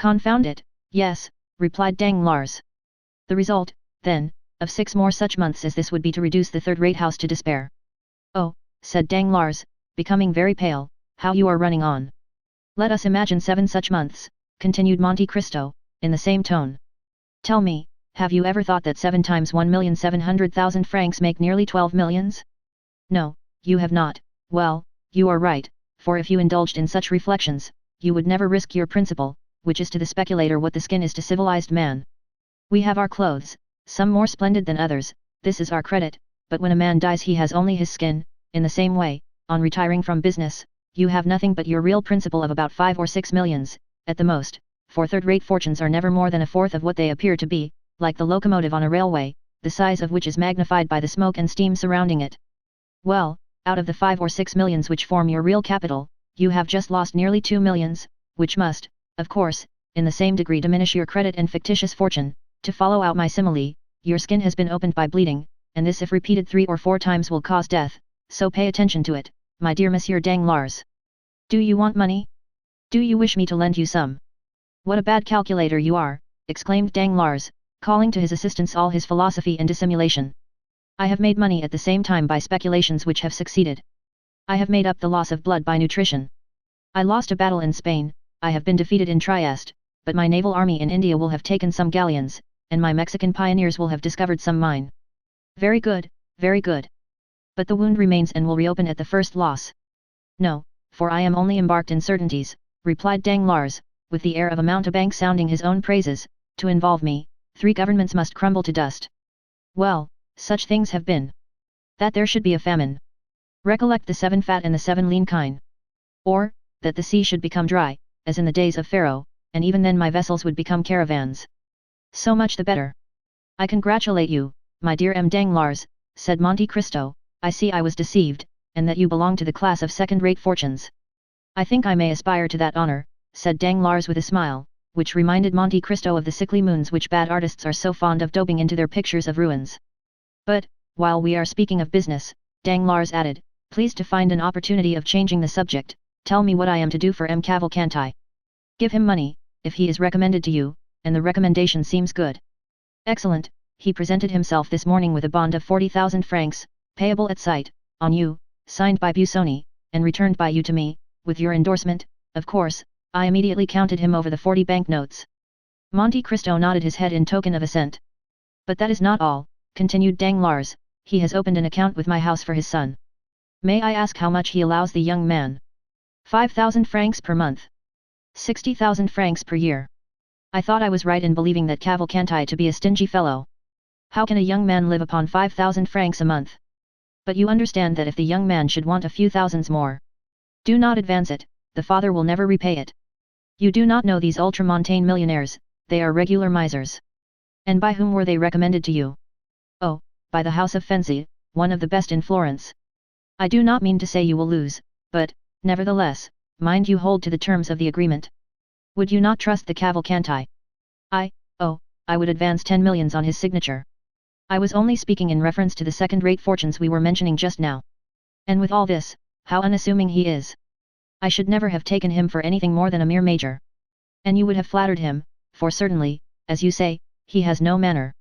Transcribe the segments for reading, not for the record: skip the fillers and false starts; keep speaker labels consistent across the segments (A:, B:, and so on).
A: Confound it, yes, replied Danglars. The result, then, of 6 more such months as this would be to reduce the third-rate house to despair. Oh, said Danglars, becoming very pale, how you are running on. Let us imagine 7 such months, continued Monte Cristo, in the same tone. Tell me, have you ever thought that 7 times 1,700,000 francs make nearly 12 millions? No, you have not. Well, you are right, for if you indulged in such reflections, you would never risk your principal, which is to the speculator what the skin is to civilized man. We have our clothes, some more splendid than others, this is our credit, but when a man dies he has only his skin. In the same way, on retiring from business, you have nothing but your real principal of about 5 or 6 millions, at the most, for third-rate fortunes are never more than a fourth of what they appear to be, like the locomotive on a railway, the size of which is magnified by the smoke and steam surrounding it. Well, out of the 5 or 6 millions which form your real capital, you have just lost nearly 2 millions, which must, of course, in the same degree diminish your credit and fictitious fortune. To follow out my simile, your skin has been opened by bleeding, and this if repeated 3 or 4 times will cause death, so pay attention to it, my dear Monsieur Danglars. Do you want money? Do you wish me to lend you some? What a bad calculator you are, exclaimed Danglars, calling to his assistance all his philosophy and dissimulation. I have made money at the same time by speculations which have succeeded. I have made up the loss of blood by nutrition. I lost a battle in Spain, I have been defeated in Trieste, but my naval army in India will have taken some galleons, and my Mexican pioneers will have discovered some mine. Very good, very good. But the wound remains and will reopen at the first loss. No, for I am only embarked in certainties, replied Danglars, with the air of a mountebank sounding his own praises. To involve me, 3 governments must crumble to dust. Well, such things have been. That there should be a famine. Recollect the 7 fat and the 7 lean kine. Or, that the sea should become dry, as in the days of Pharaoh, and even then my vessels would become caravans. So much the better. I congratulate you, my dear M. Danglars, said Monte Cristo. I see I was deceived, and that you belong to the class of second-rate fortunes. I think I may aspire to that honor, said Danglars with a smile, which reminded Monte Cristo of the sickly moons which bad artists are so fond of daubing into their pictures of ruins. But, while we are speaking of business, Danglars added, pleased to find an opportunity of changing the subject, tell me what I am to do for M. Cavalcanti. Give him money, if he is recommended to you, and the recommendation seems good. Excellent, he presented himself this morning with a bond of 40,000 francs, payable at sight, on you, signed by Busoni, and returned by you to me, with your endorsement. Of course, I immediately counted him over the 40 banknotes. Monte Cristo nodded his head in token of assent. But that is not all, continued Danglars, he has opened an account with my house for his son. May I ask how much he allows the young man? 5,000 francs per month. 60,000 francs per year. I thought I was right in believing that Cavalcanti to be a stingy fellow. How can a young man live upon 5,000 francs a month? But you understand that if the young man should want a few thousands more, do not advance it, the father will never repay it. You do not know these ultramontane millionaires, they are regular misers. And by whom were they recommended to you? Oh, by the house of Fenzi, one of the best in Florence. I do not mean to say you will lose, but, nevertheless, mind you hold to the terms of the agreement. Would you not trust the Cavalcanti? I would advance 10 millions on his signature. I was only speaking in reference to the second-rate fortunes we were mentioning just now. And with all this, how unassuming he is. I should never have taken him for anything more than a mere major. And you would have flattered him, for certainly, as you say, he has no manner.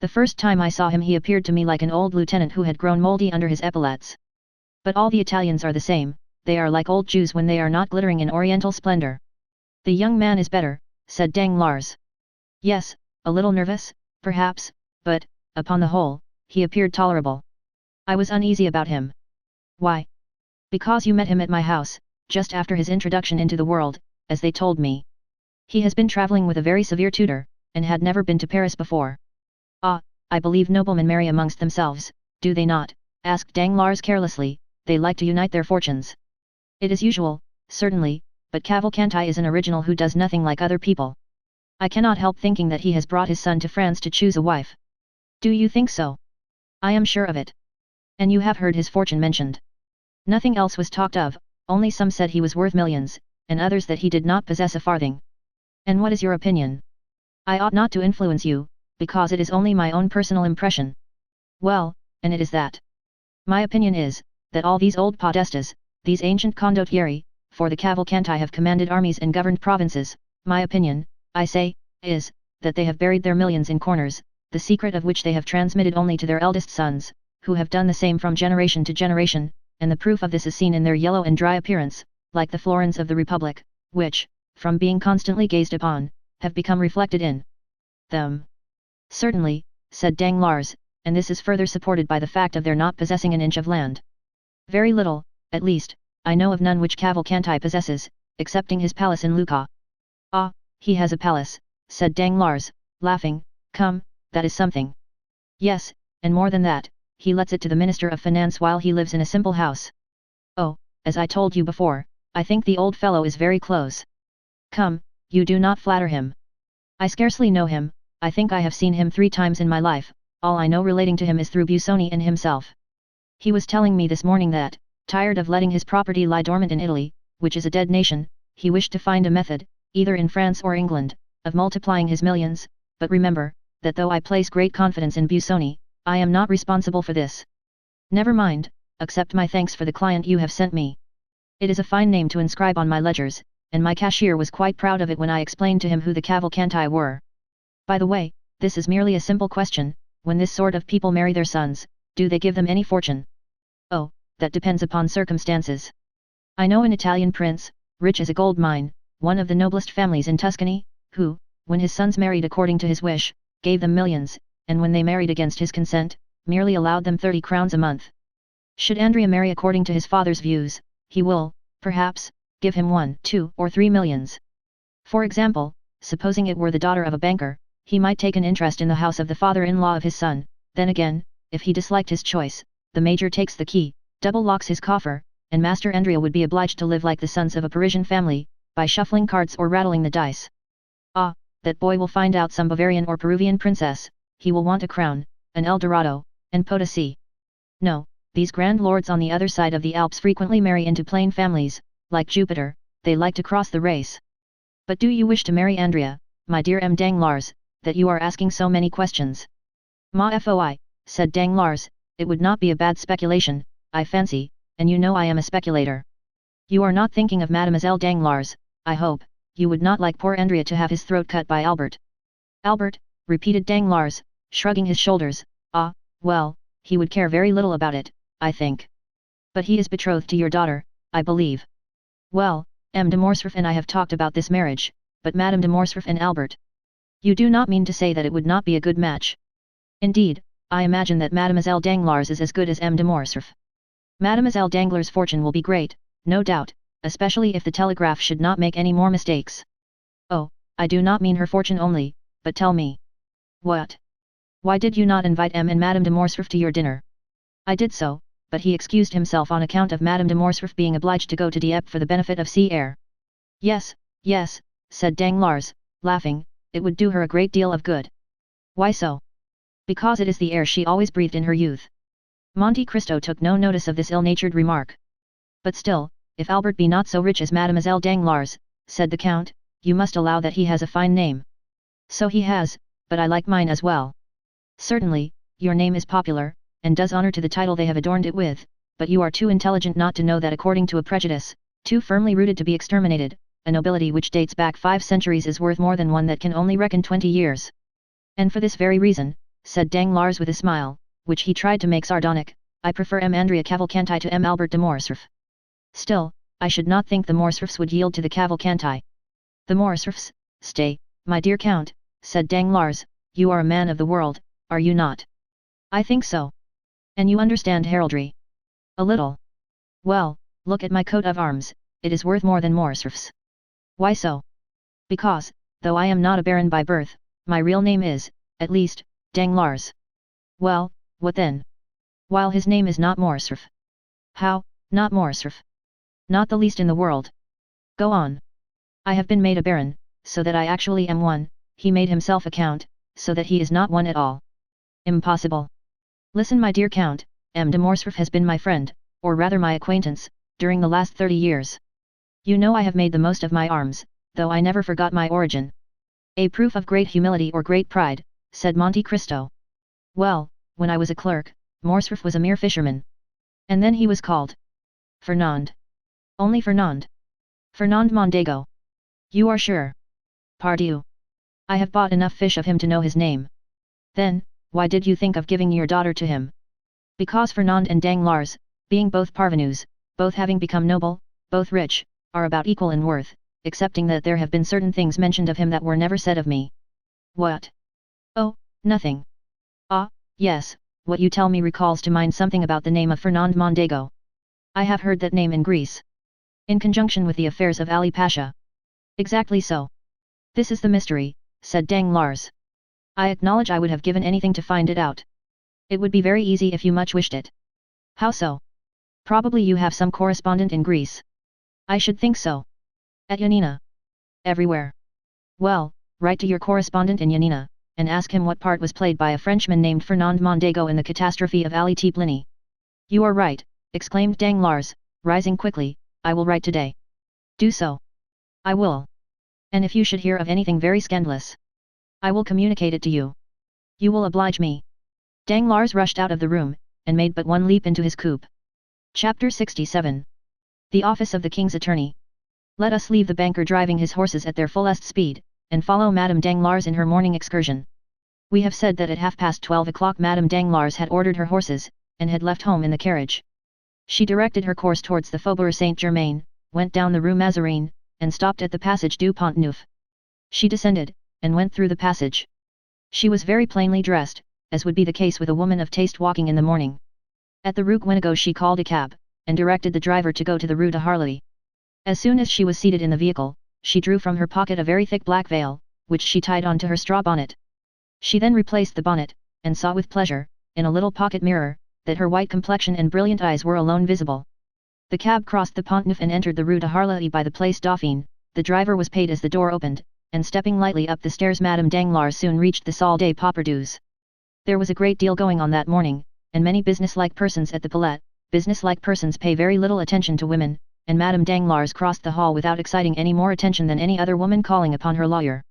A: The first time I saw him he appeared to me like an old lieutenant who had grown mouldy under his epaulets. But all the Italians are the same, they are like old Jews when they are not glittering in oriental splendor. The young man is better, said Danglars. Yes, a little nervous, perhaps, but, upon the whole, he appeared tolerable. I was uneasy about him. Why? Because you met him at my house, just after his introduction into the world, as they told me. He has been travelling with a very severe tutor, and had never been to Paris before. Ah, I believe noblemen marry amongst themselves, do they not? Asked Danglars carelessly. They like to unite their fortunes. It is usual, certainly, but Cavalcanti is an original who does nothing like other people. I cannot help thinking that he has brought his son to France to choose a wife. Do you think so? I am sure of it. And you have heard his fortune mentioned. Nothing else was talked of, only some said he was worth millions, and others that he did not possess a farthing. And what is your opinion? I ought not to influence you, because it is only my own personal impression. Well, and it is that. My opinion is, that all these old podestas, these ancient condottieri, for the Cavalcanti have commanded armies and governed provinces, my opinion, I say, is, that they have buried their millions in corners, the secret of which they have transmitted only to their eldest sons, who have done the same from generation to generation, and the proof of this is seen in their yellow and dry appearance, like the florins of the Republic, which, from being constantly gazed upon, have become reflected in them. Certainly, said Danglars, and this is further supported by the fact of their not possessing an inch of land. Very little, at least, I know of none which Cavalcanti possesses, excepting his palace in Lucca. Ah, he has a palace, said Danglars, laughing. Come, that is something. Yes, and more than that, he lets it to the Minister of Finance while he lives in a simple house. Oh, as I told you before, I think the old fellow is very close. Come, you do not flatter him. I scarcely know him, I think I have seen him 3 times in my life, all I know relating to him is through Busoni and himself. He was telling me this morning that, tired of letting his property lie dormant in Italy, which is a dead nation, he wished to find a method, either in France or England, of multiplying his millions, but remember, that though I place great confidence in Busoni, I am not responsible for this. Never mind, accept my thanks for the client you have sent me. It is a fine name to inscribe on my ledgers, and my cashier was quite proud of it when I explained to him who the Cavalcanti were. By the way, this is merely a simple question, when this sort of people marry their sons, do they give them any fortune? Oh, that depends upon circumstances. I know an Italian prince, rich as a gold mine, one of the noblest families in Tuscany, who, when his sons married according to his wish, gave them millions, and when they married against his consent, merely allowed them 30 crowns a month. Should Andrea marry according to his father's views, he will, perhaps, give him 1, 2, or 3 millions. For example, supposing it were the daughter of a banker, he might take an interest in the house of the father-in-law of his son. Then again, if he disliked his choice, the major takes the key, double locks his coffer, and Master Andrea would be obliged to live like the sons of a Parisian family, by shuffling cards or rattling the dice. Ah, that boy will find out some Bavarian or Peruvian princess, he will want a crown, an El Dorado, and Potosi. No, these grand lords on the other side of the Alps frequently marry into plain families, like Jupiter, they like to cross the race. But do you wish to marry Andrea, my dear M. Danglars, that you are asking so many questions? Ma foi, said Danglars, it would not be a bad speculation, I fancy, and you know I am a speculator. You are not thinking of Mademoiselle Danglars, I hope. You would not like poor Andrea to have his throat cut by Albert. Albert, repeated Danglars, shrugging his shoulders. Ah, well, he would care very little about it, I think. But he is betrothed to your daughter, I believe. Well, M. de Morcerf and I have talked about this marriage, but Madame de Morcerf and Albert. You do not mean to say that it would not be a good match? Indeed, I imagine that Mademoiselle Danglars is as good as M. de Morcerf. Mademoiselle Danglars' fortune will be great, no doubt, especially if the telegraph should not make any more mistakes. Oh, I do not mean her fortune only, but tell me. What? Why did you not invite M. and Madame de Morcerf to your dinner? I did so, but he excused himself on account of Madame de Morcerf being obliged to go to Dieppe for the benefit of sea air. Yes, yes, said Danglars, laughing, it would do her a great deal of good. Why so? Because it is the air she always breathed in her youth. Monte Cristo took no notice of this ill-natured remark. But still, if Albert be not so rich as Mademoiselle Danglars, said the Count, you must allow that he has a fine name. So he has, but I like mine as well. Certainly, your name is popular, and does honor to the title they have adorned it with, but you are too intelligent not to know that according to a prejudice, too firmly rooted to be exterminated, a nobility which dates back 5 centuries is worth more than one that can only reckon 20 years. And for this very reason, said Danglars with a smile, which he tried to make sardonic, I prefer M. Andrea Cavalcanti to M. Albert de Morcerf. Still, I should not think the Morcerfs would yield to the Cavalcanti. The Morcerfs? Stay, my dear Count, said Danglars, you are a man of the world, are you not? I think so. And you understand heraldry? A little. Well, look at my coat of arms, it is worth more than Morcerf's. Why so? Because, though I am not a baron by birth, my real name is, at least, Danglars. Well, what then? While his name is not Morcerf. How, not Morcerf? Not the least in the world. Go on. I have been made a baron, so that I actually am one, he made himself a count, so that he is not one at all. Impossible. Listen my dear Count, M. de Morcerf has been my friend, or rather my acquaintance, during the last 30 years. You know I have made the most of my arms, though I never forgot my origin. A proof of great humility or great pride, said Monte Cristo. Well, when I was a clerk, Morcerf was a mere fisherman. And then he was called Fernand. Only Fernand. Fernand Mondego. You are sure? Pardieu. I have bought enough fish of him to know his name. Then, why did you think of giving your daughter to him? Because Fernand and Danglars, being both parvenus, both having become noble, both rich, are about equal in worth, excepting that there have been certain things mentioned of him that were never said of me. What? Oh, nothing. Ah, yes, what you tell me recalls to mind something about the name of Fernand Mondego. I have heard that name in Greece. In conjunction with the affairs of Ali Pasha. Exactly so. This is the mystery, said Danglars. I acknowledge I would have given anything to find it out. It would be very easy if you much wished it. How so? Probably you have some correspondent in Greece. I should think so. At Yanina. Everywhere. Well, write to your correspondent in Yanina, and ask him what part was played by a Frenchman named Fernand Mondego in the catastrophe of Ali Pliny. You are right, exclaimed Danglars, rising quickly, I will write today. Do so. I will. And if you should hear of anything very scandalous, I will communicate it to you. You will oblige me. Danglars rushed out of the room, and made but one leap into his coupe. Chapter 67. The Office of the King's Attorney. Let us leave the banker driving his horses at their fullest speed, and follow Madame Danglars in her morning excursion. We have said that at 12:30 Madame Danglars had ordered her horses, and had left home in the carriage. She directed her course towards the Faubourg Saint-Germain, went down the Rue Mazarine, and stopped at the Passage du Pont Neuf. She descended, and went through the passage. She was very plainly dressed, as would be the case with a woman of taste walking in the morning. At the Rue Guénégaud she called a cab, and directed the driver to go to the Rue de Harlay. As soon as she was seated in the vehicle, she drew from her pocket a very thick black veil, which she tied on to her straw bonnet. She then replaced the bonnet, and saw with pleasure, in a little pocket mirror, that her white complexion and brilliant eyes were alone visible. The cab crossed the Pont Neuf and entered the Rue de Harlay by the Place Dauphine. The driver was paid as the door opened, and stepping lightly up the stairs Madame Danglars soon reached the Salle des Pauperdus. There was a great deal going on that morning, and many business-like persons at the Palais. Business-like persons pay very little attention to women, and Madame Danglars crossed the hall without exciting any more attention than any other woman calling upon her lawyer.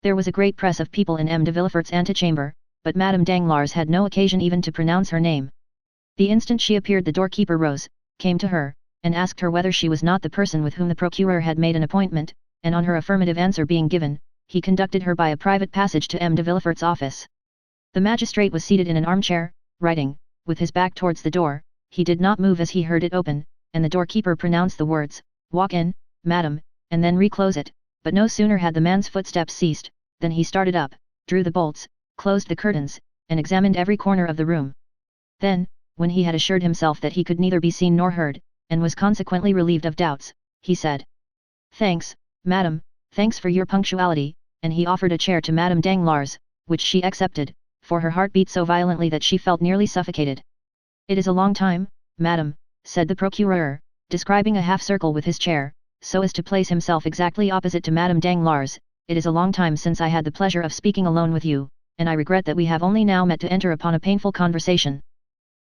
A: There was a great press of people in M. de Villefort's antechamber, but Madame Danglars had no occasion even to pronounce her name. The instant she appeared the doorkeeper rose, came to her, and asked her whether she was not the person with whom the procureur had made an appointment, and on her affirmative answer being given, he conducted her by a private passage to M. de Villefort's office. The magistrate was seated in an armchair, writing, with his back towards the door. He did not move as he heard it open, and the doorkeeper pronounced the words, "Walk in, madam," and then reclose it, but no sooner had the man's footsteps ceased, than he started up, drew the bolts, closed the curtains, and examined every corner of the room. Then, when he had assured himself that he could neither be seen nor heard, and was consequently relieved of doubts, he said, "Thanks, madam, thanks for your punctuality," and he offered a chair to Madame Danglars, which she accepted, for her heart beat so violently that she felt nearly suffocated. "It is a long time, madam," said the procureur, describing a half-circle with his chair, so as to place himself exactly opposite to Madame Danglars, "it is a long time since I had the pleasure of speaking alone with you, and I regret that we have only now met to enter upon a painful conversation.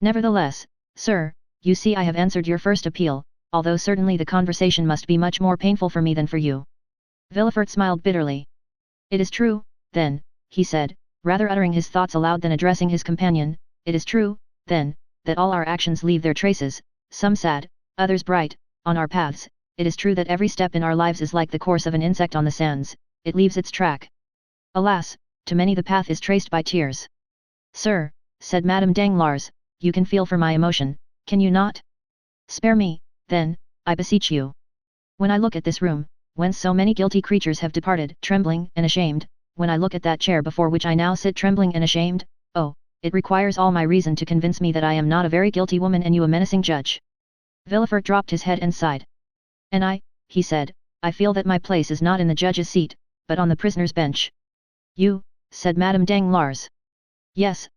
A: Nevertheless, sir, you see I have answered your first appeal, although certainly the conversation must be much more painful for me than for you." Villefort smiled bitterly. "It is true, then," he said, rather uttering his thoughts aloud than addressing his companion, "it is true, then, that all our actions leave their traces, some sad, others bright, on our paths. It is true that every step in our lives is like the course of an insect on the sands, it leaves its track. Alas, to many the path is traced by tears." "Sir," said Madame Danglars, "you can feel for my emotion, can you not? Spare me, then, I beseech you. When I look at this room, whence so many guilty creatures have departed, trembling and ashamed, when I look at that chair before which I now sit trembling and ashamed, oh, it requires all my reason to convince me that I am not a very guilty woman and you a menacing judge." Villefort dropped his head and sighed. "And I," he said, "I feel that my place is not in the judge's seat, but on the prisoner's bench." "You," said Madame Danglars. "Yes,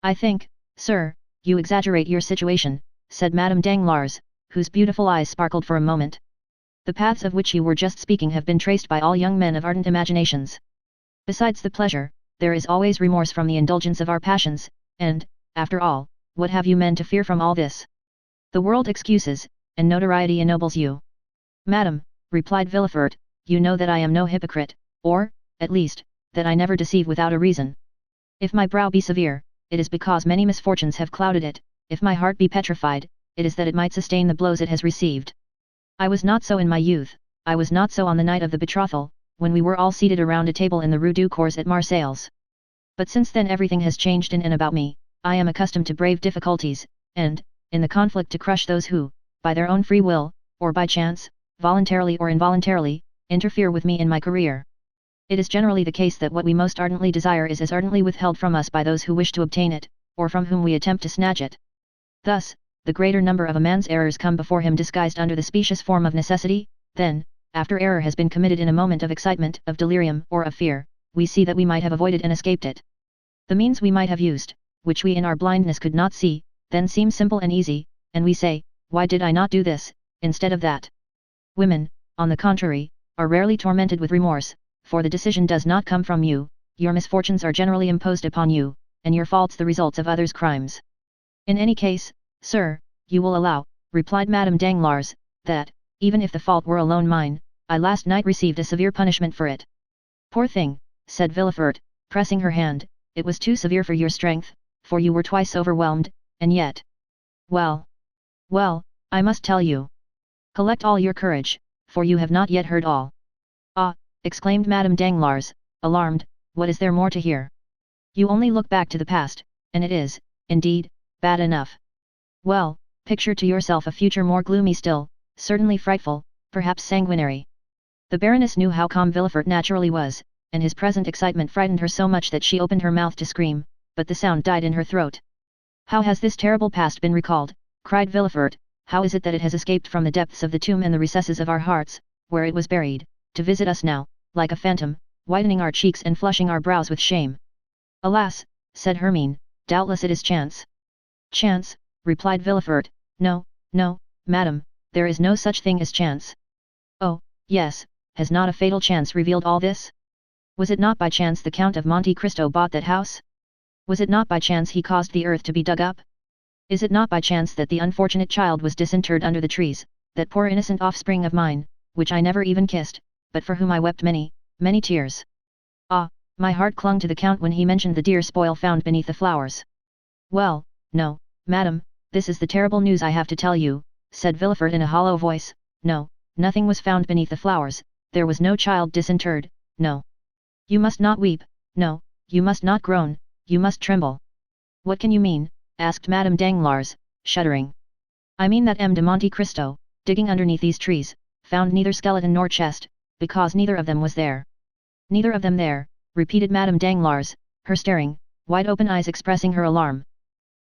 A: I think, sir, you exaggerate your situation," said Madame Danglars, whose beautiful eyes sparkled for a moment. "The paths of which you were just speaking have been traced by all young men of ardent imaginations. Besides the pleasure, there is always remorse from the indulgence of our passions, and, after all, what have you men to fear from all this? The world excuses, and notoriety ennobles you." "Madam," replied Villefort, "you know that I am no hypocrite, or, at least, that I never deceive without a reason. If my brow be severe, it is because many misfortunes have clouded it; if my heart be petrified, it is that it might sustain the blows it has received. I was not so in my youth, I was not so on the night of the betrothal, when we were all seated around a table in the Rue du Cours at Marseilles. But since then everything has changed in and about me. I am accustomed to brave difficulties, and, in the conflict to crush those who, by their own free will, or by chance, voluntarily or involuntarily, interfere with me in my career. It is generally the case that what we most ardently desire is as ardently withheld from us by those who wish to obtain it, or from whom we attempt to snatch it. Thus, the greater number of a man's errors come before him disguised under the specious form of necessity. Then, after error has been committed in a moment of excitement, of delirium, or of fear, we see that we might have avoided and escaped it. The means we might have used, which we in our blindness could not see, then seem simple and easy, and we say, why did I not do this, instead of that? Women, on the contrary, are rarely tormented with remorse, for the decision does not come from you, your misfortunes are generally imposed upon you, and your faults the results of others' crimes. In any case, sir, you will allow, replied Madame Danglars, that, even if the fault were alone mine, I last night received a severe punishment for it. Poor thing, said Villefort, pressing her hand, it was too severe for your strength, for you were twice overwhelmed, and yet... Well, I must tell you. Collect all your courage, for you have not yet heard all. Ah, exclaimed Madame Danglars, alarmed, what is there more to hear? You only look back to the past, and it is, indeed, bad enough. Well, picture to yourself a future more gloomy still, certainly frightful, perhaps sanguinary. The Baroness knew how calm Villefort naturally was, and his present excitement frightened her so much that she opened her mouth to scream, but the sound died in her throat. How has this terrible past been recalled? Cried Villefort. How is it that it has escaped from the depths of the tomb and the recesses of our hearts, where it was buried, to visit us now, like a phantom, whitening our cheeks and flushing our brows with shame? Alas, said Hermine, doubtless it is chance. Chance, replied Villefort, no, madam, there is no such thing as chance. Oh, yes, has not a fatal chance revealed all this? Was it not by chance the Count of Monte Cristo bought that house? Was it not by chance he caused the earth to be dug up? Is it not by chance that the unfortunate child was disinterred under the trees, that poor innocent offspring of mine, which I never even kissed, but for whom I wept many, many tears? Ah, my heart clung to the Count when he mentioned the dear spoil found beneath the flowers. Well, no, madam, this is the terrible news I have to tell you, said Villefort in a hollow voice. No, nothing was found beneath the flowers, there was no child disinterred, no. You must not weep, no, you must not groan, you must tremble. What can you mean? Asked Madame Danglars, shuddering. I mean that M. de Monte Cristo, digging underneath these trees, found neither skeleton nor chest, because neither of them was there. Neither of them there, repeated Madame Danglars, her staring, wide-open eyes expressing her alarm.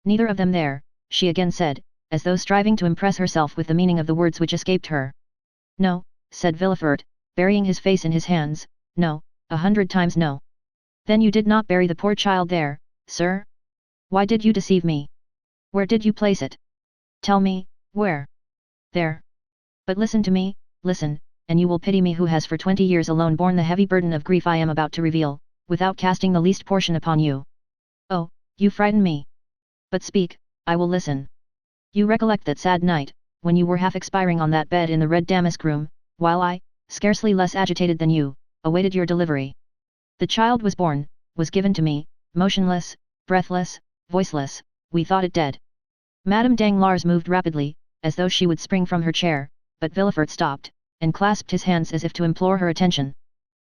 A: Neither of them there, she again said, as though striving to impress herself with the meaning of the words which escaped her. No, said Villefort, burying his face in his hands, no, 100 times no. Then you did not bury the poor child there, sir? Why did you deceive me? Where did you place it? Tell me, where? There. But listen to me, listen, and you will pity me who has for 20 years alone borne the heavy burden of grief I am about to reveal, without casting the least portion upon you. Oh, you frighten me. But speak, I will listen. You recollect that sad night, when you were half expiring on that bed in the red damask room, while I, scarcely less agitated than you, awaited your delivery. The child was born, was given to me, motionless, breathless, voiceless, we thought it dead. Madame Danglars moved rapidly, as though she would spring from her chair, but Villefort stopped, and clasped his hands as if to implore her attention.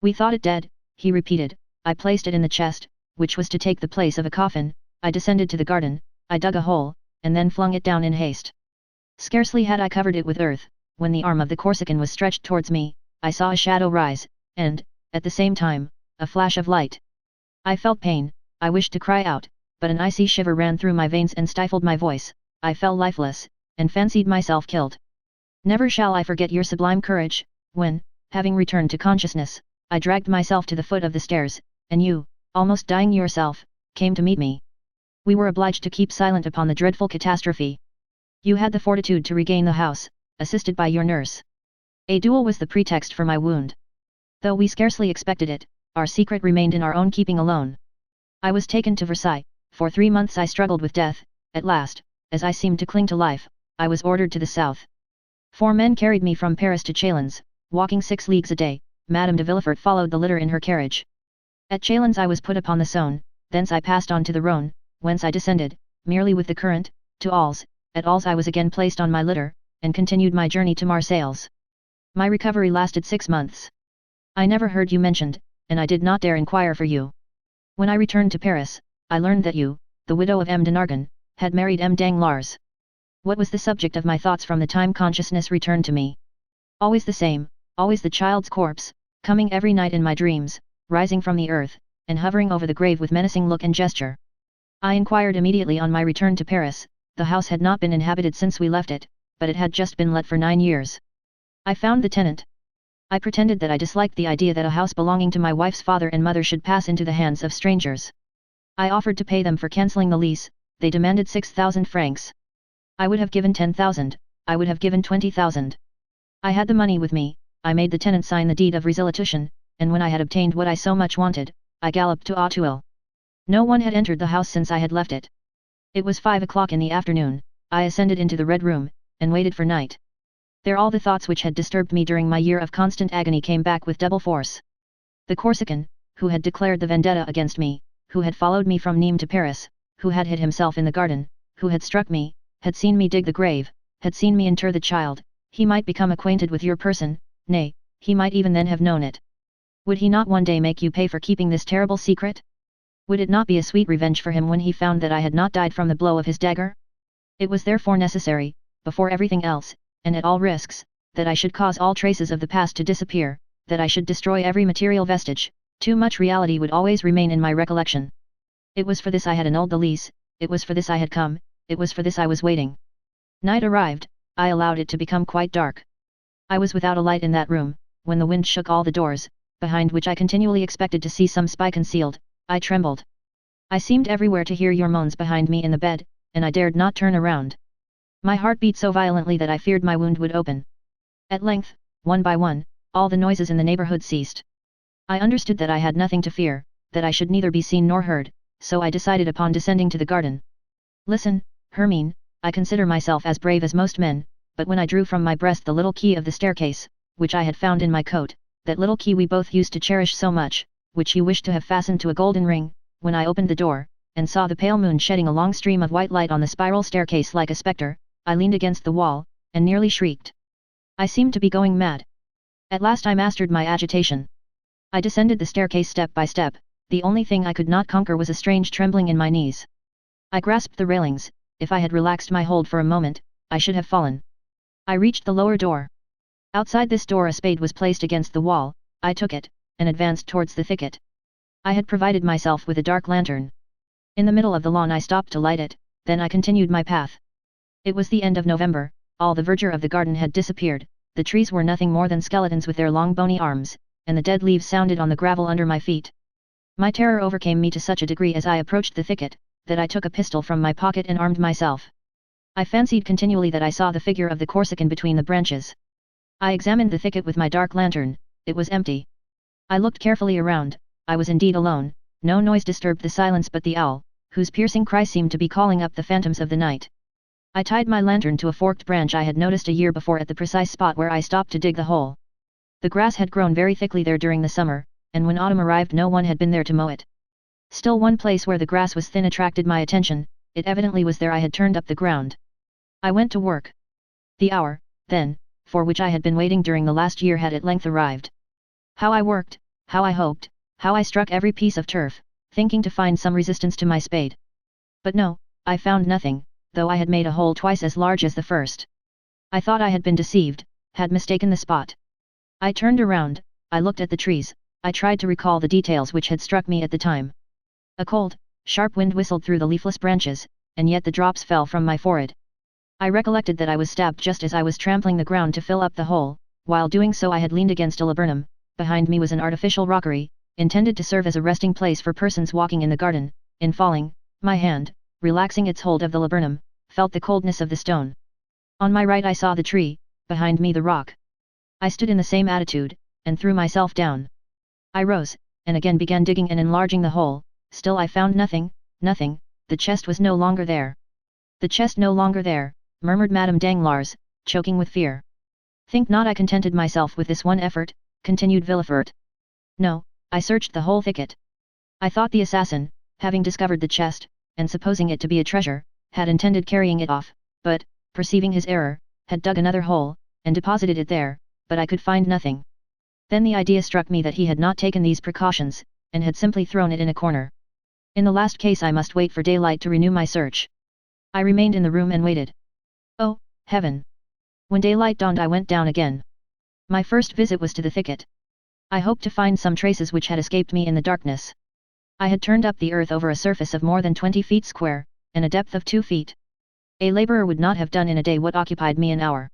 A: We thought it dead, he repeated, I placed it in the chest, which was to take the place of a coffin, I descended to the garden, I dug a hole, and then flung it down in haste. Scarcely had I covered it with earth, when the arm of the Corsican was stretched towards me, I saw a shadow rise, and, at the same time, a flash of light. I felt pain, I wished to cry out, but an icy shiver ran through my veins and stifled my voice, I fell lifeless, and fancied myself killed. Never shall I forget your sublime courage, when, having returned to consciousness, I dragged myself to the foot of the stairs, and you, almost dying yourself, came to meet me. We were obliged to keep silent upon the dreadful catastrophe. You had the fortitude to regain the house, assisted by your nurse. A duel was the pretext for my wound. Though we scarcely expected it, our secret remained in our own keeping alone. I was taken to Versailles. For 3 months I struggled with death, at last, as I seemed to cling to life, I was ordered to the south. 4 men carried me from Paris to Chalons, walking 6 leagues a day, Madame de Villefort followed the litter in her carriage. At Chalons I was put upon the Saône, thence I passed on to the Rhône, whence I descended, merely with the current, to Alls, at Alls I was again placed on my litter, and continued my journey to Marseilles. My recovery lasted 6 months. I never heard you mentioned, and I did not dare inquire for you. When I returned to Paris, I learned that you, the widow of M. de Nargon, had married M. Danglars. What was the subject of my thoughts from the time consciousness returned to me? Always the same, always the child's corpse, coming every night in my dreams, rising from the earth, and hovering over the grave with menacing look and gesture. I inquired immediately on my return to Paris. The house had not been inhabited since we left it, but it had just been let for 9 years. I found the tenant. I pretended that I disliked the idea that a house belonging to my wife's father and mother should pass into the hands of strangers. I offered to pay them for cancelling the lease. They demanded 6,000 francs. I would have given 10,000, I would have given 20,000. I had the money with me. I made the tenant sign the deed of resolution, and when I had obtained what I so much wanted, I galloped to Auteuil. No one had entered the house since I had left it. It was 5 o'clock in the afternoon. I ascended into the Red Room, and waited for night. There all the thoughts which had disturbed me during my year of constant agony came back with double force. The Corsican, who had declared the vendetta against me, who had followed me from Nîmes to Paris, who had hid himself in the garden, who had struck me, had seen me dig the grave, had seen me inter the child, he might become acquainted with your person, nay, he might even then have known it. Would he not one day make you pay for keeping this terrible secret? Would it not be a sweet revenge for him when he found that I had not died from the blow of his dagger? It was therefore necessary, before everything else, and at all risks, that I should cause all traces of the past to disappear, that I should destroy every material vestige. Too much reality would always remain in my recollection. It was for this I had annulled the lease, it was for this I had come, it was for this I was waiting. Night arrived. I allowed it to become quite dark. I was without a light in that room, when the wind shook all the doors, behind which I continually expected to see some spy concealed. I trembled. I seemed everywhere to hear your moans behind me in the bed, and I dared not turn around. My heart beat so violently that I feared my wound would open. At length, one by one, all the noises in the neighborhood ceased. I understood that I had nothing to fear, that I should neither be seen nor heard, so I decided upon descending to the garden. Listen, Hermine, I consider myself as brave as most men, but when I drew from my breast the little key of the staircase, which I had found in my coat, that little key we both used to cherish so much, which you wished to have fastened to a golden ring, when I opened the door, and saw the pale moon shedding a long stream of white light on the spiral staircase like a spectre, I leaned against the wall, and nearly shrieked. I seemed to be going mad. At last I mastered my agitation. I descended the staircase step by step. The only thing I could not conquer was a strange trembling in my knees. I grasped the railings. If I had relaxed my hold for a moment, I should have fallen. I reached the lower door. Outside this door a spade was placed against the wall. I took it, and advanced towards the thicket. I had provided myself with a dark lantern. In the middle of the lawn I stopped to light it, then I continued my path. It was the end of November, all the verdure of the garden had disappeared, the trees were nothing more than skeletons with their long bony arms, and the dead leaves sounded on the gravel under my feet. My terror overcame me to such a degree as I approached the thicket, that I took a pistol from my pocket and armed myself. I fancied continually that I saw the figure of the Corsican between the branches. I examined the thicket with my dark lantern. It was empty. I looked carefully around. I was indeed alone. No noise disturbed the silence but the owl, whose piercing cry seemed to be calling up the phantoms of the night. I tied my lantern to a forked branch I had noticed a year before at the precise spot where I stopped to dig the hole. The grass had grown very thickly there during the summer, and when autumn arrived no one had been there to mow it. Still one place where the grass was thin attracted my attention. It evidently was there I had turned up the ground. I went to work. The hour, then, for which I had been waiting during the last year had at length arrived. How I worked, how I hoped, how I struck every piece of turf, thinking to find some resistance to my spade. But no, I found nothing, though I had made a hole twice as large as the first. I thought I had been deceived, had mistaken the spot. I turned around, I looked at the trees, I tried to recall the details which had struck me at the time. A cold, sharp wind whistled through the leafless branches, and yet the drops fell from my forehead. I recollected that I was stabbed just as I was trampling the ground to fill up the hole. While doing so I had leaned against a laburnum. Behind me was an artificial rockery, intended to serve as a resting place for persons walking in the garden. In falling, my hand, relaxing its hold of the laburnum, felt the coldness of the stone. On my right I saw the tree, behind me the rock. I stood in the same attitude, and threw myself down. I rose, and again began digging and enlarging the hole. Still I found nothing, nothing. The chest was no longer there. The chest no longer there, murmured Madame Danglars, choking with fear. Think not I contented myself with this one effort, continued Villefort. No, I searched the whole thicket. I thought the assassin, having discovered the chest, and supposing it to be a treasure, had intended carrying it off, but, perceiving his error, had dug another hole, and deposited it there, but I could find nothing. Then the idea struck me that he had not taken these precautions, and had simply thrown it in a corner. In the last case I must wait for daylight to renew my search. I remained in the room and waited. Oh, heaven! When daylight dawned I went down again. My first visit was to the thicket. I hoped to find some traces which had escaped me in the darkness. I had turned up the earth over a surface of more than 20 feet square, and a depth of 2 feet. A laborer would not have done in a day what occupied me an hour.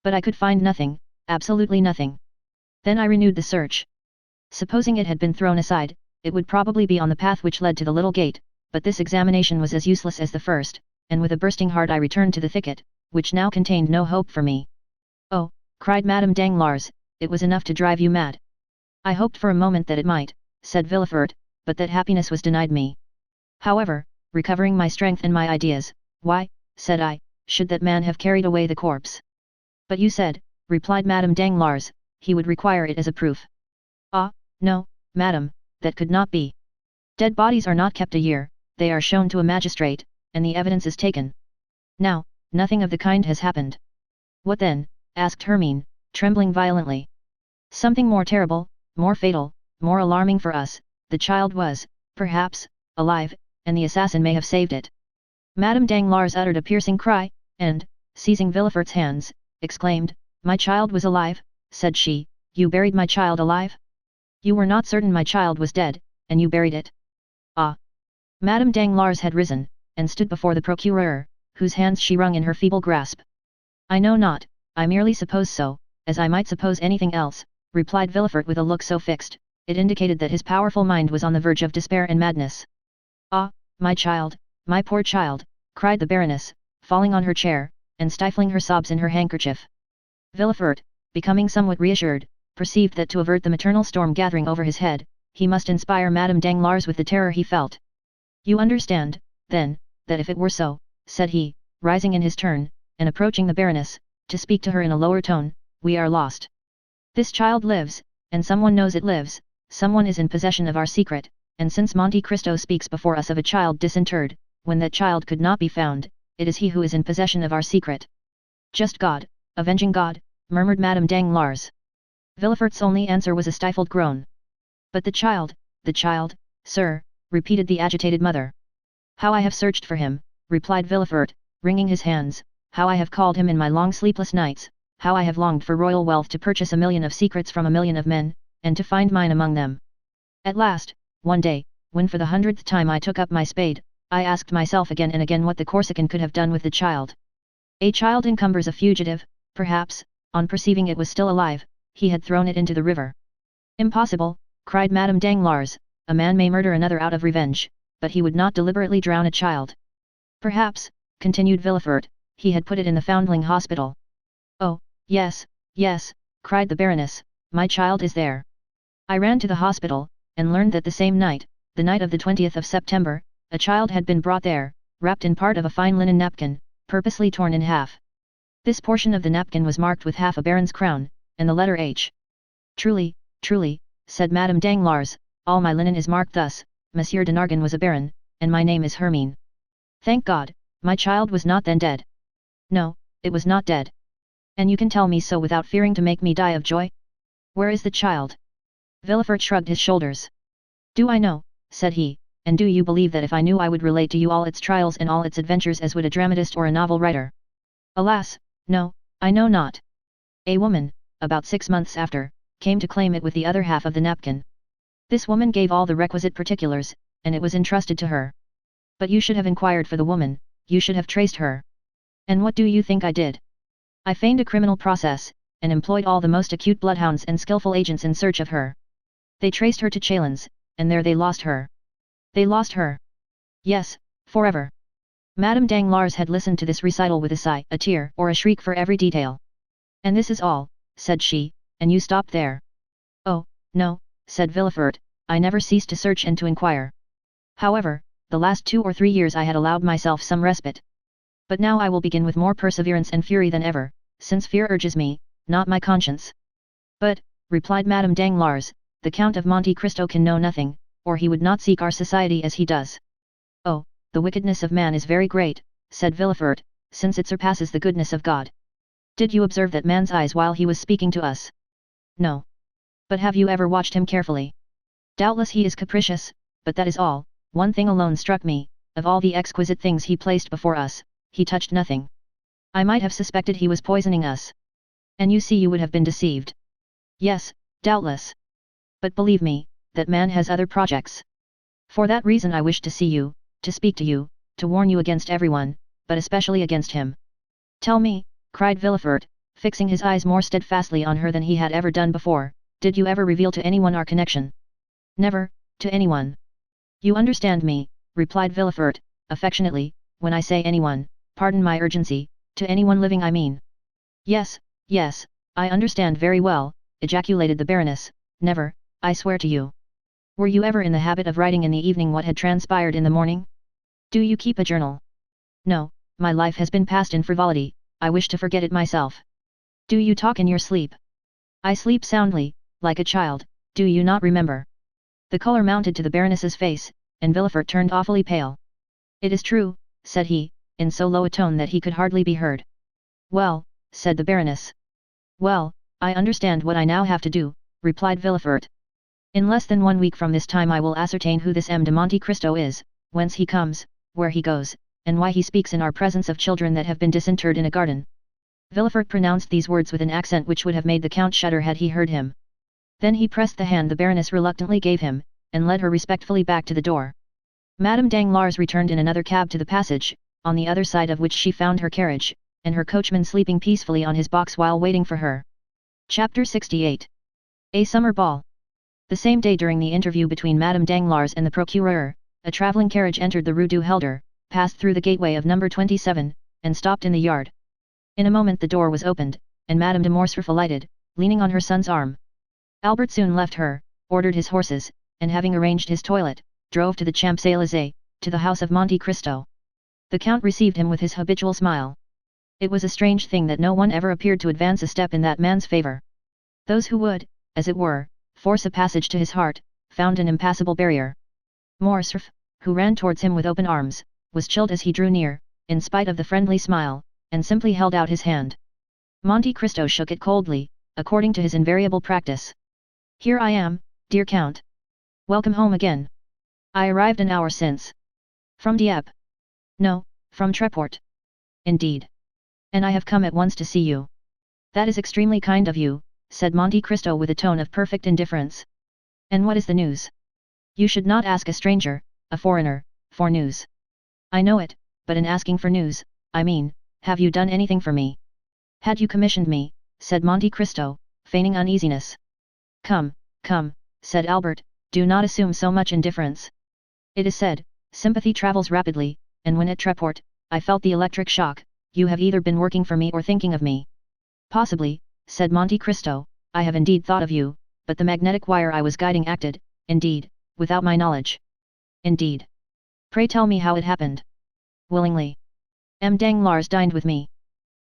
A: But I could find nothing, absolutely nothing. Then I renewed the search. Supposing it had been thrown aside, it would probably be on the path which led to the little gate, but this examination was as useless as the first, and with a bursting heart I returned to the thicket, which now contained no hope for me. Oh, cried Madame Danglars, it was enough to drive you mad. I hoped for a moment that it might, said Villefort, but that happiness was denied me. However, recovering my strength and my ideas, why, said I, should that man have carried away the corpse? But you said, replied Madame Danglars, he would require it as a proof. Ah, no, madame, that could not be. Dead bodies are not kept a year, they are shown to a magistrate, and the evidence is taken. Now, nothing of the kind has happened. What then? Asked Hermine, trembling violently. Something more terrible, more fatal, more alarming for us. The child was, perhaps, alive, and the assassin may have saved it. Madame Danglars uttered a piercing cry, and, seizing Villefort's hands, exclaimed, my child was alive, said she, you buried my child alive? You were not certain my child was dead, and you buried it? Ah! Madame Danglars had risen, and stood before the procureur, whose hands she wrung in her feeble grasp. I know not, I merely suppose so, as I might suppose anything else, replied Villefort with a look so fixed, it indicated that his powerful mind was on the verge of despair and madness. Ah, my child, my poor child, cried the Baroness, falling on her chair, and stifling her sobs in her handkerchief. Villefort, becoming somewhat reassured, perceived that to avert the maternal storm gathering over his head, he must inspire Madame Danglars with the terror he felt. You understand, then, that if it were so, said he, rising in his turn, and approaching the Baroness, to speak to her in a lower tone, we are lost. This child lives, and someone knows it lives, someone is in possession of our secret, and since Monte Cristo speaks before us of a child disinterred, when that child could not be found, it is he who is in possession of our secret. Just God, avenging God, murmured Madame Danglars. Villefort's only answer was a stifled groan. But the child, sir, repeated the agitated mother. How I have searched for him, replied Villefort, wringing his hands, how I have called him in my long sleepless nights, how I have longed for royal wealth to purchase 1,000,000 of secrets from 1,000,000 of men, and to find mine among them. At last, one day, when for the 100th time I took up my spade, I asked myself again and again what the Corsican could have done with the child. A child encumbers a fugitive, perhaps, on perceiving it was still alive, he had thrown it into the river. Impossible, cried Madame Danglars, a man may murder another out of revenge, but he would not deliberately drown a child. Perhaps, continued Villefort, he had put it in the foundling hospital. Oh, yes, yes, cried the Baroness, my child is there. I ran to the hospital, and learned that the same night, the night of the 20th of September, a child had been brought there, wrapped in part of a fine linen napkin, purposely torn in half. This portion of the napkin was marked with half a baron's crown, and the letter H. Truly, truly, said Madame Danglars, all my linen is marked thus, Monsieur de Nargon was a baron, and my name is Hermine. Thank God, my child was not then dead. No, it was not dead. And you can tell me so without fearing to make me die of joy? Where is the child? Villefort shrugged his shoulders. Do I know, said he, and do you believe that if I knew I would relate to you all its trials and all its adventures as would a dramatist or a novel writer? Alas, no, I know not. A woman, about 6 months after, came to claim it with the other half of the napkin. This woman gave all the requisite particulars, and it was entrusted to her. But you should have inquired for the woman, you should have traced her. And what do you think I did? I feigned a criminal process, and employed all the most acute bloodhounds and skillful agents in search of her. They traced her to Chalons, and there they lost her. They lost her. Yes, forever. Madame Danglars had listened to this recital with a sigh, a tear, or a shriek for every detail. And this is all, said she, and you stopped there. Oh, no, said Villefort, I never ceased to search and to inquire. However, the last 2 or 3 years I had allowed myself some respite. But now I will begin with more perseverance and fury than ever, since fear urges me, not my conscience. But, replied Madame Danglars, the Count of Monte Cristo can know nothing, or he would not seek our society as he does. Oh, the wickedness of man is very great, said Villefort, since it surpasses the goodness of God. Did you observe that man's eyes while he was speaking to us? No. But have you ever watched him carefully? Doubtless he is capricious, but that is all. One thing alone struck me, of all the exquisite things he placed before us, he touched nothing. I might have suspected he was poisoning us. And you see you would have been deceived. Yes, doubtless. But believe me, that man has other projects. For that reason I wish to see you, to speak to you, to warn you against everyone, but especially against him. Tell me, cried Villefort, fixing his eyes more steadfastly on her than he had ever done before, did you ever reveal to anyone our connection? Never, to anyone. You understand me, replied Villefort, affectionately, when I say anyone, pardon my urgency, to anyone living I mean. Yes, yes, I understand very well, ejaculated the Baroness, never, I swear to you. Were you ever in the habit of writing in the evening what had transpired in the morning? Do you keep a journal? No, my life has been passed in frivolity, I wish to forget it myself. Do you talk in your sleep? I sleep soundly, like a child, do you not remember? The colour mounted to the Baroness's face, and Villefort turned awfully pale. It is true, said he, in so low a tone that he could hardly be heard. Well, said the Baroness. Well, I understand what I now have to do, replied Villefort. In less than 1 week from this time I will ascertain who this M. de Monte Cristo is, whence he comes, where he goes, and why he speaks in our presence of children that have been disinterred in a garden. Villefort pronounced these words with an accent which would have made the Count shudder had he heard him. Then he pressed the hand the Baroness reluctantly gave him, and led her respectfully back to the door. Madame Danglars returned in another cab to the passage, on the other side of which she found her carriage, and her coachman sleeping peacefully on his box while waiting for her. Chapter 68. A Summer Ball. The same day during the interview between Madame Danglars and the Procureur, a travelling carriage entered the Rue du Helder, passed through the gateway of number 27, and stopped in the yard. In a moment the door was opened, and Madame de Morcerf alighted, leaning on her son's arm. Albert soon left her, ordered his horses, and having arranged his toilet, drove to the Champs-Élysées, to the house of Monte Cristo. The Count received him with his habitual smile. It was a strange thing that no one ever appeared to advance a step in that man's favour. Those who would, as it were, force a passage to his heart, found an impassable barrier. Morcerf, who ran towards him with open arms, was chilled as he drew near, in spite of the friendly smile, and simply held out his hand. Monte Cristo shook it coldly, according to his invariable practice. Here I am, dear Count. Welcome home again. I arrived an hour since. From Dieppe? No, from Treport. Indeed. And I have come at once to see you. That is extremely kind of you, said Monte Cristo with a tone of perfect indifference. And what is the news? You should not ask a stranger, a foreigner, for news. I know it, but in asking for news, I mean, have you done anything for me? Had you commissioned me, said Monte Cristo, feigning uneasiness. Come, come, said Albert, do not assume so much indifference. It is said, sympathy travels rapidly, and when at Treport, I felt the electric shock, you have either been working for me or thinking of me. Possibly, said Monte Cristo, I have indeed thought of you, but the magnetic wire I was guiding acted, indeed, without my knowledge. Indeed. Pray tell me how it happened. Willingly. M. Danglars dined with me.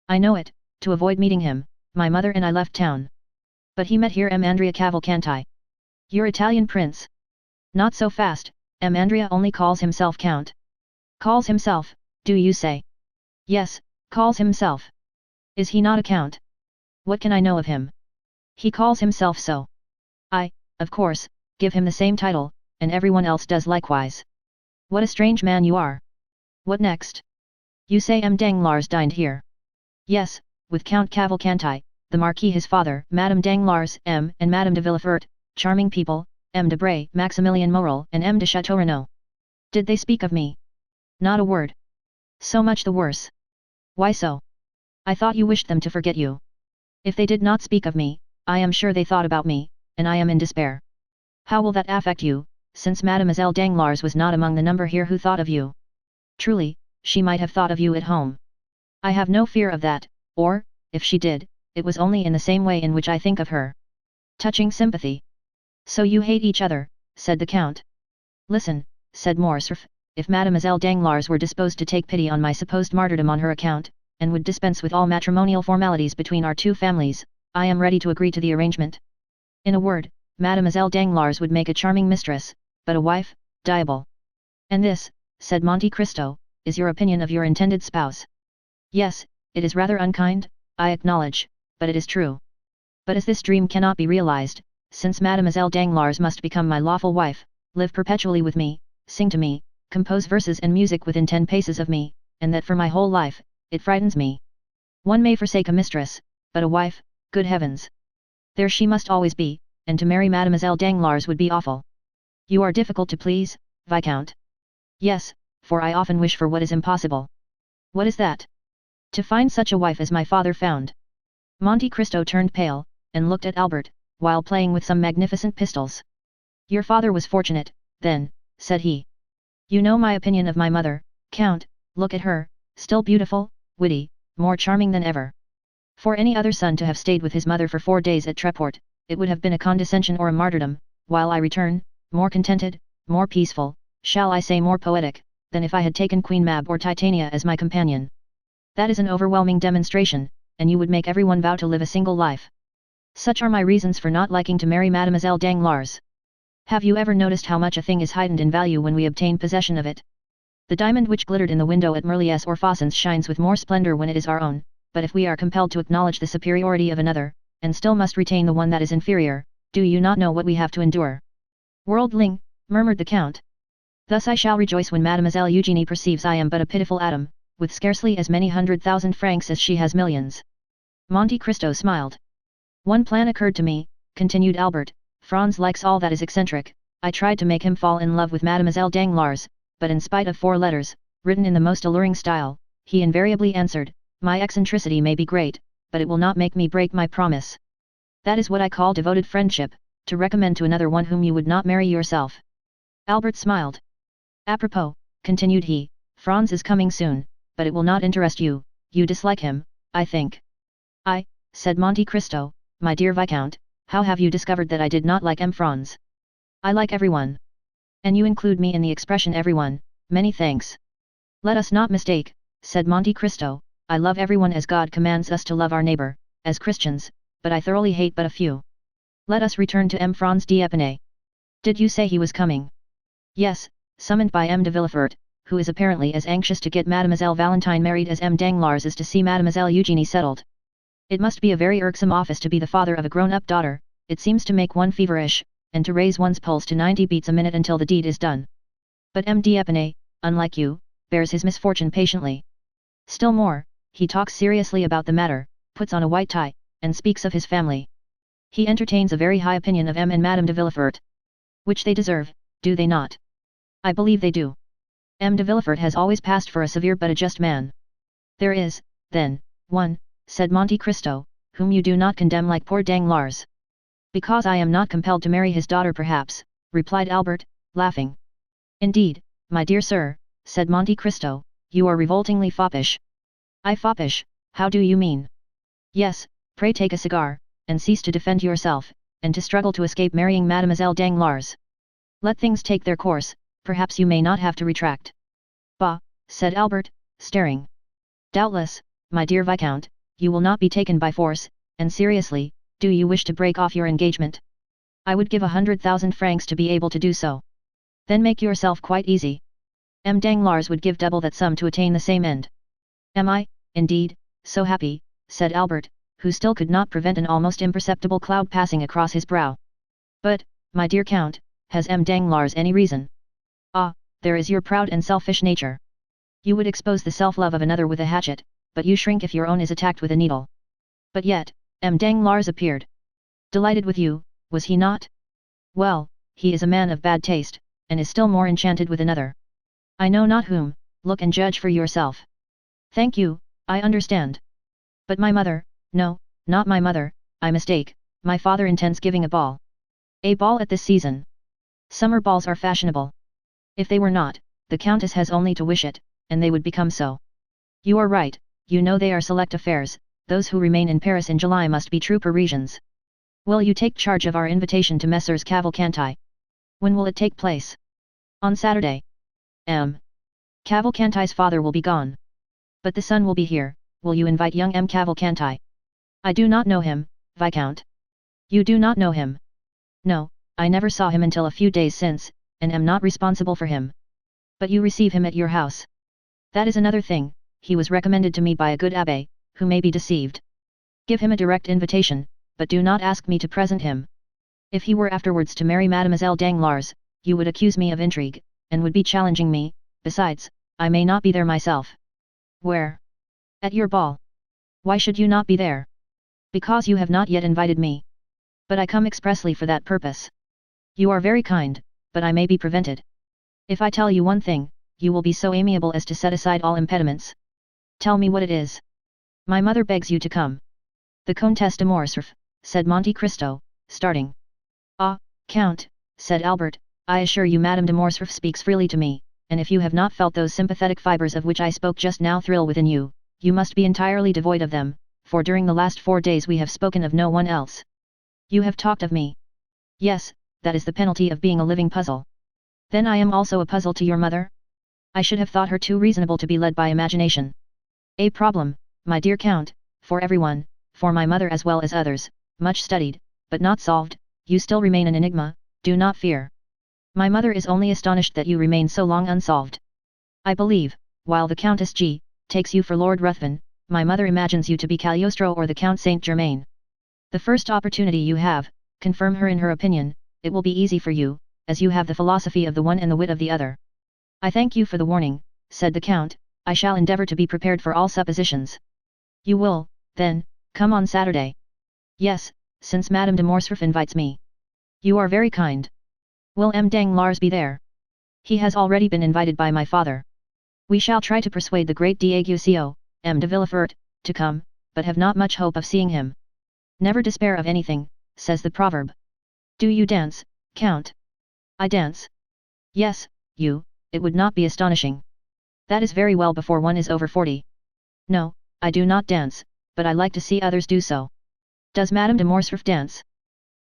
A: I know it, to avoid meeting him, my mother and I left town. But he met here M. Andrea Cavalcanti. Your Italian prince? Not so fast, M. Andrea only calls himself Count. Calls himself, do you say? Yes, calls himself. Is he not a count? What can I know of him? He calls himself so. I, of course, give him the same title, and everyone else does likewise. What a strange man you are. What next? You say M. Danglars dined here. Yes, with Count Cavalcanti, the Marquis his father, Madame Danglars, M. and Madame de Villefort, charming people, M. de Bray, Maximilian Morel and M. de Chateaurenaud. Did they speak of me? Not a word. So much the worse. Why so? I thought you wished them to forget you. If they did not speak of me, I am sure they thought about me, and I am in despair. How will that affect you, since Mademoiselle Danglars was not among the number here who thought of you? Truly, she might have thought of you at home. I have no fear of that, or, if she did, it was only in the same way in which I think of her. Touching sympathy. So you hate each other, said the Count. Listen, said Morcerf, if Mademoiselle Danglars were disposed to take pity on my supposed martyrdom on her account, and would dispense with all matrimonial formalities between our two families, I am ready to agree to the arrangement. In a word, Mademoiselle Danglars would make a charming mistress, but a wife, diable. And this, said Monte Cristo, is your opinion of your intended spouse. Yes, it is rather unkind, I acknowledge, but it is true. But as this dream cannot be realized, since Mademoiselle Danglars must become my lawful wife, live perpetually with me, sing to me, compose verses and music within 10 paces of me, and that for my whole life, it frightens me. One may forsake a mistress, but a wife, good heavens! There she must always be, and to marry Mademoiselle Danglars would be awful. You are difficult to please, Viscount. Yes, for I often wish for what is impossible. What is that? To find such a wife as my father found. Monte Cristo turned pale, and looked at Albert, while playing with some magnificent pistols. Your father was fortunate, then, said he. You know my opinion of my mother, Count, look at her, still beautiful, witty, more charming than ever. For any other son to have stayed with his mother for 4 days at Treport, it would have been a condescension or a martyrdom, while I return, more contented, more peaceful, shall I say more poetic, than if I had taken Queen Mab or Titania as my companion. That is an overwhelming demonstration, and you would make everyone vow to live a single life. Such are my reasons for not liking to marry Mademoiselle Danglars. Have you ever noticed how much a thing is heightened in value when we obtain possession of it? The diamond which glittered in the window at Merlies or Fossens shines with more splendor when it is our own, but if we are compelled to acknowledge the superiority of another, and still must retain the one that is inferior, do you not know what we have to endure? Worldling, murmured the Count. Thus I shall rejoice when Mademoiselle Eugenie perceives I am but a pitiful atom, with scarcely as many 100,000 francs as she has millions. Monte Cristo smiled. One plan occurred to me, continued Albert. Franz likes all that is eccentric. I tried to make him fall in love with Mademoiselle Danglars, but in spite of 4 letters, written in the most alluring style, he invariably answered, my eccentricity may be great, but it will not make me break my promise. That is what I call devoted friendship, to recommend to another one whom you would not marry yourself. Albert smiled. Apropos, continued he, Franz is coming soon, but it will not interest you, you dislike him, I think. I, said Monte Cristo, my dear Viscount, how have you discovered that I did not like Franz? I like everyone. And you include me in the expression everyone, many thanks. Let us not mistake, said Monte Cristo, I love everyone as God commands us to love our neighbor, as Christians, but I thoroughly hate but a few. Let us return to Franz d'Épinay. Did you say he was coming? Yes, summoned by de Villefort, who is apparently as anxious to get Mademoiselle Valentine married as Danglars is to see Mademoiselle Eugenie settled. It must be a very irksome office to be the father of a grown-up daughter, it seems to make one feverish, and to raise one's pulse to 90 beats a minute until the deed is done. But d'Épinay, unlike you, bears his misfortune patiently. Still more, he talks seriously about the matter, puts on a white tie, and speaks of his family. He entertains a very high opinion of and Madame de Villefort. Which they deserve, do they not? I believe they do. De Villefort has always passed for a severe but a just man. There is, then, one, said Monte Cristo, whom you do not condemn like poor Danglars. Because I am not compelled to marry his daughter perhaps, replied Albert, laughing. Indeed, my dear sir, said Monte Cristo, you are revoltingly foppish. I foppish, how do you mean? Yes, pray take a cigar, and cease to defend yourself, and to struggle to escape marrying Mademoiselle Danglars. Let things take their course, perhaps you may not have to retract. Bah, said Albert, staring. Doubtless, my dear Viscount, you will not be taken by force, and seriously, do you wish to break off your engagement? I would give 100,000 francs to be able to do so. Then make yourself quite easy. Danglars would give double that sum to attain the same end. Am I, indeed, so happy, said Albert, who still could not prevent an almost imperceptible cloud passing across his brow. But, my dear Count, has Danglars any reason? Ah, there is your proud and selfish nature. You would expose the self-love of another with a hatchet, but you shrink if your own is attacked with a needle. But yet, Danglars appeared delighted with you, was he not? Well, he is a man of bad taste, and is still more enchanted with another. I know not whom, look and judge for yourself. Thank you, I understand. But my mother, no, not my mother, I mistake, my father intends giving a ball. A ball at this season. Summer balls are fashionable. If they were not, the Countess has only to wish it, and they would become so. You are right, you know they are select affairs, those who remain in Paris in July must be true Parisians. Will you take charge of our invitation to Messrs. Cavalcanti? When will it take place? On Saturday. Cavalcanti's father will be gone. But the son will be here, will you invite young Cavalcanti? I do not know him, Viscount. You do not know him? No, I never saw him until a few days since, and am not responsible for him. But you receive him at your house. That is another thing, he was recommended to me by a good abbé, who may be deceived. Give him a direct invitation, but do not ask me to present him. If he were afterwards to marry Mademoiselle Danglars, you would accuse me of intrigue, and would be challenging me. Besides, I may not be there myself. Where? At your ball. Why should you not be there? Because you have not yet invited me. But I come expressly for that purpose. You are very kind, but I may be prevented. If I tell you one thing, you will be so amiable as to set aside all impediments. Tell me what it is. My mother begs you to come. The Comtesse de Morcerf, said Monte Cristo, starting. Ah, Count, said Albert, I assure you Madame de Morcerf speaks freely to me, and if you have not felt those sympathetic fibres of which I spoke just now thrill within you, you must be entirely devoid of them, for during the last 4 days we have spoken of no one else. You have talked of me. Yes, that is the penalty of being a living puzzle. Then I am also a puzzle to your mother? I should have thought her too reasonable to be led by imagination. A problem, my dear Count, for everyone, for my mother as well as others, much studied, but not solved. You still remain an enigma, do not fear. My mother is only astonished that you remain so long unsolved. I believe, while the Countess G. takes you for Lord Ruthven, my mother imagines you to be Cagliostro or the Count Saint-Germain. The first opportunity you have, confirm her in her opinion, it will be easy for you, as you have the philosophy of the one and the wit of the other. I thank you for the warning, said the Count, I shall endeavour to be prepared for all suppositions. You will, then, come on Saturday? Yes, since Madame de Morcerf invites me. You are very kind. Will M. Danglars be there? He has already been invited by my father. We shall try to persuade the great D'Agucio, M. de Villefort, to come, but have not much hope of seeing him. Never despair of anything, says the proverb. Do you dance, Count? I dance. Yes, you, it would not be astonishing. That is very well before one is over 40. No, I do not dance, but I like to see others do so. Does Madame de Morcerf dance?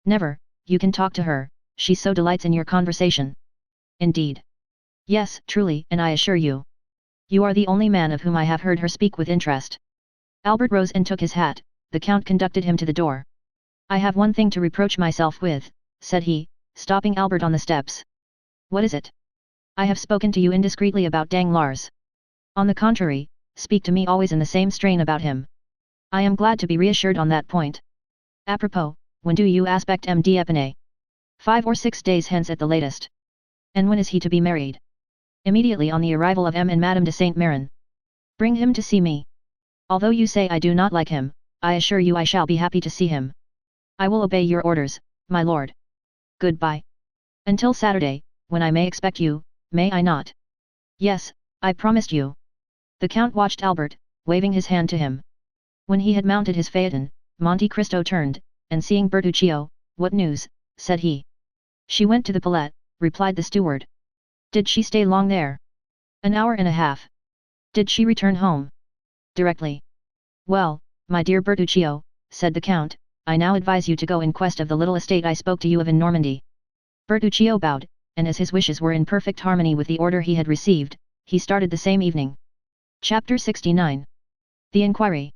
A: Never, you can talk to her, she so delights in your conversation. Indeed. Yes, truly, and I assure you. You are the only man of whom I have heard her speak with interest. Albert rose and took his hat, the Count conducted him to the door. I have one thing to reproach myself with, said he, stopping Albert on the steps. What is it? I have spoken to you indiscreetly about Danglars. On the contrary, speak to me always in the same strain about him. I am glad to be reassured on that point. Apropos, when do you expect M. d'Épinay? 5 or 6 days hence at the latest. And when is he to be married? Immediately on the arrival of M. and Madame de Saint-Méran. Bring him to see me. Although you say I do not like him, I assure you I shall be happy to see him. I will obey your orders, my lord. Goodbye. Until Saturday, when I may expect you, may I not? Yes, I promised you. The Count watched Albert, waving his hand to him. When he had mounted his phaeton, Monte Cristo turned, and seeing Bertuccio, what news, said he. She went to the Palette, replied the steward. Did she stay long there? An hour and a half. Did she return home? Directly. Well, my dear Bertuccio, said the Count, I now advise you to go in quest of the little estate I spoke to you of in Normandy. Bertuccio bowed, and as his wishes were in perfect harmony with the order he had received, he started the same evening. Chapter 69. The Inquiry.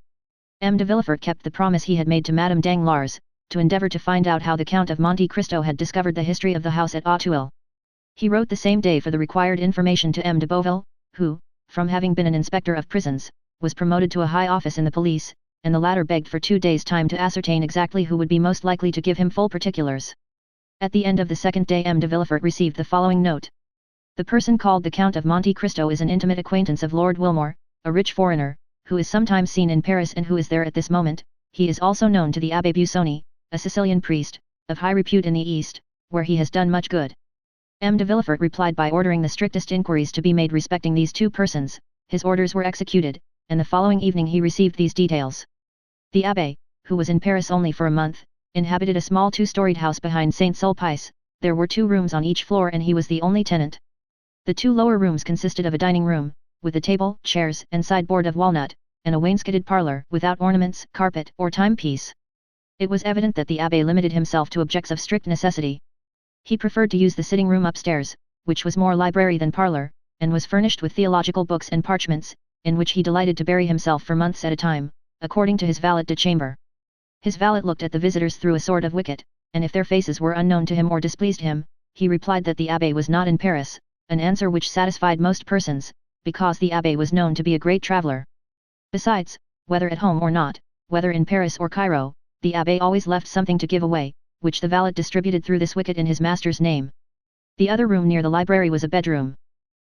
A: M. de Villefort kept the promise he had made to Madame Danglars, to endeavour to find out how the Count of Monte Cristo had discovered the history of the house at Auteuil. He wrote the same day for the required information to M. de Beauville, who, from having been an inspector of prisons, was promoted to a high office in the police, and the latter begged for 2 days' time to ascertain exactly who would be most likely to give him full particulars. At the end of the second day M. de Villefort received the following note. The person called the Count of Monte Cristo is an intimate acquaintance of Lord Wilmore, a rich foreigner, who is sometimes seen in Paris and who is there at this moment. He is also known to the Abbé Busoni, a Sicilian priest, of high repute in the East, where he has done much good. M. de Villefort replied by ordering the strictest inquiries to be made respecting these 2 persons. His orders were executed, and the following evening he received these details. The Abbé, who was in Paris only for a month, inhabited a small 2-storied house behind Saint Sulpice. There were 2 rooms on each floor and he was the only tenant. The 2 lower rooms consisted of a dining room, with a table, chairs and sideboard of walnut, and a wainscoted parlour without ornaments, carpet or timepiece. It was evident that the Abbé limited himself to objects of strict necessity. He preferred to use the sitting room upstairs, which was more library than parlour, and was furnished with theological books and parchments, in which he delighted to bury himself for months at a time, according to his valet de chambre. His valet looked at the visitors through a sort of wicket, and if their faces were unknown to him or displeased him, he replied that the Abbé was not in Paris, an answer which satisfied most persons, because the Abbé was known to be a great traveller. Besides, whether at home or not, whether in Paris or Cairo, the Abbé always left something to give away, which the valet distributed through this wicket in his master's name. The other room near the library was a bedroom.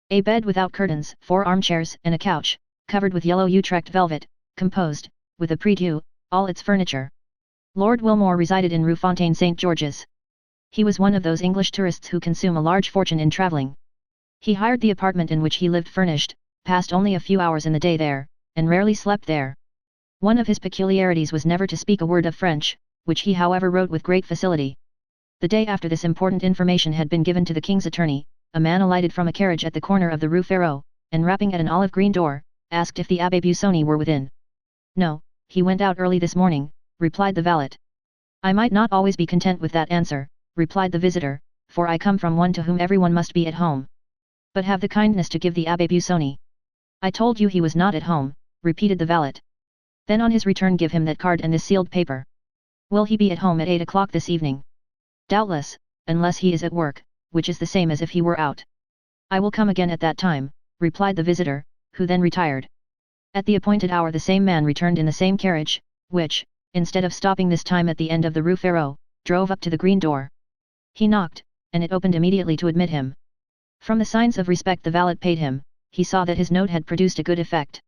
A: A bed without curtains, 4 armchairs, and a couch, covered with yellow Utrecht velvet, composed, with a prie-dieu, all its furniture. Lord Wilmore resided in Rue Fontaine St. George's. He was one of those English tourists who consume a large fortune in travelling. He hired the apartment in which he lived furnished, passed only a few hours in the day there, and rarely slept there. One of his peculiarities was never to speak a word of French, which he however wrote with great facility. The day after this important information had been given to the king's attorney, a man alighted from a carriage at the corner of the Rue Férou, and rapping at an olive green door, asked if the Abbé Busoni were within. No, he went out early this morning, replied the valet. I might not always be content with that answer, replied the visitor, for I come from one to whom everyone must be at home. But have the kindness to give the Abbé Busoni. I told you he was not at home, repeated the valet. Then on his return give him that card and this sealed paper. Will he be at home at 8 o'clock this evening? Doubtless, unless he is at work, which is the same as if he were out. I will come again at that time, replied the visitor, who then retired. At the appointed hour the same man returned in the same carriage, which, instead of stopping this time at the end of the Rue Férou, drove up to the green door. He knocked, and it opened immediately to admit him. From the signs of respect the valet paid him, he saw that his note had produced a good effect.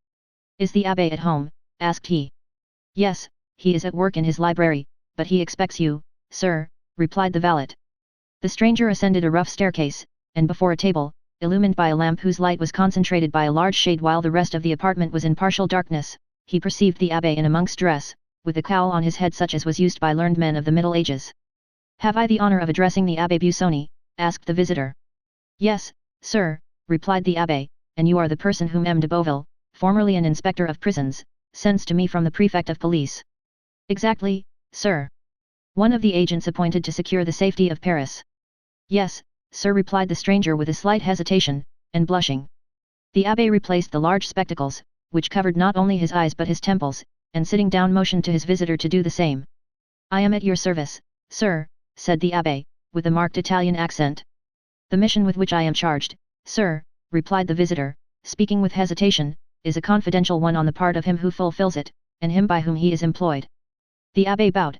A: Is the Abbé at home? Asked he. Yes, he is at work in his library, but he expects you, sir, replied the valet. The stranger ascended a rough staircase, and before a table, illumined by a lamp whose light was concentrated by a large shade while the rest of the apartment was in partial darkness, he perceived the Abbé in a monk's dress, with a cowl on his head such as was used by learned men of the Middle Ages. Have I the honor of addressing the Abbé Busoni? Asked the visitor. Yes, sir, replied the Abbé, and you are the person whom M. de Beauville, formerly an inspector of prisons, sends to me from the prefect of police. Exactly, sir. One of the agents appointed to secure the safety of Paris. Yes, sir, replied the stranger with a slight hesitation, and blushing. The Abbé replaced the large spectacles, which covered not only his eyes but his temples, and sitting down motioned to his visitor to do the same. I am at your service, sir, said the Abbé, with a marked Italian accent. The mission with which I am charged, sir, replied the visitor, speaking with hesitation, is a confidential one on the part of him who fulfills it, and him by whom he is employed. The Abbé bowed.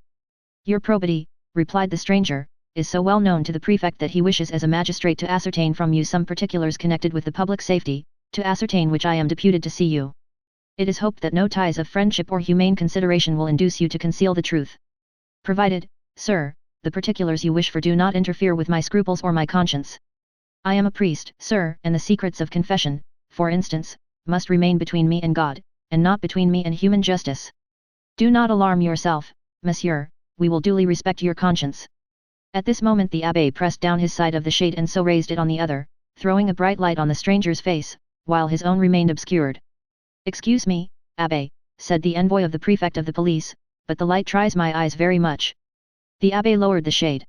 A: Your probity, replied the stranger, is so well known to the prefect that he wishes as a magistrate to ascertain from you some particulars connected with the public safety, to ascertain which I am deputed to see you. It is hoped that no ties of friendship or humane consideration will induce you to conceal the truth. Provided, sir, the particulars you wish for do not interfere with my scruples or my conscience. I am a priest, sir, and the secrets of confession, for instance, must remain between me and God, and not between me and human justice. Do not alarm yourself, monsieur, we will duly respect your conscience. At this moment the Abbé pressed down his side of the shade and so raised it on the other, throwing a bright light on the stranger's face, while his own remained obscured. Excuse me, Abbé, said the envoy of the prefect of the police, but the light tries my eyes very much. The Abbé lowered the shade.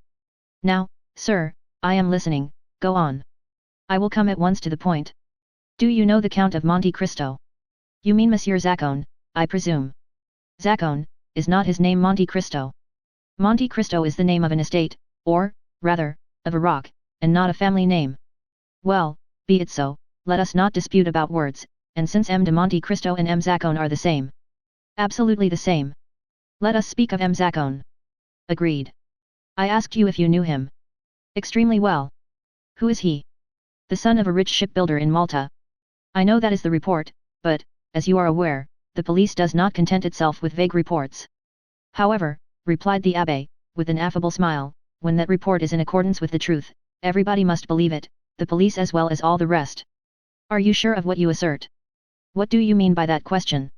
A: Now, sir, I am listening, go on. I will come at once to the point. Do you know the Count of Monte Cristo? You mean Monsieur Zaccone, I presume. Zaccone, is not his name Monte Cristo? Monte Cristo is the name of an estate, or, rather, of a rock, and not a family name. Well, be it so, let us not dispute about words, and since M. de Monte Cristo and M. Zaccone are the same. Absolutely the same. Let us speak of M. Zaccone. Agreed. I asked you if you knew him. Extremely well. Who is he? The son of a rich shipbuilder in Malta. I know that is the report, but, as you are aware, the police does not content itself with vague reports. However, replied the Abbé, with an affable smile, when that report is in accordance with the truth, everybody must believe it, the police as well as all the rest. Are you sure of what you assert? What do you mean by that question?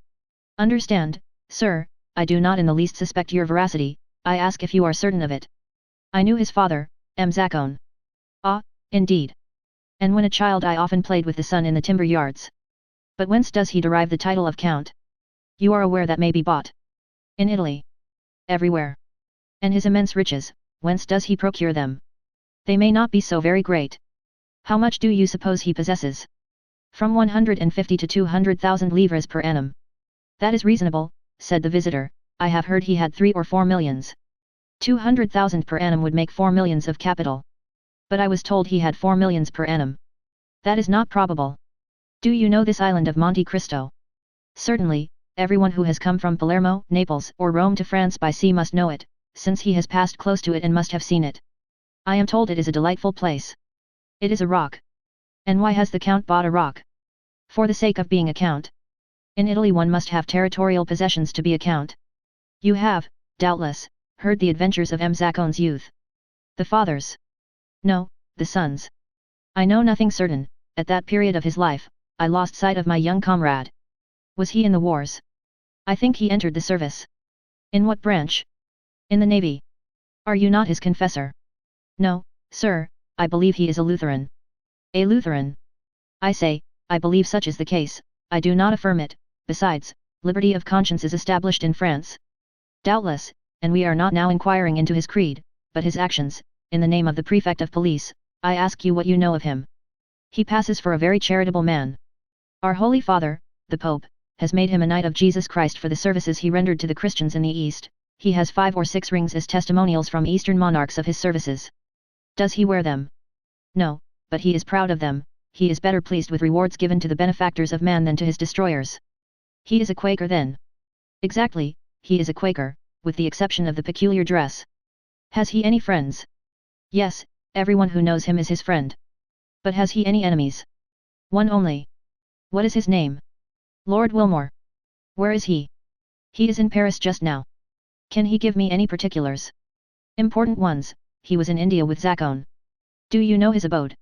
A: Understand, sir, I do not in the least suspect your veracity, I ask if you are certain of it. I knew his father, M. Zaccone. Ah, indeed. And when a child I often played with the son in the timber yards. But whence does he derive the title of Count? You are aware that may be bought. In Italy. Everywhere. And his immense riches, whence does he procure them? They may not be so very great. How much do you suppose he possesses? From 150 to 200,000 livres per annum. That is reasonable, said the visitor, I have heard he had 3 or 4 millions. 200,000 per annum would make 4 millions of capital. But I was told he had 4 millions per annum. That is not probable. Do you know this island of Monte Cristo? Certainly, everyone who has come from Palermo, Naples, or Rome to France by sea must know it, since he has passed close to it and must have seen it. I am told it is a delightful place. It is a rock. And why has the Count bought a rock? For the sake of being a count. In Italy one must have territorial possessions to be a count. You have, doubtless, heard the adventures of M. Zaccone's youth. The father's? No, the son's. I know nothing certain. At that period of his life, I lost sight of my young comrade. Was he in the wars? I think he entered the service. In what branch? In the navy. Are you not his confessor? No, sir, I believe he is a Lutheran. A Lutheran? I say, I believe such is the case, I do not affirm it. Besides, liberty of conscience is established in France. Doubtless, and we are not now inquiring into his creed, but his actions. In the name of the prefect of police, I ask you what you know of him. He passes for a very charitable man. Our Holy Father, the Pope, has made him a Knight of Jesus Christ for the services he rendered to the Christians in the East. He has 5 or 6 rings as testimonials from Eastern monarchs of his services. Does he wear them? No, but he is proud of them. He is better pleased with rewards given to the benefactors of man than to his destroyers. He is a Quaker then? Exactly, he is a Quaker, with the exception of the peculiar dress. Has he any friends? Yes, everyone who knows him is his friend. But has he any enemies? One only. What is his name? Lord Wilmore. Where is he? He is in Paris just now. Can he give me any particulars? Important ones. He was in India with Zaccone. Do you know his abode?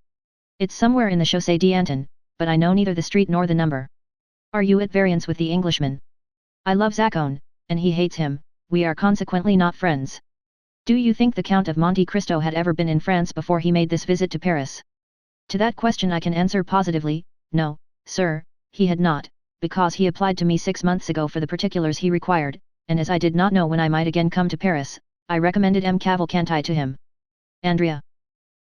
A: It's somewhere in the Chaussée d'Antin, but I know neither the street nor the number. Are you at variance with the Englishman? I love Zaccone, and he hates him. We are consequently not friends. Do you think the Count of Monte Cristo had ever been in France before he made this visit to Paris? To that question I can answer positively, no, sir, he had not, because he applied to me 6 months ago for the particulars he required, and as I did not know when I might again come to Paris, I recommended M. Cavalcanti to him. Andrea?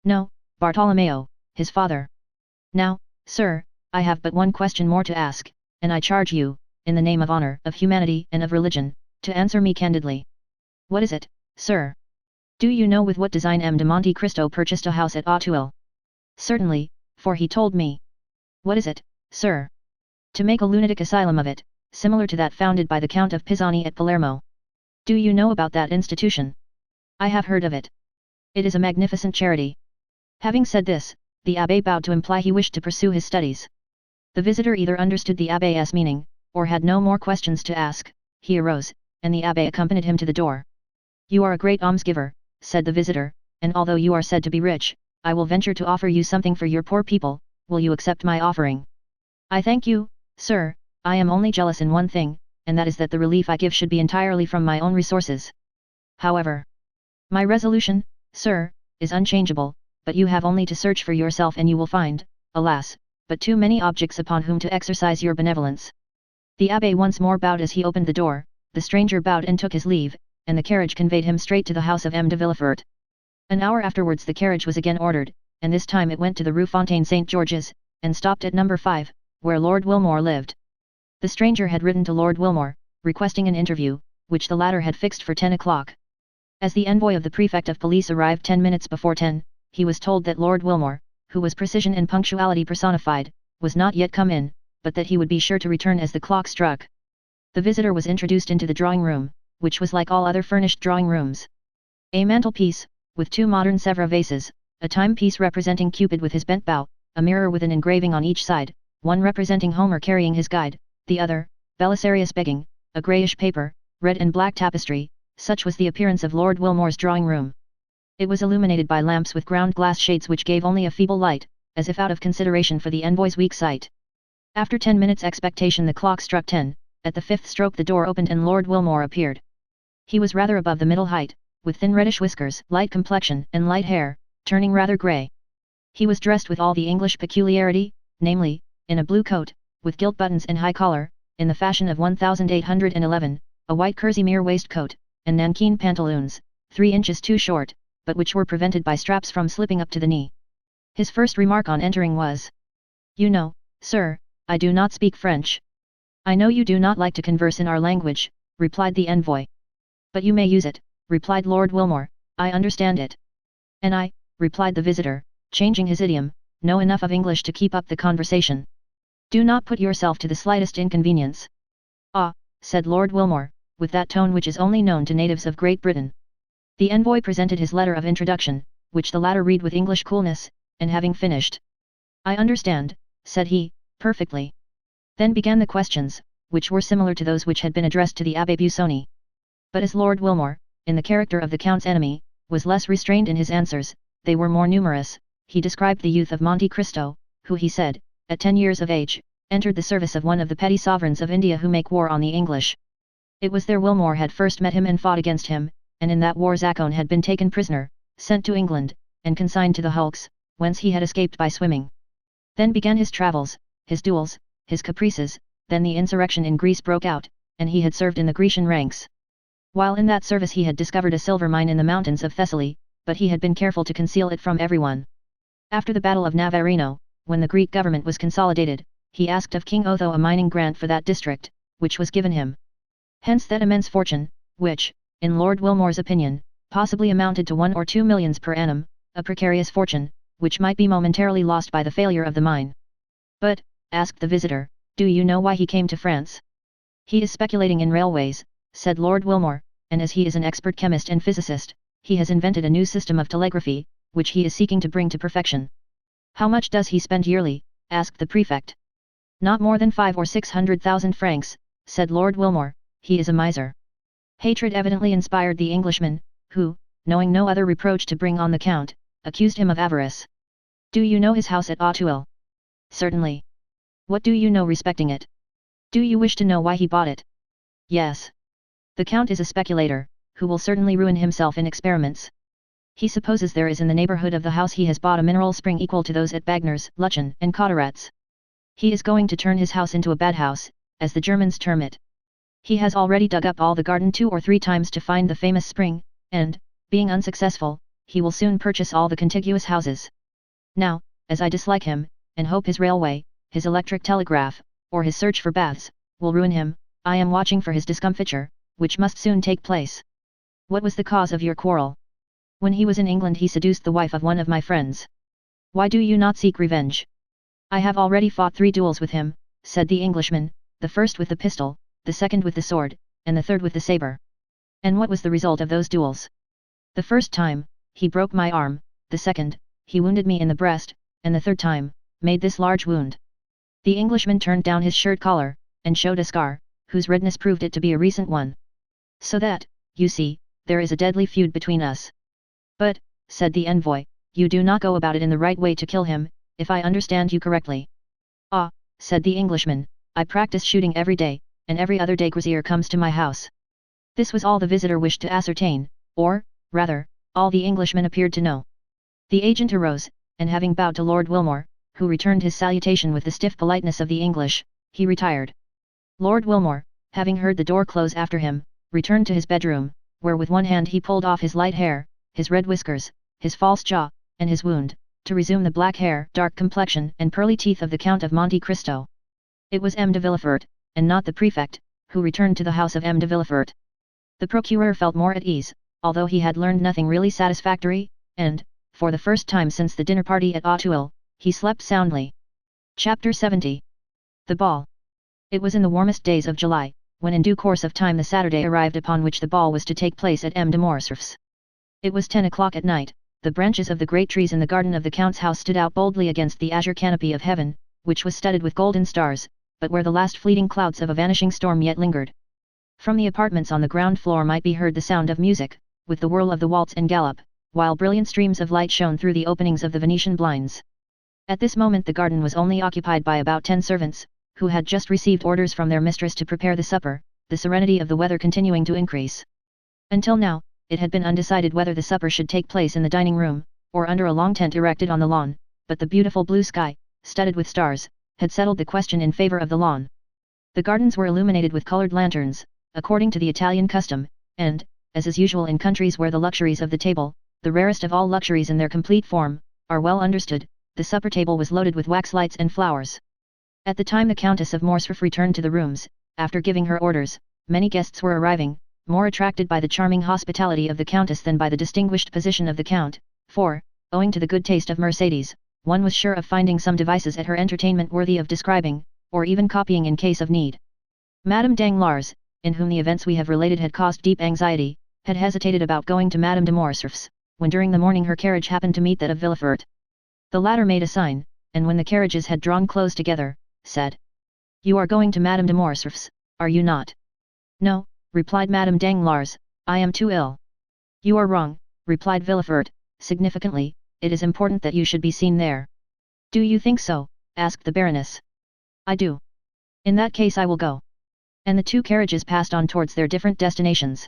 A: No, Bartolomeo, his father. Now, sir, I have but one question more to ask, and I charge you, in the name of honor, of humanity and of religion, to answer me candidly. What is it, sir? Do you know with what design M. de Monte Cristo purchased a house at Auteuil? Certainly, for he told me. What is it, sir? To make a lunatic asylum of it, similar to that founded by the Count of Pisani at Palermo. Do you know about that institution? I have heard of it. It is a magnificent charity. Having said this, the abbé bowed to imply he wished to pursue his studies. The visitor either understood the abbé's meaning, or had no more questions to ask. He arose, and the abbé accompanied him to the door. You are a great almsgiver, said the visitor, and although you are said to be rich, I will venture to offer you something for your poor people. Will you accept my offering? I thank you, sir, I am only jealous in one thing, and that is that the relief I give should be entirely from my own resources. However, my resolution, sir, is unchangeable, but you have only to search for yourself and you will find, alas, but too many objects upon whom to exercise your benevolence. The abbé once more bowed as he opened the door, the stranger bowed and took his leave, and the carriage conveyed him straight to the house of M. de Villefort. An hour afterwards the carriage was again ordered, and this time it went to the Rue Fontaine St. George's, and stopped at number 5, where Lord Wilmore lived. The stranger had written to Lord Wilmore, requesting an interview, which the latter had fixed for 10 o'clock. As the envoy of the prefect of police arrived 10 minutes before 10, he was told that Lord Wilmore, who was precision and punctuality personified, was not yet come in, but that he would be sure to return as the clock struck. The visitor was introduced into the drawing room, which was like all other furnished drawing rooms. A mantelpiece, with 2 modern Sèvres vases, a timepiece representing Cupid with his bent bow, a mirror with an engraving on each side, one representing Homer carrying his guide, the other, Belisarius begging, a greyish paper, red and black tapestry. Such was the appearance of Lord Wilmore's drawing room. It was illuminated by lamps with ground glass shades which gave only a feeble light, as if out of consideration for the envoy's weak sight. After 10 minutes' expectation the clock struck 10, at the 5th stroke the door opened and Lord Wilmore appeared. He was rather above the middle height, with thin reddish whiskers, light complexion and light hair, turning rather grey. He was dressed with all the English peculiarity, namely, in a blue coat, with gilt buttons and high collar, in the fashion of 1811, a white kerseymere waistcoat, and nankeen pantaloons, 3 inches too short, but which were prevented by straps from slipping up to the knee. His first remark on entering was, "You know, sir, I do not speak French." "I know you do not like to converse in our language," replied the envoy. "But you may use it," replied Lord Wilmore, "I understand it." "And I," replied the visitor, changing his idiom, "know enough of English to keep up the conversation. Do not put yourself to the slightest inconvenience." "Ah," said Lord Wilmore, with that tone which is only known to natives of Great Britain. The envoy presented his letter of introduction, which the latter read with English coolness, and having finished, "I understand," said he, "perfectly." Then began the questions, which were similar to those which had been addressed to the Abbé Busoni. But as Lord Wilmore, in the character of the Count's enemy, was less restrained in his answers, they were more numerous. He described the youth of Monte Cristo, who he said, at 10 years of age, entered the service of one of the petty sovereigns of India who make war on the English. It was there Wilmore had first met him and fought against him, and in that war Zacone had been taken prisoner, sent to England, and consigned to the hulks, whence he had escaped by swimming. Then began his travels, his duels, his caprices, then the insurrection in Greece broke out, and he had served in the Grecian ranks. While in that service he had discovered a silver mine in the mountains of Thessaly, but he had been careful to conceal it from everyone. After the Battle of Navarino, when the Greek government was consolidated, he asked of King Otho a mining grant for that district, which was given him. Hence that immense fortune, which, in Lord Wilmore's opinion, possibly amounted to 1 or 2 millions per annum, a precarious fortune, which might be momentarily lost by the failure of the mine. "But," asked the visitor, "do you know why he came to France?" "He is speculating in railways," said Lord Wilmore, "and as he is an expert chemist and physicist, he has invented a new system of telegraphy, which he is seeking to bring to perfection." "How much does he spend yearly?" asked the prefect. "Not more than 500,000 or 600,000 francs, said Lord Wilmore, "he is a miser." Hatred evidently inspired the Englishman, who, knowing no other reproach to bring on the Count, accused him of avarice. "Do you know his house at Auteuil?" "Certainly." "What do you know respecting it?" "Do you wish to know why he bought it?" "Yes." "The Count is a speculator, who will certainly ruin himself in experiments. He supposes there is in the neighbourhood of the house he has bought a mineral spring equal to those at Bagnères, Luchen, and Cauderetz. He is going to turn his house into a bad house, as the Germans term it. He has already dug up all the garden 2 or 3 times to find the famous spring, and, being unsuccessful, he will soon purchase all the contiguous houses. Now, as I dislike him, and hope his railway, his electric telegraph, or his search for baths, will ruin him, I am watching for his discomfiture, which must soon take place." "What was the cause of your quarrel?" "When he was in England he seduced the wife of one of my friends." "Why do you not seek revenge?" "I have already fought 3 duels with him," said the Englishman, "the first with the pistol, the second with the sword, and the third with the sabre." "And what was the result of those duels?" "The first time, he broke my arm, the second, he wounded me in the breast, and the third time, made this large wound." The Englishman turned down his shirt collar, and showed a scar, whose redness proved it to be a recent one. "So that, you see, there is a deadly feud between us." "But," said the envoy, "you do not go about it in the right way to kill him, if I understand you correctly." "Ah," said the Englishman, "I practice shooting every day, and every other day Grazier comes to my house." This was all the visitor wished to ascertain, or, rather, all the Englishman appeared to know. The agent arose, and having bowed to Lord Wilmore, who returned his salutation with the stiff politeness of the English, he retired. Lord Wilmore, having heard the door close after him, returned to his bedroom, where with one hand he pulled off his light hair, his red whiskers, his false jaw, and his wound, to resume the black hair, dark complexion and pearly teeth of the Count of Monte Cristo. It was M. de Villefort, and not the prefect, who returned to the house of M. de Villefort. The procureur felt more at ease, although he had learned nothing really satisfactory, and, for the first time since the dinner party at Auteuil, he slept soundly. Chapter 70. The Ball. It was in the warmest days of July, when in due course of time the Saturday arrived upon which the ball was to take place at M. de Morcerf's. It was 10 o'clock at night. The branches of the great trees in the garden of the Count's house stood out boldly against the azure canopy of heaven, which was studded with golden stars, but where the last fleeting clouds of a vanishing storm yet lingered. From the apartments on the ground floor might be heard the sound of music, with the whirl of the waltz and gallop, while brilliant streams of light shone through the openings of the Venetian blinds. At this moment the garden was only occupied by about 10 servants, who had just received orders from their mistress to prepare the supper, the serenity of the weather continuing to increase. Until now, it had been undecided whether the supper should take place in the dining room, or under a long tent erected on the lawn, but the beautiful blue sky, studded with stars, had settled the question in favor of the lawn. The gardens were illuminated with colored lanterns, according to the Italian custom, and, as is usual in countries where the luxuries of the table, the rarest of all luxuries in their complete form, are well understood, the supper table was loaded with wax lights and flowers. At the time the Countess of Morcerf returned to the rooms, after giving her orders, many guests were arriving, more attracted by the charming hospitality of the Countess than by the distinguished position of the Count, for, owing to the good taste of Mercedes, one was sure of finding some devices at her entertainment worthy of describing, or even copying in case of need. Madame Danglars, in whom the events we have related had caused deep anxiety, had hesitated about going to Madame de Morcerf's, when during the morning her carriage happened to meet that of Villefort. The latter made a sign, and when the carriages had drawn close together, said, "You are going to Madame de Morcerf's, are you not?" "No," replied Madame Danglars, "I am too ill." "You are wrong," replied Villefort, significantly, "it is important that you should be seen there." "Do you think so?" asked the Baroness. "I do. In that case I will go." And the two carriages passed on towards their different destinations.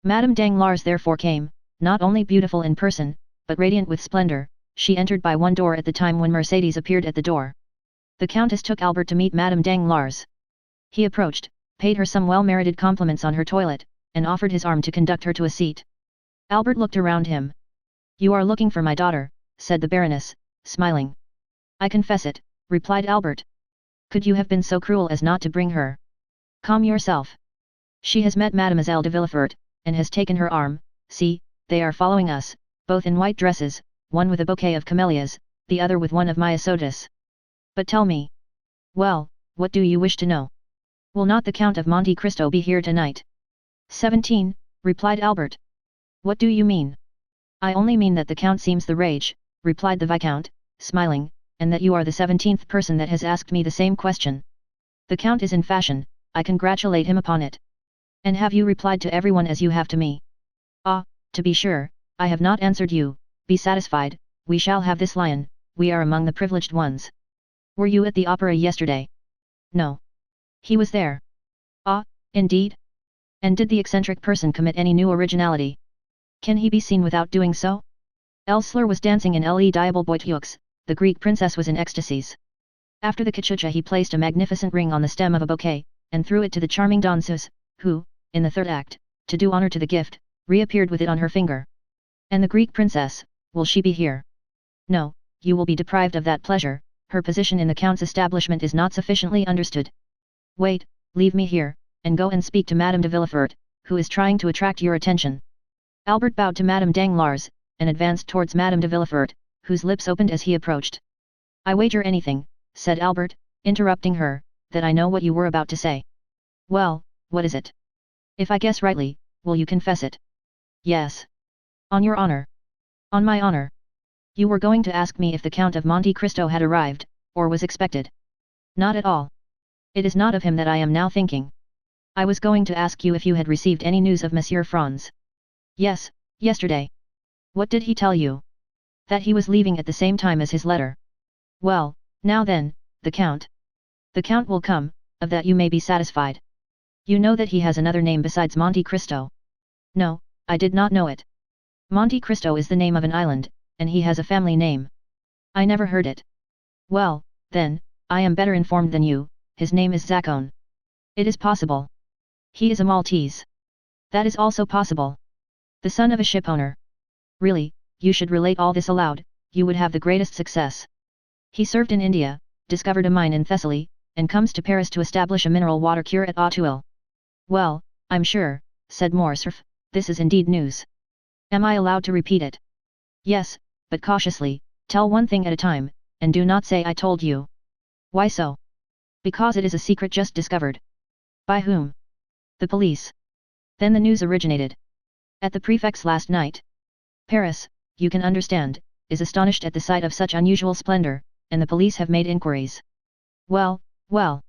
A: Madame Danglars therefore came, not only beautiful in person, but radiant with splendor. She entered by one door at the time when Mercedes appeared at the door. The Countess took Albert to meet Madame Danglars. He approached, paid her some well-merited compliments on her toilet, and offered his arm to conduct her to a seat. Albert looked around him. "You are looking for my daughter," said the Baroness, smiling. "I confess it," replied Albert. "Could you have been so cruel as not to bring her?" "Calm yourself. She has met Mademoiselle de Villefort, and has taken her arm. See, they are following us, both in white dresses, one with a bouquet of camellias, the other with one of myosotis. But tell me." "Well, what do you wish to know?" "Will not the Count of Monte Cristo be here tonight?" 17, replied Albert. "What do you mean?" "I only mean that the Count seems the rage," replied the Viscount, smiling, "and that you are the 17th person that has asked me the same question. The Count is in fashion, I congratulate him upon it." "And have you replied to everyone as you have to me?" "Ah, to be sure, I have not answered you. Be satisfied, we shall have this lion, we are among the privileged ones." "Were you at the opera yesterday?" "No. He was there." "Ah, indeed? And did the eccentric person commit any new originality? Can he be seen without doing so?" Elsler was dancing in Les Diables Boiteux, the Greek princess was in ecstasies. After the cachucha he placed a magnificent ring on the stem of a bouquet, and threw it to the charming danseuse, who, in the third act, to do honor to the gift, reappeared with it on her finger. "And the Greek princess, will she be here?" "No, you will be deprived of that pleasure, her position in the Count's establishment is not sufficiently understood. Wait, leave me here, and go and speak to Madame de Villefort, who is trying to attract your attention." Albert bowed to Madame Danglars, and advanced towards Madame de Villefort, whose lips opened as he approached. "I wager anything," said Albert, interrupting her, "that I know what you were about to say." "Well, what is it? If I guess rightly, will you confess it?" "Yes." "On your honor?" "On my honor." "You were going to ask me if the Count of Monte Cristo had arrived, or was expected." "Not at all. It is not of him that I am now thinking. I was going to ask you if you had received any news of Monsieur Franz." "Yes, yesterday." "What did he tell you?" "That he was leaving at the same time as his letter." "Well, now then, the Count." "The Count will come, of that you may be satisfied." "You know that he has another name besides Monte Cristo?" "No, I did not know it." "Monte Cristo is the name of an island, and he has a family name." "I never heard it." "Well, then, I am better informed than you, his name is Zaccone." "It is possible." "He is a Maltese." "That is also possible." "The son of a shipowner." "Really, you should relate all this aloud, you would have the greatest success." "He served in India, discovered a mine in Thessaly, and comes to Paris to establish a mineral water cure at Auteuil." "Well, I'm sure," said Morcerf, "this is indeed news. Am I allowed to repeat it?" "Yes, but cautiously, tell one thing at a time, and do not say I told you." "Why so?" "Because it is a secret just discovered." "By whom?" "The police." "Then the news originated?" "At the prefect's last night." Paris, you can understand, is astonished at the sight of such unusual splendor, and the police have made inquiries. Well, well.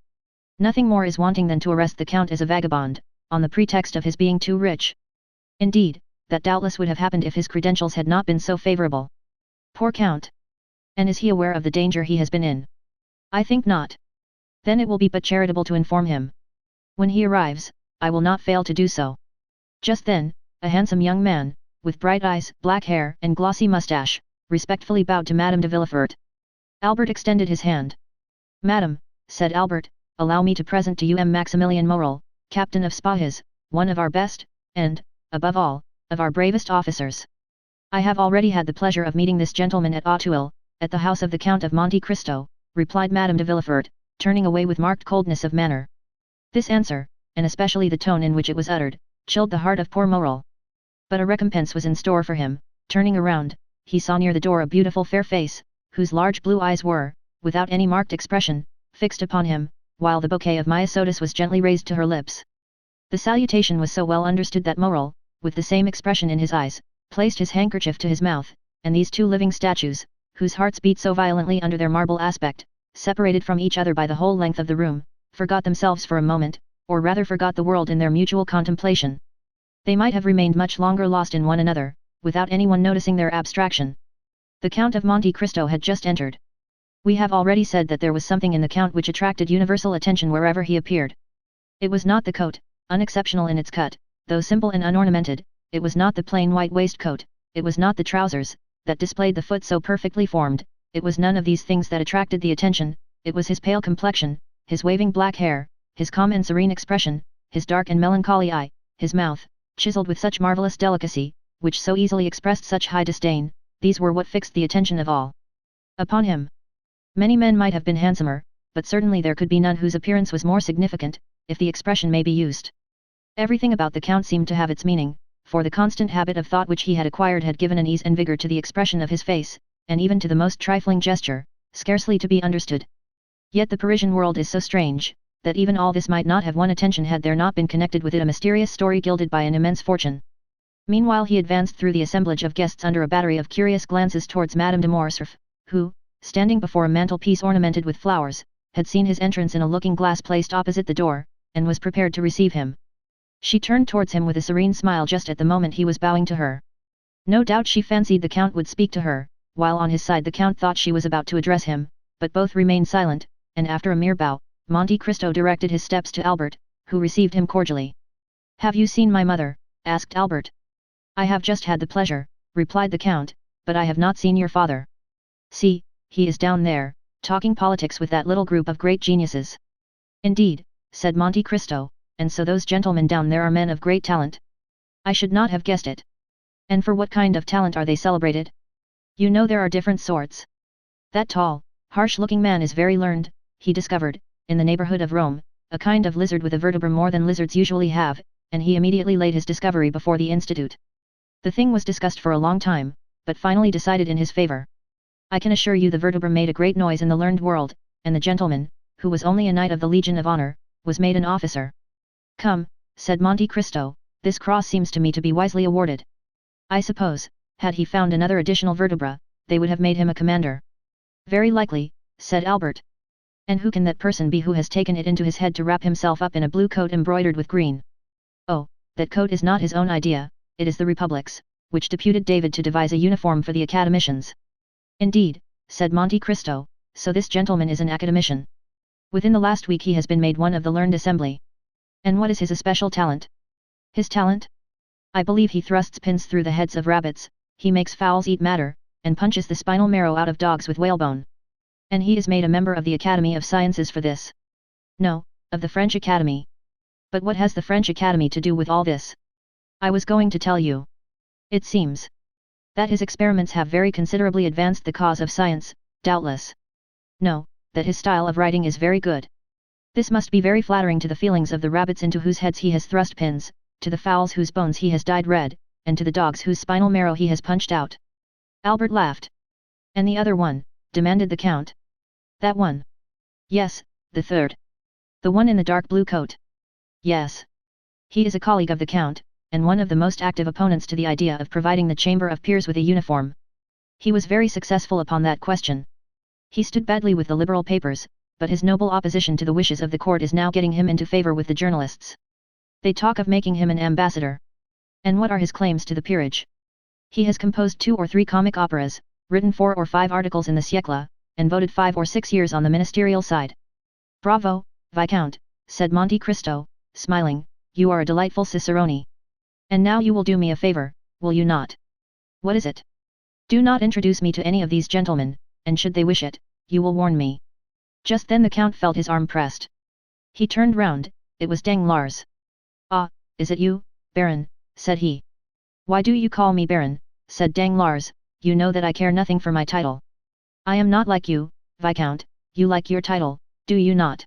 A: Nothing more is wanting than to arrest the Count as a vagabond, on the pretext of his being too rich. Indeed, that doubtless would have happened if his credentials had not been so favorable. Poor Count! And is he aware of the danger he has been in? I think not. Then it will be but charitable to inform him. When he arrives, I will not fail to do so. Just then, a handsome young man, with bright eyes, black hair and glossy moustache, respectfully bowed to Madame de Villefort. Albert extended his hand. "Madame," said Albert, "allow me to present to you Maximilian Morel, captain of Spahis, one of our best, and, above all, of our bravest officers. I have already had the pleasure of meeting this gentleman at Auteuil, at the house of the Count of Monte Cristo," replied Madame de Villefort, turning away with marked coldness of manner. This answer, and especially the tone in which it was uttered, chilled the heart of poor Morel. But a recompense was in store for him. Turning around, he saw near the door a beautiful fair face, whose large blue eyes were, without any marked expression, fixed upon him, while the bouquet of myosotis was gently raised to her lips. The salutation was so well understood that Morel, with the same expression in his eyes, placed his handkerchief to his mouth, and these two living statues, whose hearts beat so violently under their marble aspect, separated from each other by the whole length of the room, forgot themselves for a moment, or rather forgot the world in their mutual contemplation. They might have remained much longer lost in one another, without anyone noticing their abstraction. The Count of Monte Cristo had just entered. We have already said that there was something in the Count which attracted universal attention wherever he appeared. It was not the coat, unexceptional in its cut, though simple and unornamented, it was not the plain white waistcoat, it was not the trousers, that displayed the foot so perfectly formed, it was none of these things that attracted the attention, it was his pale complexion, his waving black hair, his calm and serene expression, his dark and melancholy eye, his mouth, chiseled with such marvelous delicacy, which so easily expressed such high disdain, these were what fixed the attention of all upon him. Many men might have been handsomer, but certainly there could be none whose appearance was more significant, if the expression may be used. Everything about the Count seemed to have its meaning, for the constant habit of thought which he had acquired had given an ease and vigor to the expression of his face, and even to the most trifling gesture, scarcely to be understood. Yet the Parisian world is so strange, that even all this might not have won attention had there not been connected with it a mysterious story gilded by an immense fortune. Meanwhile he advanced through the assemblage of guests under a battery of curious glances towards Madame de Morcerf, who, standing before a mantelpiece ornamented with flowers, had seen his entrance in a looking-glass placed opposite the door, and was prepared to receive him. She turned towards him with a serene smile just at the moment he was bowing to her. No doubt she fancied the Count would speak to her, while on his side the Count thought she was about to address him, but both remained silent, and after a mere bow, Monte Cristo directed his steps to Albert, who received him cordially. "Have you seen my mother?" asked Albert. "I have just had the pleasure," replied the Count, "but I have not seen your father." "See, he is down there, talking politics with that little group of great geniuses." "Indeed," said Monte Cristo, "and so those gentlemen down there are men of great talent." "I should not have guessed it." "And for what kind of talent are they celebrated?" "You know there are different sorts. That tall, harsh-looking man is very learned, he discovered, in the neighborhood of Rome, a kind of lizard with a vertebra more than lizards usually have, and he immediately laid his discovery before the Institute. The thing was discussed for a long time, but finally decided in his favor. I can assure you the vertebra made a great noise in the learned world, and the gentleman, who was only a knight of the Legion of Honor, was made an officer." "Come," said Monte Cristo, "this cross seems to me to be wisely awarded. I suppose, had he found another additional vertebra, they would have made him a commander." "Very likely," said Albert. "And who can that person be who has taken it into his head to wrap himself up in a blue coat embroidered with green?" "Oh, that coat is not his own idea, it is the Republic's, which deputed David to devise a uniform for the academicians." "Indeed," said Monte Cristo, "so this gentleman is an academician. Within the last week he has been made one of the learned assembly. And what is his especial talent?" "His talent? I believe he thrusts pins through the heads of rabbits, he makes fowls eat madder, and punches the spinal marrow out of dogs with whalebone. And he is made a member of the Academy of Sciences for this." "No, of the French Academy." "But what has the French Academy to do with all this?" "I was going to tell you. It seems that his experiments have very considerably advanced the cause of science, doubtless." "No, that his style of writing is very good." "This must be very flattering to the feelings of the rabbits into whose heads he has thrust pins, to the fowls whose bones he has dyed red, and to the dogs whose spinal marrow he has punched out." Albert laughed. "And the other one?" demanded the Count. "That one?" "Yes, the third. The one in the dark blue coat." "Yes. He is a colleague of the Count, and one of the most active opponents to the idea of providing the Chamber of Peers with a uniform. He was very successful upon that question. He stood badly with the liberal papers, but his noble opposition to the wishes of the court is now getting him into favor with the journalists. They talk of making him an ambassador. And what are his claims to the peerage? He has composed 2 or 3 comic operas, written 4 or 5 articles in the Siècle, and voted 5 or 6 years on the ministerial side." "Bravo, Viscount," said Monte Cristo, smiling, "you are a delightful cicerone. And now you will do me a favor, will you not?" "What is it?" "Do not introduce me to any of these gentlemen, and should they wish it, you will warn me." Just then the Count felt his arm pressed. He turned round, it was Danglars. "Ah, is it you, Baron?" said he. "Why do you call me Baron?" said Danglars, "you know that I care nothing for my title." "I am not like you, Viscount, you like your title, do you not?"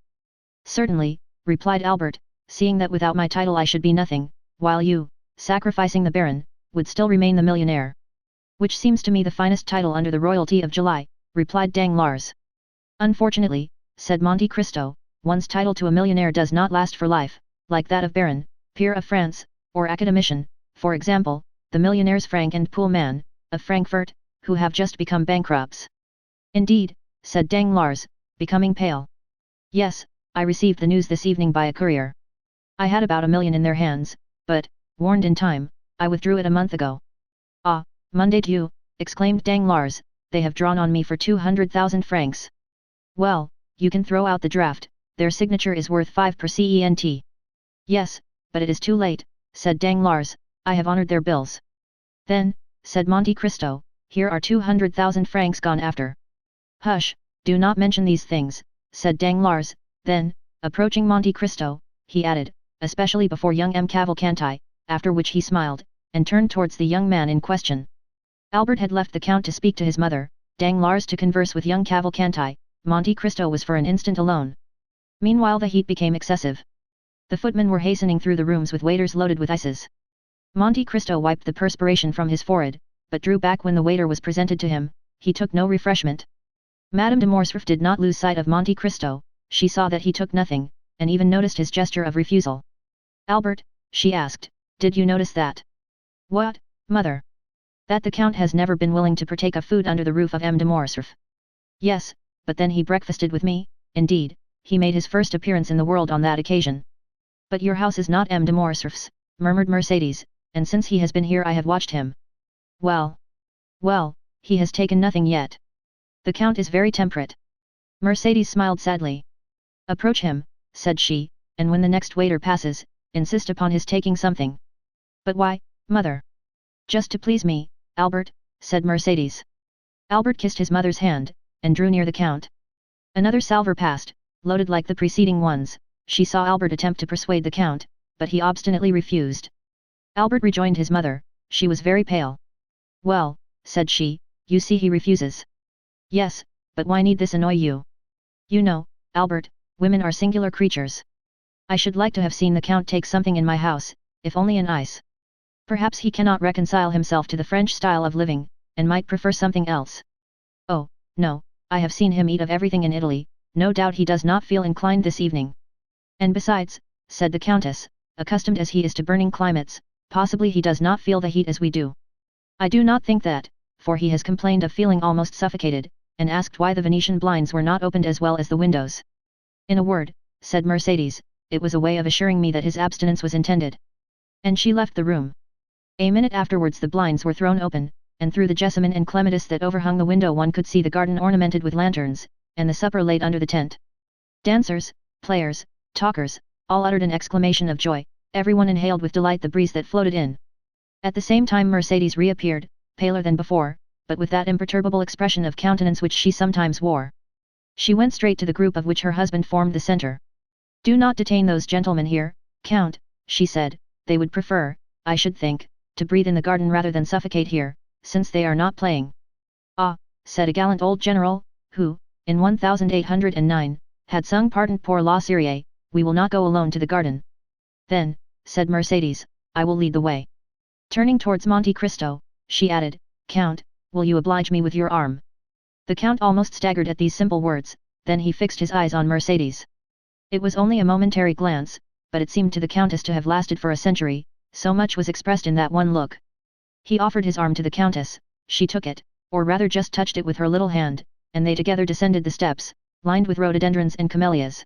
A: "Certainly," replied Albert, "seeing that without my title I should be nothing, while you, sacrificing the Baron, would still remain the millionaire." "Which seems to me the finest title under the royalty of July," replied Danglars. "Unfortunately," said Monte Cristo, "one's title to a millionaire does not last for life, like that of Baron, Peer of France, or Academician, for example, the millionaires Frank and Poolman, of Frankfurt, who have just become bankrupts. Indeed, said Danglars, becoming pale. Yes, I received the news this evening by a courier. I had about 1 million in their hands, but, warned in time, I withdrew it a month ago. Ah, Monday Dieu, exclaimed Danglars, they have drawn on me for 200,000 francs. Well, you can throw out the draft, their signature is worth 5%. Yes, but it is too late, said Danglars, I have honored their bills. Then, said Monte Cristo, here are 200,000 francs gone after. Hush, do not mention these things, said Danglars, then, approaching Monte Cristo, he added, especially before young M. Cavalcanti, after which he smiled, and turned towards the young man in question. Albert had left the Count to speak to his mother, Danglars to converse with young Cavalcanti, Monte Cristo was for an instant alone. Meanwhile the heat became excessive. The footmen were hastening through the rooms with waiters loaded with ices. Monte Cristo wiped the perspiration from his forehead, but drew back when the waiter was presented to him, he took no refreshment. Madame de Morcerf did not lose sight of Monte Cristo, she saw that he took nothing, and even noticed his gesture of refusal. Albert, she asked, did you notice that? What, mother? That the Count has never been willing to partake of food under the roof of M. de Morcerf. Yes, but then he breakfasted with me, indeed, he made his first appearance in the world on that occasion. But your house is not M. de Morcerf's, murmured Mercédès, and since he has been here I have watched him. Well, he has taken nothing yet. The Count is very temperate. Mercédès smiled sadly. Approach him, said she, and when the next waiter passes, insist upon his taking something. But why, mother? Just to please me, Albert, said Mercédès. Albert kissed his mother's hand, and drew near the Count. Another salver passed, loaded like the preceding ones, she saw Albert attempt to persuade the Count, but he obstinately refused. Albert rejoined his mother, she was very pale. Well, said she, you see he refuses. Yes, but why need this annoy you? You know, Albert, women are singular creatures. I should like to have seen the Count take something in my house, if only an ice. Perhaps he cannot reconcile himself to the French style of living, and might prefer something else. Oh, no, I have seen him eat of everything in Italy, no doubt he does not feel inclined this evening. And besides, said the Countess, accustomed as he is to burning climates, possibly he does not feel the heat as we do. I do not think that, for he has complained of feeling almost suffocated, and asked why the Venetian blinds were not opened as well as the windows. In a word, said Mercédès, it was a way of assuring me that his abstinence was intended. And she left the room. A minute afterwards the blinds were thrown open, and through the jessamine and clematis that overhung the window one could see the garden ornamented with lanterns, and the supper laid under the tent. Dancers, players, talkers, all uttered an exclamation of joy, everyone inhaled with delight the breeze that floated in. At the same time Mercédès reappeared, paler than before, but with that imperturbable expression of countenance which she sometimes wore. She went straight to the group of which her husband formed the centre. Do not detain those gentlemen here, Count, she said, they would prefer, I should think, to breathe in the garden rather than suffocate here, since they are not playing. Ah, said a gallant old general, who, in 1809, had sung Partant pour la Syrie, we will not go alone to the garden. Then, said Mercédès, I will lead the way. Turning towards Monte Cristo, she added, Count, will you oblige me with your arm? The Count almost staggered at these simple words, then he fixed his eyes on Mercédès. It was only a momentary glance, but it seemed to the Countess to have lasted for a century, so much was expressed in that one look. He offered his arm to the Countess, she took it, or rather just touched it with her little hand, and they together descended the steps, lined with rhododendrons and camellias.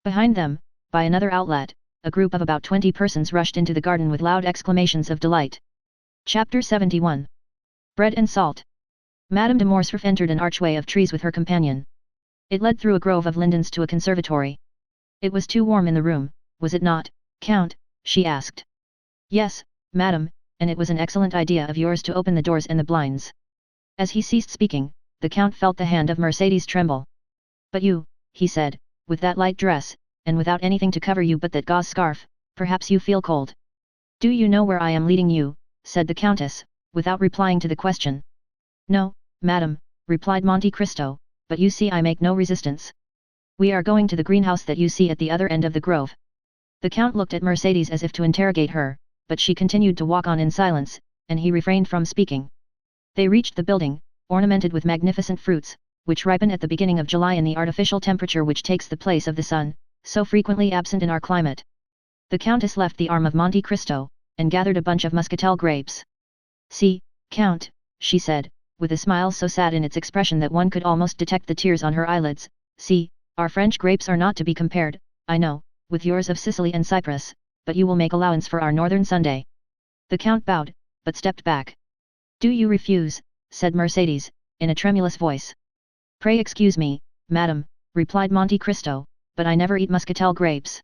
A: Behind them, by another outlet, a group of about 20 persons rushed into the garden with loud exclamations of delight. Chapter 71. Bread and Salt. Madame de Morcerf entered an archway of trees with her companion. It led through a grove of lindens to a conservatory. It was too warm in the room, was it not, Count? She asked. Yes, madame, and it was an excellent idea of yours to open the doors and the blinds. As he ceased speaking, the Count felt the hand of Mercédès tremble. But you, he said, with that light dress, and without anything to cover you but that gauze scarf, perhaps you feel cold. Do you know where I am leading you? Said the Countess, without replying to the question. No, madame, replied Monte Cristo, but you see I make no resistance. We are going to the greenhouse that you see at the other end of the grove. The Count looked at Mercédès as if to interrogate her, but she continued to walk on in silence, and he refrained from speaking. They reached the building, ornamented with magnificent fruits, which ripen at the beginning of July in the artificial temperature which takes the place of the sun, so frequently absent in our climate. The Countess left the arm of Monte Cristo, and gathered a bunch of muscatel grapes. "See, Count," she said, with a smile so sad in its expression that one could almost detect the tears on her eyelids, "see, our French grapes are not to be compared, I know, with yours of Sicily and Cyprus, but you will make allowance for our northern Sunday." The Count bowed, but stepped back. "Do you refuse?" said Mercedes, in a tremulous voice. "Pray excuse me, madam," replied Monte Cristo, "but I never eat muscatel grapes."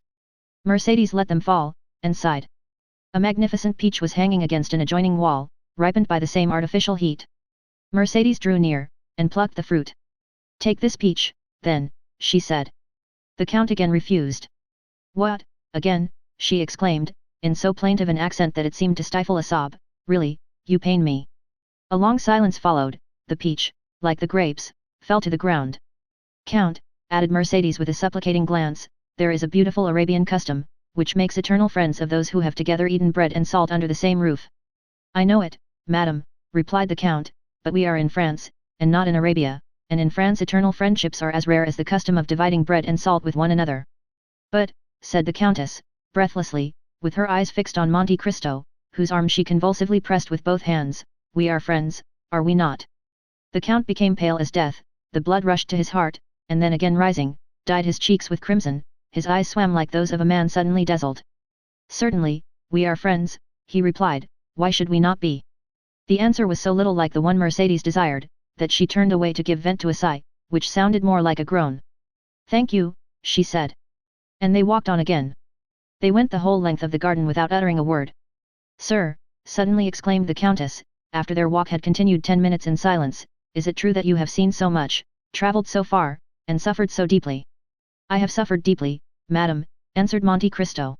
A: Mercedes let them fall, and sighed. A magnificent peach was hanging against an adjoining wall, ripened by the same artificial heat. Mercedes drew near, and plucked the fruit. "Take this peach, then," she said. The Count again refused. "What, again?" she exclaimed, in so plaintive an accent that it seemed to stifle a sob. "Really, you pain me." A long silence followed. The peach, like the grapes, fell to the ground. "Count," added Mercedes with a supplicating glance, "there is a beautiful Arabian custom, which makes eternal friends of those who have together eaten bread and salt under the same roof." "I know it, madam," replied the Count, "but we are in France, and not in Arabia, and in France eternal friendships are as rare as the custom of dividing bread and salt with one another." "But," said the Countess, breathlessly, with her eyes fixed on Monte Cristo, whose arm she convulsively pressed with both hands, "we are friends, are we not?" The Count became pale as death, the blood rushed to his heart, and then again rising, dyed his cheeks with crimson, his eyes swam like those of a man suddenly dazzled. "Certainly, we are friends," he replied, "why should we not be?" The answer was so little like the one Mercedes desired, that she turned away to give vent to a sigh, which sounded more like a groan. "Thank you," she said. And they walked on again. They went the whole length of the garden without uttering a word. "Sir," suddenly exclaimed the Countess, after their walk had continued 10 minutes in silence, "is it true that you have seen so much, travelled so far, and suffered so deeply?" "I have suffered deeply, madam," answered Monte Cristo.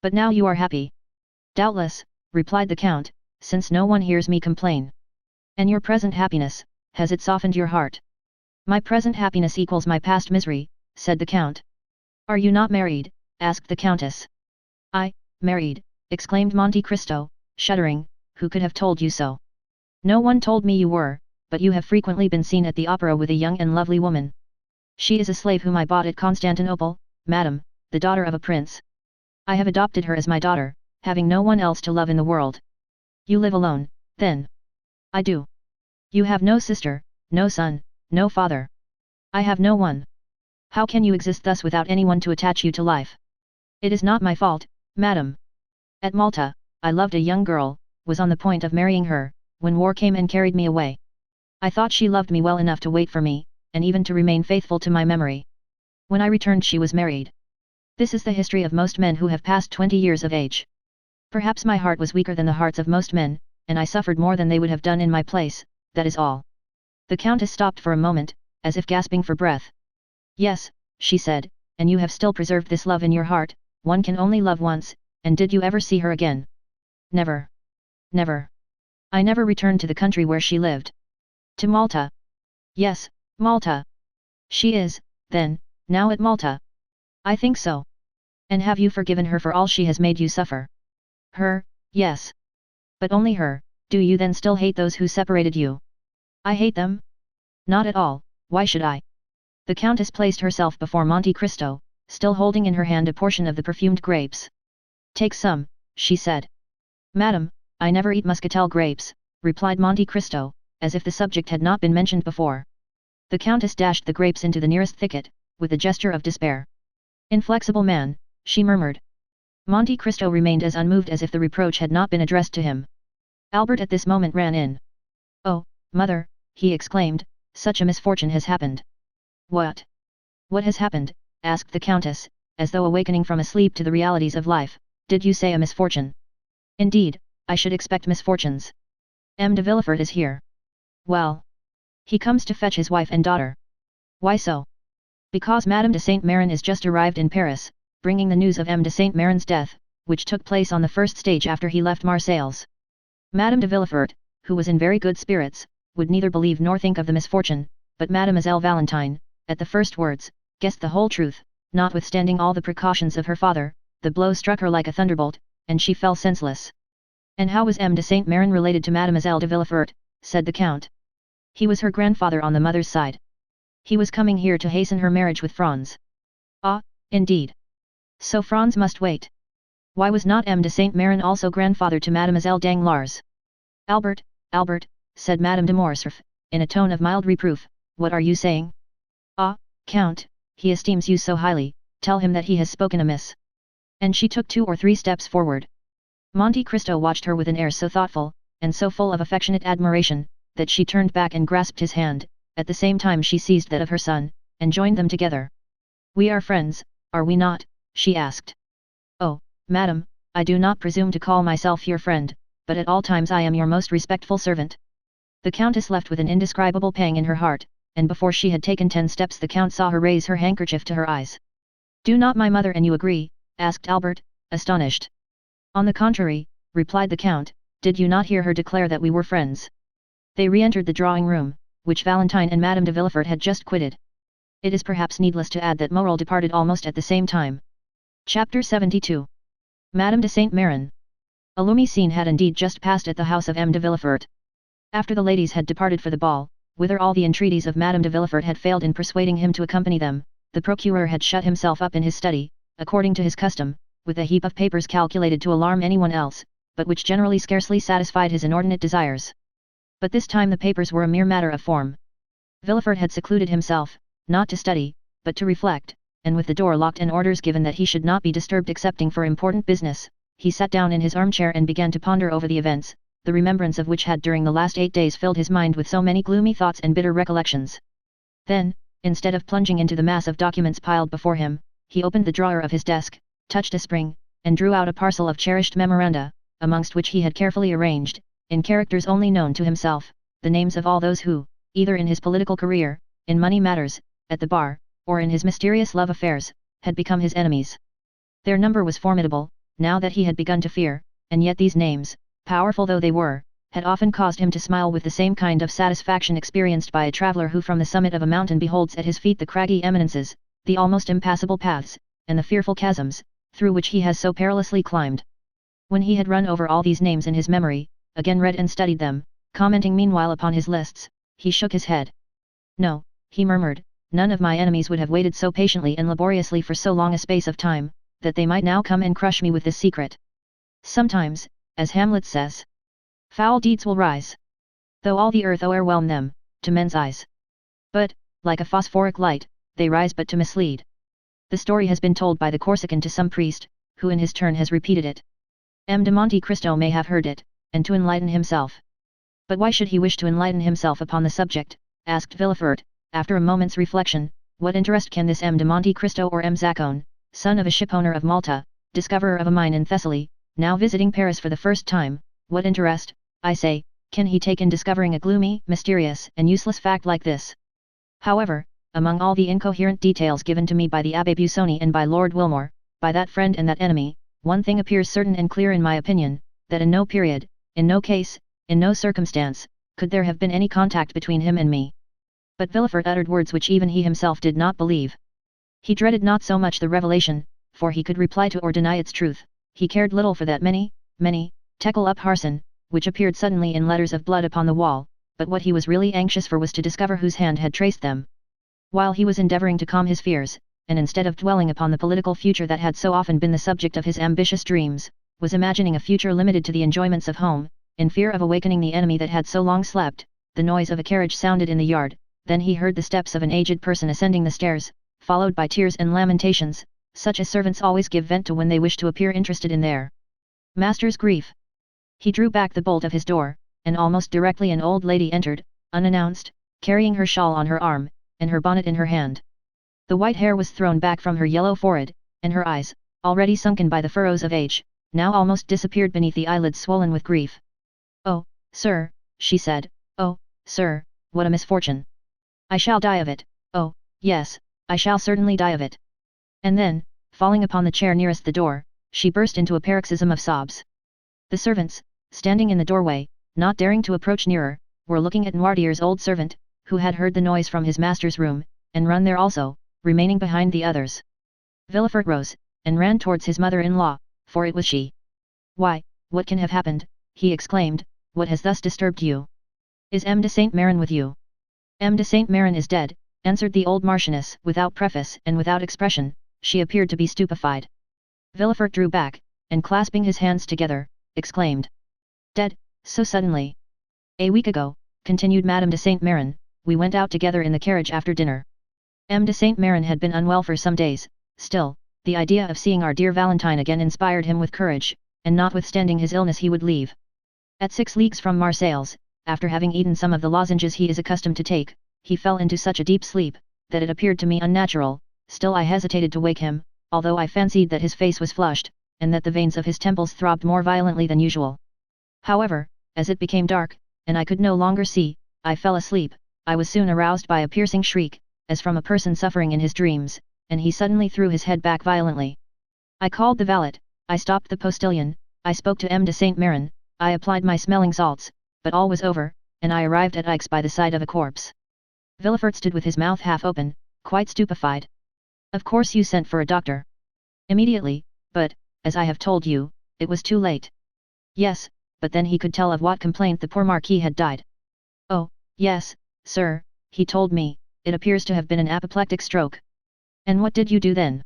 A: "But now you are happy." "Doubtless," replied the Count, "since no one hears me complain." "And your present happiness, has it softened your heart?" "My present happiness equals my past misery," said the Count. "Are you not married?" asked the Countess. "I, married," exclaimed Monte Cristo, shuddering, "who could have told you so?" "No one told me you were, but you have frequently been seen at the opera with a young and lovely woman." "She is a slave whom I bought at Constantinople, madam, the daughter of a prince. I have adopted her as my daughter, having no one else to love in the world." "You live alone, then?" "I do." "You have no sister, no son, no father?" "I have no one." "How can you exist thus without anyone to attach you to life?" "It is not my fault, madam. At Malta, I loved a young girl, was on the point of marrying her, when war came and carried me away. I thought she loved me well enough to wait for me, and even to remain faithful to my memory. When I returned she was married. This is the history of most men who have passed 20 years of age. Perhaps my heart was weaker than the hearts of most men, and I suffered more than they would have done in my place, that is all." The Countess stopped for a moment, as if gasping for breath. "Yes," she said, "and you have still preserved this love in your heart. One can only love once, and did you ever see her again?" "Never. Never. I never returned to the country where she lived." "To Malta?" "Yes, Malta." "She is, then, now at Malta?" "I think so." "And have you forgiven her for all she has made you suffer?" "Her, yes." "But only her. Do you then still hate those who separated you?" "I hate them? Not at all, why should I?" The Countess placed herself before Monte Cristo, still holding in her hand a portion of the perfumed grapes. "Take some," she said. "Madam, I never eat muscatel grapes," replied Monte Cristo, as if the subject had not been mentioned before. The Countess dashed the grapes into the nearest thicket, with a gesture of despair. "Inflexible man," she murmured. Monte Cristo remained as unmoved as if the reproach had not been addressed to him. Albert at this moment ran in. "Oh, mother," he exclaimed, "such a misfortune has happened." "What? What has happened?" asked the Countess, as though awakening from a sleep to the realities of life. "Did you say a misfortune?" "Indeed, I should expect misfortunes. M. de Villefort is here." "Well? He comes to fetch his wife and daughter." "Why so?" "Because Madame de Saint-Méran is just arrived in Paris, bringing the news of M. de Saint-Méran's death, which took place on the first stage after he left Marseilles." Madame de Villefort, who was in very good spirits, would neither believe nor think of the misfortune, but Mademoiselle Valentine, at the first words, guessed the whole truth. Notwithstanding all the precautions of her father, the blow struck her like a thunderbolt, and she fell senseless. "And how was M. de Saint-Méran related to Mademoiselle de Villefort?" said the Count. "He was her grandfather on the mother's side. He was coming here to hasten her marriage with Franz." "Ah, indeed. So Franz must wait." Why was not M. de Saint Méran also grandfather to Mademoiselle Danglars? Albert, Albert, said Madame de Morcerf, in a tone of mild reproof, what are you saying? Ah, Count, he esteems you so highly, tell him that he has spoken amiss. And she took 2 or 3 steps forward. Monte Cristo watched her with an air so thoughtful, and so full of affectionate admiration, that she turned back and grasped his hand, at the same time she seized that of her son, and joined them together. We are friends, are we not? She asked. Oh, madam, I do not presume to call myself your friend, but at all times I am your most respectful servant. The Countess left with an indescribable pang in her heart, and before she had taken 10 steps the Count saw her raise her handkerchief to her eyes. Do not my mother and you agree? Asked Albert, astonished. On the contrary, replied the Count, did you not hear her declare that we were friends? They re-entered the drawing-room, which Valentine and Madame de Villefort had just quitted. It is perhaps needless to add that Morel departed almost at the same time. Chapter 72. Madame de Saint Méran. A gloomy scene had indeed just passed at the house of M. de Villefort. After the ladies had departed for the ball, whither all the entreaties of Madame de Villefort had failed in persuading him to accompany them, the procureur had shut himself up in his study, according to his custom, with a heap of papers calculated to alarm anyone else, but which generally scarcely satisfied his inordinate desires. But this time the papers were a mere matter of form. Villefort had secluded himself, not to study, but to reflect, and with the door locked and orders given that he should not be disturbed excepting for important business, he sat down in his armchair and began to ponder over the events, the remembrance of which had during the last 8 days filled his mind with so many gloomy thoughts and bitter recollections. Then, instead of plunging into the mass of documents piled before him, he opened the drawer of his desk, touched a spring, and drew out a parcel of cherished memoranda, amongst which he had carefully arranged, in characters only known to himself, the names of all those who, either in his political career, in money matters, at the bar, or in his mysterious love affairs, had become his enemies. Their number was formidable, now that he had begun to fear, and yet these names, powerful though they were, had often caused him to smile with the same kind of satisfaction experienced by a traveller who from the summit of a mountain beholds at his feet the craggy eminences, the almost impassable paths, and the fearful chasms, through which he has so perilously climbed. When he had run over all these names in his memory, again read and studied them, commenting meanwhile upon his lists, he shook his head. No, he murmured, none of my enemies would have waited so patiently and laboriously for so long a space of time, that they might now come and crush me with this secret. Sometimes, as Hamlet says, foul deeds will rise, though all the earth o'erwhelm them, to men's eyes. But, like a phosphoric light, they rise but to mislead. The story has been told by the Corsican to some priest, who in his turn has repeated it. M. de Monte Cristo may have heard it, and to enlighten himself. But why should he wish to enlighten himself upon the subject? Asked Villefort, after a moment's reflection. What interest can this M. de Monte Cristo or M. Zaccone, son of a shipowner of Malta, discoverer of a mine in Thessaly, now visiting Paris for the first time, what interest, I say, can he take in discovering a gloomy, mysterious, and useless fact like this? However, among all the incoherent details given to me by the Abbé Busoni and by Lord Wilmore, by that friend and that enemy, one thing appears certain and clear in my opinion, that in no period, in no case, in no circumstance, could there have been any contact between him and me. But Villefort uttered words which even he himself did not believe. He dreaded not so much the revelation, for he could reply to or deny its truth, he cared little for that many, tekel up Harson, which appeared suddenly in letters of blood upon the wall, but what he was really anxious for was to discover whose hand had traced them. While he was endeavouring to calm his fears, and instead of dwelling upon the political future that had so often been the subject of his ambitious dreams, was imagining a future limited to the enjoyments of home, in fear of awakening the enemy that had so long slept, the noise of a carriage sounded in the yard, then he heard the steps of an aged person ascending the stairs, followed by tears and lamentations, such as servants always give vent to when they wish to appear interested in their master's grief. He drew back the bolt of his door, and almost directly an old lady entered, unannounced, carrying her shawl on her arm, and her bonnet in her hand. The white hair was thrown back from her yellow forehead, and her eyes, already sunken by the furrows of age, now almost disappeared beneath the eyelids swollen with grief. "Oh, sir," she said, "oh, sir, what a misfortune! I shall die of it, oh, yes, I shall certainly die of it." And then, falling upon the chair nearest the door, she burst into a paroxysm of sobs. The servants, standing in the doorway, not daring to approach nearer, were looking at Noirtier's old servant, who had heard the noise from his master's room, and run there also, remaining behind the others. Villefort rose, and ran towards his mother-in-law, for it was she. "Why, what can have happened?" he exclaimed, "what has thus disturbed you? Is M. de Saint Méran with you?" "M. de Saint Méran is dead," answered the old Marchioness without preface and without expression. She appeared to be stupefied. Villefort drew back, and clasping his hands together, exclaimed. Dead, so suddenly. A week ago, continued Madame de Saint Méran, we went out together in the carriage after dinner. M. de Saint Méran had been unwell for some days, still, the idea of seeing our dear Valentine again inspired him with courage, and notwithstanding his illness he would leave. At 6 leagues from Marseilles, after having eaten some of the lozenges he is accustomed to take, he fell into such a deep sleep, that it appeared to me unnatural, still I hesitated to wake him, although I fancied that his face was flushed, and that the veins of his temples throbbed more violently than usual. However, as it became dark, and I could no longer see, I fell asleep. I was soon aroused by a piercing shriek, as from a person suffering in his dreams, and he suddenly threw his head back violently. I called the valet, I stopped the postilion, I spoke to M. de Saint Méran, I applied my smelling salts, but all was over, and I arrived at Aix by the side of a corpse. Villefort stood with his mouth half open, quite stupefied. Of course you sent for a doctor. Immediately, but, as I have told you, it was too late. Yes, but then he could tell of what complaint the poor Marquis had died. Oh, yes, sir, he told me, it appears to have been an apoplectic stroke. And what did you do then?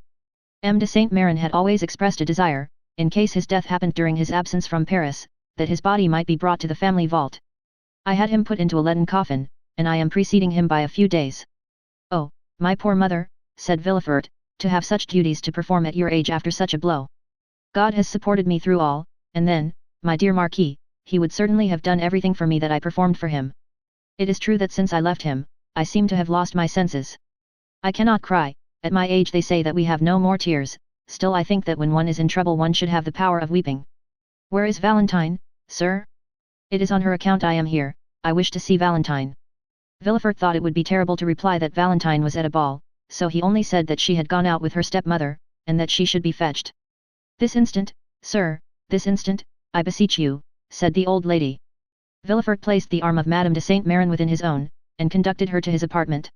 A: M. de Saint Méran had always expressed a desire, in case his death happened during his absence from Paris, that his body might be brought to the family vault. I had him put into a leaden coffin, and I am preceding him by a few days. Oh, my poor mother, said Villefort, to have such duties to perform at your age after such a blow. God has supported me through all, and then, my dear Marquis, he would certainly have done everything for me that I performed for him. It is true that since I left him, I seem to have lost my senses. I cannot cry, at my age they say that we have no more tears, still I think that when one is in trouble one should have the power of weeping. Where is Valentine, sir? It is on her account I am here, I wish to see Valentine. Villefort thought it would be terrible to reply that Valentine was at a ball, so he only said that she had gone out with her stepmother, and that she should be fetched. This instant, sir, this instant, I beseech you, said the old lady. Villefort placed the arm of Madame de Saint Méran within his own, and conducted her to his apartment.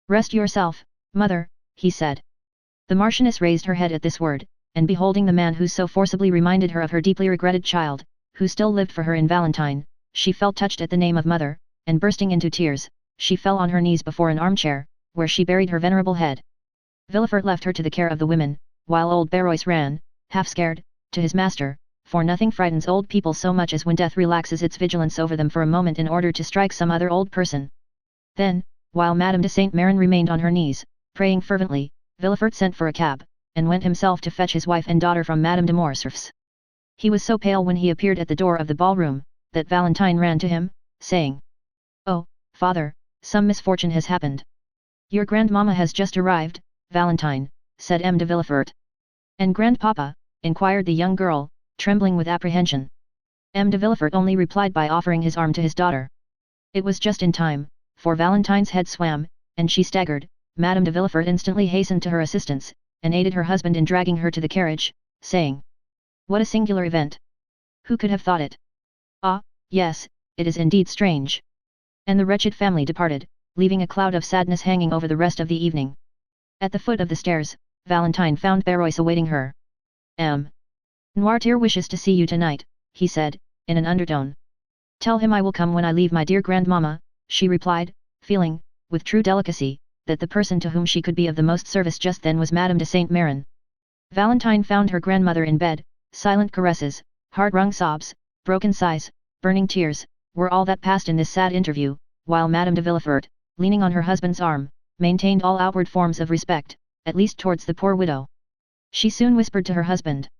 A: Rest yourself, mother, he said. The Marchioness raised her head at this word, and beholding the man who so forcibly reminded her of her deeply regretted child, who still lived for her in Valentine, she felt touched at the name of mother, and bursting into tears, she fell on her knees before an armchair, where she buried her venerable head. Villefort left her to the care of the women, while old Barrois ran, half scared, to his master, for nothing frightens old people so much as when death relaxes its vigilance over them for a moment in order to strike some other old person. Then, while Madame de Saint Méran remained on her knees, praying fervently, Villefort sent for a cab, and went himself to fetch his wife and daughter from Madame de Morcerf's. He was so pale when he appeared at the door of the ballroom, that Valentine ran to him, saying, "Oh, father, some misfortune has happened." "Your grandmamma has just arrived, Valentine," said M. de Villefort. "And grandpapa?" inquired the young girl, trembling with apprehension. M. de Villefort only replied by offering his arm to his daughter. It was just in time, for Valentine's head swam, and she staggered. Madame de Villefort instantly hastened to her assistance, and aided her husband in dragging her to the carriage, saying, "What a singular event! Who could have thought it? Ah, yes, it is indeed strange." And the wretched family departed, leaving a cloud of sadness hanging over the rest of the evening. At the foot of the stairs, Valentine found Barrois awaiting her. "M. Noirtier wishes to see you tonight," he said, in an undertone. "Tell him I will come when I leave my dear grandmamma," she replied, feeling, with true delicacy, that the person to whom she could be of the most service just then was Madame de Saint Méran. Valentine found her grandmother in bed. Silent caresses, hard-wrung sobs, broken sighs, burning tears, were all that passed in this sad interview, while Madame de Villefort, leaning on her husband's arm, maintained all outward forms of respect, at least towards the poor widow. She soon whispered to her husband,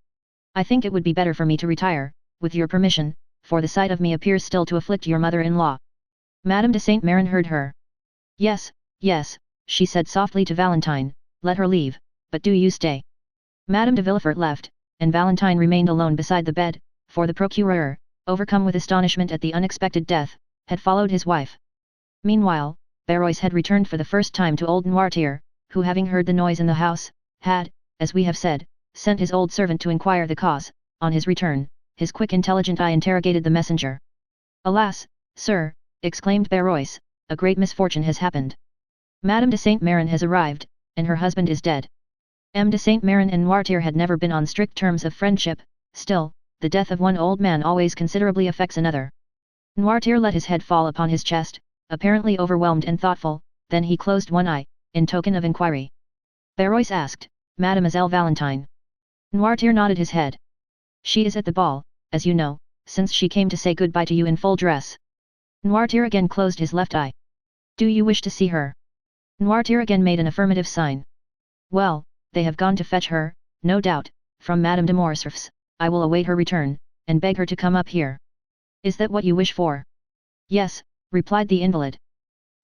A: "I think it would be better for me to retire, with your permission, for the sight of me appears still to afflict your mother-in-law." Madame de Saint Méran heard her. "Yes, yes," she said softly to Valentine, "let her leave, but do you stay." Madame de Villefort left, and Valentine remained alone beside the bed, for the procureur, overcome with astonishment at the unexpected death, had followed his wife. Meanwhile, Barrois had returned for the first time to old Noirtier, who having heard the noise in the house, had, as we have said, sent his old servant to inquire the cause. On his return, his quick intelligent eye interrogated the messenger. "Alas, sir," exclaimed Barrois, "a great misfortune has happened. Madame de Saint Méran has arrived, and her husband is dead." M. de Saint Méran and Noirtier had never been on strict terms of friendship, still, the death of one old man always considerably affects another. Noirtier let his head fall upon his chest, apparently overwhelmed and thoughtful, then he closed one eye, in token of inquiry. Barrois asked, "Mademoiselle Valentine?" Noirtier nodded his head. She is at the ball, as you know, since she came to say goodbye to you in full dress. Noirtier again closed his left eye. Do you wish to see her? Noirtier again made an affirmative sign. Well, they have gone to fetch her, no doubt, from Madame de Morcerf's. I will await her return, and beg her to come up here. Is that what you wish for? Yes, replied the invalid.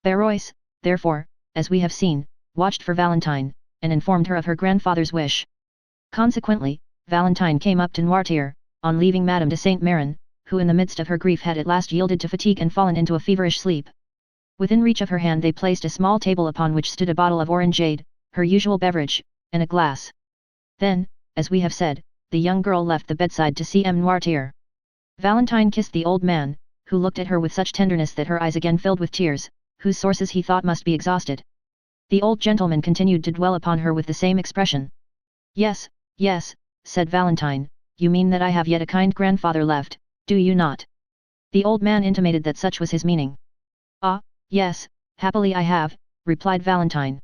A: Barois, therefore, as we have seen, watched for Valentine, and informed her of her grandfather's wish. Consequently, Valentine came up to Noirtier, on leaving Madame de Saint Méran, who in the midst of her grief had at last yielded to fatigue and fallen into a feverish sleep. Within reach of her hand they placed a small table upon which stood a bottle of orangeade, her usual beverage, and a glass. Then, as we have said, the young girl left the bedside to see M. Noirtier. Valentine kissed the old man, who looked at her with such tenderness that her eyes again filled with tears, whose sources he thought must be exhausted. The old gentleman continued to dwell upon her with the same expression. Yes, yes, said Valentine, you mean that I have yet a kind grandfather left, do you not? The old man intimated that such was his meaning. Ah, yes, happily I have, replied Valentine.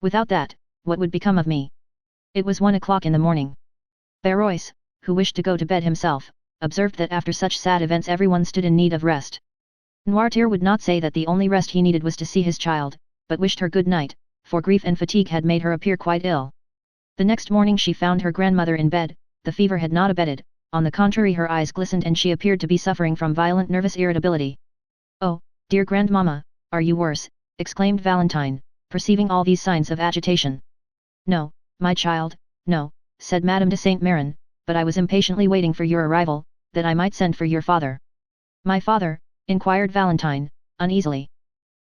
A: Without that, what would become of me? It was 1 o'clock in the morning. Barois, who wished to go to bed himself, observed that after such sad events everyone stood in need of rest. Noirtier would not say that the only rest he needed was to see his child, but wished her good night, for grief and fatigue had made her appear quite ill. The next morning she found her grandmother in bed, the fever had not abated, on the contrary her eyes glistened and she appeared to be suffering from violent nervous irritability. Oh, dear grandmamma, are you worse? Exclaimed Valentine, perceiving all these signs of agitation. No, my child, no, said Madame de Saint Méran, but I was impatiently waiting for your arrival, that I might send for your father. My father? Inquired Valentine, uneasily.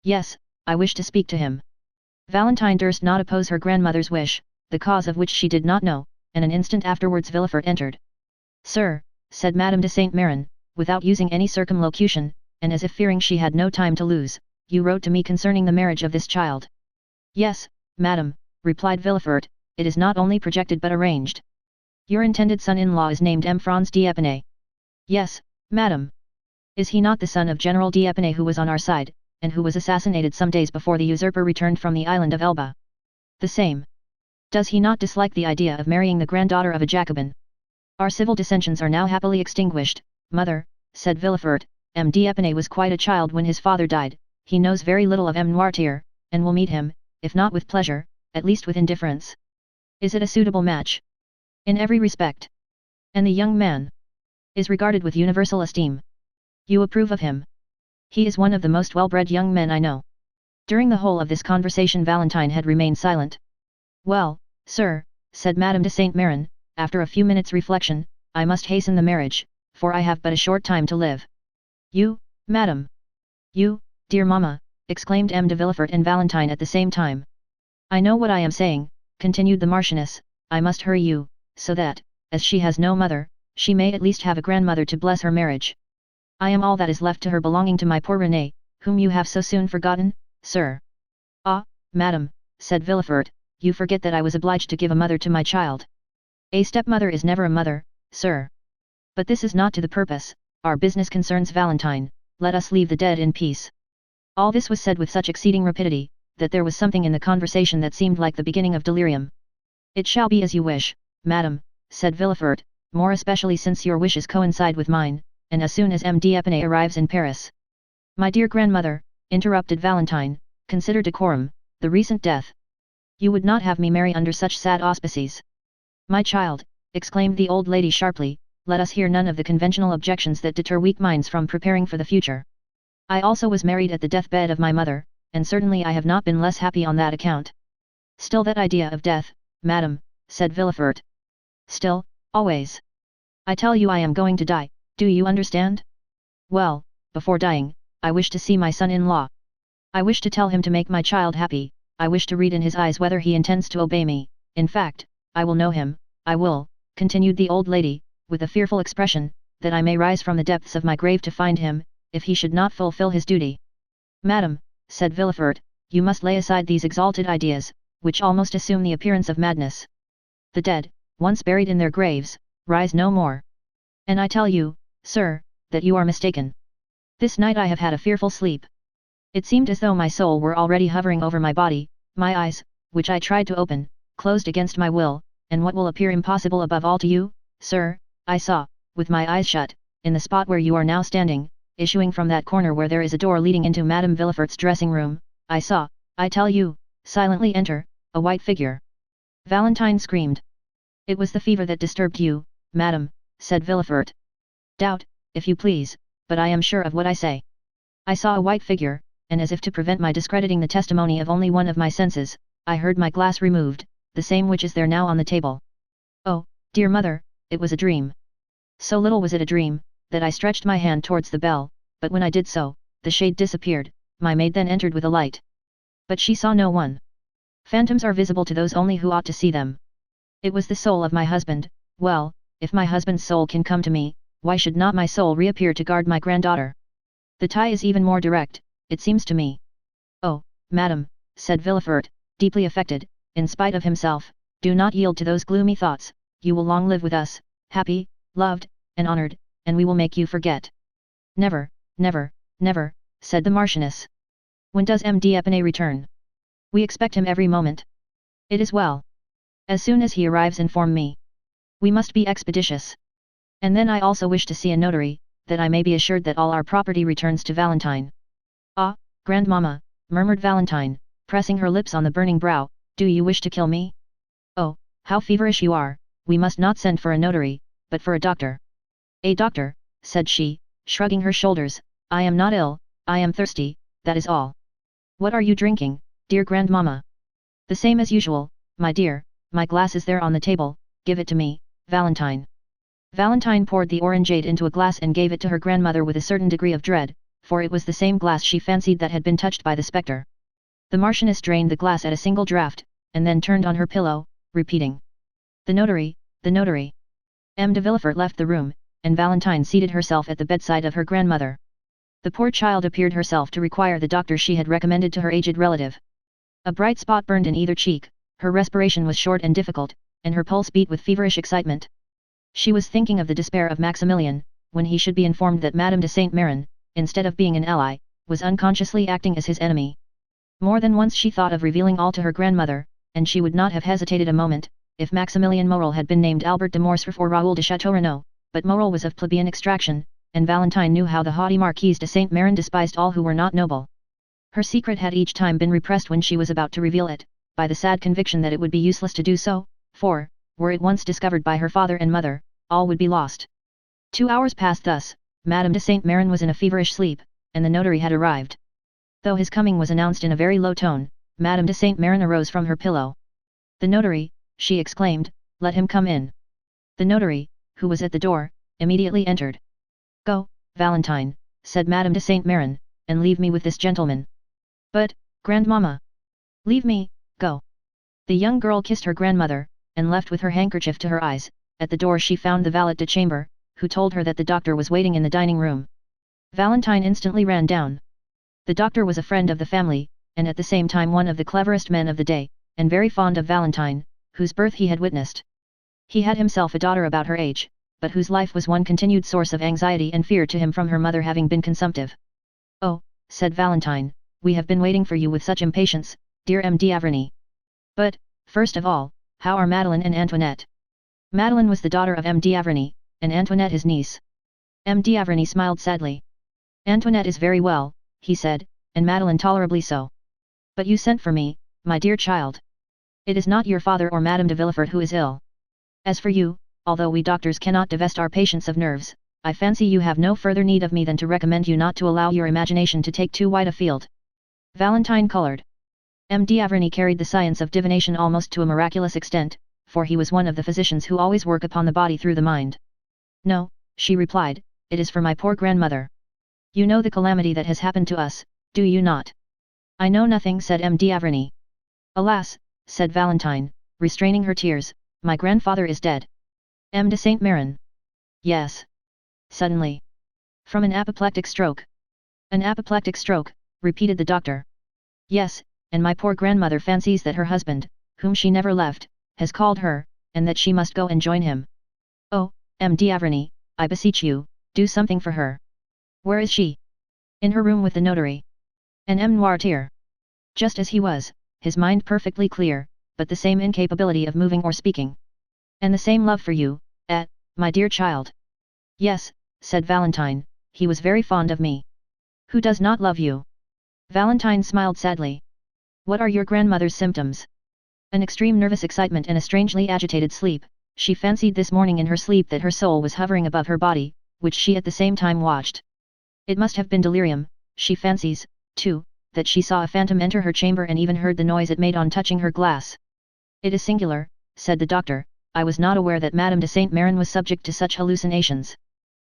A: Yes, I wish to speak to him. Valentine durst not oppose her grandmother's wish, the cause of which she did not know, and an instant afterwards Villefort entered. Sir, said Madame de Saint Méran, without using any circumlocution, and as if fearing she had no time to lose, you wrote to me concerning the marriage of this child. Yes, madame, replied Villefort, it is not only projected but arranged. Your intended son-in-law is named M. Franz d'Épinay. Yes, madame. Is he not the son of General d'Épinay who was on our side, and who was assassinated some days before the usurper returned from the island of Elba? The same. Does he not dislike the idea of marrying the granddaughter of a Jacobin? Our civil dissensions are now happily extinguished, mother, said Villefort. M. d'Épinay was quite a child when his father died, he knows very little of M. Noirtier, and will meet him, if not with pleasure, at least with indifference. Is it a suitable match? In every respect. And the young man is regarded with universal esteem. You approve of him? He is one of the most well-bred young men I know. During the whole of this conversation Valentine had remained silent. Well, sir, said Madame de Saint Méran, after a few minutes' reflection, I must hasten the marriage, for I have but a short time to live. You, madame? You, dear mamma, exclaimed M. de Villefort and Valentine at the same time. I know what I am saying, continued the Marchioness, I must hurry you, so that, as she has no mother, she may at least have a grandmother to bless her marriage. I am all that is left to her belonging to my poor Renée, whom you have so soon forgotten, sir. Ah, madame, said Villefort, you forget that I was obliged to give a mother to my child. A stepmother is never a mother, sir. But this is not to the purpose, our business concerns Valentine, let us leave the dead in peace. All this was said with such exceeding rapidity, that there was something in the conversation that seemed like the beginning of delirium. It shall be as you wish, madame, said Villefort, more especially since your wishes coincide with mine, and as soon as M. d'Épinay arrives in Paris. My dear grandmother, interrupted Valentine, consider decorum, the recent death. You would not have me marry under such sad auspices. My child, exclaimed the old lady sharply, let us hear none of the conventional objections that deter weak minds from preparing for the future. I also was married at the deathbed of my mother, and certainly I have not been less happy on that account. Still that idea of death, madame, said Villefort. Still, always. I tell you I am going to die, do you understand? Well, before dying, I wish to see my son-in-law. I wish to tell him to make my child happy, I wish to read in his eyes whether he intends to obey me, in fact, I will know him, I will, continued the old lady, with a fearful expression, that I may rise from the depths of my grave to find him, if he should not fulfill his duty. Madame, said Villefort, you must lay aside these exalted ideas, which almost assume the appearance of madness. The dead, once buried in their graves, rise no more. And I tell you, sir, that you are mistaken. This night I have had a fearful sleep. It seemed as though my soul were already hovering over my body, my eyes, which I tried to open, closed against my will, and what will appear impossible above all to you, sir, I saw, with my eyes shut, in the spot where you are now standing, issuing from that corner where there is a door leading into Madame Villefort's dressing room, I saw, I tell you, silently enter, a white figure. Valentine screamed. It was the fever that disturbed you, madam, said Villefort. Doubt, if you please, but I am sure of what I say. I saw a white figure, and as if to prevent my discrediting the testimony of only one of my senses, I heard my glass removed, the same which is there now on the table. Oh, dear mother, it was a dream. So little was it a dream, that I stretched my hand towards the bell, but when I did so, the shade disappeared, my maid then entered with a light. But she saw no one. Phantoms are visible to those only who ought to see them. It was the soul of my husband. Well, if my husband's soul can come to me, why should not my soul reappear to guard my granddaughter? The tie is even more direct, it seems to me. Oh, madam, said Villefort, deeply affected, in spite of himself, do not yield to those gloomy thoughts, you will long live with us, happy, loved, and honored, and we will make you forget. Never, never, never, said the Marchioness. When does M.D. Epinay return? We expect him every moment. It is well. As soon as he arrives inform me. We must be expeditious. And then I also wish to see a notary, that I may be assured that all our property returns to Valentine. Ah, grandmamma, murmured Valentine, pressing her lips on the burning brow, do you wish to kill me? Oh, how feverish you are, we must not send for a notary, but for a doctor. A doctor, said she, shrugging her shoulders, I am not ill, I am thirsty, that is all. What are you drinking, dear grandmamma? The same as usual, my dear, my glass is there on the table, give it to me, Valentine. Valentine poured the orangeade into a glass and gave it to her grandmother with a certain degree of dread, for it was the same glass she fancied that had been touched by the spectre. The Marchioness drained the glass at a single draught, and then turned on her pillow, repeating, the notary, the notary. M. de Villefort left the room, and Valentine seated herself at the bedside of her grandmother. The poor child appeared herself to require the doctor she had recommended to her aged relative. A bright spot burned in either cheek, her respiration was short and difficult, and her pulse beat with feverish excitement. She was thinking of the despair of Maximilian, when he should be informed that Madame de Saint Méran, instead of being an ally, was unconsciously acting as his enemy. More than once she thought of revealing all to her grandmother, and she would not have hesitated a moment, if Maximilian Morel had been named Albert de Morcerf or Raoul de Château-Renaud, but Morel was of plebeian extraction, and Valentine knew how the haughty Marquise de Saint Méran despised all who were not noble. Her secret had each time been repressed when she was about to reveal it, by the sad conviction that it would be useless to do so, for, were it once discovered by her father and mother, all would be lost. 2 hours passed thus, Madame de Saint Méran was in a feverish sleep, and the notary had arrived. Though his coming was announced in a very low tone, Madame de Saint Méran arose from her pillow. The notary, she exclaimed, let him come in. The notary, who was at the door, immediately entered. Go, Valentine, said Madame de Saint Méran, and leave me with this gentleman. But, grandmamma. Leave me, go. The young girl kissed her grandmother, and left with her handkerchief to her eyes. At the door she found the valet de chambre, who told her that the doctor was waiting in the dining room. Valentine instantly ran down. The doctor was a friend of the family, and at the same time one of the cleverest men of the day, and very fond of Valentine, whose birth he had witnessed. He had himself a daughter about her age, but whose life was one continued source of anxiety and fear to him from her mother having been consumptive. Oh, said Valentine, we have been waiting for you with such impatience, dear M. d'Avrigny. But, first of all, how are Madeleine and Antoinette? Madeleine was the daughter of M. d'Avrigny, and Antoinette his niece. M. d'Avrigny smiled sadly. Antoinette is very well, he said, and Madeleine tolerably so. But you sent for me, my dear child. It is not your father or Madame de Villefort who is ill. As for you, although we doctors cannot divest our patients of nerves, I fancy you have no further need of me than to recommend you not to allow your imagination to take too wide a field. Valentine coloured. M. d'Avrigny carried the science of divination almost to a miraculous extent, for he was one of the physicians who always work upon the body through the mind. No, she replied, it is for my poor grandmother. You know the calamity that has happened to us, do you not? I know nothing, said M. d'Avrigny. Alas, said Valentine, restraining her tears, my grandfather is dead. M. de Saint Méran. Yes. Suddenly. From an apoplectic stroke. An apoplectic stroke, repeated the doctor. Yes, and my poor grandmother fancies that her husband, whom she never left, has called her, and that she must go and join him. Oh, M. d'Avrigny, I beseech you, do something for her. Where is she? In her room with the notary. An M. Noirtier. Just as he was, his mind perfectly clear, but the same incapability of moving or speaking. And the same love for you, My dear child. Yes, said Valentine, he was very fond of me. Who does not love you? Valentine smiled sadly. What are your grandmother's symptoms? An extreme nervous excitement and a strangely agitated sleep. She fancied this morning in her sleep that her soul was hovering above her body, which she at the same time watched. It must have been delirium. She fancies, too, that she saw a phantom enter her chamber and even heard the noise it made on touching her glass. It is singular, said the doctor, I was not aware that Madame de Saint Méran was subject to such hallucinations.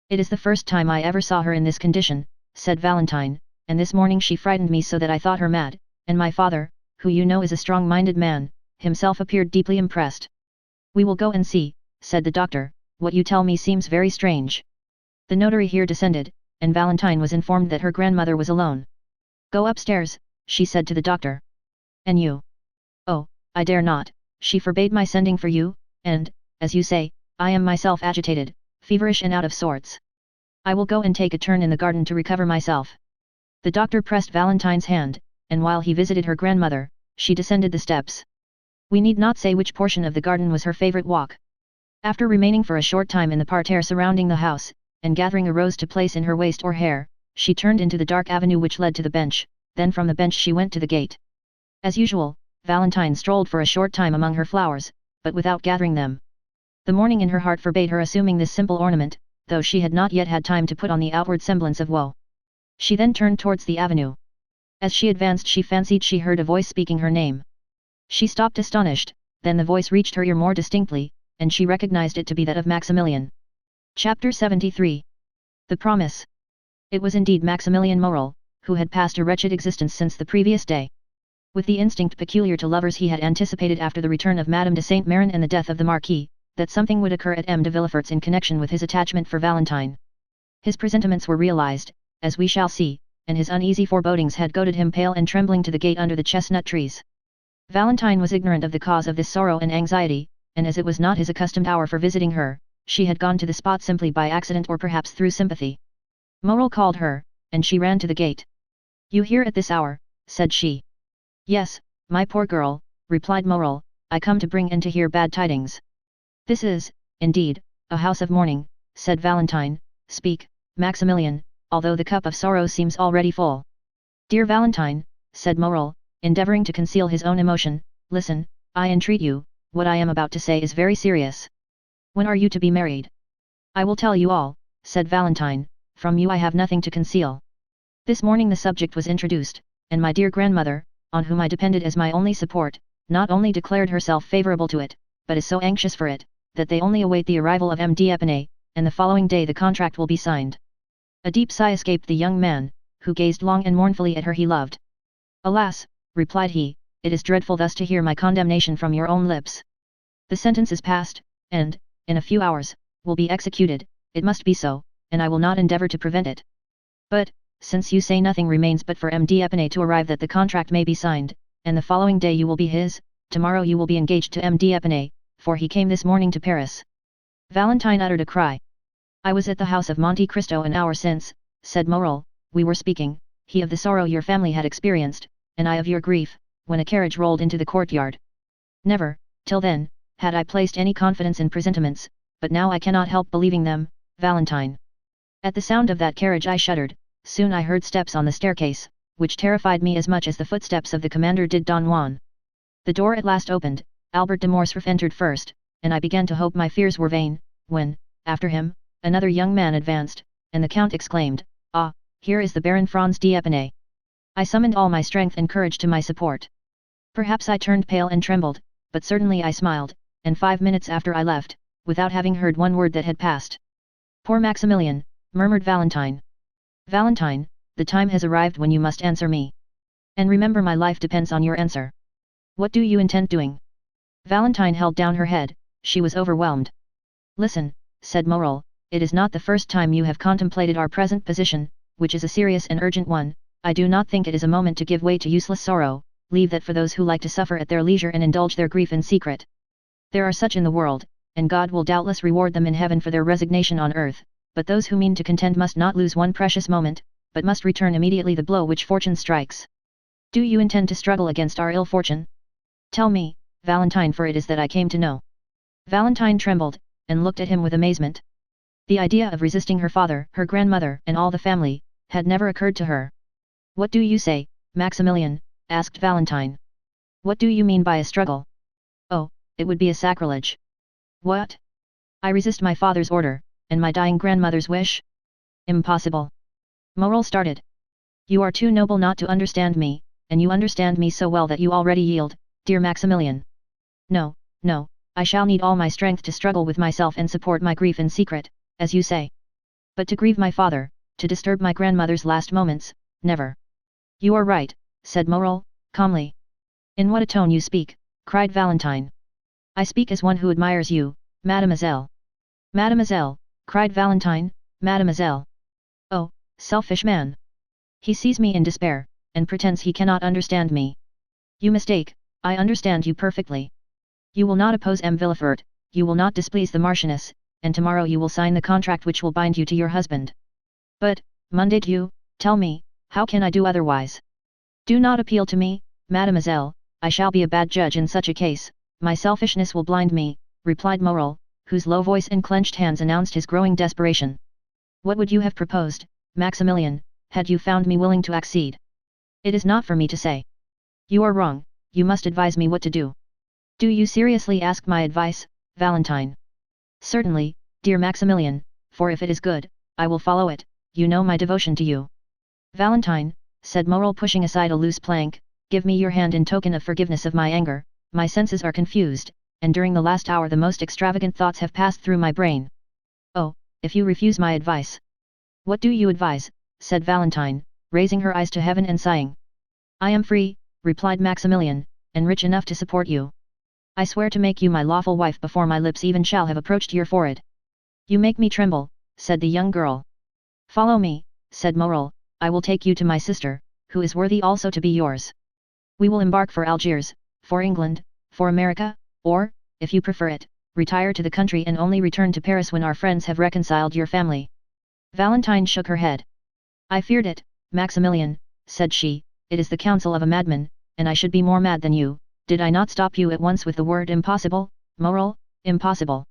A: It is the first time I ever saw her in this condition, said Valentine, and this morning she frightened me so that I thought her mad, and my father, who you know is a strong-minded man, himself appeared deeply impressed. We will go and see, said the doctor, what you tell me seems very strange. The notary here descended, and Valentine was informed that her grandmother was alone. Go upstairs, she said to the doctor. And you? Oh, I dare not, she forbade my sending for you, and, as you say, I am myself agitated, feverish and out of sorts. I will go and take a turn in the garden to recover myself. The doctor pressed Valentine's hand, and while he visited her grandmother, she descended the steps. We need not say which portion of the garden was her favorite walk. After remaining for a short time in the parterre surrounding the house, and gathering a rose to place in her waist or hair, she turned into the dark avenue which led to the bench, then from the bench she went to the gate. As usual, Valentine strolled for a short time among her flowers, but without gathering them. The mourning in her heart forbade her assuming this simple ornament, though she had not yet had time to put on the outward semblance of woe. She then turned towards the avenue. As she advanced she fancied she heard a voice speaking her name. She stopped astonished, then the voice reached her ear more distinctly, and she recognized it to be that of Maximilian. Chapter 73. The Promise. It was indeed Maximilian Morel, who had passed a wretched existence since the previous day. With the instinct peculiar to lovers he had anticipated after the return of Madame de Saint Méran and the death of the Marquis, that something would occur at M. de Villefort's in connection with his attachment for Valentine. His presentiments were realized, as we shall see, and his uneasy forebodings had goaded him pale and trembling to the gate under the chestnut trees. Valentine was ignorant of the cause of this sorrow and anxiety, and as it was not his accustomed hour for visiting her, she had gone to the spot simply by accident or perhaps through sympathy. Morel called her, and she ran to the gate. You here at this hour, said she. Yes, my poor girl, replied Morel, I come to bring and to hear bad tidings. This is, indeed, a house of mourning, said Valentine. Speak, Maximilian, although the cup of sorrow seems already full. Dear Valentine, said Morel, endeavoring to conceal his own emotion, listen, I entreat you, what I am about to say is very serious. When are you to be married? I will tell you all, said Valentine, from you I have nothing to conceal. This morning the subject was introduced, and my dear grandmother, on whom I depended as my only support, not only declared herself favorable to it, but is so anxious for it, that they only await the arrival of M. d'Épinay, and the following day the contract will be signed. A deep sigh escaped the young man, who gazed long and mournfully at her he loved. Alas, replied he, it is dreadful thus to hear my condemnation from your own lips. The sentence is passed, and, in a few hours, will be executed, it must be so, and I will not endeavour to prevent it. But, since you say nothing remains but for M. d'Épinay to arrive that the contract may be signed, and the following day you will be his, tomorrow you will be engaged to M. d'Épinay, for he came this morning to Paris. Valentine uttered a cry. I was at the house of Monte Cristo an hour since, said Morel, we were speaking, he of the sorrow your family had experienced, and I of your grief, when a carriage rolled into the courtyard. Never, till then, had I placed any confidence in presentiments, but now I cannot help believing them, Valentine. At the sound of that carriage I shuddered, soon I heard steps on the staircase, which terrified me as much as the footsteps of the commander did Don Juan. The door at last opened, Albert de Morcerf entered first, and I began to hope my fears were vain, when, after him, another young man advanced, and the Count exclaimed, Ah, here is the Baron Franz d'Épinay. I summoned all my strength and courage to my support. Perhaps I turned pale and trembled, but certainly I smiled, and 5 minutes after I left, without having heard one word that had passed. Poor Maximilian, murmured Valentine. Valentine, the time has arrived when you must answer me. And remember my life depends on your answer. What do you intend doing? Valentine held down her head, she was overwhelmed. Listen, said Morel, it is not the first time you have contemplated our present position, which is a serious and urgent one. I do not think it is a moment to give way to useless sorrow, leave that for those who like to suffer at their leisure and indulge their grief in secret. There are such in the world, and God will doubtless reward them in heaven for their resignation on earth, but those who mean to contend must not lose one precious moment, but must return immediately the blow which fortune strikes. Do you intend to struggle against our ill fortune? Tell me, Valentine, for it is that I came to know. Valentine trembled, and looked at him with amazement. The idea of resisting her father, her grandmother, and all the family, had never occurred to her. "What do you say, Maximilian?" asked Valentine. "What do you mean by a struggle?" "Oh, it would be a sacrilege." "What? I resist my father's order, and my dying grandmother's wish? Impossible." Morel started. "You are too noble not to understand me, and you understand me so well that you already yield, dear Maximilian." "No, no, I shall need all my strength to struggle with myself and support my grief in secret, as you say. But to grieve my father, to disturb my grandmother's last moments, never." "You are right," said Morel, calmly. "In what a tone you speak," cried Valentine. "I speak as one who admires you, mademoiselle." "Mademoiselle," cried Valentine, "mademoiselle. Oh, selfish man! He sees me in despair, and pretends he cannot understand me." "You mistake, I understand you perfectly. You will not oppose M. Villefort, you will not displease the Marchioness, and tomorrow you will sign the contract which will bind you to your husband. But, Monte Cristo, tell me, how can I do otherwise?" "Do not appeal to me, mademoiselle, I shall be a bad judge in such a case, my selfishness will blind me," replied Morel, whose low voice and clenched hands announced his growing desperation. "What would you have proposed, Maximilian, had you found me willing to accede?" "It is not for me to say." "You are wrong, you must advise me what to do." "Do you seriously ask my advice, Valentine?" "Certainly, dear Maximilian, for if it is good, I will follow it, you know my devotion to you." "Valentine," said Morel pushing aside a loose plank, "give me your hand in token of forgiveness of my anger, my senses are confused, and during the last hour the most extravagant thoughts have passed through my brain." "Oh, if you refuse my advice." "What do you advise?" said Valentine, raising her eyes to heaven and sighing. "I am free," replied Maximilian, "and rich enough to support you. I swear to make you my lawful wife before my lips even shall have approached your forehead." "You make me tremble," said the young girl. "Follow me," said Morel, "I will take you to my sister, who is worthy also to be yours. We will embark for Algiers, for England, for America, or, if you prefer it, retire to the country and only return to Paris when our friends have reconciled your family." Valentine shook her head. "I feared it, Maximilian," said she, "it is the counsel of a madman, and I should be more mad than you, did I not stop you at once with the word impossible, Morel, impossible."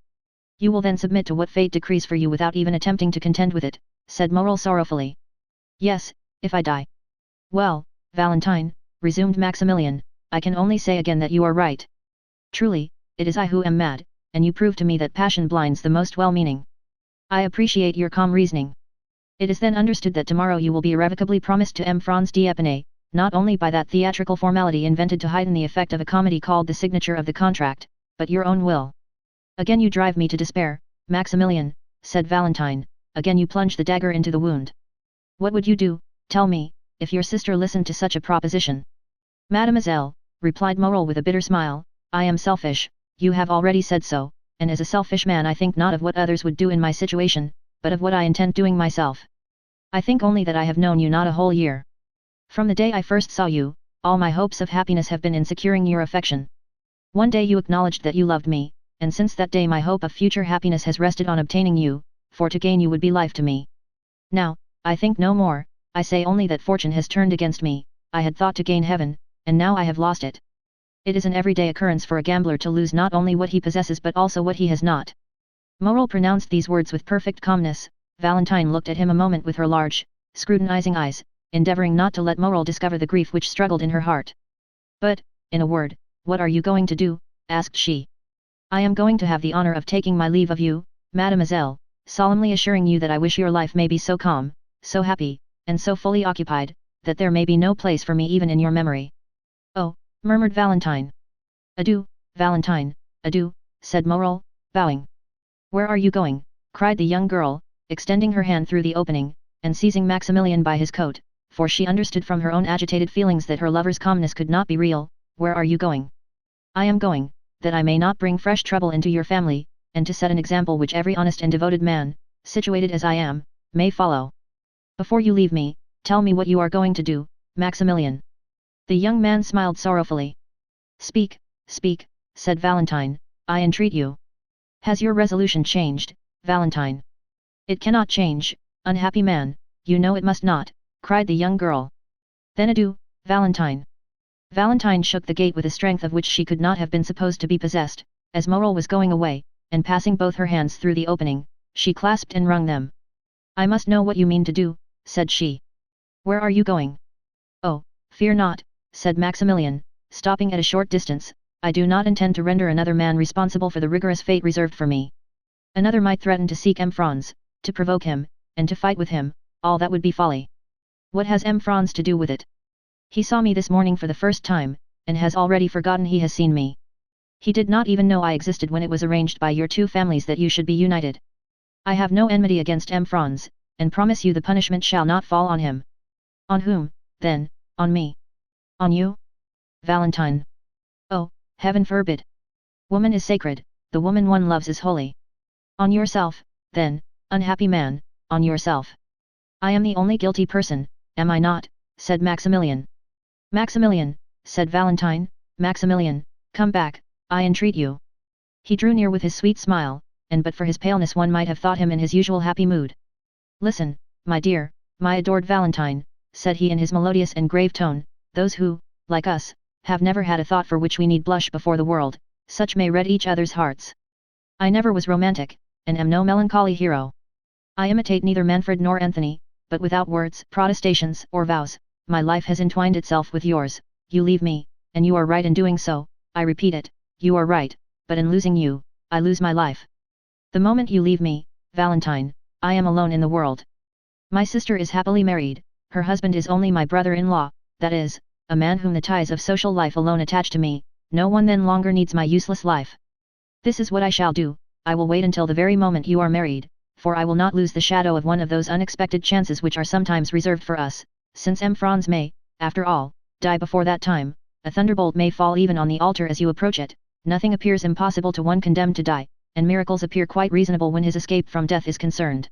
A: "You will then submit to what fate decrees for you without even attempting to contend with it," said Morel sorrowfully. "Yes, if I die." "Well, Valentine," resumed Maximilian, "I can only say again that you are right. Truly, it is I who am mad, and you prove to me that passion blinds the most well-meaning. I appreciate your calm reasoning. It is then understood that tomorrow you will be irrevocably promised to M. Franz d'Épinay, not only by that theatrical formality invented to heighten the effect of a comedy called the signature of the contract, but your own will." "Again you drive me to despair, Maximilian," said Valentine, "again you plunge the dagger into the wound. What would you do, tell me, if your sister listened to such a proposition?" "Mademoiselle," replied Morel with a bitter smile, "I am selfish, you have already said so, and as a selfish man I think not of what others would do in my situation, but of what I intend doing myself. I think only that I have known you not a whole year. From the day I first saw you, all my hopes of happiness have been in securing your affection. One day you acknowledged that you loved me, and since that day my hope of future happiness has rested on obtaining you, for to gain you would be life to me. Now, I think no more, I say only that fortune has turned against me, I had thought to gain heaven, and now I have lost it. It is an everyday occurrence for a gambler to lose not only what he possesses but also what he has not." Morel pronounced these words with perfect calmness. Valentine looked at him a moment with her large, scrutinizing eyes, endeavoring not to let Morel discover the grief which struggled in her heart. "But, in a word, what are you going to do?" asked she. "I am going to have the honor of taking my leave of you, mademoiselle, solemnly assuring you that I wish your life may be so calm, so happy, and so fully occupied, that there may be no place for me even in your memory." "Oh," murmured Valentine. "Adieu, Valentine, adieu," said Morel, bowing. "Where are you going?" cried the young girl, extending her hand through the opening, and seizing Maximilian by his coat, for she understood from her own agitated feelings that her lover's calmness could not be real. "Where are you going?" "I am going, that I may not bring fresh trouble into your family, and to set an example which every honest and devoted man, situated as I am, may follow." "Before you leave me, tell me what you are going to do, Maximilian." The young man smiled sorrowfully. "Speak, speak," said Valentine, "I entreat you." "Has your resolution changed, Valentine?" "It cannot change, unhappy man, you know it must not," cried the young girl. "Then adieu, Valentine." Valentine shook the gate with a strength of which she could not have been supposed to be possessed. As Morel was going away, and passing both her hands through the opening, she clasped and wrung them. "I must know what you mean to do," said she. "Where are you going?" "Oh, fear not," said Maximilian, stopping at a short distance, "I do not intend to render another man responsible for the rigorous fate reserved for me. Another might threaten to seek M. Franz, to provoke him, and to fight with him, all that would be folly. What has M. Franz to do with it? He saw me this morning for the first time, and has already forgotten he has seen me. He did not even know I existed when it was arranged by your two families that you should be united. I have no enmity against M. Franz, and promise you the punishment shall not fall on him." "On whom, then? On me? On you? Valentine? Oh, heaven forbid! Woman is sacred, the woman one loves is holy. On yourself, then, unhappy man, on yourself. I am the only guilty person, am I not?" said Maximilian. "Maximilian," said Valentine, "Maximilian, come back, I entreat you." He drew near with his sweet smile, and but for his paleness one might have thought him in his usual happy mood. "Listen, my dear, my adored Valentine," said he in his melodious and grave tone, "those who, like us, have never had a thought for which we need blush before the world, such may read each other's hearts. I never was romantic, and am no melancholy hero. I imitate neither Manfred nor Anthony, but without words, protestations, or vows, my life has entwined itself with yours. You leave me, and you are right in doing so, I repeat it, you are right, but in losing you, I lose my life. The moment you leave me, Valentine, I am alone in the world. My sister is happily married, her husband is only my brother-in-law, that is, a man whom the ties of social life alone attach to me, no one then longer needs my useless life. This is what I shall do, I will wait until the very moment you are married, for I will not lose the shadow of one of those unexpected chances which are sometimes reserved for us, since M. Franz may, after all, die before that time, a thunderbolt may fall even on the altar as you approach it, nothing appears impossible to one condemned to die, and miracles appear quite reasonable when his escape from death is concerned.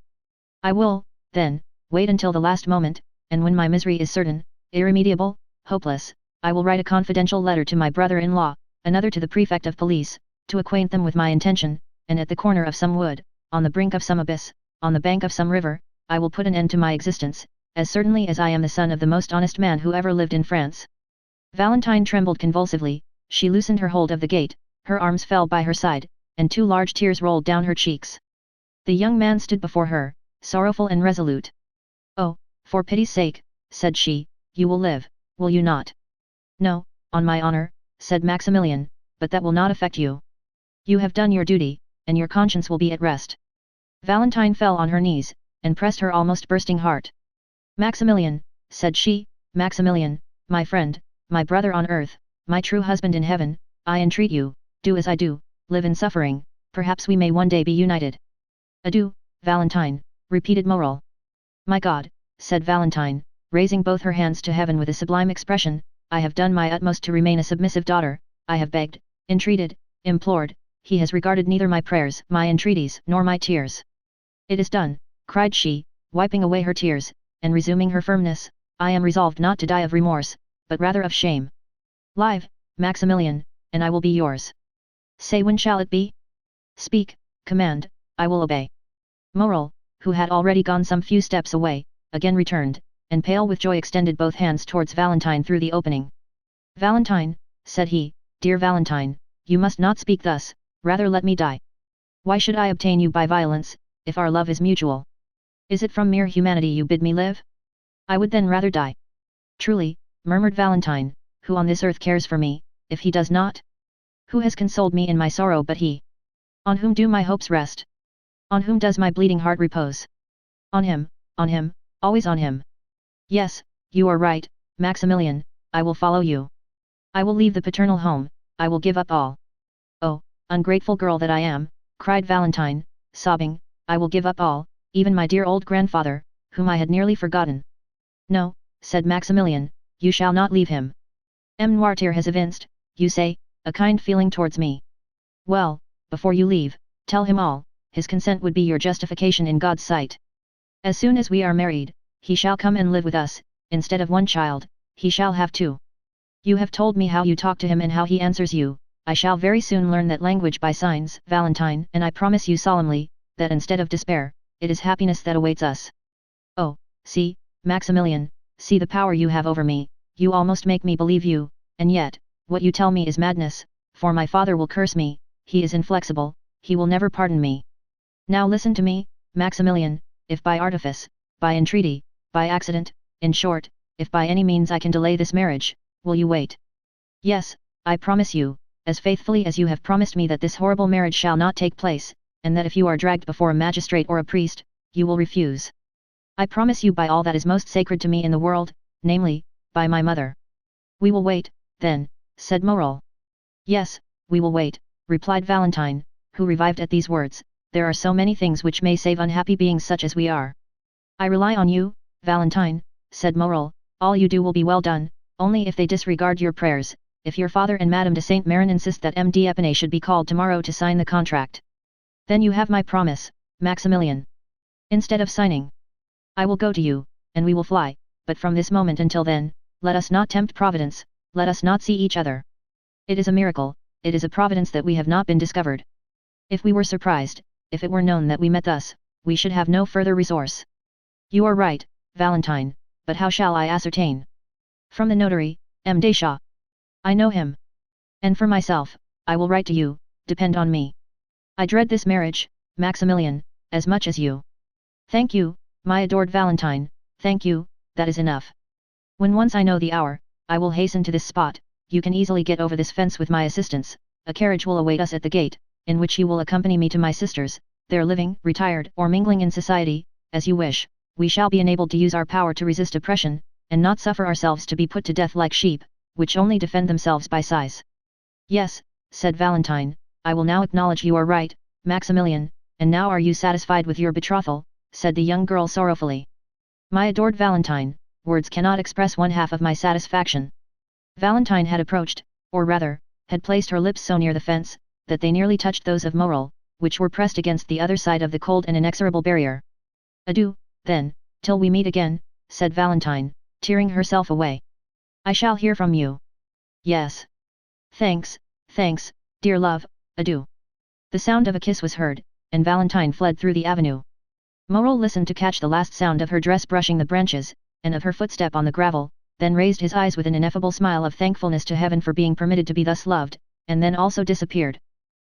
A: I will, then, wait until the last moment, and when my misery is certain, irremediable, hopeless, I will write a confidential letter to my brother-in-law, another to the prefect of police, to acquaint them with my intention, and at the corner of some wood, on the brink of some abyss, on the bank of some river, I will put an end to my existence, as certainly as I am the son of the most honest man who ever lived in France." Valentine trembled convulsively, she loosened her hold of the gate, her arms fell by her side, and 2 large tears rolled down her cheeks. The young man stood before her, sorrowful and resolute. "Oh, for pity's sake," said she, "you will live, will you not?" "No, on my honor," said Maximilian, "but that will not affect you. You have done your duty, and your conscience will be at rest." Valentine fell on her knees, and pressed her almost bursting heart. "Maximilian," said she, "Maximilian, my friend, my brother on earth, my true husband in heaven, I entreat you, do as I do, live in suffering, perhaps we may one day be united." "Adieu, Valentine," repeated Morel. "My God," said Valentine, raising both her hands to heaven with a sublime expression, "I have done my utmost to remain a submissive daughter, I have begged, entreated, implored, he has regarded neither my prayers, my entreaties, nor my tears. It is done," cried she, wiping away her tears, and resuming her firmness, "I am resolved not to die of remorse, but rather of shame. Live, Maximilian, and I will be yours. Say when shall it be? Speak, command, I will obey." Morel, who had already gone some few steps away, again returned, and pale with joy extended both hands towards Valentine through the opening. "Valentine," said he, "dear Valentine, you must not speak thus, rather let me die. Why should I obtain you by violence, if our love is mutual? Is it from mere humanity you bid me live? I would then rather die." "Truly," murmured Valentine, "who on this earth cares for me, if he does not? Who has consoled me in my sorrow but he? On whom do my hopes rest? On whom does my bleeding heart repose? On him, always on him. Yes, you are right, Maximilian, I will follow you. I will leave the paternal home, I will give up all." "Oh, ungrateful girl that I am," cried Valentine, sobbing, "I will give up all, even my dear old grandfather, whom I had nearly forgotten." "No," said Maximilian, "you shall not leave him. M. Noirtier has evinced, you say, a kind feeling towards me. Well, before you leave, tell him all, his consent would be your justification in God's sight. As soon as we are married, he shall come and live with us, instead of one child, he shall have 2. You have told me how you talk to him and how he answers you, I shall very soon learn that language by signs, Valentine, and I promise you solemnly, that instead of despair, it is happiness that awaits us. Oh, see, Maximilian, see the power you have over me, you almost make me believe you, and yet, what you tell me is madness, for my father will curse me, he is inflexible, he will never pardon me. Now listen to me, Maximilian, if by artifice, by entreaty, by accident, in short, if by any means I can delay this marriage, will you wait? Yes, I promise you, as faithfully as you have promised me that this horrible marriage shall not take place, and that if you are dragged before a magistrate or a priest, you will refuse. I promise you by all that is most sacred to me in the world, namely, by my mother. We will wait, then, said Morel. Yes, we will wait, replied Valentine, who revived at these words. There are so many things which may save unhappy beings such as we are. I rely on you, Valentine, said Morel. All you do will be well done, only if they disregard your prayers, if your father and Madame de Saint Méran insist that M. d'Épinay should be called tomorrow to sign the contract. Then you have my promise, Maximilian. Instead of signing, I will go to you, and we will fly, but from this moment until then, let us not tempt Providence, let us not see each other. It is a miracle, it is a providence that we have not been discovered. If we were surprised, if it were known that we met thus, we should have no further resource. You are right, Valentine, but how shall I ascertain? From the notary, M. Deschamps. I know him. And for myself, I will write to you, depend on me. I dread this marriage, Maximilian, as much as you. Thank you, my adored Valentine, thank you, that is enough. When once I know the hour, I will hasten to this spot. You can easily get over this fence with my assistance. A carriage will await us at the gate, in which you will accompany me to my sisters. There living, retired, or mingling in society, as you wish, we shall be enabled to use our power to resist oppression, and not suffer ourselves to be put to death like sheep, which only defend themselves by sighs. Yes, said Valentine, I will now acknowledge you are right, Maximilian, and now are you satisfied with your betrothal, said the young girl sorrowfully. My adored Valentine, words cannot express one half of my satisfaction. Valentine had approached, or rather, had placed her lips so near the fence, that they nearly touched those of Morel, which were pressed against the other side of the cold and inexorable barrier. Adieu, then, till we meet again, said Valentine, tearing herself away. I shall hear from you. Yes. Thanks, dear love, adieu. The sound of a kiss was heard, and Valentine fled through the avenue. Morel listened to catch the last sound of her dress brushing the branches, and of her footstep on the gravel, then raised his eyes with an ineffable smile of thankfulness to heaven for being permitted to be thus loved, and then also disappeared.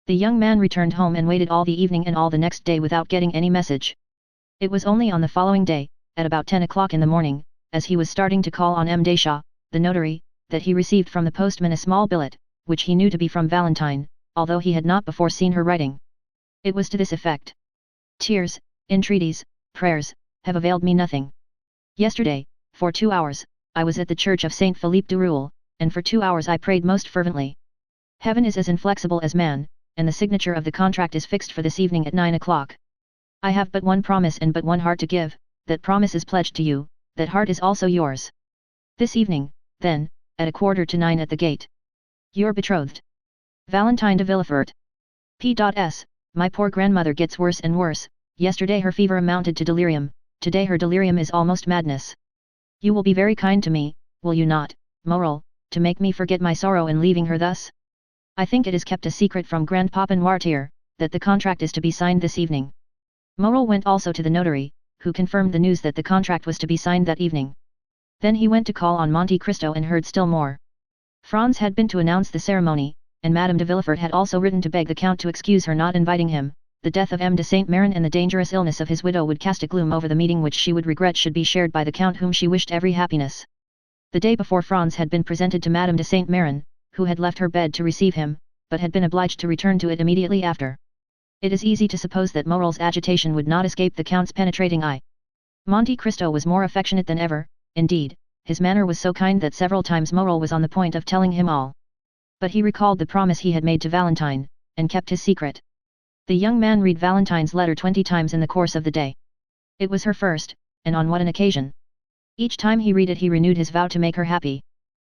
A: The young man returned home and waited all the evening and all the next day without getting any message. It was only on the following day, at about 10 o'clock in the morning, as he was starting to call on M. Deschamps, the notary, that he received from the postman a small billet, which he knew to be from Valentine, although he had not before seen her writing. It was to this effect. Tears, entreaties, prayers, have availed me nothing. Yesterday, for 2 hours, I was at the church of Saint Philippe du Roule, and for 2 hours I prayed most fervently. Heaven is as inflexible as man, and the signature of the contract is fixed for this evening at 9 o'clock. I have but one promise and but one heart to give, that promise is pledged to you, that heart is also yours. This evening, then, at 8:45 at the gate. Your betrothed. Valentine de Villefort. P.S. My poor grandmother gets worse and worse. Yesterday her fever amounted to delirium, today her delirium is almost madness. You will be very kind to me, will you not, Morel, to make me forget my sorrow in leaving her thus? I think it is kept a secret from Grandpapa Noirtier, that the contract is to be signed this evening. Morel went also to the notary, who confirmed the news that the contract was to be signed that evening. Then he went to call on Monte Cristo and heard still more. Franz had been to announce the ceremony, and Madame de Villefort had also written to beg the Count to excuse her not inviting him. The death of M. de Saint Méran and the dangerous illness of his widow would cast a gloom over the meeting which she would regret should be shared by the Count whom she wished every happiness. The day before Franz had been presented to Madame de Saint Méran, who had left her bed to receive him, but had been obliged to return to it immediately after. It is easy to suppose that Morel's agitation would not escape the Count's penetrating eye. Monte Cristo was more affectionate than ever, indeed, his manner was so kind that several times Morel was on the point of telling him all. But he recalled the promise he had made to Valentine, and kept his secret. The young man read Valentine's letter 20 times in the course of the day. It was her first, and on what an occasion! Each time he read it he renewed his vow to make her happy.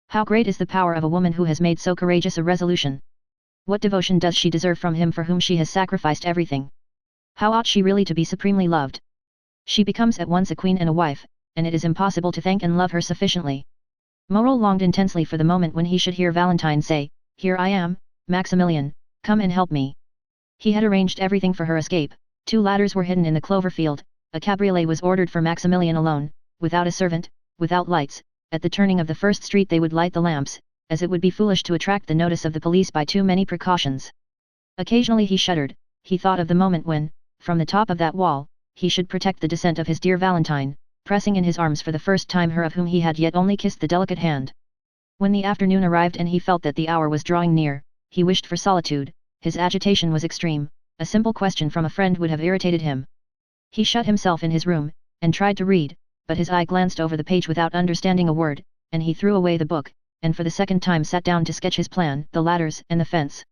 A: How great is the power of a woman who has made so courageous a resolution! What devotion does she deserve from him for whom she has sacrificed everything? How ought she really to be supremely loved? She becomes at once a queen and a wife, and it is impossible to thank and love her sufficiently. Morel longed intensely for the moment when he should hear Valentine say, "Here I am, Maximilian, come and help me." He had arranged everything for her escape. 2 ladders were hidden in the clover field, a cabriolet was ordered for Maximilian alone, without a servant, without lights. At the turning of the first street they would light the lamps, as it would be foolish to attract the notice of the police by too many precautions. Occasionally he shuddered, he thought of the moment when, from the top of that wall, he should protect the descent of his dear Valentine, pressing in his arms for the first time her of whom he had yet only kissed the delicate hand. When the afternoon arrived and he felt that the hour was drawing near, he wished for solitude, his agitation was extreme, a simple question from a friend would have irritated him. He shut himself in his room, and tried to read, but his eye glanced over the page without understanding a word, and he threw away the book, and for the second time sat down to sketch his plan, the ladders and the fence.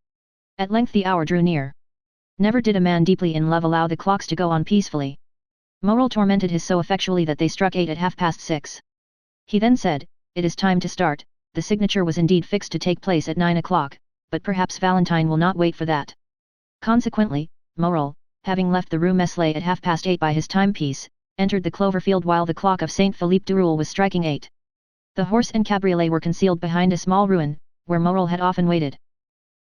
A: At length the hour drew near. Never did a man deeply in love allow the clocks to go on peacefully. Morel tormented his so effectually that they struck 8 at 6:30. He then said, "It is time to start." The signature was indeed fixed to take place at 9 o'clock, but perhaps Valentine will not wait for that. Consequently, Morel, having left the Rue Meslay at 8:30 by his timepiece, entered the clover field while the clock of Saint Philippe du Roule was striking 8. The horse and cabriolet were concealed behind a small ruin, where Morel had often waited.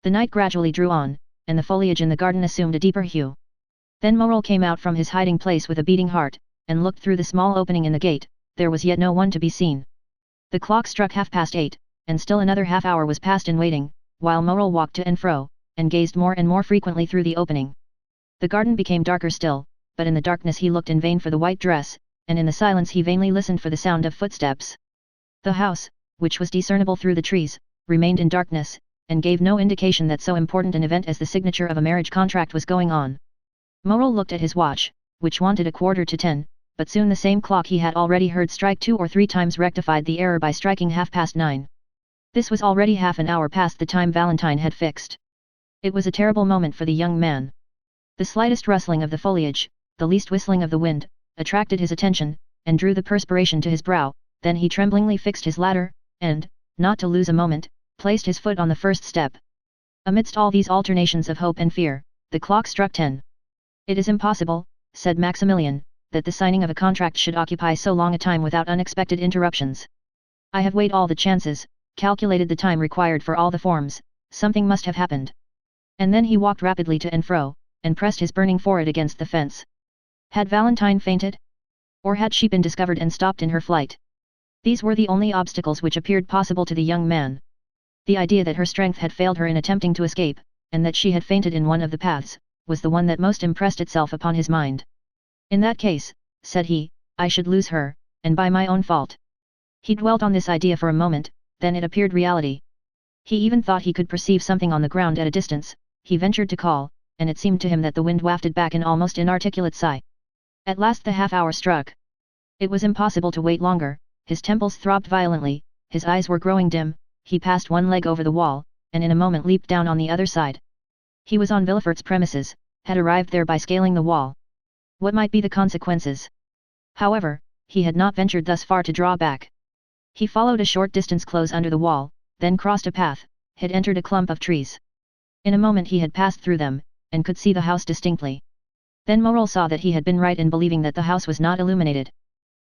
A: The night gradually drew on, and the foliage in the garden assumed a deeper hue. Then Morel came out from his hiding place with a beating heart, and looked through the small opening in the gate. There was yet no one to be seen. The clock struck 8:30, and still another half hour was passed in waiting, while Morel walked to and fro, and gazed more and more frequently through the opening. The garden became darker still, but in the darkness he looked in vain for the white dress, and in the silence he vainly listened for the sound of footsteps. The house, which was discernible through the trees, remained in darkness, and gave no indication that so important an event as the signature of a marriage contract was going on. Morel looked at his watch, which wanted 10:15, but soon the same clock he had already heard strike 2 or 3 times rectified the error by striking 9:30. This was already half an hour past the time Valentine had fixed. It was a terrible moment for the young man. The slightest rustling of the foliage, the least whistling of the wind, attracted his attention, and drew the perspiration to his brow. Then he tremblingly fixed his ladder, and, not to lose a moment, placed his foot on the first step. Amidst all these alternations of hope and fear, the clock struck 10. "It is impossible," said Maximilian, "that the signing of a contract should occupy so long a time without unexpected interruptions. I have weighed all the chances, calculated the time required for all the forms, something must have happened." And then he walked rapidly to and fro, and pressed his burning forehead against the fence. Had Valentine fainted? Or had she been discovered and stopped in her flight? These were the only obstacles which appeared possible to the young man. The idea that her strength had failed her in attempting to escape, and that she had fainted in one of the paths, was the one that most impressed itself upon his mind. "In that case," said he, "I should lose her, and by my own fault." He dwelt on this idea for a moment, then it appeared reality. He even thought he could perceive something on the ground at a distance. He ventured to call, and it seemed to him that the wind wafted back an almost inarticulate sigh. At last the half-hour struck. It was impossible to wait longer. His temples throbbed violently, his eyes were growing dim. He passed one leg over the wall, and in a moment leaped down on the other side. He was on Villefort's premises, had arrived there by scaling the wall. What might be the consequences? However, he had not ventured thus far to draw back. He followed a short distance close under the wall, then crossed a path, had entered a clump of trees. In a moment he had passed through them, and could see the house distinctly. Then Morel saw that he had been right in believing that the house was not illuminated.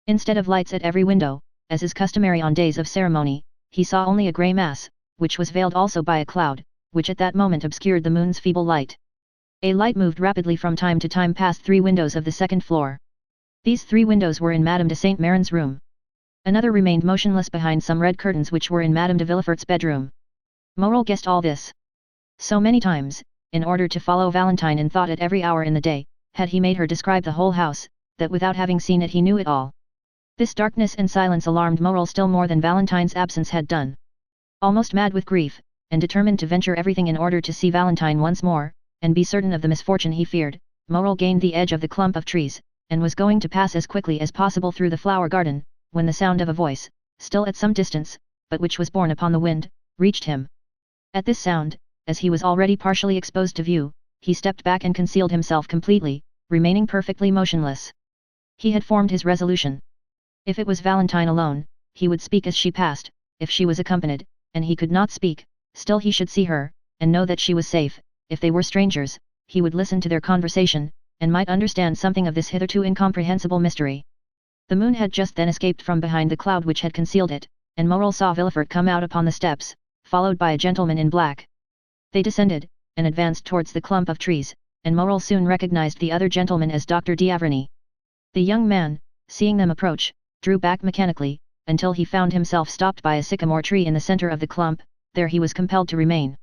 A: Instead of lights at every window, as is customary on days of ceremony, he saw only a grey mass, which was veiled also by a cloud, which at that moment obscured the moon's feeble light. A light moved rapidly from time to time past 3 windows of the second floor. These 3 windows were in Madame de Saint Méran's room. Another remained motionless behind some red curtains which were in Madame de Villefort's bedroom. Morel guessed all this. So many times, in order to follow Valentine in thought at every hour in the day, had he made her describe the whole house, that without having seen it he knew it all. This darkness and silence alarmed Morel still more than Valentine's absence had done. Almost mad with grief, and determined to venture everything in order to see Valentine once more, and be certain of the misfortune he feared, Morel gained the edge of the clump of trees, and was going to pass as quickly as possible through the flower garden, when the sound of a voice, still at some distance, but which was borne upon the wind, reached him. At this sound, as he was already partially exposed to view, he stepped back and concealed himself completely, remaining perfectly motionless. He had formed his resolution. If it was Valentine alone, he would speak as she passed. If she was accompanied, and he could not speak, still he should see her, and know that she was safe. If they were strangers, he would listen to their conversation, and might understand something of this hitherto incomprehensible mystery. The moon had just then escaped from behind the cloud which had concealed it, and Morel saw Villefort come out upon the steps, followed by a gentleman in black. They descended, and advanced towards the clump of trees, and Morel soon recognized the other gentleman as Dr. d'Avrigny. The young man, seeing them approach, drew back mechanically, until he found himself stopped by a sycamore tree in the center of the clump. There he was compelled to remain.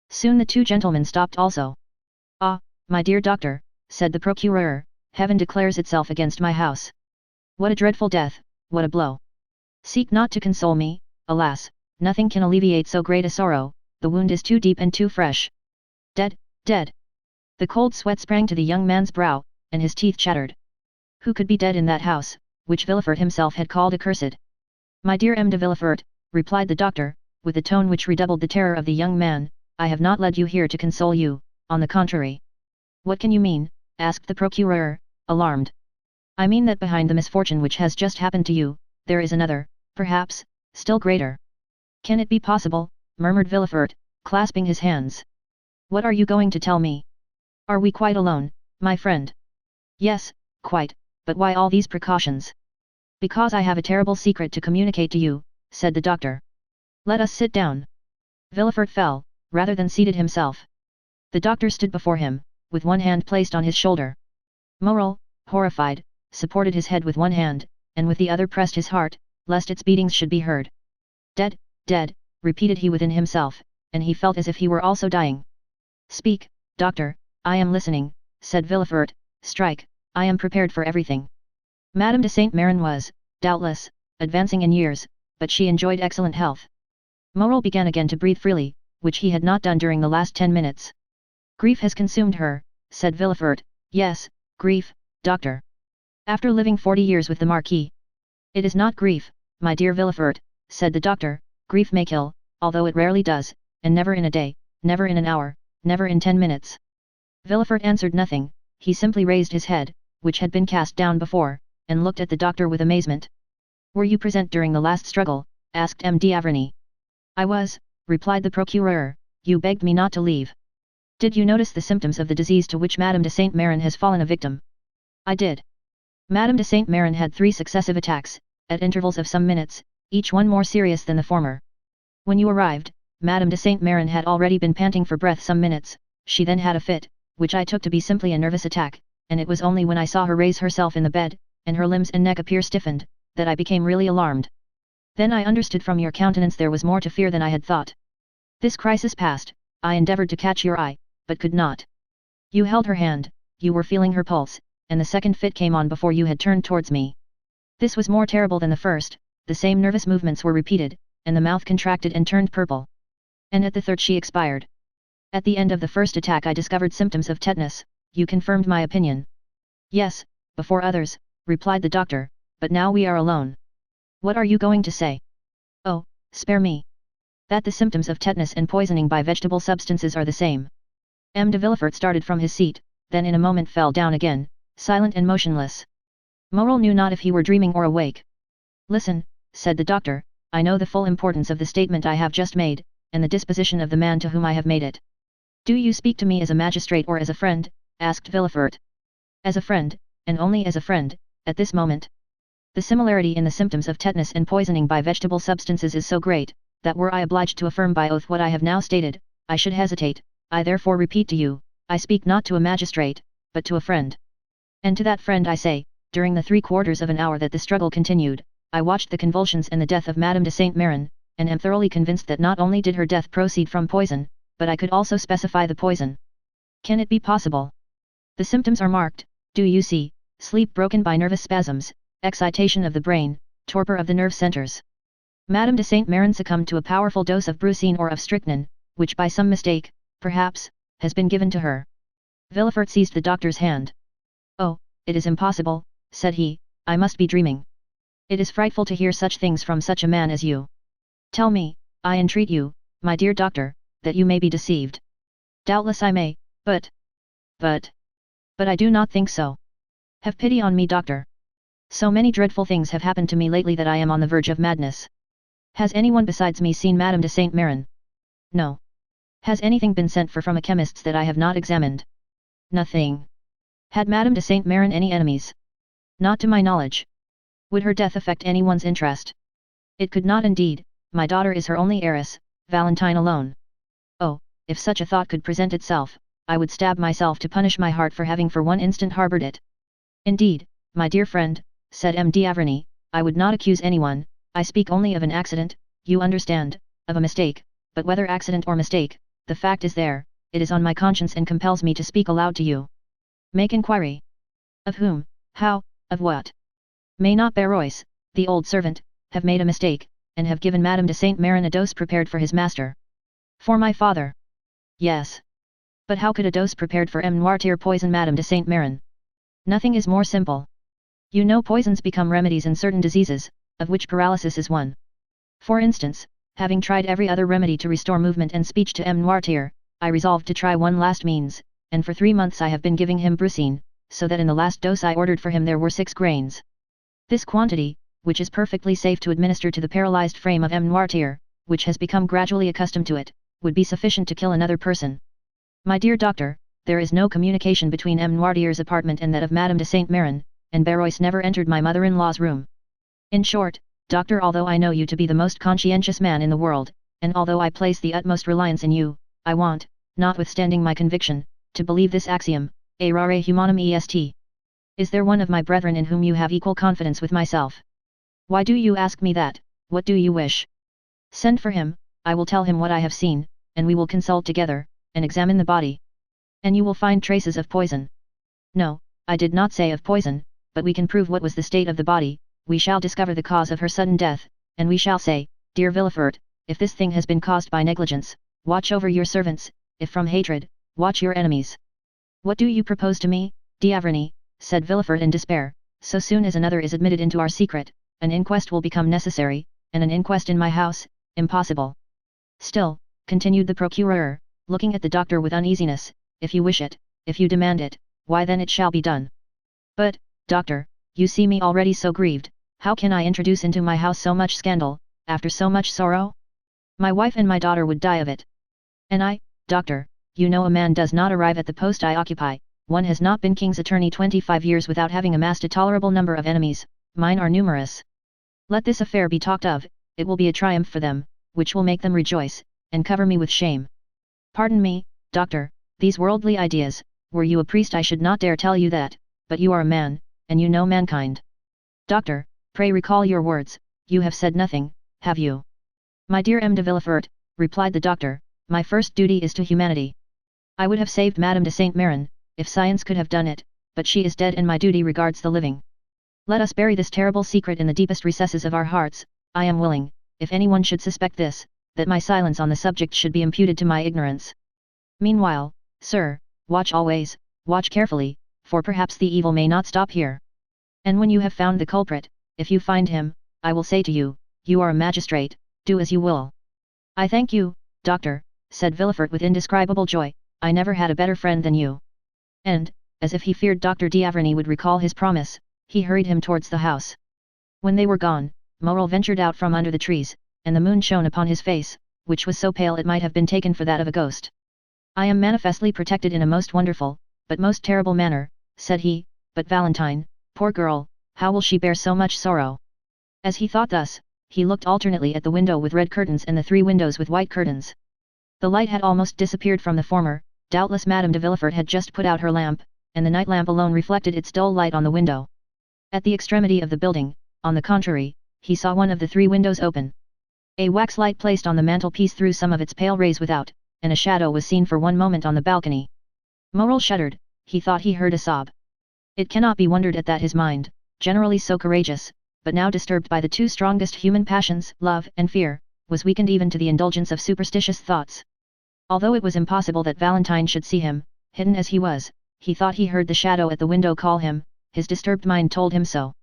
A: Soon the 2 gentlemen stopped also. "Ah, My dear doctor, said the procureur, heaven declares itself against my house. What a dreadful death, what a blow! Seek not to console me, alas, nothing can alleviate so great a sorrow, the wound is too deep and too fresh. Dead, dead! The cold sweat sprang to the young man's brow, and his teeth chattered. Who could be dead in that house, which Villefort himself had called accursed? My dear M. de Villefort, replied the doctor, with a tone which redoubled the terror of the young man, I have not led you here to console you, on the contrary. What can you mean? Asked the procureur, alarmed. I mean that behind the misfortune which has just happened to you, there is another, perhaps, still greater. Can it be possible? Murmured Villefort, clasping his hands. What are you going to tell me? Are we quite alone, my friend? Yes, quite, but why all these precautions? Because I have a terrible secret to communicate to you, said the doctor. Let us sit down. Villefort fell, rather than seated himself. The doctor stood before him, with one hand placed on his shoulder. Morel, horrified, supported his head with one hand, and with the other pressed his heart, lest its beatings should be heard. Dead, dead, repeated he within himself, and he felt as if he were also dying. Speak, doctor, I am listening, said Villefort, strike, I am prepared for everything. Madame de Saint Méran was, doubtless, advancing in years, but she enjoyed excellent health. Morel began again to breathe freely, which he had not done during the last 10 minutes. Grief has consumed her, said Villefort. Yes, grief, doctor. After living 40 years with the Marquis. It is not grief, my dear Villefort, said the doctor, grief may kill, although it rarely does, and never in a day, never in an hour, never in 10 minutes. Villefort answered nothing, he simply raised his head, which had been cast down before, and looked at the doctor with amazement. Were you present during the last struggle? Asked M. d'Avrigny. I was, replied the procureur, you begged me not to leave. Did you notice the symptoms of the disease to which Madame de Saint Méran has fallen a victim? I did. Madame de Saint Méran had 3 successive attacks, at intervals of some minutes, each one more serious than the former. When you arrived, Madame de Saint Méran had already been panting for breath some minutes, she then had a fit, which I took to be simply a nervous attack, and it was only when I saw her raise herself in the bed, and her limbs and neck appear stiffened, that I became really alarmed. Then I understood from your countenance there was more to fear than I had thought. This crisis past, I endeavoured to catch your eye, but could not. You held her hand, you were feeling her pulse, and the second fit came on before you had turned towards me. This was more terrible than the first, the same nervous movements were repeated, and the mouth contracted and turned purple. And at the third she expired. At the end of the first attack I discovered symptoms of tetanus, you confirmed my opinion. Yes, before others, replied the doctor, but now we are alone. What are you going to say? Oh, spare me. That the symptoms of tetanus and poisoning by vegetable substances are the same. M. de Villefort started from his seat, then in a moment fell down again, silent and motionless. Morel knew not if he were dreaming or awake. Listen, said the doctor, I know the full importance of the statement I have just made, and the disposition of the man to whom I have made it. Do you speak to me as a magistrate or as a friend? Asked Villefort. As a friend, and only as a friend, at this moment. The similarity in the symptoms of tetanus and poisoning by vegetable substances is so great, that were I obliged to affirm by oath what I have now stated, I should hesitate. I therefore repeat to you, I speak not to a magistrate, but to a friend. And to that friend I say, during the 3/4 of an hour that the struggle continued, I watched the convulsions and the death of Madame de Saint Méran, and am thoroughly convinced that not only did her death proceed from poison, but I could also specify the poison. Can it be possible? The symptoms are marked, do you see, sleep broken by nervous spasms, excitation of the brain, torpor of the nerve centers. Madame de Saint Méran succumbed to a powerful dose of brucine or of strychnine, which by some mistake, perhaps, has been given to her. Villefort seized the doctor's hand. Oh, it is impossible, said he, I must be dreaming. It is frightful to hear such things from such a man as you. Tell me, I entreat you, my dear doctor, that you may be deceived. Doubtless I may, but I do not think so. Have pity on me, doctor. So many dreadful things have happened to me lately that I am on the verge of madness. Has anyone besides me seen Madame de Saint Méran? No. Has anything been sent for from a chemist's that I have not examined? Nothing. Had Madame de Saint Méran any enemies? Not to my knowledge. Would her death affect anyone's interest? It could not indeed, my daughter is her only heiress, Valentine alone. Oh, if such a thought could present itself, I would stab myself to punish my heart for having for one instant harboured it. Indeed, my dear friend, said M. d'Avrigny, I would not accuse anyone, I speak only of an accident, you understand, of a mistake, but whether accident or mistake, the fact is there, it is on my conscience and compels me to speak aloud to you. Make inquiry. Of whom, how, of what? May not Barois, the old servant, have made a mistake, and have given Madame de Saint Méran a dose prepared for his master? For my father? Yes. But how could a dose prepared for M. Noirtier poison Madame de Saint Méran? Nothing is more simple. You know poisons become remedies in certain diseases, of which paralysis is one. For instance, having tried every other remedy to restore movement and speech to M. Noirtier, I resolved to try one last means, and for 3 months I have been giving him brucine, so that in the last dose I ordered for him there were 6 grains. This quantity, which is perfectly safe to administer to the paralyzed frame of M. Noirtier, which has become gradually accustomed to it, would be sufficient to kill another person. My dear doctor, there is no communication between M. Noirtier's apartment and that of Madame de Saint Méran, and Barois never entered my mother-in-law's room. In short, doctor, although I know you to be the most conscientious man in the world, and although I place the utmost reliance in you, I want, notwithstanding my conviction, to believe this axiom, errare humanum est. Is there one of my brethren in whom you have equal confidence with myself? Why do you ask me that? What do you wish? Send for him, I will tell him what I have seen, and we will consult together, and examine the body. And you will find traces of poison. No, I did not say of poison, but we can prove what was the state of the body, we shall discover the cause of her sudden death, and we shall say, dear Villefort, if this thing has been caused by negligence, watch over your servants, if from hatred, watch your enemies. What do you propose to me, D'Avrigny? Said Villefort in despair. So soon as another is admitted into our secret, an inquest will become necessary, and an inquest in my house, impossible. Still, continued the procureur, looking at the doctor with uneasiness, if you wish it, if you demand it, why then it shall be done. But, doctor, you see me already so grieved, how can I introduce into my house so much scandal, after so much sorrow? My wife and my daughter would die of it. And I, doctor, you know a man does not arrive at the post I occupy, one has not been king's attorney 25 years without having amassed a tolerable number of enemies, mine are numerous. Let this affair be talked of, it will be a triumph for them, which will make them rejoice, and cover me with shame. Pardon me, doctor, these worldly ideas, were you a priest I should not dare tell you that, but you are a man, and you know mankind. Doctor, pray recall your words, you have said nothing, have you? My dear M. de Villefort, replied the doctor, my first duty is to humanity. I would have saved Madame de Saint Méran, if science could have done it, but she is dead and my duty regards the living. Let us bury this terrible secret in the deepest recesses of our hearts. I am willing, if anyone should suspect this, that my silence on the subject should be imputed to my ignorance. Meanwhile, sir, watch always, watch carefully, for perhaps the evil may not stop here. And when you have found the culprit, if you find him, I will say to you, you are a magistrate, do as you will. I thank you, doctor, said Villefort with indescribable joy, I never had a better friend than you. And, as if he feared Dr. D'Avrigny would recall his promise, he hurried him towards the house. When they were gone, Morel ventured out from under the trees, and the moon shone upon his face, which was so pale it might have been taken for that of a ghost. I am manifestly protected in a most wonderful, but most terrible manner, said he, but Valentine, poor girl, how will she bear so much sorrow? As he thought thus, he looked alternately at the window with red curtains and the 3 windows with white curtains. The light had almost disappeared from the former, doubtless Madame de Villefort had just put out her lamp, and the night lamp alone reflected its dull light on the window. At the extremity of the building, on the contrary, he saw one of the 3 windows open. A wax light placed on the mantelpiece threw some of its pale rays without, and a shadow was seen for one moment on the balcony. Morel shuddered, he thought he heard a sob. It cannot be wondered at that his mind, generally so courageous, but now disturbed by the 2 strongest human passions, love and fear, was weakened even to the indulgence of superstitious thoughts. Although it was impossible that Valentine should see him, hidden as he was, he thought he heard the shadow at the window call him, his disturbed mind told him so.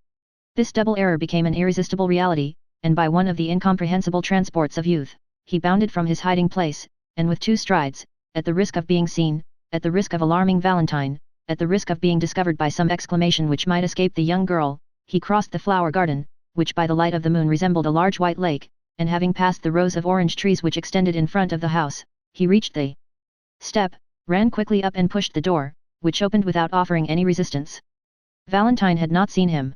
A: This double error became an irresistible reality, and by one of the incomprehensible transports of youth, he bounded from his hiding place, and with 2 strides, at the risk of being seen, at the risk of alarming Valentine, at the risk of being discovered by some exclamation which might escape the young girl, he crossed the flower garden, which by the light of the moon resembled a large white lake, and having passed the rows of orange trees which extended in front of the house, he reached the step, ran quickly up and pushed the door, which opened without offering any resistance. Valentine had not seen him.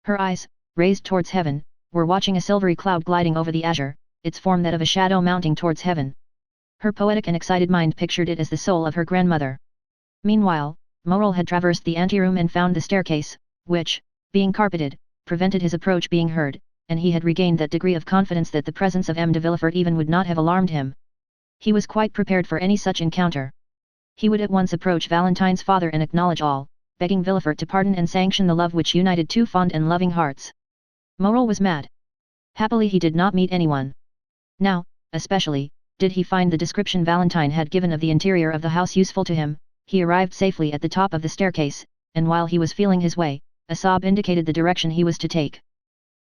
A: Her eyes, raised towards heaven, were watching a silvery cloud gliding over the azure, its form that of a shadow mounting towards heaven. Her poetic and excited mind pictured it as the soul of her grandmother. Meanwhile, Morel had traversed the anteroom and found the staircase, which, being carpeted, prevented his approach being heard, and he had regained that degree of confidence that the presence of M. de Villefort even would not have alarmed him. He was quite prepared for any such encounter. He would at once approach Valentine's father and acknowledge all, begging Villefort to pardon and sanction the love which united two fond and loving hearts. Morel was mad. Happily he did not meet anyone. Now, especially, did he find the description Valentine had given of the interior of the house useful to him. He arrived safely at the top of the staircase, and while he was feeling his way, a sob indicated the direction he was to take.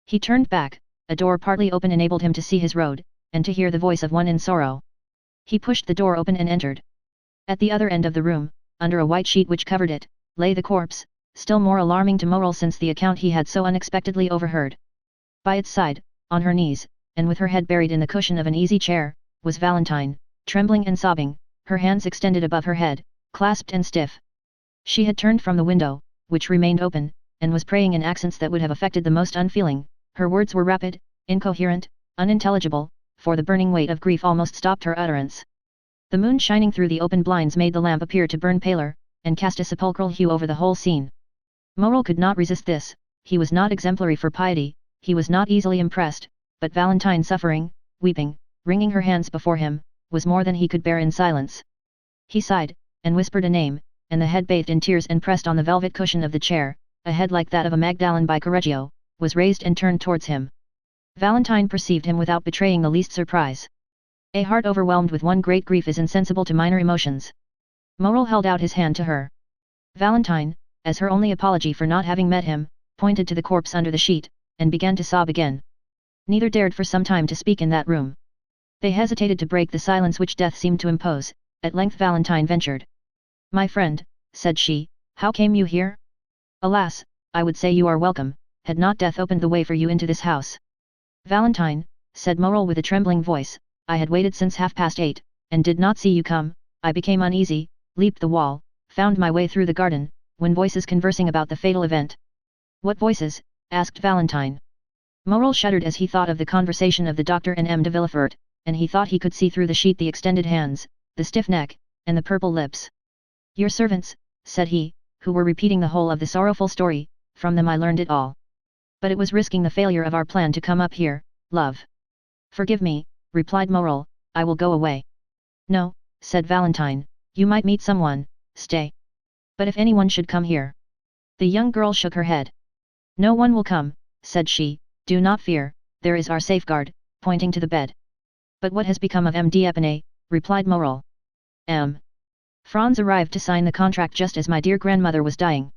A: He turned back, a door partly open enabled him to see his road, and to hear the voice of one in sorrow. He pushed the door open and entered. At the other end of the room, under a white sheet which covered it, lay the corpse, still more alarming to Morel since the account he had so unexpectedly overheard. By its side, on her knees, and with her head buried in the cushion of an easy chair, was Valentine, trembling and sobbing, her hands extended above her head, clasped and stiff. She had turned from the window, which remained open, and was praying in accents that would have affected the most unfeeling. Her words were rapid, incoherent, unintelligible, for the burning weight of grief almost stopped her utterance. The moon shining through the open blinds made the lamp appear to burn paler, and cast a sepulchral hue over the whole scene. Morel could not resist this. He was not exemplary for piety, he was not easily impressed, but Valentine suffering, weeping, wringing her hands before him, was more than he could bear in silence. He sighed, and whispered a name, and the head bathed in tears and pressed on the velvet cushion of the chair, a head like that of a Magdalene by Correggio, was raised and turned towards him. Valentine perceived him without betraying the least surprise. A heart overwhelmed with one great grief is insensible to minor emotions. Morel held out his hand to her. Valentine, as her only apology for not having met him, pointed to the corpse under the sheet, and began to sob again. Neither dared for some time to speak in that room. They hesitated to break the silence which death seemed to impose. At length Valentine ventured. "My friend," said she, "how came you here? Alas, I would say you are welcome, had not death opened the way for you into this house." "Valentine," said Morel with a trembling voice, "I had waited since 8:30, and did not see you come. I became uneasy, leaped the wall, found my way through the garden, when voices conversing about the fatal event." "What voices?" asked Valentine. Morel shuddered as he thought of the conversation of the doctor and M. de Villefort, and he thought he could see through the sheet the extended hands, the stiff neck, and the purple lips. "Your servants," said he, "who were repeating the whole of the sorrowful story, from them I learned it all. But it was risking the failure of our plan to come up here, love." "Forgive me," replied Morel, "I will go away." "No," said Valentine, "you might meet someone, stay. But if anyone should come here?" The young girl shook her head. "No one will come," said she, "do not fear, there is our safeguard," pointing to the bed. "But what has become of M. d'Epinay?" replied Morel. "M. Franz arrived to sign the contract just as my dear grandmother was dying."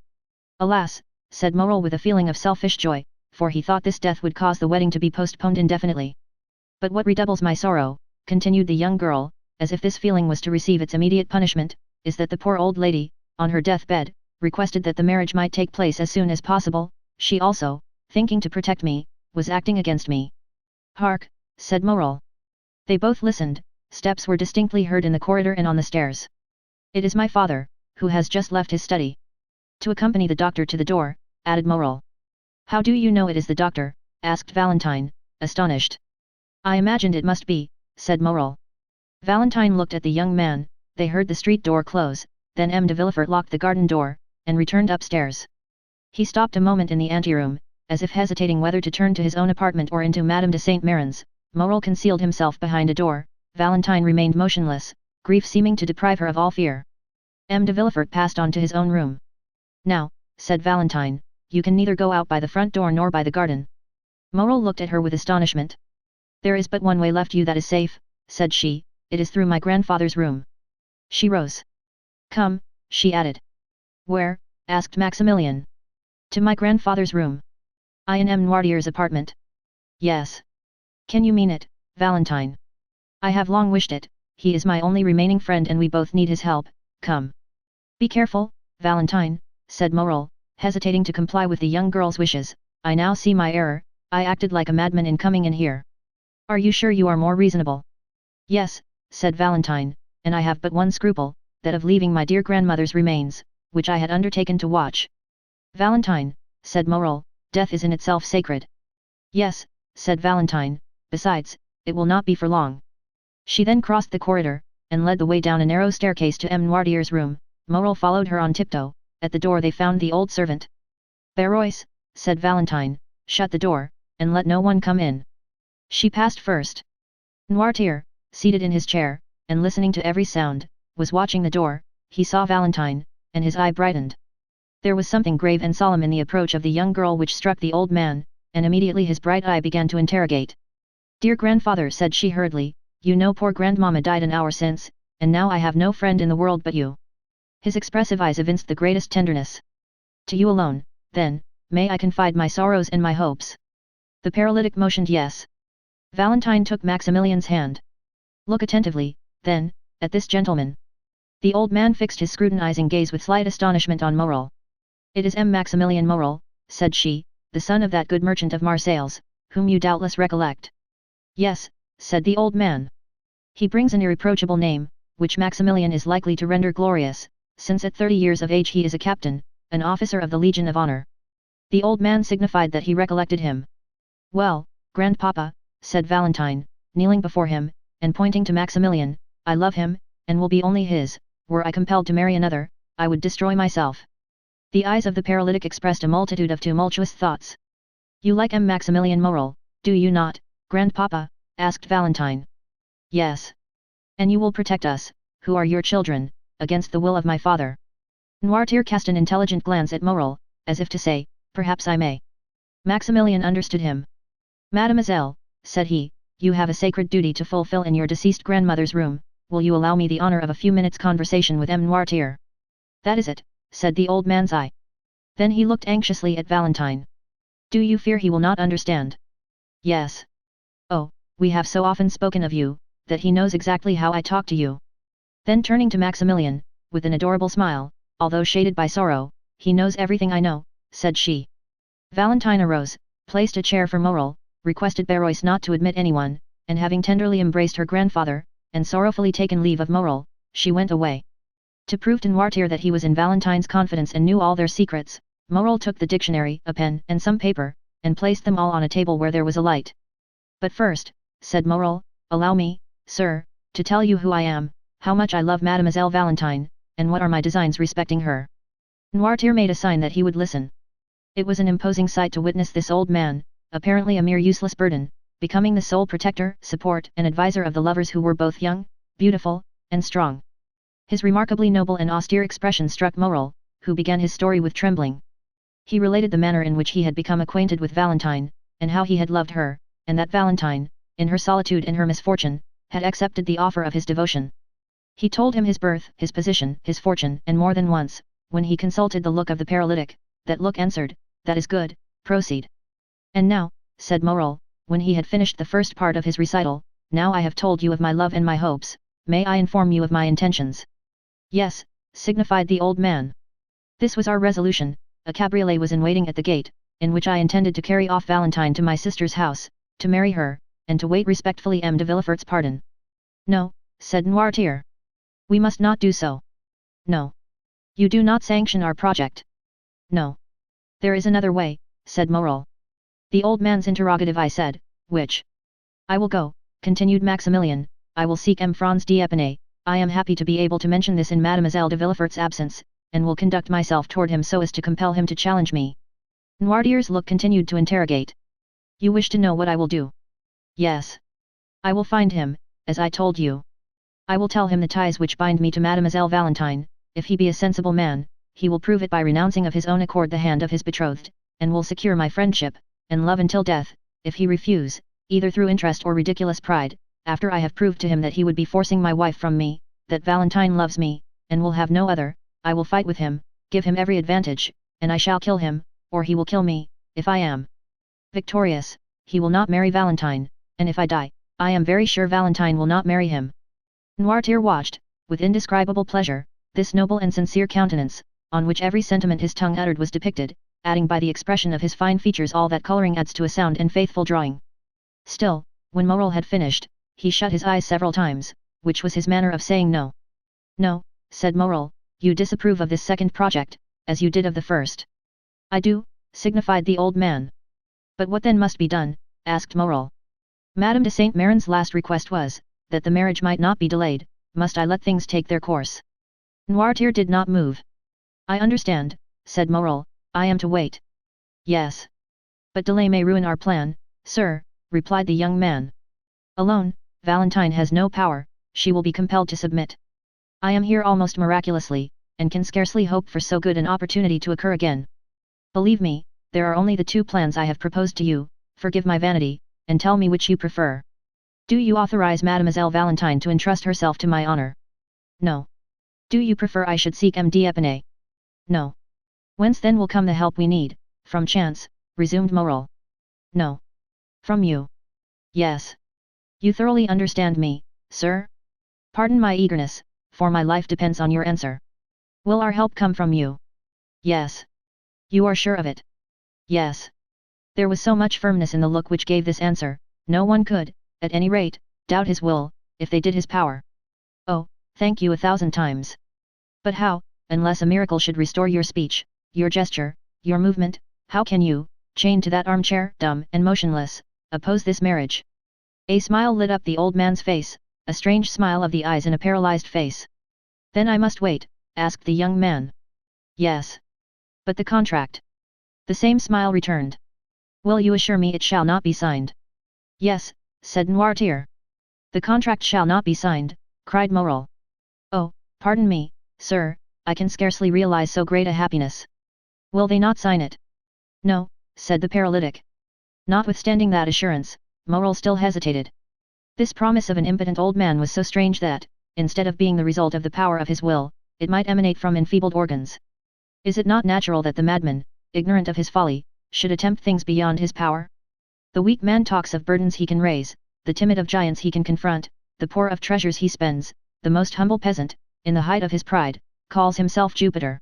A: "Alas," said Morel with a feeling of selfish joy, for he thought this death would cause the wedding to be postponed indefinitely. "But what redoubles my sorrow," continued the young girl, as if this feeling was to receive its immediate punishment, "is that the poor old lady, on her deathbed, requested that the marriage might take place as soon as possible. She also, thinking to protect me, was acting against me." "Hark," said Morel. They both listened. Steps were distinctly heard in the corridor and on the stairs. "It is my father, who has just left his study." "To accompany the doctor to the door," added Morel. "How do you know it is the doctor?" asked Valentine, astonished. "I imagined it must be," said Morel. Valentine looked at the young man. They heard the street door close, then M. de Villefort locked the garden door, and returned upstairs. He stopped a moment in the anteroom, as if hesitating whether to turn to his own apartment or into Madame de Saint Méran's. Morel concealed himself behind a door. Valentine remained motionless, grief seeming to deprive her of all fear. M. de Villefort passed on to his own room. "Now," said Valentine, "you can neither go out by the front door nor by the garden." Morel looked at her with astonishment. "There is but one way left you that is safe," said she, "it is through my grandfather's room." She rose. "Come," she added. "Where?" asked Maximilian. "To my grandfather's room." "I in M. Noirtier's apartment?" "Yes." "Can you mean it, Valentine?" "I have long wished it, he is my only remaining friend and we both need his help, come." "Be careful, Valentine," said Morel, hesitating to comply with the young girl's wishes. "I now see my error, I acted like a madman in coming in here." "Are you sure you are more reasonable?" "Yes," said Valentine, "and I have but one scruple, that of leaving my dear grandmother's remains, which I had undertaken to watch." "Valentine," said Morel, "death is in itself sacred." "Yes," said Valentine, "besides, it will not be for long." She then crossed the corridor, and led the way down a narrow staircase to M. Noirtier's room. Morel followed her on tiptoe. At the door they found the old servant. "Barois," said Valentine, "shut the door, and let no one come in." She passed first. Noirtier, seated in his chair, and listening to every sound, was watching the door. he saw Valentine, and his eye brightened. There was something grave and solemn in the approach of the young girl which struck the old man, and immediately his bright eye began to interrogate. "Dear grandfather," said she hurriedly, "you know poor grandmama died an hour since, and now I have no friend in the world but you." His expressive eyes evinced the greatest tenderness. "To you alone, then, may I confide my sorrows and my hopes?" The paralytic motioned yes. Valentine took Maximilian's hand. "Look attentively, then, at this gentleman." The old man fixed his scrutinizing gaze with slight astonishment on Morel. "It is Maximilian Morel," said she, "the son of that good merchant of Marseilles, whom you doubtless recollect." "Yes," said the old man. "He brings an irreproachable name, which Maximilian is likely to render glorious, since at 30 years of age he is a captain, an officer of the Legion of Honor." The old man signified that he recollected him. "Well, grandpapa," said Valentine, kneeling before him, and pointing to Maximilian, "I love him, and will be only his. Were I compelled to marry another, I would destroy myself." The eyes of the paralytic expressed a multitude of tumultuous thoughts. "You like Maximilian Morel, do you not, grandpapa?" asked Valentine. "Yes. And you will protect us, who are your children, against the will of my father." Noirtier cast an intelligent glance at Morel, as if to say, "Perhaps I may." Maximilian understood him. "Mademoiselle," said he, "you have a sacred duty to fulfill in your deceased grandmother's room. Will you allow me the honor of a few minutes' conversation with Noirtier?" "That is it," said the old man's eye. Then he looked anxiously at Valentine. "Do you fear he will not understand?" "Yes. Oh, we have so often spoken of you, that he knows exactly how I talk to you." Then turning to Maximilian, with an adorable smile, although shaded by sorrow, "He knows everything I know," said she. Valentine arose, placed a chair for Morel, requested Berois not to admit anyone, and having tenderly embraced her grandfather, and sorrowfully taken leave of Morel, she went away. To prove to Noirtier that he was in Valentine's confidence and knew all their secrets, Morel took the dictionary, a pen and some paper, and placed them all on a table where there was a light. "But first," said Morel, "allow me, sir, to tell you who I am, how much I love Mademoiselle Valentine, and what are my designs respecting her." Noirtier made a sign that he would listen. It was an imposing sight to witness this old man, apparently a mere useless burden, becoming the sole protector, support and advisor of the lovers who were both young, beautiful, and strong. His remarkably noble and austere expression struck Morel, who began his story with trembling. He related the manner in which he had become acquainted with Valentine, and how he had loved her, and that Valentine, in her solitude and her misfortune, had accepted the offer of his devotion. He told him his birth, his position, his fortune, and more than once, when he consulted the look of the paralytic, that look answered, "That is good, proceed." "And now," said Morel, when he had finished the first part of his recital, "now I have told you of my love and my hopes, may I inform you of my intentions?" "Yes," signified the old man. "This was our resolution. A cabriolet was in waiting at the gate, in which I intended to carry off Valentine to my sister's house, to marry her, and to wait respectfully de Villefort's pardon." "No," said Noirtier. "We must not do so." "No. You do not sanction our project." "No. There is another way," said Morel. The old man's interrogative eye said, "Which?" "I will go," continued Maximilian, "I will seek Franz d'Epinay. I am happy to be able to mention this in Mademoiselle de Villefort's absence, and will conduct myself toward him so as to compel him to challenge me." Noirtier's look continued to interrogate. "You wish to know what I will do?" "Yes. I will find him, as I told you. I will tell him the ties which bind me to Mademoiselle Valentine. If he be a sensible man, he will prove it by renouncing of his own accord the hand of his betrothed, and will secure my friendship, and love until death. If he refuse, either through interest or ridiculous pride, after I have proved to him that he would be forcing my wife from me, that Valentine loves me, and will have no other, I will fight with him, give him every advantage, and I shall kill him, or he will kill me. If I am victorious, he will not marry Valentine, and if I die, I am very sure Valentine will not marry him." Noirtier watched, with indescribable pleasure, this noble and sincere countenance, on which every sentiment his tongue uttered was depicted, adding by the expression of his fine features all that colouring adds to a sound and faithful drawing. Still, when Morel had finished, he shut his eyes several times, which was his manner of saying no. "No," said Morel, "you disapprove of this second project, as you did of the first." "I do," signified the old man. "But what then must be done?" asked Morel. "Madame de Saint Méran's last request was, that the marriage might not be delayed. Must I let things take their course?" Noirtier did not move. "I understand," said Morel, "I am to wait." "Yes. But delay may ruin our plan, sir," replied the young man. "Alone, Valentine has no power, she will be compelled to submit." I am here almost miraculously, and can scarcely hope for so good an opportunity to occur again. Believe me, there are only the two plans I have proposed to you, forgive my vanity, and tell me which you prefer. Do you authorize Mademoiselle Valentine to entrust herself to my honor? No. Do you prefer I should seek M. d'Épinay? No. Whence then will come the help we need? From chance, resumed Morel. No. From you. Yes. You thoroughly understand me, sir? Pardon my eagerness, for my life depends on your answer. Will our help come from you? Yes. You are sure of it? Yes. There was so much firmness in the look which gave this answer, no one could, at any rate, doubt his will, if they did his power. Oh, thank you 1,000 times. But how, unless a miracle should restore your speech, your gesture, your movement, how can you, chained to that armchair, dumb and motionless, oppose this marriage? A smile lit up the old man's face, a strange smile of the eyes in a paralyzed face. Then I must wait, asked the young man. Yes. But the contract? The same smile returned. Will you assure me it shall not be signed? Yes, said Noirtier. The contract shall not be signed, cried Morel. Oh, pardon me, sir, I can scarcely realize so great a happiness. Will they not sign it? No, said the paralytic. Notwithstanding that assurance, Morel still hesitated. This promise of an impotent old man was so strange that, instead of being the result of the power of his will, it might emanate from enfeebled organs. Is it not natural that the madman, ignorant of his folly, should attempt things beyond his power? The weak man talks of burdens he can raise, the timid of giants he can confront, the poor of treasures he spends, the most humble peasant, in the height of his pride, calls himself Jupiter.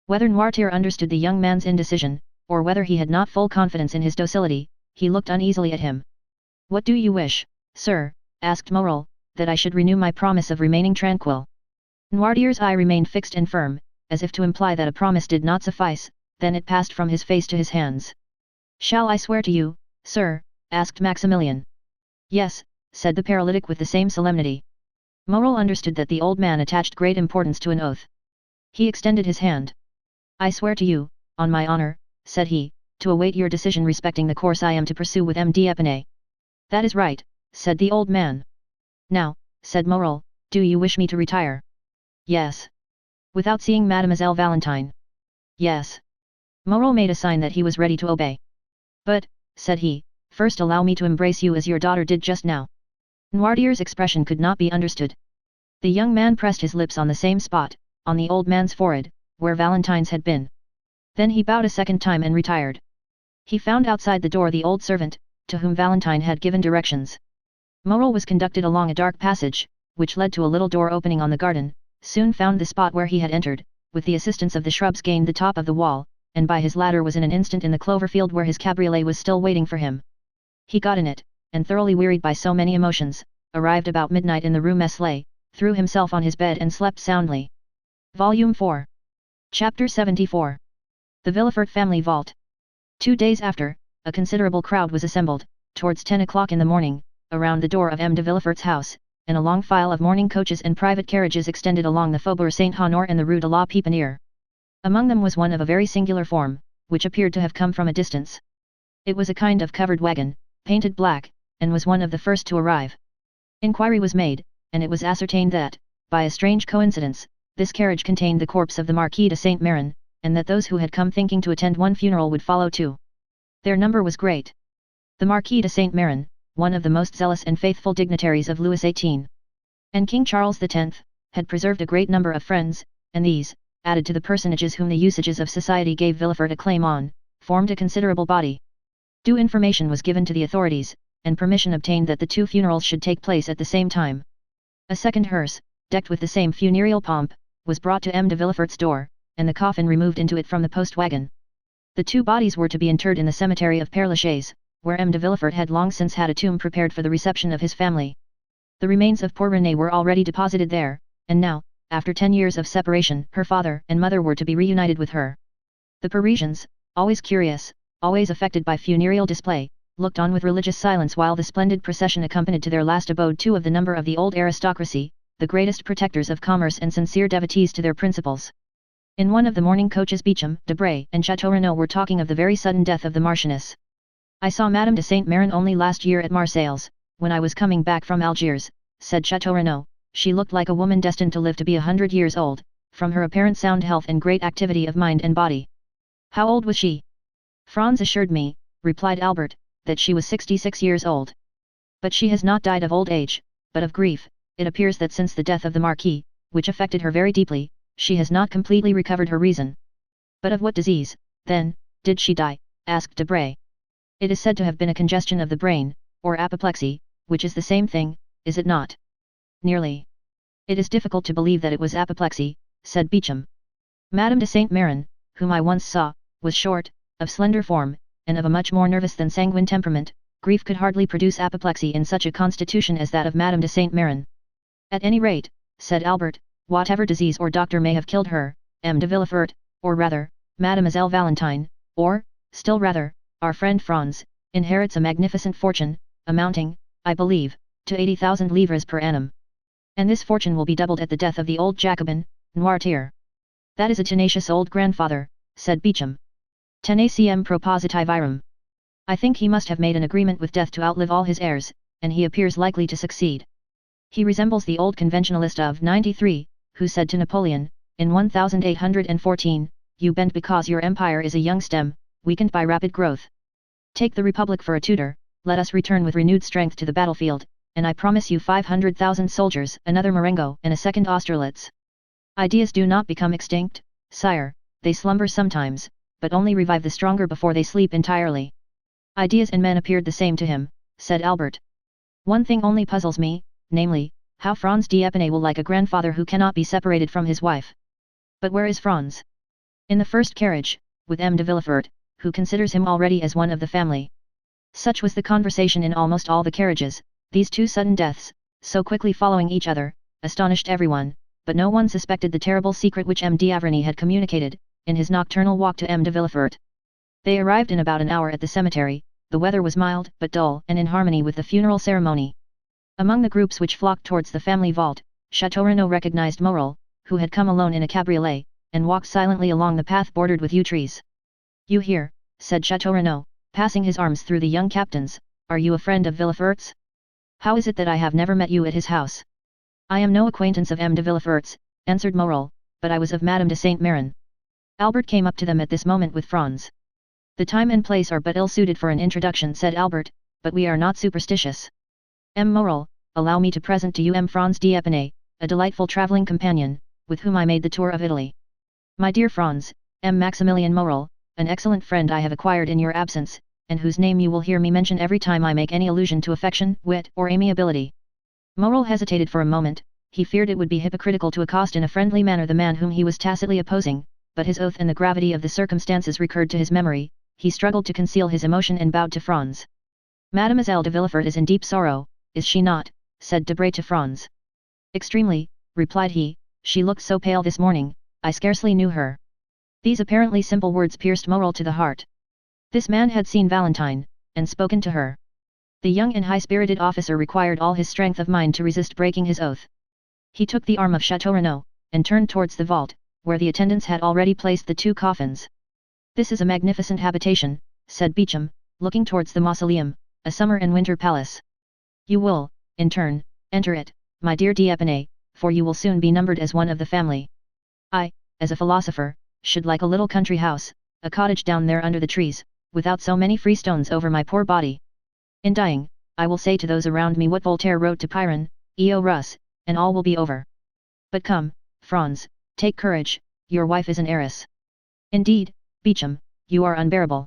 A: Whether Noirtier understood the young man's indecision, or whether he had not full confidence in his docility, he looked uneasily at him. What do you wish, sir? Asked Morel, that I should renew my promise of remaining tranquil. Noirtier's eye remained fixed and firm, as if to imply that a promise did not suffice, then it passed from his face to his hands. Shall I swear to you, sir? Asked Maximilian. Yes, said the paralytic with the same solemnity. Morel understood that the old man attached great importance to an oath. He extended his hand. I swear to you, on my honor, said he, to await your decision respecting the course I am to pursue with M. d'Épinay. That is right, said the old man. Now, said Morel, do you wish me to retire? Yes. Without seeing Mademoiselle Valentine? Yes. Morel made a sign that he was ready to obey. But, said he, first allow me to embrace you as your daughter did just now. Noirtier's expression could not be understood. The young man pressed his lips on the same spot, on the old man's forehead, where Valentine's had been. Then he bowed a second time and retired. He found outside the door the old servant, to whom Valentine had given directions. Morel was conducted along a dark passage, which led to a little door opening on the garden, soon found the spot where he had entered, with the assistance of the shrubs gained the top of the wall, and by his ladder was in an instant in the clover field where his cabriolet was still waiting for him. He got in it, and thoroughly wearied by so many emotions, arrived about midnight in the Rue Meslay, threw himself on his bed and slept soundly. Volume 4. Chapter 74. The Villefort Family Vault. 2 days after, a considerable crowd was assembled, towards 10 o'clock in the morning, around the door of M. de Villefort's house, and a long file of mourning coaches and private carriages extended along the Faubourg Saint-Honore and the Rue de la Pépinière. Among them was one of a very singular form, which appeared to have come from a distance. It was a kind of covered wagon, painted black, and was one of the first to arrive. Inquiry was made, and it was ascertained that, by a strange coincidence, this carriage contained the corpse of the Marquis de Saint-Méran, and that those who had come thinking to attend one funeral would follow too. Their number was great. The Marquis de Saint-Méran, one of the most zealous and faithful dignitaries of Louis XVIII, and King Charles X, had preserved a great number of friends, and these, added to the personages whom the usages of society gave Villefort a claim on, formed a considerable body. Due information was given to the authorities, and permission obtained that the two funerals should take place at the same time. A second hearse, decked with the same funereal pomp, was brought to M. de Villefort's door, and the coffin removed into it from the post-wagon. The two bodies were to be interred in the cemetery of Père Lachaise, where M. de Villefort had long since had a tomb prepared for the reception of his family. The remains of poor Renée were already deposited there, and now, after 10 years of separation, her father and mother were to be reunited with her. The Parisians, always curious, always affected by funereal display, looked on with religious silence while the splendid procession accompanied to their last abode two of the number of the old aristocracy, the greatest protectors of commerce and sincere devotees to their principles. In one of the mourning coaches Beauchamp, Debray and Chateau Renaud were talking of the very sudden death of the Marchioness. I saw Madame de Saint-Méran only last year at Marseilles, when I was coming back from Algiers, said Chateau Renaud, she looked like a woman destined to live to be 100 years old, from her apparent sound health and great activity of mind and body. How old was she? Franz assured me, replied Albert, that she was 66 years old. But she has not died of old age, but of grief. It appears that since the death of the Marquis, which affected her very deeply, she has not completely recovered her reason. But of what disease, then, did she die? Asked Debray. It is said to have been a congestion of the brain, or apoplexy, which is the same thing, is it not? Nearly. It is difficult to believe that it was apoplexy, said Beauchamp. Madame de Saint-Méran, whom I once saw, was short, of slender form, and of a much more nervous than sanguine temperament. Grief could hardly produce apoplexy in such a constitution as that of Madame de Saint-Méran. At any rate, said Albert, whatever disease or doctor may have killed her, M. de Villefort, or rather, Mademoiselle Valentine, or, still rather, our friend Franz, inherits a magnificent fortune, amounting, I believe, to 80,000 livres per annum. And this fortune will be doubled at the death of the old Jacobin, Noirtier. That is a tenacious old grandfather, said Beauchamp. Tenaciem propositivirum. I think he must have made an agreement with death to outlive all his heirs, and he appears likely to succeed. He resembles the old conventionalist of 93, who said to Napoleon, in 1814, you bend because your empire is a young stem, weakened by rapid growth. Take the Republic for a tutor, let us return with renewed strength to the battlefield, and I promise you 500,000 soldiers, another Marengo and a second Austerlitz. Ideas do not become extinct, sire, they slumber sometimes, but only revive the stronger before they sleep entirely. Ideas and men appeared the same to him, said Albert. One thing only puzzles me, namely, how Franz d'Épinay will like a grandfather who cannot be separated from his wife. But where is Franz? In the first carriage, with M. de Villefort, who considers him already as one of the family. Such was the conversation in almost all the carriages. These two sudden deaths, so quickly following each other, astonished everyone, but no one suspected the terrible secret which M. d'Avrigny had communicated, in his nocturnal walk to M. de Villefort. They arrived in about an hour at the cemetery. The weather was mild but dull and in harmony with the funeral ceremony. Among the groups which flocked towards the family vault, Chateau Renaud recognized Morel, who had come alone in a cabriolet, and walked silently along the path bordered with yew trees. You here, said Chateau Renaud, passing his arms through the young captain's, are you a friend of Villefort's? How is it that I have never met you at his house? I am no acquaintance of M. de Villefort's, answered Morel, but I was of Madame de Saint-Méran. Albert came up to them at this moment with Franz. The time and place are but ill-suited for an introduction, said Albert, but we are not superstitious. M. Morel, allow me to present to you M. Franz d'Épinay, a delightful travelling companion, with whom I made the tour of Italy. My dear Franz, M. Maximilian Morel, an excellent friend I have acquired in your absence, and whose name you will hear me mention every time I make any allusion to affection, wit, or amiability. Morel hesitated for a moment. He feared it would be hypocritical to accost in a friendly manner the man whom he was tacitly opposing, but his oath and the gravity of the circumstances recurred to his memory. He struggled to conceal his emotion and bowed to Franz. Mademoiselle de Villefort is in deep sorrow, is she not? Said Debray to Franz. Extremely, replied he, she looked so pale this morning, I scarcely knew her. These apparently simple words pierced Morel to the heart. This man had seen Valentine, and spoken to her. The young and high-spirited officer required all his strength of mind to resist breaking his oath. He took the arm of Chateau Renaud, and turned towards the vault, where the attendants had already placed the two coffins. This is a magnificent habitation, said Beauchamp, looking towards the mausoleum, a summer and winter palace. You will, in turn, enter it, my dear d'Épinay, for you will soon be numbered as one of the family. I, as a philosopher, should like a little country house, a cottage down there under the trees, without so many freestones over my poor body. In dying, I will say to those around me what Voltaire wrote to Pyrrhon, Eo Rus, and all will be over. But come, Franz, take courage, your wife is an heiress. Indeed, Beauchamp, you are unbearable.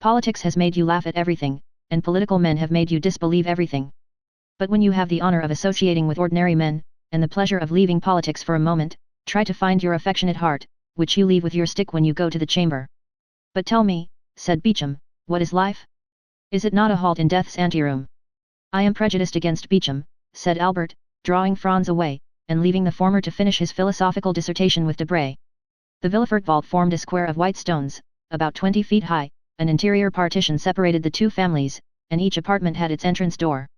A: Politics has made you laugh at everything, and political men have made you disbelieve everything. But when you have the honor of associating with ordinary men, and the pleasure of leaving politics for a moment, try to find your affectionate heart, which you leave with your stick when you go to the chamber. But tell me, said Beauchamp, what is life? Is it not a halt in death's anteroom? I am prejudiced against Beauchamp, said Albert, drawing Franz away, and leaving the former to finish his philosophical dissertation with Debray. The Villefort vault formed a square of white stones, about 20 feet high. An interior partition separated the two families, and each apartment had its entrance door.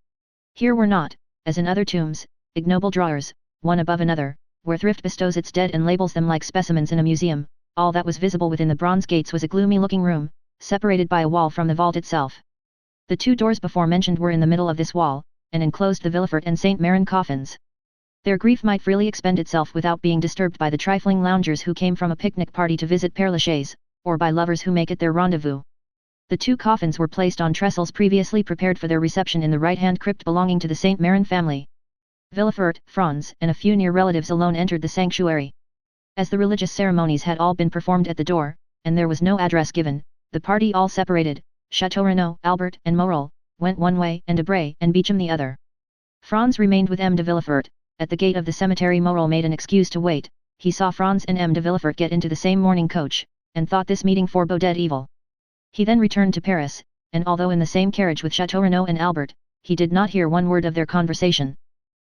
A: Here were not, as in other tombs, ignoble drawers, one above another, where thrift bestows its dead and labels them like specimens in a museum. All that was visible within the bronze gates was a gloomy-looking room, separated by a wall from the vault itself. The two doors before mentioned were in the middle of this wall, and enclosed the Villefort and Saint-Méran coffins. Their grief might freely expend itself without being disturbed by the trifling loungers who came from a picnic party to visit Père Lachaise, or by lovers who make it their rendezvous. The 2 coffins were placed on trestles previously prepared for their reception in the right-hand crypt belonging to the Saint Marin family. Villefort, Franz, and a few near relatives alone entered the sanctuary. As the religious ceremonies had all been performed at the door, and there was no address given, the party all separated. Chateau Renaud, Albert, and Morel, went one way and Debray and Beauchamp the other. Franz remained with M. de Villefort. At the gate of the cemetery Morel made an excuse to wait. He saw Franz and M. de Villefort get into the same morning coach, and thought this meeting foreboded evil. He then returned to Paris, and although in the same carriage with Chateau Renaud and Albert, he did not hear one word of their conversation.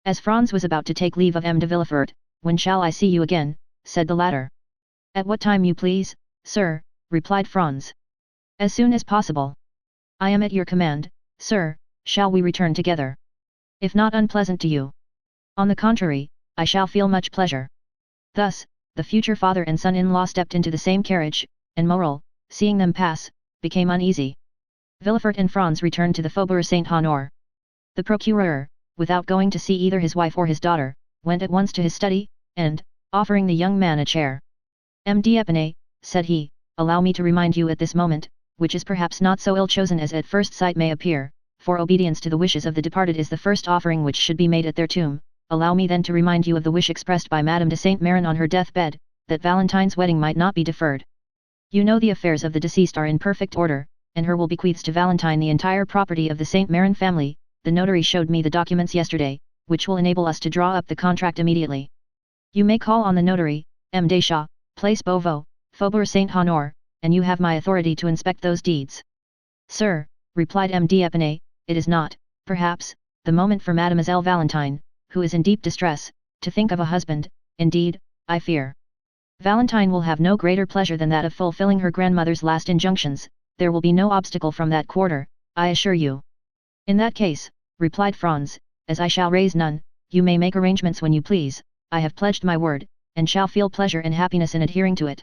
A: As Franz was about to take leave of M. de Villefort, "When shall I see you again?" said the latter. "At what time you please, sir," replied Franz. "As soon as possible." "I am at your command, sir. Shall we return together? If not unpleasant to you." "On the contrary, I shall feel much pleasure." Thus, the future father and son-in-law stepped into the same carriage, and Morel, seeing them pass, became uneasy. Villefort and Franz returned to the Faubourg Saint-Honore. The procureur, without going to see either his wife or his daughter, went at once to his study, and, offering the young man a chair, "M. d'Épinay," said he, "allow me to remind you at this moment, which is perhaps not so ill-chosen as at first sight may appear, for obedience to the wishes of the departed is the first offering which should be made at their tomb. Allow me then to remind you of the wish expressed by Madame de Saint Marin on her deathbed, that Valentine's wedding might not be deferred. You know the affairs of the deceased are in perfect order, and her will bequeaths to Valentine the entire property of the Saint Marin family. The notary showed me the documents yesterday, which will enable us to draw up the contract immediately. You may call on the notary, M. Deschamps, Place Beauvau, Faubourg Saint-Honore, and you have my authority to inspect those deeds." "Sir," replied M. d'Épinay, "it is not, perhaps, the moment for Mademoiselle Valentine, who is in deep distress, to think of a husband. Indeed, I fear Valentine will have no greater pleasure than that of fulfilling her grandmother's last injunctions. There will be no obstacle from that quarter, I assure you." "In that case," replied Franz, "as I shall raise none, you may make arrangements when you please. I have pledged my word, and shall feel pleasure and happiness in adhering to it."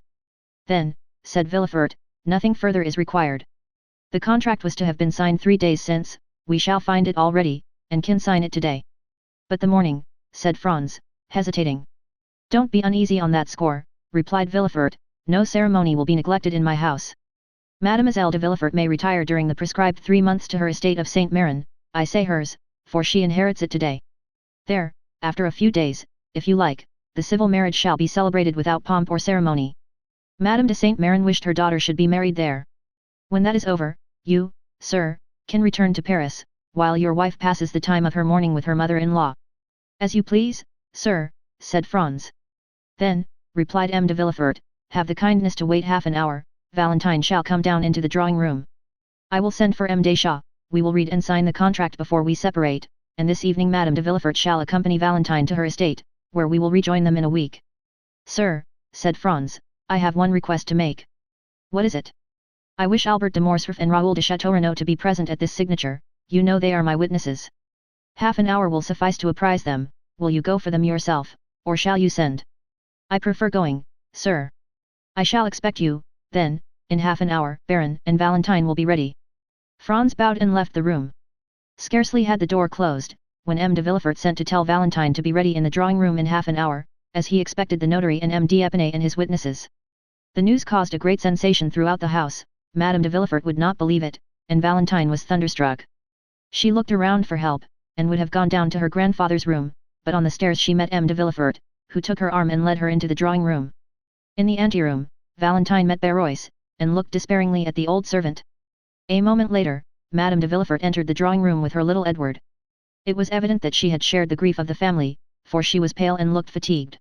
A: "Then," said Villefort, "nothing further is required. The contract was to have been signed 3 days since. We shall find it all ready, and can sign it today." "But the morning," said Franz, hesitating. "Don't be uneasy on that score," replied Villefort, "no ceremony will be neglected in my house. Mademoiselle de Villefort may retire during the prescribed 3 months to her estate of Saint Marin, I say hers, for she inherits it today. There, after a few days, if you like, the civil marriage shall be celebrated without pomp or ceremony. Madame de Saint Marin wished her daughter should be married there. When that is over, you, sir, can return to Paris, while your wife passes the time of her mourning with her mother-in-law." "As you please, sir," said Franz. "Then," replied M. de Villefort, "have the kindness to wait half an hour. Valentine shall come down into the drawing-room. I will send for M. Deschamps, we will read and sign the contract before we separate, and this evening Madame de Villefort shall accompany Valentine to her estate, where we will rejoin them in a week." "Sir," said Franz, "I have one request to make." "What is it?" "I wish Albert de Morcerf and Raoul de Chateau Renaud to be present at this signature. You know they are my witnesses. Half an hour will suffice to apprise them. Will you go for them yourself, or shall you send?" "I prefer going, sir." "I shall expect you, then, in half an hour. Baron and Valentine will be ready." Franz bowed and left the room. Scarcely had the door closed, when M. de Villefort sent to tell Valentine to be ready in the drawing-room in half an hour, as he expected the notary and M. d'Épinay and his witnesses. The news caused a great sensation throughout the house. Madame de Villefort would not believe it, and Valentine was thunderstruck. She looked around for help, and would have gone down to her grandfather's room, but on the stairs she met M. de Villefort, who took her arm and led her into the drawing-room. In the anteroom, Valentine met Barois, and looked despairingly at the old servant. A moment later, Madame de Villefort entered the drawing-room with her little Edward. It was evident that she had shared the grief of the family, for she was pale and looked fatigued.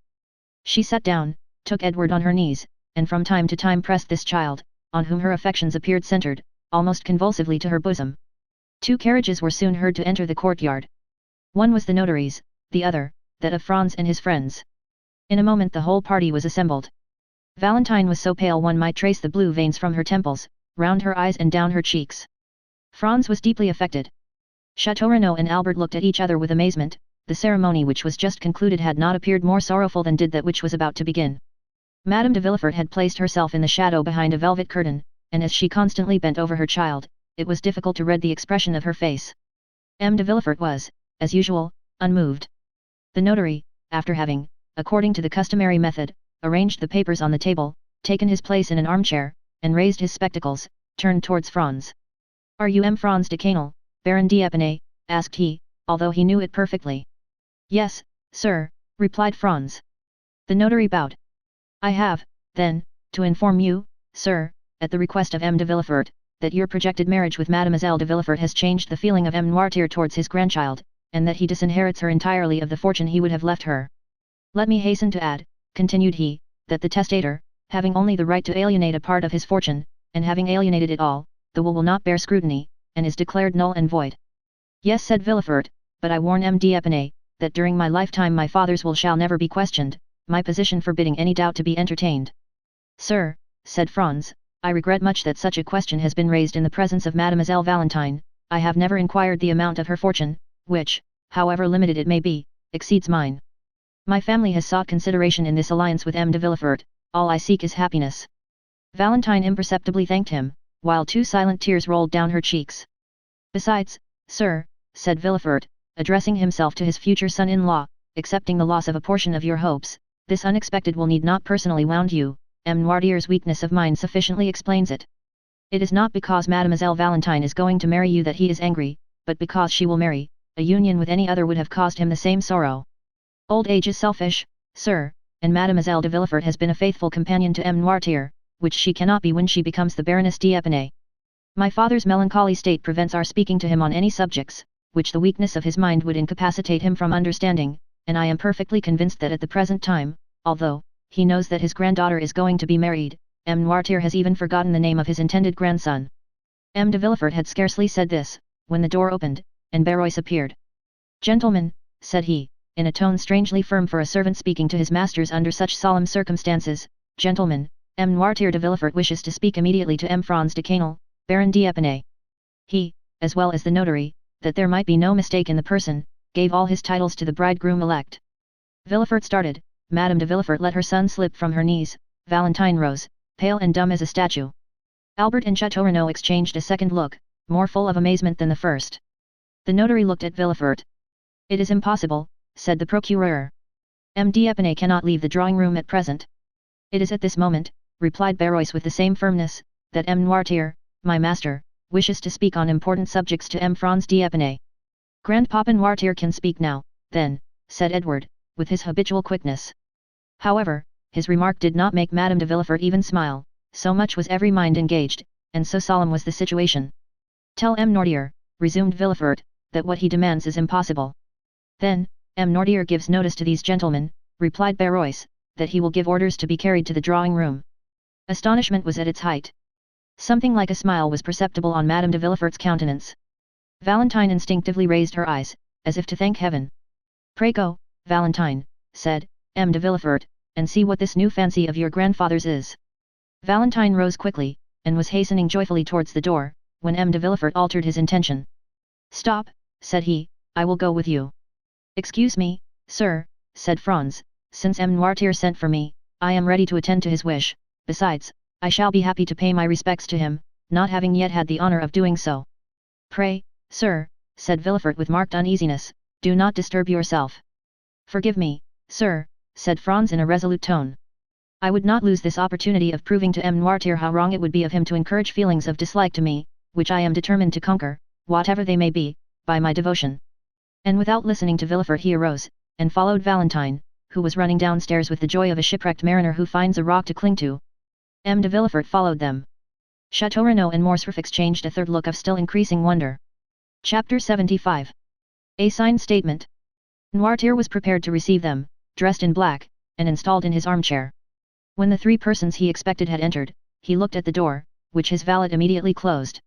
A: She sat down, took Edward on her knees, and from time to time pressed this child, on whom her affections appeared centered, almost convulsively to her bosom. 2 carriages were soon heard to enter the courtyard. One was the notary's, the other, that of Franz and his friends. In a moment the whole party was assembled. Valentine was so pale one might trace the blue veins from her temples, round her eyes and down her cheeks. Franz was deeply affected. Chateau Renaud and Albert looked at each other with amazement. The ceremony which was just concluded had not appeared more sorrowful than did that which was about to begin. Madame de Villefort had placed herself in the shadow behind a velvet curtain, and as she constantly bent over her child, it was difficult to read the expression of her face. M. de Villefort was, as usual, unmoved. The notary, after having, according to the customary method, arranged the papers on the table, taken his place in an armchair, and raised his spectacles, turned towards Franz. "Are you M. Franz de Canel, Baron d'Épinay?" asked he, although he knew it perfectly. "Yes, sir," replied Franz. The notary bowed. "I have, then, to inform you, sir, at the request of M. de Villefort, that your projected marriage with Mademoiselle de Villefort has changed the feeling of M. Noirtier towards his grandchild, and that he disinherits her entirely of the fortune he would have left her. Let me hasten to add," continued he, "that the testator, having only the right to alienate a part of his fortune, and having alienated it all, the will not bear scrutiny, and is declared null and void." "Yes," said Villefort, "but I warn M. d'Épinay, that during my lifetime my father's will shall never be questioned, my position forbidding any doubt to be entertained." "Sir," said Franz, "I regret much that such a question has been raised in the presence of Mademoiselle Valentine. I have never inquired the amount of her fortune, which, however limited it may be, exceeds mine. My family has sought consideration in this alliance with M. de Villefort, all I seek is happiness." Valentine imperceptibly thanked him, while 2 silent tears rolled down her cheeks. "Besides, sir," said Villefort, addressing himself to his future son-in-law, "accepting the loss of a portion of your hopes, this unexpected will need not personally wound you. M. Noirtier's weakness of mind sufficiently explains it. It is not because Mademoiselle Valentine is going to marry you that he is angry, but because she will marry, a union with any other would have caused him the same sorrow. Old age is selfish, sir, and Mademoiselle de Villefort has been a faithful companion to M. Noirtier, which she cannot be when she becomes the Baroness d'Épinay. My father's melancholy state prevents our speaking to him on any subjects, which the weakness of his mind would incapacitate him from understanding, and I am perfectly convinced that at the present time, although he knows that his granddaughter is going to be married, M. Noirtier has even forgotten the name of his intended grandson." M. de Villefort had scarcely said this, when the door opened, and Barois appeared. "Gentlemen," said he, in a tone strangely firm for a servant speaking to his masters under such solemn circumstances, "Gentlemen, M. Noirtier de Villefort wishes to speak immediately to M. Franz de Canel, Baron d'Épinay." He, as well as the notary, that there might be no mistake in the person, gave all his titles to the bridegroom-elect. Villefort started, Madame de Villefort let her son slip from her knees, Valentine rose, pale and dumb as a statue. Albert and Chateau Renaud exchanged a second look, more full of amazement than the first. The notary looked at Villefort. "It is impossible," said the procureur. "M. d'Épinay cannot leave the drawing-room at present." "It is at this moment," replied Barois with the same firmness, "that M. Noirtier, my master, wishes to speak on important subjects to M. Franz d'Épinay." "Grandpapa Noirtier can speak now, then," said Edward, with his habitual quickness. However, his remark did not make Madame de Villefort even smile, so much was every mind engaged, and so solemn was the situation. "Tell M. Noirtier," resumed Villefort, "that what he demands is impossible." "Then, M. Noirtier gives notice to these gentlemen," replied Barois, "that he will give orders to be carried to the drawing-room." Astonishment was at its height. Something like a smile was perceptible on Madame de Villefort's countenance. Valentine instinctively raised her eyes, as if to thank heaven. "Pray go, Valentine," said M. de Villefort, "and see what this new fancy of your grandfather's is." Valentine rose quickly, and was hastening joyfully towards the door, when M. de Villefort altered his intention. "Stop," said he, "I will go with you." "Excuse me, sir," said Franz, "since M. Noirtier sent for me, I am ready to attend to his wish, besides, I shall be happy to pay my respects to him, not having yet had the honor of doing so." "Pray, sir," said Villefort with marked uneasiness, "do not disturb yourself." "Forgive me, sir," said Franz in a resolute tone. "I would not lose this opportunity of proving to M. Noirtier how wrong it would be of him to encourage feelings of dislike to me, which I am determined to conquer, whatever they may be, by my devotion." And without listening to Villefort he arose, and followed Valentine, who was running downstairs with the joy of a shipwrecked mariner who finds a rock to cling to. M. de Villefort followed them. Chateau Renaud and Morcerf exchanged a third look of still increasing wonder. Chapter 75. A signed statement. Noirtier was prepared to receive them, dressed in black, and installed in his armchair. When the 3 persons he expected had entered, he looked at the door, which his valet immediately closed.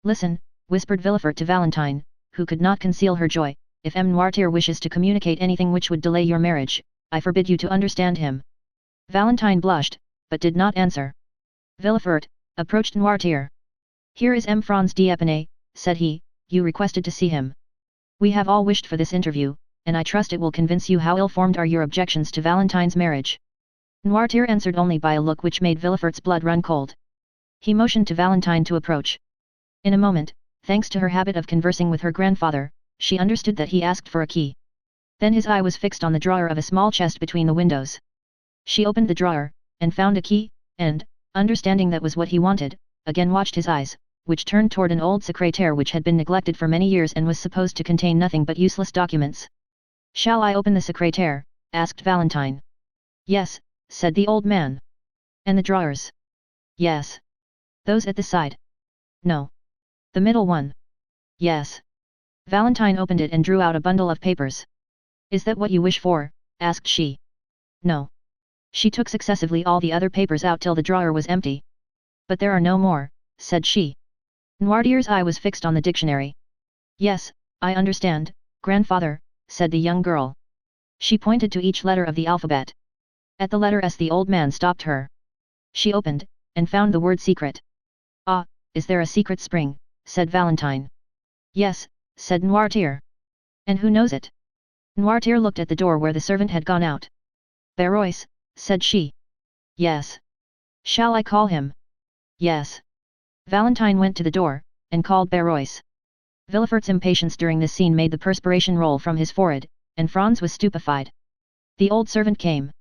A: "Listen," whispered Villefort to Valentine, who could not conceal her joy, "if M. Noirtier wishes to communicate anything which would delay your marriage, I forbid you to understand him." Valentine blushed, but did not answer. Villefort approached Noirtier. "Here is M. Franz d'Épinay," said he, "you requested to see him. We have all wished for this interview, and I trust it will convince you how ill-formed are your objections to Valentine's marriage." Noirtier answered only by a look which made Villefort's blood run cold. He motioned to Valentine to approach. In a moment, thanks to her habit of conversing with her grandfather, she understood that he asked for a key. Then his eye was fixed on the drawer of a small chest between the windows. She opened the drawer, and found a key, and, understanding that was what he wanted, again watched his eyes, which turned toward an old secretaire which had been neglected for many years and was supposed to contain nothing but useless documents. "Shall I open the secretaire?" asked Valentine. "Yes," said the old man. "And the drawers?" "Yes." "Those at the side?" "No." "The middle one?" "Yes." Valentine opened it and drew out a bundle of papers. "Is that what you wish for?" asked she. "No." She took successively all the other papers out till the drawer was empty. "But there are no more," said she. Noirtier's eye was fixed on the dictionary. "Yes, I understand, grandfather," said the young girl. She pointed to each letter of the alphabet. At the letter S the old man stopped her. She opened, and found the word secret. "Ah, is there a secret spring?" said Valentine. "Yes," said Noirtier. "And who knows it?" Noirtier looked at the door where the servant had gone out. "Barois," said she. "Yes." "Shall I call him?" "Yes." Valentine went to the door, and called Barois. Villefort's impatience during this scene made the perspiration roll from his forehead, and Franz was stupefied. The old servant came.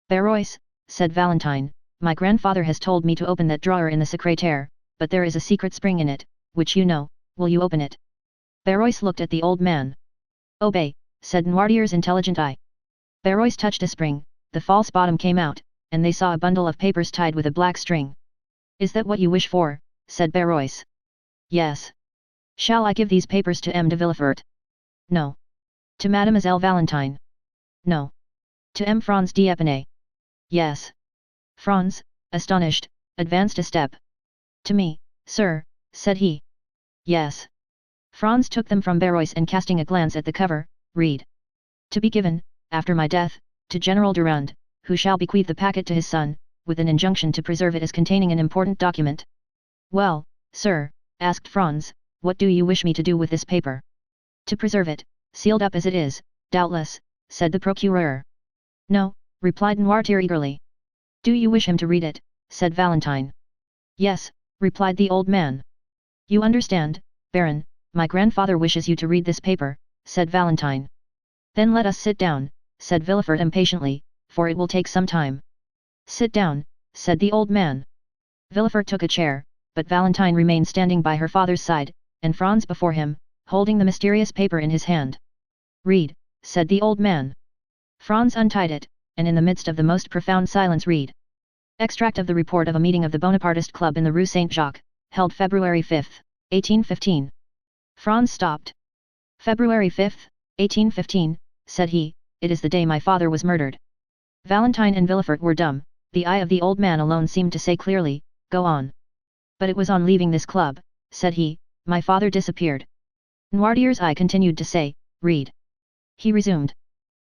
A: "Barois," said Valentine, "my grandfather has told me to open that drawer in the secretaire, but there is a secret spring in it, which you know, will you open it?" Barois looked at the old man. "Obey," said Noirtier's intelligent eye. Barois touched a spring, the false bottom came out, and they saw a bundle of papers tied with a black string. "Is that what you wish for?" said Barois. "Yes." "Shall I give these papers to M. de Villefort?" "No." "To Mademoiselle Valentine?" "No." "To M. Franz d'Epinay?" "Yes." Franz, astonished, advanced a step. "To me, sir," said he. "Yes." Franz took them from Barois and casting a glance at the cover, read. "To be given, after my death, to General Durand, who shall bequeath the packet to his son, with an injunction to preserve it as containing an important document." "Well, sir," asked Franz, "what do you wish me to do with this paper?" "To preserve it, sealed up as it is, doubtless," said the procureur. "No," replied Noirtier eagerly. "Do you wish him to read it?" said Valentine. "Yes," replied the old man. "You understand, Baron, my grandfather wishes you to read this paper," said Valentine. "Then let us sit down," said Villefort impatiently, "for it will take some time." "Sit down," said the old man. Villefort took a chair, but Valentine remained standing by her father's side, and Franz before him, holding the mysterious paper in his hand. "Read," said the old man. Franz untied it, and in the midst of the most profound silence read. Extract of the report of a meeting of the Bonapartist Club in the Rue Saint-Jacques, held February 5, 1815. Franz stopped. "February 5, 1815, said he, "it is the day my father was murdered." Valentine and Villefort were dumb, the eye of the old man alone seemed to say clearly, "Go on." "But it was on leaving this club," said he, "my father disappeared." Noirtier's eye continued to say, "Read." He resumed.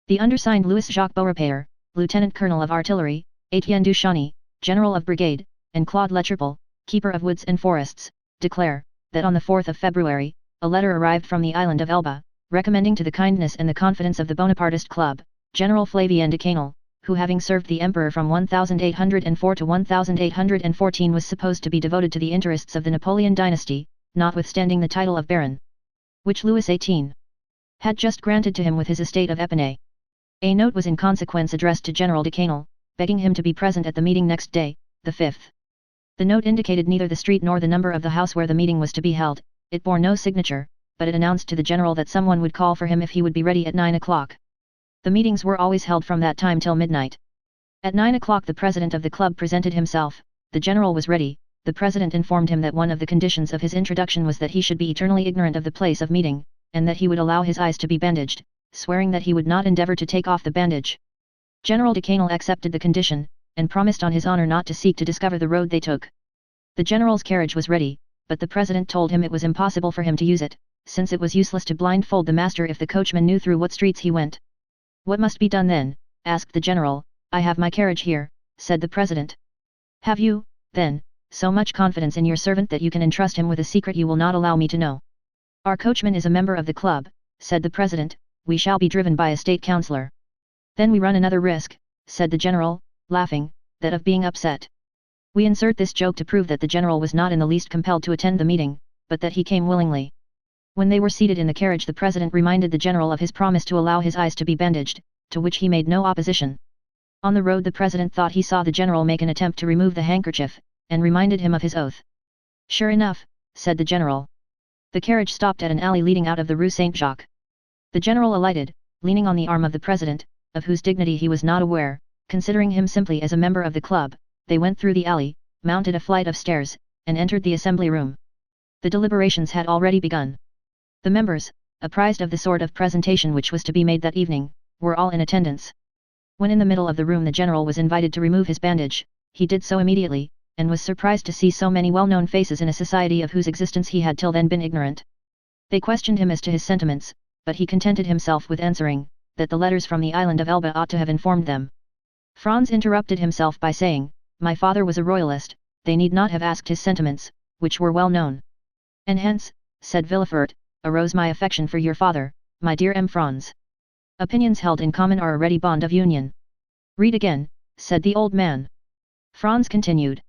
A: "The undersigned Louis Jacques Beaurepaire, Lieutenant Colonel of Artillery, Etienne Duchesne, General of Brigade, and Claude Letriple, Keeper of Woods and Forests, declare, that on the 4th of February, a letter arrived from the island of Elba, recommending to the kindness and the confidence of the Bonapartist Club, General Flavien de Canel, who having served the Emperor from 1804 to 1814 was supposed to be devoted to the interests of the Napoleon dynasty, notwithstanding the title of Baron, which Louis XVIII had just granted to him with his estate of Epinay. A note was in consequence addressed to General de Canel, begging him to be present at the meeting next day, the 5th. The note indicated neither the street nor the number of the house where the meeting was to be held, it bore no signature, but it announced to the general that someone would call for him if he would be ready at 9 o'clock. The meetings were always held from that time till midnight. At 9 o'clock the president of the club presented himself, the general was ready, the president informed him that one of the conditions of his introduction was that he should be eternally ignorant of the place of meeting, and that he would allow his eyes to be bandaged, swearing that he would not endeavor to take off the bandage. General de Canel accepted the condition, and promised on his honor not to seek to discover the road they took. The general's carriage was ready, but the president told him it was impossible for him to use it, since it was useless to blindfold the master if the coachman knew through what streets he went. "What must be done then?" asked the general. "I have my carriage here," said the president. "Have you, then, so much confidence in your servant that you can entrust him with a secret you will not allow me to know?" "Our coachman is a member of the club," said the president. "We shall be driven by a state councillor." "Then we run another risk," said the general, laughing, "that of being upset. We insert this joke to prove that the general was not in the least compelled to attend the meeting, but that he came willingly." When they were seated in the carriage, the president reminded the general of his promise to allow his eyes to be bandaged, to which he made no opposition. On the road the president thought he saw the general make an attempt to remove the handkerchief, and reminded him of his oath. Sure enough, said the general. The carriage stopped at an alley leading out of the Rue Saint-Jacques. The general alighted, leaning on the arm of the president, of whose dignity he was not aware, considering him simply as a member of the club. They went through the alley, mounted a flight of stairs, and entered the assembly room. The deliberations had already begun. The members, apprised of the sort of presentation which was to be made that evening, were all in attendance. When in the middle of the room the general was invited to remove his bandage, he did so immediately, and was surprised to see so many well-known faces in a society of whose existence he had till then been ignorant. They questioned him as to his sentiments, but he contented himself with answering, that the letters from the island of Elba ought to have informed them. Franz interrupted himself by saying, "My father was a royalist, they need not have asked his sentiments, which were well known. And hence," said Villefort, "arose my affection for your father, my dear M. Franz. Opinions held in common are a ready bond of union." "Read again," said the old man. Franz continued.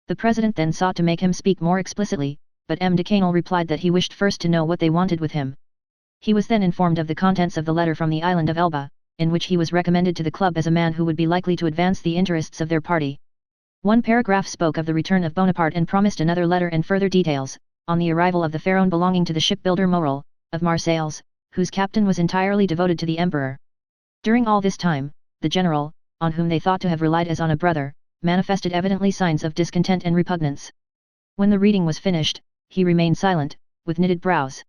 A: The president then sought to make him speak more explicitly, but M. de Canel replied that he wished first to know what they wanted with him. He was then informed of the contents of the letter from the island of Elba, in which he was recommended to the club as a man who would be likely to advance the interests of their party. One paragraph spoke of the return of Bonaparte and promised another letter and further details, on the arrival of the Pharaon belonging to the shipbuilder Morel, of Marseilles, whose captain was entirely devoted to the emperor. During all this time, the general, on whom they thought to have relied as on a brother, manifested evidently signs of discontent and repugnance. When the reading was finished, he remained silent, with knitted brows.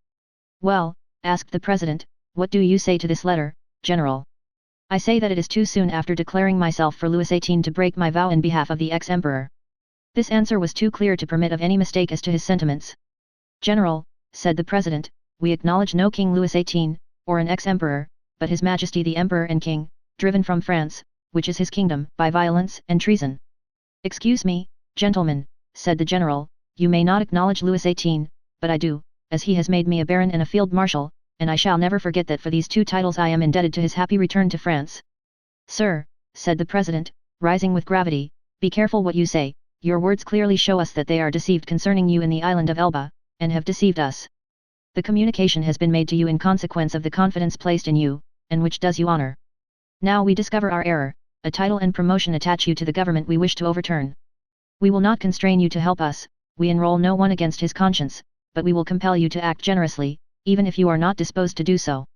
A: "Well," asked the president, "what do you say to this letter, general?" "I say that it is too soon after declaring myself for Louis XVIII to break my vow in behalf of the ex-emperor." This answer was too clear to permit of any mistake as to his sentiments. "General," said the president, "we acknowledge no King Louis XVIII, or an ex-emperor, but His Majesty the Emperor and King, driven from France, which is his kingdom, by violence and treason." "Excuse me, gentlemen," said the general, "you may not acknowledge Louis XVIII, but I do, as he has made me a baron and a field marshal, and I shall never forget that for these two titles I am indebted to his happy return to France." "Sir," said the president, rising with gravity, "be careful what you say, your words clearly show us that they are deceived concerning you in the island of Elba, and have deceived us. The communication has been made to you in consequence of the confidence placed in you, and which does you honor. Now we discover our error, a title and promotion attach you to the government we wish to overturn. We will not constrain you to help us, we enroll no one against his conscience, but we will compel you to act generously, even if you are not disposed to do so.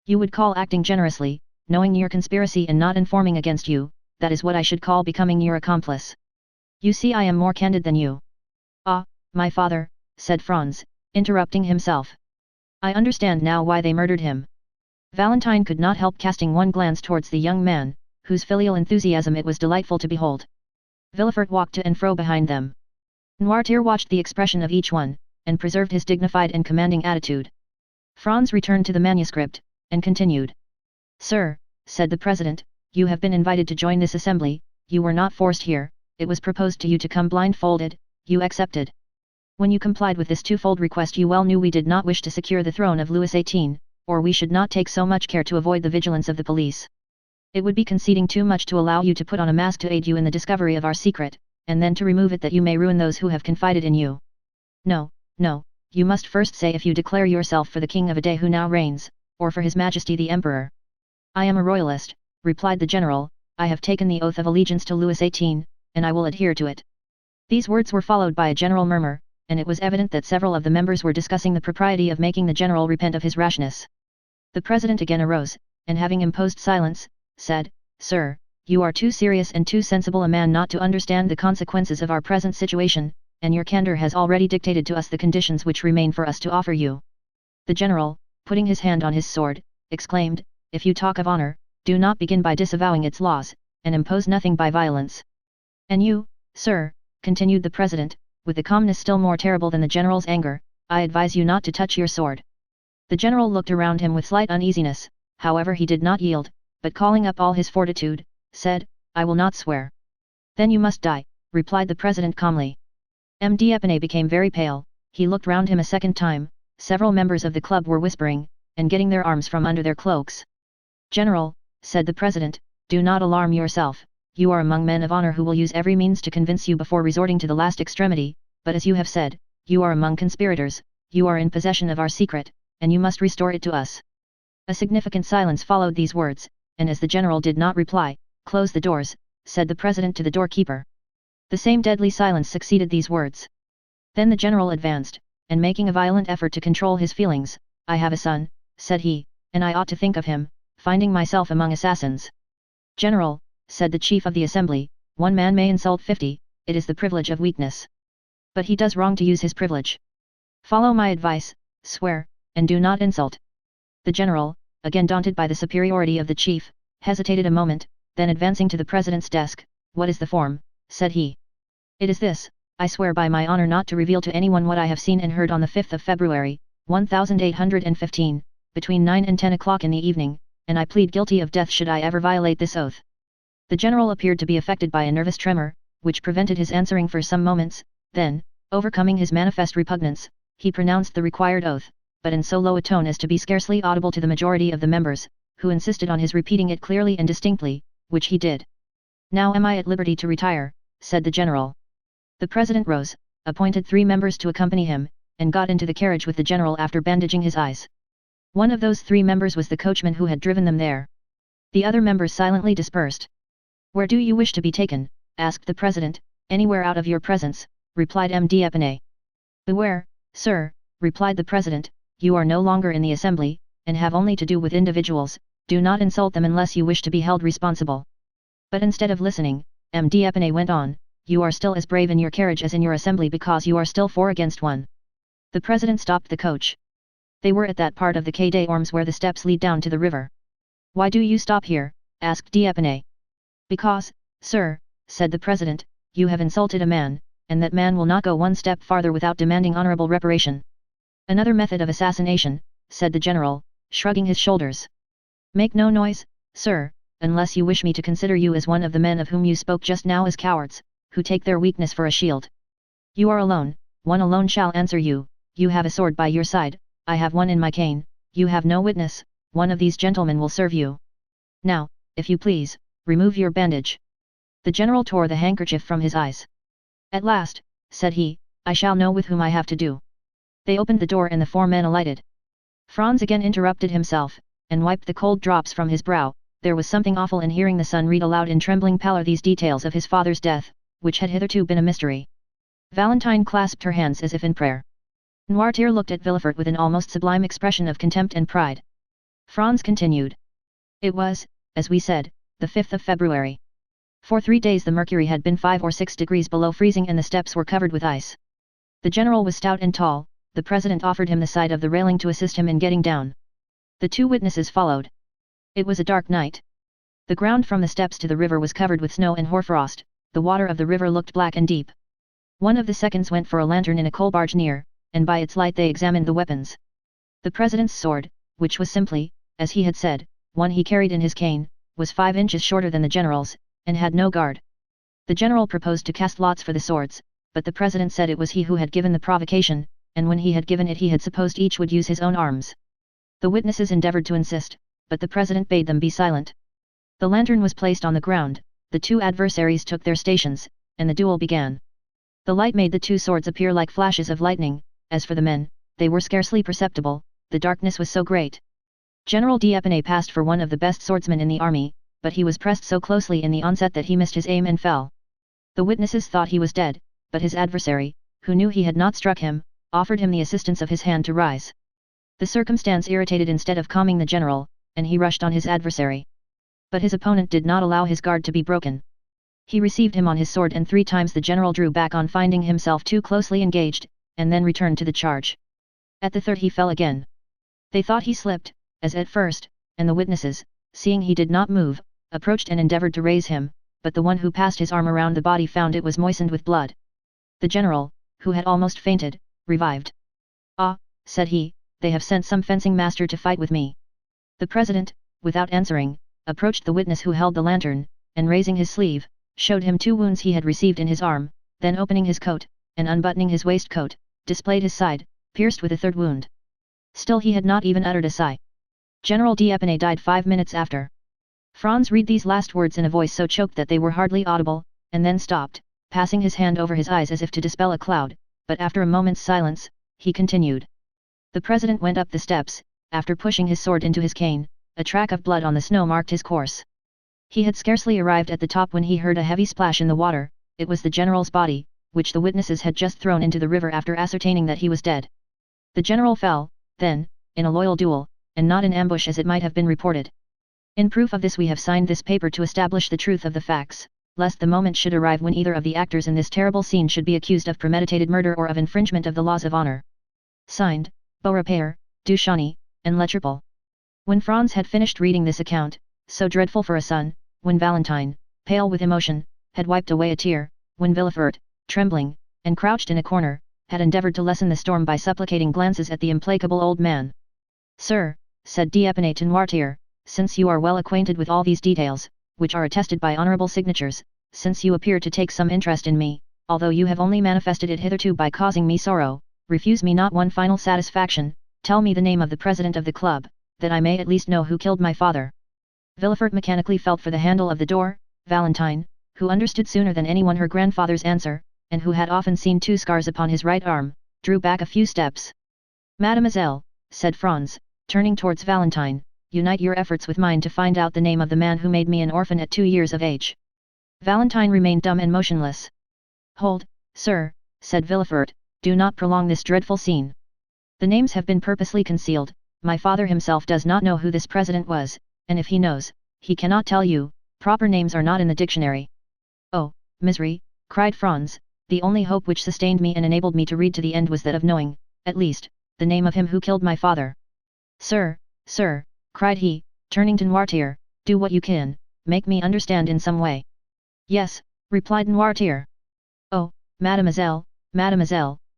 A: You would call acting generously, knowing your conspiracy and not informing against you, that is what I should call becoming your accomplice. You see I am more candid than you." "Ah, my father," said Franz, interrupting himself. "I understand now why they murdered him." Valentine could not help casting one glance towards the young man, whose filial enthusiasm it was delightful to behold. Villefort walked to and fro behind them. Noirtier watched the expression of each one, and preserved his dignified and commanding attitude. Franz returned to the manuscript, and continued. "Sir," said the president, "you have been invited to join this assembly, you were not forced here, it was proposed to you to come blindfolded, you accepted. When you complied with this twofold request you well knew we did not wish to secure the throne of Louis XVIII, or we should not take so much care to avoid the vigilance of the police. It would be conceding too much to allow you to put on a mask to aid you in the discovery of our secret, and then to remove it that you may ruin those who have confided in you. No, no, you must first say if you declare yourself for the king of a day who now reigns, or for His Majesty the Emperor." "I am a royalist," replied the general, "I have taken the oath of allegiance to Louis XVIII, and I will adhere to it." These words were followed by a general murmur, and it was evident that several of the members were discussing the propriety of making the general repent of his rashness. The president again arose, and having imposed silence, said, "Sir, you are too serious and too sensible a man not to understand the consequences of our present situation, and your candor has already dictated to us the conditions which remain for us to offer you." The general, putting his hand on his sword, exclaimed, "If you talk of honor, do not begin by disavowing its laws, and impose nothing by violence. And you, sir," continued the president, with a calmness still more terrible than the general's anger, "I advise you not to touch your sword." The general looked around him with slight uneasiness, however he did not yield, but calling up all his fortitude, said, "I will not swear." "Then you must die," replied the president calmly. M. d'Épinay became very pale, he looked round him a second time, several members of the club were whispering, and getting their arms from under their cloaks. "General," said the president, "do not alarm yourself, you are among men of honor who will use every means to convince you before resorting to the last extremity, but as you have said, you are among conspirators, you are in possession of our secret, and you must restore it to us. A significant silence followed these words, and as the general did not reply, close the doors, said the president to the doorkeeper. The same deadly silence succeeded these words. Then the general advanced, and making a violent effort to control his feelings, I have a son, said he, and I ought to think of him, finding myself among assassins. General, said the chief of the assembly, one man may insult 50, it is the privilege of weakness. But he does wrong to use his privilege. Follow my advice, swear, and do not insult. The general, again daunted by the superiority of the chief, hesitated a moment, then advancing to the president's desk, what is the form, said he. It is this, I swear by my honor not to reveal to anyone what I have seen and heard on the 5th of February, 1815, between 9 and 10 o'clock in the evening, and I plead guilty of death should I ever violate this oath. The general appeared to be affected by a nervous tremor, which prevented his answering for some moments, then, overcoming his manifest repugnance, he pronounced the required oath, but in so low a tone as to be scarcely audible to the majority of the members, who insisted on his repeating it clearly and distinctly, which he did. Now am I at liberty to retire, said the general. The president rose, appointed 3 members to accompany him, and got into the carriage with the general after bandaging his eyes. One of those 3 members was the coachman who had driven them there. The other members silently dispersed. Where do you wish to be taken? Asked the president. Anywhere out of your presence, replied M.D. Epinay. Beware, sir, replied the president, you are no longer in the assembly, and have only to do with individuals, do not insult them unless you wish to be held responsible. But instead of listening, M.D. Epinay went on, you are still as brave in your carriage as in your assembly because you are still 4 against 1. The president stopped the coach. They were at that part of the Quai des Ormes where the steps lead down to the river. Why do you stop here? Asked Epinay. Because, sir, said the president, you have insulted a man, and that man will not go 1 step farther without demanding honorable reparation. Another method of assassination, said the general, shrugging his shoulders. Make no noise, sir, unless you wish me to consider you as one of the men of whom you spoke just now as cowards, who take their weakness for a shield. You are alone, one alone shall answer you, you have a sword by your side, I have one in my cane, you have no witness, one of these gentlemen will serve you. Now, if you please, remove your bandage. The general tore the handkerchief from his eyes. At last, said he, I shall know with whom I have to do. They opened the door and the 4 men alighted. Franz again interrupted himself, and wiped the cold drops from his brow. There was something awful in hearing the son read aloud in trembling pallor these details of his father's death, which had hitherto been a mystery. Valentine clasped her hands as if in prayer. Noirtier looked at Villefort with an almost sublime expression of contempt and pride. Franz continued. It was, as we said, the 5th of February. For 3 days the mercury had been 5 or 6 degrees below freezing and the steps were covered with ice. The general was stout and tall, the president offered him the side of the railing to assist him in getting down. The 2 witnesses followed. It was a dark night. The ground from the steps to the river was covered with snow and hoarfrost, the water of the river looked black and deep. One of the seconds went for a lantern in a coal barge near, and by its light they examined the weapons. The president's sword, which was simply, as he had said, one he carried in his cane, was 5 inches shorter than the general's, and had no guard. The general proposed to cast lots for the swords, but the president said it was he who had given the provocation, and when he had given it he had supposed each would use his own arms. The witnesses endeavored to insist, but the president bade them be silent. The lantern was placed on the ground, the 2 adversaries took their stations, and the duel began. The light made the 2 swords appear like flashes of lightning, as for the men, they were scarcely perceptible, the darkness was so great. General Epinay passed for one of the best swordsmen in the army, but he was pressed so closely in the onset that he missed his aim and fell. The witnesses thought he was dead, but his adversary, who knew he had not struck him, offered him the assistance of his hand to rise. The circumstance irritated instead of calming the general, and he rushed on his adversary. But his opponent did not allow his guard to be broken. He received him on his sword and 3 times the general drew back on finding himself too closely engaged, and then returned to the charge. At the 3rd he fell again. They thought he slipped, as at first, and the witnesses, seeing he did not move, approached and endeavored to raise him, but the one who passed his arm around the body found it was moistened with blood. The general, who had almost fainted, revived. Ah, said he, they have sent some fencing master to fight with me. The president, without answering, approached the witness who held the lantern, and raising his sleeve, showed him 2 wounds he had received in his arm, then opening his coat, and unbuttoning his waistcoat, displayed his side, pierced with a 3rd wound. Still he had not even uttered a sigh. General Epinay died 5 minutes after. Franz read these last words in a voice so choked that they were hardly audible, and then stopped, passing his hand over his eyes as if to dispel a cloud, but after a moment's silence, he continued. The president went up the steps. After pushing his sword into his cane, a track of blood on the snow marked his course. He had scarcely arrived at the top when he heard a heavy splash in the water. It was the general's body, which the witnesses had just thrown into the river after ascertaining that he was dead. The general fell, then, in a loyal duel, and not in ambush as it might have been reported. In proof of this we have signed this paper to establish the truth of the facts, lest the moment should arrive when either of the actors in this terrible scene should be accused of premeditated murder or of infringement of the laws of honor. Signed, Beaurepaire, Duchesne, and Letriple. When Franz had finished reading this account, so dreadful for a son, when Valentine, pale with emotion, had wiped away a tear, when Villefort, trembling, and crouched in a corner, had endeavored to lessen the storm by supplicating glances at the implacable old man. Sir, said d'Épinay to Noirtier, since you are well acquainted with all these details, which are attested by honorable signatures, since you appear to take some interest in me, although you have only manifested it hitherto by causing me sorrow, refuse me not one final satisfaction, tell me the name of the president of the club, that I may at least know who killed my father. Villefort mechanically felt for the handle of the door. Valentine, who understood sooner than anyone her grandfather's answer, and who had often seen 2 scars upon his right arm, drew back a few steps. Mademoiselle, said Franz, turning towards Valentine, unite your efforts with mine to find out the name of the man who made me an orphan at 2 years of age. Valentine remained dumb and motionless. Hold, sir, said Villefort, do not prolong this dreadful scene. The names have been purposely concealed. My father himself does not know who this president was, and if he knows, he cannot tell you. Proper names are not in the dictionary. Oh, misery, cried Franz, the only hope which sustained me and enabled me to read to the end was that of knowing, at least, the name of him who killed my father. Sir, cried he, turning to Noirtier, do what you can, make me understand in some way. Yes, replied Noirtier. Oh, mademoiselle,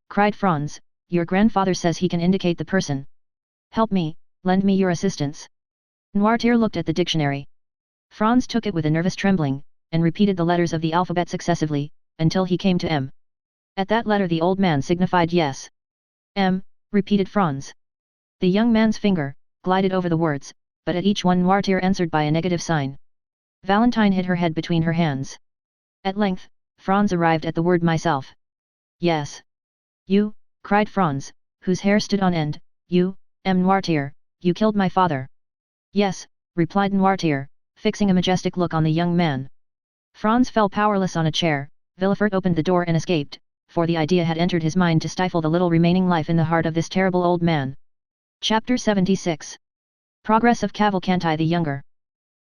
A: cried Franz, your grandfather says he can indicate the person. Help me, lend me your assistance. Noirtier looked at the dictionary. Franz took it with a nervous trembling, and repeated the letters of the alphabet successively, until he came to M. At that letter the old man signified yes. M, repeated Franz. The young man's finger glided over the words, but at each one Noirtier answered by a negative sign. Valentine hid her head between her hands. At length, Franz arrived at the word myself. Yes. You, cried Franz, whose hair stood on end, you, M. Noirtier, you killed my father. Yes, replied Noirtier, fixing a majestic look on the young man. Franz fell powerless on a chair. Villefort opened the door and escaped, for the idea had entered his mind to stifle the little remaining life in the heart of this terrible old man. Chapter 76. Progress of Cavalcanti the Younger.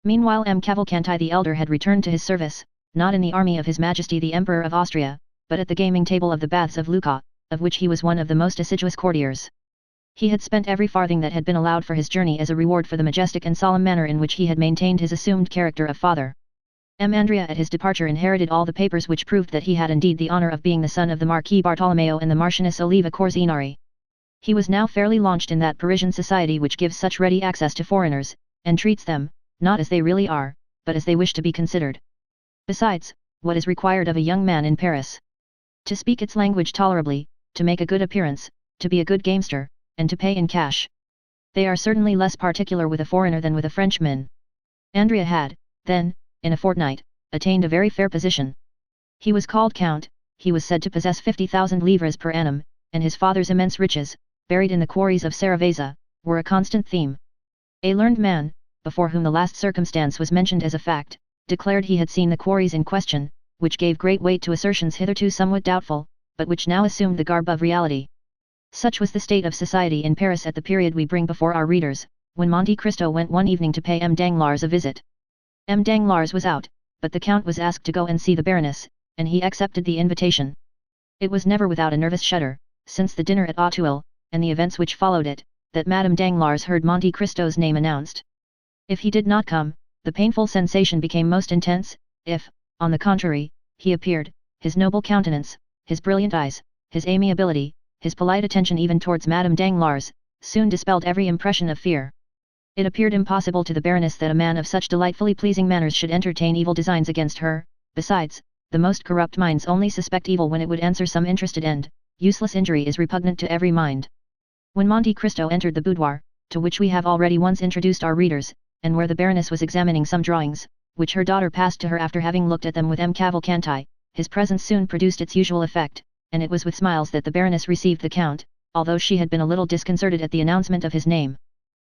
A: Meanwhile M. Cavalcanti the Elder had returned to his service, not in the army of His Majesty the Emperor of Austria, but at the gaming table of the Baths of Lucca, of which he was one of the most assiduous courtiers. He had spent every farthing that had been allowed for his journey as a reward for the majestic and solemn manner in which he had maintained his assumed character of father. M. Andrea at his departure inherited all the papers which proved that he had indeed the honour of being the son of the Marquis Bartolomeo and the Marchioness Oliva Corzinari. He was now fairly launched in that Parisian society which gives such ready access to foreigners, and treats them, not as they really are, but as they wish to be considered. Besides, what is required of a young man in Paris? To speak its language tolerably, to make a good appearance, to be a good gamester, and to pay in cash. They are certainly less particular with a foreigner than with a Frenchman. Andrea had, then, in a fortnight, attained a very fair position. He was called Count, he was said to possess 50,000 livres per annum, and his father's immense riches, buried in the quarries of Saravezza, were a constant theme. A learned man, before whom the last circumstance was mentioned as a fact, declared he had seen the quarries in question, which gave great weight to assertions hitherto somewhat doubtful, but which now assumed the garb of reality. Such was the state of society in Paris at the period we bring before our readers, when Monte Cristo went one evening to pay M. Danglars a visit. M. Danglars was out, but the Count was asked to go and see the Baroness, and he accepted the invitation. It was never without a nervous shudder, since the dinner at Auteuil, and the events which followed it, that Madame Danglars heard Monte Cristo's name announced. If he did not come, the painful sensation became most intense. If, on the contrary, he appeared, his noble countenance, his brilliant eyes, his amiability, his polite attention even towards Madame Danglars, soon dispelled every impression of fear. It appeared impossible to the Baroness that a man of such delightfully pleasing manners should entertain evil designs against her. Besides, the most corrupt minds only suspect evil when it would answer some interested end. Useless injury is repugnant to every mind. When Monte Cristo entered the boudoir, to which we have already once introduced our readers, and where the Baroness was examining some drawings, which her daughter passed to her after having looked at them with M. Cavalcanti, his presence soon produced its usual effect, and it was with smiles that the Baroness received the Count, although she had been a little disconcerted at the announcement of his name.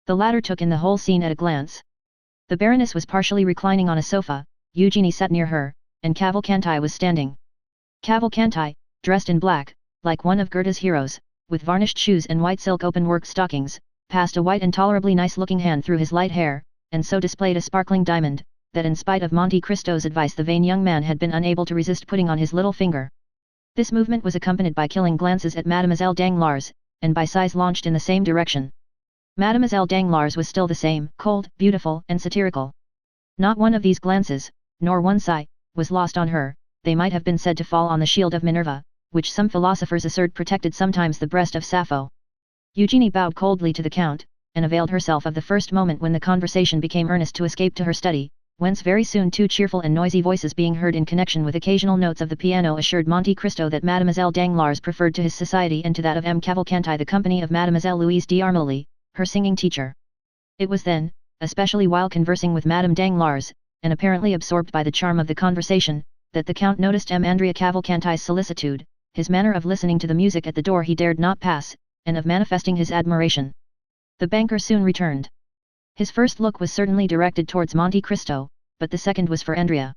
A: The latter took in the whole scene at a glance. The Baroness was partially reclining on a sofa, Eugenie sat near her, and Cavalcanti was standing. Cavalcanti, dressed in black, like one of Goethe's heroes, with varnished shoes and white silk open-work stockings, passed a white and tolerably nice-looking hand through his light hair, and so displayed a sparkling diamond, that in spite of Monte Cristo's advice the vain young man had been unable to resist putting on his little finger. This movement was accompanied by killing glances at Mademoiselle Danglars, and by sighs launched in the same direction. Mademoiselle Danglars was still the same, cold, beautiful, and satirical. Not one of these glances, nor one sigh, was lost on her. They might have been said to fall on the shield of Minerva, which some philosophers assert protected sometimes the breast of Sappho. Eugenie bowed coldly to the Count, and availed herself of the first moment when the conversation became earnest to escape to her study, whence very soon two cheerful and noisy voices being heard in connection with occasional notes of the piano assured Monte Cristo that Mademoiselle Danglars preferred to his society and to that of M. Cavalcanti the company of Mademoiselle Louise d'Armilly, her singing teacher. It was then, especially while conversing with Madame Danglars, and apparently absorbed by the charm of the conversation, that the Count noticed M. Andrea Cavalcanti's solicitude, his manner of listening to the music at the door he dared not pass, and of manifesting his admiration. The banker soon returned. His first look was certainly directed towards Monte Cristo, but the second was for Andrea.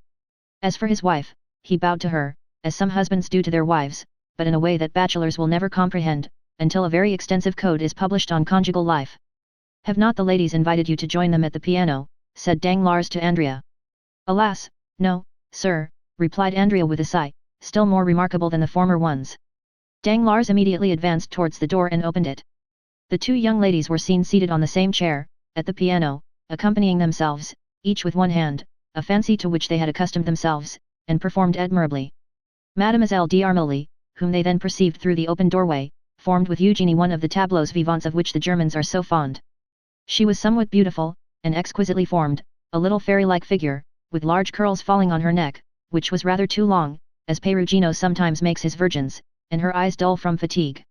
A: As for his wife, he bowed to her, as some husbands do to their wives, but in a way that bachelors will never comprehend, until a very extensive code is published on conjugal life. "Have not the ladies invited you to join them at the piano?" said Danglars to Andrea. "Alas, no, sir," replied Andrea with a sigh, still more remarkable than the former ones. Danglars immediately advanced towards the door and opened it. The two young ladies were seen seated on the same chair, at the piano, accompanying themselves, each with one hand, a fancy to which they had accustomed themselves, and performed admirably. Mademoiselle d'Armilly, whom they then perceived through the open doorway, formed with Eugenie one of the tableaux vivants of which the Germans are so fond. She was somewhat beautiful, and exquisitely formed, a little fairy-like figure, with large curls falling on her neck, which was rather too long, as Perugino sometimes makes his virgins, and her eyes dull from fatigue.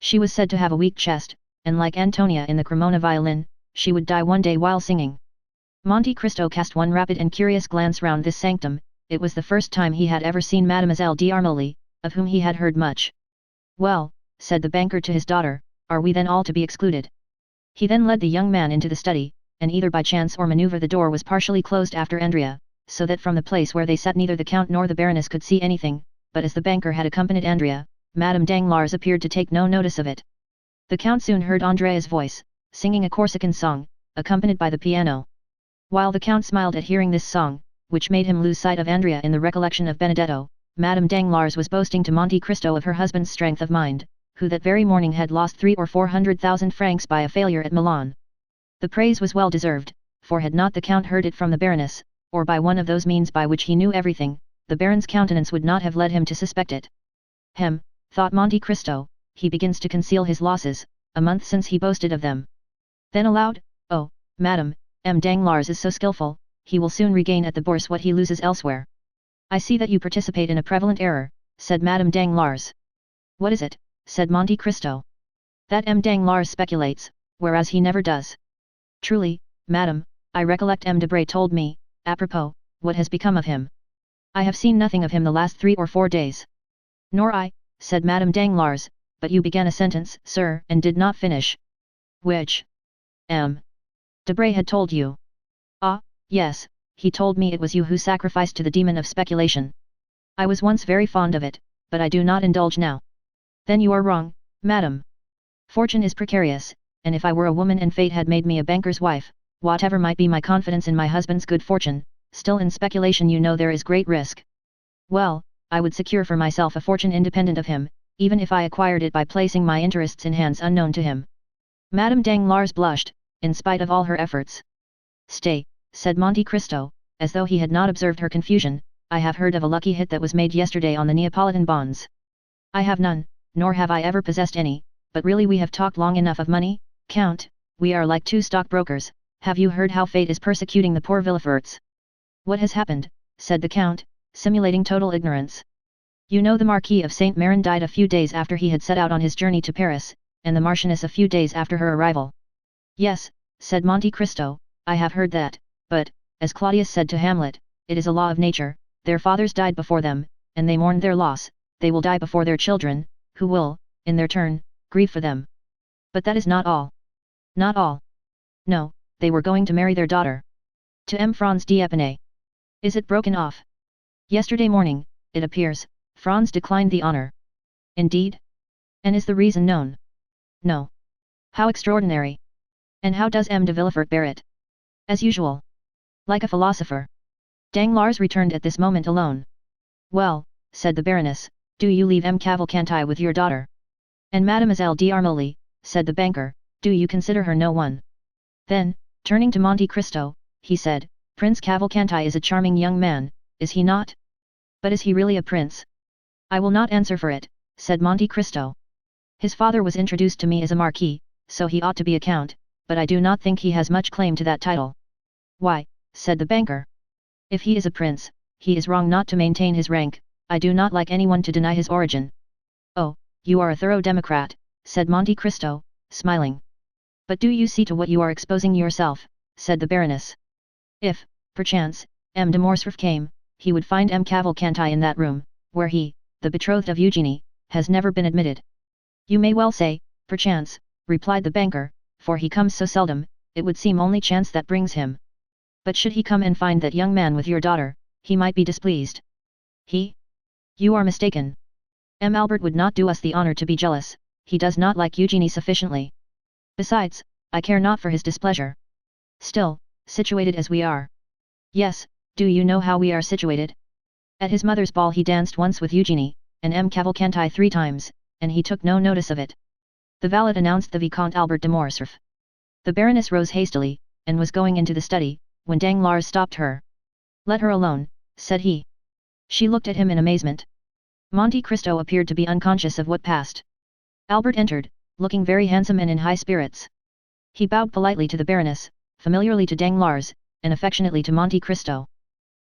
A: She was said to have a weak chest, and like Antonia in the Cremona violin, she would die one day while singing. Monte Cristo cast one rapid and curious glance round this sanctum. It was the first time he had ever seen Mademoiselle d'Armilly, of whom he had heard much. "Well," said the banker to his daughter, "are we then all to be excluded?" He then led the young man into the study, and either by chance or maneuver the door was partially closed after Andrea, so that from the place where they sat neither the Count nor the Baroness could see anything, but as the banker had accompanied Andrea, Madame Danglars appeared to take no notice of it. The Count soon heard Andrea's voice, singing a Corsican song, accompanied by the piano. While the Count smiled at hearing this song, which made him lose sight of Andrea in the recollection of Benedetto, Madame Danglars was boasting to Monte Cristo of her husband's strength of mind, who that very morning had lost 300,000 or 400,000 francs by a failure at Milan. The praise was well deserved, for had not the Count heard it from the Baroness, or by one of those means by which he knew everything, the Baron's countenance would not have led him to suspect it. "Hem," thought Monte Cristo, "he begins to conceal his losses, a month since he boasted of them." Then aloud, "Oh, Madame, M. Danglars is so skillful, he will soon regain at the Bourse what he loses elsewhere." "I see that you participate in a prevalent error," said Madame Danglars. "What is it?" said Monte Cristo. "That M. Danglars speculates, whereas he never does." "Truly, Madame, I recollect M. Debray told me, apropos, what has become of him. I have seen nothing of him the last 3 or 4 days." "Nor I," said Madame Danglars, "but you began a sentence, sir, and did not finish." "Which? M. Debray had told you?" "Ah, yes, he told me it was you who sacrificed to the demon of speculation. I was once very fond of it, but I do not indulge now." "Then you are wrong, Madame. Fortune is precarious, and if I were a woman and fate had made me a banker's wife, whatever might be my confidence in my husband's good fortune, still in speculation you know there is great risk. Well, I would secure for myself a fortune independent of him, even if I acquired it by placing my interests in hands unknown to him." Madame Danglars blushed, in spite of all her efforts. "Stay," said Monte Cristo, as though he had not observed her confusion, "I have heard of a lucky hit that was made yesterday on the Neapolitan bonds." "I have none, nor have I ever possessed any, but really we have talked long enough of money, Count, we are like two stockbrokers. Have you heard how fate is persecuting the poor Villeforts?" "What has happened?" said the Count, simulating total ignorance. "You know the Marquis of Saint Méran died a few days after he had set out on his journey to Paris, and the Marchioness a few days after her arrival." "Yes," said Monte Cristo, "I have heard that, but, as Claudius said to Hamlet, it is a law of nature, their fathers died before them, and they mourned their loss, they will die before their children, who will, in their turn, grieve for them. But that is not all. Not all. No, they were going to marry their daughter. To M. Franz d'Epinay. Is it broken off? Yesterday morning, it appears, Franz declined the honor. Indeed? And is the reason known? No. How extraordinary! And how does M. de Villefort bear it? As usual. Like a philosopher. Danglars returned at this moment alone. Well, said the Baroness, do you leave M. Cavalcanti with your daughter? And Mademoiselle d'Armilly, said the banker, do you consider her no one? Then, turning to Monte Cristo, he said, Prince Cavalcanti is a charming young man, is he not? But is he really a prince? I will not answer for it, said Monte Cristo. His father was introduced to me as a marquis, so he ought to be a count, but I do not think he has much claim to that title. Why, said the banker. If he is a prince, he is wrong not to maintain his rank. I do not like anyone to deny his origin. Oh, you are a thorough democrat, said Monte Cristo, smiling. But do you see to what you are exposing yourself, said the Baroness. If, perchance, M. de Morcerf came, he would find M. Cavalcanti in that room, where he, the betrothed of Eugenie, has never been admitted. You may well say, perchance, replied the banker, for he comes so seldom, it would seem only chance that brings him. But should he come and find that young man with your daughter, he might be displeased. He? You are mistaken. M. Albert would not do us the honor to be jealous, he does not like Eugenie sufficiently. Besides, I care not for his displeasure. Still, situated as we are. Yes, do you know how we are situated? At his mother's ball he danced once with Eugenie, and M. Cavalcanti 3 times, and he took no notice of it. The valet announced the Vicomte Albert de Morcerf. The Baroness rose hastily, and was going into the study, when Danglars stopped her. Let her alone, said he. She looked at him in amazement. Monte Cristo appeared to be unconscious of what passed. Albert entered, looking very handsome and in high spirits. He bowed politely to the Baroness, familiarly to Danglars, and affectionately to Monte Cristo.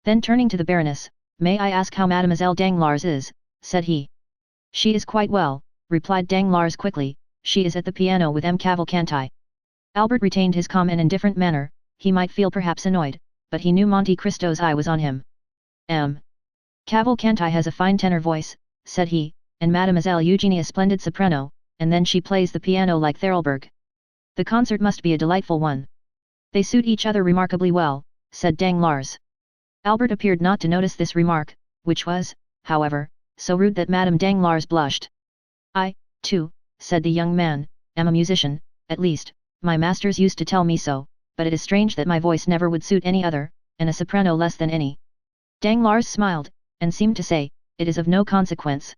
A: Then turning to the Baroness, may I ask how Mademoiselle Danglars is, said he. She is quite well, replied Danglars quickly, she is at the piano with M. Cavalcanti. Albert retained his calm and indifferent manner, he might feel perhaps annoyed, but he knew Monte Cristo's eye was on him. M. Cavalcanti has a fine tenor voice, said he, and Mademoiselle Eugenie a splendid soprano, and then she plays the piano like Thalberg. The concert must be a delightful one. They suit each other remarkably well, said Danglars. Albert appeared not to notice this remark, which was, however, so rude that Madame Danglars blushed. I, too, said the young man, am a musician, at least, my masters used to tell me so, but it is strange that my voice never would suit any other, and a soprano less than any. Danglars smiled, and seemed to say, it is of no consequence.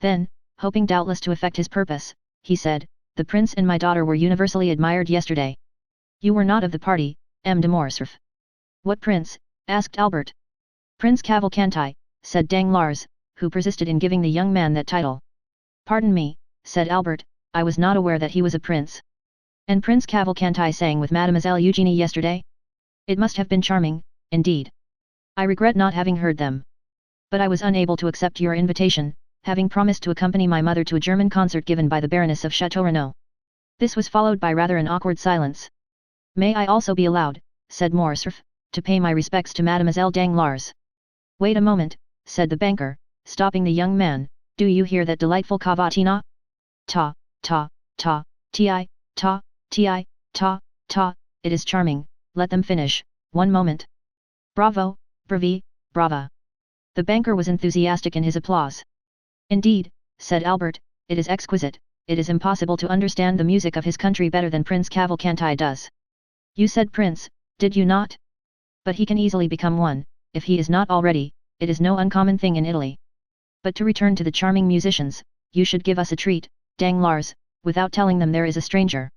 A: Then, hoping doubtless to effect his purpose, he said, the prince and my daughter were universally admired yesterday. You were not of the party, M. de Morcerf. What prince? Asked Albert. Prince Cavalcanti, said Danglars, who persisted in giving the young man that title. Pardon me, said Albert, I was not aware that he was a prince. And Prince Cavalcanti sang with Mademoiselle Eugenie yesterday? It must have been charming, indeed. I regret not having heard them. But I was unable to accept your invitation, having promised to accompany my mother to a German concert given by the Baroness of Chateau Renaud. This was followed by rather an awkward silence. May I also be allowed, said Morcerf, to pay my respects to Mademoiselle Danglars? Wait a moment, said the banker, stopping the young man, do you hear that delightful cavatina? Ta, ta, ta, ti, ta, ti, ta, ta, it is charming, let them finish, one moment. Bravo, bravi, brava. The banker was enthusiastic in his applause. Indeed, said Albert, it is exquisite, it is impossible to understand the music of his country better than Prince Cavalcanti does. You said prince, did you not? But he can easily become one, if he is not already, it is no uncommon thing in Italy. But to return to the charming musicians, you should give us a treat, Danglars, without telling them there is a stranger.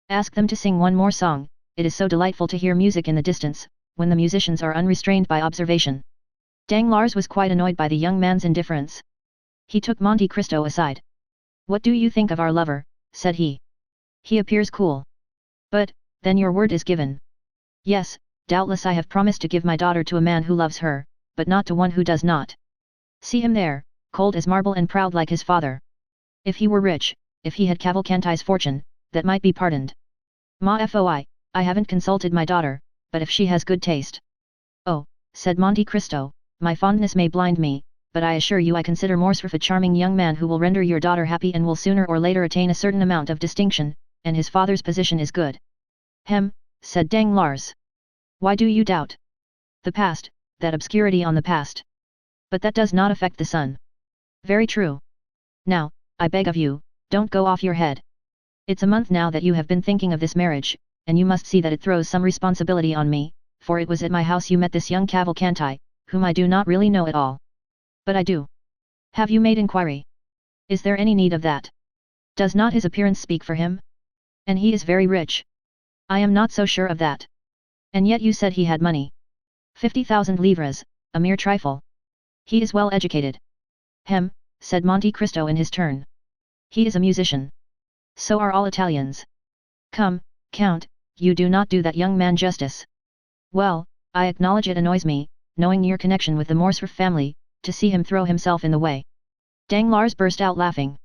A: Ask them to sing one more song, it is so delightful to hear music in the distance, when the musicians are unrestrained by observation. Danglars was quite annoyed by the young man's indifference. He took Monte Cristo aside. What do you think of our lover, said he. He appears cool. But, then your word is given. Yes, doubtless I have promised to give my daughter to a man who loves her, but not to one who does not. See him there, cold as marble and proud like his father. If he were rich, if he had Cavalcanti's fortune, that might be pardoned. Ma foi, I haven't consulted my daughter, but if she has good taste. Oh, said Monte Cristo, my fondness may blind me, but I assure you I consider Morcerf a charming young man who will render your daughter happy and will sooner or later attain a certain amount of distinction, and his father's position is good. Hem, said Danglars. Why do you doubt? The past, that obscurity on the past. But that does not affect the son. Very true. Now, I beg of you, don't go off your head. It's a month now that you have been thinking of this marriage, and you must see that it throws some responsibility on me, for it was at my house you met this young Cavalcanti, whom I do not really know at all. But I do. Have you made inquiry? Is there any need of that? Does not his appearance speak for him? And he is very rich. I am not so sure of that. And yet you said he had money. 50,000 livres, a mere trifle. He is well educated. Hem, said Monte Cristo in his turn. He is a musician. So are all Italians. Come, Count, you do not do that young man justice. Well, I acknowledge it annoys me, knowing your connection with the Morcerf family, to see him throw himself in the way. Danglars burst out laughing.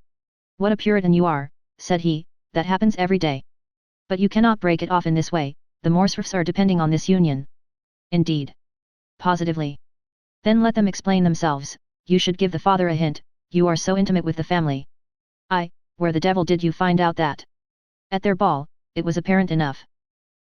A: What a Puritan you are, said he, that happens every day. But you cannot break it off in this way, the Morcerfs are depending on this union. Indeed. Positively. Then let them explain themselves, you should give the father a hint, you are so intimate with the family. Where the devil did you find out that? At their ball, it was apparent enough.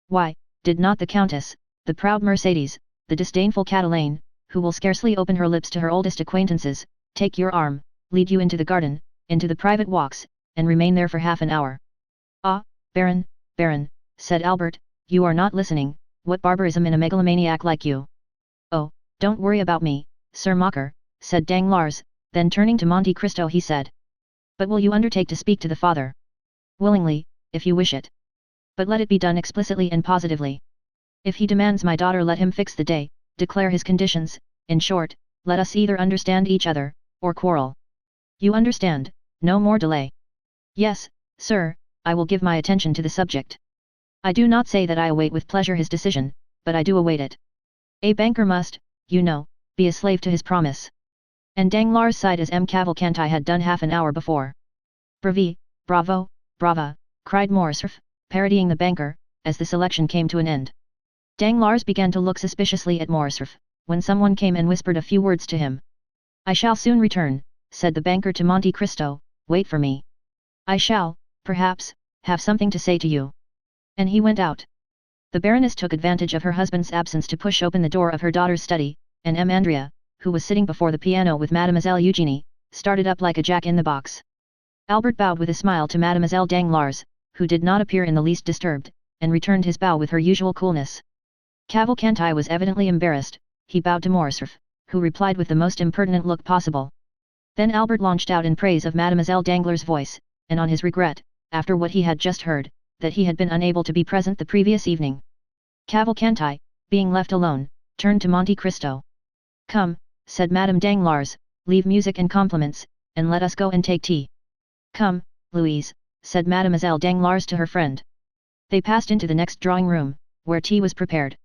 A: Why, did not the Countess, the proud Mercedes, the disdainful Catalane, who will scarcely open her lips to her oldest acquaintances, take your arm, lead you into the garden, into the private walks, and remain there for half an hour? Ah, Baron, said Albert, you are not listening, what barbarism in a megalomaniac like you. Oh, don't worry about me, Sir Mocker, said Danglars, then turning to Monte Cristo he said. But will you undertake to speak to the father? Willingly, if you wish it. But let it be done explicitly and positively. If he demands my daughter, let him fix the day, declare his conditions, in short, let us either understand each other, or quarrel. You understand, no more delay. Yes, sir, I will give my attention to the subject. I do not say that I await with pleasure his decision, but I do await it. A banker must, you know, be a slave to his promise. And Danglars sighed as M. Cavalcanti had done half an hour before. Bravi, bravo, brava, cried Morcerf, parodying the banker, as the selection came to an end. Danglars began to look suspiciously at Morcerf, when someone came and whispered a few words to him. I shall soon return, said the banker to Monte Cristo, wait for me. I shall, perhaps, have something to say to you. And he went out. The Baroness took advantage of her husband's absence to push open the door of her daughter's study, and M. Andrea, who was sitting before the piano with Mademoiselle Eugénie, started up like a jack-in-the-box. Albert bowed with a smile to Mademoiselle Danglars, who did not appear in the least disturbed, and returned his bow with her usual coolness. Cavalcanti was evidently embarrassed, he bowed to Morcerf, who replied with the most impertinent look possible. Then Albert launched out in praise of Mademoiselle Danglars' voice, and on his regret, after what he had just heard, that he had been unable to be present the previous evening. Cavalcanti, being left alone, turned to Monte Cristo. Come, said Madame Danglars, leave music and compliments, and let us go and take tea. Come, Louise, said Mademoiselle Danglars to her friend. They passed into the next drawing-room, where tea was prepared.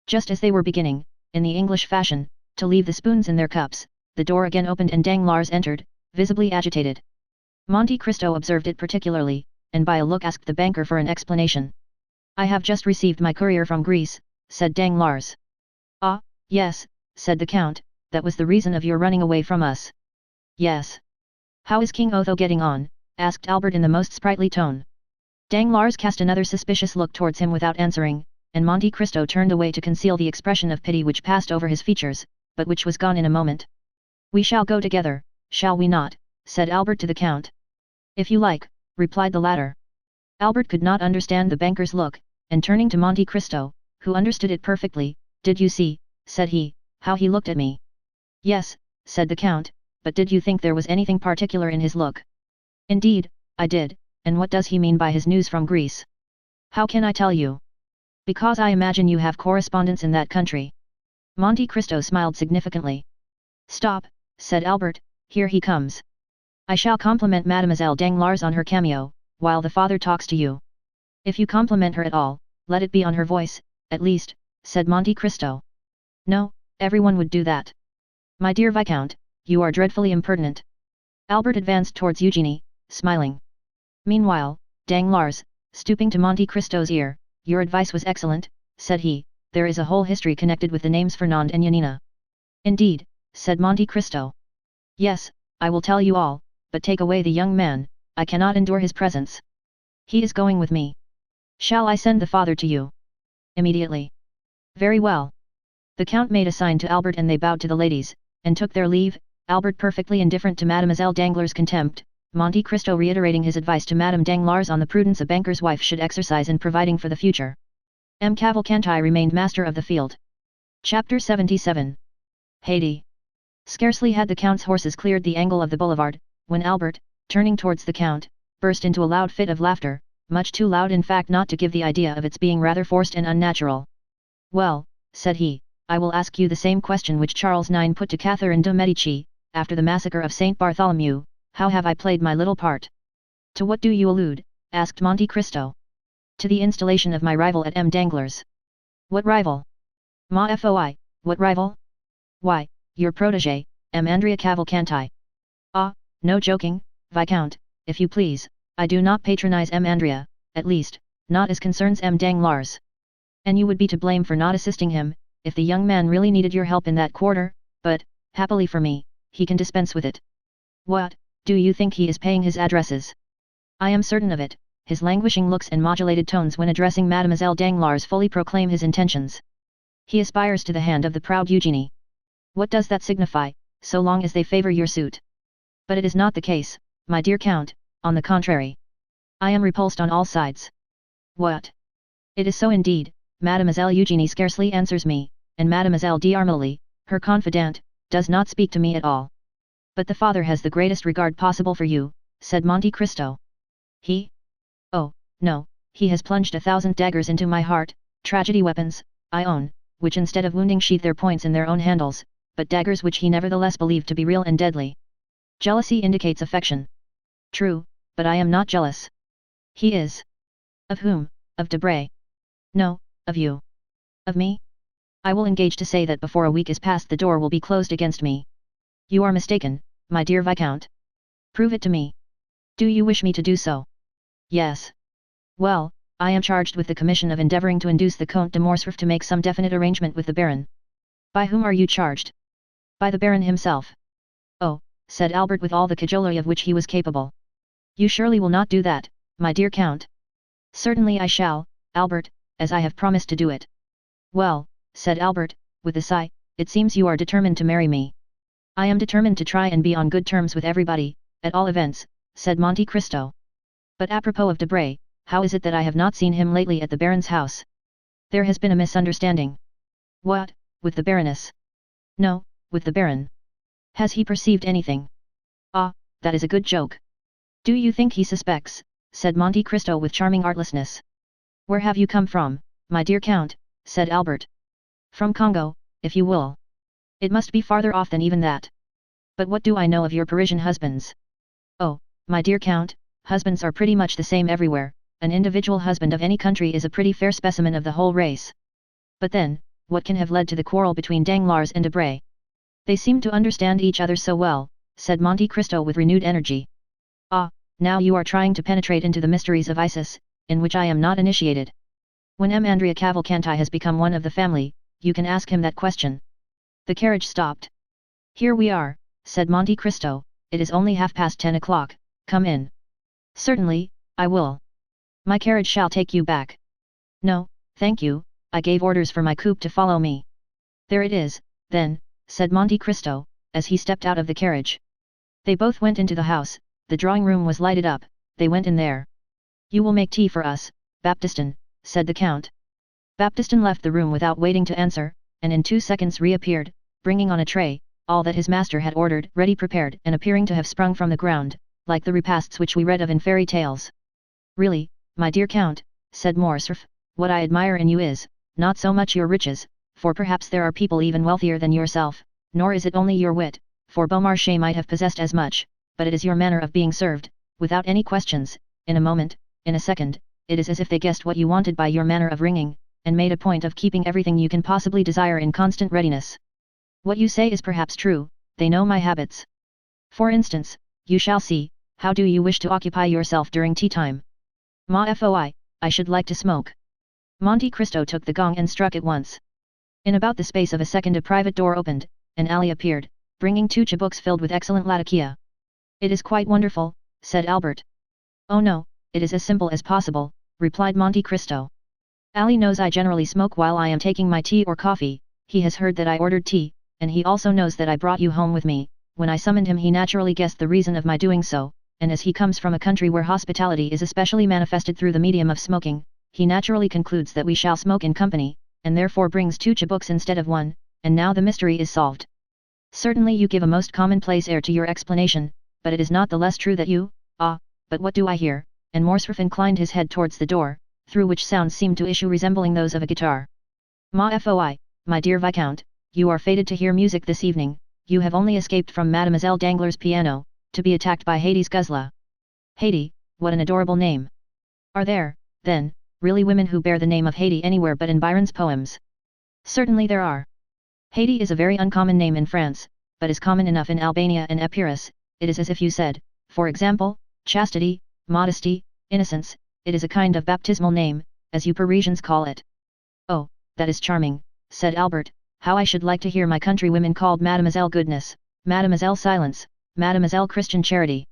A: Just as they were beginning, in the English fashion, to leave the spoons in their cups, the door again opened and Danglars entered, visibly agitated. Monte Cristo observed it particularly, and by a look asked the banker for an explanation. I have just received my courier from Greece, said Danglars. Ah, yes, said the Count, that was the reason of your running away from us. Yes. How is King Otho getting on? Asked Albert in the most sprightly tone. Danglars cast another suspicious look towards him without answering, and Monte Cristo turned away to conceal the expression of pity which passed over his features, but which was gone in a moment. We shall go together, shall we not? Said Albert to the Count. If you like, replied the latter. Albert could not understand the banker's look, and turning to Monte Cristo, who understood it perfectly, did you see, said he, how he looked at me? Yes, said the Count, but did you think there was anything particular in his look? Indeed, I did, and what does he mean by his news from Greece? How can I tell you? Because I imagine you have correspondents in that country. Monte Cristo smiled significantly. Stop, said Albert, here he comes. I shall compliment Mademoiselle Danglars on her cameo, while the father talks to you. If you compliment her at all, let it be on her voice, at least, said Monte Cristo. No, everyone would do that. My dear Viscount, you are dreadfully impertinent. Albert advanced towards Eugénie, smiling. Meanwhile, Danglars, stooping to Monte Cristo's ear, your advice was excellent, said he, there is a whole history connected with the names Fernand and Yanina. Indeed, said Monte Cristo. Yes, I will tell you all, but take away the young man, I cannot endure his presence. He is going with me. Shall I send the father to you? Immediately. Very well. The count made a sign to Albert and they bowed to the ladies, and took their leave, Albert perfectly indifferent to Mademoiselle Danglars' contempt, Monte Cristo reiterating his advice to Madame Danglars on the prudence a banker's wife should exercise in providing for the future. M. Cavalcanti remained master of the field. Chapter 77. Haiti. Scarcely had the count's horses cleared the angle of the boulevard, when Albert, turning towards the count, burst into a loud fit of laughter, much too loud in fact not to give the idea of its being rather forced and unnatural. Well, said he, I will ask you the same question which Charles IX put to Catherine de' Medici, after the massacre of Saint Bartholomew, how have I played my little part? To what do you allude? Asked Monte Cristo. To the installation of my rival at M. Danglars. What rival? Ma foi, what rival? Why, your protégé, M. Andrea Cavalcanti. Ah, no joking, Viscount, if you please, I do not patronize M. Andrea, at least, not as concerns M. Danglars. And you would be to blame for not assisting him, if the young man really needed your help in that quarter, but, happily for me, he can dispense with it. What, do you think he is paying his addresses? I am certain of it, his languishing looks and modulated tones when addressing Mademoiselle Danglars fully proclaim his intentions. He aspires to the hand of the proud Eugenie. What does that signify, so long as they favour your suit? But it is not the case, my dear Count, on the contrary. I am repulsed on all sides. What? It is so indeed, Mademoiselle Eugenie scarcely answers me, and Mademoiselle d'Armilly, her confidante, does not speak to me at all. But the father has the greatest regard possible for you, said Monte Cristo. He? Oh, no, he has plunged 1,000 daggers into my heart, tragedy weapons, I own, which instead of wounding sheathe their points in their own handles, but daggers which he nevertheless believed to be real and deadly. Jealousy indicates affection. True, but I am not jealous. He is. Of whom? Of Debray? No, of you. Of me? I will engage to say that before a week is past the door will be closed against me. You are mistaken, my dear Viscount. Prove it to me. Do you wish me to do so? Yes. Well, I am charged with the commission of endeavouring to induce the Comte de Morcerf to make some definite arrangement with the Baron. By whom are you charged? By the Baron himself. Oh, said Albert with all the cajolery of which he was capable. You surely will not do that, my dear Count. Certainly I shall, Albert, as I have promised to do it. Well, said Albert, with a sigh, it seems you are determined to marry me. I am determined to try and be on good terms with everybody, at all events, said Monte Cristo. But apropos of Debray, how is it that I have not seen him lately at the Baron's house? There has been a misunderstanding. What, with the Baroness? No, with the Baron. Has he perceived anything? Ah, that is a good joke. Do you think he suspects? Said Monte Cristo with charming artlessness. Where have you come from, my dear Count? Said Albert. From Congo, if you will. It must be farther off than even that. But what do I know of your Parisian husbands? Oh, my dear Count, husbands are pretty much the same everywhere, an individual husband of any country is a pretty fair specimen of the whole race. But then, what can have led to the quarrel between Danglars and Debray? They seem to understand each other so well, said Monte Cristo with renewed energy. Ah, now you are trying to penetrate into the mysteries of Isis, in which I am not initiated. When M. Andrea Cavalcanti has become one of the family, you can ask him that question. The carriage stopped. Here we are, said Monte Cristo, it is only 10:30, come in. Certainly, I will. My carriage shall take you back. No, thank you, I gave orders for my coupe to follow me. There it is, then, said Monte Cristo, as he stepped out of the carriage. They both went into the house, the drawing room was lighted up, they went in there. You will make tea for us, Baptistin, said the Count. Baptistin left the room without waiting to answer, and in 2 seconds reappeared, bringing on a tray, all that his master had ordered, ready prepared and appearing to have sprung from the ground, like the repasts which we read of in fairy tales. Really, my dear Count, said Morcerf, what I admire in you is, not so much your riches, for perhaps there are people even wealthier than yourself, nor is it only your wit, for Beaumarchais might have possessed as much, but it is your manner of being served, without any questions, in a moment, in a second, it is as if they guessed what you wanted by your manner of ringing, and made a point of keeping everything you can possibly desire in constant readiness. What you say is perhaps true, they know my habits. For instance, you shall see, how do you wish to occupy yourself during tea time? Ma foi, I should like to smoke. Monte Cristo took the gong and struck it once. In about the space of a second a private door opened, and Ali appeared, bringing 2 chabuks filled with excellent latakia. It is quite wonderful, said Albert. Oh no, it is as simple as possible, replied Monte Cristo. Ali knows I generally smoke while I am taking my tea or coffee, he has heard that I ordered tea, and he also knows that I brought you home with me. When I summoned him he naturally guessed the reason of my doing so, and as he comes from a country where hospitality is especially manifested through the medium of smoking, he naturally concludes that we shall smoke in company, and therefore brings 2 chabuks instead of 1, and now the mystery is solved. Certainly you give a most commonplace air to your explanation, but it is not the less true that you, but what do I hear, and Morcerf inclined his head towards the door, through which sounds seemed to issue resembling those of a guitar. Ma-foi, my dear Viscount, you are fated to hear music this evening, you have only escaped from Mademoiselle Danglars' piano, to be attacked by Hades Guzla. Haidee, what an adorable name! Are there, then, really women who bear the name of Haidee anywhere but in Byron's poems? Certainly there are. Haidee is a very uncommon name in France, but is common enough in Albania and Epirus. It is as if you said, for example, chastity, modesty, innocence. It is a kind of baptismal name, as you Parisians call it. Oh, that is charming, said Albert. How I should like to hear my countrywomen called Mademoiselle Goodness, Mademoiselle Silence, Mademoiselle Christian Charity.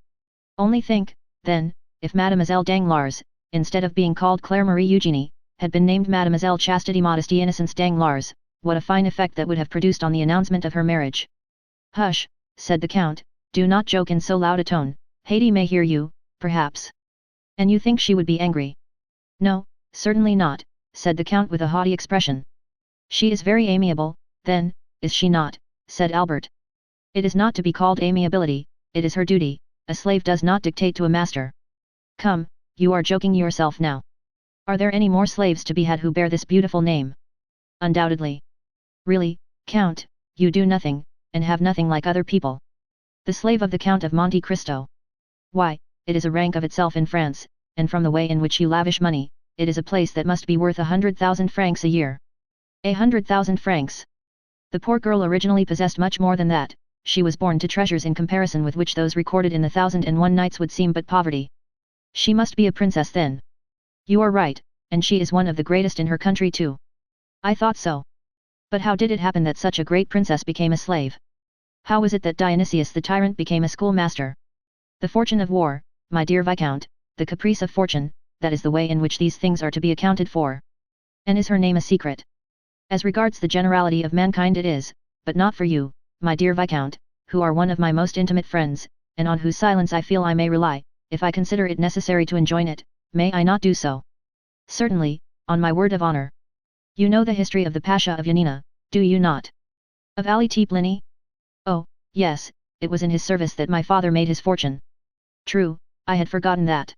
A: Only think, then, if Mademoiselle Danglars, instead of being called Claire Marie Eugenie, had been named Mademoiselle Chastity Modesty Innocence Danglars, what a fine effect that would have produced on the announcement of her marriage. Hush, said the Count, do not joke in so loud a tone, Haidee may hear you, perhaps. And you think she would be angry? No, certainly not, said the Count with a haughty expression. She is very amiable, then, is she not, said Albert. It is not to be called amiability, it is her duty, a slave does not dictate to a master. Come, you are joking yourself now. Are there any more slaves to be had who bear this beautiful name? Undoubtedly. Really, Count, you do nothing, and have nothing like other people. The slave of the Count of Monte Cristo. Why, it is a rank of itself in France, and from the way in which you lavish money, it is a place that must be worth 100,000 francs a year. 100,000 francs. The poor girl originally possessed much more than that, she was born to treasures in comparison with which those recorded in the 1001 Nights would seem but poverty. She must be a princess then. You are right, and she is one of the greatest in her country too. I thought so. But how did it happen that such a great princess became a slave? How was it that Dionysius the tyrant became a schoolmaster? The fortune of war, my dear Viscount, the caprice of fortune, that is the way in which these things are to be accounted for. And is her name a secret? As regards the generality of mankind it is, but not for you, my dear Viscount, who are one of my most intimate friends, and on whose silence I feel I may rely, if I consider it necessary to enjoin it, may I not do so? Certainly, on my word of honor. You know the history of the Pasha of Yanina, do you not? Of Ali Pliny? Oh, yes, it was in his service that my father made his fortune. True, I had forgotten that.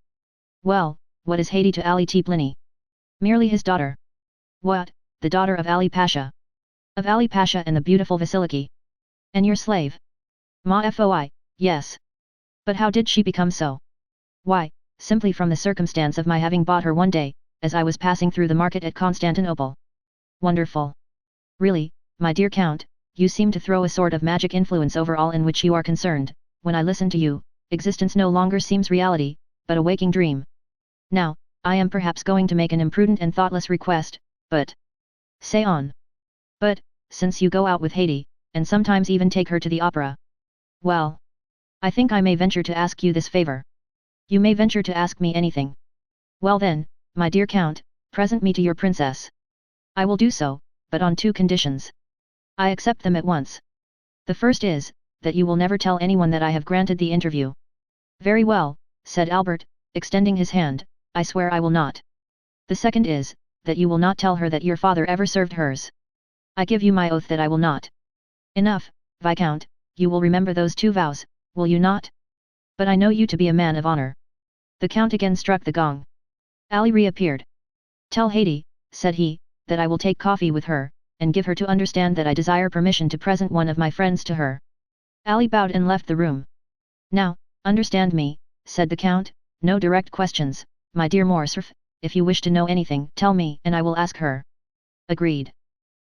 A: Well, what is Haidee to Ali Pliny? Merely his daughter. What, the daughter of Ali Pasha? Of Ali Pasha and the beautiful Vasiliki? And your slave? Ma-foi, yes. But how did she become so? Why, simply from the circumstance of my having bought her one day, as I was passing through the market at Constantinople. Wonderful. Really, my dear Count, you seem to throw a sort of magic influence over all in which you are concerned. When I listen to you, existence no longer seems reality, but a waking dream. Now, I am perhaps going to make an imprudent and thoughtless request, but... Say on. But, since you go out with Haidee, and sometimes even take her to the opera. Well, I think I may venture to ask you this favor. You may venture to ask me anything. Well then, my dear Count, present me to your princess. I will do so, but on 2 conditions. I accept them at once. The first is, that you will never tell anyone that I have granted the interview. Very well, said Albert, extending his hand, I swear I will not. The second is, that you will not tell her that your father ever served hers. I give you my oath that I will not. Enough, Viscount, you will remember those 2 vows, will you not? But I know you to be a man of honor. The Count again struck the gong. Ali reappeared. Tell Haidee, said he, that I will take coffee with her, and give her to understand that I desire permission to present one of my friends to her. Ali bowed and left the room. Now, understand me, said the Count, no direct questions, my dear Morcerf, if you wish to know anything, tell me and I will ask her. Agreed.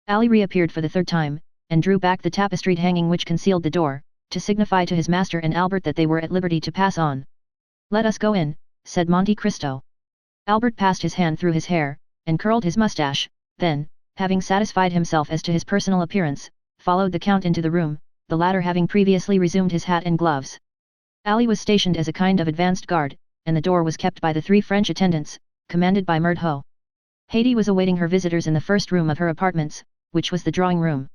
A: Ali reappeared for the 3rd time, and drew back the tapestried hanging which concealed the door, to signify to his master and Albert that they were at liberty to pass on. Let us go in, said Monte Cristo. Albert passed his hand through his hair, and curled his moustache, then, having satisfied himself as to his personal appearance, followed the Count into the room, the latter having previously resumed his hat and gloves. Ali was stationed as a kind of advanced guard, and the door was kept by the 3 French attendants, commanded by Merdho. Haiti was awaiting her visitors in the first room of her apartments, which was the drawing room.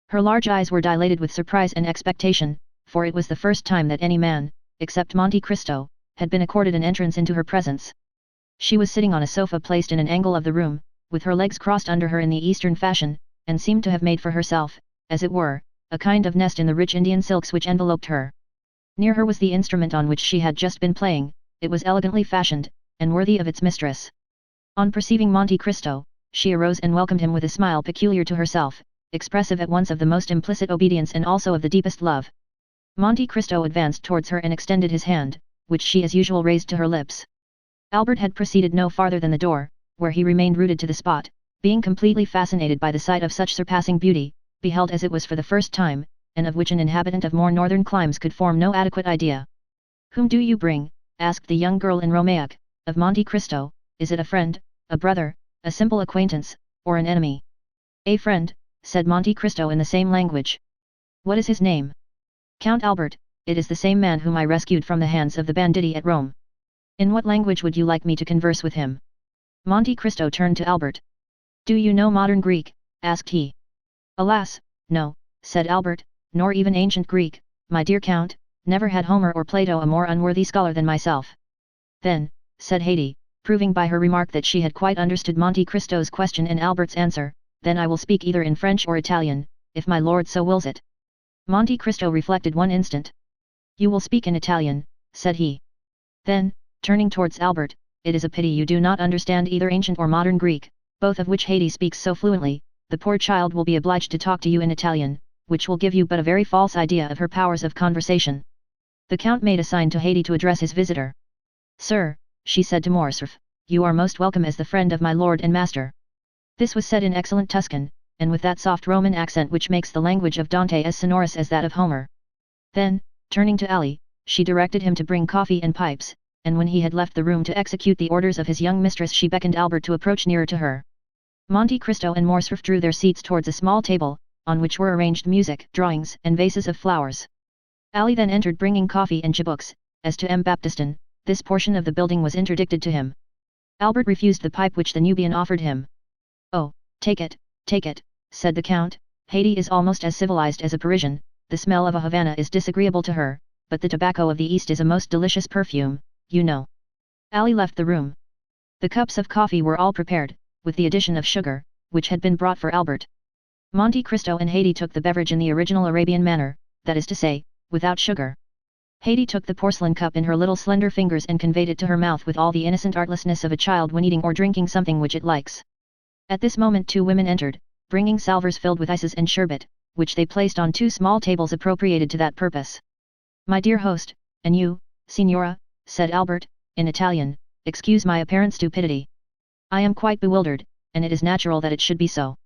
A: Her large eyes were dilated with surprise and expectation, for it was the first time that any man, except Monte Cristo, had been accorded an entrance into her presence. She was sitting on a sofa placed in an angle of the room, with her legs crossed under her in the Eastern fashion, and seemed to have made for herself, as it were, a kind of nest in the rich Indian silks which enveloped her. Near her was the instrument on which she had just been playing. It was elegantly fashioned, and worthy of its mistress. On perceiving Monte Cristo, she arose and welcomed him with a smile peculiar to herself, expressive at once of the most implicit obedience and also of the deepest love. Monte Cristo advanced towards her and extended his hand, which she as usual raised to her lips. Albert had proceeded no farther than the door, where he remained rooted to the spot, being completely fascinated by the sight of such surpassing beauty, beheld as it was for the first time, and of which an inhabitant of more northern climes could form no adequate idea. "Whom do you bring?" asked the young girl in Romaic, of Monte Cristo. "Is it a friend, a brother, a simple acquaintance, or an enemy?" "A friend," said Monte Cristo in the same language. "What is his name?" "Count Albert. It is the same man whom I rescued from the hands of the banditti at Rome." "In what language would you like me to converse with him?" Monte Cristo turned to Albert. "Do you know modern Greek?" asked he. "Alas, no," said Albert, "nor even ancient Greek, my dear Count. Never had Homer or Plato a more unworthy scholar than myself." "Then," said Haiti, proving by her remark that she had quite understood Monte Cristo's question and Albert's answer, "then I will speak either in French or Italian, if my lord so wills it." Monte Cristo reflected one instant. "You will speak in Italian," said he. Then, turning towards Albert, "It is a pity you do not understand either ancient or modern Greek, both of which Haiti speaks so fluently. The poor child will be obliged to talk to you in Italian, which will give you but a very false idea of her powers of conversation." The Count made a sign to Haiti to address his visitor. "Sir," she said to Morcerf, "you are most welcome as the friend of my lord and master." This was said in excellent Tuscan, and with that soft Roman accent which makes the language of Dante as sonorous as that of Homer. Then, turning to Ali, she directed him to bring coffee and pipes, and when he had left the room to execute the orders of his young mistress she beckoned Albert to approach nearer to her. Monte Cristo and Morcerf drew their seats towards a small table, on which were arranged music, drawings and vases of flowers. Ali then entered bringing coffee and books. As to M. Baptistin, this portion of the building was interdicted to him. Albert refused the pipe which the Nubian offered him. "Oh, take it," said the Count. "Haiti is almost as civilized as a Parisian, the smell of a Havana is disagreeable to her, but the tobacco of the East is a most delicious perfume, you know." Ali left the room. The cups of coffee were all prepared, with the addition of sugar, which had been brought for Albert. Monte Cristo and Haiti took the beverage in the original Arabian manner, that is to say, without sugar. Haiti took the porcelain cup in her little slender fingers and conveyed it to her mouth with all the innocent artlessness of a child when eating or drinking something which it likes. At this moment 2 women entered, bringing salvers filled with ices and sherbet, which they placed on 2 small tables appropriated to that purpose. "My dear host, and you, Signora," said Albert, in Italian, "excuse my apparent stupidity. I am quite bewildered, and it is natural that it should be so.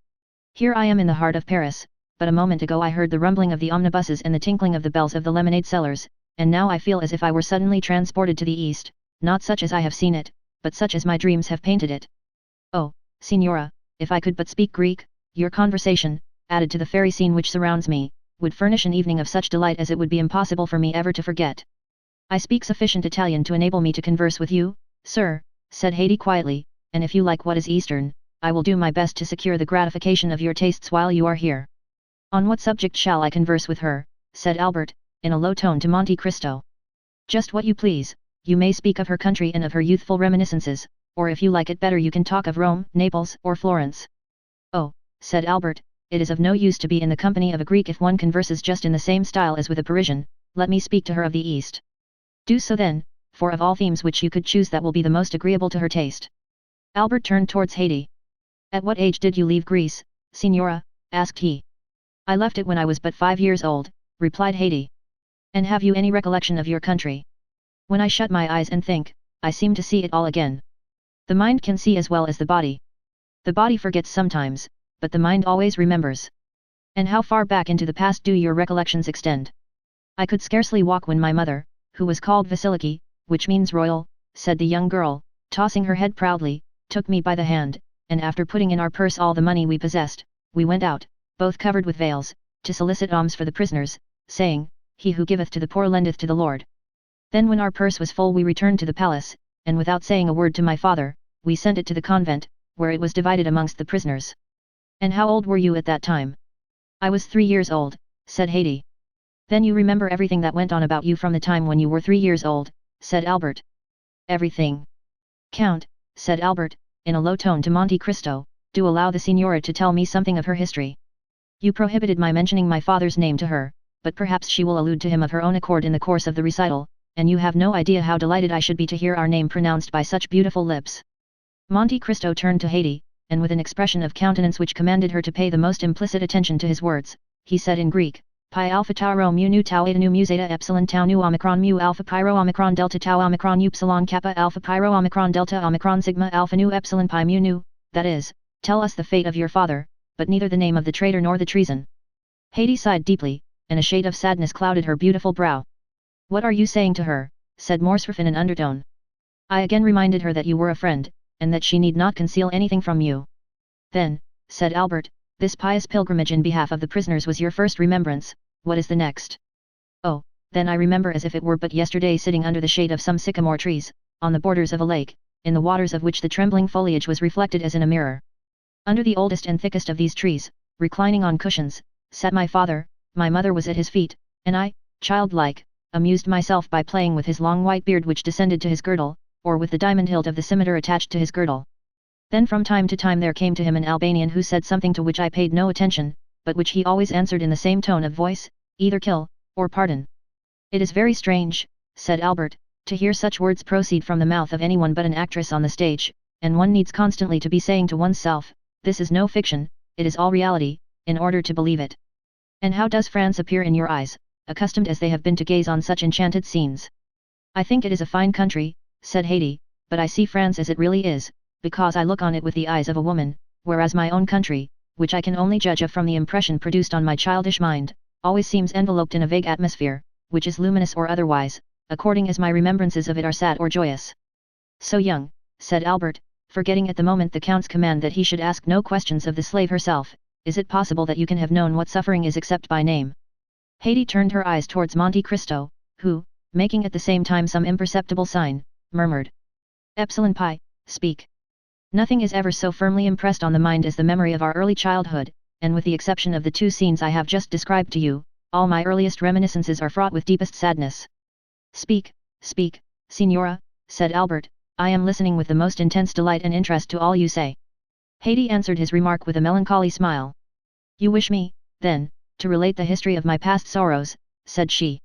A: Here I am in the heart of Paris, but a moment ago I heard the rumbling of the omnibuses and the tinkling of the bells of the lemonade sellers, and now I feel as if I were suddenly transported to the East, not such as I have seen it, but such as my dreams have painted it. Oh, Signora, if I could but speak Greek, your conversation, added to the fairy scene which surrounds me, would furnish an evening of such delight as it would be impossible for me ever to forget. I speak sufficient Italian to enable me to converse with you, sir," said Haiti quietly, "and if you like what is Eastern, I will do my best to secure the gratification of your tastes while you are here." "On what subject shall I converse with her?" said Albert, in a low tone to Monte Cristo. "Just what you please. You may speak of her country and of her youthful reminiscences, or if you like it better you can talk of Rome, Naples or Florence." "Oh," said Albert, "it is of no use to be in the company of a Greek if one converses just in the same style as with a Parisian. Let me speak to her of the East." "Do so then, for of all themes which you could choose that will be the most agreeable to her taste." Albert turned towards Haiti. "At what age did you leave Greece, Signora?" asked he. "I left it when I was but 5 years old," replied Haiti. "And have you any recollection of your country?" "When I shut my eyes and think, I seem to see it all again." "The mind can see as well as the body. The body forgets sometimes, but the mind always remembers." "And how far back into the past do your recollections extend?" "I could scarcely walk when my mother, who was called Vasiliki, which means royal," said the young girl, tossing her head proudly, "took me by the hand, and after putting in our purse all the money we possessed, we went out, both covered with veils, to solicit alms for the prisoners, saying, He who giveth to the poor lendeth to the Lord. Then when our purse was full we returned to the palace, and without saying a word to my father, we sent it to the convent, where it was divided amongst the prisoners. And how old were you at that time? I was 3 years old, said Haiti. Then you remember everything that went on about you from the time when you were 3 years old, said Albert. Everything. Count, said Albert, in a low tone to Monte Cristo, do allow the Signora to tell me something of her history. You prohibited my mentioning my father's name to her, but perhaps she will allude to him of her own accord in the course of the recital, and you have no idea how delighted I should be to hear our name pronounced by such beautiful lips. Monte Cristo turned to Haiti, and with an expression of countenance which commanded her to pay the most implicit attention to his words, he said in Greek, Pi alpha tau rho mu nu tau eta nu mu zeta epsilon tau nu omicron mu alpha pi rho omicron delta tau omicron upsilon kappa alpha pi rho omicron delta omicron sigma alpha nu epsilon pi mu nu, that is, tell us the fate of your father, but neither the name of the traitor nor the treason. Haiti sighed deeply, and a shade of sadness clouded her beautiful brow. What are you saying to her? Said Morcerf in an undertone. I again reminded her that you were a friend, and that she need not conceal anything from you. Then, said Albert, this pious pilgrimage in behalf of the prisoners was your first remembrance, what is the next? Oh, then I remember as if it were but yesterday sitting under the shade of some sycamore trees, on the borders of a lake, in the waters of which the trembling foliage was reflected as in a mirror. Under the oldest and thickest of these trees, reclining on cushions, sat my father, my mother was at his feet, and I, childlike, amused myself by playing with his long white beard which descended to his girdle, or with the diamond hilt of the scimitar attached to his girdle. Then from time to time there came to him an Albanian who said something to which I paid no attention, but which he always answered in the same tone of voice, either kill, or pardon. It is very strange, said Albert, to hear such words proceed from the mouth of anyone but an actress on the stage, and one needs constantly to be saying to oneself, this is no fiction, it is all reality, in order to believe it. And how does France appear in your eyes, accustomed as they have been to gaze on such enchanted scenes? I think it is a fine country, said Haiti, but I see France as it really is, because I look on it with the eyes of a woman, whereas my own country, which I can only judge of from the impression produced on my childish mind, always seems enveloped in a vague atmosphere, which is luminous or otherwise, according as my remembrances of it are sad or joyous. So young, said Albert, forgetting at the moment the Count's command that he should ask no questions of the slave herself, is it possible that you can have known what suffering is except by name? Haiti turned her eyes towards Monte Cristo, who, making at the same time some imperceptible sign, murmured, Epsilon pi, speak. Nothing is ever so firmly impressed on the mind as the memory of our early childhood, and with the exception of the two scenes I have just described to you, all my earliest reminiscences are fraught with deepest sadness. Speak, speak, Signora, said Albert, I am listening with the most intense delight and interest to all you say. Haiti answered his remark with a melancholy smile. You wish me, then, to relate the history of my past sorrows, said she.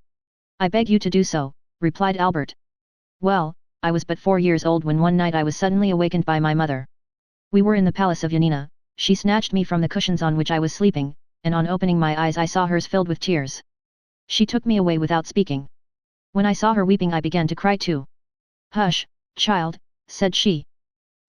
A: I beg you to do so, replied Albert. Well, I was but 4 years old when one night I was suddenly awakened by my mother. We were in the palace of Yanina, she snatched me from the cushions on which I was sleeping, and on opening my eyes I saw hers filled with tears. She took me away without speaking. When I saw her weeping I began to cry too. Hush, child, said she.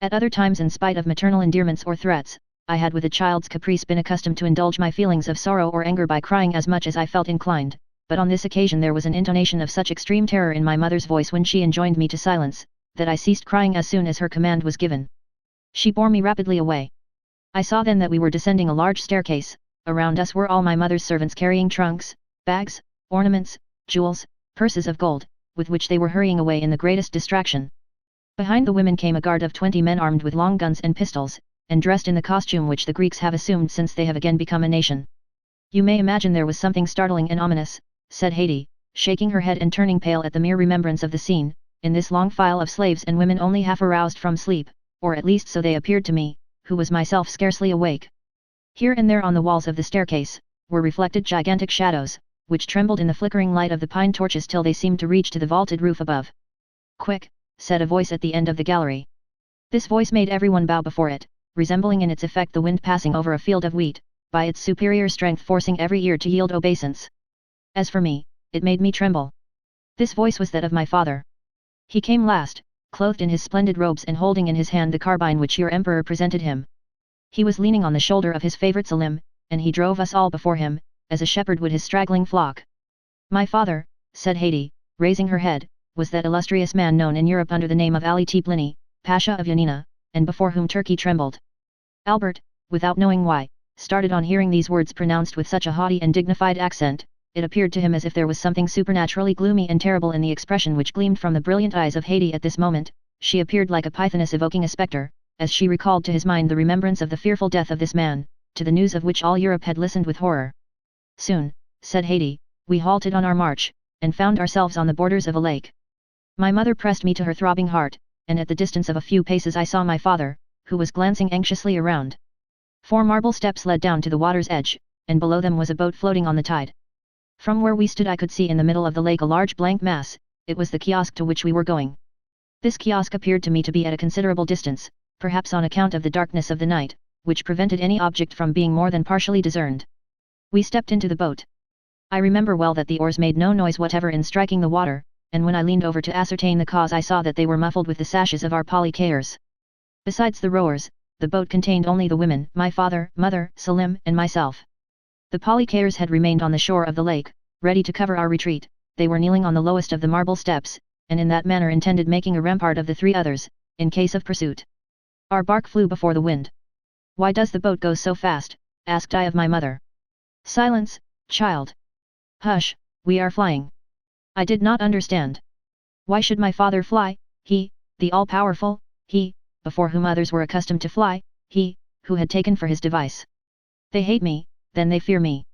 A: At other times in spite of maternal endearments or threats, I had with a child's caprice been accustomed to indulge my feelings of sorrow or anger by crying as much as I felt inclined, but on this occasion there was an intonation of such extreme terror in my mother's voice when she enjoined me to silence, that I ceased crying as soon as her command was given. She bore me rapidly away. I saw then that we were descending a large staircase, around us were all my mother's servants carrying trunks, bags, ornaments, jewels, purses of gold, with which they were hurrying away in the greatest distraction. Behind the women came a guard of 20 men armed with long guns and pistols, and dressed in the costume which the Greeks have assumed since they have again become a nation. You may imagine there was something startling and ominous, said Haiti, shaking her head and turning pale at the mere remembrance of the scene, in this long file of slaves and women only half aroused from sleep, or at least so they appeared to me, who was myself scarcely awake. Here and there on the walls of the staircase, were reflected gigantic shadows, which trembled in the flickering light of the pine torches till they seemed to reach to the vaulted roof above. Quick, said a voice at the end of the gallery. This voice made everyone bow before it, resembling in its effect the wind passing over a field of wheat, by its superior strength forcing every ear to yield obeisance. As for me, it made me tremble. This voice was that of my father. He came last, clothed in his splendid robes and holding in his hand the carbine which your emperor presented him. He was leaning on the shoulder of his favorite Salim, and he drove us all before him, as a shepherd would his straggling flock. My father, said Haiti, raising her head, was that illustrious man known in Europe under the name of Ali Teplini, Pasha of Yanina, and before whom Turkey trembled. Albert, without knowing why, started on hearing these words pronounced with such a haughty and dignified accent. It appeared to him as if there was something supernaturally gloomy and terrible in the expression which gleamed from the brilliant eyes of Haiti at this moment. She appeared like a pythoness evoking a spectre, as she recalled to his mind the remembrance of the fearful death of this man, to the news of which all Europe had listened with horror. Soon, said Haiti, we halted on our march, and found ourselves on the borders of a lake. My mother pressed me to her throbbing heart, and at the distance of a few paces I saw my father, who was glancing anxiously around. 4 marble steps led down to the water's edge, and below them was a boat floating on the tide. From where we stood I could see in the middle of the lake a large blank mass. It was the kiosk to which we were going. This kiosk appeared to me to be at a considerable distance, perhaps on account of the darkness of the night, which prevented any object from being more than partially discerned. We stepped into the boat. I remember well that the oars made no noise whatever in striking the water, and when I leaned over to ascertain the cause I saw that they were muffled with the sashes of our polycaires. Besides the rowers, the boat contained only the women, my father, mother, Salim, and myself. The polycaires had remained on the shore of the lake, ready to cover our retreat. They were kneeling on the lowest of the marble steps, and in that manner intended making a rampart of the 3 others, in case of pursuit. Our bark flew before the wind. Why does the boat go so fast? Asked I of my mother. Silence, child. Hush, we are flying. I did not understand. Why should my father fly, he, the all-powerful, he, before whom others were accustomed to fly, he, who had taken for his device? They hate me, then they fear me.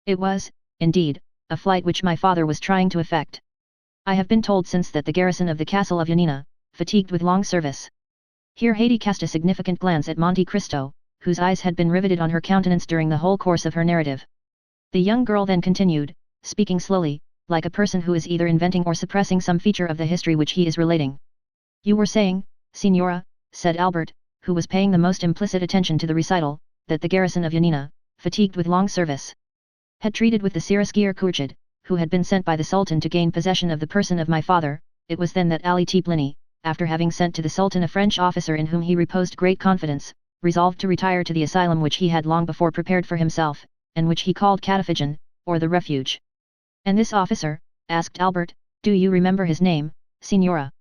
A: It was, indeed, a flight which my father was trying to effect. I have been told since that the garrison of the castle of Yanina, fatigued with long service. Here Haiti cast a significant glance at Monte Cristo, whose eyes had been riveted on her countenance during the whole course of her narrative. The young girl then continued, speaking slowly, like a person who is either inventing or suppressing some feature of the history which he is relating. You were saying, Signora, said Albert, who was paying the most implicit attention to the recital, that the garrison of Yanina, fatigued with long service, had treated with the Siraskier Kurchid, who had been sent by the Sultan to gain possession of the person of my father. It was then that Ali Tiplini, after having sent to the Sultan a French officer in whom he reposed great confidence, resolved to retire to the asylum which he had long before prepared for himself, and which he called Catafijan, or the Refuge. And this officer, asked Albert, do you remember his name, Signora?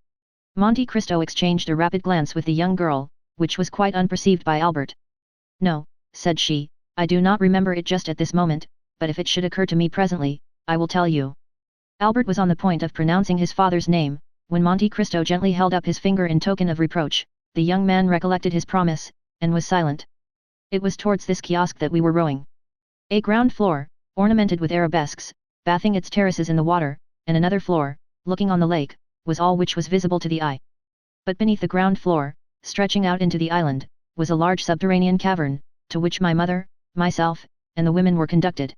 A: Monte Cristo exchanged a rapid glance with the young girl, which was quite unperceived by Albert. No, said she, I do not remember it just at this moment, but if it should occur to me presently, I will tell you. Albert was on the point of pronouncing his father's name, when Monte Cristo gently held up his finger in token of reproach. The young man recollected his promise, and was silent. It was towards this kiosk that we were rowing. A ground floor, ornamented with arabesques, bathing its terraces in the water, and another floor, looking on the lake, was all which was visible to the eye. But beneath the ground floor, stretching out into the island, was a large subterranean cavern, to which my mother, myself, and the women were conducted.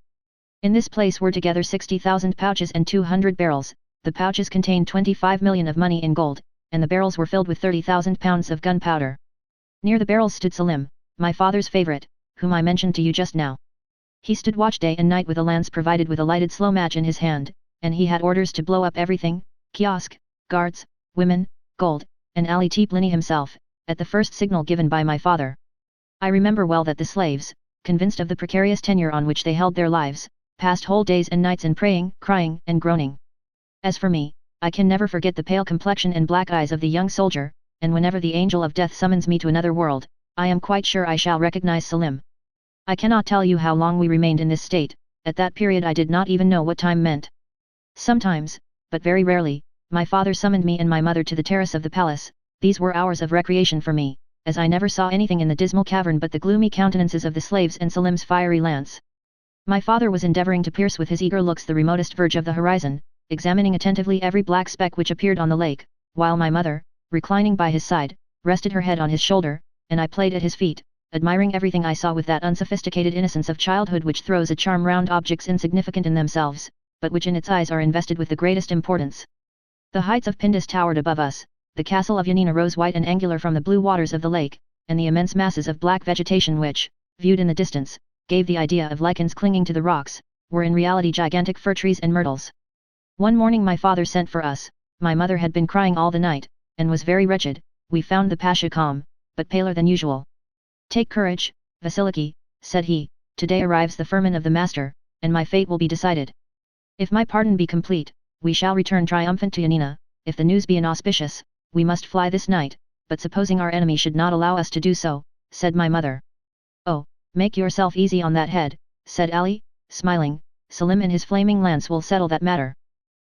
A: In this place were together 60,000 pouches and 200 barrels. The pouches contained 25 million of money in gold, and the barrels were filled with 30,000 pounds of gunpowder. Near the barrels stood Salim, my father's favorite, whom I mentioned to you just now. He stood watch day and night with a lance provided with a lighted slow match in his hand, and he had orders to blow up everything, kiosk, guards, women, gold, and Ali Tiplini himself, at the first signal given by my father. I remember well that the slaves, convinced of the precarious tenure on which they held their lives, passed whole days and nights in praying, crying, and groaning. As for me, I can never forget the pale complexion and black eyes of the young soldier, and whenever the angel of death summons me to another world, I am quite sure I shall recognize Salim. I cannot tell you how long we remained in this state. At that period I did not even know what time meant. Sometimes, but very rarely, my father summoned me and my mother to the terrace of the palace. These were hours of recreation for me, as I never saw anything in the dismal cavern but the gloomy countenances of the slaves and Salim's fiery lance. My father was endeavouring to pierce with his eager looks the remotest verge of the horizon, examining attentively every black speck which appeared on the lake, while my mother, reclining by his side, rested her head on his shoulder, and I played at his feet, admiring everything I saw with that unsophisticated innocence of childhood which throws a charm round objects insignificant in themselves, but which in its eyes are invested with the greatest importance. The heights of Pindus towered above us, the castle of Yanina rose white and angular from the blue waters of the lake, and the immense masses of black vegetation which, viewed in the distance, gave the idea of lichens clinging to the rocks, were in reality gigantic fir trees and myrtles. One morning my father sent for us. My mother had been crying all the night, and was very wretched. We found the Pasha calm, but paler than usual. Take courage, Vasiliki, said he, today arrives the firman of the master, and my fate will be decided. If my pardon be complete, we shall return triumphant to Yanina. If the news be inauspicious, we must fly this night, but supposing our enemy should not allow us to do so, said my mother. Oh, Make yourself easy on that head, said Ali, smiling. Selim and his flaming lance will settle that matter.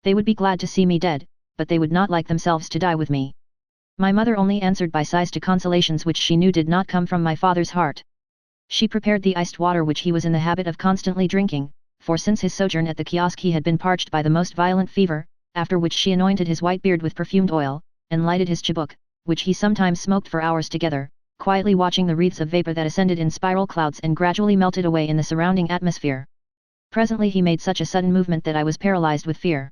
A: They would be glad to see me dead, but they would not like themselves to die with me. My mother only answered by sighs to consolations which she knew did not come from my father's heart. She prepared the iced water which he was in the habit of constantly drinking, for since his sojourn at the kiosk he had been parched by the most violent fever, after which she anointed his white beard with perfumed oil, and lighted his chibuk, which he sometimes smoked for hours together, quietly watching the wreaths of vapor that ascended in spiral clouds and gradually melted away in the surrounding atmosphere. Presently he made such a sudden movement that I was paralyzed with fear.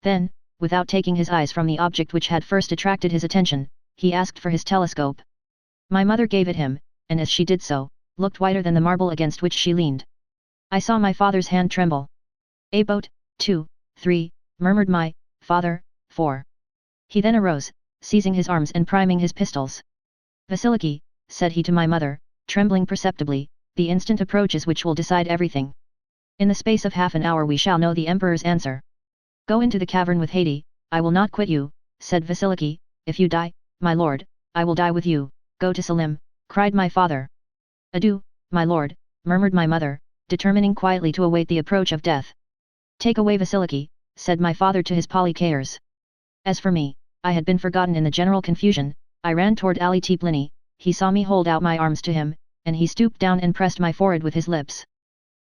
A: Then, without taking his eyes from the object which had first attracted his attention, he asked for his telescope. My mother gave it him, and as she did so, looked whiter than the marble against which she leaned. I saw my father's hand tremble. "A boat, 2, 3, murmured my father, 4. He then arose, seizing his arms and priming his pistols. "Vasiliki," said he to my mother, trembling perceptibly, "the instant approaches which will decide everything. In the space of half an hour we shall know the Emperor's answer. Go into the cavern with Haiti, I will not quit you," said Vasiliki. "If you die, my lord, I will die with you." "Go to Selim," cried my father. "Adieu, my lord," murmured my mother, determining quietly to await the approach of death. "Take away Vasiliki," said my father to his Polycaires. As for me, I had been forgotten in the general confusion. I ran toward Ali Teplini. He saw me hold out my arms to him, and he stooped down and pressed my forehead with his lips.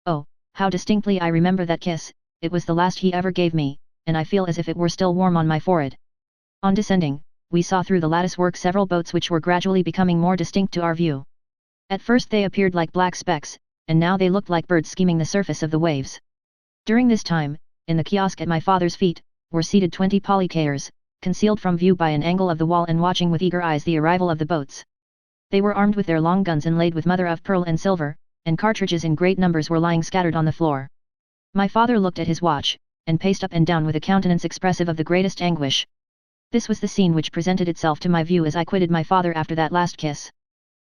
A: Oh, how distinctly I remember that kiss! It was the last he ever gave me, and I feel as if it were still warm on my forehead. On descending, we saw through the latticework several boats which were gradually becoming more distinct to our view. At first they appeared like black specks, and now they looked like birds skimming the surface of the waves. During this time, in the kiosk at my father's feet, were seated 20 Polycaires, concealed from view by an angle of the wall and watching with eager eyes the arrival of the boats. They were armed with their long guns inlaid with mother of pearl and silver, and cartridges in great numbers were lying scattered on the floor. My father looked at his watch, and paced up and down with a countenance expressive of the greatest anguish. This was the scene which presented itself to my view as I quitted my father after that last kiss.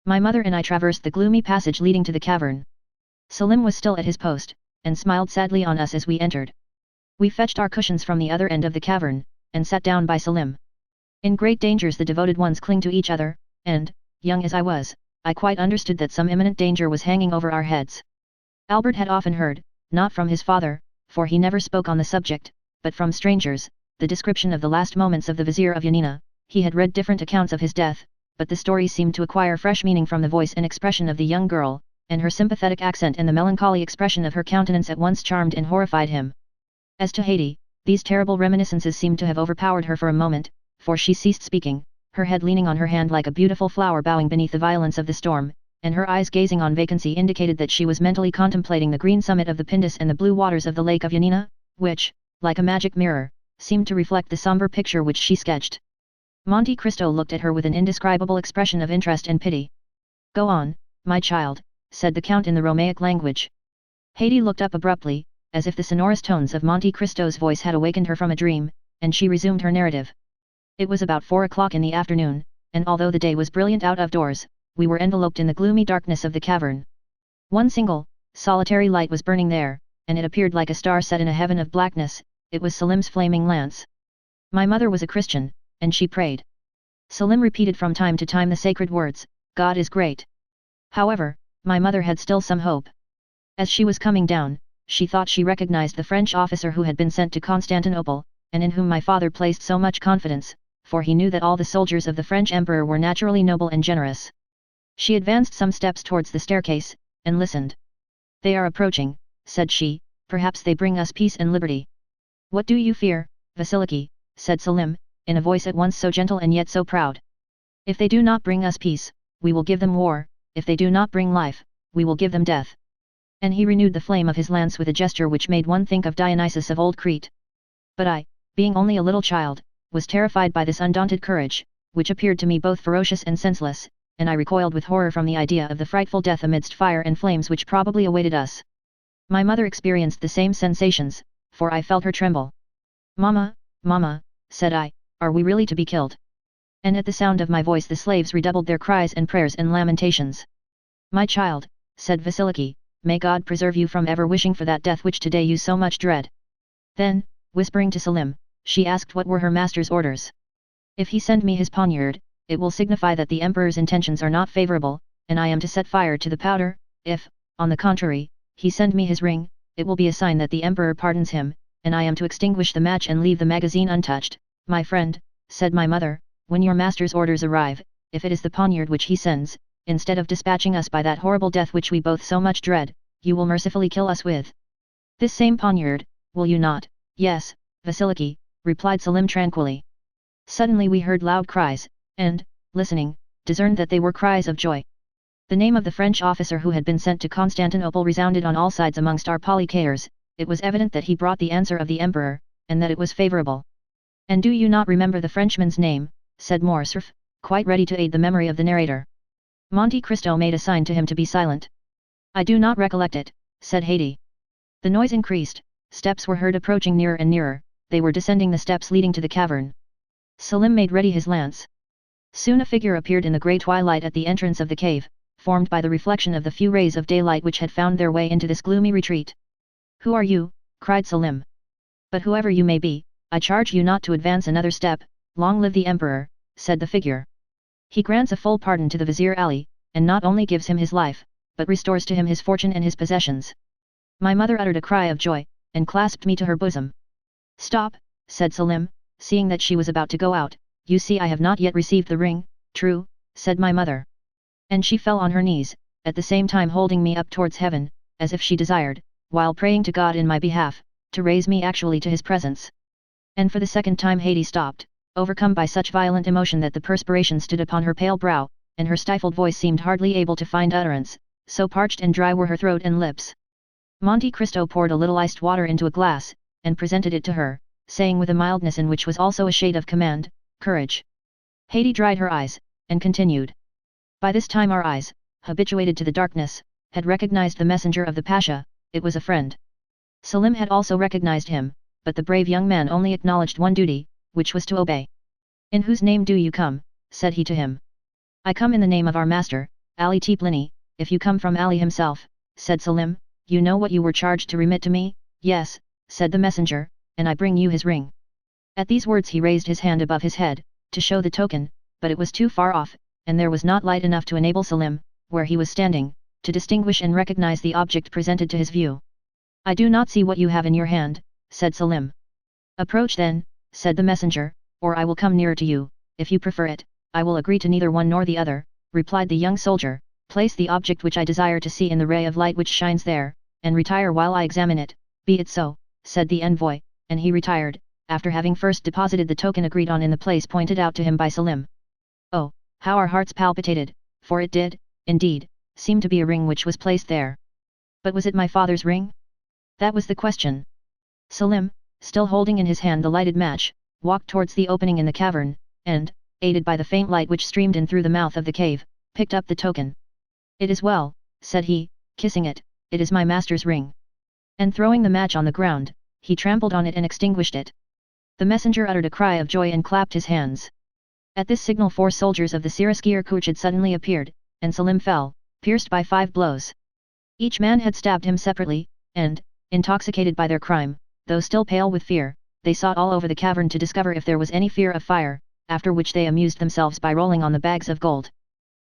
A: My mother and I traversed the gloomy passage leading to the cavern. Selim was still at his post, and smiled sadly on us as we entered. We fetched our cushions from the other end of the cavern, and sat down by Selim. In great dangers the devoted ones cling to each other, and, young as I was, I quite understood that some imminent danger was hanging over our heads. Albert had often heard, not from his father, for he never spoke on the subject, but from strangers, the description of the last moments of the Vizier of Yanina. He had read different accounts of his death, but the story seemed to acquire fresh meaning from the voice and expression of the young girl, and her sympathetic accent and the melancholy expression of her countenance at once charmed and horrified him. As to Haiti, these terrible reminiscences seemed to have overpowered her for a moment, for she ceased speaking, her head leaning on her hand like a beautiful flower bowing beneath the violence of the storm, and her eyes gazing on vacancy indicated that she was mentally contemplating the green summit of the Pindus and the blue waters of the lake of Yanina, which, like a magic mirror, seemed to reflect the somber picture which she sketched. Monte Cristo looked at her with an indescribable expression of interest and pity. "Go on, my child," said the Count in the Romaic language. Haiti looked up abruptly, as if the sonorous tones of Monte Cristo's voice had awakened her from a dream, and she resumed her narrative. It was about 4 o'clock in the afternoon, and although the day was brilliant out of doors, we were enveloped in the gloomy darkness of the cavern. One single, solitary light was burning there, and it appeared like a star set in a heaven of blackness. It was Selim's flaming lance. My mother was a Christian, and she prayed. Selim repeated from time to time the sacred words, "God is great." However, my mother had still some hope. As she was coming down, she thought she recognized the French officer who had been sent to Constantinople, and in whom my father placed so much confidence, for he knew that all the soldiers of the French emperor were naturally noble and generous. She advanced some steps towards the staircase, and listened. "They are approaching," said she, "perhaps they bring us peace and liberty." "What do you fear, Vasiliki?" said Selim, in a voice at once so gentle and yet so proud. "If they do not bring us peace, we will give them war, if they do not bring life, we will give them death." And he renewed the flame of his lance with a gesture which made one think of Dionysus of old Crete. But I, being only a little child, was terrified by this undaunted courage, which appeared to me both ferocious and senseless, and I recoiled with horror from the idea of the frightful death amidst fire and flames which probably awaited us. My mother experienced the same sensations, for I felt her tremble. "Mamma, mamma," said I, "are we really to be killed?" And at the sound of my voice the slaves redoubled their cries and prayers and lamentations. "My child," said Vasiliki, "may God preserve you from ever wishing for that death which today you so much dread." Then, whispering to Selim, she asked what were her master's orders. "If he send me his poniard, it will signify that the emperor's intentions are not favorable, and I am to set fire to the powder," If, on the contrary, he send me his ring, it will be a sign that the emperor pardons him, and I am to extinguish the match and leave the magazine untouched. My friend, said my mother, when your master's orders arrive, if it is the poniard which he sends, instead of dispatching us by that horrible death which we both so much dread, you will mercifully kill us with this same poniard, will you not? Yes, Vasiliki, replied Selim tranquilly. Suddenly we heard loud cries, and, listening, discerned that they were cries of joy. The name of the French officer who had been sent to Constantinople resounded on all sides amongst our Polycaers. It was evident that he brought the answer of the emperor, and that it was favourable. And do you not remember the Frenchman's name? Said Morcerf, quite ready to aid the memory of the narrator. Monte Cristo made a sign to him to be silent. I do not recollect it, said Haydée. The noise increased, steps were heard approaching nearer and nearer, they were descending the steps leading to the cavern. Selim made ready his lance. Soon a figure appeared in the grey twilight at the entrance of the cave, formed by the reflection of the few rays of daylight which had found their way into this gloomy retreat. Who are you? Cried Selim. But whoever you may be, I charge you not to advance another step. Long live the emperor, said the figure. He grants a full pardon to the Vizier Ali, and not only gives him his life, but restores to him his fortune and his possessions. My mother uttered a cry of joy, and clasped me to her bosom. Stop, said Selim, seeing that she was about to go out, you see I have not yet received the ring. True, said my mother. And she fell on her knees, at the same time holding me up towards heaven, as if she desired, while praying to God in my behalf, to raise me actually to his presence. And for the second time Haydée stopped, overcome by such violent emotion that the perspiration stood upon her pale brow, and her stifled voice seemed hardly able to find utterance, so parched and dry were her throat and lips. Monte Cristo poured a little iced water into a glass, and presented it to her, saying with a mildness in which was also a shade of command, courage. Haydée dried her eyes, and continued. By this time our eyes, habituated to the darkness, had recognized the messenger of the Pasha. It was a friend. Selim had also recognized him, but the brave young man only acknowledged one duty, which was to obey. In whose name do you come? Said he to him. I come in the name of our master, Ali Teplini. If you come from Ali himself, said Selim, you know what you were charged to remit to me? Yes, said the messenger, and I bring you his ring. At these words he raised his hand above his head, to show the token, but it was too far off, and there was not light enough to enable Selim, where he was standing, to distinguish and recognize the object presented to his view. I do not see what you have in your hand, said Selim. Approach then, said the messenger, or I will come nearer to you. If you prefer it, I will agree to neither one nor the other, replied the young soldier. Place the object which I desire to see in the ray of light which shines there, and retire while I examine it. Be it so, said the envoy, and he retired, after having first deposited the token agreed on in the place pointed out to him by Selim. Oh, how our hearts palpitated, for it did, indeed, seem to be a ring which was placed there. But was it my father's ring? That was the question. Selim, still holding in his hand the lighted match, walked towards the opening in the cavern, and, aided by the faint light which streamed in through the mouth of the cave, picked up the token. It is well, said he, kissing it, it is my master's ring. And throwing the match on the ground, he trampled on it and extinguished it. The messenger uttered a cry of joy and clapped his hands. At this signal 4 soldiers of the Siraskier Kurchid suddenly appeared, and Selim fell, pierced by 5 blows. Each man had stabbed him separately, and, intoxicated by their crime, though still pale with fear, they sought all over the cavern to discover if there was any fear of fire, after which they amused themselves by rolling on the bags of gold.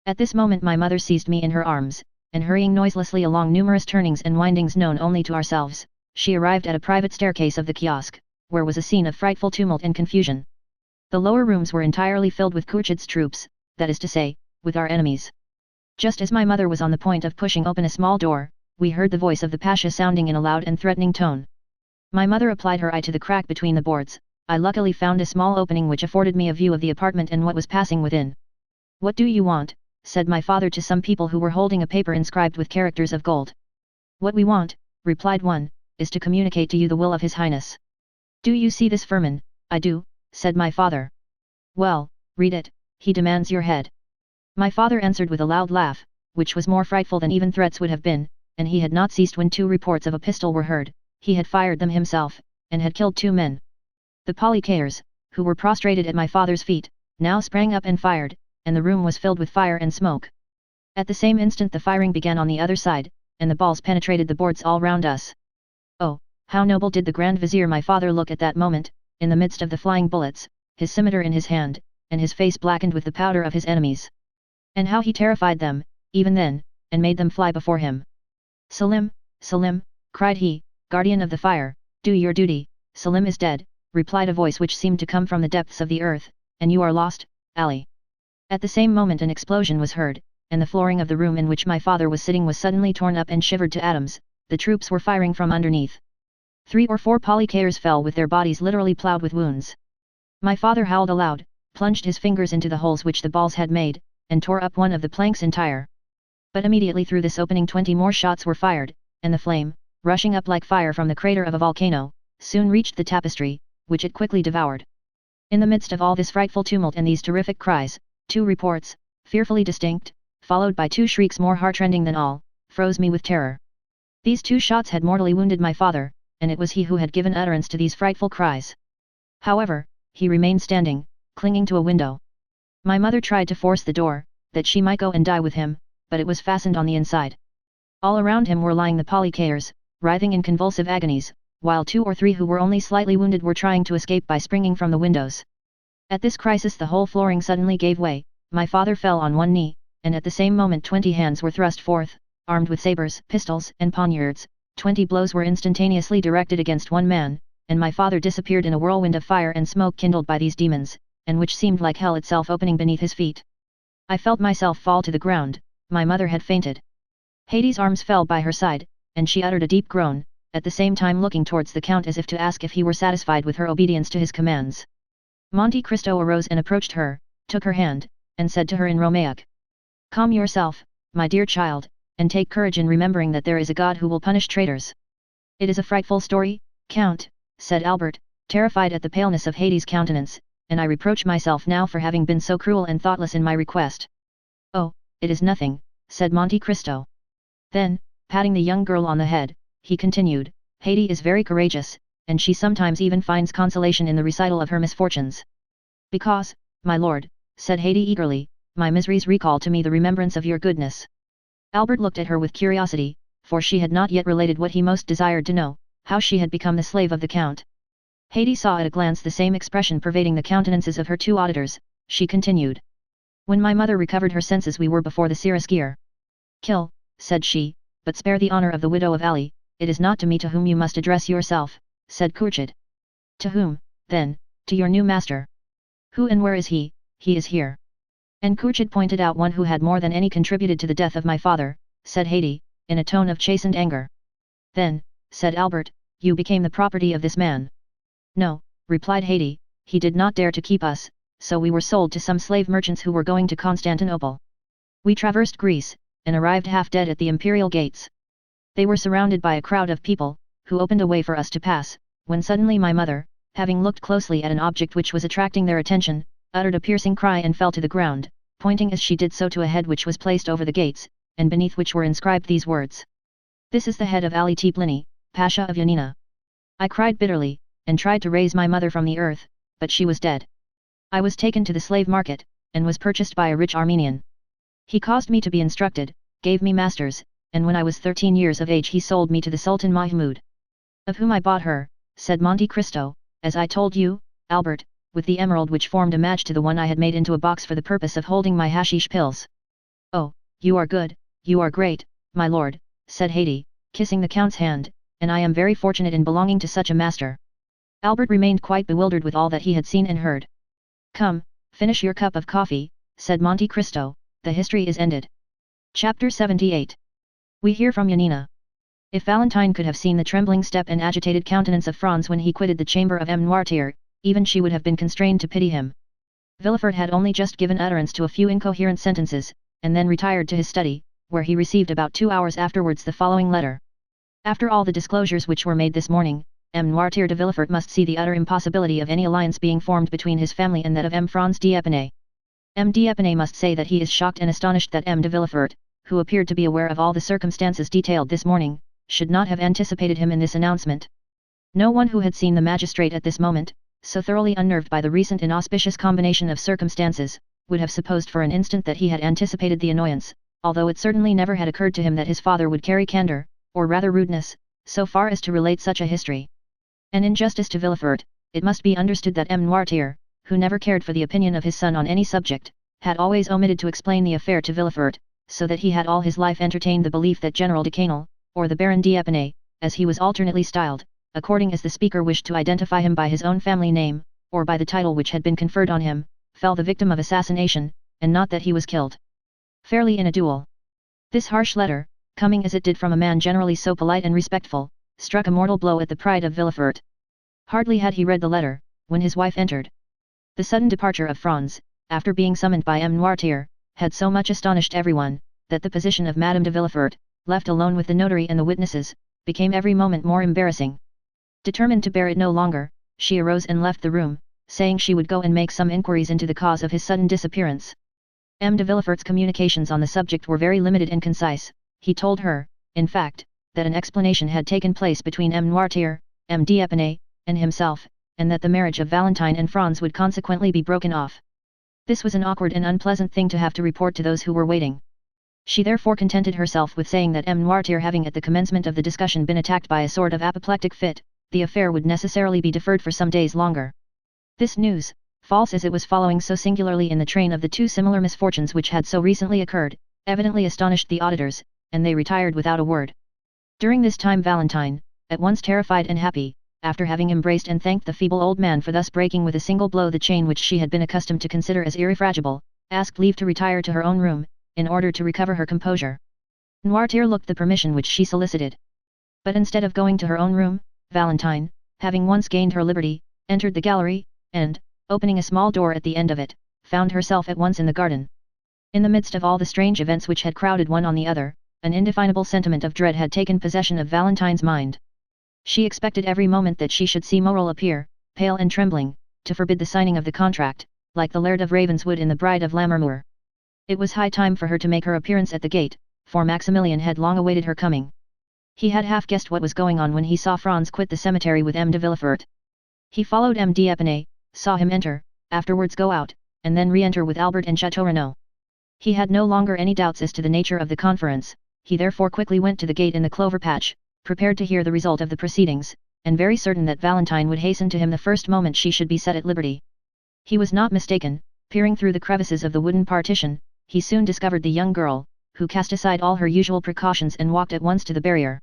A: At this moment my mother seized me in her arms, and hurrying noiselessly along numerous turnings and windings known only to ourselves, she arrived at a private staircase of the kiosk, where was a scene of frightful tumult and confusion. The lower rooms were entirely filled with Kurchid's troops, that is to say, with our enemies. Just as my mother was on the point of pushing open a small door, we heard the voice of the Pasha sounding in a loud and threatening tone. My mother applied her eye to the crack between the boards. I luckily found a small opening which afforded me a view of the apartment and what was passing within. What do you want? Said my father to some people who were holding a paper inscribed with characters of gold. What we want, replied one, is to communicate to you the will of His Highness. Do you see this firman? I do, said my father. Well, read it, he demands your head. My father answered with a loud laugh, which was more frightful than even threats would have been, and he had not ceased when 2 reports of a pistol were heard. He had fired them himself, and had killed 2 men. The Polycaers, who were prostrated at my father's feet, now sprang up and fired, and the room was filled with fire and smoke. At the same instant the firing began on the other side, and the balls penetrated the boards all round us. Oh, how noble did the Grand Vizier my father look at that moment, in the midst of the flying bullets, his scimitar in his hand, and his face blackened with the powder of his enemies. And how he terrified them, even then, and made them fly before him. "Salim, Salim," cried he, "guardian of the fire, do your duty." "Salim is dead," replied a voice which seemed to come from the depths of the earth, "and you are lost, Ali." At the same moment an explosion was heard, and the flooring of the room in which my father was sitting was suddenly torn up and shivered to atoms. The troops were firing from underneath. 3 or 4 Polycaires fell with their bodies literally ploughed with wounds. My father howled aloud, plunged his fingers into the holes which the balls had made, and tore up one of the planks entire. But immediately through this opening 20 more shots were fired, and the flame, rushing up like fire from the crater of a volcano, soon reached the tapestry, which it quickly devoured. In the midst of all this frightful tumult and these terrific cries, 2 reports, fearfully distinct, followed by 2 shrieks more heartrending than all, froze me with terror. These 2 shots had mortally wounded my father, and it was he who had given utterance to these frightful cries. However, he remained standing, clinging to a window. My mother tried to force the door, that she might go and die with him, but it was fastened on the inside. All around him were lying the Polycaires, writhing in convulsive agonies, while 2 or 3 who were only slightly wounded were trying to escape by springing from the windows. At this crisis the whole flooring suddenly gave way, my father fell on one knee, and at the same moment 20 hands were thrust forth, armed with sabres, pistols, and poniards. 20 blows were instantaneously directed against one man, and my father disappeared in a whirlwind of fire and smoke kindled by these demons, and which seemed like hell itself opening beneath his feet. I felt myself fall to the ground. My mother had fainted. Hades' arms fell by her side, and she uttered a deep groan, at the same time looking towards the count as if to ask if he were satisfied with her obedience to his commands. Monte Cristo arose and approached her, took her hand, and said to her in Romaic, "Calm yourself, my dear child, and take courage in remembering that there is a God who will punish traitors." "It is a frightful story, Count," said Albert, terrified at the paleness of Hades' countenance, "and I reproach myself now for having been so cruel and thoughtless in my request." "Oh, it is nothing," said Monte Cristo. Then, patting the young girl on the head, he continued, "Hades is very courageous, and she sometimes even finds consolation in the recital of her misfortunes." "Because, my lord," said Hades eagerly, "my miseries recall to me the remembrance of your goodness." Albert looked at her with curiosity, for she had not yet related what he most desired to know, how she had become the slave of the count. Hades saw at a glance the same expression pervading the countenances of her 2 auditors. She continued, "When my mother recovered her senses we were before the Sirasgir." "Kill," said she, "but spare the honor of the widow of Ali. It is not to me to whom you must address yourself," said Khurshid. "To whom, then?" "To your new master." "Who and where is he?" "He is here." And Khurshid pointed out one who had more than any contributed to the death of my father, said Hades, in a tone of chastened anger. "Then," said Albert, "you became the property of this man." "No," replied Hades, "he did not dare to keep us, so we were sold to some slave merchants who were going to Constantinople. We traversed Greece, and arrived half dead at the imperial gates. They were surrounded by a crowd of people, who opened a way for us to pass, when suddenly my mother, having looked closely at an object which was attracting their attention, uttered a piercing cry and fell to the ground, pointing as she did so to a head which was placed over the gates, and beneath which were inscribed these words: "This is the head of Ali Teplini, Pasha of Yanina." I cried bitterly, and tried to raise my mother from the earth, but she was dead. I was taken to the slave market, and was purchased by a rich Armenian. He caused me to be instructed, gave me masters, and when I was 13 years of age he sold me to the Sultan Mahmud. "Of whom I bought her," said Monte Cristo, "as I told you, Albert, with the emerald which formed a match to the one I had made into a box for the purpose of holding my hashish pills." "Oh, you are good, you are great, my lord," said Hades, kissing the count's hand, "and I am very fortunate in belonging to such a master." Albert remained quite bewildered with all that he had seen and heard. "Come, finish your cup of coffee," said Monte Cristo, "the history is ended." Chapter 78. We hear from Yanina. If Valentine could have seen the trembling step and agitated countenance of Franz when he quitted the chamber of M. Noirtier, even she would have been constrained to pity him. Villefort had only just given utterance to a few incoherent sentences, and then retired to his study, where he received about 2 hours afterwards the following letter. After all the disclosures which were made this morning, M. Noirtier de Villefort must see the utter impossibility of any alliance being formed between his family and that of M. Franz d'Épinay. M. d'Épinay must say that he is shocked and astonished that M. de Villefort, who appeared to be aware of all the circumstances detailed this morning, should not have anticipated him in this announcement. No one who had seen the magistrate at this moment, so thoroughly unnerved by the recent inauspicious combination of circumstances, would have supposed for an instant that he had anticipated the annoyance, although it certainly never had occurred to him that his father would carry candour, or rather rudeness, so far as to relate such a history. And in justice to Villefort, it must be understood that M. Noirtier, who never cared for the opinion of his son on any subject, had always omitted to explain the affair to Villefort, so that he had all his life entertained the belief that General de Canel, or the Baron d'Épinay, as he was alternately styled, according as the speaker wished to identify him by his own family name, or by the title which had been conferred on him, fell the victim of assassination, and not that he was killed fairly in a duel. This harsh letter, coming as it did from a man generally so polite and respectful, struck a mortal blow at the pride of Villefort. Hardly had he read the letter, when his wife entered. The sudden departure of Franz, after being summoned by M. Noirtier, had so much astonished everyone, that the position of Madame de Villefort, left alone with the notary and the witnesses, became every moment more embarrassing. Determined to bear it no longer, she arose and left the room, saying she would go and make some inquiries into the cause of his sudden disappearance. M. de Villefort's communications on the subject were very limited and concise. He told her, in fact, that an explanation had taken place between M. Noirtier, M. d'Épinay, and himself, and that the marriage of Valentine and Franz would consequently be broken off. This was an awkward and unpleasant thing to have to report to those who were waiting. She therefore contented herself with saying that M. Noirtier having at the commencement of the discussion been attacked by a sort of apoplectic fit, the affair would necessarily be deferred for some days longer. This news, false as it was following so singularly in the train of the two similar misfortunes which had so recently occurred, evidently astonished the auditors, and they retired without a word. During this time Valentine, at once terrified and happy, after having embraced and thanked the feeble old man for thus breaking with a single blow the chain which she had been accustomed to consider as irrefragable, asked leave to retire to her own room, in order to recover her composure. Noirtier looked the permission which she solicited. But instead of going to her own room, Valentine, having once gained her liberty, entered the gallery, and, opening a small door at the end of it, found herself at once in the garden. In the midst of all the strange events which had crowded one on the other, an indefinable sentiment of dread had taken possession of Valentine's mind. She expected every moment that she should see Morel appear, pale and trembling, to forbid the signing of the contract, like the Laird of Ravenswood in The Bride of Lammermoor. It was high time for her to make her appearance at the gate, for Maximilian had long awaited her coming. He had half guessed what was going on when he saw Franz quit the cemetery with M. de Villefort. He followed M. d'Épinay, saw him enter, afterwards go out, and then re-enter with Albert and Château Renaud. He had no longer any doubts as to the nature of the conference, he therefore quickly went to the gate in the clover patch, prepared to hear the result of the proceedings, and very certain that Valentine would hasten to him the first moment she should be set at liberty. He was not mistaken, peering through the crevices of the wooden partition, he soon discovered the young girl, who cast aside all her usual precautions and walked at once to the barrier.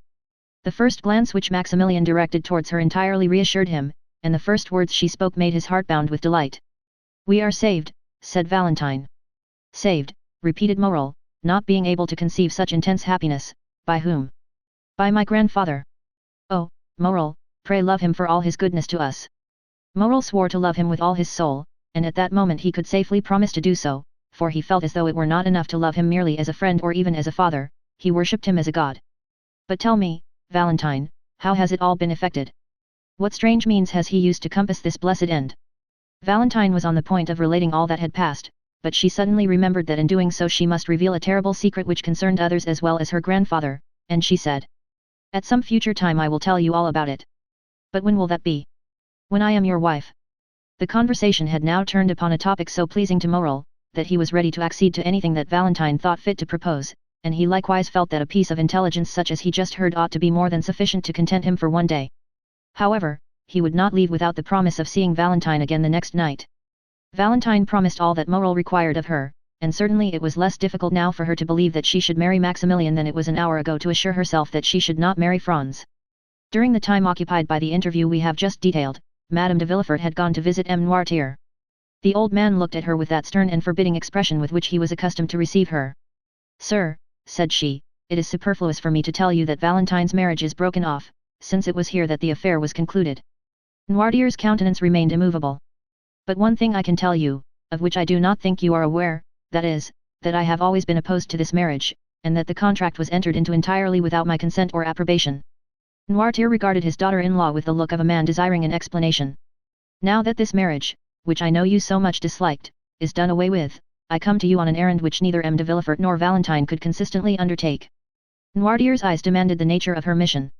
A: The first glance which Maximilian directed towards her entirely reassured him, and the first words she spoke made his heart bound with delight. "We are saved," said Valentine. "Saved," repeated Morel, not being able to conceive such intense happiness. "By whom?" "By my grandfather." "Oh, Morel, pray love him for all his goodness to us." Morel swore to love him with all his soul, and at that moment he could safely promise to do so, for he felt as though it were not enough to love him merely as a friend or even as a father, he worshipped him as a god. "But tell me, Valentine, how has it all been effected? What strange means has he used to compass this blessed end?" Valentine was on the point of relating all that had passed, but she suddenly remembered that in doing so she must reveal a terrible secret which concerned others as well as her grandfather, and she said, "At some future time I will tell you all about it." "But when will that be?" "When I am your wife." The conversation had now turned upon a topic so pleasing to Morel, that he was ready to accede to anything that Valentine thought fit to propose, and he likewise felt that a piece of intelligence such as he just heard ought to be more than sufficient to content him for one day. However, he would not leave without the promise of seeing Valentine again the next night. Valentine promised all that Morel required of her, and certainly it was less difficult now for her to believe that she should marry Maximilian than it was an hour ago to assure herself that she should not marry Franz. During the time occupied by the interview we have just detailed, Madame de Villefort had gone to visit M. Noirtier. The old man looked at her with that stern and forbidding expression with which he was accustomed to receive her. "Sir," said she, "it is superfluous for me to tell you that Valentine's marriage is broken off, since it was here that the affair was concluded." Noirtier's countenance remained immovable. "But one thing I can tell you, of which I do not think you are aware, that is, that I have always been opposed to this marriage, and that the contract was entered into entirely without my consent or approbation." Noirtier regarded his daughter-in-law with the look of a man desiring an explanation. "Now that this marriage, which I know you so much disliked, is done away with, I come to you on an errand which neither M. de Villefort nor Valentine could consistently undertake." Noirtier's eyes demanded the nature of her mission.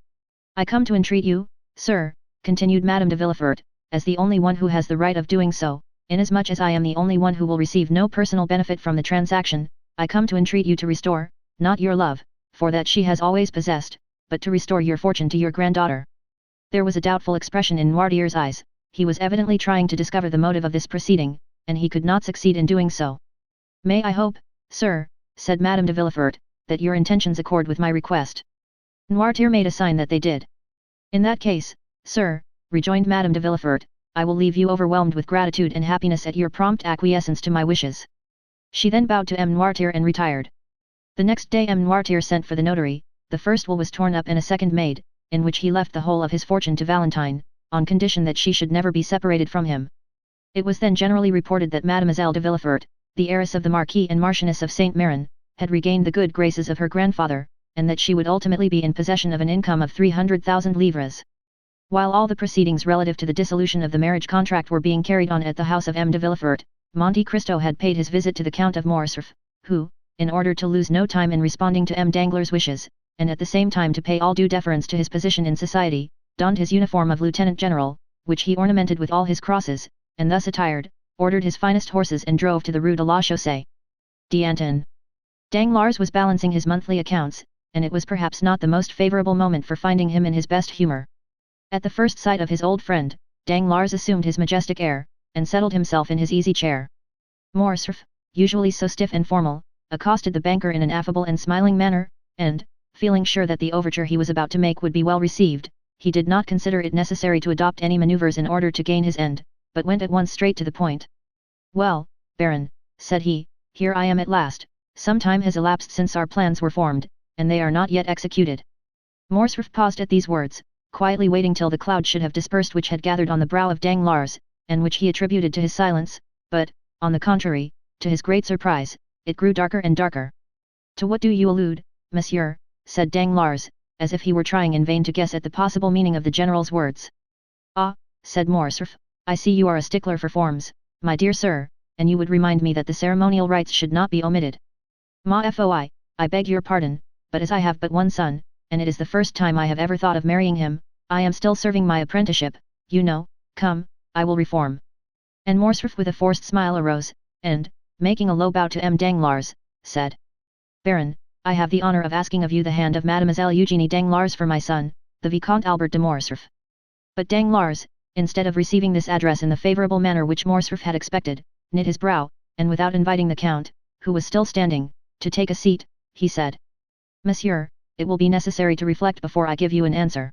A: "I come to entreat you, sir," continued Madame de Villefort, "as the only one who has the right of doing so, inasmuch as I am the only one who will receive no personal benefit from the transaction, I come to entreat you to restore, not your love, for that she has always possessed, but to restore your fortune to your granddaughter." There was a doubtful expression in Noirtier's eyes, he was evidently trying to discover the motive of this proceeding, and he could not succeed in doing so. "May I hope, sir," said Madame de Villefort, that your intentions accord with my request. Noirtier made a sign that they did. In that case, sir, rejoined Madame de Villefort, I will leave you overwhelmed with gratitude and happiness at your prompt acquiescence to my wishes. She then bowed to M. Noirtier and retired. The next day M. Noirtier sent for the notary. The first will was torn up and a second made, in which he left the whole of his fortune to Valentine, on condition that she should never be separated from him. It was then generally reported that Mademoiselle de Villefort, the heiress of the Marquis and Marchioness of Saint Méran, had regained the good graces of her grandfather, and that she would ultimately be in possession of an income of 300,000 livres. While all the proceedings relative to the dissolution of the marriage contract were being carried on at the house of M. de Villefort, Monte Cristo had paid his visit to the Count of Morcerf, who, in order to lose no time in responding to M. Danglars' wishes, and at the same time to pay all due deference to his position in society, donned his uniform of lieutenant general, which he ornamented with all his crosses, and thus attired, ordered his finest horses and drove to the Rue de la Chaussée d'Antin. Danglars was balancing his monthly accounts, and it was perhaps not the most favourable moment for finding him in his best humour. At the first sight of his old friend, Danglars assumed his majestic air, and settled himself in his easy chair. Morcerf, usually so stiff and formal, accosted the banker in an affable and smiling manner, and, feeling sure that the overture he was about to make would be well received, he did not consider it necessary to adopt any manoeuvres in order to gain his end, but went at once straight to the point. "Well, Baron," said he, "here I am at last. Some time has elapsed since our plans were formed, and they are not yet executed." Morcerf paused at these words, quietly waiting till the cloud should have dispersed which had gathered on the brow of Danglars, and which he attributed to his silence, but, on the contrary, to his great surprise, it grew darker and darker. "To what do you allude, monsieur?" said Danglars, as if he were trying in vain to guess at the possible meaning of the general's words. "Ah," said Morcerf, "I see you are a stickler for forms, my dear sir, and you would remind me that the ceremonial rites should not be omitted. Ma foi, I beg your pardon, but as I have but one son, and it is the first time I have ever thought of marrying him, I am still serving my apprenticeship, you know. Come, I will reform." And Morcerf with a forced smile arose, and, making a low bow to M. Danglars, said, "Baron, I have the honour of asking of you the hand of Mademoiselle Eugénie Danglars for my son, the Vicomte Albert de Morcerf." But Danglars, instead of receiving this address in the favourable manner which Morcerf had expected, knit his brow, and without inviting the Count, who was still standing, to take a seat, he said, "Monsieur, it will be necessary to reflect before I give you an answer."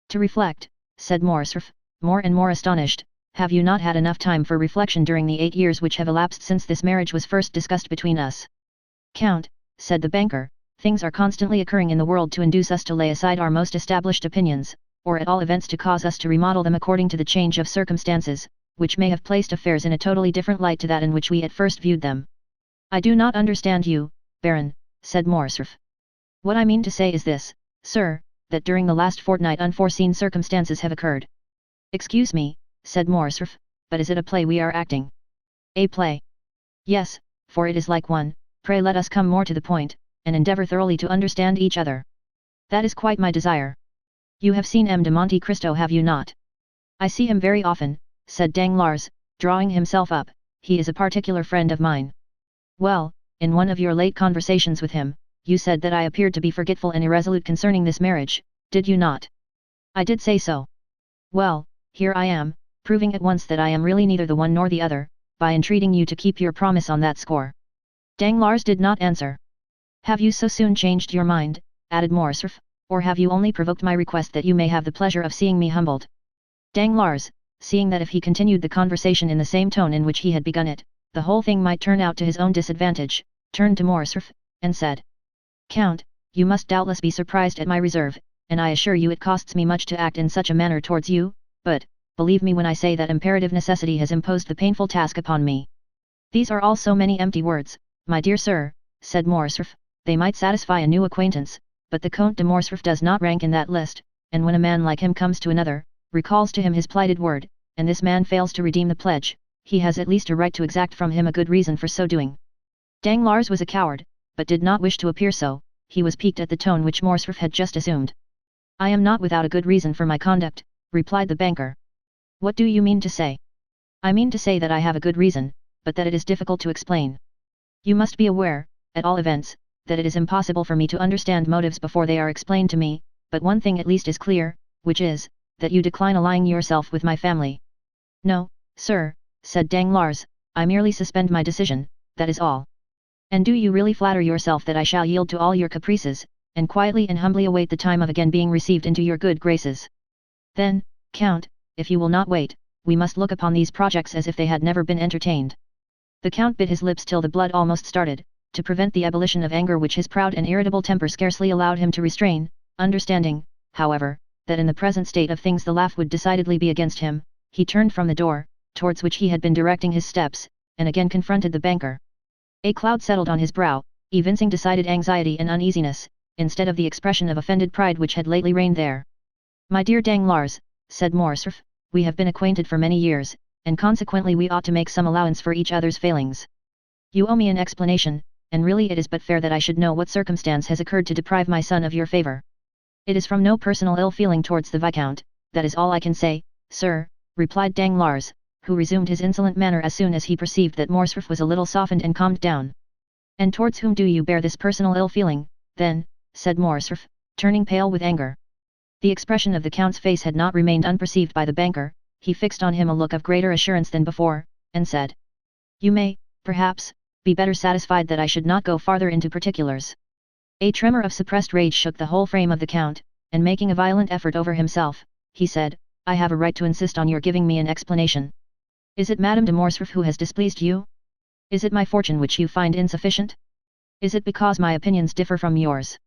A: "To reflect," said Morcerf, more and more astonished, "have you not had enough time for reflection during the 8 years which have elapsed since this marriage was first discussed between us?" "Count," said the banker, "things are constantly occurring in the world to induce us to lay aside our most established opinions, or at all events to cause us to remodel them according to the change of circumstances, which may have placed affairs in a totally different light to that in which we at first viewed them." "I do not understand you, Baron," said Morcerf. "What I mean to say is this, sir, that during the last fortnight unforeseen circumstances have occurred." "Excuse me," said Morcerf, "but is it a play we are acting?" "A play?" "Yes, for it is like one. Pray let us come more to the point, and endeavour thoroughly to understand each other." "That is quite my desire." "You have seen M. de Monte Cristo, have you not?" "I see him very often," said Danglars, drawing himself up, "he is a particular friend of mine." "Well, in one of your late conversations with him, you said that I appeared to be forgetful and irresolute concerning this marriage, did you not?" "I did say so." "Well, here I am, proving at once that I am really neither the one nor the other, by entreating you to keep your promise on that score." Danglars did not answer. "Have you so soon changed your mind," added Morcerf, "or have you only provoked my request that you may have the pleasure of seeing me humbled?" Danglars, seeing that if he continued the conversation in the same tone in which he had begun it, the whole thing might turn out to his own disadvantage, turned to Morcerf, and said, "Count, you must doubtless be surprised at my reserve, and I assure you it costs me much to act in such a manner towards you, but, believe me when I say that imperative necessity has imposed the painful task upon me." "These are all so many empty words, my dear sir," said Morcerf, "they might satisfy a new acquaintance, but the Comte de Morcerf does not rank in that list, and when a man like him comes to another, recalls to him his plighted word, and this man fails to redeem the pledge, he has at least a right to exact from him a good reason for so doing." Danglars was a coward, but did not wish to appear so. He was piqued at the tone which Morcerf had just assumed. "I am not without a good reason for my conduct," replied the banker. "What do you mean to say?" "I mean to say that I have a good reason, but that it is difficult to explain. You must be aware, at all events, that it is impossible for me to understand motives before they are explained to me, but one thing at least is clear, which is, that you decline allying yourself with my family." "No, sir," said Danglars, "I merely suspend my decision, that is all." And do you really flatter yourself that I shall yield to all your caprices, and quietly and humbly await the time of again being received into your good graces? Then, Count, if you will not wait, we must look upon these projects as if they had never been entertained. The Count bit his lips till the blood almost started, to prevent the ebullition of anger which his proud and irritable temper scarcely allowed him to restrain, understanding, however, that in the present state of things the laugh would decidedly be against him. He turned from the door, towards which he had been directing his steps, and again confronted the banker. A cloud settled on his brow, evincing decided anxiety and uneasiness, instead of the expression of offended pride which had lately reigned there. "My dear Danglars," said Morcerf, "we have been acquainted for many years, and consequently we ought to make some allowance for each other's failings. You owe me an explanation, and really it is but fair that I should know what circumstance has occurred to deprive my son of your favour." "It is from no personal ill feeling towards the Viscount, that is all I can say, sir," replied Danglars, who resumed his insolent manner as soon as he perceived that Morcerf was a little softened and calmed down. "And towards whom do you bear this personal ill feeling, then?" said Morcerf, turning pale with anger. The expression of the Count's face had not remained unperceived by the banker. He fixed on him a look of greater assurance than before, and said, "You may, perhaps, be better satisfied that I should not go farther into particulars." A tremor of suppressed rage shook the whole frame of the Count, and making a violent effort over himself, he said, "I have a right to insist on your giving me an explanation. Is it Madame de Morcerf who has displeased you? Is it my fortune which you find insufficient? Is it because my opinions differ from yours?"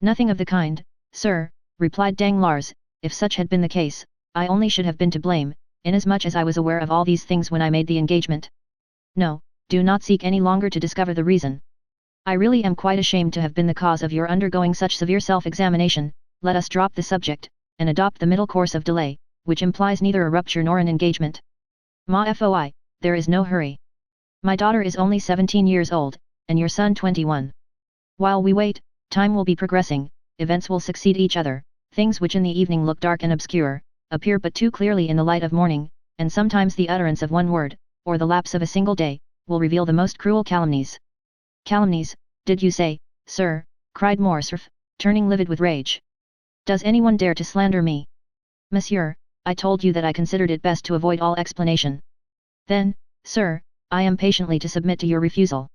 A: "Nothing of the kind, sir," replied Danglars. "If such had been the case, I only should have been to blame, inasmuch as I was aware of all these things when I made the engagement. No, do not seek any longer to discover the reason. I really am quite ashamed to have been the cause of your undergoing such severe self-examination. Let us drop the subject, and adopt the middle course of delay, which implies neither a rupture nor an engagement. Ma foi, there is no hurry. My daughter is only 17 years old, and your son 21. While we wait, time will be progressing, events will succeed each other, things which in the evening look dark and obscure, appear but too clearly in the light of morning, and sometimes the utterance of one word, or the lapse of a single day, will reveal the most cruel calumnies." "Calumnies, did you say, sir?" cried Morcerf, turning livid with rage. "Does anyone dare to slander me?" "Monsieur, I told you that I considered it best to avoid all explanation." "Then, sir, I am patiently to submit to your refusal."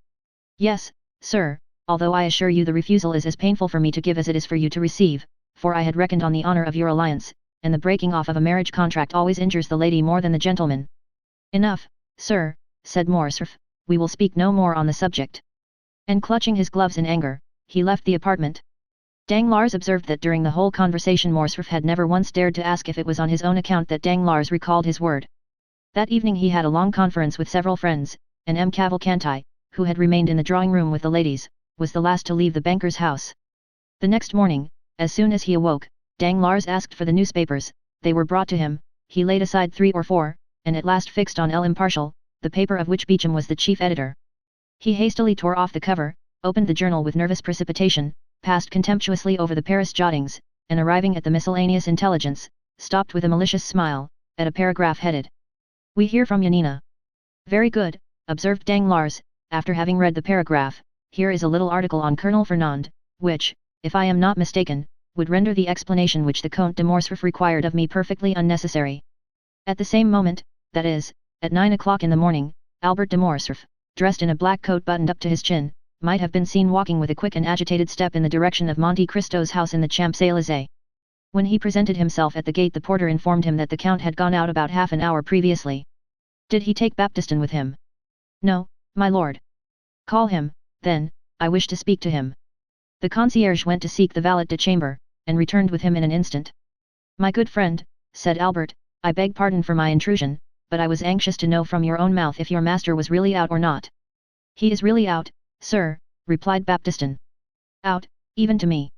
A: "Yes, sir, although I assure you the refusal is as painful for me to give as it is for you to receive, for I had reckoned on the honour of your alliance, and the breaking off of a marriage contract always injures the lady more than the gentleman." "Enough, sir," said Morcerf, "we will speak no more on the subject." And clutching his gloves in anger, he left the apartment. Danglars observed that during the whole conversation Morcerf had never once dared to ask if it was on his own account that Danglars recalled his word. That evening he had a long conference with several friends, and M. Cavalcanti, who had remained in the drawing-room with the ladies, was the last to leave the banker's house. The next morning, as soon as he awoke, Danglars asked for the newspapers. They were brought to him. He laid aside 3 or 4, and at last fixed on L'Impartial, the paper of which Beauchamp was the chief editor. He hastily tore off the cover, opened the journal with nervous precipitation, passed contemptuously over the Paris jottings, and arriving at the miscellaneous intelligence, stopped with a malicious smile, at a paragraph headed, "We hear from Yanina." "Very good," observed Danglars, after having read the paragraph. "Here is a little article on Colonel Fernand, which, if I am not mistaken, would render the explanation which the Comte de Morcerf required of me perfectly unnecessary." At the same moment, that is, at 9 o'clock in the morning, Albert de Morcerf, dressed in a black coat buttoned up to his chin, might have been seen walking with a quick and agitated step in the direction of Monte Cristo's house in the Champs-Élysées. When he presented himself at the gate the porter informed him that the Count had gone out about half an hour previously. "Did he take Baptistin with him?" "No, my lord." "Call him, then, I wish to speak to him." The concierge went to seek the valet de chambre, and returned with him in an instant. "My good friend," said Albert, "I beg pardon for my intrusion, but I was anxious to know from your own mouth if your master was really out or not." "He is really out, sir," replied Baptistin. "Out, even to me."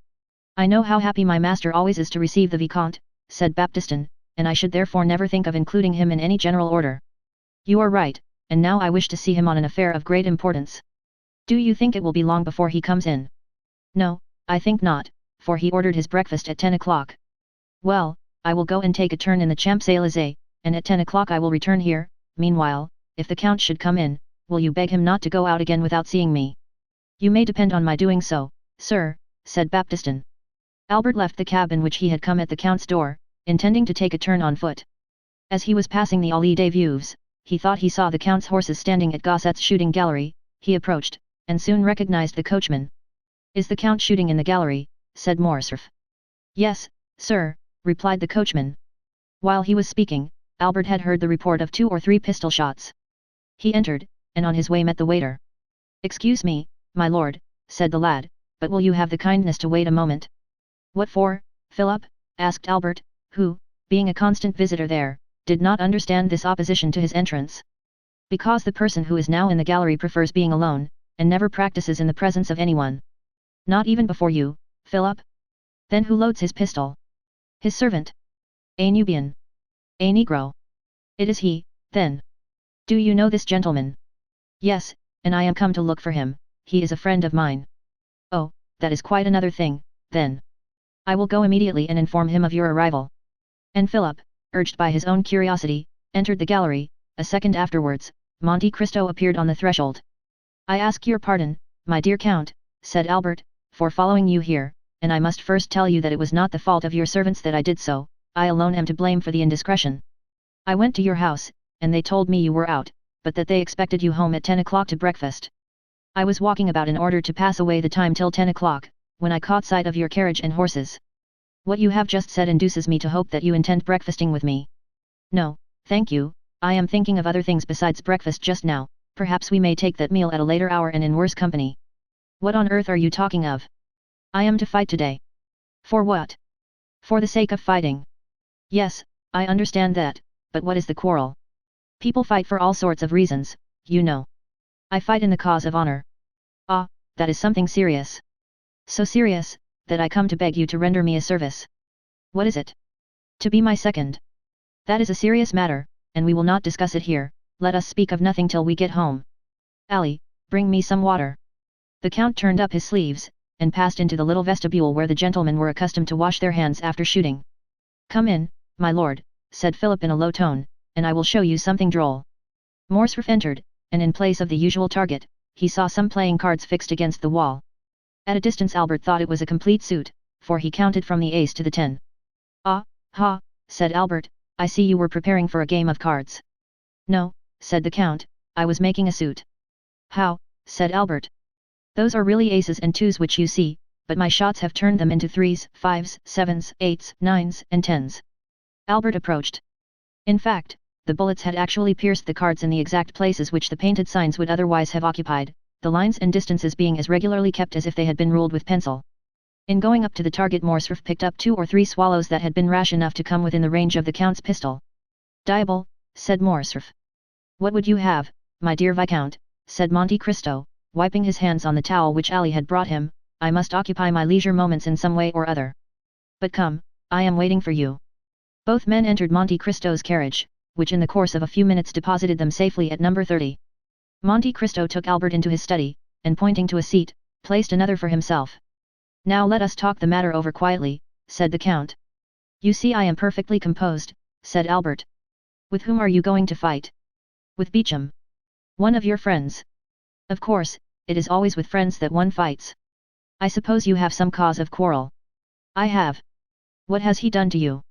A: "I know how happy my master always is to receive the Vicomte," said Baptistin, "and I should therefore never think of including him in any general order." "You are right, and now I wish to see him on an affair of great importance." "Do you think it will be long before he comes in?" "No, I think not, for he ordered his breakfast at 10 o'clock. "Well, I will go and take a turn in the Champs-Élysées, and at 10 o'clock I will return here. Meanwhile, if the Count should come in, will you beg him not to go out again without seeing me?" "You may depend on my doing so, sir," said Baptistin. Albert left the cab in which he had come at the Count's door, intending to take a turn on foot. As he was passing the Allée des Veuves, he thought he saw the Count's horses standing at Gosset's shooting gallery. He approached, and soon recognized the coachman. "Is the Count shooting in the gallery?" said Morcerf. "Yes, sir," replied the coachman. While he was speaking, Albert had heard the report of 2 or 3 pistol shots. He entered, and on his way met the waiter. "Excuse me, my lord," said the lad, "but will you have the kindness to wait a moment?" "What for, Philip?" asked Albert, who, being a constant visitor there, did not understand this opposition to his entrance. "Because the person who is now in the gallery prefers being alone, and never practices in the presence of anyone." "Not even before you, Philip?" "Then who loads his pistol?" "His servant." "A Nubian." "A Negro." "It is he, then." "Do you know this gentleman?" "Yes, and I am come to look for him, he is a friend of mine." "Oh, that is quite another thing, then. I will go immediately and inform him of your arrival." And Philip, urged by his own curiosity, entered the gallery. A second afterwards, Monte Cristo appeared on the threshold. "I ask your pardon, my dear Count," said Albert, "for following you here, and I must first tell you that it was not the fault of your servants that I did so. I alone am to blame for the indiscretion. I went to your house, and they told me you were out, but that they expected you home at 10 o'clock to breakfast. I was walking about in order to pass away the time till 10 o'clock, when I caught sight of your carriage and horses. What you have just said induces me to hope that you intend breakfasting with me." "No, thank you, I am thinking of other things besides breakfast just now. Perhaps we may take that meal at a later hour and in worse company." "What on earth are you talking of?" "I am to fight today." "For what?" "For the sake of fighting." "Yes, I understand that, but what is the quarrel?" "People fight for all sorts of reasons, you know. I fight in the cause of honor." "Ah, that is something serious." "So serious, that I come to beg you to render me a service." "What is it?" "To be my second." "That is a serious matter, and we will not discuss it here. Let us speak of nothing till we get home. Ali, bring me some water." The Count turned up his sleeves, and passed into the little vestibule where the gentlemen were accustomed to wash their hands after shooting. "Come in, my lord," said Philip in a low tone, "and I will show you something droll." Morcerf entered, and in place of the usual target, he saw some playing cards fixed against the wall. At a distance Albert thought it was a complete suit, for he counted from the ace to the 10. "Ah, ha," said Albert, "I see you were preparing for a game of cards." "No," said the Count, "I was making a suit." "How?" said Albert. "Those are really aces and twos which you see, but my shots have turned them into 3s, 5s, 7s, 8s, 9s, and 10s. Albert approached. In fact, the bullets had actually pierced the cards in the exact places which the painted signs would otherwise have occupied, the lines and distances being as regularly kept as if they had been ruled with pencil. In going up to the target Morcerf picked up 2 or 3 swallows that had been rash enough to come within the range of the Count's pistol. "Diable," said Morcerf. "What would you have, my dear Viscount?" said Monte Cristo, wiping his hands on the towel which Ali had brought him. "I must occupy my leisure moments in some way or other. But come, I am waiting for you." Both men entered Monte Cristo's carriage, which in the course of a few minutes deposited them safely at number 30. Monte Cristo took Albert into his study, and pointing to a seat, placed another for himself. "Now let us talk the matter over quietly," said the Count. "You see I am perfectly composed," said Albert. "With whom are you going to fight?" "With Beauchamp." "One of your friends?" "Of course, it is always with friends that one fights. I suppose you have some cause of quarrel." "I have." "What has he done to you?"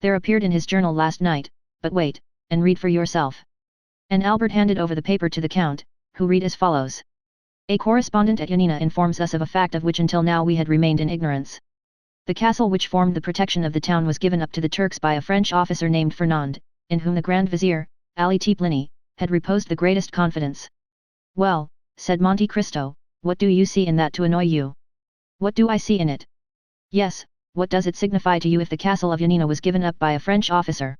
A: "There appeared in his journal last night, but wait, and read for yourself." And Albert handed over the paper to the Count, who read as follows. "A correspondent at Yanina informs us of a fact of which until now we had remained in ignorance. The castle which formed the protection of the town was given up to the Turks by a French officer named Fernand, in whom the Grand Vizier, Ali Teplini, had reposed the greatest confidence." "Well," said Monte Cristo, "what do you see in that to annoy you?" "What do I see in it?" "Yes, what does it signify to you if the castle of Yanina was given up by a French officer?"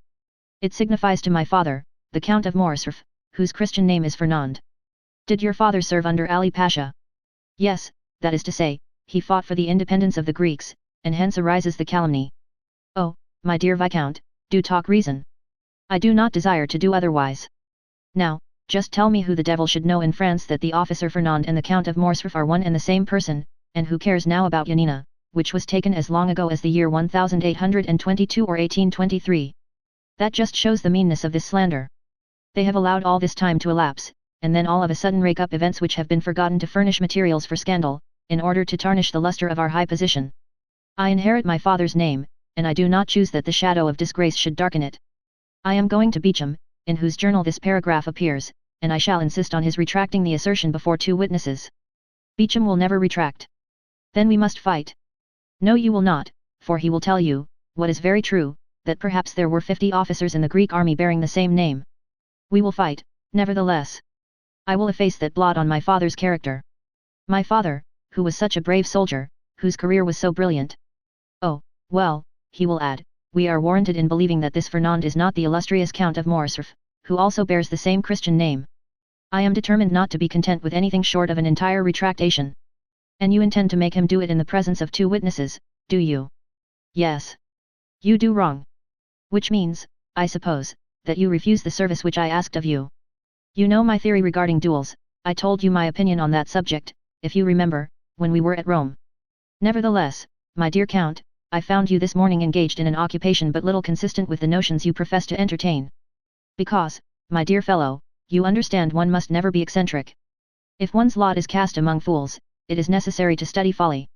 A: "It signifies to my father, the Count of Morcerf, whose Christian name is Fernand." "Did your father serve under Ali Pasha?" "Yes, that is to say, he fought for the independence of the Greeks, and hence arises the calumny." "Oh, my dear Viscount, do talk reason." "I do not desire to do otherwise. Now, just tell me who the devil should know in France that the officer Fernand and the Count of Morcerf are one and the same person, and who cares now about Yanina, which was taken as long ago as the year 1822 or 1823. That just shows the meanness of this slander. They have allowed all this time to elapse, and then all of a sudden rake up events which have been forgotten to furnish materials for scandal, in order to tarnish the luster of our high position. I inherit my father's name, and I do not choose that the shadow of disgrace should darken it. I am going to Beauchamp, in whose journal this paragraph appears, and I shall insist on his retracting the assertion before 2 witnesses. Beecham will never retract. Then we must fight. No, you will not, for he will tell you, what is very true, that perhaps there were 50 officers in the Greek army bearing the same name. We will fight, nevertheless. I will efface that blot on my father's character. My father, who was such a brave soldier, whose career was so brilliant. Oh, well, he will add, we are warranted in believing that this Fernand is not the illustrious Count of Morcerf, who also bears the same Christian name. I am determined not to be content with anything short of an entire retractation. And you intend to make him do it in the presence of 2 witnesses, do you? Yes. You do wrong. Which means, I suppose, that you refuse the service which I asked of you. You know my theory regarding duels. I told you my opinion on that subject, if you remember, when we were at Rome. Nevertheless, my dear Count, I found you this morning engaged in an occupation but little consistent with the notions you profess to entertain. Because, my dear fellow, you understand one must never be eccentric. If one's lot is cast among fools, it is necessary to study folly.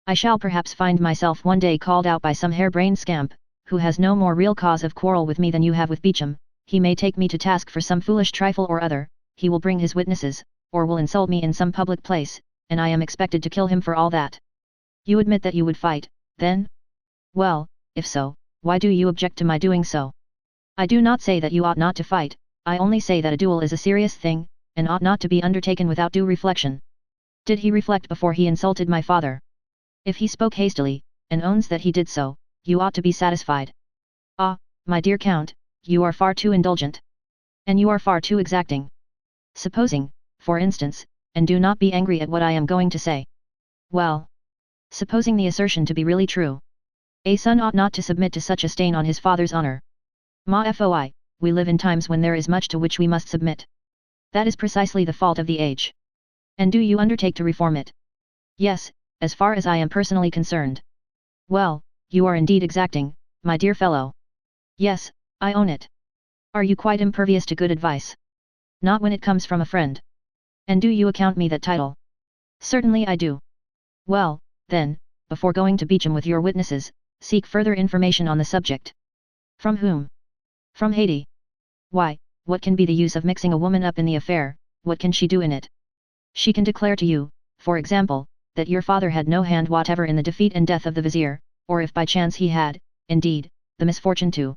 A: I shall perhaps find myself one day called out by some harebrained scamp, who has no more real cause of quarrel with me than you have with Beecham. He may take me to task for some foolish trifle or other, he will bring his witnesses, or will insult me in some public place, and I am expected to kill him for all that. You admit that you would fight, then? Well, if so, why do you object to my doing so? I do not say that you ought not to fight, I only say that a duel is a serious thing, and ought not to be undertaken without due reflection. Did he reflect before he insulted my father? If he spoke hastily, and owns that he did so, you ought to be satisfied. Ah, my dear Count, you are far too indulgent. And you are far too exacting. Supposing, for instance, and do not be angry at what I am going to say. Well, supposing the assertion to be really true. A son ought not to submit to such a stain on his father's honor. Ma foi, we live in times when there is much to which we must submit. That is precisely the fault of the age. And do you undertake to reform it? Yes, as far as I am personally concerned. Well, you are indeed exacting, my dear fellow. Yes, I own it. Are you quite impervious to good advice? Not when it comes from a friend. And do you account me that title? Certainly I do. Well, then, before going to Beecham with your witnesses, seek further information on the subject. From whom? From Haiti. Why, what can be the use of mixing a woman up in the affair, what can she do in it? She can declare to you, for example, that your father had no hand whatever in the defeat and death of the vizier, or if by chance he had, indeed, the misfortune to.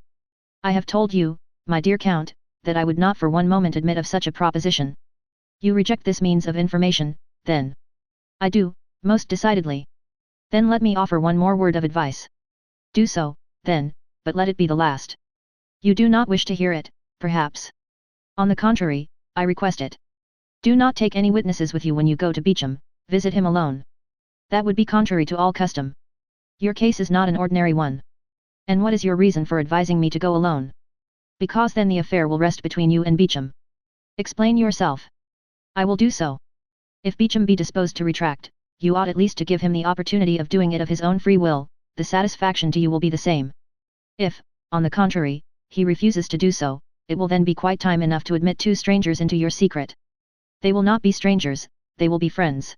A: I have told you, my dear Count, that I would not for one moment admit of such a proposition. You reject this means of information, then? I do, most decidedly. Then let me offer one more word of advice. Do so, then, but let it be the last. You do not wish to hear it, perhaps. On the contrary, I request it. Do not take any witnesses with you when you go to Beecham, visit him alone. That would be contrary to all custom. Your case is not an ordinary one. And what is your reason for advising me to go alone? Because then the affair will rest between you and Beecham. Explain yourself. I will do so. If Beecham be disposed to retract, you ought at least to give him the opportunity of doing it of his own free will, the satisfaction to you will be the same. If, on the contrary, he refuses to do so, it will then be quite time enough to admit 2 strangers into your secret. They will not be strangers, they will be friends.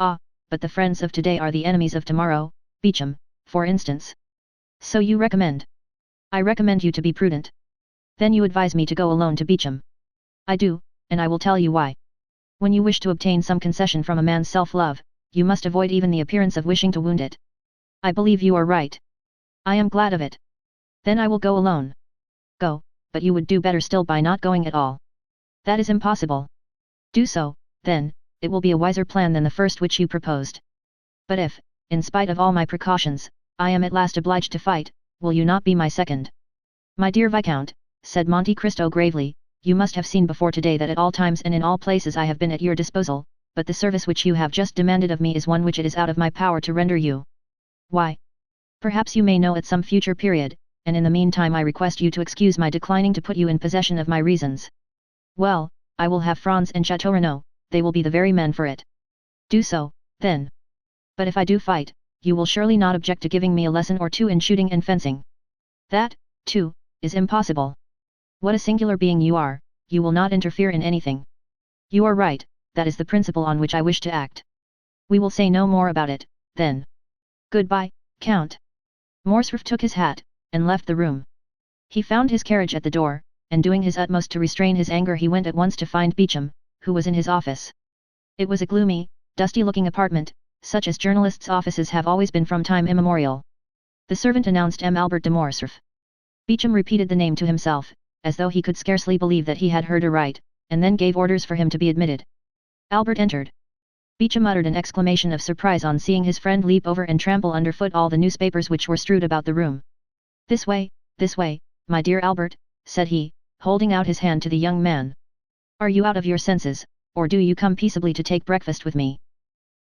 A: Ah, but the friends of today are the enemies of tomorrow, Beecham, for instance. So you recommend? I recommend you to be prudent. Then you advise me to go alone to Beecham. I do, and I will tell you why. When you wish to obtain some concession from a man's self-love, you must avoid even the appearance of wishing to wound it. I believe you are right. I am glad of it. Then I will go alone. Go, but you would do better still by not going at all. That is impossible. Do so, then, it will be a wiser plan than the first which you proposed. But if, in spite of all my precautions, I am at last obliged to fight, will you not be my second? My dear Viscount, said Monte Cristo gravely, you must have seen before today that at all times and in all places I have been at your disposal, but the service which you have just demanded of me is one which it is out of my power to render you. Why? Perhaps you may know at some future period, and in the meantime I request you to excuse my declining to put you in possession of my reasons. Well, I will have Franz and Chateau Renaud, they will be the very men for it. Do so, then. But if I do fight, you will surely not object to giving me a lesson or 2 in shooting and fencing. That, too, is impossible. What a singular being you are, you will not interfere in anything. You are right, that is the principle on which I wish to act. We will say no more about it, then. Goodbye, Count. Morcerf took his hat, and left the room. He found his carriage at the door, and doing his utmost to restrain his anger he went at once to find Beecham, who was in his office. It was a gloomy, dusty-looking apartment, such as journalists' offices have always been from time immemorial. The servant announced M. Albert de Morcerf. Beecham repeated the name to himself, as though he could scarcely believe that he had heard aright, and then gave orders for him to be admitted. Albert entered. Beecham uttered an exclamation of surprise on seeing his friend leap over and trample underfoot all the newspapers which were strewed about the room. This way, my dear Albert," said he, holding out his hand to the young man. "Are you out of your senses, or do you come peaceably to take breakfast with me?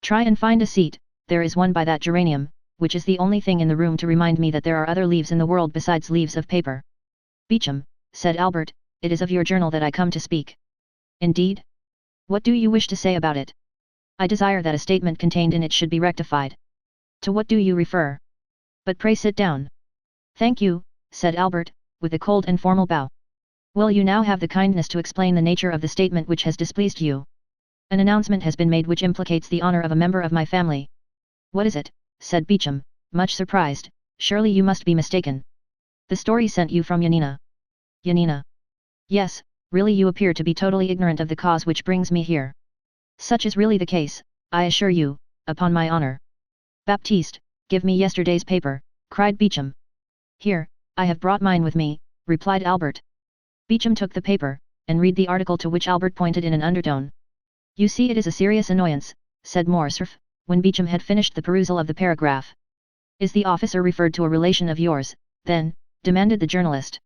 A: Try and find a seat, there is one by that geranium, which is the only thing in the room to remind me that there are other leaves in the world besides leaves of paper." "Beecham," said Albert, "it is of your journal that I come to speak." "Indeed? What do you wish to say about it?" "I desire that a statement contained in it should be rectified." "To what do you refer? But pray sit down." "Thank you," said Albert, with a cold and formal bow. "Will you now have the kindness to explain the nature of the statement which has displeased you? An announcement has been made which implicates the honor of a member of my family." "What is it?" said Beecham, much surprised. "Surely you must be mistaken. The story sent you from Yanina." "Yanina?" "Yes, really you appear to be totally ignorant of the cause which brings me here." "Such is really the case, I assure you, upon my honor." "Baptiste, give me yesterday's paper," cried Beecham. "Here, I have brought mine with me," replied Albert. Beecham took the paper, and read the article to which Albert pointed in an undertone. "You see it is a serious annoyance," said Morcerf, when Beecham had finished the perusal of the paragraph. "Is the officer referred to a relation of yours, then?" demanded the journalist.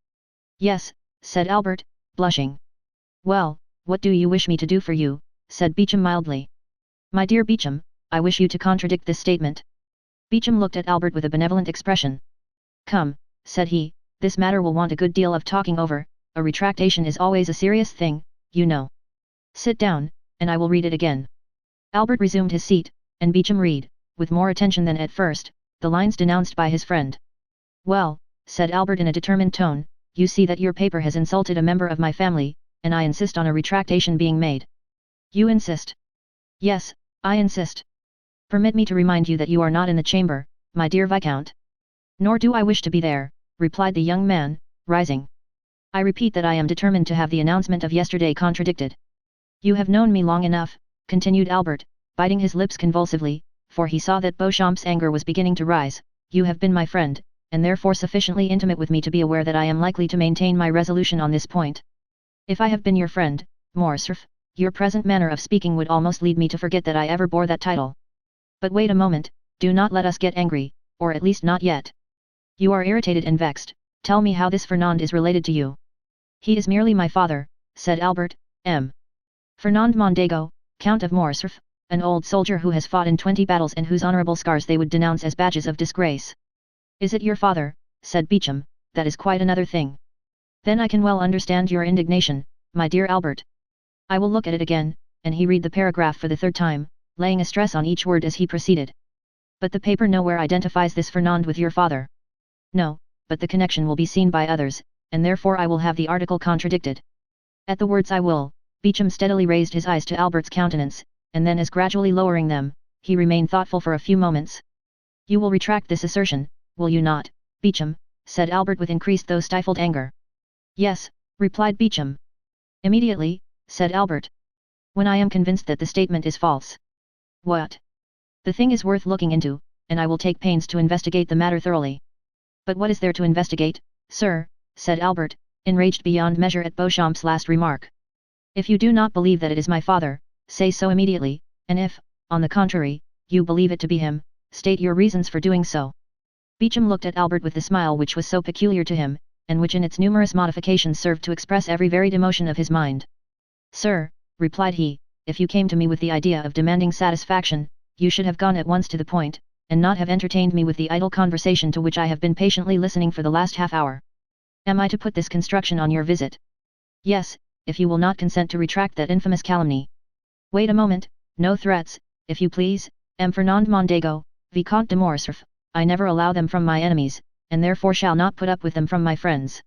A: "Yes," said Albert, blushing. "Well, what do you wish me to do for you?" said Beecham mildly. "My dear Beecham, I wish you to contradict this statement." Beecham looked at Albert with a benevolent expression. "Come," said he, "this matter will want a good deal of talking over, a retractation is always a serious thing, you know. Sit down, and I will read it again." Albert resumed his seat, and Beecham read, with more attention than at first, the lines denounced by his friend. "Well," said Albert in a determined tone, "you see that your paper has insulted a member of my family, and I insist on a retractation being made." "You insist?" "Yes, I insist. Permit me to remind you that you are not in the chamber, my dear Viscount." "Nor do I wish to be there," replied the young man, rising. "I repeat that I am determined to have the announcement of yesterday contradicted." "You have known me long enough," continued Albert, biting his lips convulsively, for he saw that Beauchamp's anger was beginning to rise. "You have been my friend, and therefore sufficiently intimate with me to be aware that I am likely to maintain my resolution on this point. If I have been your friend, Morcerf, your present manner of speaking would almost lead me to forget that I ever bore that title. But wait a moment, do not let us get angry, or at least not yet. You are irritated and vexed, tell me how this Fernand is related to you." "He is merely my father," said Albert. "M. Fernand Mondego, Count of Morcerf, an old soldier who has fought in 20 battles and whose honorable scars they would denounce as badges of disgrace." "Is it your father?" said Beecham. "That is quite another thing. Then I can well understand your indignation, my dear Albert. I will look at it again," and he read the paragraph for the third time, laying a stress on each word as he proceeded. "But the paper nowhere identifies this Fernand with your father." "No, but the connection will be seen by others, and therefore I will have the article contradicted." At the words "I will," Beecham steadily raised his eyes to Albert's countenance, and then as gradually lowering them, he remained thoughtful for a few moments. "You will retract this assertion, will you not, Beecham?" said Albert with increased though stifled anger. "Yes," replied Beecham. "Immediately," said Albert. "When I am convinced that the statement is false." "What?" "The thing is worth looking into, and I will take pains to investigate the matter thoroughly." "But what is there to investigate, sir?" said Albert, enraged beyond measure at Beauchamp's last remark. "If you do not believe that it is my father, say so immediately, and if, on the contrary, you believe it to be him, state your reasons for doing so." Beecham looked at Albert with the smile which was so peculiar to him, and which in its numerous modifications served to express every varied emotion of his mind. "Sir," replied he, "if you came to me with the idea of demanding satisfaction, you should have gone at once to the point, and not have entertained me with the idle conversation to which I have been patiently listening for the last half-hour. Am I to put this construction on your visit?" "Yes, if you will not consent to retract that infamous calumny." "Wait a moment, no threats, if you please, M. Fernand Mondego, Vicomte de Morcerf, I never allow them from my enemies, and therefore shall not put up with them from my friends.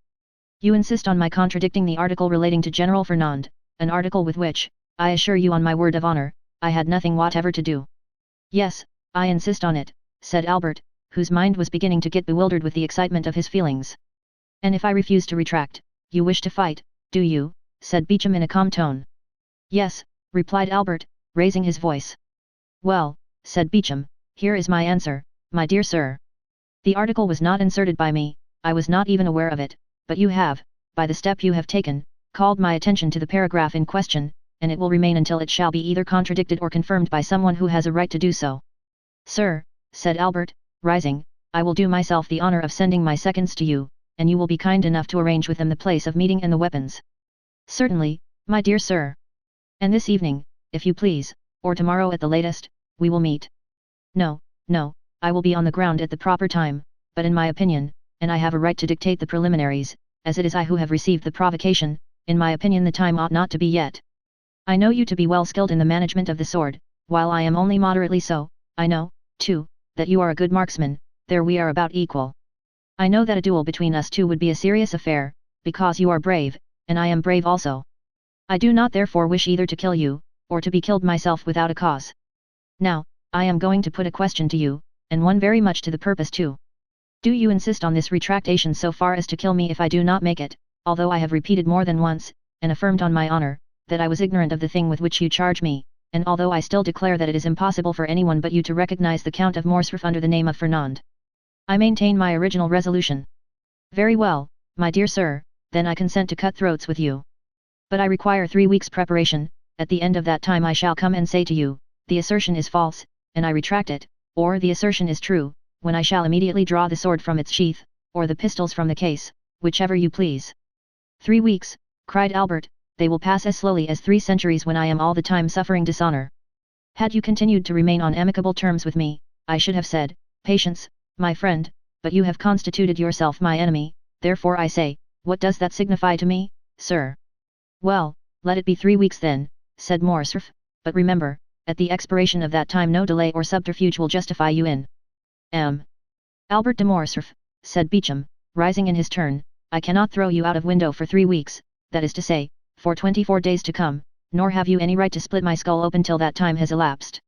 A: You insist on my contradicting the article relating to General Fernand, an article with which, I assure you on my word of honor, I had nothing whatever to do." "Yes, I insist on it," said Albert, whose mind was beginning to get bewildered with the excitement of his feelings. "And if I refuse to retract, you wish to fight, do you?" said Beecham in a calm tone. "Yes," replied Albert, raising his voice. Well, said Beecham, here is my answer, my dear sir. The article was not inserted by me, I was not even aware of it, but you have, by the step you have taken, called my attention to the paragraph in question, and it will remain until it shall be either contradicted or confirmed by someone who has a right to do so. Sir, said Albert, rising, I will do myself the honor of sending my seconds to you, and you will be kind enough to arrange with them the place of meeting and the weapons. Certainly, my dear sir. And this evening, if you please, or tomorrow at the latest, we will meet. No, I will be on the ground at the proper time, but in my opinion, and I have a right to dictate the preliminaries, as it is I who have received the provocation, in my opinion the time ought not to be yet. I know you to be well skilled in the management of the sword, while I am only moderately so. I know, too, that you are a good marksman, there we are about equal. I know that a duel between us two would be a serious affair, because you are brave, and I am brave also. I do not therefore wish either to kill you, or to be killed myself without a cause. Now, I am going to put a question to you, and one very much to the purpose too. Do you insist on this retractation so far as to kill me if I do not make it, although I have repeated more than once, and affirmed on my honor, that I was ignorant of the thing with which you charge me, and although I still declare that it is impossible for anyone but you to recognize the Count of Morcerf under the name of Fernand? I maintain my original resolution. Very well, my dear sir, then I consent to cut throats with you. But I require 3 weeks' preparation, at the end of that time I shall come and say to you, the assertion is false, and I retract it, or the assertion is true, when I shall immediately draw the sword from its sheath, or the pistols from the case, whichever you please. 3 weeks, cried Albert, they will pass as slowly as 3 centuries when I am all the time suffering dishonor. Had you continued to remain on amicable terms with me, I should have said, patience, my friend, but you have constituted yourself my enemy, therefore I say, what does that signify to me, sir? Well, let it be 3 weeks then, said Morcerf, but remember, at the expiration of that time no delay or subterfuge will justify you in. Albert de Morcerf, said Beecham, rising in his turn, I cannot throw you out of window for 3 weeks, that is to say, for 24 days to come, nor have you any right to split my skull open till that time has elapsed.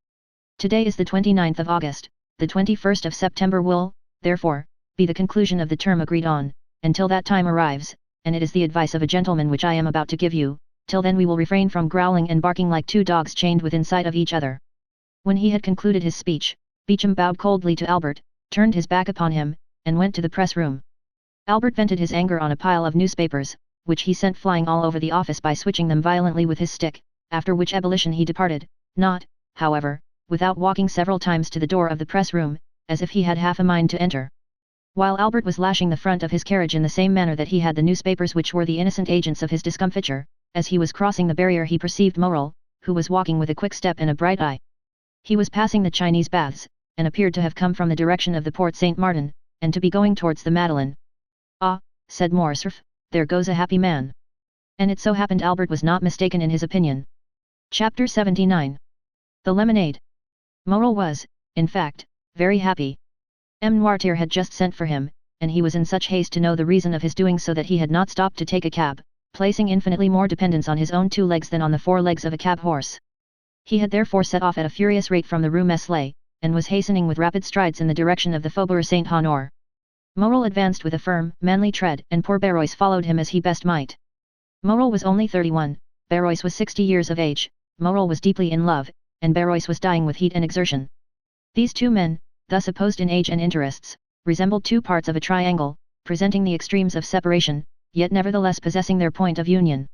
A: Today is the 29th of August, the 21st of September will, therefore, be the conclusion of the term agreed on, until that time arrives, and it is the advice of a gentleman which I am about to give you, till then we will refrain from growling and barking like 2 dogs chained within sight of each other. When he had concluded his speech, Beecham bowed coldly to Albert, turned his back upon him, and went to the press room. Albert vented his anger on a pile of newspapers, which he sent flying all over the office by switching them violently with his stick, after which ebullition he departed, not, however, without walking several times to the door of the press room, as if he had half a mind to enter. While Albert was lashing the front of his carriage in the same manner that he had the newspapers which were the innocent agents of his discomfiture, as he was crossing the barrier he perceived Morel, who was walking with a quick step and a bright eye. He was passing the Chinese baths, and appeared to have come from the direction of the Porte Saint Martin, and to be going towards the Madeleine. Ah, said Morcerf, there goes a happy man. And it so happened Albert was not mistaken in his opinion. Chapter 79. The Lemonade. Morel was, in fact, very happy. Noirtier had just sent for him, and he was in such haste to know the reason of his doing so that he had not stopped to take a cab, placing infinitely more dependence on his own 2 legs than on the 4 legs of a cab horse. He had therefore set off at a furious rate from the Rue Meslay, and was hastening with rapid strides in the direction of the Faubourg Saint-Honore. Morel advanced with a firm, manly tread, and poor Barrois followed him as he best might. Morel was only 31, Barrois was 60 years of age, Morel was deeply in love, and Barrois was dying with heat and exertion. These 2 men, thus opposed in age and interests, resembled 2 parts of a triangle, presenting the extremes of separation, yet nevertheless possessing their point of union.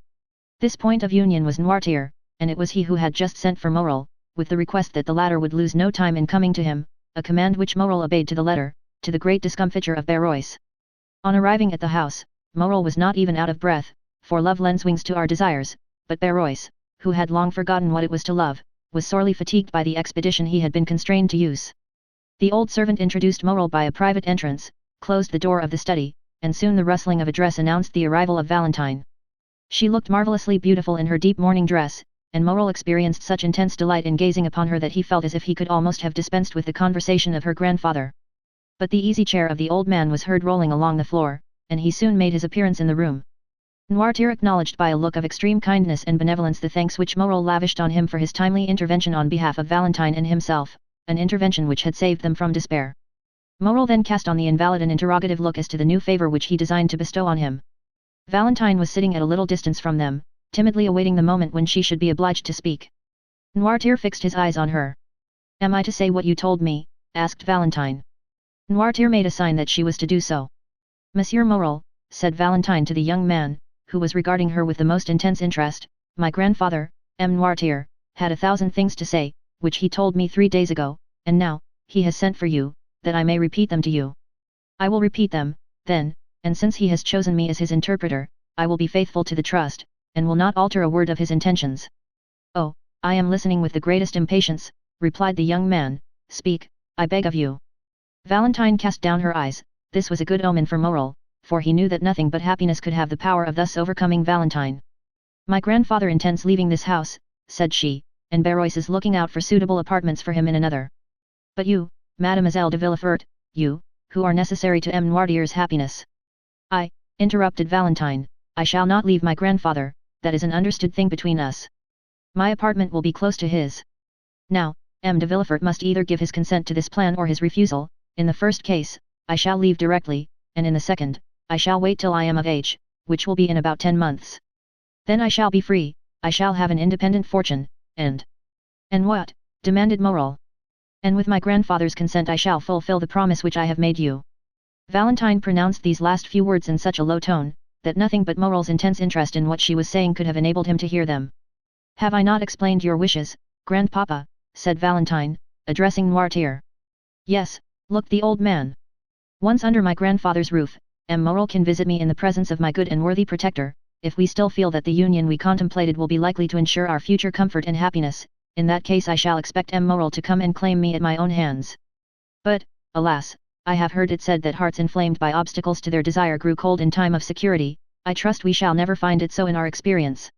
A: This point of union was Noirtier, and it was he who had just sent for Morel, with the request that the latter would lose no time in coming to him, a command which Morel obeyed to the letter, to the great discomfiture of Barrois. On arriving at the house, Morel was not even out of breath, for love lends wings to our desires, but Barrois, who had long forgotten what it was to love, was sorely fatigued by the expedition he had been constrained to use. The old servant introduced Morel by a private entrance, closed the door of the study, and soon the rustling of a dress announced the arrival of Valentine. She looked marvellously beautiful in her deep mourning dress, and Morel experienced such intense delight in gazing upon her that he felt as if he could almost have dispensed with the conversation of her grandfather. But the easy chair of the old man was heard rolling along the floor, and he soon made his appearance in the room. Noirtier acknowledged by a look of extreme kindness and benevolence the thanks which Morel lavished on him for his timely intervention on behalf of Valentine and himself, an intervention which had saved them from despair. Morel then cast on the invalid an interrogative look as to the new favour which he designed to bestow on him. Valentine was sitting at a little distance from them, timidly awaiting the moment when she should be obliged to speak. Noirtier fixed his eyes on her. Am I to say what you told me? Asked Valentine. Noirtier made a sign that she was to do so. Monsieur Morel, said Valentine to the young man, who was regarding her with the most intense interest, my grandfather, M. Noirtier, had 1,000 things to say, which he told me 3 days ago, and now, he has sent for you, that I may repeat them to you. I will repeat them, then, and since he has chosen me as his interpreter, I will be faithful to the trust, and will not alter a word of his intentions. Oh, I am listening with the greatest impatience, replied the young man, speak, I beg of you. Valentine cast down her eyes, this was a good omen for Morel, for he knew that nothing but happiness could have the power of thus overcoming Valentine. My grandfather intends leaving this house, said she, and Barrois is looking out for suitable apartments for him in another. But you, Mademoiselle de Villefort, you, who are necessary to M. Noirtier's happiness. I, interrupted Valentine, I shall not leave my grandfather, that is an understood thing between us. My apartment will be close to his. Now, M. de Villefort must either give his consent to this plan or his refusal. In the first case, I shall leave directly, and in the second, I shall wait till I am of age, which will be in about 10 months. Then I shall be free, I shall have an independent fortune, and what? Demanded Morel. And with my grandfather's consent I shall fulfill the promise which I have made you. Valentine pronounced these last few words in such a low tone, that nothing but Morel's intense interest in what she was saying could have enabled him to hear them. Have I not explained your wishes, grandpapa? Said Valentine, addressing Noirtier. Yes, looked the old man. Once under my grandfather's roof, M. Morel can visit me in the presence of my good and worthy protector, if we still feel that the union we contemplated will be likely to ensure our future comfort and happiness, in that case I shall expect M. Morel to come and claim me at my own hands. But, alas, I have heard it said that hearts inflamed by obstacles to their desire grew cold in time of security, I trust we shall never find it so in our experience.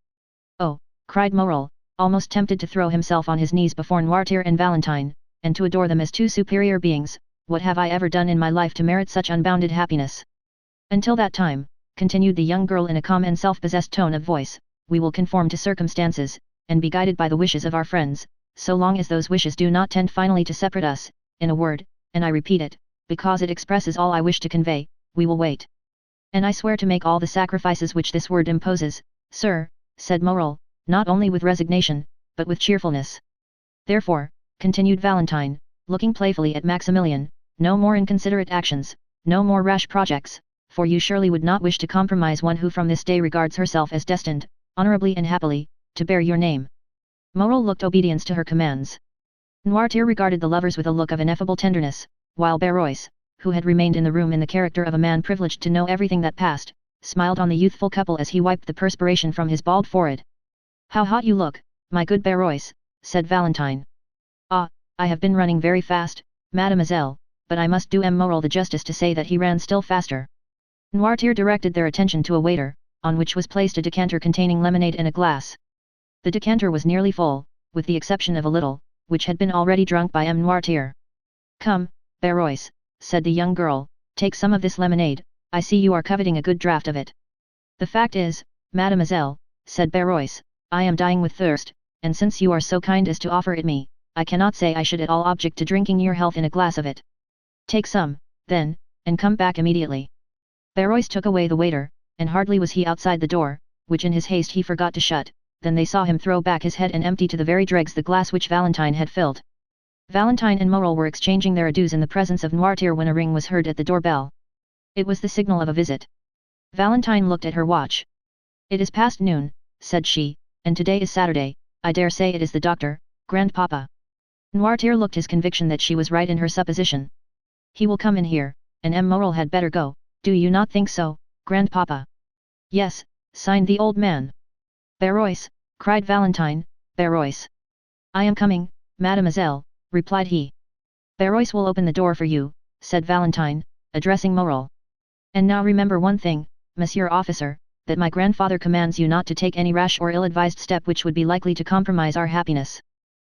A: Oh, cried Morel, almost tempted to throw himself on his knees before Noirtier and Valentine, and to adore them as two superior beings, what have I ever done in my life to merit such unbounded happiness? Until that time, continued the young girl in a calm and self-possessed tone of voice, we will conform to circumstances, and be guided by the wishes of our friends, so long as those wishes do not tend finally to separate us, in a word, and I repeat it, because it expresses all I wish to convey, we will wait. And I swear to make all the sacrifices which this word imposes, sir, said Morel, not only with resignation, but with cheerfulness. Therefore, continued Valentine, looking playfully at Maximilian, no more inconsiderate actions, no more rash projects, for you surely would not wish to compromise one who from this day regards herself as destined, honorably and happily, to bear your name. Morel looked obedience to her commands. Noirtier regarded the lovers with a look of ineffable tenderness, while Barrois, who had remained in the room in the character of a man privileged to know everything that passed, smiled on the youthful couple as he wiped the perspiration from his bald forehead. How hot you look, my good Barrois, said Valentine. Ah, I have been running very fast, mademoiselle, but I must do M. Morel the justice to say that he ran still faster. Noirtier directed their attention to a waiter, on which was placed a decanter containing lemonade and a glass. The decanter was nearly full, with the exception of a little, which had been already drunk by M. Noirtier. Come, Barrois, said the young girl, take some of this lemonade, I see you are coveting a good draught of it. The fact is, mademoiselle, said Barrois, I am dying with thirst, and since you are so kind as to offer it me, I cannot say I should at all object to drinking your health in a glass of it. Take some, then, and come back immediately. Barrois took away the waiter, and hardly was he outside the door, which in his haste he forgot to shut, then they saw him throw back his head and empty to the very dregs the glass which Valentine had filled. Valentine and Morel were exchanging their adieus in the presence of Noirtier when a ring was heard at the door-bell. It was the signal of a visit. Valentine looked at her watch. It is past noon, said she, and today is Saturday, I dare say it is the doctor, grandpapa. Noirtier looked his conviction that she was right in her supposition. He will come in here, and M. Morel had better go, do you not think so, grandpapa? Yes, signed the old man. Barrois, cried Valentine, Barrois. I am coming, mademoiselle, replied he. Barrois will open the door for you, said Valentine, addressing Morel. And now remember one thing, monsieur officer, that my grandfather commands you not to take any rash or ill-advised step which would be likely to compromise our happiness.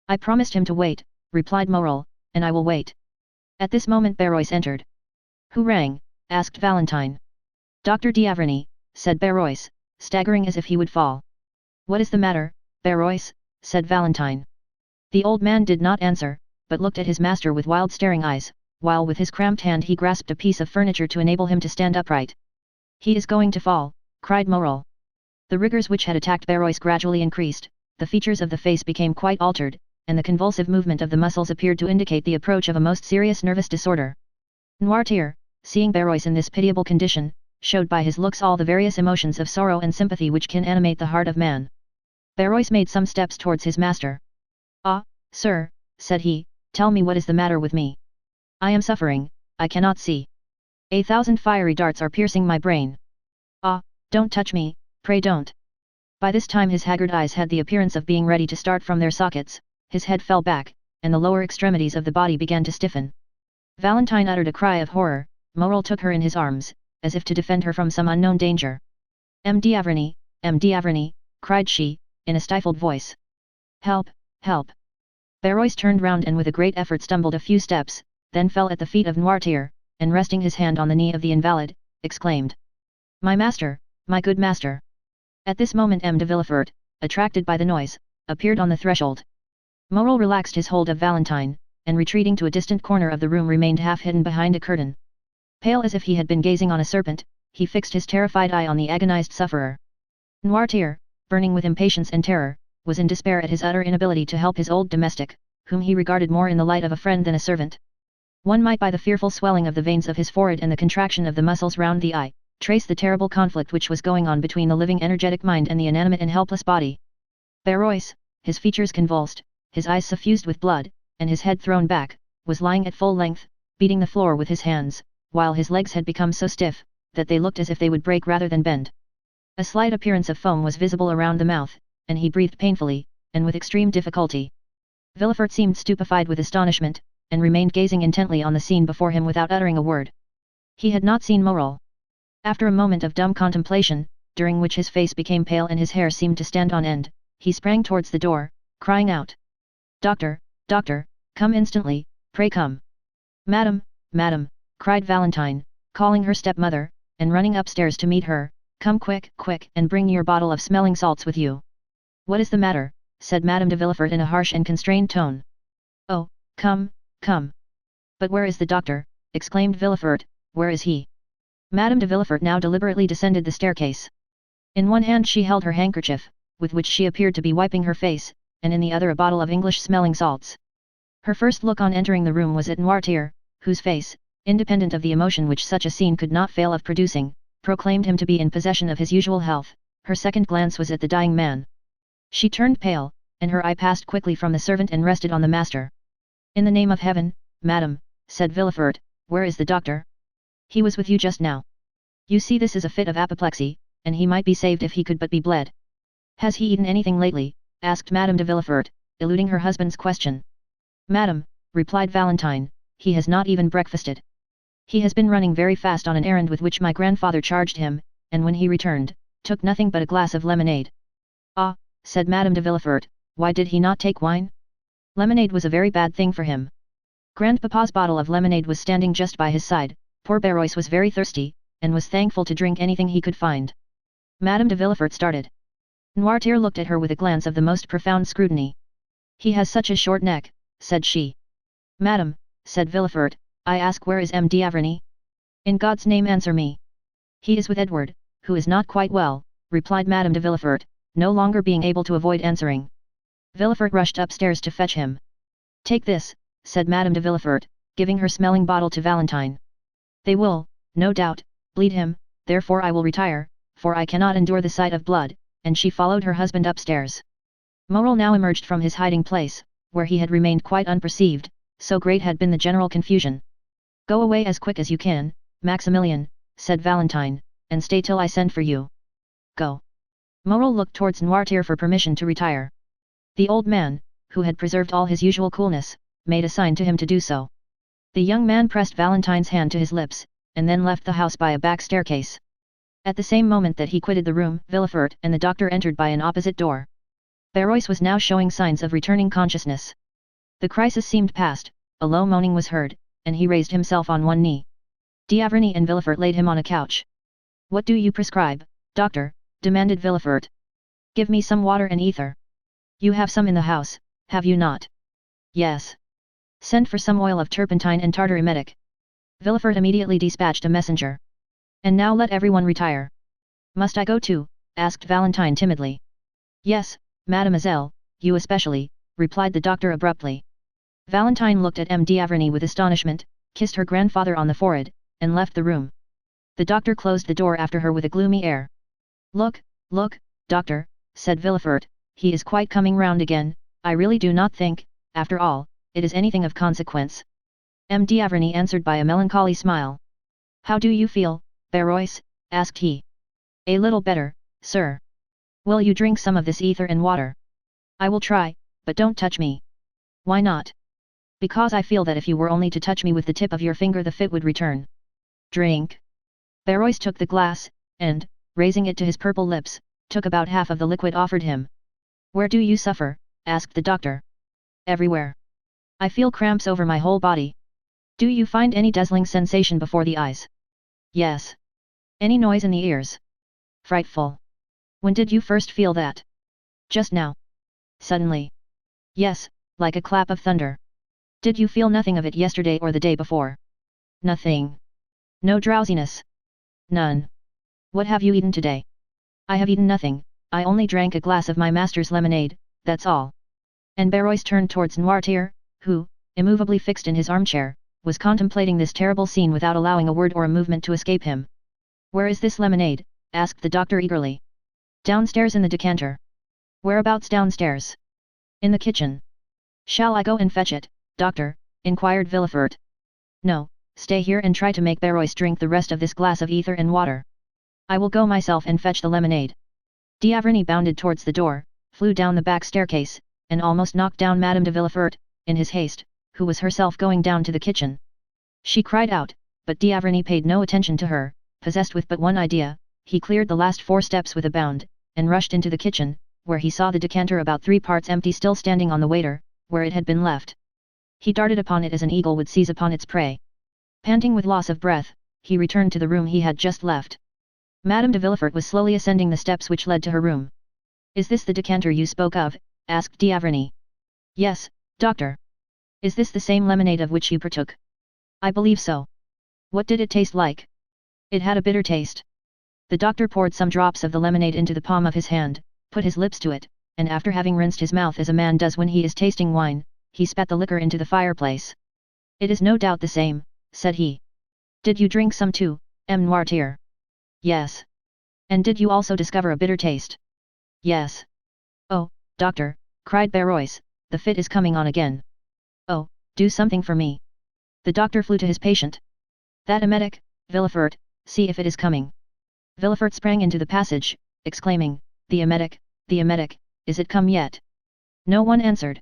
A: I promised him to wait, replied Morel, and I will wait. At this moment Barrois entered. Who rang? Asked Valentine. Dr. D'Avrigny, said Barrois, staggering as if he would fall. What is the matter, Barrois? Said Valentine. The old man did not answer, but looked at his master with wild staring eyes, while with his cramped hand he grasped a piece of furniture to enable him to stand upright. He is going to fall, cried Morel. The rigors which had attacked Barrois gradually increased, the features of the face became quite altered, and the convulsive movement of the muscles appeared to indicate the approach of a most serious nervous disorder. Noirtier, seeing Barrois in this pitiable condition, showed by his looks all the various emotions of sorrow and sympathy which can animate the heart of man. Barrois made some steps towards his master. "Ah, sir," said he, "tell me what is the matter with me. I am suffering, I cannot see. 1,000 fiery darts are piercing my brain. Ah, don't touch me, pray don't." By this time his haggard eyes had the appearance of being ready to start from their sockets, his head fell back, and the lower extremities of the body began to stiffen. Valentine uttered a cry of horror. Morel took her in his arms, as if to defend her from some unknown danger. "M. d'Avrigny," cried she, in a stifled voice. "Help, help." Barrois turned round and with a great effort stumbled a few steps, then fell at the feet of Noirtier, and resting his hand on the knee of the invalid, exclaimed, "My master, my good master!" At this moment M. de Villefort, attracted by the noise, appeared on the threshold. Morel relaxed his hold of Valentine, and retreating to a distant corner of the room remained half hidden behind a curtain. Pale as if he had been gazing on a serpent, he fixed his terrified eye on the agonized sufferer. Noirtier, burning with impatience and terror, was in despair at his utter inability to help his old domestic, whom he regarded more in the light of a friend than a servant. One might by the fearful swelling of the veins of his forehead and the contraction of the muscles round the eye, trace the terrible conflict which was going on between the living energetic mind and the inanimate and helpless body. Barrois, his features convulsed, his eyes suffused with blood, and his head thrown back, was lying at full length, beating the floor with his hands, while his legs had become so stiff, that they looked as if they would break rather than bend. A slight appearance of foam was visible around the mouth, and he breathed painfully, and with extreme difficulty. Villefort seemed stupefied with astonishment, and remained gazing intently on the scene before him without uttering a word. He had not seen Morel. After a moment of dumb contemplation, during which his face became pale and his hair seemed to stand on end, he sprang towards the door, crying out, "Doctor, doctor, come instantly, pray come." "Madam, madam," cried Valentine, calling her stepmother, and running upstairs to meet her, "come quick, quick, and bring your bottle of smelling salts with you." "What is the matter?" said Madame de Villefort in a harsh and constrained tone. "Oh, come, come." "But where is the doctor?" exclaimed Villefort, "where is he?" Madame de Villefort now deliberately descended the staircase. In one hand she held her handkerchief, with which she appeared to be wiping her face, and in the other a bottle of English smelling salts. Her first look on entering the room was at Noirtier, whose face, independent of the emotion which such a scene could not fail of producing, proclaimed him to be in possession of his usual health. Her second glance was at the dying man. She turned pale, and her eye passed quickly from the servant and rested on the master. "In the name of heaven, madam," said Villefort, "where is the doctor? He was with you just now. You see this is a fit of apoplexy, and he might be saved if he could but be bled." "Has he eaten anything lately?" asked Madame de Villefort, eluding her husband's question. "Madam," replied Valentine, "he has not even breakfasted. He has been running very fast on an errand with which my grandfather charged him, and when he returned, took nothing but a glass of lemonade." "Ah," said Madame de Villefort, "why did he not take wine? Lemonade was a very bad thing for him." Grandpapa's bottle of lemonade was standing just by his side. Poor Barrois was very thirsty, and was thankful to drink anything he could find. Madame de Villefort started. Noirtier looked at her with a glance of the most profound scrutiny. "He has such a short neck," said she. "Madam," said Villefort, "I ask where is M. d'Avrigny? In God's name answer me." "He is with Edward, who is not quite well," replied Madame de Villefort, no longer being able to avoid answering. Villefort rushed upstairs to fetch him. "Take this," said Madame de Villefort, giving her smelling bottle to Valentine. "They will, no doubt, bleed him, therefore I will retire, for I cannot endure the sight of blood," and she followed her husband upstairs. Morel now emerged from his hiding place, where he had remained quite unperceived, so great had been the general confusion. "Go away as quick as you can, Maximilian," said Valentine, "and stay till I send for you. Go." Morel looked towards Noirtier for permission to retire. The old man, who had preserved all his usual coolness, made a sign to him to do so. The young man pressed Valentine's hand to his lips, and then left the house by a back staircase. At the same moment that he quitted the room, Villefort and the doctor entered by an opposite door. Barrois was now showing signs of returning consciousness. The crisis seemed past, a low moaning was heard, and he raised himself on one knee. D'Avrigny and Villefort laid him on a couch. "What do you prescribe, doctor?" demanded Villefort. "Give me some water and ether. You have some in the house, have you not?" "Yes." "Send for some oil of turpentine and tartar emetic." Villefort immediately dispatched a messenger. "And now let everyone retire." "Must I go too?" asked Valentine timidly. "Yes, mademoiselle, you especially," replied the doctor abruptly. Valentine looked at M. d'Avrigny with astonishment, kissed her grandfather on the forehead, and left the room. The doctor closed the door after her with a gloomy air. Look, doctor, said Villefort, he is quite coming round again. I really do not think, after all, it is anything of consequence. M. d'Avrigny answered by a melancholy smile. How do you feel, Barrois? Asked he. A little better, sir. Will you drink some of this ether and water? I will try, but don't touch me. Why not? Because I feel that if you were only to touch me with the tip of your finger the fit would return. Drink. Barrois took the glass, and, raising it to his purple lips, took about half of the liquid offered him. Where do you suffer? Asked the doctor. Everywhere. I feel cramps over my whole body. Do you find any dazzling sensation before the eyes? Yes. Any noise in the ears? Frightful. When did you first feel that? Just now. Suddenly. Yes, like a clap of thunder. Did you feel nothing of it yesterday or the day before? Nothing. No drowsiness? None. What have you eaten today? I have eaten nothing, I only drank a glass of my master's lemonade, that's all. And Barrois turned towards Noirtier, who, immovably fixed in his armchair, was contemplating this terrible scene without allowing a word or a movement to escape him. Where is this lemonade? Asked the doctor eagerly. Downstairs in the decanter. Whereabouts downstairs? In the kitchen. Shall I go and fetch it, doctor? Inquired Villefort. No, stay here and try to make Barrois drink the rest of this glass of ether and water. I will go myself and fetch the lemonade. D'Avrigny bounded towards the door, flew down the back staircase, and almost knocked down Madame de Villefort, in his haste, who was herself going down to the kitchen. She cried out, but D'Avrigny paid no attention to her, possessed with but one idea. He cleared the last 4 steps with a bound, and rushed into the kitchen, where he saw the decanter about 3 parts empty still standing on the waiter, where it had been left. He darted upon it as an eagle would seize upon its prey. Panting with loss of breath, he returned to the room he had just left. Madame de Villefort was slowly ascending the steps which led to her room. Is this the decanter you spoke of? Asked D'Avrigny. Yes, doctor. Is this the same lemonade of which you partook? I believe so. What did it taste like? It had a bitter taste. The doctor poured some drops of the lemonade into the palm of his hand, put his lips to it, and after having rinsed his mouth as a man does when he is tasting wine, he spat the liquor into the fireplace. It is no doubt the same, said he. Did you drink some too, M. Noirtier? Yes. And did you also discover a bitter taste? Yes. Oh, doctor, cried Barrois, the fit is coming on again. Oh, do something for me. The doctor flew to his patient. That emetic, Villefort, see if it is coming. Villefort sprang into the passage, exclaiming, the emetic, is it come yet? No one answered.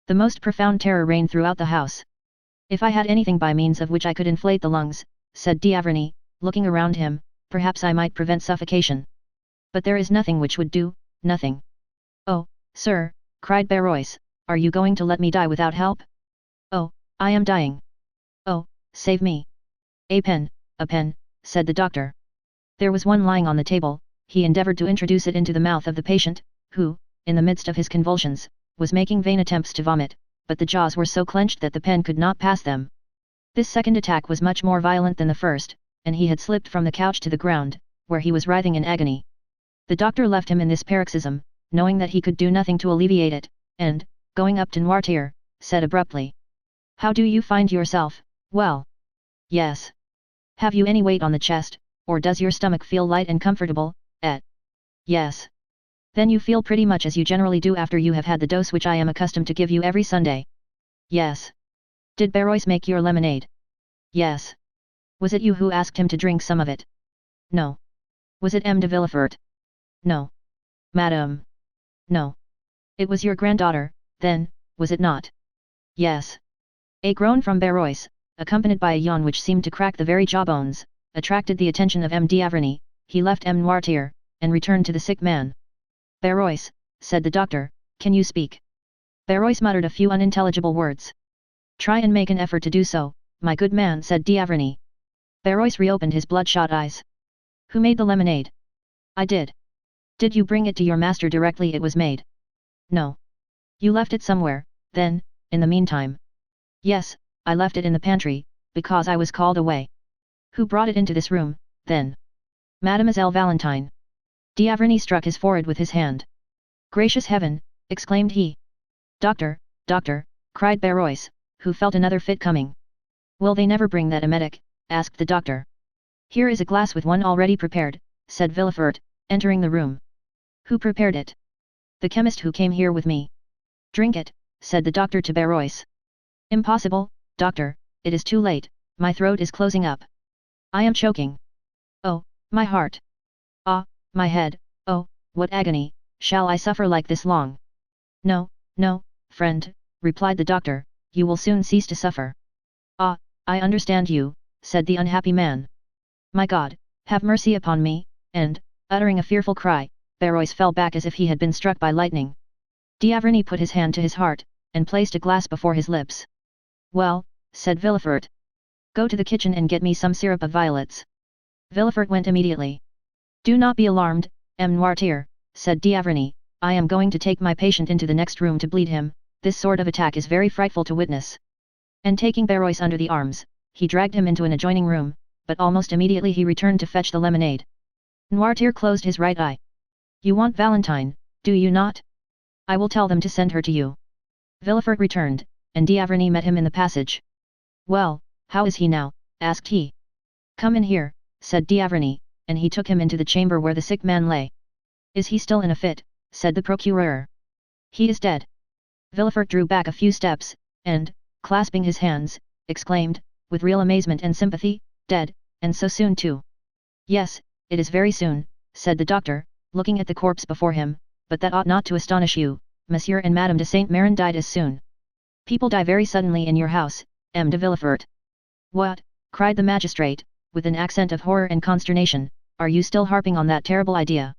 A: The most profound terror reigned throughout the house. If I had anything by means of which I could inflate the lungs, said D'Avrigny, looking around him, perhaps I might prevent suffocation. But there is nothing which would do, nothing. Oh, sir, cried Barrois, are you going to let me die without help? Oh, I am dying. Oh, save me. A pen, said the doctor. There was one lying on the table. He endeavoured to introduce it into the mouth of the patient, who, in the midst of his convulsions, was making vain attempts to vomit, but the jaws were so clenched that the pen could not pass them. This second attack was much more violent than the first, and he had slipped from the couch to the ground, where he was writhing in agony. The doctor left him in this paroxysm, knowing that he could do nothing to alleviate it, and, going up to Noirtier, said abruptly. How do you find yourself? Well? Yes. Have you any weight on the chest, or does your stomach feel light and comfortable? Yes. Then you feel pretty much as you generally do after you have had the dose which I am accustomed to give you every Sunday. Yes. Did Barrois make your lemonade? Yes. Was it you who asked him to drink some of it? No. Was it M. de Villefort? No. Madame? No. It was your granddaughter, then, was it not? Yes. A groan from Barrois, accompanied by a yawn which seemed to crack the very jawbones, attracted the attention of M. d'Avrigny. He left M. Noirtier, and returned to the sick man. Barrois, said the doctor, can you speak? Barrois muttered a few unintelligible words. Try and make an effort to do so, my good man, said d'Avrigny. Barrois reopened his bloodshot eyes. Who made the lemonade? I did. Did you bring it to your master directly it was made? No. You left it somewhere, then, in the meantime? Yes, I left it in the pantry, because I was called away. Who brought it into this room, then? Mademoiselle Valentine. D'Avrigny struck his forehead with his hand. Gracious heaven, exclaimed he. Doctor, doctor, cried Barrois, who felt another fit coming. Will they never bring that emetic? Asked the doctor. Here is a glass with one already prepared, said Villefort, entering the room. Who prepared it? The chemist who came here with me. Drink it, said the doctor to Barrois. Impossible, doctor, it is too late, my throat is closing up. I am choking. Oh, my heart. Ah, my head, oh, what agony, shall I suffer like this long? No, no, friend, replied the doctor, you will soon cease to suffer. Ah, I understand you, said the unhappy man. My God, have mercy upon me, and, uttering a fearful cry, Barrois fell back as if he had been struck by lightning. D'Avrigny put his hand to his heart, and placed a glass before his lips. Well, said Villefort. Go to the kitchen and get me some syrup of violets. Villefort went immediately. Do not be alarmed, M. Noirtier, said D'Avrigny, I am going to take my patient into the next room to bleed him, this sort of attack is very frightful to witness. And taking Barrois under the arms, he dragged him into an adjoining room, but almost immediately he returned to fetch the lemonade. Noirtier closed his right eye. You want Valentine, do you not? I will tell them to send her to you. Villefort returned, and D'Avrigny met him in the passage. Well, how is he now? Asked he. Come in here, said D'Avrigny, and he took him into the chamber where the sick man lay. Is he still in a fit? Said the procureur. He is dead. Villefort drew back a few steps, and, clasping his hands, exclaimed, with real amazement and sympathy, dead, and so soon too. Yes, it is very soon, said the doctor, looking at the corpse before him, but that ought not to astonish you, Monsieur and Madame de Saint Méran died as soon. People die very suddenly in your house, M. de Villefort. What? Cried the magistrate, with an accent of horror and consternation, are you still harping on that terrible idea?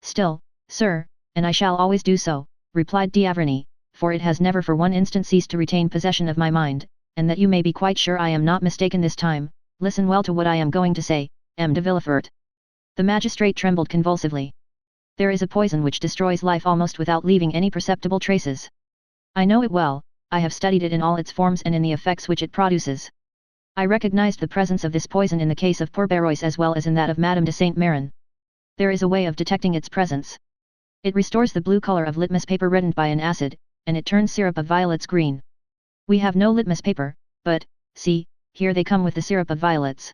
A: Still, sir, and I shall always do so, replied D'Avrigny, for it has never for one instant ceased to retain possession of my mind, and that you may be quite sure I am not mistaken this time, listen well to what I am going to say, M. de Villefort. The magistrate trembled convulsively. There is a poison which destroys life almost without leaving any perceptible traces. I know it well, I have studied it in all its forms and in the effects which it produces. I recognized the presence of this poison in the case of poor Barrois as well as in that of Madame de Saint Méran. There is a way of detecting its presence. It restores the blue color of litmus paper reddened by an acid, and it turns syrup of violets green. We have no litmus paper, but, see, here they come with the syrup of violets.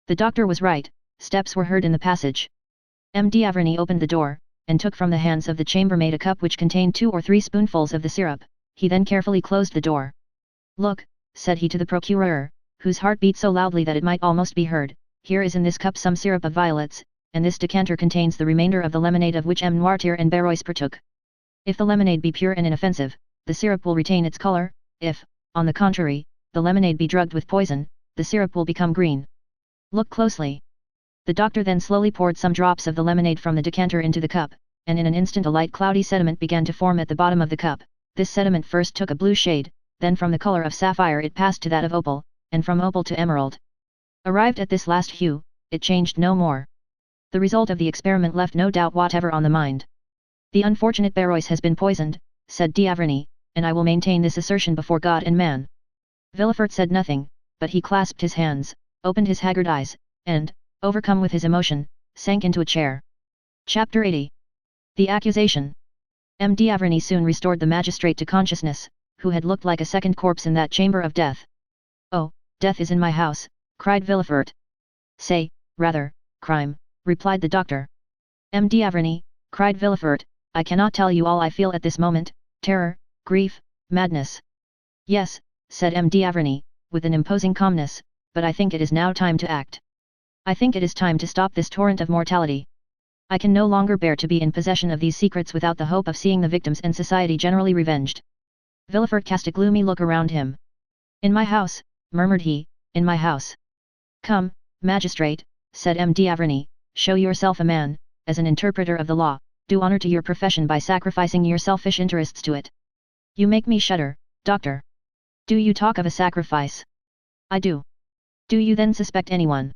A: The doctor was right, steps were heard in the passage. M. D'Avrigny opened the door, and took from the hands of the chambermaid a cup which contained 2 or 3 spoonfuls of the syrup, he then carefully closed the door. Look, said he to the procureur, whose heart beat so loudly that it might almost be heard, here is in this cup some syrup of violets, and this decanter contains the remainder of the lemonade of which M. Noirtier and Barrois partook. If the lemonade be pure and inoffensive, the syrup will retain its color, if, on the contrary, the lemonade be drugged with poison, the syrup will become green. Look closely. The doctor then slowly poured some drops of the lemonade from the decanter into the cup, and in an instant a light cloudy sediment began to form at the bottom of the cup. This sediment first took a blue shade, then from the color of sapphire it passed to that of opal, and from opal to emerald. Arrived at this last hue, it changed no more. The result of the experiment left no doubt whatever on the mind. The unfortunate Barrois has been poisoned, said D'Avrigny, and I will maintain this assertion before God and man. Villefort said nothing, but he clasped his hands, opened his haggard eyes, and, overcome with his emotion, sank into a chair. Chapter 80. The accusation. M. D'Avrigny soon restored the magistrate to consciousness, who had looked like a second corpse in that chamber of death. Oh, death is in my house, cried Villefort. Say, rather, crime, replied the doctor. M. D'Avrigny, cried Villefort, I cannot tell you all I feel at this moment, terror, grief, madness. Yes, said M. D'Avrigny, with an imposing calmness, but I think it is now time to act. I think it is time to stop this torrent of mortality. I can no longer bear to be in possession of these secrets without the hope of seeing the victims and society generally revenged. Villefort cast a gloomy look around him. In my house, murmured he, in my house. Come, magistrate, said M. D'Avrigny, show yourself a man, as an interpreter of the law, do honor to your profession by sacrificing your selfish interests to it. You make me shudder, doctor. Do you talk of a sacrifice? I do. Do you then suspect anyone?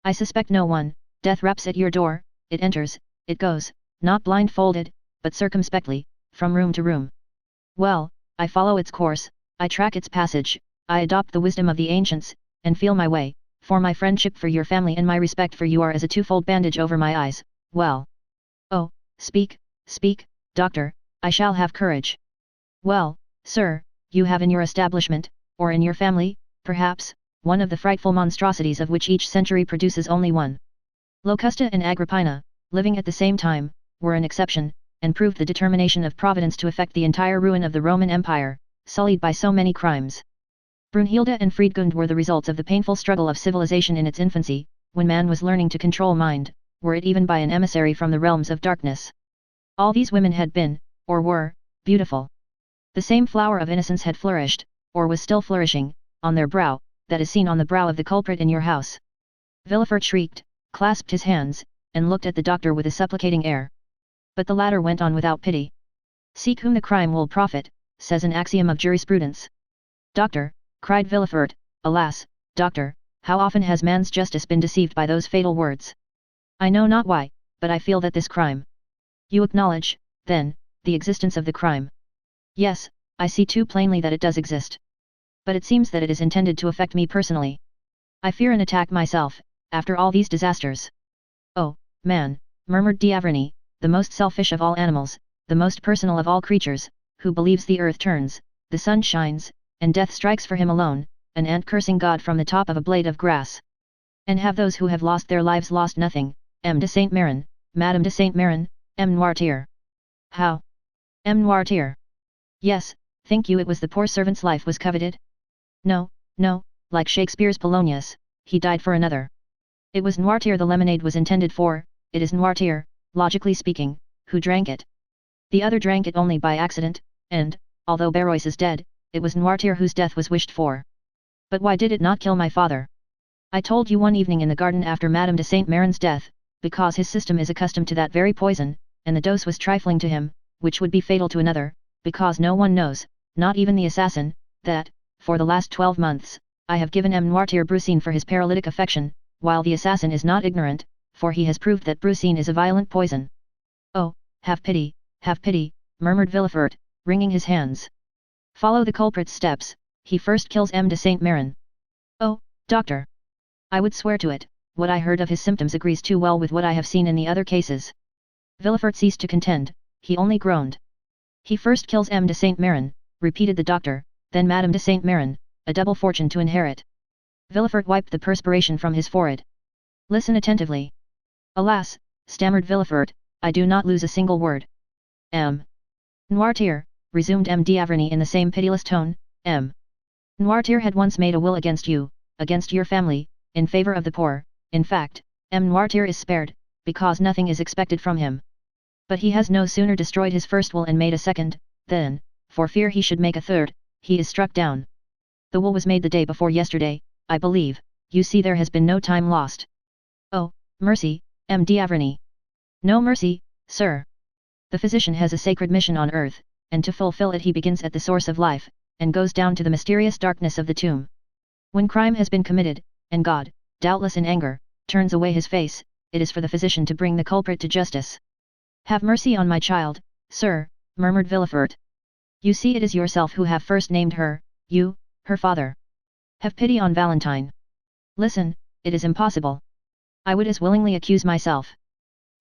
A: I suspect no one, death raps at your door, it enters, it goes, not blindfolded, but circumspectly, from room to room. Well, I follow its course, I track its passage, I adopt the wisdom of the ancients, and feel my way, for my friendship for your family and my respect for you are as a twofold bandage over my eyes. Well. Oh, speak, speak, doctor, I shall have courage. Well, sir, you have in your establishment, or in your family, perhaps, one of the frightful monstrosities of which each century produces only one. Locusta and Agrippina, living at the same time, were an exception, and proved the determination of Providence to effect the entire ruin of the Roman Empire, sullied by so many crimes. Brunhilde and Friedgund were the results of the painful struggle of civilization in its infancy, when man was learning to control mind, were it even by an emissary from the realms of darkness. All these women had been, or were, beautiful. The same flower of innocence had flourished, or was still flourishing, on their brow, that is seen on the brow of the culprit in your house. Villefort shrieked, clasped his hands, and looked at the doctor with a supplicating air. But the latter went on without pity. Seek whom the crime will profit, says an axiom of jurisprudence. Doctor, cried Villefort, alas, doctor, how often has man's justice been deceived by those fatal words? I know not why, but I feel that this crime. You acknowledge, then, the existence of the crime. Yes, I see too plainly that it does exist. But it seems that it is intended to affect me personally. I fear an attack myself, after all these disasters. Oh, man, murmured D'Avrigny, the most selfish of all animals, the most personal of all creatures, who believes the earth turns, the sun shines, and death strikes for him alone, an ant cursing God from the top of a blade of grass. And have those who have lost their lives lost nothing, M. de Saint Méran, Madame de Saint Méran, M. Noirtier? How? M. Noirtier? Yes, think you it was the poor servant's life was coveted? No, no, like Shakespeare's Polonius, he died for another. It was Noirtier the lemonade was intended for, it is Noirtier, logically speaking, who drank it. The other drank it only by accident, and, although Barrois is dead, it was Noirtier whose death was wished for. But why did it not kill my father? I told you one evening in the garden after Madame de Saint Méran's death, because his system is accustomed to that very poison, and the dose was trifling to him, which would be fatal to another, because no one knows, not even the assassin, that, for the last 12 months, I have given M. Noirtier brucine for his paralytic affection, while the assassin is not ignorant, for he has proved that brucine is a violent poison. Oh, have pity, murmured Villefort, wringing his hands. Follow the culprit's steps, he first kills M. de Saint Méran. Oh, doctor! I would swear to it, what I heard of his symptoms agrees too well with what I have seen in the other cases. Villefort ceased to contend, he only groaned. He first kills M. de Saint Méran, repeated the doctor, then Madame de Saint Méran, a double fortune to inherit. Villefort wiped the perspiration from his forehead. Listen attentively. Alas, stammered Villefort, I do not lose a single word. M. Noirtier, resumed M. D'Avrigny in the same pitiless tone, M. Noirtier had once made a will against you, against your family, in favor of the poor. In fact, M. Noirtier is spared, because nothing is expected from him. But he has no sooner destroyed his first will and made a second, than, for fear he should make a third, he is struck down. The will was made the day before yesterday, I believe, you see there has been no time lost. Oh, mercy, M. D'Avrigny. No mercy, sir. The physician has a sacred mission on earth, and to fulfill it he begins at the source of life, and goes down to the mysterious darkness of the tomb. When crime has been committed, and God, doubtless in anger, turns away his face, it is for the physician to bring the culprit to justice. Have mercy on my child, sir, murmured Villefort. You see it is yourself who have first named her, you, her father. Have pity on Valentine. Listen, it is impossible. I would as willingly accuse myself.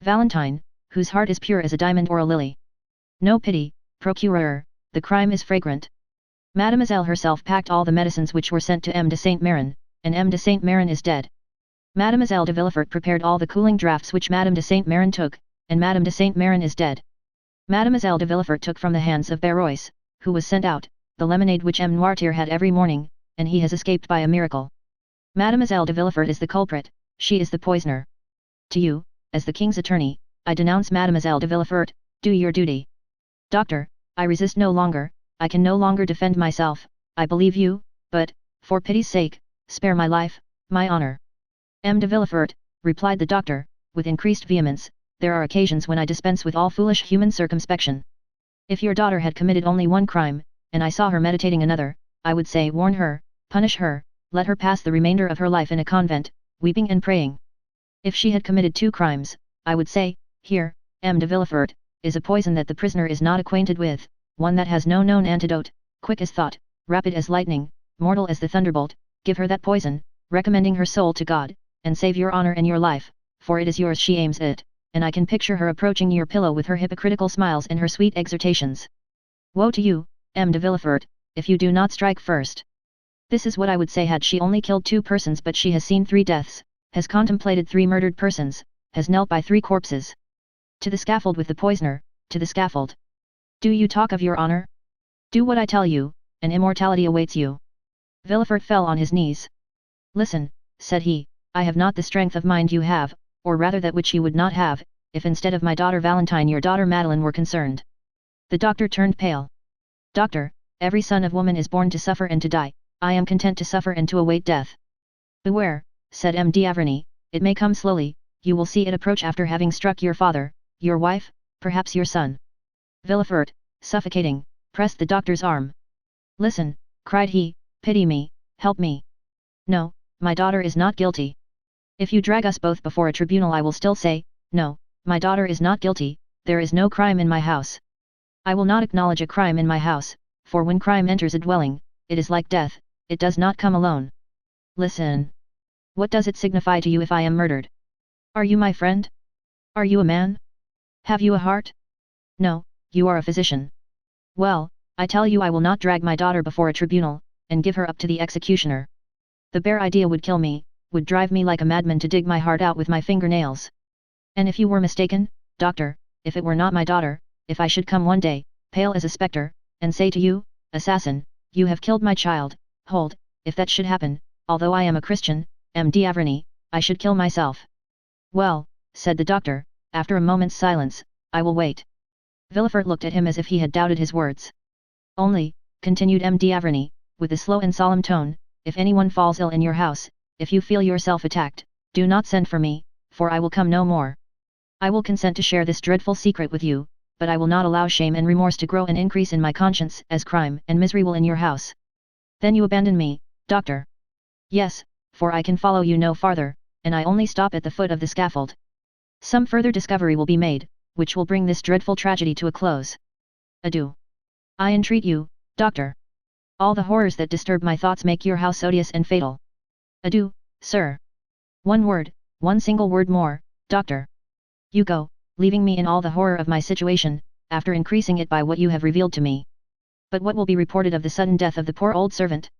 A: Valentine, whose heart is pure as a diamond or a lily. No pity, procureur, the crime is fragrant. Mademoiselle herself packed all the medicines which were sent to M. de Saint Méran, and M. de Saint Méran is dead. Mademoiselle de Villefort prepared all the cooling draughts which Madame de Saint Méran took, and Madame de Saint Méran is dead. Mademoiselle de Villefort took from the hands of Barrois, who was sent out, the lemonade which M. Noirtier had every morning, and he has escaped by a miracle. Mademoiselle de Villefort is the culprit, she is the poisoner. To you, as the king's attorney, I denounce Mademoiselle de Villefort, do your duty. Doctor, I resist no longer, I can no longer defend myself, I believe you, but, for pity's sake, spare my life, my honor. M. de Villefort, replied the doctor, with increased vehemence, there are occasions when I dispense with all foolish human circumspection. If your daughter had committed only one crime, and I saw her meditating another, I would say warn her, punish her, let her pass the remainder of her life in a convent, weeping and praying. If she had committed 2 crimes, I would say, here, M. de Villefort, is a poison that the prisoner is not acquainted with, one that has no known antidote, quick as thought, rapid as lightning, mortal as the thunderbolt, give her that poison, recommending her soul to God, and save your honor and your life, for it is yours she aims at, and I can picture her approaching your pillow with her hypocritical smiles and her sweet exhortations. Woe to you, M. de Villefort, if you do not strike first. This is what I would say had she only killed 2 persons, but she has seen 3 deaths, has contemplated 3 murdered persons, has knelt by 3 corpses. To the scaffold with the poisoner, to the scaffold. Do you talk of your honor? Do what I tell you, and immortality awaits you. Villefort fell on his knees. Listen, said he, I have not the strength of mind you have, or rather that which you would not have, if instead of my daughter Valentine your daughter Madeleine were concerned. The doctor turned pale. Doctor, every son of woman is born to suffer and to die, I am content to suffer and to await death. Beware, said M. d'Avrigny, it may come slowly, you will see it approach after having struck your father, your wife, perhaps your son. Villefort, suffocating, pressed the doctor's arm. Listen, cried he, pity me, help me. No, my daughter is not guilty. If you drag us both before a tribunal I will still say, no, my daughter is not guilty, there is no crime in my house. I will not acknowledge a crime in my house, for when crime enters a dwelling, it is like death, it does not come alone. Listen. What does it signify to you if I am murdered? Are you my friend? Are you a man? Have you a heart? No, you are a physician. Well, I tell you I will not drag my daughter before a tribunal, and give her up to the executioner. The bare idea would kill me, would drive me like a madman to dig my heart out with my fingernails. And if you were mistaken, doctor, if it were not my daughter, if I should come one day, pale as a spectre, and say to you, assassin, you have killed my child, hold, if that should happen, although I am a Christian, M. d'Avrigny, I should kill myself. Well, said the doctor, after a moment's silence, I will wait. Villefort looked at him as if he had doubted his words. Only, continued M. d'Avrigny, with a slow and solemn tone, if anyone falls ill in your house, if you feel yourself attacked, do not send for me, for I will come no more. I will consent to share this dreadful secret with you, but I will not allow shame and remorse to grow and increase in my conscience as crime and misery will in your house. Then you abandon me, doctor. Yes, for I can follow you no farther, and I only stop at the foot of the scaffold. Some further discovery will be made, which will bring this dreadful tragedy to a close. Adieu. I entreat you, doctor. All the horrors that disturb my thoughts make your house odious and fatal. Adieu, sir. One word, one single word more, doctor. You go, leaving me in all the horror of my situation, after increasing it by what you have revealed to me. But what will be reported of the sudden death of the poor old servant?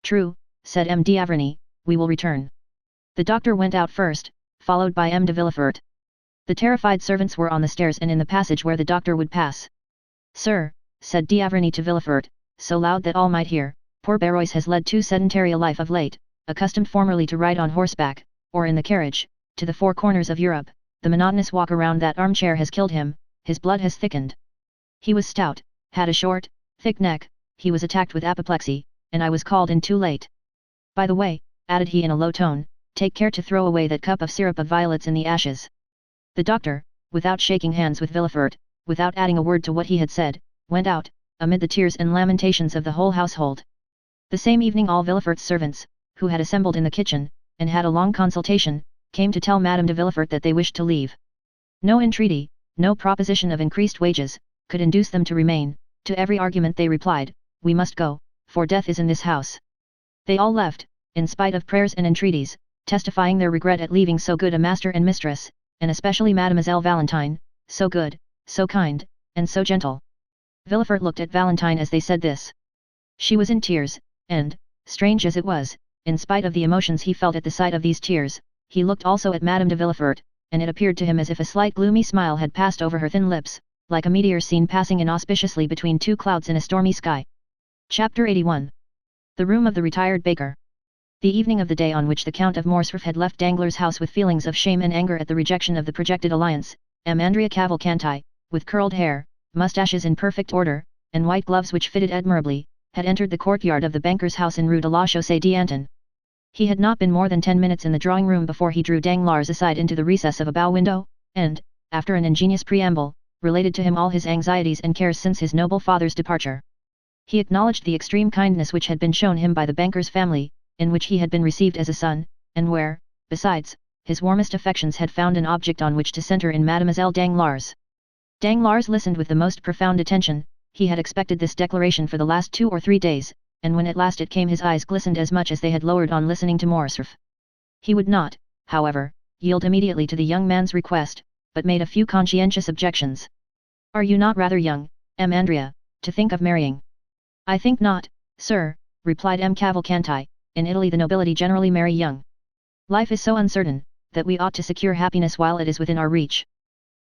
A: True, said M. d'Avrigny, we will return. The doctor went out first, followed by M. de Villefort. The terrified servants were on the stairs and in the passage where the doctor would pass. Sir, said d'Avrigny to Villefort, so loud that all might hear, poor Barrois has led too sedentary a life of late, accustomed formerly to ride on horseback, or in the carriage, to the 4 corners of Europe. The monotonous walk around that armchair has killed him, his blood has thickened. He was stout, had a short, thick neck, he was attacked with apoplexy, and I was called in too late. By the way, added he in a low tone, take care to throw away that cup of syrup of violets in the ashes. The doctor, without shaking hands with Villefort, without adding a word to what he had said, went out, amid the tears and lamentations of the whole household. The same evening all Villefort's servants, who had assembled in the kitchen, and had a long consultation, came to tell Madame de Villefort that they wished to leave. No entreaty, no proposition of increased wages, could induce them to remain. To every argument they replied, we must go, for death is in this house. They all left, in spite of prayers and entreaties, testifying their regret at leaving so good a master and mistress, and especially Mademoiselle Valentine, so good, so kind, and so gentle. Villefort looked at Valentine as they said this. She was in tears, and, strange as it was, in spite of the emotions he felt at the sight of these tears, he looked also at Madame de Villefort, and it appeared to him as if a slight gloomy smile had passed over her thin lips, like a meteor seen passing inauspiciously between 2 clouds in a stormy sky. Chapter 81. The room of the retired baker. The evening of the day on which the Count of Morcerf had left Danglars' house with feelings of shame and anger at the rejection of the projected alliance, Andrea Cavalcanti, with curled hair, moustaches in perfect order, and white gloves which fitted admirably, had entered the courtyard of the banker's house in Rue de la Chaussée d'Antin. He had not been more than 10 minutes in the drawing-room before he drew Danglars aside into the recess of a bow window, and, after an ingenious preamble, related to him all his anxieties and cares since his noble father's departure. He acknowledged the extreme kindness which had been shown him by the banker's family, in which he had been received as a son, and where, besides, his warmest affections had found an object on which to centre in Mademoiselle Danglars. Danglars listened with the most profound attention. He had expected this declaration for the last 2 or 3 days, and when at last it came his eyes glistened as much as they had lowered on listening to Morcerf. He would not, however, yield immediately to the young man's request, but made a few conscientious objections. Are you not rather young, Andrea, to think of marrying? I think not, sir, replied M. Cavalcanti. In Italy the nobility generally marry young. Life is so uncertain, that we ought to secure happiness while it is within our reach.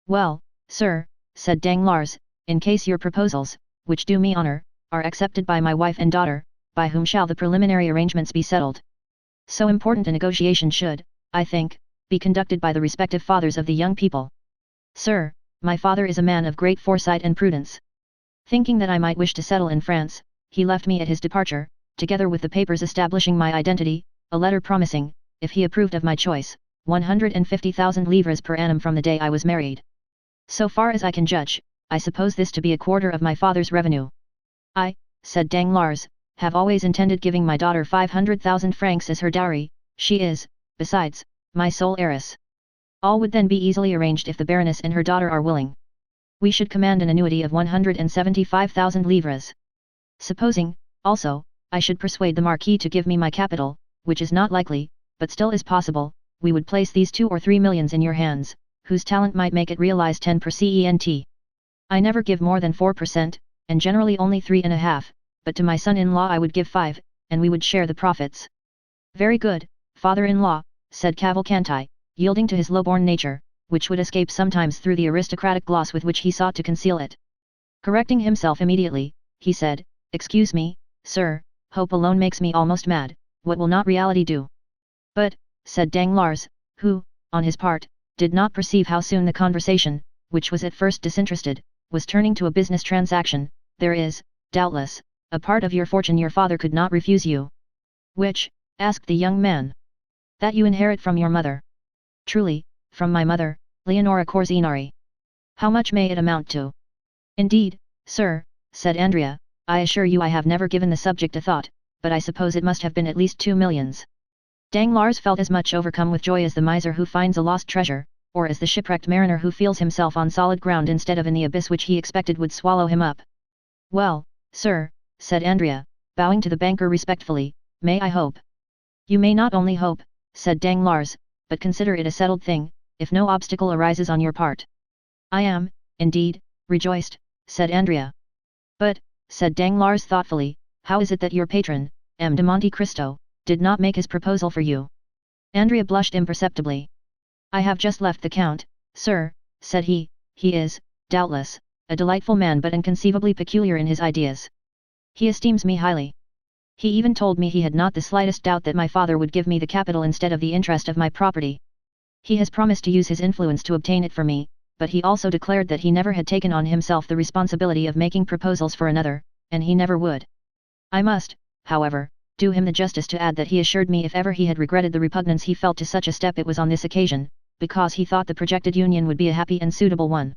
A: Well, sir, said Danglars, in case your proposals, which do me honor, are accepted by my wife and daughter, by whom shall the preliminary arrangements be settled? So important a negotiation should, I think, be conducted by the respective fathers of the young people. Sir, my father is a man of great foresight and prudence. Thinking that I might wish to settle in France, he left me at his departure, together with the papers establishing my identity, a letter promising, if he approved of my choice, 150,000 livres per annum from the day I was married. So far as I can judge, I suppose this to be a quarter of my father's revenue. I, said Danglars, have always intended giving my daughter 500,000 francs as her dowry. She is, besides, my sole heiress. All would then be easily arranged if the Baroness and her daughter are willing. We should command an annuity of 175,000 livres. Supposing, also, I should persuade the Marquis to give me my capital, which is not likely, but still is possible, we would place these 2 or 3 millions in your hands, whose talent might make it realize 10%. I never give more than 4%, and generally only 3.5%, but to my son-in-law I would give 5%, and we would share the profits. Very good, father-in-law, said Cavalcanti, yielding to his low-born nature, which would escape sometimes through the aristocratic gloss with which he sought to conceal it. Correcting himself immediately, he said, excuse me, sir, hope alone makes me almost mad, what will not reality do? But, said Danglars, who, on his part, did not perceive how soon the conversation, which was at first disinterested, was turning to a business transaction, there is, doubtless, a part of your fortune your father could not refuse you. Which? Asked the young man. That you inherit from your mother. Truly, from my mother, Leonora Corsinari. How much may it amount to? Indeed, sir, said Andrea, I assure you I have never given the subject a thought, but I suppose it must have been at least 2 millions. Danglars felt as much overcome with joy as the miser who finds a lost treasure, or as the shipwrecked mariner who feels himself on solid ground instead of in the abyss which he expected would swallow him up. Well, sir, said Andrea, bowing to the banker respectfully, may I hope? You may not only hope, said Danglars, but consider it a settled thing, if no obstacle arises on your part. I am, indeed, rejoiced, said Andrea. But, said Danglars thoughtfully, how is it that your patron, M. de Monte Cristo, did not make his proposal for you? Andrea blushed imperceptibly. I have just left the Count, sir, said he is, doubtless, a delightful man but inconceivably peculiar in his ideas. He esteems me highly. He even told me he had not the slightest doubt that my father would give me the capital instead of the interest of my property. He has promised to use his influence to obtain it for me, but he also declared that he never had taken on himself the responsibility of making proposals for another, and he never would. I must, however, do him the justice to add that he assured me if ever he had regretted the repugnance he felt to such a step it was on this occasion, because he thought the projected union would be a happy and suitable one.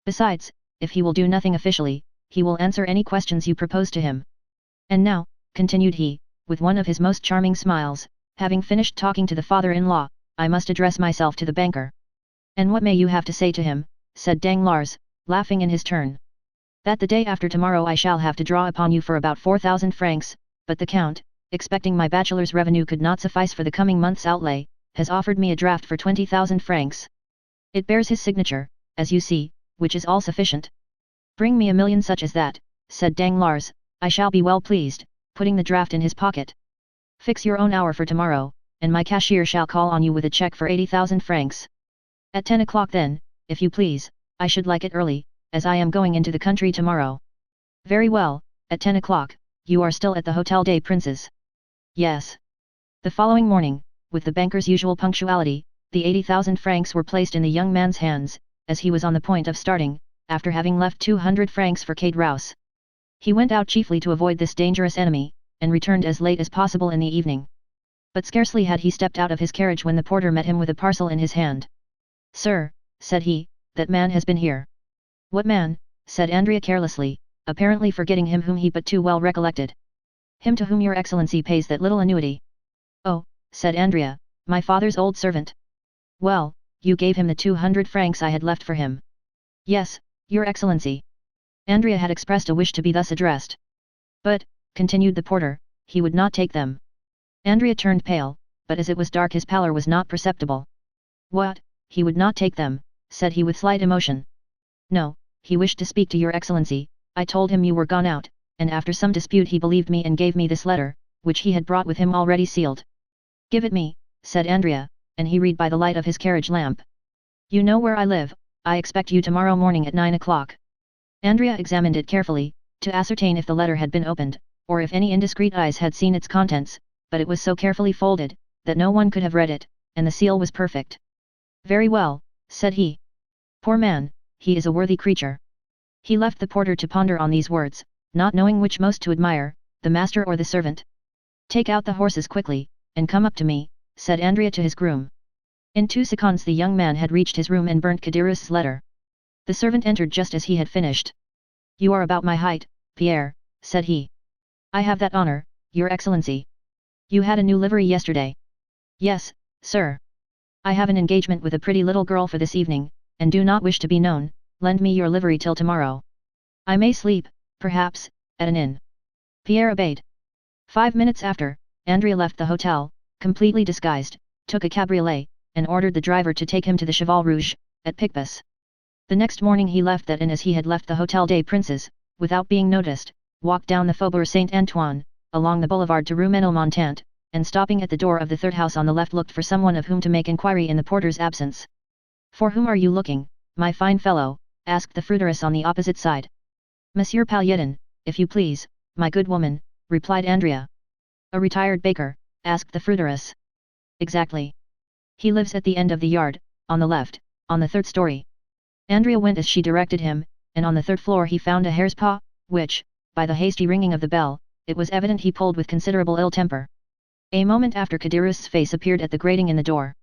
A: Besides, if he will do nothing officially, he will answer any questions you propose to him. And now, continued he, with one of his most charming smiles, having finished talking to the father-in-law, I must address myself to the banker. And what may you have to say to him? Said Danglars, laughing in his turn. That the day after tomorrow I shall have to draw upon you for about 4,000 francs, but the Count, expecting my bachelor's revenue could not suffice for the coming month's outlay, has offered me a draft for 20,000 francs. It bears his signature, as you see, which is all sufficient. Bring me 1,000,000 such as that, said Danglars, I shall be well pleased, putting the draft in his pocket. Fix your own hour for tomorrow, and my cashier shall call on you with a check for 80,000 francs. At 10 o'clock then, if you please, I should like it early, as I am going into the country tomorrow. Very well, at 10 o'clock, you are still at the Hotel des Princes. Yes. The following morning, with the banker's usual punctuality, the 80,000 francs were placed in the young man's hands, as he was on the point of starting, after having left 200 francs for Kate Rouse. He went out chiefly to avoid this dangerous enemy, and returned as late as possible in the evening. But scarcely had he stepped out of his carriage when the porter met him with a parcel in his hand. Sir, said he, that man has been here. What man? Said Andrea carelessly, apparently forgetting him whom he but too well recollected. Him to whom your excellency pays that little annuity. Oh, said Andrea, my father's old servant. Well, you gave him the 200 francs I had left for him. Yes, your excellency. Andrea had expressed a wish to be thus addressed. But, continued the porter, he would not take them. Andrea turned pale, but as it was dark his pallor was not perceptible. What, he would not take them, said he with slight emotion. No, he wished to speak to your excellency, I told him you were gone out, and after some dispute he believed me and gave me this letter, which he had brought with him already sealed. Give it me, said Andrea, and he read by the light of his carriage lamp. You know where I live, I expect you tomorrow morning at 9 o'clock. Andrea examined it carefully, to ascertain if the letter had been opened, or if any indiscreet eyes had seen its contents, but it was so carefully folded, that no one could have read it, and the seal was perfect. Very well, said he. Poor man, he is a worthy creature. He left the porter to ponder on these words, not knowing which most to admire, the master or the servant. Take out the horses quickly, and come up to me, said Andrea to his groom. In 2 seconds the young man had reached his room and burnt Cadirus's letter. The servant entered just as he had finished. You are about my height, Pierre, said he. I have that honor, your excellency. You had a new livery yesterday. Yes, sir. I have an engagement with a pretty little girl for this evening, and do not wish to be known. Lend me your livery till tomorrow. I may sleep, perhaps, at an inn. Pierre obeyed. 5 minutes after, Andrea left the hotel, completely disguised, took a cabriolet, and ordered the driver to take him to the Cheval Rouge, at Picpus. The next morning he left that inn as he had left the Hotel des Princes, without being noticed, walked down the Faubourg Saint-Antoine, along the boulevard to Rue Menilmontant, and stopping at the door of the third house on the left looked for someone of whom to make inquiry in the porter's absence. For whom are you looking, my fine fellow? Asked the fruiteress on the opposite side. Monsieur Pailletin, if you please, my good woman, replied Andrea. A retired baker? Asked the fruiteress. Exactly. He lives at the end of the yard, on the left, on the 3rd story. Andrea went as she directed him, and on the 3rd floor he found a hare's paw, which, by the hasty ringing of the bell, it was evident he pulled with considerable ill temper. A moment after Cadirus's face appeared at the grating in the door.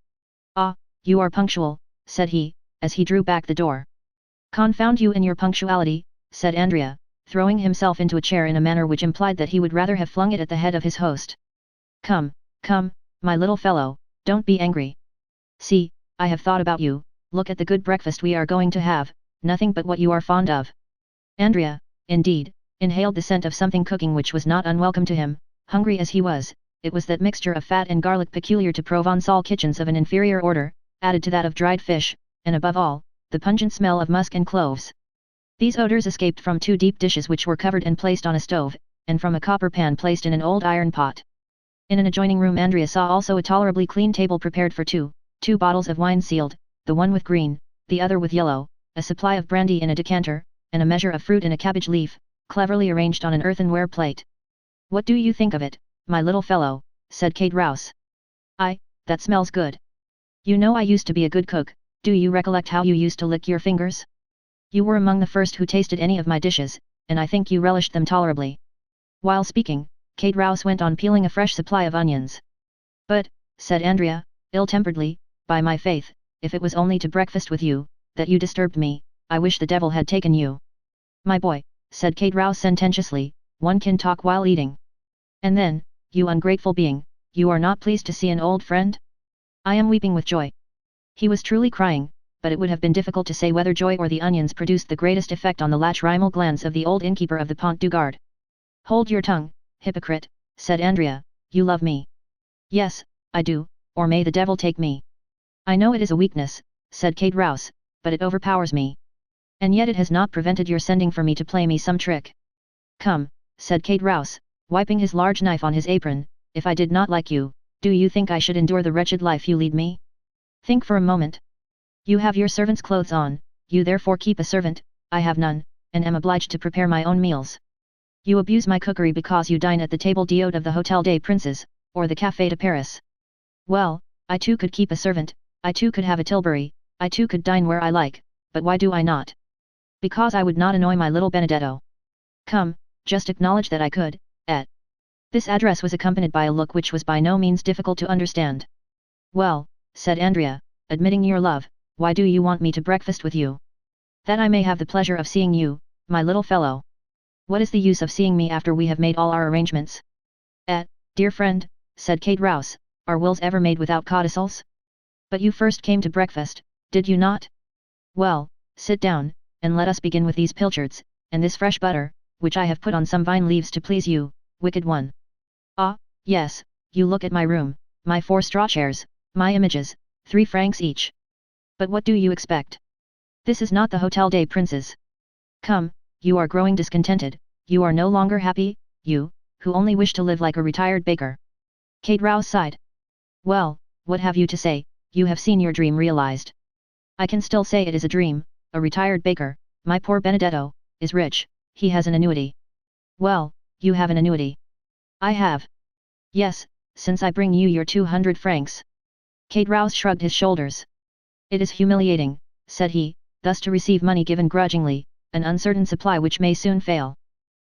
A: Ah, you are punctual, said he, as he drew back the door. Confound you and your punctuality, said Andrea, throwing himself into a chair in a manner which implied that he would rather have flung it at the head of his host. Come, come, my little fellow, don't be angry. See, I have thought about you, look at the good breakfast we are going to have, nothing but what you are fond of. Andrea, indeed, inhaled the scent of something cooking which was not unwelcome to him, hungry as he was. It was that mixture of fat and garlic peculiar to Provençal kitchens of an inferior order, added to that of dried fish, and above all, the pungent smell of musk and cloves. These odors escaped from 2 deep dishes which were covered and placed on a stove, and from a copper pan placed in an old iron pot. In an adjoining room Andrea saw also a tolerably clean table prepared for two bottles of wine sealed, the one with green, the other with yellow, a supply of brandy in a decanter, and a measure of fruit in a cabbage leaf, cleverly arranged on an earthenware plate. What do you think of it, my little fellow? Said Kate Rouse. That smells good. You know I used to be a good cook, do you recollect how you used to lick your fingers? You were among the first who tasted any of my dishes, and I think you relished them tolerably. While speaking, Kate Rouse went on peeling a fresh supply of onions. But, said Andrea, ill-temperedly, by my faith, if it was only to breakfast with you, that you disturbed me, I wish the devil had taken you. My boy, said Kate Rouse sententiously, one can talk while eating. And then, you ungrateful being, you are not pleased to see an old friend? I am weeping with joy. He was truly crying, but it would have been difficult to say whether joy or the onions produced the greatest effect on the lacrimal glands of the old innkeeper of the Pont du Gard. Hold your tongue, hypocrite, said Andrea, you love me. Yes, I do, or may the devil take me. I know it is a weakness, said Kate Rouse, but it overpowers me. And yet it has not prevented your sending for me to play me some trick. Come, said Kate Rouse, wiping his large knife on his apron, if I did not like you, do you think I should endure the wretched life you lead me? Think for a moment. You have your servant's clothes on, you therefore keep a servant, I have none, and am obliged to prepare my own meals. You abuse my cookery because you dine at the table d'hôte of the Hotel des Princes, or the Café de Paris. Well, I too could keep a servant, I too could have a Tilbury, I too could dine where I like, but why do I not? Because I would not annoy my little Benedetto. Come, just acknowledge that I could, et. This address was accompanied by a look which was by no means difficult to understand. Well, said Andrea, admitting your love, why do you want me to breakfast with you? That I may have the pleasure of seeing you, my little fellow. What is the use of seeing me after we have made all our arrangements? Dear friend, said Kate Rouse, are wills ever made without codicils? But you first came to breakfast, did you not? Well, sit down, and let us begin with these pilchards, and this fresh butter, which I have put on some vine leaves to please you, wicked one. Ah, yes, you look at my room, my 4 straw chairs, my images, 3 francs each. But what do you expect? This is not the Hotel des Princes. Come, you are growing discontented, you are no longer happy, you, who only wish to live like a retired baker. Kate Rouse sighed. Well, what have you to say, you have seen your dream realized. I can still say it is a dream, a retired baker, my poor Benedetto, is rich, he has an annuity. Well, you have an annuity. I have. Yes, since I bring you your 200 francs. Kate Rouse shrugged his shoulders. It is humiliating, said he, thus to receive money given grudgingly, an uncertain supply which may soon fail.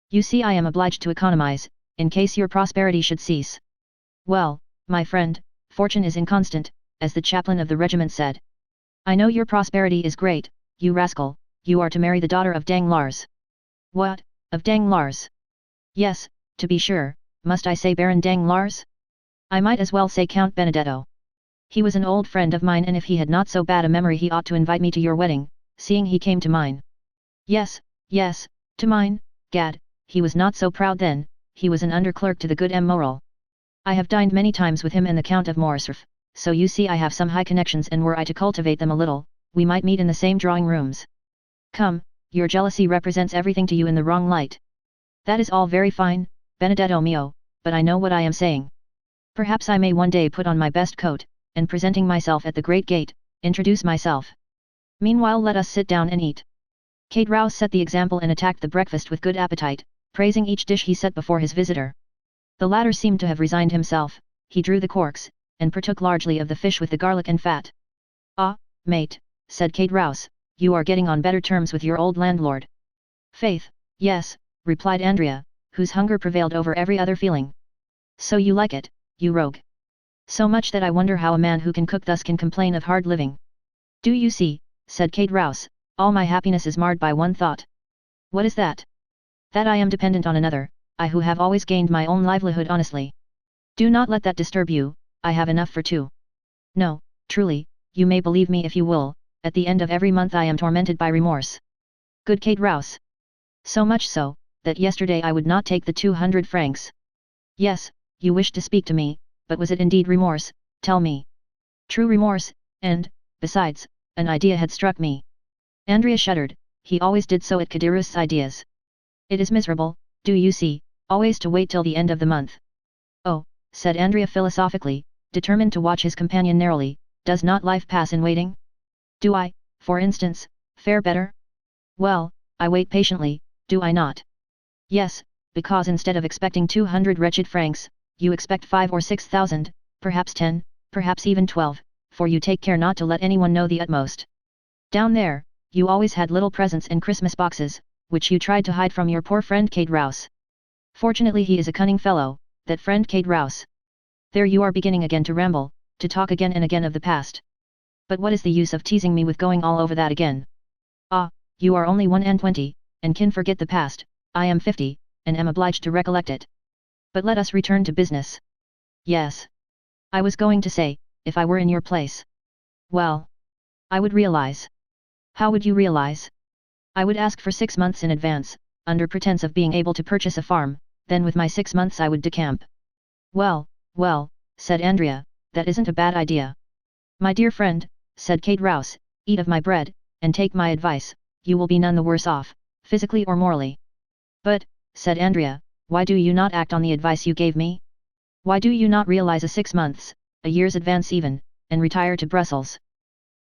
A: You see I am obliged to economize, in case your prosperity should cease. Well, my friend, fortune is inconstant, as the chaplain of the regiment said. I know your prosperity is great, you rascal, you are to marry the daughter of Danglars. What, of Danglars? Yes, to be sure, must I say Baron Danglars? I might as well say Count Benedetto. He was an old friend of mine, and if he had not so bad a memory he ought to invite me to your wedding, seeing he came to mine. Yes, yes, to mine, gad, he was not so proud then, he was an under-clerk to the good M. Morel. I have dined many times with him and the Count of Morcerf, so you see I have some high connections, and were I to cultivate them a little, we might meet in the same drawing rooms. Come, your jealousy represents everything to you in the wrong light. That is all very fine, Benedetto mio, but I know what I am saying. Perhaps I may one day put on my best coat, and presenting myself at the great gate, introduce myself. Meanwhile let us sit down and eat. Kate Rouse set the example and attacked the breakfast with good appetite, praising each dish he set before his visitor. The latter seemed to have resigned himself, he drew the corks, and partook largely of the fish with the garlic and fat. Ah, mate, said Kate Rouse, you are getting on better terms with your old landlord. Faith, yes, replied Andrea, whose hunger prevailed over every other feeling. So you like it, you rogue. So much that I wonder how a man who can cook thus can complain of hard living. Do you see, said Kate Rouse, all my happiness is marred by one thought. What is that? That I am dependent on another, I who have always gained my own livelihood honestly. Do not let that disturb you, I have enough for two. No, truly, you may believe me if you will, at the end of every month I am tormented by remorse. Good Kate Rouse. So much so, that yesterday I would not take the 200 francs. Yes, you wished to speak to me, but was it indeed remorse, tell me. True remorse, and, besides, an idea had struck me. Andrea shuddered, he always did so at Caderousse's ideas. It is miserable, do you see, always to wait till the end of the month. Oh, said Andrea philosophically, determined to watch his companion narrowly, does not life pass in waiting? Do I, for instance, fare better? Well, I wait patiently, do I not? Yes, because instead of expecting 200 wretched francs, you expect 5 or 6,000, perhaps 10, perhaps even 12, for you take care not to let anyone know the utmost. Down there, you always had little presents and Christmas boxes, which you tried to hide from your poor friend Kate Rouse. Fortunately he is a cunning fellow, that friend Kate Rouse. There you are beginning again to ramble, to talk again and again of the past. But what is the use of teasing me with going all over that again? Ah, you are only 21, and can forget the past, I am 50, and am obliged to recollect it. But let us return to business. Yes. I was going to say, if I were in your place. Well. I would realize. How would you realize? I would ask for 6 months in advance, under pretense of being able to purchase a farm, then with my 6 months I would decamp. Well, well, said Andrea, that isn't a bad idea. My dear friend, said Kate Rouse, eat of my bread, and take my advice, you will be none the worse off, physically or morally. But, said Andrea, why do you not act on the advice you gave me? Why do you not realize a 6 months, a year's advance even, and retire to Brussels?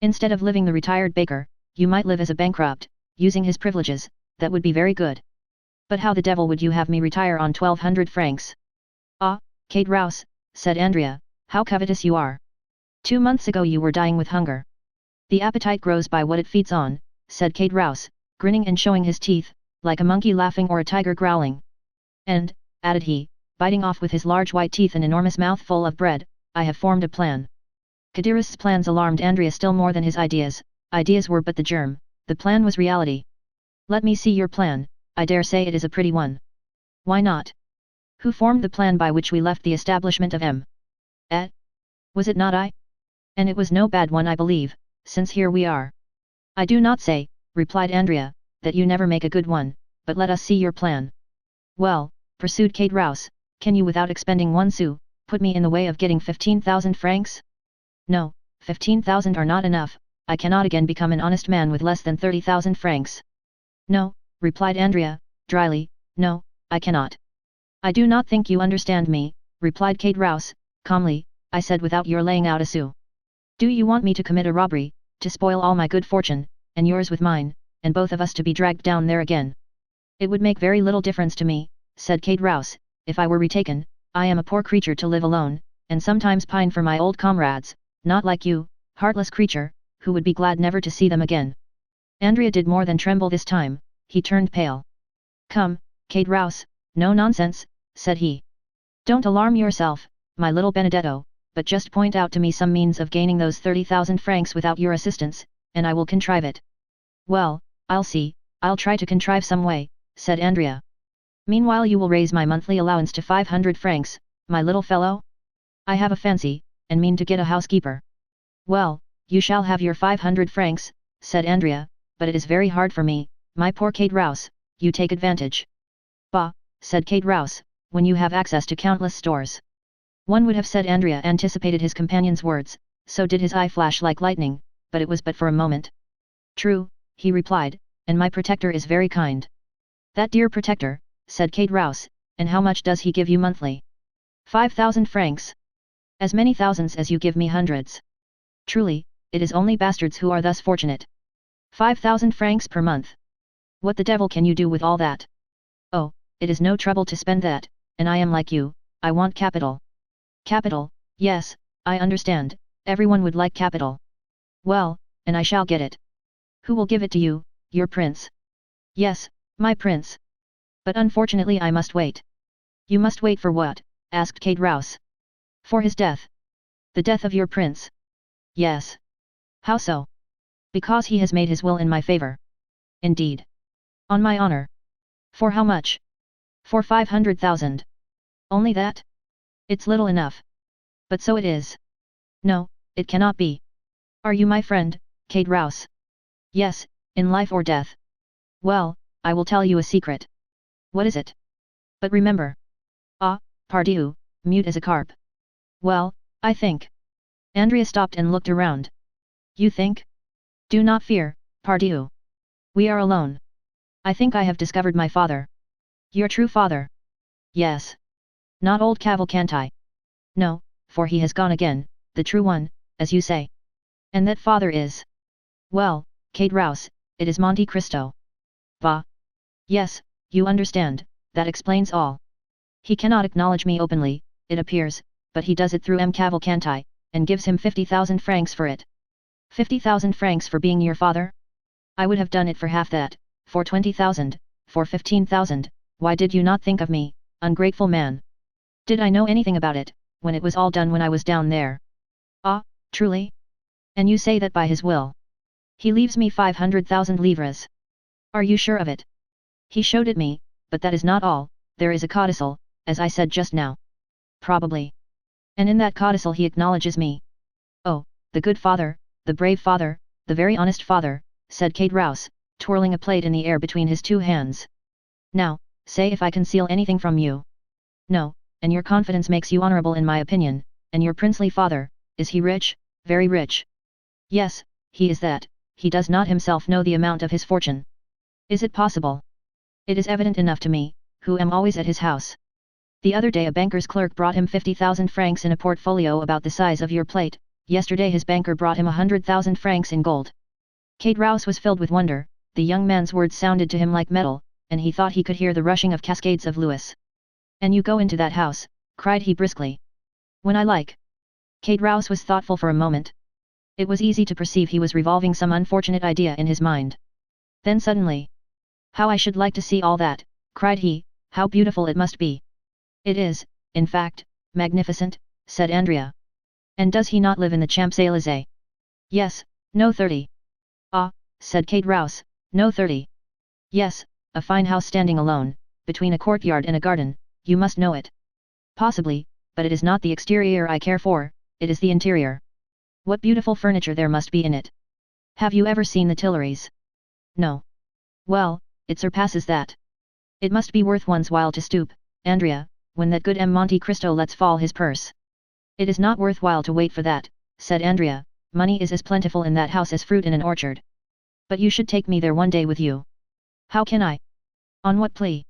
A: Instead of living the retired baker, you might live as a bankrupt, using his privileges, that would be very good. But how the devil would you have me retire on 1,200 francs? Ah, Kate Rouse, said Andrea, how covetous you are. 2 months ago you were dying with hunger. The appetite grows by what it feeds on, said Kate Rouse, grinning and showing his teeth, like a monkey laughing or a tiger growling. And, added he, biting off with his large white teeth an enormous mouthful of bread, I have formed a plan. Caderousse's plans alarmed Andrea still more than his ideas. Ideas were but the germ, the plan was reality. Let me see your plan, I dare say it is a pretty one. Why not? Who formed the plan by which we left the establishment of M? Was it not I? And it was no bad one I believe, since here we are. I do not say, replied Andrea, that you never make a good one, but let us see your plan. Well, pursued Kate Rouse, can you without expending 1 sou, put me in the way of getting 15,000 francs? No, 15,000 are not enough, I cannot again become an honest man with less than 30,000 francs. No, replied Andrea, dryly, No, I cannot. I do not think you understand me, replied Kate Rouse, calmly. I said without your laying out a sou. Do you want me to commit a robbery, to spoil all my good fortune, and yours with mine, and both of us to be dragged down there again? It would make very little difference to me, said Kate Rouse, if I were retaken. I am a poor creature to live alone, and sometimes pine for my old comrades, not like you, heartless creature, who would be glad never to see them again. Andrea did more than tremble this time, he turned pale. Come, Kate Rouse, no nonsense, said he. Don't alarm yourself, my little Benedetto, but just point out to me some means of gaining those 30,000 francs without your assistance, and I will contrive it. Well, I'll see, I'll try to contrive some way, said Andrea. Meanwhile you will raise my monthly allowance to 500 francs, my little fellow? I have a fancy, and mean to get a housekeeper. Well, you shall have your 500 francs, said Andrea, but it is very hard for me, my poor Kate Rouse, you take advantage. Bah, said Kate Rouse, when you have access to countless stores. One would have said Andrea anticipated his companion's words, so did his eye flash like lightning, but it was but for a moment. True, he replied, and my protector is very kind. That dear protector, said Kate Rouse, and how much does he give you monthly? 5,000 francs. As many thousands as you give me hundreds. Truly, it is only bastards who are thus fortunate. 5,000 francs per month. What the devil can you do with all that? Oh, it is no trouble to spend that, and I am like you, I want capital. Capital, yes, I understand, everyone would like capital. Well, and I shall get it. Who will give it to you, your prince? Yes, my prince. But unfortunately I must wait. You must wait for what? Asked Kate Rouse. For his death. The death of your prince? Yes. How so? Because he has made his will in my favor. Indeed. On my honor. For how much? For 500,000. Only that? It's little enough. But so it is. No, it cannot be. Are you my friend, Kate Rouse? Yes, in life or death. Well, I will tell you a secret. What is it? But remember. Ah, pardieu, mute as a carp. Well, I think. Andrea stopped and looked around. You think? Do not fear, pardieu. We are alone. I think I have discovered my father. Your true father? Yes. Not old Cavalcanti. No, for he has gone again, the true one, as you say. And that father is? Well, Kate Rouse, it is Monte Cristo. Bah. Yes, you understand, that explains all. He cannot acknowledge me openly, it appears, but he does it through M. Cavalcanti, and gives him 50,000 francs for it. 50,000 francs for being your father? I would have done it for half that, for 20,000, for 15,000, why did you not think of me, ungrateful man? Did I know anything about it, when it was all done when I was down there? Ah, truly? And you say that by his will? He leaves me 500,000 livres. Are you sure of it? He showed it me, but that is not all, there is a codicil, as I said just now. Probably. And in that codicil he acknowledges me. Oh, the good father, the brave father, the very honest father, said Kate Rouse, twirling a plate in the air between his two hands. Now, say if I conceal anything from you. No, and your confidence makes you honorable in my opinion, and your princely father, is he rich, very rich? Yes, he is that, he does not himself know the amount of his fortune. Is it possible? It is evident enough to me, who am always at his house. The other day a banker's clerk brought him 50,000 francs in a portfolio about the size of your plate, yesterday his banker brought him 100,000 francs in gold. Kate Rouse was filled with wonder, the young man's words sounded to him like metal, and he thought he could hear the rushing of cascades of Louis. And you go into that house, cried he briskly. When I like. Kate Rouse was thoughtful for a moment. It was easy to perceive he was revolving some unfortunate idea in his mind. Then suddenly. How I should like to see all that, cried he, how beautiful it must be. It is, in fact, magnificent, said Andrea. And does he not live in the Champs-Élysées? Yes, no 30. Ah, said Kate Rouse, no 30. Yes, a fine house standing alone, between a courtyard and a garden, you must know it. Possibly, but it is not the exterior I care for, it is the interior. What beautiful furniture there must be in it. Have you ever seen the Tuileries? No. Well, it surpasses that. It must be worth one's while to stoop, Andrea, when that good M. Monte Cristo lets fall his purse. It is not worthwhile to wait for that, said Andrea, money is as plentiful in that house as fruit in an orchard. But you should take me there one day with you. How can I? On what plea?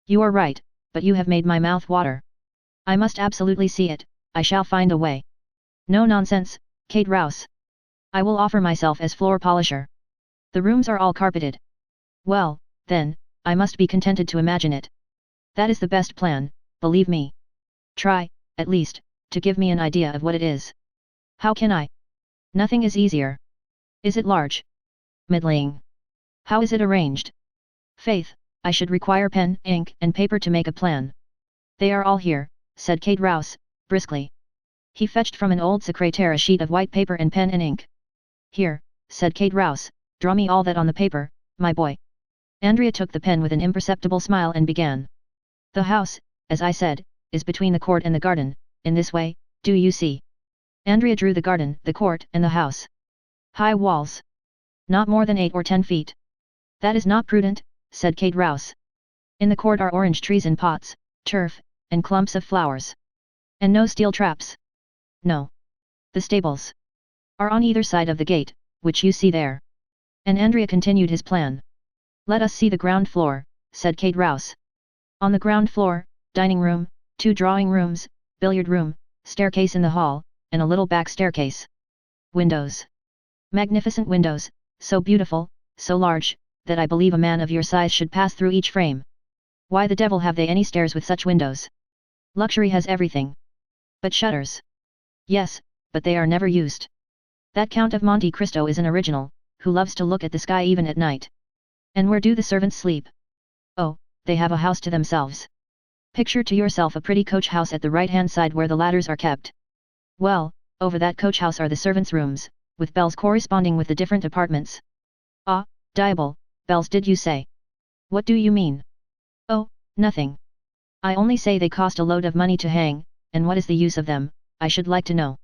A: You are right, but you have made my mouth water. I must absolutely see it, I shall find a way. No nonsense, Kate Rouse. I will offer myself as floor polisher. The rooms are all carpeted. Well, then, I must be contented to imagine it. That is the best plan, believe me. Try, at least, to give me an idea of what it is. How can I? Nothing is easier. Is it large? Middling. How is it arranged? Faith, I should require pen, ink, and paper to make a plan. They are all here, said Kate Rouse, briskly. He fetched from an old secretaire a sheet of white paper and pen and ink. Here, said Kate Rouse, draw me all that on the paper, my boy. Andrea took the pen with an imperceptible smile and began. The house, as I said, is between the court and the garden, in this way, do you see? Andrea drew the garden, the court, and the house. High walls. Not more than 8 or 10 feet. That is not prudent, said Kate Rouse. In the court are orange trees in pots, turf, and clumps of flowers. And no steel traps. No. The stables are on either side of the gate, which you see there. And Andrea continued his plan. Let us see the ground floor, said Kate Rouse. On the ground floor, dining room, 2 drawing rooms, billiard room, staircase in the hall, and a little back staircase. Windows. Magnificent windows, so beautiful, so large, that I believe a man of your size should pass through each frame. Why the devil have they any stairs with such windows? Luxury has everything. But shutters. Yes, but they are never used. That Count of Monte Cristo is an original, who loves to look at the sky even at night. And where do the servants sleep? Oh, they have a house to themselves. Picture to yourself a pretty coach house at the right-hand side where the ladders are kept. Well, over that coach house are the servants' rooms, with bells corresponding with the different apartments. Ah, diable, bells did you say? What do you mean? Oh, nothing. I only say they cost a load of money to hang, and what is the use of them, I should like to know.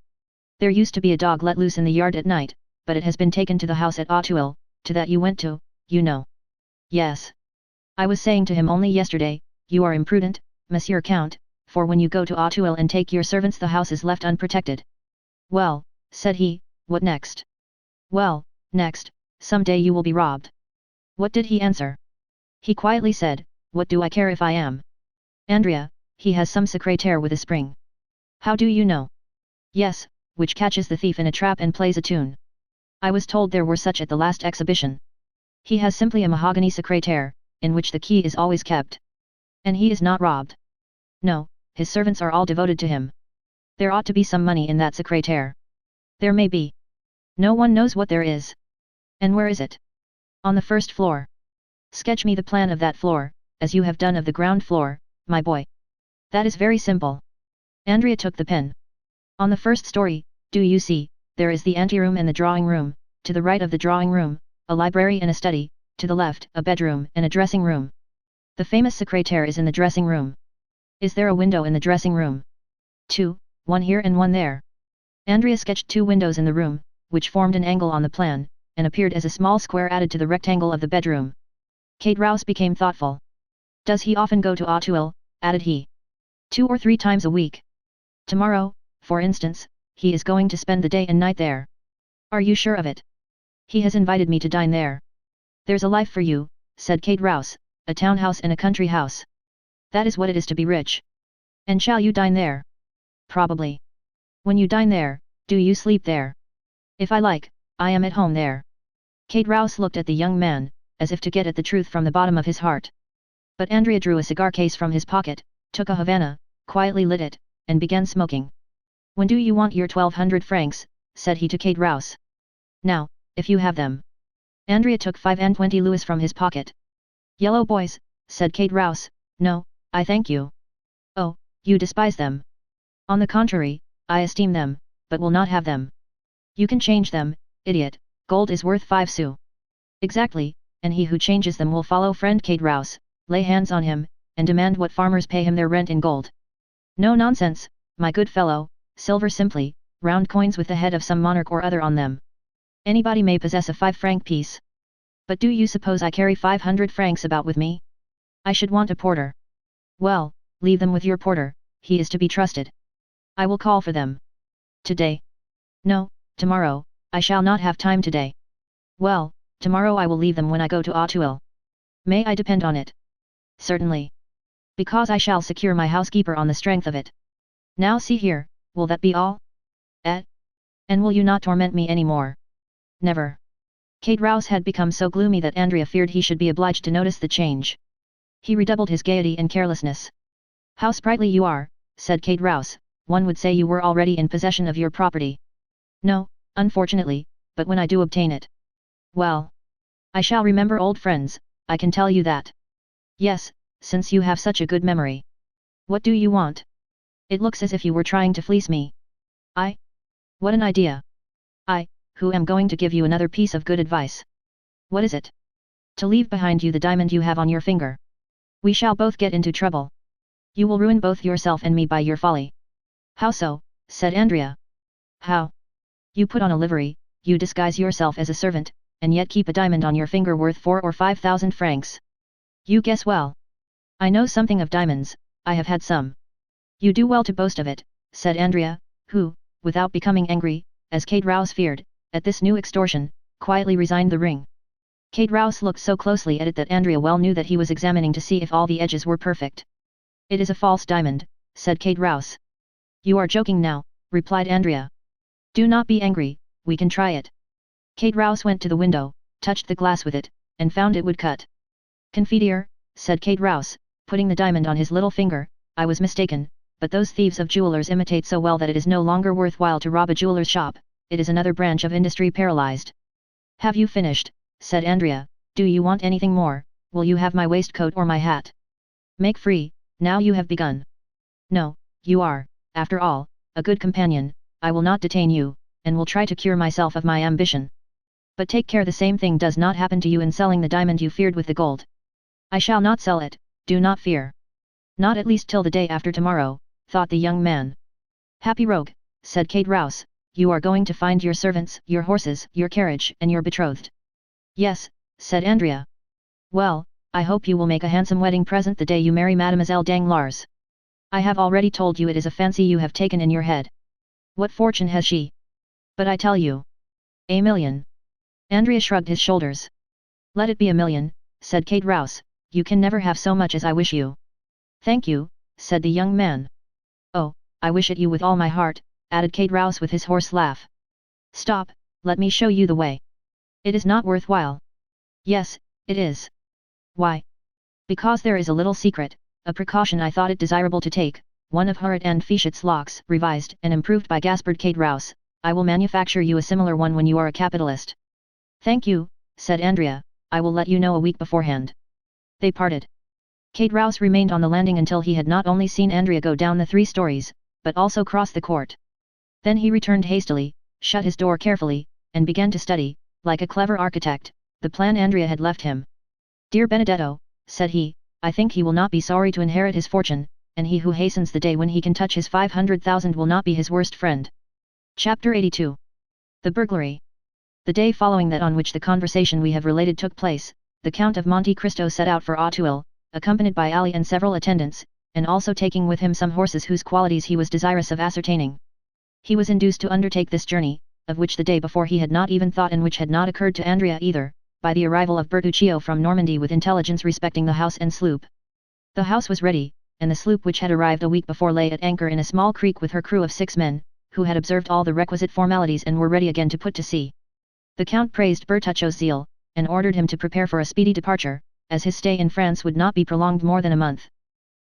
A: There used to be a dog let loose in the yard at night, but it has been taken to the house at Auteuil, to that you went to, you know. Yes. I was saying to him only yesterday, you are imprudent, Monsieur Count, for when you go to Auteuil and take your servants the house is left unprotected. Well, said he, what next? Well, next, some day you will be robbed. What did he answer? He quietly said, what do I care if I am? Andrea, he has some secretaire with a spring. How do you know? Yes, which catches the thief in a trap and plays a tune. I was told there were such at the last exhibition. He has simply a mahogany secretaire, in which the key is always kept. And he is not robbed. No, his servants are all devoted to him. There ought to be some money in that secretaire. There may be. No one knows what there is. And where is it? On the first floor. Sketch me the plan of that floor, as you have done of the ground floor, my boy. That is very simple. Andrea took the pen. On the first story, do you see, there is the anteroom and the drawing room, to the right of the drawing room, a library and a study, to the left, a bedroom and a dressing room. The famous secretaire is in the dressing room. Is there a window in the dressing room? 2, one here and one there. Andrea sketched 2 windows in the room, which formed an angle on the plan, and appeared as a small square added to the rectangle of the bedroom. Kate Rouse became thoughtful. Does he often go to Auteuil, added he. 2 or 3 times a week. Tomorrow, for instance, he is going to spend the day and night there. Are you sure of it? He has invited me to dine there. There's a life for you, said Kate Rouse, a townhouse and a country house. That is what it is to be rich. And shall you dine there? Probably. When you dine there, do you sleep there? If I like, I am at home there. Kate Rouse looked at the young man, as if to get at the truth from the bottom of his heart. But Andrea drew a cigar case from his pocket, took a Havana, quietly lit it, and began smoking. When do you want your 1,200 francs, said he to Kate Rouse. Now, if you have them. Andrea took 5 louis from his pocket. Yellow boys, said Kate Rouse, no, I thank you. Oh, you despise them. On the contrary, I esteem them, but will not have them. You can change them, idiot, gold is worth 5 sous. Exactly, and he who changes them will follow friend Kate Rouse, lay hands on him, and demand what farmers pay him their rent in gold. No nonsense, my good fellow, silver simply, round coins with the head of some monarch or other on them. Anybody may possess a 5-franc piece. But do you suppose I carry 500 francs about with me? I should want a porter. Well, leave them with your porter, he is to be trusted. I will call for them. Today? No, tomorrow, I shall not have time today. Well, tomorrow I will leave them when I go to Auteuil. May I depend on it? Certainly. Because I shall secure my housekeeper on the strength of it. Now see here, will that be all? And will you not torment me any more? Never. Kate Rouse had become so gloomy that Andrea feared he should be obliged to notice the change. He redoubled his gaiety and carelessness. How sprightly you are, said Kate Rouse, one would say you were already in possession of your property. No, unfortunately, but when I do obtain it. Well. I shall remember old friends, I can tell you that. Yes, since you have such a good memory. What do you want? It looks as if you were trying to fleece me. What an idea. Who am going to give you another piece of good advice. What is it? To leave behind you the diamond you have on your finger. We shall both get into trouble. You will ruin both yourself and me by your folly. How so? Said Andrea. How? You put on a livery, you disguise yourself as a servant, and yet keep a diamond on your finger worth 4 or 5,000 francs. You guess well. I know something of diamonds, I have had some. You do well to boast of it, said Andrea, who, without becoming angry, as Kate Rouse feared, at this new extortion, quietly resigned the ring. Kate Rouse looked so closely at it that Andrea well knew that he was examining to see if all the edges were perfect. It is a false diamond, said Kate Rouse. You are joking now, replied Andrea. Do not be angry, we can try it. Kate Rouse went to the window, touched the glass with it, and found it would cut. Confiteor, said Kate Rouse, putting the diamond on his little finger, I was mistaken, but those thieves of jewelers imitate so well that it is no longer worthwhile to rob a jeweler's shop, it is another branch of industry paralyzed. Have you finished? Said Andrea, do you want anything more, will you have my waistcoat or my hat? Make free, now you have begun. No, you are, after all, a good companion, I will not detain you, and will try to cure myself of my ambition. But take care the same thing does not happen to you in selling the diamond you feared with the gold. I shall not sell it, do not fear. Not at least till the day after tomorrow, thought the young man. Happy rogue, said Kate Rouse, you are going to find your servants, your horses, your carriage, and your betrothed. Yes, said Andrea. Well, I hope you will make a handsome wedding present the day you marry Mademoiselle Danglars. I have already told you it is a fancy you have taken in your head. What fortune has she? But I tell you. A million. Andrea shrugged his shoulders. Let it be 1,000,000, said Kate Rouse, you can never have so much as I wish you. Thank you, said the young man. Oh, I wish it you with all my heart, added Kate Rouse with his hoarse laugh. Stop, let me show you the way. It is not worthwhile. Yes, it is. Why? Because there is a little secret, a precaution I thought it desirable to take, one of Huret and Fichet's locks, revised and improved by Gaspard Kate Rouse. I will manufacture you a similar one when you are a capitalist. Thank you, said Andrea, I will let you know a week beforehand. They parted. Kate Rouse remained on the landing until he had not only seen Andrea go down the 3 stories, but also cross the court. Then he returned hastily, shut his door carefully, and began to study, like a clever architect, the plan Andrea had left him. Dear Benedetto, said he, I think he will not be sorry to inherit his fortune, and he who hastens the day when he can touch his 500,000 will not be his worst friend. Chapter 82. The burglary. The day following that on which the conversation we have related took place, the Count of Monte Cristo set out for Auteuil, accompanied by Ali and several attendants, and also taking with him some horses whose qualities he was desirous of ascertaining. He was induced to undertake this journey, of which the day before he had not even thought and which had not occurred to Andrea either, by the arrival of Bertuccio from Normandy with intelligence respecting the house and sloop. The house was ready, and the sloop which had arrived a week before lay at anchor in a small creek with her crew of 6 men, who had observed all the requisite formalities and were ready again to put to sea. The Count praised Bertuccio's zeal, and ordered him to prepare for a speedy departure, as his stay in France would not be prolonged more than a month.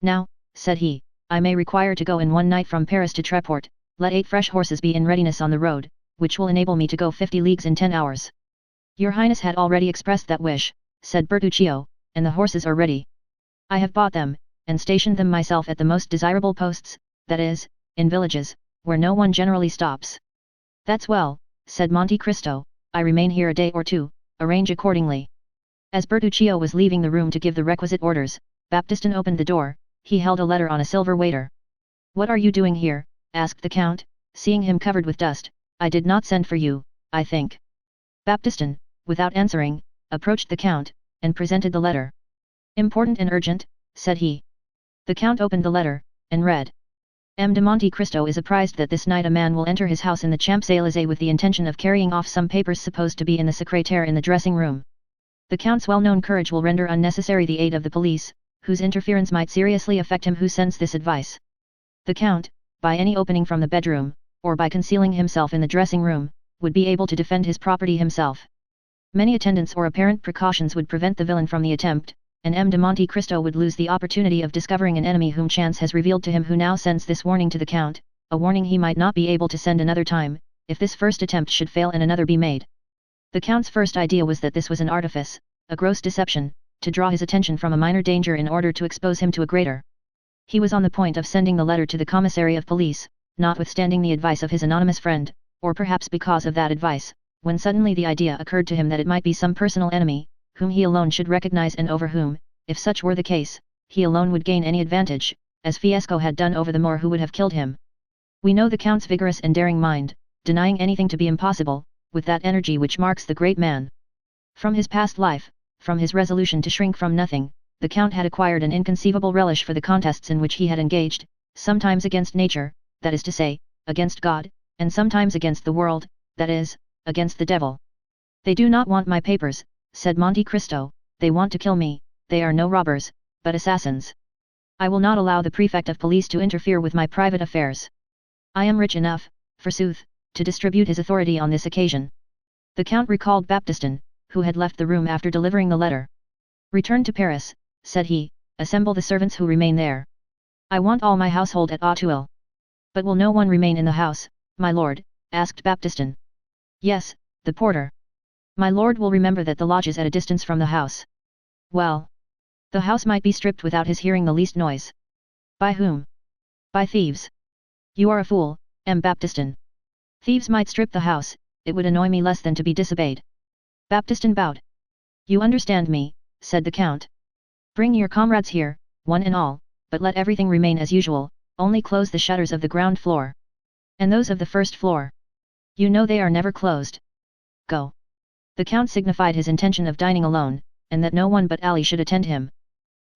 A: Now, said he, I may require to go in one night from Paris to Treport, let 8 fresh horses be in readiness on the road, which will enable me to go 50 leagues in 10 hours. Your Highness had already expressed that wish, said Bertuccio, and the horses are ready. I have bought them, and stationed them myself at the most desirable posts, that is, in villages, where no one generally stops. That's well, said Monte Cristo, I remain here a day or 2, arrange accordingly. As Bertuccio was leaving the room to give the requisite orders, Baptistin opened the door, he held a letter on a silver waiter. What are you doing here? Asked the Count, seeing him covered with dust. I did not send for you, I think. Baptistin, without answering, approached the Count, and presented the letter. Important and urgent, said he. The Count opened the letter, and read. M. de Monte Cristo is apprised that this night a man will enter his house in the Champs-Élysées with the intention of carrying off some papers supposed to be in the secrétaire in the dressing room. The Count's well-known courage will render unnecessary the aid of the police, whose interference might seriously affect him who sends this advice. The Count, by any opening from the bedroom, or by concealing himself in the dressing room, would be able to defend his property himself. Many attendants or apparent precautions would prevent the villain from the attempt, and M. de Monte Cristo would lose the opportunity of discovering an enemy whom chance has revealed to him, who now sends this warning to the Count, a warning he might not be able to send another time, if this first attempt should fail and another be made. The Count's first idea was that this was an artifice, a gross deception, to draw his attention from a minor danger in order to expose him to a greater. He was on the point of sending the letter to the commissary of police, notwithstanding the advice of his anonymous friend, or perhaps because of that advice, when suddenly the idea occurred to him that it might be some personal enemy, whom he alone should recognize and over whom, if such were the case, he alone would gain any advantage, as Fiesco had done over the Moor who would have killed him. We know the Count's vigorous and daring mind, denying anything to be impossible, with that energy which marks the great man. From his past life, from his resolution to shrink from nothing, the Count had acquired an inconceivable relish for the contests in which he had engaged, sometimes against nature, that is to say, against God, and sometimes against the world, that is, against the devil. "They do not want my papers," said Monte Cristo, "they want to kill me. They are no robbers, but assassins. I will not allow the prefect of police to interfere with my private affairs. I am rich enough, forsooth, to distribute his authority on this occasion." The Count recalled Baptistin, who had left the room after delivering the letter. "Return to Paris," said he, "assemble the servants who remain there. I want all my household at Auteuil." "But will no one remain in the house, my lord?" asked Baptistin. "Yes, the porter. My lord will remember that the lodge is at a distance from the house." "Well, the house might be stripped without his hearing the least noise." "By whom?" "By thieves." "You are a fool, M. Baptistin. Thieves might strip the house, it would annoy me less than to be disobeyed." Baptistin bowed. "You understand me," said the Count. "Bring your comrades here, one and all, but let everything remain as usual, only close the shutters of the ground floor. And those of the first floor. You know they are never closed. Go." The Count signified his intention of dining alone, and that no one but Ali should attend him.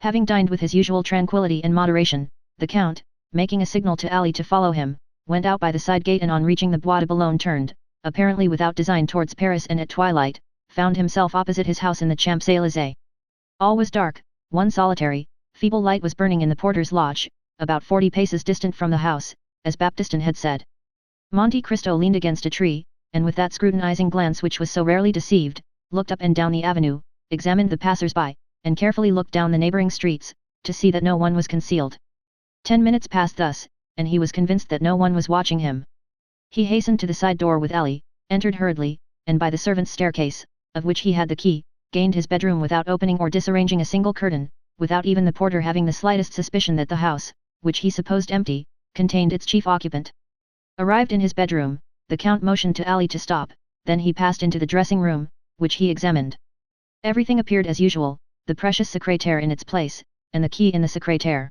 A: Having dined with his usual tranquillity and moderation, the Count, making a signal to Ali to follow him, went out by the side gate and on reaching the Bois de Boulogne turned, apparently without design towards Paris, and at twilight, found himself opposite his house in the Champs-Élysées. All was dark, one solitary, feeble light was burning in the porter's lodge, about 40 paces distant from the house, as Baptistin had said. Monte Cristo leaned against a tree, and with that scrutinizing glance which was so rarely deceived, looked up and down the avenue, examined the passers-by, and carefully looked down the neighboring streets, to see that no one was concealed. 10 minutes passed thus, and he was convinced that no one was watching him. He hastened to the side door with Ali, entered hurriedly, and by the servants' staircase, of which he had the key, gained his bedroom without opening or disarranging a single curtain, without even the porter having the slightest suspicion that the house, which he supposed empty, contained its chief occupant. Arrived in his bedroom, the Count motioned to Ali to stop, then he passed into the dressing room, which he examined. Everything appeared as usual, the precious secrétaire in its place, and the key in the secrétaire.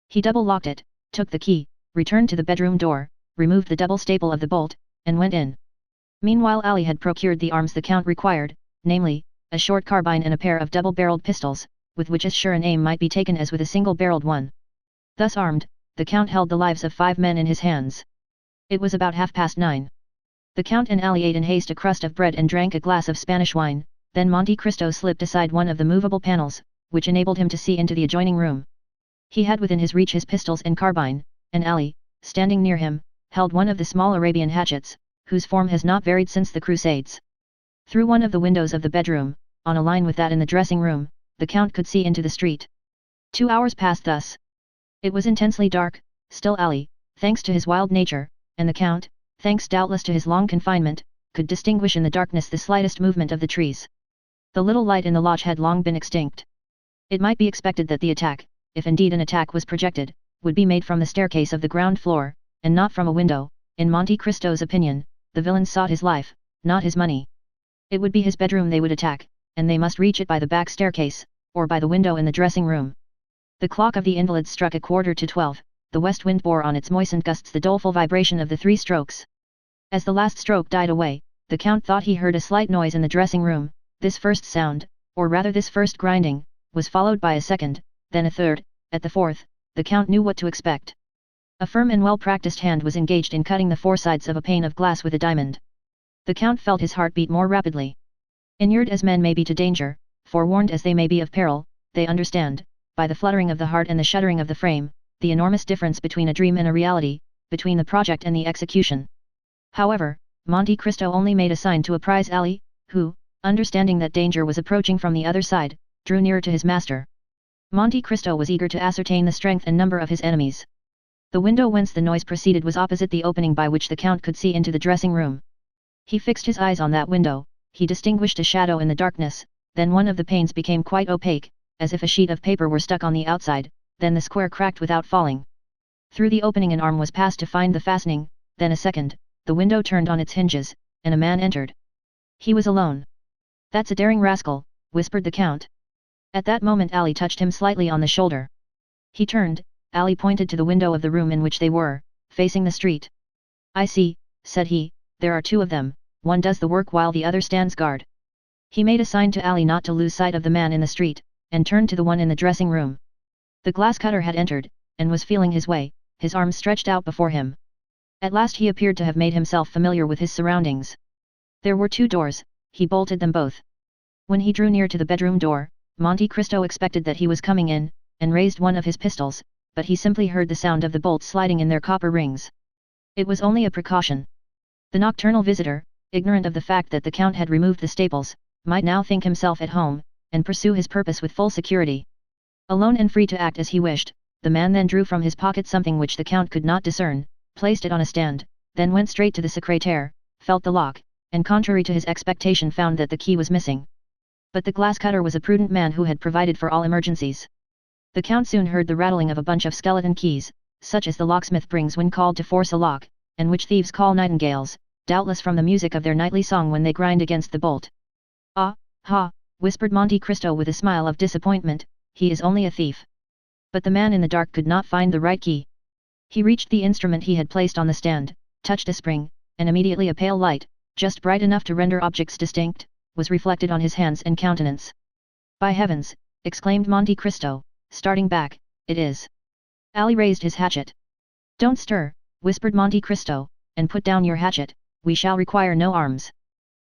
A: He double-locked it, took the key, returned to the bedroom door, removed the double staple of the bolt, and went in. Meanwhile Ali had procured the arms the Count required, namely, a short carbine and a pair of double-barreled pistols, with which as sure an aim might be taken as with a single-barreled one. Thus armed, the Count held the lives of 5 men in his hands. It was about 9:30. The Count and Ali ate in haste a crust of bread and drank a glass of Spanish wine, then Monte Cristo slipped aside one of the movable panels, which enabled him to see into the adjoining room. He had within his reach his pistols and carbine, and Ali, standing near him, held one of the small Arabian hatchets, whose form has not varied since the Crusades. Through one of the windows of the bedroom, on a line with that in the dressing room, the Count could see into the street. 2 hours passed thus. It was intensely dark, still Ali, thanks to his wild nature, and the Count, thanks doubtless to his long confinement, could distinguish in the darkness the slightest movement of the trees. The little light in the lodge had long been extinct. It might be expected that the attack, if indeed an attack was projected, would be made from the staircase of the ground floor, and not from a window. In Monte Cristo's opinion, the villains sought his life, not his money. It would be his bedroom they would attack, and they must reach it by the back staircase, or by the window in the dressing room. The clock of the invalids struck 11:45, the west wind bore on its moistened gusts the doleful vibration of the 3 strokes. As the last stroke died away, the Count thought he heard a slight noise in the dressing room. This first sound, or rather this first grinding, was followed by a second, then a third. At the fourth, the Count knew what to expect. A firm and well-practiced hand was engaged in cutting the 4 sides of a pane of glass with a diamond. The Count felt his heart beat more rapidly. Inured as men may be to danger, forewarned as they may be of peril, they understand, by the fluttering of the heart and the shuddering of the frame, the enormous difference between a dream and a reality, between the project and the execution. However, Monte Cristo only made a sign to apprise Ali, who, understanding that danger was approaching from the other side, drew nearer to his master. Monte Cristo was eager to ascertain the strength and number of his enemies. The window whence the noise proceeded was opposite the opening by which the Count could see into the dressing room. He fixed his eyes on that window, he distinguished a shadow in the darkness, then one of the panes became quite opaque, as if a sheet of paper were stuck on the outside, then the square cracked without falling. Through the opening an arm was passed to find the fastening, then a second, the window turned on its hinges, and a man entered. He was alone. "That's a daring rascal," whispered the Count. At that moment Ali touched him slightly on the shoulder. He turned, Ali pointed to the window of the room in which they were, facing the street. "I see," said he, "there are two of them, one does the work while the other stands guard." He made a sign to Ali not to lose sight of the man in the street, and turned to the one in the dressing room. The glass cutter had entered, and was feeling his way, his arms stretched out before him. At last he appeared to have made himself familiar with his surroundings. There were two doors, he bolted them both. When he drew near to the bedroom door, Monte Cristo expected that he was coming in, and raised one of his pistols, but he simply heard the sound of the bolts sliding in their copper rings. It was only a precaution. The nocturnal visitor, ignorant of the fact that the Count had removed the staples, might now think himself at home, and pursue his purpose with full security. Alone and free to act as he wished, the man then drew from his pocket something which the Count could not discern, placed it on a stand, then went straight to the secrétaire, felt the lock, and contrary to his expectation found that the key was missing. But the glass cutter was a prudent man who had provided for all emergencies. The Count soon heard the rattling of a bunch of skeleton keys, such as the locksmith brings when called to force a lock, and which thieves call nightingales, doubtless from the music of their nightly song when they grind against the bolt. "Ah, ha," whispered Monte Cristo with a smile of disappointment, "he is only a thief." But the man in the dark could not find the right key. He reached the instrument he had placed on the stand, touched a spring, and immediately a pale light, just bright enough to render objects distinct, was reflected on his hands and countenance. "By heavens," exclaimed Monte Cristo, starting back, "it is." Ali raised his hatchet. "Don't stir," whispered Monte Cristo, "and put down your hatchet, we shall require no arms."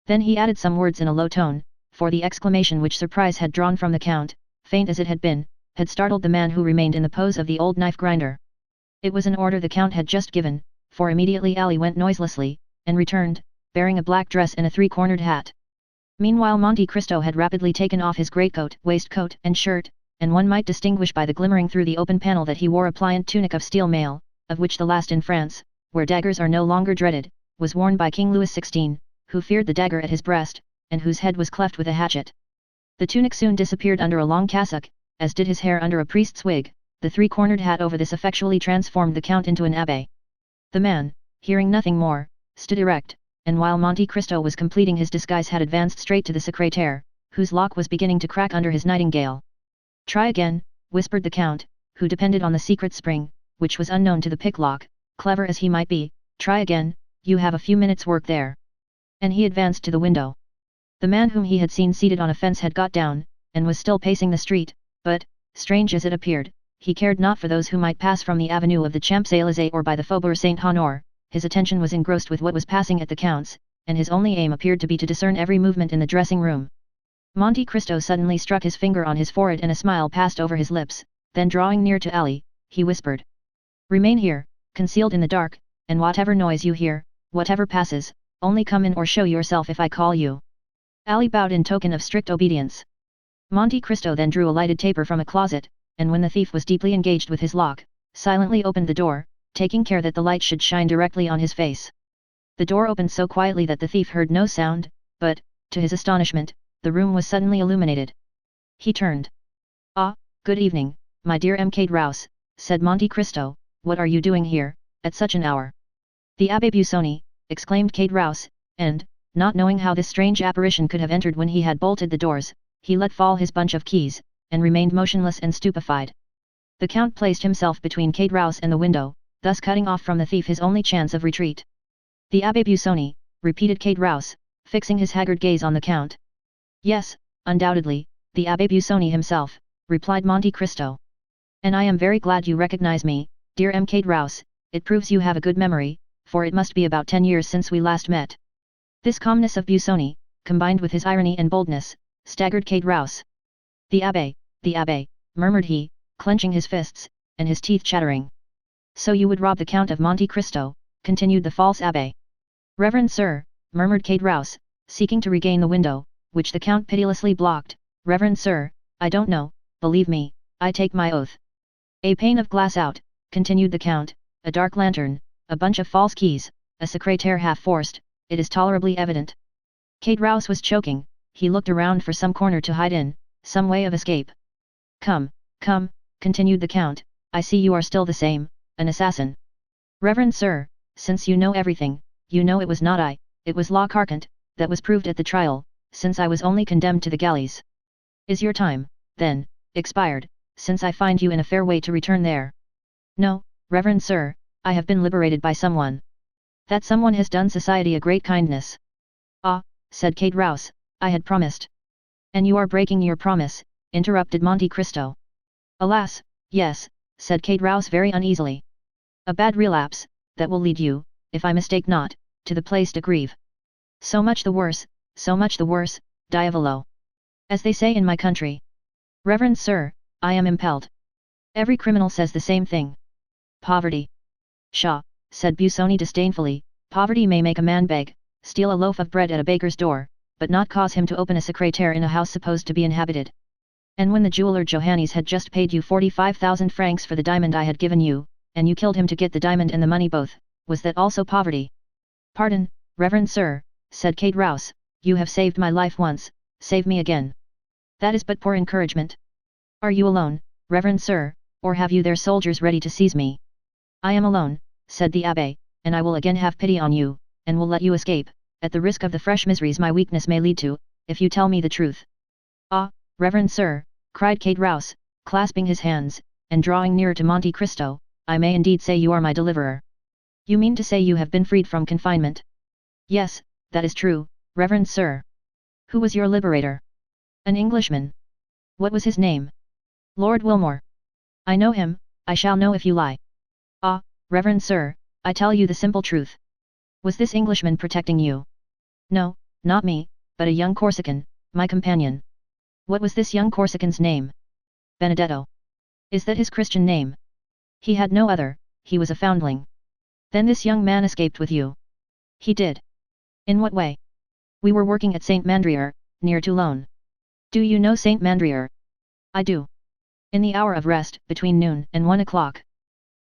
A: Then he added some words in a low tone, for the exclamation which surprise had drawn from the Count, faint as it had been, had startled the man who remained in the pose of the old knife grinder. It was an order the Count had just given, for immediately Ali went noiselessly, and returned, bearing a black dress and a three-cornered hat. Meanwhile Monte Cristo had rapidly taken off his greatcoat, waistcoat and shirt, and one might distinguish by the glimmering through the open panel that he wore a pliant tunic of steel mail, of which the last in France, where daggers are no longer dreaded, was worn by King Louis XVI, who feared the dagger at his breast, and whose head was cleft with a hatchet. The tunic soon disappeared under a long cassock, as did his hair under a priest's wig. The three-cornered hat over this effectually transformed the Count into an abbé. The man, hearing nothing more, stood erect, and while Monte Cristo was completing his disguise had advanced straight to the secrétaire, whose lock was beginning to crack under his nightingale. "Try again," whispered the Count, who depended on the secret spring, which was unknown to the picklock, clever as he might be, "try again, you have a few minutes' work there." And he advanced to the window. The man whom he had seen seated on a fence had got down, and was still pacing the street, but, strange as it appeared, he cared not for those who might pass from the avenue of the Champs-Élysées or by the Faubourg Saint-Honoré. His attention was engrossed with what was passing at the Count's, and his only aim appeared to be to discern every movement in the dressing room. Monte Cristo suddenly struck his finger on his forehead and a smile passed over his lips, then drawing near to Ali, he whispered, "Remain here, concealed in the dark, and whatever noise you hear, whatever passes, only come in or show yourself if I call you." Ali bowed in token of strict obedience. Monte Cristo then drew a lighted taper from a closet, and when the thief was deeply engaged with his lock, silently opened the door, taking care that the light should shine directly on his face. The door opened so quietly that the thief heard no sound, but, to his astonishment, the room was suddenly illuminated. He turned. "Ah, good evening, my dear M. Rouse," said Monte Cristo, "what are you doing here, at such an hour?" "The Abbé Busoni," exclaimed Kate Rouse, and, not knowing how this strange apparition could have entered when he had bolted the doors, he let fall his bunch of keys, and remained motionless and stupefied. The Count placed himself between Kate Rouse and the window, thus cutting off from the thief his only chance of retreat. "The Abbé Busoni," repeated Kate Rouse, fixing his haggard gaze on the Count. "Yes, undoubtedly, the Abbé Busoni himself," replied Monte Cristo. "And I am very glad you recognize me, dear M. Rouse, it proves you have a good memory, for it must be about 10 years since we last met." This calmness of Busoni, combined with his irony and boldness, staggered Kate Rouse. The Abbé," murmured he, clenching his fists, and his teeth chattering. So you would rob the Count of Monte Cristo, continued the false abbé. Reverend sir, murmured Kate Rouse, seeking to regain the window, which the Count pitilessly blocked. Reverend sir, I don't know, believe me, I take my oath. A pane of glass out, continued the Count, a dark lantern, a bunch of false keys, a secrétaire half forced, it is tolerably evident. Kate Rouse was choking, he looked around for some corner to hide in, some way of escape. Come, come, continued the Count, I see you are still the same, an assassin. Reverend sir, since you know everything, you know it was not I, it was law Carcant, that was proved at the trial, since I was only condemned to the galleys. Is your time, then, expired, since I find you in a fair way to return there? No, Reverend sir, I have been liberated by someone. That someone has done society a great kindness. Ah, said Kate Rouse, I had promised. And you are breaking your promise, interrupted Monte Cristo. Alas, yes, said Kate Rouse very uneasily. A bad relapse, that will lead you, if I mistake not, to the place de Grève. So much the worse, diavolo. As they say in my country. Reverend sir, I am impelled. Every criminal says the same thing. Poverty. Pshaw, said Busoni disdainfully, poverty may make a man beg, steal a loaf of bread at a baker's door, but not cause him to open a secrétaire in a house supposed to be inhabited. And when the jeweler Johannes had just paid you 45,000 francs for the diamond I had given you, and you killed him to get the diamond and the money both, was that also poverty? Pardon, Reverend sir, said Kate Rouse, you have saved my life once, save me again. That is but poor encouragement. Are you alone, Reverend sir, or have you their soldiers ready to seize me? I am alone, said the abbé, and I will again have pity on you, and will let you escape, at the risk of the fresh miseries my weakness may lead to, if you tell me the truth. Ah, Reverend sir, cried Kate Rouse, clasping his hands, and drawing nearer to Monte Cristo, I may indeed say you are my deliverer. You mean to say you have been freed from confinement? Yes, that is true, Reverend sir. Who was your liberator? An Englishman. What was his name? Lord Wilmore. I know him, I shall know if you lie. Ah, Reverend sir, I tell you the simple truth. Was this Englishman protecting you? No, not me, but a young Corsican, my companion. What was this young Corsican's name? Benedetto. Is that his Christian name? He had no other, he was a foundling. Then this young man escaped with you? He did. In what way? We were working at Saint Mandrier, near Toulon. Do you know Saint Mandrier? I do. In the hour of rest, between noon and 1 o'clock.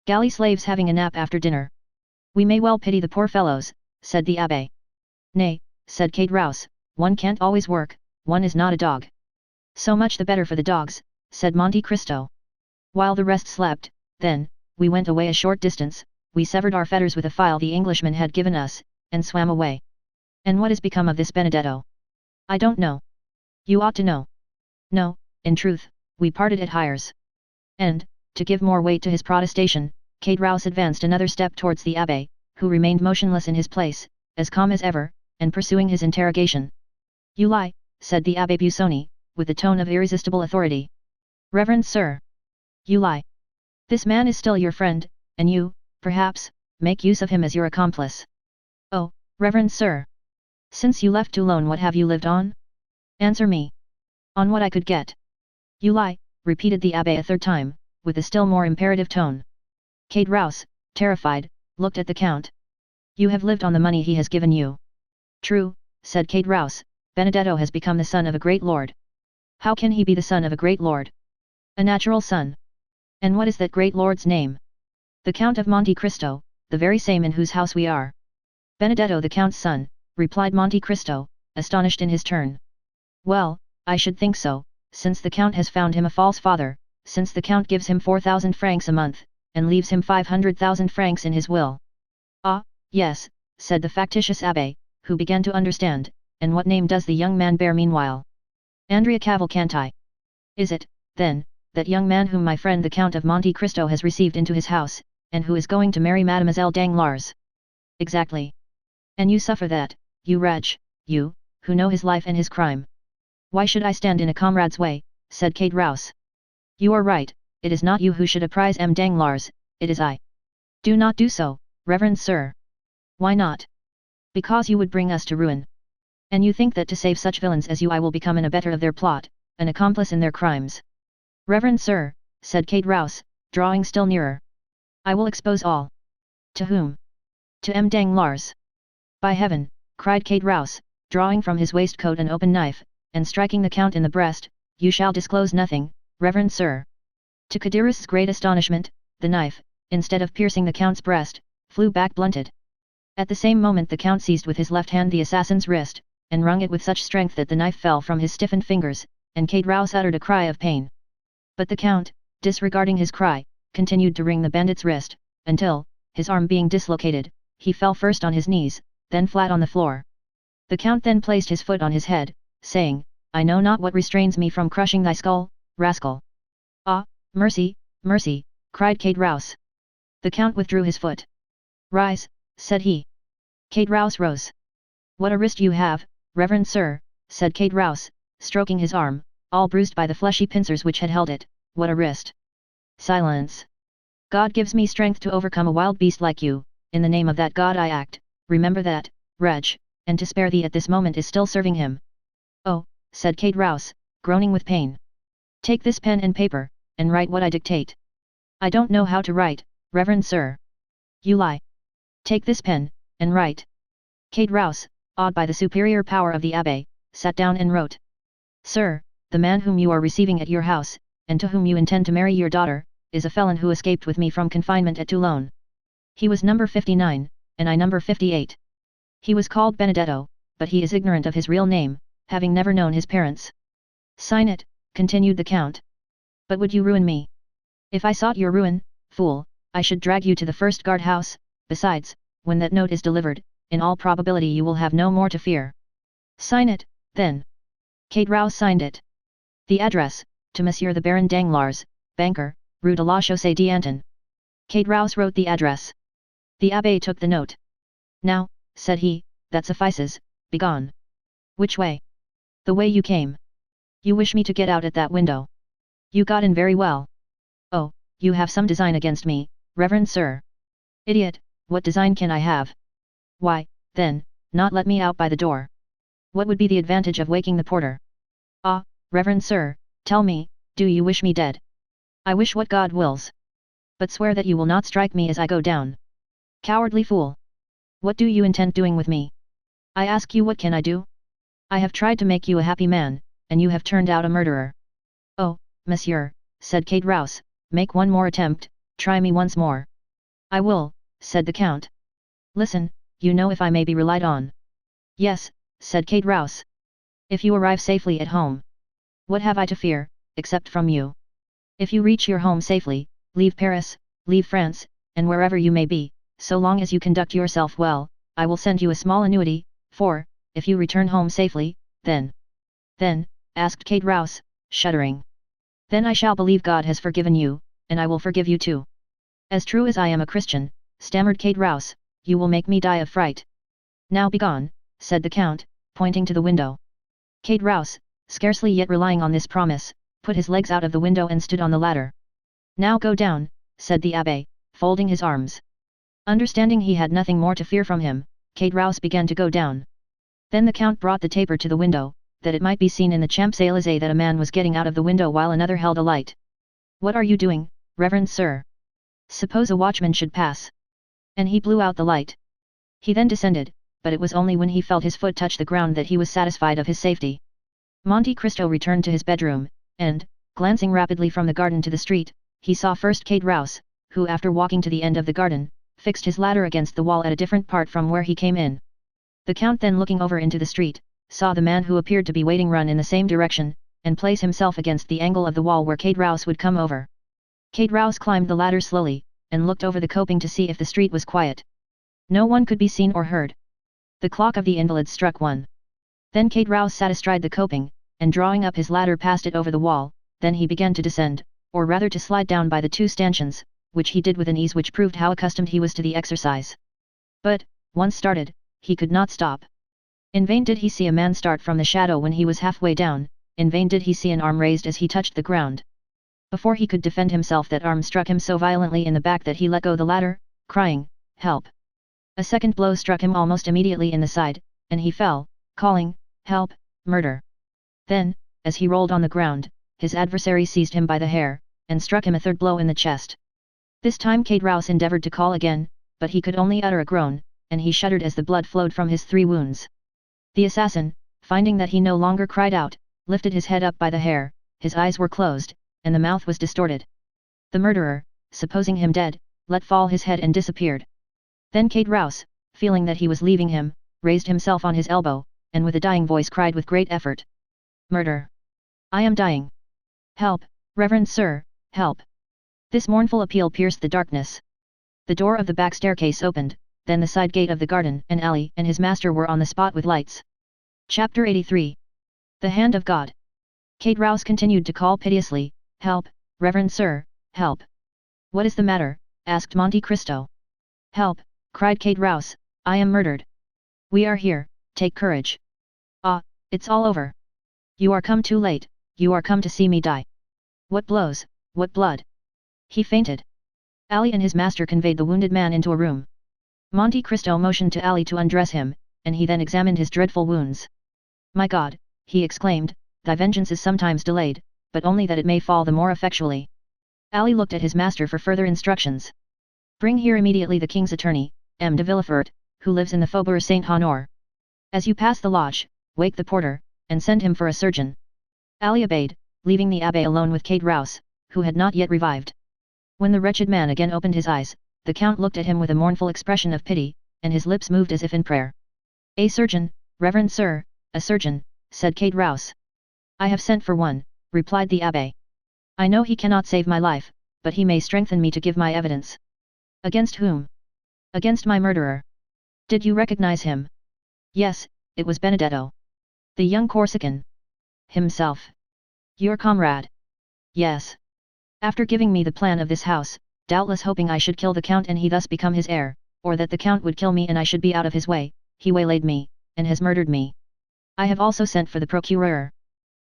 A: Galley slaves having a nap after dinner. We may well pity the poor fellows, said the abbé. Nay, said Kate Rouse, one can't always work, one is not a dog. So much the better for the dogs, said Monte Cristo. While the rest slept, then, we went away a short distance, we severed our fetters with a file the Englishman had given us, and swam away. And what has become of this Benedetto? I don't know. You ought to know. No, in truth, we parted at Hyères. And, to give more weight to his protestation, Kate Rouse advanced another step towards the abbé, who remained motionless in his place, as calm as ever, and pursuing his interrogation. You lie, said the abbé Busoni, with a tone of irresistible authority. Reverend sir. You lie. This man is still your friend, and you, perhaps, make use of him as your accomplice. Oh, Reverend sir. Since you left Toulon, what have you lived on? Answer me. On what I could get. You lie, repeated the abbé a third time, with a still more imperative tone. Kate Rouse, terrified, looked at the Count. You have lived on the money he has given you. True, said Kate Rouse, Benedetto has become the son of a great lord. How can he be the son of a great lord? A natural son. And what is that great lord's name? The Count of Monte Cristo, the very same in whose house we are. Benedetto the Count's son, replied Monte Cristo, astonished in his turn. Well, I should think so, since the Count has found him a false father, since the Count gives him 4,000 francs a month, and leaves him 500,000 francs in his will. Ah, yes, said the factitious abbé, who began to understand, and what name does the young man bear meanwhile? Andrea Cavalcanti. Is it, then, that young man whom my friend the Count of Monte Cristo has received into his house, and who is going to marry Mademoiselle Danglars? Exactly. And you suffer that, you wretch, you, who know his life and his crime. Why should I stand in a comrade's way, said Kate Rouse. You are right, it is not you who should apprise M. Danglars, it is I. Do not do so, reverend sir. Why not? Because you would bring us to ruin. And you think that to save such villains as you I will become an abettor of their plot, an accomplice in their crimes. Reverend sir, said Kate Rouse, drawing still nearer. I will expose all. To whom? To M. Danglars. By heaven, cried Kate Rouse, drawing from his waistcoat an open knife, and striking the Count in the breast, you shall disclose nothing, reverend sir. To Caderous's great astonishment, the knife, instead of piercing the Count's breast, flew back blunted. At the same moment the Count seized with his left hand the assassin's wrist, and wrung it with such strength that the knife fell from his stiffened fingers, and Kate Rouse uttered a cry of pain. But the Count, disregarding his cry, continued to wring the bandit's wrist, until, his arm being dislocated, he fell first on his knees, then flat on the floor. The Count then placed his foot on his head, saying, I know not what restrains me from crushing thy skull, rascal. Ah, mercy, mercy, cried Kate Rouse. The Count withdrew his foot. Rise, said he. Kate Rouse rose. What a wrist you have, reverend sir, said Kate Rouse, stroking his arm, all bruised by the fleshy pincers which had held it, what a wrist. Silence. God gives me strength to overcome a wild beast like you, in the name of that God I act, remember that, wretch, and to spare thee at this moment is still serving him. Oh, said Kate Rouse, groaning with pain. Take this pen and paper, and write what I dictate. I don't know how to write, reverend sir. You lie. Take this pen, and write. Kate Rouse, awed by the superior power of the Abbé, sat down and wrote. Sir, the man whom you are receiving at your house, and to whom you intend to marry your daughter, is a felon who escaped with me from confinement at Toulon. He was number 59, and I number 58. He was called Benedetto, but he is ignorant of his real name, having never known his parents. Sign it, continued the Count. But would you ruin me? If I sought your ruin, fool, I should drag you to the first guard house. Besides, when that note is delivered, in all probability you will have no more to fear. Sign it, then. Kate Rouse signed it. The address, to Monsieur the Baron Danglars, banker, Rue de la Chaussée d'Antin. Kate Rouse wrote the address. The Abbé took the note. Now, said he, that suffices, begone. Which way? The way you came. You wish me to get out at that window. You got in very well. Oh, you have some design against me, reverend sir. Idiot, what design can I have? Why, then, not let me out by the door. What would be the advantage of waking the porter? Ah, reverend sir, tell me, do you wish me dead? I wish what God wills. But swear that you will not strike me as I go down. Cowardly fool! What do you intend doing with me? I ask you, what can I do? I have tried to make you a happy man, and you have turned out a murderer. Oh, monsieur, said Kate Rouse, make one more attempt, try me once more. I will, said the Count. Listen, you know if I may be relied on. Yes, said Kate Rouse. If you arrive safely at home. What have I to fear, except from you? If you reach your home safely, leave Paris, leave France, and wherever you may be, so long as you conduct yourself well, I will send you a small annuity, for, if you return home safely, then, asked Kate Rouse, shuddering. Then I shall believe God has forgiven you, and I will forgive you too. As true as I am a Christian, stammered Kate Rouse, you will make me die of fright. Now begone, said the Count, pointing to the window. Kate Rouse, scarcely yet relying on this promise, put his legs out of the window and stood on the ladder. Now go down, said the Abbé, folding his arms. Understanding he had nothing more to fear from him, Kate Rouse began to go down. Then the Count brought the taper to the window, that it might be seen in the Champs-Élysées that a man was getting out of the window while another held a light. What are you doing, reverend sir? Suppose a watchman should pass. And he blew out the light. He then descended, but it was only when he felt his foot touch the ground that he was satisfied of his safety. Monte Cristo returned to his bedroom, and, glancing rapidly from the garden to the street, he saw first Kate Rouse, who after walking to the end of the garden, fixed his ladder against the wall at a different part from where he came in. The Count then looking over into the street, saw the man who appeared to be waiting run in the same direction, and place himself against the angle of the wall where Kate Rouse would come over. Kate Rouse climbed the ladder slowly, and looked over the coping to see if the street was quiet. No one could be seen or heard. The clock of the invalids struck 1. Then Kate Rouse sat astride the coping, and drawing up his ladder passed it over the wall, then he began to descend, or rather to slide down by the 2 stanchions, which he did with an ease which proved how accustomed he was to the exercise. But, once started, he could not stop. In vain did he see a man start from the shadow when he was halfway down, in vain did he see an arm raised as he touched the ground. Before he could defend himself that arm struck him so violently in the back that he let go the ladder, crying, "Help!" A second blow struck him almost immediately in the side, and he fell, calling, "Help, murder!" Then, as he rolled on the ground, his adversary seized him by the hair, and struck him a third blow in the chest. This time Kate Rouse endeavoured to call again, but he could only utter a groan, and he shuddered as the blood flowed from his 3 wounds. The assassin, finding that he no longer cried out, lifted his head up by the hair, his eyes were closed, and the mouth was distorted. The murderer, supposing him dead, let fall his head and disappeared. Then Kate Rouse, feeling that he was leaving him, raised himself on his elbow, and with a dying voice cried with great effort. "Murder! I am dying! Help, Reverend Sir, help!" This mournful appeal pierced the darkness. The door of the back staircase opened, then the side gate of the garden and alley and his master were on the spot with lights. Chapter 83. The Hand of God. Kate Rouse continued to call piteously, "Help, Reverend Sir, help!" "What is the matter?" asked Monte Cristo. "Help!" cried Kate Rouse, "I am murdered." "We are here, take courage." "Ah, it's all over. You are come too late, you are come to see me die." "What blows, what blood!" He fainted. Ali and his master conveyed the wounded man into a room. Monte Cristo motioned to Ali to undress him, and he then examined his dreadful wounds. "My God," he exclaimed, "thy vengeance is sometimes delayed, but only that it may fall the more effectually." Ali looked at his master for further instructions. "Bring here immediately the king's attorney, M. de Villefort, who lives in the Faubourg Saint-Honore. As you pass the lodge, wake the porter, and send him for a surgeon." Ali obeyed, leaving the abbe alone with Kate Rouse, who had not yet revived. When the wretched man again opened his eyes, the count looked at him with a mournful expression of pity, and his lips moved as if in prayer. "A surgeon, Reverend Sir, a surgeon," said Kate Rouse. "I have sent for one," replied the abbe. "I know he cannot save my life, but he may strengthen me to give my evidence." "Against whom?" "Against my murderer." "Did you recognize him?" "Yes, it was Benedetto. The young Corsican." "Himself. Your comrade?" "Yes. After giving me the plan of this house, doubtless hoping I should kill the count and he thus become his heir, or that the count would kill me and I should be out of his way, he waylaid me, and has murdered me. I have also sent for the procureur.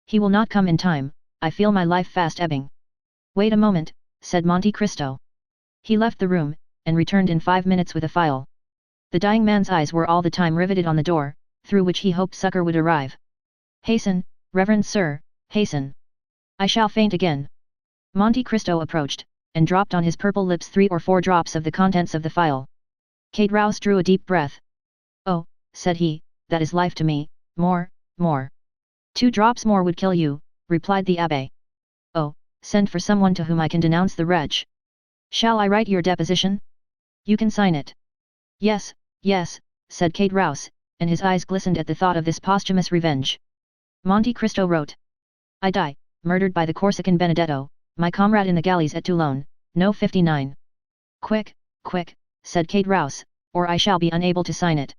A: He will not come in time, I feel my life fast ebbing." "Wait a moment," said Monte Cristo. He left the room, and returned in 5 minutes with a file. The dying man's eyes were all the time riveted on the door, through which he hoped succour would arrive. "Hasten, Reverend Sir, hasten! I shall faint again." Monte Cristo approached, and dropped on his purple lips 3 or 4 drops of the contents of the phial. Kate Rouse drew a deep breath. "Oh," said he, "that is life to me, more, more." "2 drops more would kill you," replied the abbe. "Oh, send for someone to whom I can denounce the wretch." "Shall I write your deposition?" "You can sign it." "Yes, yes," said Kate Rouse, and his eyes glistened at the thought of this posthumous revenge. Monte Cristo wrote, "I die, murdered by the Corsican Benedetto, my comrade in the galleys at Toulon, No. 59. "Quick, quick," said Kate Rouse, "or I shall be unable to sign it."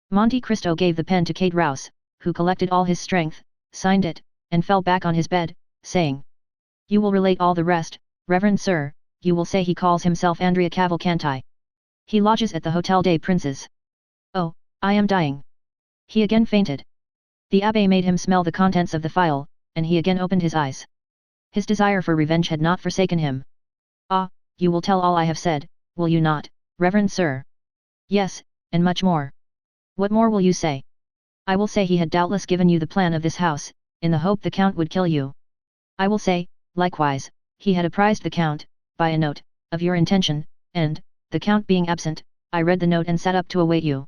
A: Monte Cristo gave the pen to Kate Rouse, who collected all his strength, signed it, and fell back on his bed, saying, "You will relate all the rest, Reverend Sir, you will say he calls himself Andrea Cavalcanti. He lodges at the Hotel des Princes. Oh, I am dying." He again fainted. The abbe made him smell the contents of the phial, and he again opened his eyes. His desire for revenge had not forsaken him. "Ah, you will tell all I have said, will you not, Reverend Sir?" "Yes, and much more." "What more will you say?" "I will say he had doubtless given you the plan of this house, in the hope the count would kill you. I will say, likewise, he had apprised the count, by a note, of your intention, and, the count being absent, I read the note and sat up to await you."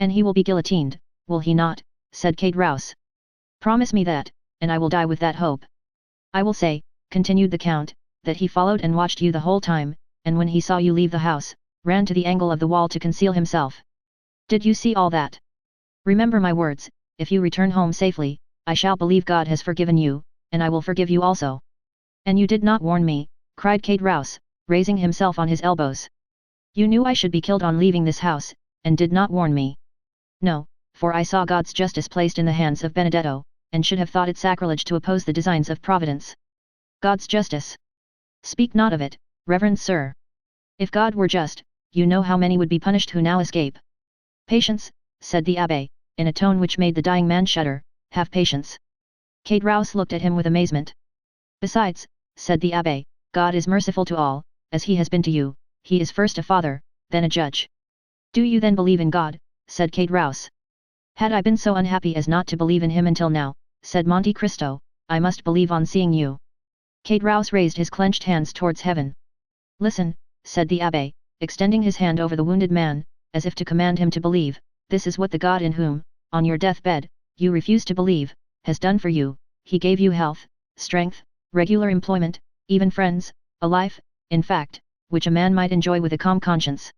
A: "And he will be guillotined, will he not?" said Kate Rouse. "Promise me that, and I will die with that hope." "I will say," continued the count, "that he followed and watched you the whole time, and when he saw you leave the house, ran to the angle of the wall to conceal himself. Did you see all that? Remember my words, if you return home safely, I shall believe God has forgiven you, and I will forgive you also." "And you did not warn me," cried Kate Rouse, raising himself on his elbows. "You knew I should be killed on leaving this house, and did not warn me." "No, for I saw God's justice placed in the hands of Benedetto, and should have thought it sacrilege to oppose the designs of Providence." "God's justice? Speak not of it, Reverend Sir. If God were just, you know how many would be punished who now escape." "Patience," said the abbe, in a tone which made the dying man shudder, "have patience." Kate Rouse looked at him with amazement. "Besides," said the abbe, "God is merciful to all, as he has been to you, he is first a father, then a judge." "Do you then believe in God?" said Kate Rouse. "Had I been so unhappy as not to believe in him until now," said Monte Cristo, "I must believe on seeing you." Kate Rouse raised his clenched hands towards heaven. Listen, said the Abbé, extending his hand over the wounded man, as if to command him to believe. This is what the God in whom, on your deathbed, you refuse to believe, has done for you. He gave you health, strength, regular employment, even friends, a life, in fact, which a man might enjoy with a calm conscience.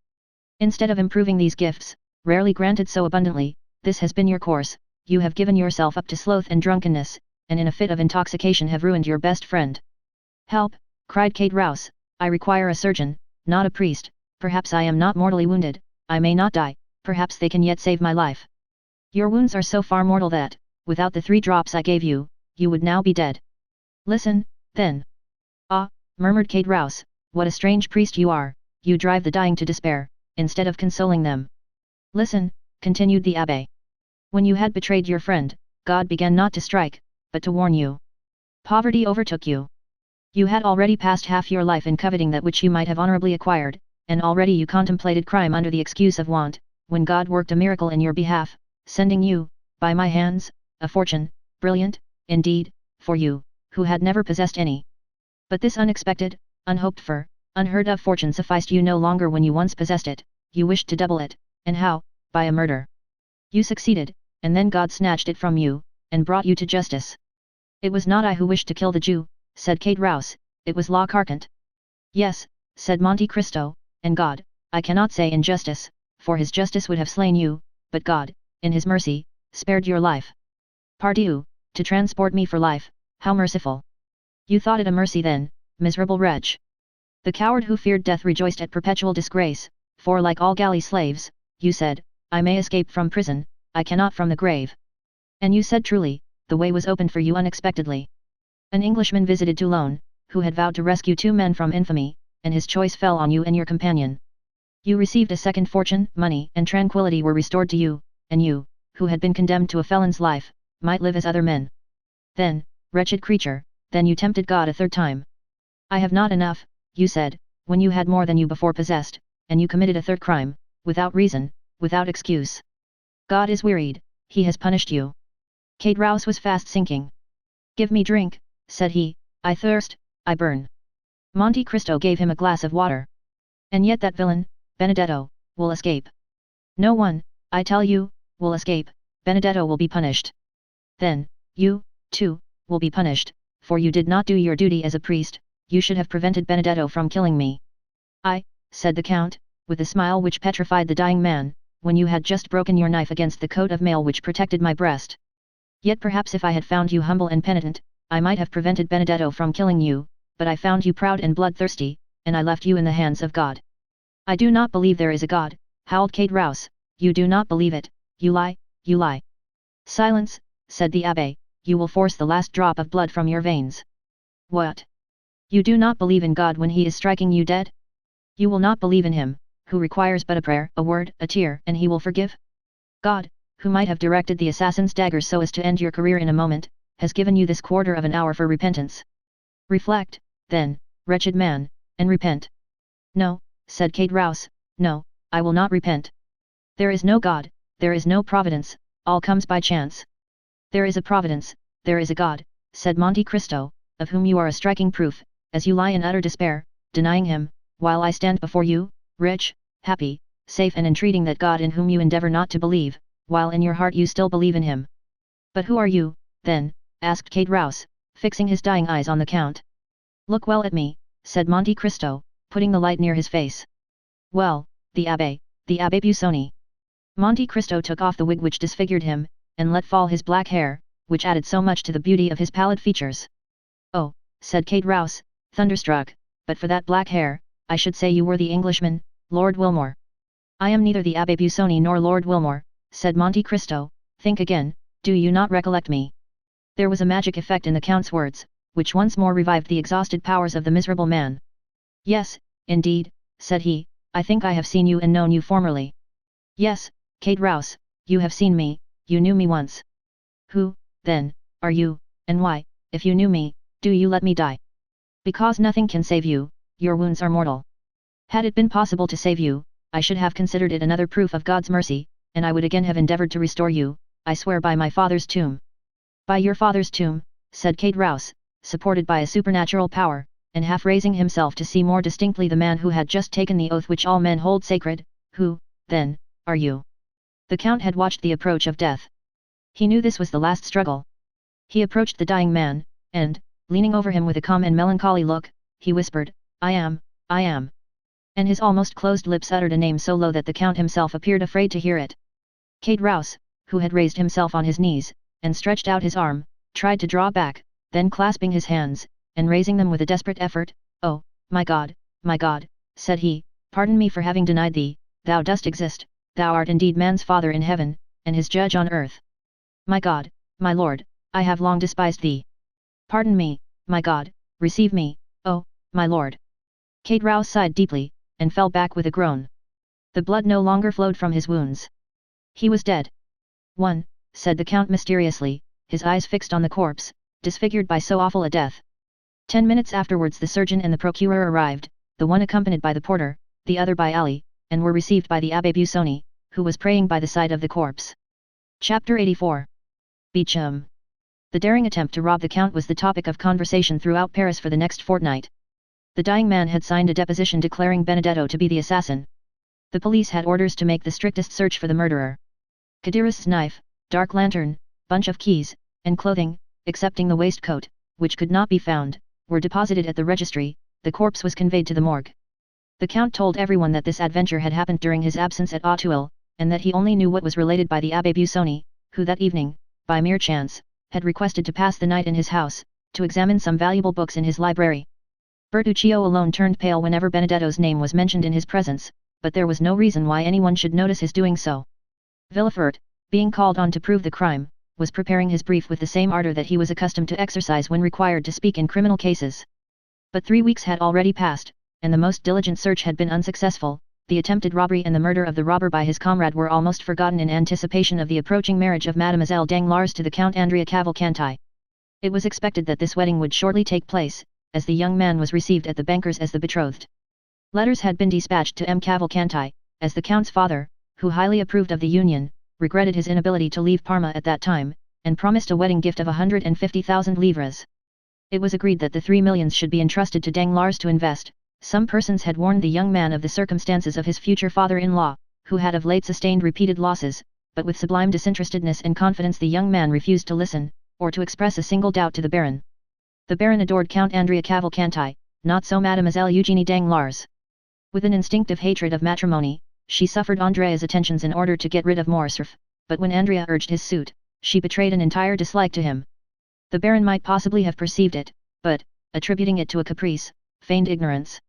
A: Instead of improving these gifts, rarely granted so abundantly, this has been your course. You have given yourself up to sloth and drunkenness, and in a fit of intoxication have ruined your best friend. Help, cried Kate Rouse, I require a surgeon, not a priest. Perhaps I am not mortally wounded, I may not die, perhaps they can yet save my life. Your wounds are so far mortal that, without the 3 drops I gave you, you would now be dead. Listen, then. Ah, murmured Kate Rouse, what a strange priest you are, you drive the dying to despair, instead of consoling them. Listen, continued the Abbé. When you had betrayed your friend, God began not to strike, but to warn you. Poverty overtook you. You had already passed half your life in coveting that which you might have honorably acquired, and already you contemplated crime under the excuse of want, when God worked a miracle in your behalf, sending you, by my hands, a fortune, brilliant, indeed, for you, who had never possessed any. But this unexpected, unhoped for, unheard of fortune sufficed you no longer when you once possessed it, you wished to double it, and how? By a murder. You succeeded, and then God snatched it from you, and brought you to justice. It was not I who wished to kill the Jew, said Kate Rouse, it was Law Carcant. Yes, said Monte Cristo, and God, I cannot say in justice, for his justice would have slain you, but God, in his mercy, spared your life. Pardieu, to transport me for life, how merciful! You thought it a mercy then, miserable wretch. The coward who feared death rejoiced at perpetual disgrace, for like all galley slaves, you said, I may escape from prison, I cannot from the grave. And you said truly, the way was opened for you unexpectedly. An Englishman visited Toulon, who had vowed to rescue 2 men from infamy, and his choice fell on you and your companion. You received a second fortune, money and tranquility were restored to you, and you, who had been condemned to a felon's life, might live as other men. Then, wretched creature, then you tempted God a 3rd time. I have not enough, you said, when you had more than you before possessed, and you committed a 3rd crime, without reason, without excuse. God is wearied, he has punished you. Kate Rouse was fast sinking. Give me drink, said he, I thirst, I burn. Monte Cristo gave him a glass of water. And yet that villain, Benedetto, will escape. No one, I tell you, will escape, Benedetto will be punished. Then, you, too, will be punished, for you did not do your duty as a priest, you should have prevented Benedetto from killing me. I, said the Count, with a smile which petrified the dying man, when you had just broken your knife against the coat of mail which protected my breast. Yet perhaps if I had found you humble and penitent, I might have prevented Benedetto from killing you, but I found you proud and bloodthirsty, and I left you in the hands of God. I do not believe there is a God, howled Kate Rouse, you do not believe it, you lie, you lie. Silence, said the Abbé, you will force the last drop of blood from your veins. What? You do not believe in God when he is striking you dead? You will not believe in him, who requires but a prayer, a word, a tear, and he will forgive? God, who might have directed the assassin's daggers so as to end your career in a moment, has given you this quarter of an hour for repentance. Reflect, then, wretched man, and repent. No, said Kate Rouse, no, I will not repent. There is no God, there is no providence, all comes by chance. There is a providence, there is a God, said Monte Cristo, of whom you are a striking proof, as you lie in utter despair, denying him, while I stand before you, rich, happy, safe and entreating that God in whom you endeavor not to believe, while in your heart you still believe in him. But who are you, then? Asked Kate Rouse, fixing his dying eyes on the Count. Look well at me, said Monte Cristo, putting the light near his face. Well, the Abbé Busoni. Monte Cristo took off the wig which disfigured him, and let fall his black hair, which added so much to the beauty of his pallid features. Oh, said Kate Rouse, thunderstruck, but for that black hair, I should say you were the Englishman, Lord Wilmore. I am neither the Abbé Busoni nor Lord Wilmore, said Monte Cristo, think again, do you not recollect me? There was a magic effect in the Count's words, which once more revived the exhausted powers of the miserable man. Yes, indeed, said he, I think I have seen you and known you formerly. Yes, Kate Rouse, you have seen me, you knew me once. Who, then, are you, and why, if you knew me, do you let me die? Because nothing can save you, your wounds are mortal. Had it been possible to save you, I should have considered it another proof of God's mercy, and I would again have endeavored to restore you, I swear by my father's tomb. By your father's tomb, said Kate Rouse, supported by a supernatural power, and half raising himself to see more distinctly the man who had just taken the oath which all men hold sacred. Who, then, are you? The count had watched the approach of death. He knew this was the last struggle. He approached the dying man, and, leaning over him with a calm and melancholy look, he whispered, I am. And his almost closed lips uttered a name so low that the count himself appeared afraid to hear it. Kate Rouse, who had raised himself on his knees, and stretched out his arm, tried to draw back, then clasping his hands, and raising them with a desperate effort, Oh, my God, said he, pardon me for having denied thee, thou dost exist, thou art indeed man's father in heaven, and his judge on earth. My God, my Lord, I have long despised thee. Pardon me, my God, receive me, oh, my Lord. Kate Rouse sighed deeply, and fell back with a groan. The blood no longer flowed from his wounds. He was dead. One, said the count mysteriously, his eyes fixed on the corpse, disfigured by so awful a death. 10 minutes afterwards the surgeon and the procureur arrived, the one accompanied by the porter, the other by Ali, and were received by the Abbé Busoni, who was praying by the side of the corpse. Chapter 84. Beauchamp. The daring attempt to rob the count was the topic of conversation throughout Paris for the next fortnight. The dying man had signed a deposition declaring Benedetto to be the assassin. The police had orders to make the strictest search for the murderer. Kadirist's knife, dark lantern, bunch of keys, and clothing, excepting the waistcoat, which could not be found, were deposited at the registry. The corpse was conveyed to the morgue. The count told everyone that this adventure had happened during his absence at Auteuil, and that he only knew what was related by the Abbé Busoni, who that evening, by mere chance, had requested to pass the night in his house, to examine some valuable books in his library. Bertuccio alone turned pale whenever Benedetto's name was mentioned in his presence, but there was no reason why anyone should notice his doing so. Villefort, being called on to prove the crime, was preparing his brief with the same ardor that he was accustomed to exercise when required to speak in criminal cases. But 3 weeks had already passed, and the most diligent search had been unsuccessful. The attempted robbery and the murder of the robber by his comrade were almost forgotten in anticipation of the approaching marriage of Mademoiselle Danglars to the Count Andrea Cavalcanti. It was expected that this wedding would shortly take place, as the young man was received at the banker's as the betrothed. Letters had been dispatched to M. Cavalcanti, as the Count's father, who highly approved of the union, regretted his inability to leave Parma at that time, and promised a wedding gift of 150,000 livres. It was agreed that the 3 millions should be entrusted to Danglars to invest. Some persons had warned the young man of the circumstances of his future father-in-law, who had of late sustained repeated losses, but with sublime disinterestedness and confidence the young man refused to listen, or to express a single doubt to the Baron. The Baron adored Count Andrea Cavalcanti, not so Mademoiselle Eugénie Danglars. With an instinctive hatred of matrimony, she suffered Andrea's attentions in order to get rid of Morcerf, but when Andrea urged his suit, she betrayed an entire dislike to him. The Baron might possibly have perceived it, but, attributing it to a caprice, feigned ignorance.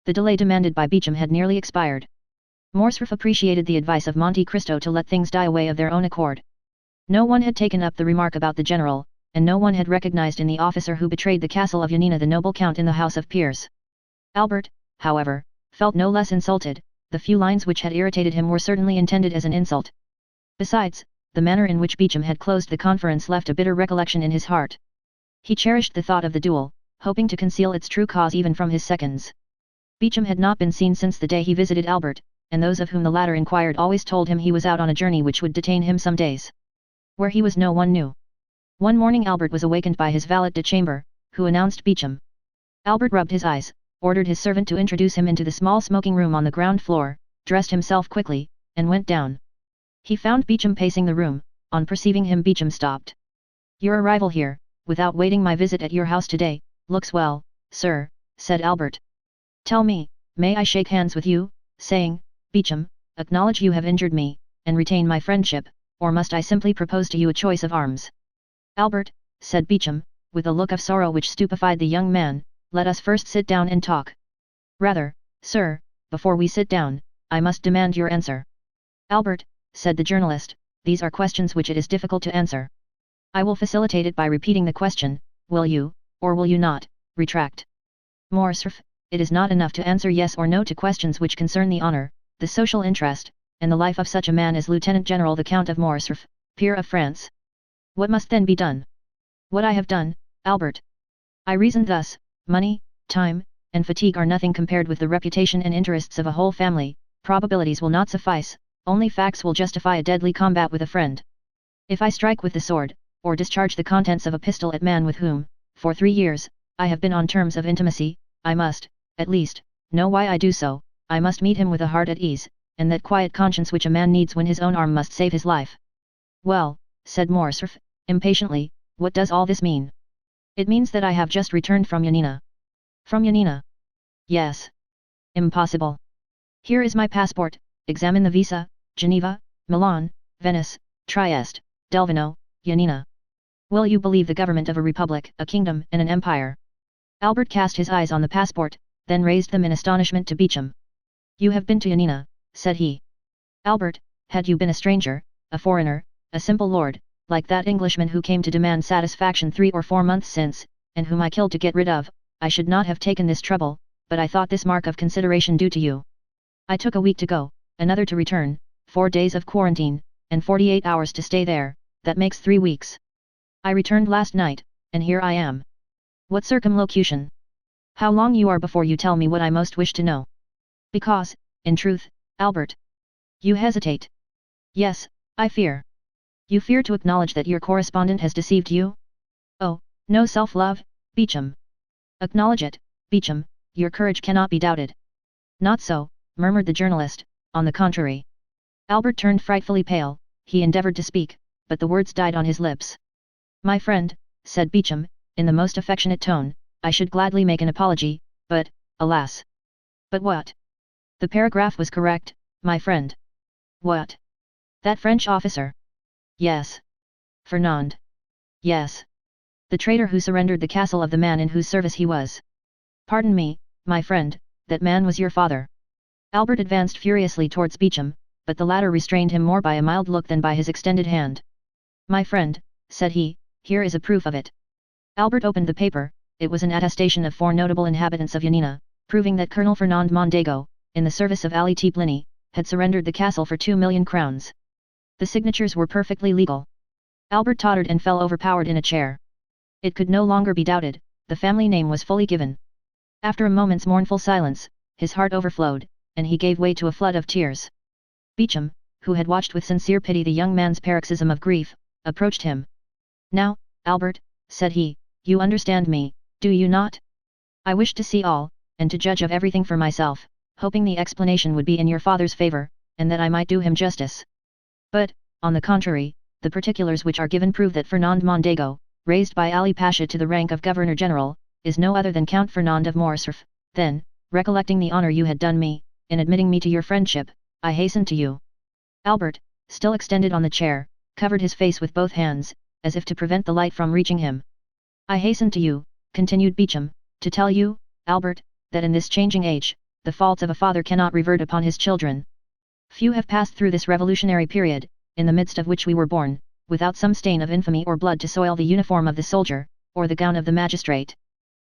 A: The delay demanded by Beauchamp had nearly expired. Morcerf appreciated the advice of Monte Cristo to let things die away of their own accord. No one had taken up the remark about the general, and no one had recognized in the officer who betrayed the castle of Yanina the noble count in the House of Peers. Albert, however, felt no less insulted. The few lines which had irritated him were certainly intended as an insult. Besides, the manner in which Beauchamp had closed the conference left a bitter recollection in his heart. He cherished the thought of the duel, hoping to conceal its true cause even from his seconds. Beauchamp had not been seen since the day he visited Albert, and those of whom the latter inquired always told him he was out on a journey which would detain him some days. Where he was no one knew. One morning Albert was awakened by his valet de chambre, who announced Beauchamp. Albert rubbed his eyes, ordered his servant to introduce him into the small smoking room on the ground floor, dressed himself quickly, and went down. He found Beauchamp pacing the room. On perceiving him Beauchamp stopped. Your arrival here, without waiting my visit at your house today, looks well, sir, said Albert. Tell me, may I shake hands with you, saying, Beauchamp, acknowledge you have injured me, and retain my friendship, or must I simply propose to you a choice of arms? Albert, said Beauchamp, with a look of sorrow which stupefied the young man, let us first sit down and talk. Rather, sir, before we sit down, I must demand your answer. Albert, said the journalist, these are questions which it is difficult to answer. I will facilitate it by repeating the question, will you, or will you not, retract? Morcerf, it is not enough to answer yes or no to questions which concern the honor, the social interest, and the life of such a man as Lieutenant General the Count of Morcerf, peer of France. What must then be done? What I have done, Albert. I reasoned thus, money, time, and fatigue are nothing compared with the reputation and interests of a whole family. Probabilities will not suffice, only facts will justify a deadly combat with a friend. If I strike with the sword, or discharge the contents of a pistol at man with whom, for 3 years, I have been on terms of intimacy, I must, at least, know why I do so, I must meet him with a heart at ease, and that quiet conscience which a man needs when his own arm must save his life. Well, said Morcerf, impatiently, what does all this mean? It means that I have just returned from Yanina. From Yanina? Yes. Impossible. Here is my passport, examine the visa, Geneva, Milan, Venice, Trieste, Delvino, Yanina. Will you believe the government of a republic, a kingdom, and an empire? Albert cast his eyes on the passport, then raised them in astonishment to Beauchamp. You have been to Yanina, said he. Albert, had you been a stranger, a foreigner, a simple lord, like that Englishman who came to demand satisfaction 3 or 4 months since, and whom I killed to get rid of, I should not have taken this trouble, but I thought this mark of consideration due to you. I took a week to go, another to return, 4 days of quarantine, and 48 hours to stay there, that makes 3 weeks. I returned last night, and here I am. What circumlocution? How long you are before you tell me what I most wish to know? Because, in truth, Albert. You hesitate. Yes, I fear. You fear to acknowledge that your correspondent has deceived you? Oh, no self-love, Beauchamp. Acknowledge it, Beauchamp, your courage cannot be doubted. Not so, murmured the journalist, on the contrary. Albert turned frightfully pale, he endeavoured to speak, but the words died on his lips. My friend, said Beauchamp, in the most affectionate tone, I should gladly make an apology, but, alas! But what? The paragraph was correct, my friend. What? That French officer? Yes. Fernand? Yes. The traitor who surrendered the castle of the man in whose service he was. Pardon me, my friend, that man was your father. Albert advanced furiously towards Beauchamp, but the latter restrained him more by a mild look than by his extended hand. My friend, said he, here is a proof of it. Albert opened the paper, it was an attestation of 4 notable inhabitants of Yanina, proving that Colonel Fernand Mondego, in the service of Ali Blini, had surrendered the castle for 2,000,000 crowns. The signatures were perfectly legal. Albert tottered and fell overpowered in a chair. It could no longer be doubted, the family name was fully given. After a moment's mournful silence, his heart overflowed, and he gave way to a flood of tears. Beauchamp, who had watched with sincere pity the young man's paroxysm of grief, approached him. Now, Albert, said he, you understand me, do you not? I wish to see all, and to judge of everything for myself, hoping the explanation would be in your father's favour, and that I might do him justice. But, on the contrary, the particulars which are given prove that Fernand Mondego, raised by Ali Pasha to the rank of Governor-General, is no other than Count Fernand of Morcerf. Then, recollecting the honour you had done me, in admitting me to your friendship, I hastened to you. Albert, still extended on the chair, covered his face with both hands, as if to prevent the light from reaching him. I hastened to you, continued Beauchamp, to tell you, Albert, that in this changing age, the faults of a father cannot revert upon his children. Few have passed through this revolutionary period, in the midst of which we were born, without some stain of infamy or blood to soil the uniform of the soldier, or the gown of the magistrate.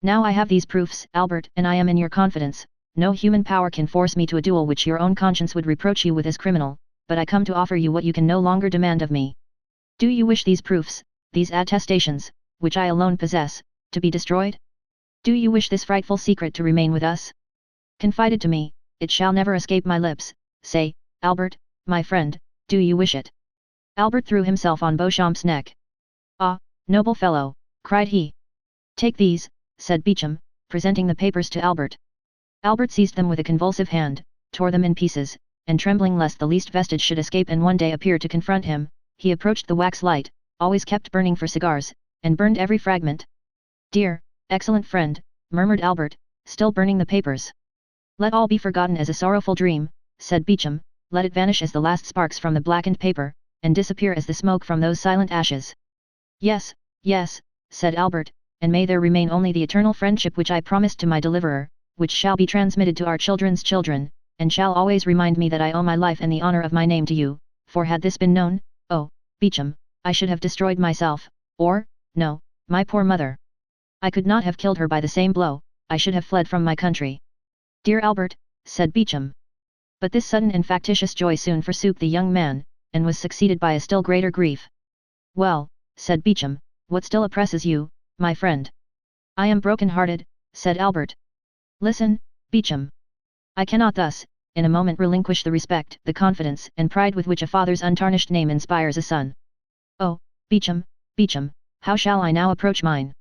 A: Now I have these proofs, Albert, and I am in your confidence. No human power can force me to a duel which your own conscience would reproach you with as criminal, but I come to offer you what you can no longer demand of me. Do you wish these proofs, these attestations, which I alone possess, to be destroyed? Do you wish this frightful secret to remain with us? Confided to me, it shall never escape my lips. Say, Albert, my friend, do you wish it? Albert threw himself on Beauchamp's neck. Ah, noble fellow, cried he. Take these, said Beauchamp, presenting the papers to Albert. Albert seized them with a convulsive hand, tore them in pieces, and trembling lest the least vestige should escape and one day appear to confront him, he approached the wax light, always kept burning for cigars, and burned every fragment. Dear, excellent friend, murmured Albert, still burning the papers. Let all be forgotten as a sorrowful dream, said Beauchamp, let it vanish as the last sparks from the blackened paper, and disappear as the smoke from those silent ashes. Yes, yes, said Albert, and may there remain only the eternal friendship which I promised to my deliverer, which shall be transmitted to our children's children, and shall always remind me that I owe my life and the honour of my name to you, for had this been known, oh, Beauchamp, I should have destroyed myself, or, no, my poor mother. I could not have killed her by the same blow, I should have fled from my country. Dear Albert, said Beauchamp. But this sudden and factitious joy soon forsook the young man, and was succeeded by a still greater grief. Well, said Beauchamp, what still oppresses you, my friend? I am broken-hearted, said Albert. Listen, Beauchamp. I cannot thus, in a moment relinquish the respect, the confidence and pride with which a father's untarnished name inspires a son. Oh, Beauchamp, Beauchamp, how shall I now approach mine?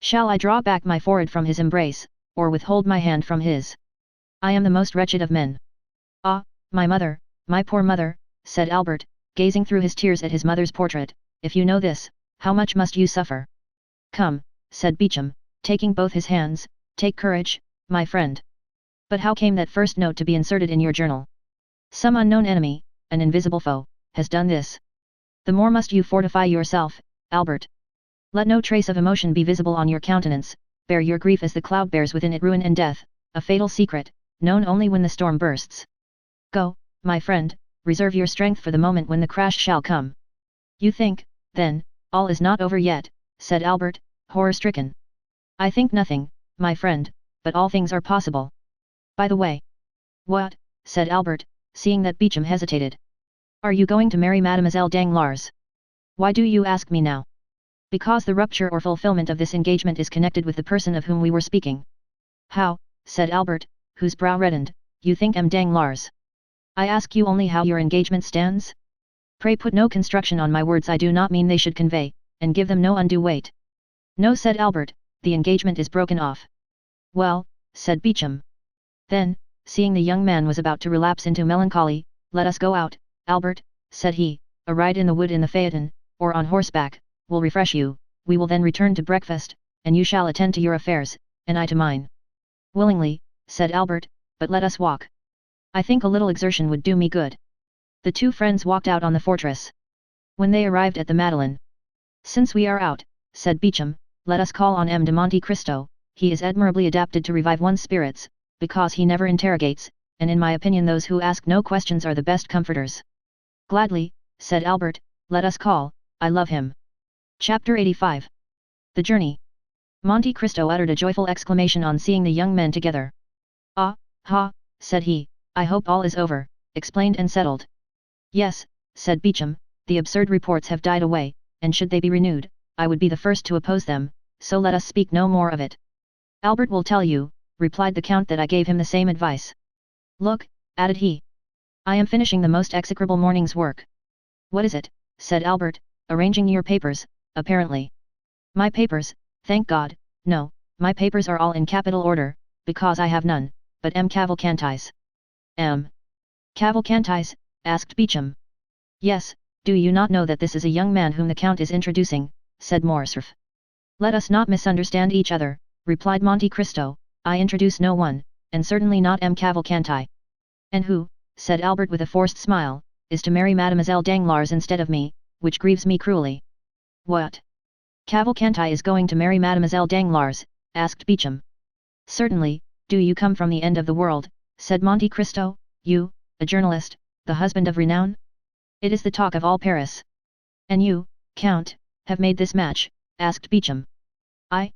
A: Shall I draw back my forehead from his embrace, or withhold my hand from his? I am the most wretched of men. Ah, my mother, my poor mother, said Albert, gazing through his tears at his mother's portrait, if you know this, how much must you suffer? Come, said Beauchamp, taking both his hands, take courage, my friend. But how came that first note to be inserted in your journal? Some unknown enemy, an invisible foe, has done this. The more must you fortify yourself, Albert. Let no trace of emotion be visible on your countenance, bear your grief as the cloud bears within it ruin and death, a fatal secret, known only when the storm bursts. Go, my friend, reserve your strength for the moment when the crash shall come. You think, then, all is not over yet, said Albert, horror-stricken. I think nothing, my friend, but all things are possible. By the way. What, said Albert, seeing that Beauchamp hesitated. Are you going to marry Mademoiselle Danglars? Why do you ask me now? Because the rupture or fulfillment of this engagement is connected with the person of whom we were speaking. How, said Albert, whose brow reddened, you think M. Danglars? I ask you only how your engagement stands? Pray put no construction on my words, I do not mean they should convey, and give them no undue weight. No, said Albert, the engagement is broken off. Well, said Beauchamp. Then, seeing the young man was about to relapse into melancholy, let us go out, Albert, said he, a ride in the wood in the phaeton, or on horseback, will refresh you, we will then return to breakfast, and you shall attend to your affairs, and I to mine. Willingly, said Albert, but let us walk. I think a little exertion would do me good. The two friends walked out on the fortress. When they arrived at the Madeleine. Since we are out, said Beauchamp, let us call on M. de Monte Cristo, he is admirably adapted to revive one's spirits, because he never interrogates, and in my opinion those who ask no questions are the best comforters. Gladly, said Albert, let us call, I love him. Chapter 85. The Journey. Monte Cristo uttered a joyful exclamation on seeing the young men together. Ah, ha, said he, I hope all is over, explained and settled. Yes, said Beauchamp, the absurd reports have died away, and should they be renewed, I would be the first to oppose them, so let us speak no more of it. Albert will tell you, replied the Count, that I gave him the same advice. Look, added he. I am finishing the most execrable morning's work. What is it? Said Albert, arranging your papers, apparently. My papers, thank God, no, my papers are all in capital order, because I have none, but M. Cavalcanti's. M. Cavalcanti's? Asked Beauchamp. Yes, do you not know that this is a young man whom the Count is introducing, said Morcerf. Let us not misunderstand each other, replied Monte Cristo, I introduce no one, and certainly not M. Cavalcanti. And who, said Albert with a forced smile, is to marry Mademoiselle Danglars instead of me, which grieves me cruelly. What? Cavalcanti is going to marry Mademoiselle Danglars, asked Beauchamp. Certainly, do you come from the end of the world, said Monte Cristo, you, a journalist, the husband of renown? It is the talk of all Paris. And you, Count, have made this match, asked Beauchamp. I?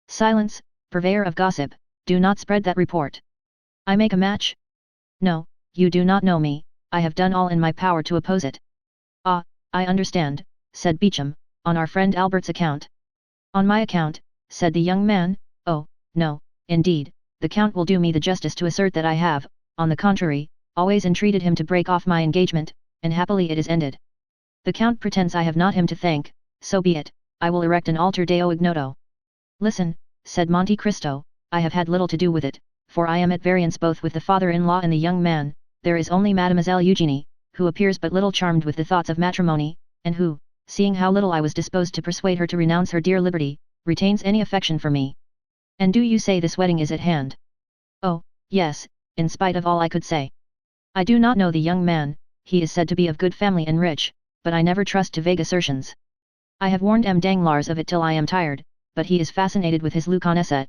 A: Silence, purveyor of gossip, do not spread that report. I make a match? No, you do not know me, I have done all in my power to oppose it. Ah, I understand, said Beauchamp, on our friend Albert's account. On my account, said the young man, oh, no, indeed, the Count will do me the justice to assert that I have, on the contrary, always entreated him to break off my engagement, and happily it is ended. The Count pretends I have not him to thank, so be it, I will erect an altar deo ignoto. Listen, said Monte Cristo, I have had little to do with it, for I am at variance both with the father-in-law and the young man, there is only Mademoiselle Eugénie, who appears but little charmed with the thoughts of matrimony, and who, seeing how little I was disposed to persuade her to renounce her dear liberty, retains any affection for me. And do you say this wedding is at hand? Oh, yes, in spite of all I could say. I do not know the young man, he is said to be of good family and rich, but I never trust to vague assertions. I have warned M. Danglars of it till I am tired, but he is fascinated with his Lucanesset.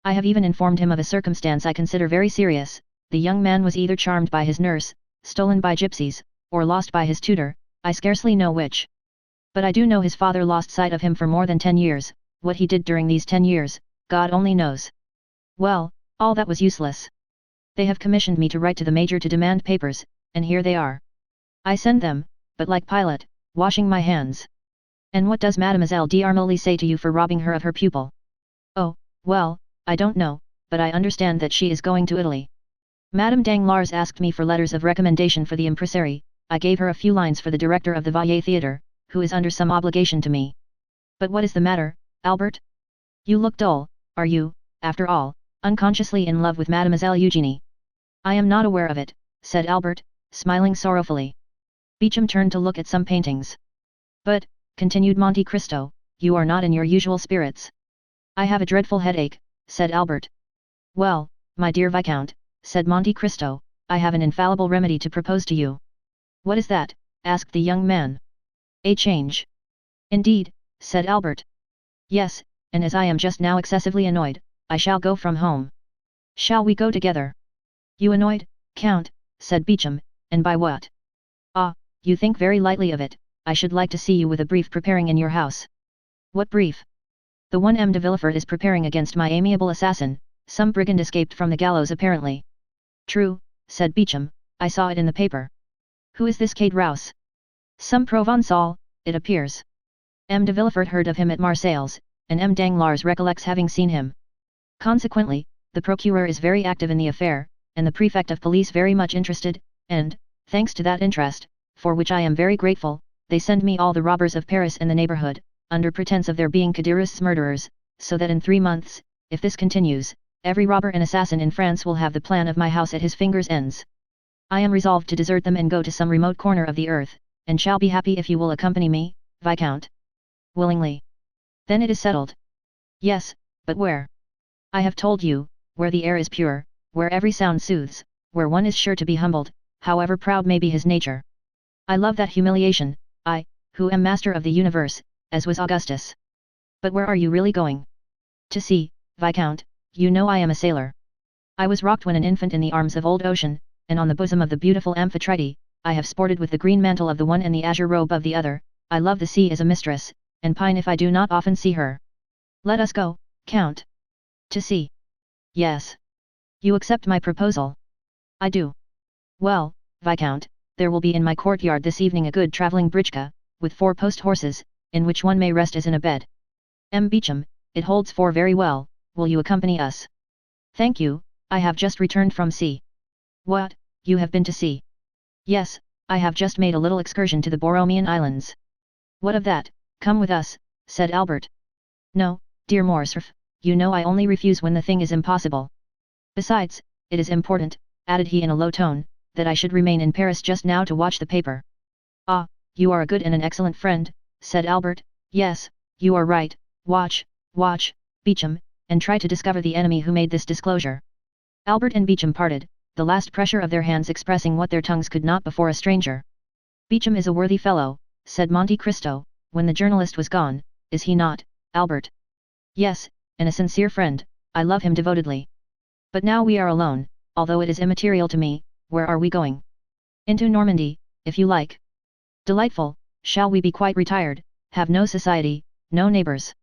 A: I have even informed him of a circumstance I consider very serious, the young man was either charmed by his nurse, stolen by gypsies, or lost by his tutor, I scarcely know which. But I do know his father lost sight of him for more than 10 years, what he did during these 10 years, God only knows. Well, all that was useless. They have commissioned me to write to the Major to demand papers, and here they are. I send them, but like Pilate, washing my hands. And what does Mademoiselle d'Armilly say to you for robbing her of her pupil? Oh, well, I don't know, but I understand that she is going to Italy. Madame Danglars asked me for letters of recommendation for the impresarii, I gave her a few lines for the director of the Valle Theatre, who is under some obligation to me. But what is the matter, Albert? You look dull, are you, after all, unconsciously in love with Mademoiselle Eugenie? I am not aware of it, said Albert, smiling sorrowfully. Beecham turned to look at some paintings. But, continued Monte Cristo, you are not in your usual spirits. I have a dreadful headache, said Albert. Well, my dear Viscount, said Monte Cristo, I have an infallible remedy to propose to you. What is that? Asked the young man. A change. Indeed, said Albert. Yes, and as I am just now excessively annoyed, I shall go from home. Shall we go together? You annoyed, Count, said Beecham, and by what? Ah, you think very lightly of it, I should like to see you with a brief preparing in your house. What brief? The one M. de Villefort is preparing against my amiable assassin, some brigand escaped from the gallows apparently. True, said Beecham, I saw it in the paper. Who is this Cade Rouse? Some Provençal, it appears. M. de Villefort heard of him at Marseilles, and M. Danglars recollects having seen him. Consequently, the procureur is very active in the affair, and the prefect of police very much interested, and, thanks to that interest, for which I am very grateful, they send me all the robbers of Paris and the neighborhood, under pretence of their being Cadirist's murderers, so that in 3 months, if this continues, every robber and assassin in France will have the plan of my house at his fingers' ends. I am resolved to desert them and go to some remote corner of the earth, and shall be happy if you will accompany me, Viscount. Willingly. Then it is settled. Yes, but where? I have told you, where the air is pure, where every sound soothes, where one is sure to be humbled, however proud may be his nature. I love that humiliation, I, who am master of the universe, as was Augustus. But where are you really going? To sea, Viscount, you know I am a sailor. I was rocked when an infant in the arms of old ocean, and on the bosom of the beautiful Amphitrite, I have sported with the green mantle of the one and the azure robe of the other, I love the sea as a mistress, and pine if I do not often see her. Let us go, Count. To sea. Yes. You accept my proposal? I do. Well, Viscount, there will be in my courtyard this evening a good travelling britchka, with 4 post horses, in which one may rest as in a bed. M. Beecham, it holds 4 very well, will you accompany us? Thank you, I have just returned from sea. What, you have been to sea? Yes, I have just made a little excursion to the Borromean Islands. What of that, come with us, said Albert. No, dear Morcerf, you know I only refuse when the thing is impossible. Besides, it is important, added he in a low tone, that I should remain in Paris just now to watch the paper. Ah, you are a good and an excellent friend, said Albert. Yes, you are right, watch, Beecham, and try to discover the enemy who made this disclosure. Albert and Beecham parted, the last pressure of their hands expressing what their tongues could not before a stranger. Beecham is a worthy fellow, said Monte Cristo, when the journalist was gone, is he not, Albert? Yes, and a sincere friend, I love him devotedly. But now we are alone, although it is immaterial to me, where are we going? Into Normandy, if you like. Delightful, shall we be quite retired, have no society, no neighbors?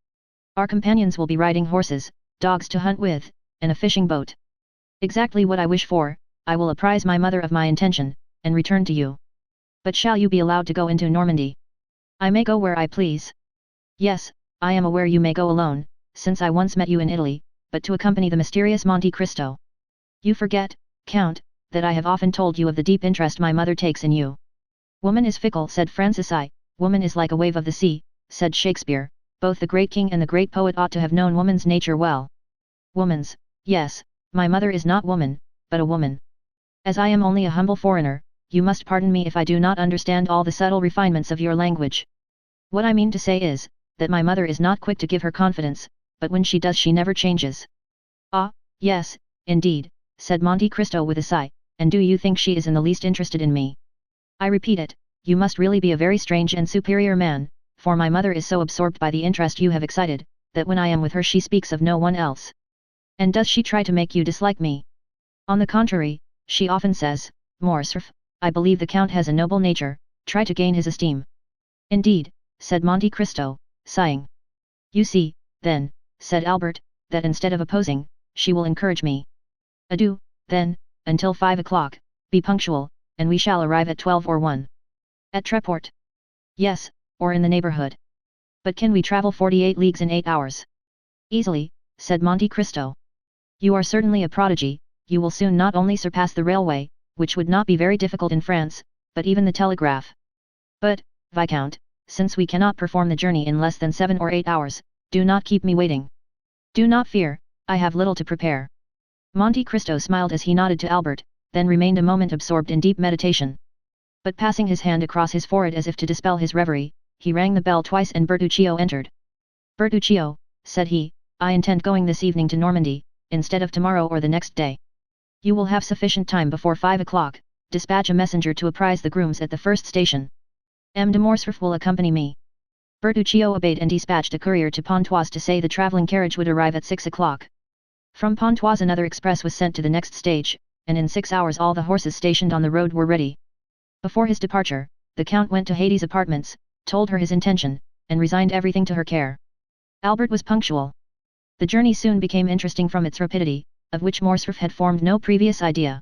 A: Our companions will be riding horses, dogs to hunt with, and a fishing boat. Exactly what I wish for, I will apprise my mother of my intention, and return to you. But shall you be allowed to go into Normandy? I may go where I please. Yes, I am aware you may go alone, since I once met you in Italy, but to accompany the mysterious Monte Cristo. You forget, Count, that I have often told you of the deep interest my mother takes in you. Woman is fickle, said Francis I, woman is like a wave of the sea, said Shakespeare, both the great king and the great poet ought to have known woman's nature well. Woman's, yes, my mother is not woman, but a woman. As I am only a humble foreigner, you must pardon me if I do not understand all the subtle refinements of your language. What I mean to say is, that my mother is not quick to give her confidence, but when she does she never changes. Ah, yes, indeed, said Monte Cristo with a sigh, and do you think she is in the least interested in me? I repeat it, you must really be a very strange and superior man, for my mother is so absorbed by the interest you have excited, that when I am with her she speaks of no one else. And does she try to make you dislike me? On the contrary, she often says, Morcerf, I believe the Count has a noble nature, try to gain his esteem. Indeed, said Monte Cristo, sighing. You see, then, said Albert, that instead of opposing, she will encourage me. Adieu, then, until 5 o'clock, be punctual, and we shall arrive at 12 or 1. At Treport? Yes, or in the neighborhood. But can we travel 48 leagues in 8 hours? Easily, said Monte Cristo. You are certainly a prodigy, you will soon not only surpass the railway, which would not be very difficult in France, but even the telegraph. But, Viscount, since we cannot perform the journey in less than 7 or 8 hours, do not keep me waiting. Do not fear, I have little to prepare. Monte Cristo smiled as he nodded to Albert, then remained a moment absorbed in deep meditation. But passing his hand across his forehead as if to dispel his reverie, he rang the bell twice and Bertuccio entered. Bertuccio, said he, I intend going this evening to Normandy, instead of tomorrow or the next day. You will have sufficient time before 5 o'clock, dispatch a messenger to apprise the grooms at the first station. M. de Morcerf will accompany me. Bertuccio obeyed and dispatched a courier to Pontoise to say the travelling carriage would arrive at 6 o'clock. From Pontoise another express was sent to the next stage, and in 6 hours all the horses stationed on the road were ready. Before his departure, the Count went to Haydée's apartments, told her his intention, and resigned everything to her care. Albert was punctual. The journey soon became interesting from its rapidity, of which Morcerf had formed no previous idea.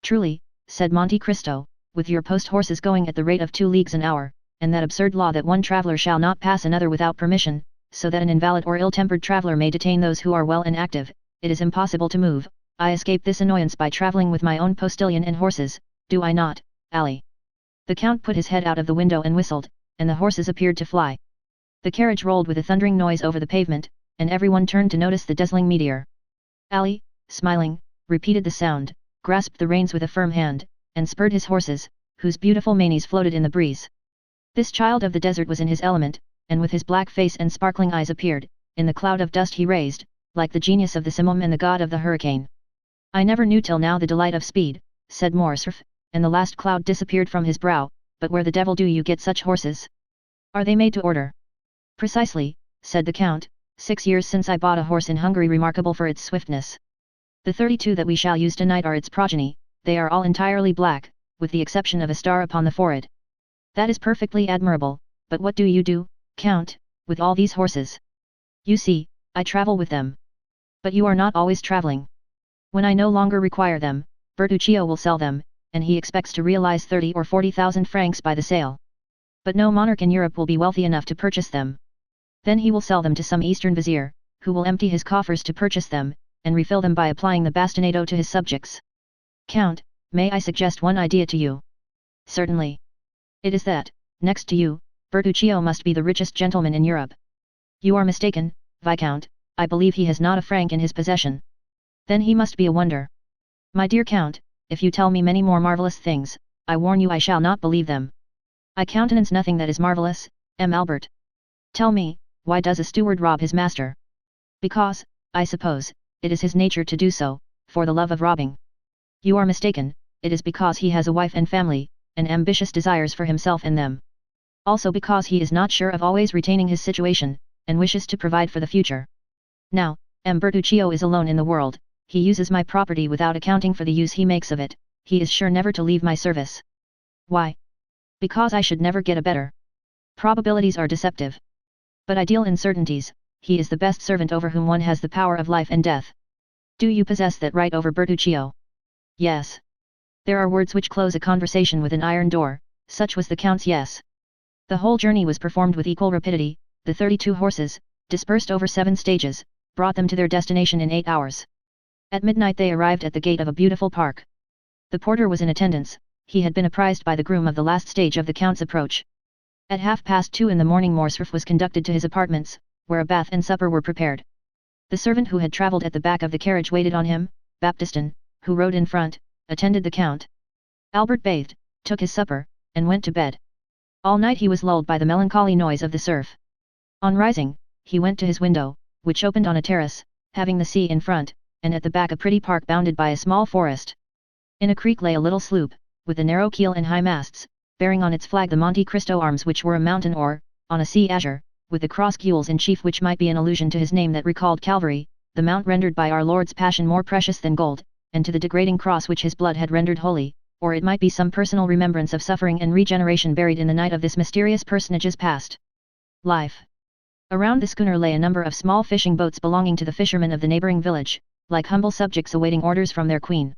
A: Truly, said Monte Cristo, with your post horses going at the rate of 2 leagues an hour, and that absurd law that one traveller shall not pass another without permission, so that an invalid or ill-tempered traveller may detain those who are well and active, it is impossible to move. I escape this annoyance by travelling with my own postilion and horses, do I not, Ali? The Count put his head out of the window and whistled, and the horses appeared to fly. The carriage rolled with a thundering noise over the pavement, and everyone turned to notice the dazzling meteor. Ali, smiling, repeated the sound, grasped the reins with a firm hand, and spurred his horses, whose beautiful manes floated in the breeze. This child of the desert was in his element, and with his black face and sparkling eyes appeared, in the cloud of dust he raised, like the genius of the simum and the god of the hurricane. I never knew till now the delight of speed, said Morcerf, and the last cloud disappeared from his brow, but where the devil do you get such horses? Are they made to order? Precisely, said the Count, 6 years since I bought a horse in Hungary remarkable for its swiftness. The 32 that we shall use tonight are its progeny, they are all entirely black, with the exception of a star upon the forehead. That is perfectly admirable, but what do you do, Count, with all these horses? You see, I travel with them. But you are not always traveling. When I no longer require them, Bertuccio will sell them, and he expects to realize 30 or 40,000 francs by the sale. But no monarch in Europe will be wealthy enough to purchase them. Then he will sell them to some Eastern vizier, who will empty his coffers to purchase them, and refill them by applying the bastinado to his subjects. Count, may I suggest one idea to you? Certainly. It is that, next to you, Bertuccio must be the richest gentleman in Europe. You are mistaken, Viscount, I believe he has not a franc in his possession. Then he must be a wonder. My dear Count, if you tell me many more marvellous things, I warn you I shall not believe them. I countenance nothing that is marvellous, M. Albert. Tell me, why does a steward rob his master? Because, I suppose, it is his nature to do so, for the love of robbing. You are mistaken, it is because he has a wife and family, and ambitious desires for himself and them. Also because he is not sure of always retaining his situation, and wishes to provide for the future. Now, M. Bertuccio is alone in the world, he uses my property without accounting for the use he makes of it, he is sure never to leave my service. Why? Because I should never get a better. Probabilities are deceptive. But I deal in certainties, he is the best servant over whom one has the power of life and death. Do you possess that right over Bertuccio? Yes. There are words which close a conversation with an iron door, such was the Count's yes. The whole journey was performed with equal rapidity, the 32 horses, dispersed over 7 stages, brought them to their destination in 8 hours. At midnight they arrived at the gate of a beautiful park. The porter was in attendance, he had been apprised by the groom of the last stage of the Count's approach. At 2:30 in the morning Morcerf was conducted to his apartments, where a bath and supper were prepared. The servant who had travelled at the back of the carriage waited on him, Baptistin, who rode in front, attended the Count. Albert bathed, took his supper, and went to bed. All night he was lulled by the melancholy noise of the surf. On rising, he went to his window, which opened on a terrace, having the sea in front, and at the back a pretty park bounded by a small forest. In a creek lay a little sloop, with a narrow keel and high masts, bearing on its flag the Monte Cristo arms which were a mountain or, on a sea azure, with the cross gules in chief which might be an allusion to his name that recalled Calvary, the mount rendered by our Lord's passion more precious than gold, and to the degrading cross which his blood had rendered holy, or it might be some personal remembrance of suffering and regeneration buried in the night of this mysterious personage's past life. Around the schooner lay a number of small fishing boats belonging to the fishermen of the neighbouring village, like humble subjects awaiting orders from their queen.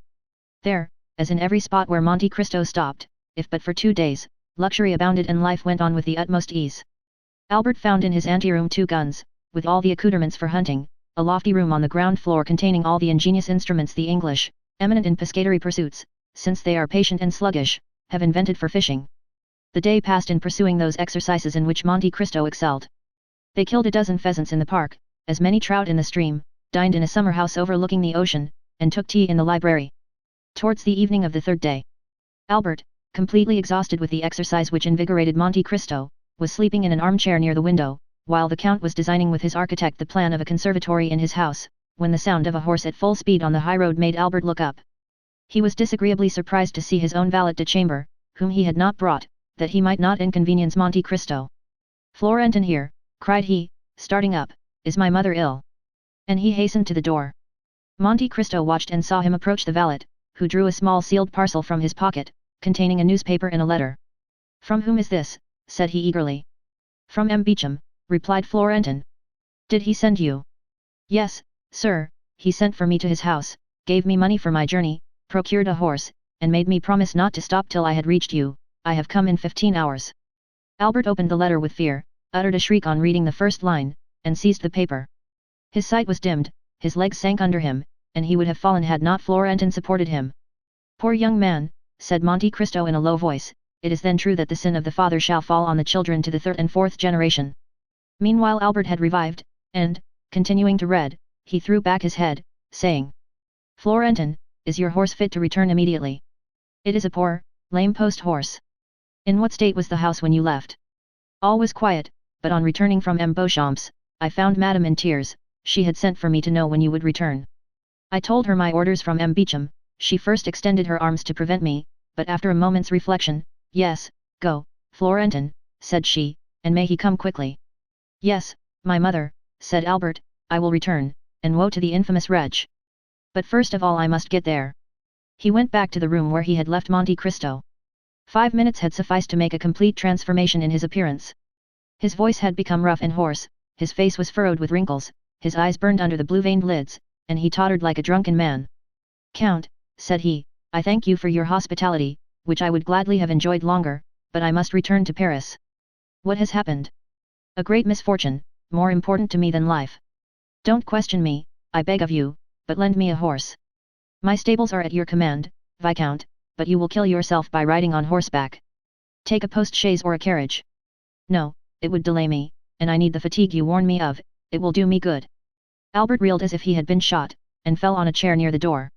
A: There, as in every spot where Monte Cristo stopped, if but for 2 days, luxury abounded and life went on with the utmost ease. Albert found in his anteroom 2 guns, with all the accoutrements for hunting, a lofty room on the ground floor containing all the ingenious instruments the English, eminent in pescatory pursuits, since they are patient and sluggish, have invented for fishing. The day passed in pursuing those exercises in which Monte Cristo excelled. They killed a dozen pheasants in the park, as many trout in the stream, dined in a summer house overlooking the ocean, and took tea in the library. Towards the evening of the third day, Albert, completely exhausted with the exercise which invigorated Monte Cristo, was sleeping in an armchair near the window, while the Count was designing with his architect the plan of a conservatory in his house, when the sound of a horse at full speed on the high road made Albert look up. He was disagreeably surprised to see his own valet de chambre, whom he had not brought, that he might not inconvenience Monte Cristo. "Florentin here," cried he, starting up, "is my mother ill?" And he hastened to the door. Monte Cristo watched and saw him approach the valet, who drew a small sealed parcel from his pocket, containing a newspaper and a letter. "From whom is this?" said he eagerly. "From M. Beauchamp," replied Florentin. "Did he send you?" "Yes, sir, he sent for me to his house, gave me money for my journey, procured a horse, and made me promise not to stop till I had reached you. I have come in 15 hours. Albert opened the letter with fear, uttered a shriek on reading the first line, and seized the paper. His sight was dimmed, his legs sank under him, and he would have fallen had not Florentin supported him. "Poor young man," said Monte Cristo in a low voice, "it is then true that the sin of the father shall fall on the children to the third and fourth generation." Meanwhile Albert had revived, and, continuing to read, he threw back his head, saying, "Florentin, is your horse fit to return immediately?" "It is a poor, lame post horse." "In what state was the house when you left?" "All was quiet, but on returning from M. Beauchamp's, I found Madame in tears. She had sent for me to know when you would return. I told her my orders from M. Beauchamp. She first extended her arms to prevent me, but after a moment's reflection, 'Yes, go, Florentin,' said she, 'and may he come quickly.'" "Yes, my mother," said Albert, "I will return, and woe to the infamous wretch. But first of all I must get there." He went back to the room where he had left Monte Cristo. 5 minutes had sufficed to make a complete transformation in his appearance. His voice had become rough and hoarse, his face was furrowed with wrinkles, his eyes burned under the blue-veined lids, and he tottered like a drunken man. "Count," said he, "I thank you for your hospitality, which I would gladly have enjoyed longer, but I must return to Paris." "What has happened?" "A great misfortune, more important to me than life." "Don't question me, I beg of you, but lend me a horse." "My stables are at your command, Viscount, but you will kill yourself by riding on horseback. Take a post-chaise or a carriage." "No, it would delay me, and I need the fatigue you warn me of, it will do me good." Albert reeled as if he had been shot, and fell on a chair near the door.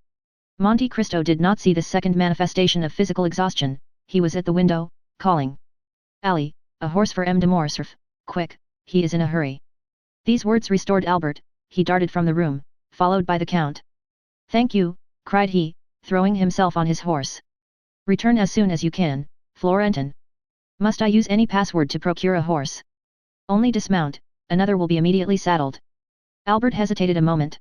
A: Monte Cristo did not see this second manifestation of physical exhaustion. He was at the window, calling, "Ali, a horse for M. de Morcerf, quick, he is in a hurry." These words restored Albert. He darted from the room, followed by the Count. "Thank you," cried he, throwing himself on his horse. "Return as soon as you can, Florentin." "Must I use any password to procure a horse?" "Only dismount, another will be immediately saddled." Albert hesitated a moment.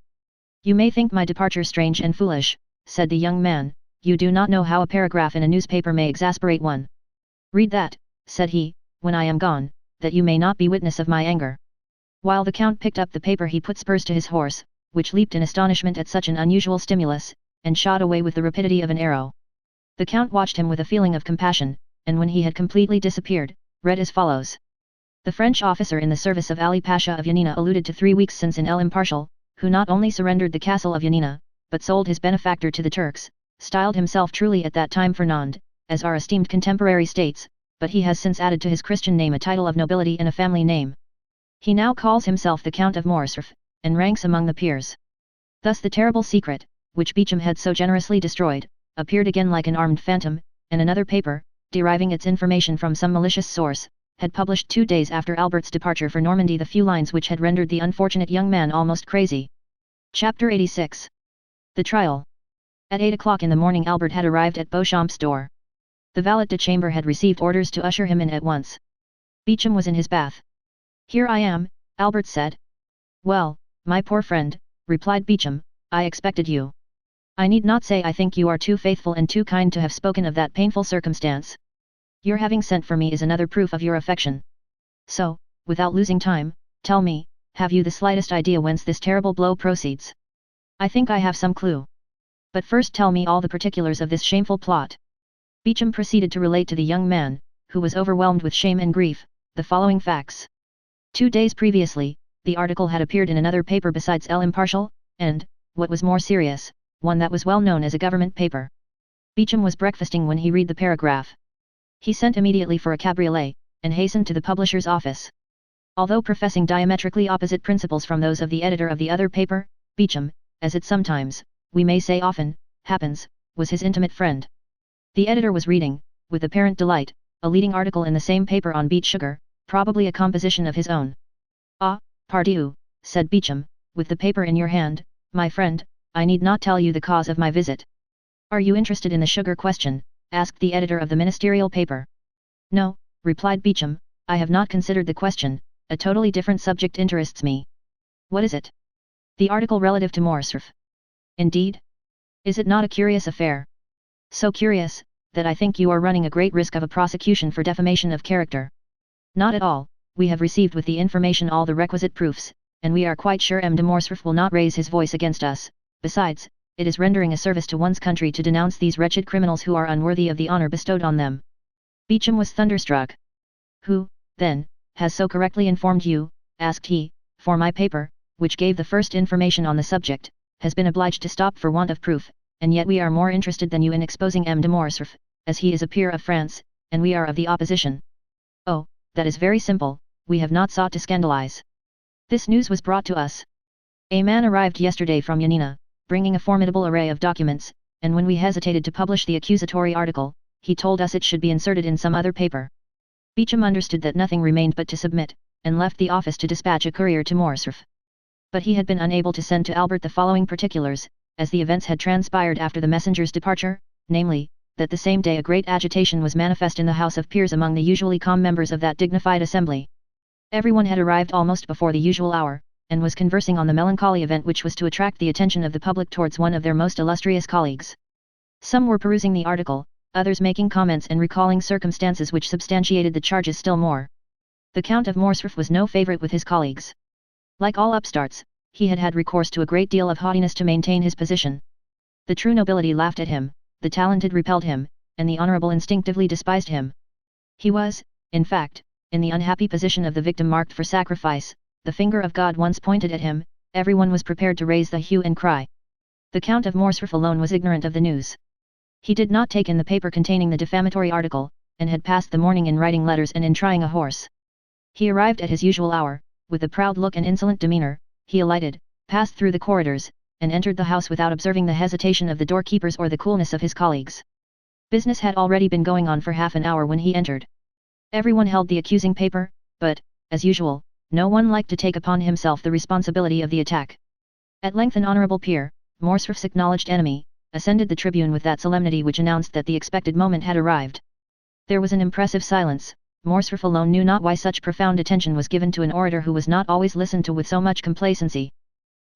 A: "You may think my departure strange and foolish," said the young man, "you do not know how a paragraph in a newspaper may exasperate one." "Read that," said he, "when I am gone, that you may not be witness of my anger." While the Count picked up the paper he put spurs to his horse, which leaped in astonishment at such an unusual stimulus, and shot away with the rapidity of an arrow. The Count watched him with a feeling of compassion, and when he had completely disappeared, read as follows. The French officer in the service of Ali Pasha of Yanina alluded to 3 weeks since in El Impartial, who not only surrendered the castle of Yanina, but sold his benefactor to the Turks, styled himself truly at that time Fernand, as our esteemed contemporary states, but he has since added to his Christian name a title of nobility and a family name. He now calls himself the Count of Morcerf, and ranks among the peers. Thus the terrible secret, which Beauchamp had so generously destroyed, appeared again like an armed phantom, and another paper, deriving its information from some malicious source, had published 2 days after Albert's departure for Normandy the few lines which had rendered the unfortunate young man almost crazy. Chapter 86. The Trial. At 8 o'clock in the morning Albert had arrived at Beauchamp's door. The valet de chambre had received orders to usher him in at once. Beauchamp was in his bath. "Here I am," Albert said. "Well, my poor friend," replied Beauchamp, "I expected you. I need not say I think you are too faithful and too kind to have spoken of that painful circumstance. Your having sent for me is another proof of your affection. So, without losing time, tell me, have you the slightest idea whence this terrible blow proceeds?" "I think I have some clue. But first tell me all the particulars of this shameful plot." Beauchamp proceeded to relate to the young man, who was overwhelmed with shame and grief, the following facts. 2 days previously, the article had appeared in another paper besides El Impartial, and, what was more serious, one that was well known as a government paper. Beauchamp was breakfasting when he read the paragraph. He sent immediately for a cabriolet, and hastened to the publisher's office. Although professing diametrically opposite principles from those of the editor of the other paper, Beecham, as it sometimes, we may say often, happens, was his intimate friend. The editor was reading, with apparent delight, a leading article in the same paper on beet sugar, probably a composition of his own. "Ah, pardieu," said Beecham, with the paper in your hand, "my friend, I need not tell you the cause of my visit." "Are you interested in the sugar question?" asked the editor of the ministerial paper. "No," replied Beecham, "I have not considered the question, a totally different subject interests me." "What is it?" "The article relative to Morcerf." "Indeed? Is it not a curious affair?" "So curious, that I think you are running a great risk of a prosecution for defamation of character." "Not at all, we have received with the information all the requisite proofs, and we are quite sure M. de Morcerf will not raise his voice against us. Besides, it is rendering a service to one's country to denounce these wretched criminals who are unworthy of the honor bestowed on them." Beecham was thunderstruck. "Who, then, has so correctly informed you?" asked he, "for my paper, which gave the first information on the subject, has been obliged to stop for want of proof, and yet we are more interested than you in exposing M. de Morcerf, as he is a peer of France, and we are of the opposition." "Oh, that is very simple, we have not sought to scandalize. This news was brought to us. A man arrived yesterday from Yanina, bringing a formidable array of documents, and when we hesitated to publish the accusatory article, he told us it should be inserted in some other paper." Beecham understood that nothing remained but to submit, and left the office to dispatch a courier to Morcerf. But he had been unable to send to Albert the following particulars, as the events had transpired after the messenger's departure, namely, that the same day a great agitation was manifest in the House of Peers among the usually calm members of that dignified assembly. Everyone had arrived almost before the usual hour, and was conversing on the melancholy event which was to attract the attention of the public towards one of their most illustrious colleagues. Some were perusing the article, others making comments and recalling circumstances which substantiated the charges still more. The Count of Morcerf was no favourite with his colleagues. Like all upstarts, he had had recourse to a great deal of haughtiness to maintain his position. The true nobility laughed at him, the talented repelled him, and the honourable instinctively despised him. He was, in fact, in the unhappy position of the victim marked for sacrifice. The finger of God once pointed at him, everyone was prepared to raise the hue and cry. The Count of Morcerf alone was ignorant of the news. He did not take in the paper containing the defamatory article, and had passed the morning in writing letters and in trying a horse. He arrived at his usual hour, with a proud look and insolent demeanour. He alighted, passed through the corridors, and entered the house without observing the hesitation of the doorkeepers or the coolness of his colleagues. Business had already been going on for half an hour when he entered. Everyone held the accusing paper, but, as usual, no one liked to take upon himself the responsibility of the attack. At length an honourable peer, Morcerf's acknowledged enemy, ascended the tribune with that solemnity which announced that the expected moment had arrived. There was an impressive silence. Morcerf alone knew not why such profound attention was given to an orator who was not always listened to with so much complacency.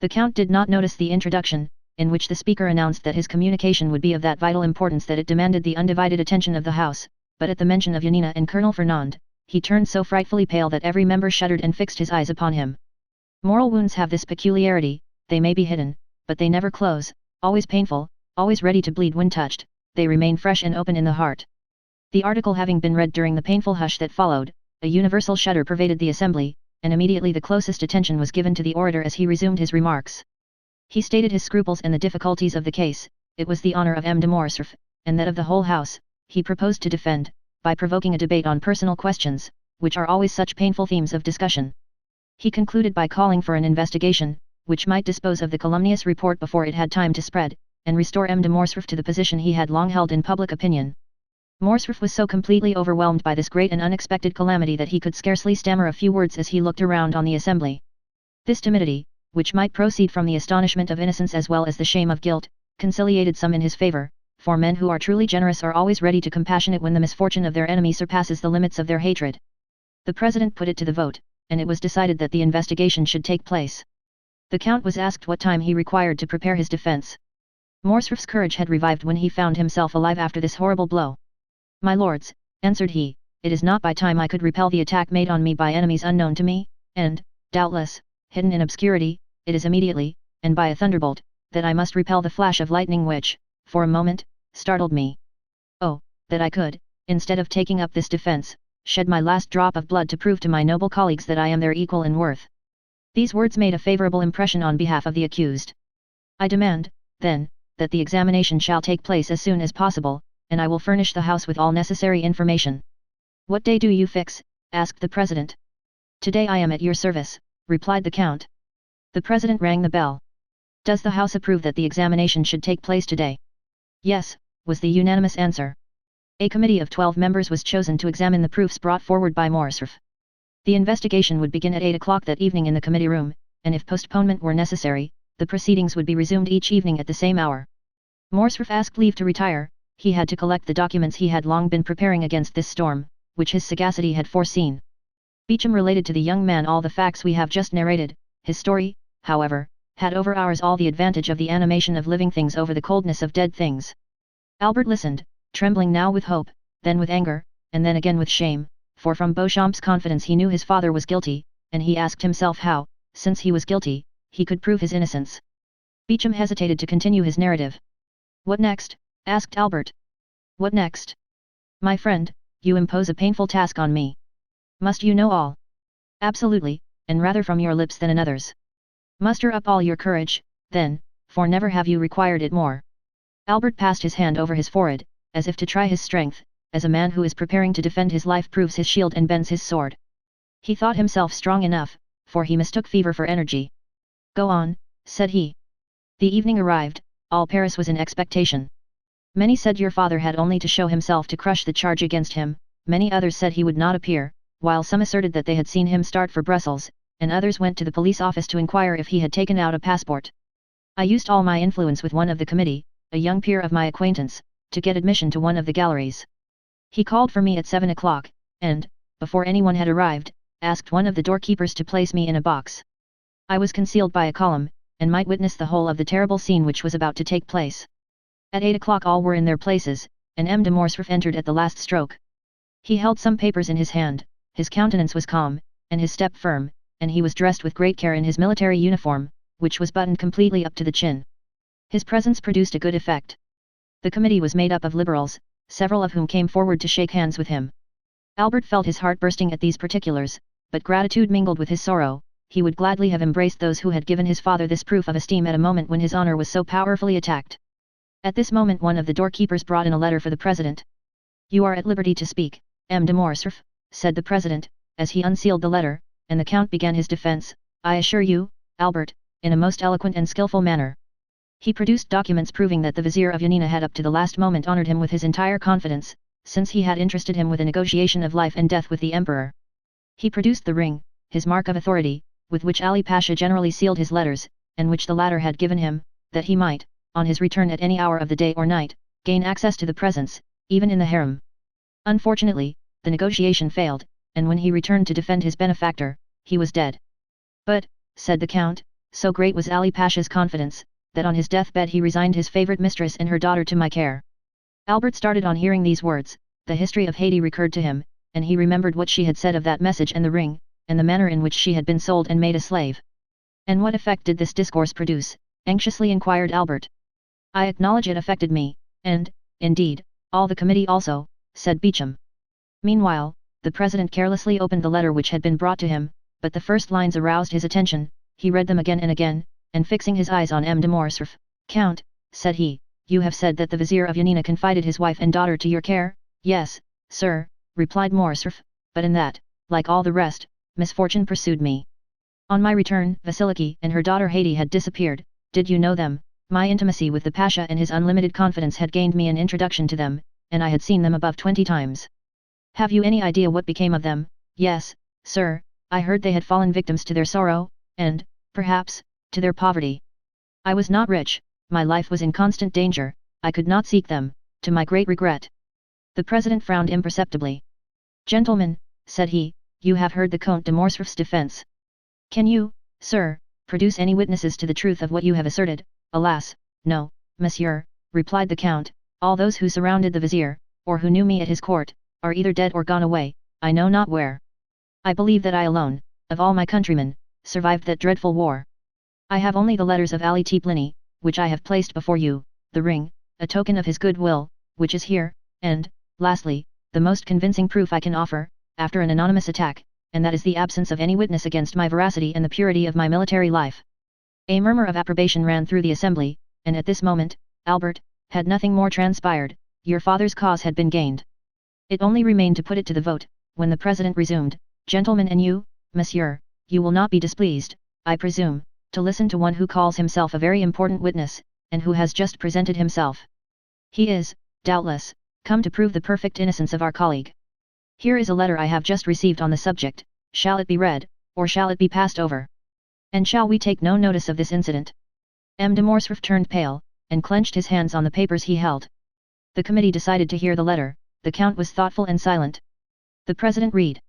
A: The Count did not notice the introduction, in which the speaker announced that his communication would be of that vital importance that it demanded the undivided attention of the House, but at the mention of Yanina and Colonel Fernand, he turned so frightfully pale that every member shuddered and fixed his eyes upon him. Moral wounds have this peculiarity, they may be hidden, but they never close, always painful, always ready to bleed when touched, they remain fresh and open in the heart. The article having been read during the painful hush that followed, a universal shudder pervaded the assembly, and immediately the closest attention was given to the orator as he resumed his remarks. He stated his scruples and the difficulties of the case. It was the honour of M. de Morcerf, and that of the whole house, he proposed to defend, by provoking a debate on personal questions, which are always such painful themes of discussion. He concluded by calling for an investigation, which might dispose of the calumnious report before it had time to spread, and restore M. de Morcerf to the position he had long held in public opinion. Morcerf was so completely overwhelmed by this great and unexpected calamity that he could scarcely stammer a few words as he looked around on the assembly. This timidity, which might proceed from the astonishment of innocence as well as the shame of guilt, conciliated some in his favour, for men who are truly generous are always ready to compassionate when the misfortune of their enemy surpasses the limits of their hatred. The President put it to the vote, and it was decided that the investigation should take place. The Count was asked what time he required to prepare his defence. Morcerf's courage had revived when he found himself alive after this horrible blow. "My lords," answered he, "it is not by time I could repel the attack made on me by enemies unknown to me, and, doubtless, hidden in obscurity, it is immediately, and by a thunderbolt, that I must repel the flash of lightning which, for a moment, startled me. Oh, that I could, instead of taking up this defence, shed my last drop of blood to prove to my noble colleagues that I am their equal in worth." These words made a favourable impression on behalf of the accused. "I demand, then, that the examination shall take place as soon as possible, and I will furnish the House with all necessary information." "What day do you fix?" asked the President. Today I am at your service, replied the Count. The President rang the bell. Does the House approve that the examination should take place today? Yes, was the unanimous answer. A committee of 12 members was chosen to examine the proofs brought forward by Morcerf. The investigation would begin at 8 o'clock that evening in the committee room, and if postponement were necessary, the proceedings would be resumed each evening at the same hour. Morcerf asked leave to retire. He had to collect the documents he had long been preparing against this storm, which his sagacity had foreseen. Beecham related to the young man all the facts we have just narrated. His story, however, had over ours all the advantage of the animation of living things over the coldness of dead things. Albert listened, trembling now with hope, then with anger, and then again with shame, for from Beauchamp's confidence he knew his father was guilty, and he asked himself how, since he was guilty, he could prove his innocence. Beecham hesitated to continue his narrative. What next? Asked Albert. What next? My friend, you impose a painful task on me. Must you know all? Absolutely, and rather from your lips than another's. Muster up all your courage, then, for never have you required it more. Albert passed his hand over his forehead, as if to try his strength, as a man who is preparing to defend his life proves his shield and bends his sword. He thought himself strong enough, for he mistook fever for energy. Go on, said he. The evening arrived, all Paris was in expectation. Many said your father had only to show himself to crush the charge against him, many others said he would not appear, while some asserted that they had seen him start for Brussels, and others went to the police office to inquire if he had taken out a passport. I used all my influence with one of the committee, a young peer of my acquaintance, to get admission to one of the galleries. He called for me at 7 o'clock, and, before anyone had arrived, asked one of the doorkeepers to place me in a box. I was concealed by a column, and might witness the whole of the terrible scene which was about to take place. At 8 o'clock all were in their places, and M. de Morcerf entered at the last stroke. He held some papers in his hand, his countenance was calm, and his step firm, and he was dressed with great care in his military uniform, which was buttoned completely up to the chin. His presence produced a good effect. The committee was made up of liberals, several of whom came forward to shake hands with him. Albert felt his heart bursting at these particulars, but gratitude mingled with his sorrow. He would gladly have embraced those who had given his father this proof of esteem at a moment when his honor was so powerfully attacked. At this moment one of the doorkeepers brought in a letter for the President. You are at liberty to speak, M. de Morcerf, said the President, as he unsealed the letter, and the Count began his defense. I assure you, Albert, in a most eloquent and skillful manner. He produced documents proving that the Vizier of Yanina had up to the last moment honored him with his entire confidence, since he had entrusted him with a negotiation of life and death with the Emperor. He produced the ring, his mark of authority, with which Ali Pasha generally sealed his letters, and which the latter had given him, that he might, on his return at any hour of the day or night, gain access to the presence, even in the harem. Unfortunately, the negotiation failed, and when he returned to defend his benefactor, he was dead. But, said the Count, so great was Ali Pasha's confidence, that on his deathbed he resigned his favorite mistress and her daughter to my care. Albert started on hearing these words. The history of Haydée recurred to him, and he remembered what she had said of that message and the ring, and the manner in which she had been sold and made a slave. And what effect did this discourse produce? Anxiously inquired Albert. I acknowledge it affected me, and, indeed, all the committee also, said Beecham. Meanwhile, the President carelessly opened the letter which had been brought to him, but the first lines aroused his attention. He read them again and again, and fixing his eyes on M. de Morcerf, Count, said he, you have said that the Vizier of Yanina confided his wife and daughter to your care? Yes, sir, replied Morcerf, but in that, like all the rest, misfortune pursued me. On my return, Vasiliki and her daughter Haydée had disappeared. Did you know them? My intimacy with the Pasha and his unlimited confidence had gained me an introduction to them, and I had seen them above 20 times. Have you any idea what became of them? Yes, sir, I heard they had fallen victims to their sorrow, and, perhaps, to their poverty. I was not rich, my life was in constant danger, I could not seek them, to my great regret. The President frowned imperceptibly. Gentlemen, said he, you have heard the Comte de Morcerf's defense. Can you, sir, produce any witnesses to the truth of what you have asserted? Alas, no, monsieur, replied the Count, all those who surrounded the Vizier, or who knew me at his court, are either dead or gone away, I know not where. I believe that I alone, of all my countrymen, survived that dreadful war. I have only the letters of Ali T. Pliny, which I have placed before you, the ring, a token of his good will, which is here, and, lastly, the most convincing proof I can offer, after an anonymous attack, and that is the absence of any witness against my veracity and the purity of my military life. A murmur of approbation ran through the assembly, and at this moment, Albert, had nothing more transpired, your father's cause had been gained. It only remained to put it to the vote, when the President resumed, Gentlemen, and you, Monsieur, you will not be displeased, I presume, to listen to one who calls himself a very important witness, and who has just presented himself. He is, doubtless, come to prove the perfect innocence of our colleague. Here is a letter I have just received on the subject. Shall it be read, or shall it be passed over? And shall we take no notice of this incident?" M. de Morcerf turned pale, and clenched his hands on the papers he held. The committee decided to hear the letter. The count was thoughtful and silent. The president read.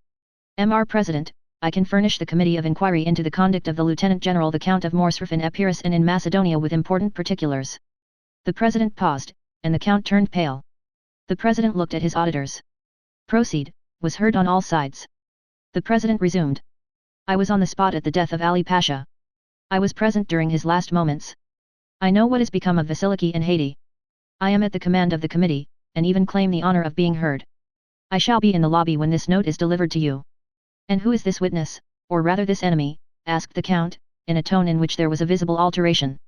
A: "Mr. President, I can furnish the committee of inquiry into the conduct of the Lieutenant General the Count of Morcerf in Epirus and in Macedonia with important particulars." The president paused, and the count turned pale. The president looked at his auditors. "Proceed," was heard on all sides. The president resumed. "I was on the spot at the death of Ali Pasha. I was present during his last moments. I know what has become of Vasiliki and Haiti. I am at the command of the committee, and even claim the honor of being heard. I shall be in the lobby when this note is delivered to you." "And who is this witness, or rather this enemy?" asked the count, in a tone in which there was a visible alteration.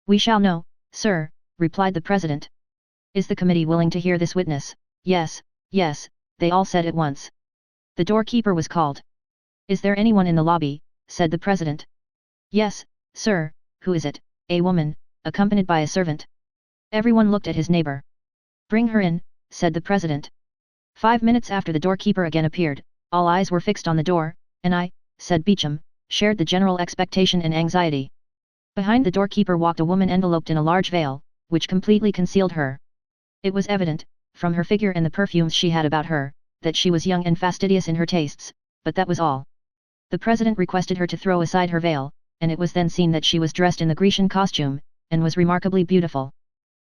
A: "We shall know, sir," replied the president. "Is the committee willing to hear this witness?" "Yes, yes," they all said at once. The doorkeeper was called. "Is there anyone in the lobby?" said the president. "Yes, sir." "Who is it?" "A woman, accompanied by a servant." Everyone looked at his neighbor. "Bring her in," said the president. 5 minutes after the doorkeeper again appeared, all eyes were fixed on the door, and I, said Beecham, shared the general expectation and anxiety. Behind the doorkeeper walked a woman enveloped in a large veil, which completely concealed her. It was evident, from her figure and the perfumes she had about her, that she was young and fastidious in her tastes, but that was all. The president requested her to throw aside her veil, and it was then seen that she was dressed in the Grecian costume, and was remarkably beautiful.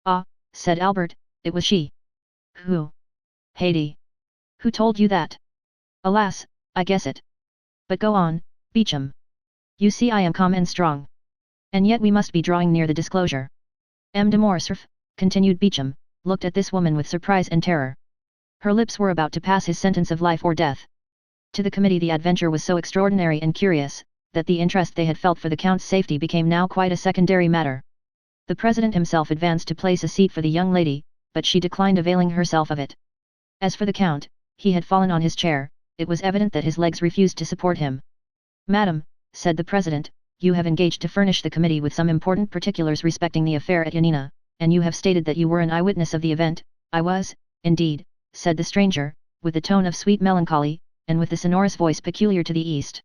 A: "Ah," said Albert, "it was she." "Who?" "Haiti." "Who told you that?" "Alas, I guess it. But go on, Beecham. You see I am calm and strong. And yet we must be drawing near the disclosure." M. de Morcerf, continued Beecham, looked at this woman with surprise and terror. Her lips were about to pass his sentence of life or death. To the committee the adventure was so extraordinary and curious, that the interest they had felt for the count's safety became now quite a secondary matter. The president himself advanced to place a seat for the young lady, but she declined availing herself of it. As for the count, he had fallen on his chair. It was evident that his legs refused to support him. "Madam," said the president, "you have engaged to furnish the committee with some important particulars respecting the affair at Yanina, and you have stated that you were an eyewitness of the event." "I was, indeed," said the stranger, with a tone of sweet melancholy, and with the sonorous voice peculiar to the East.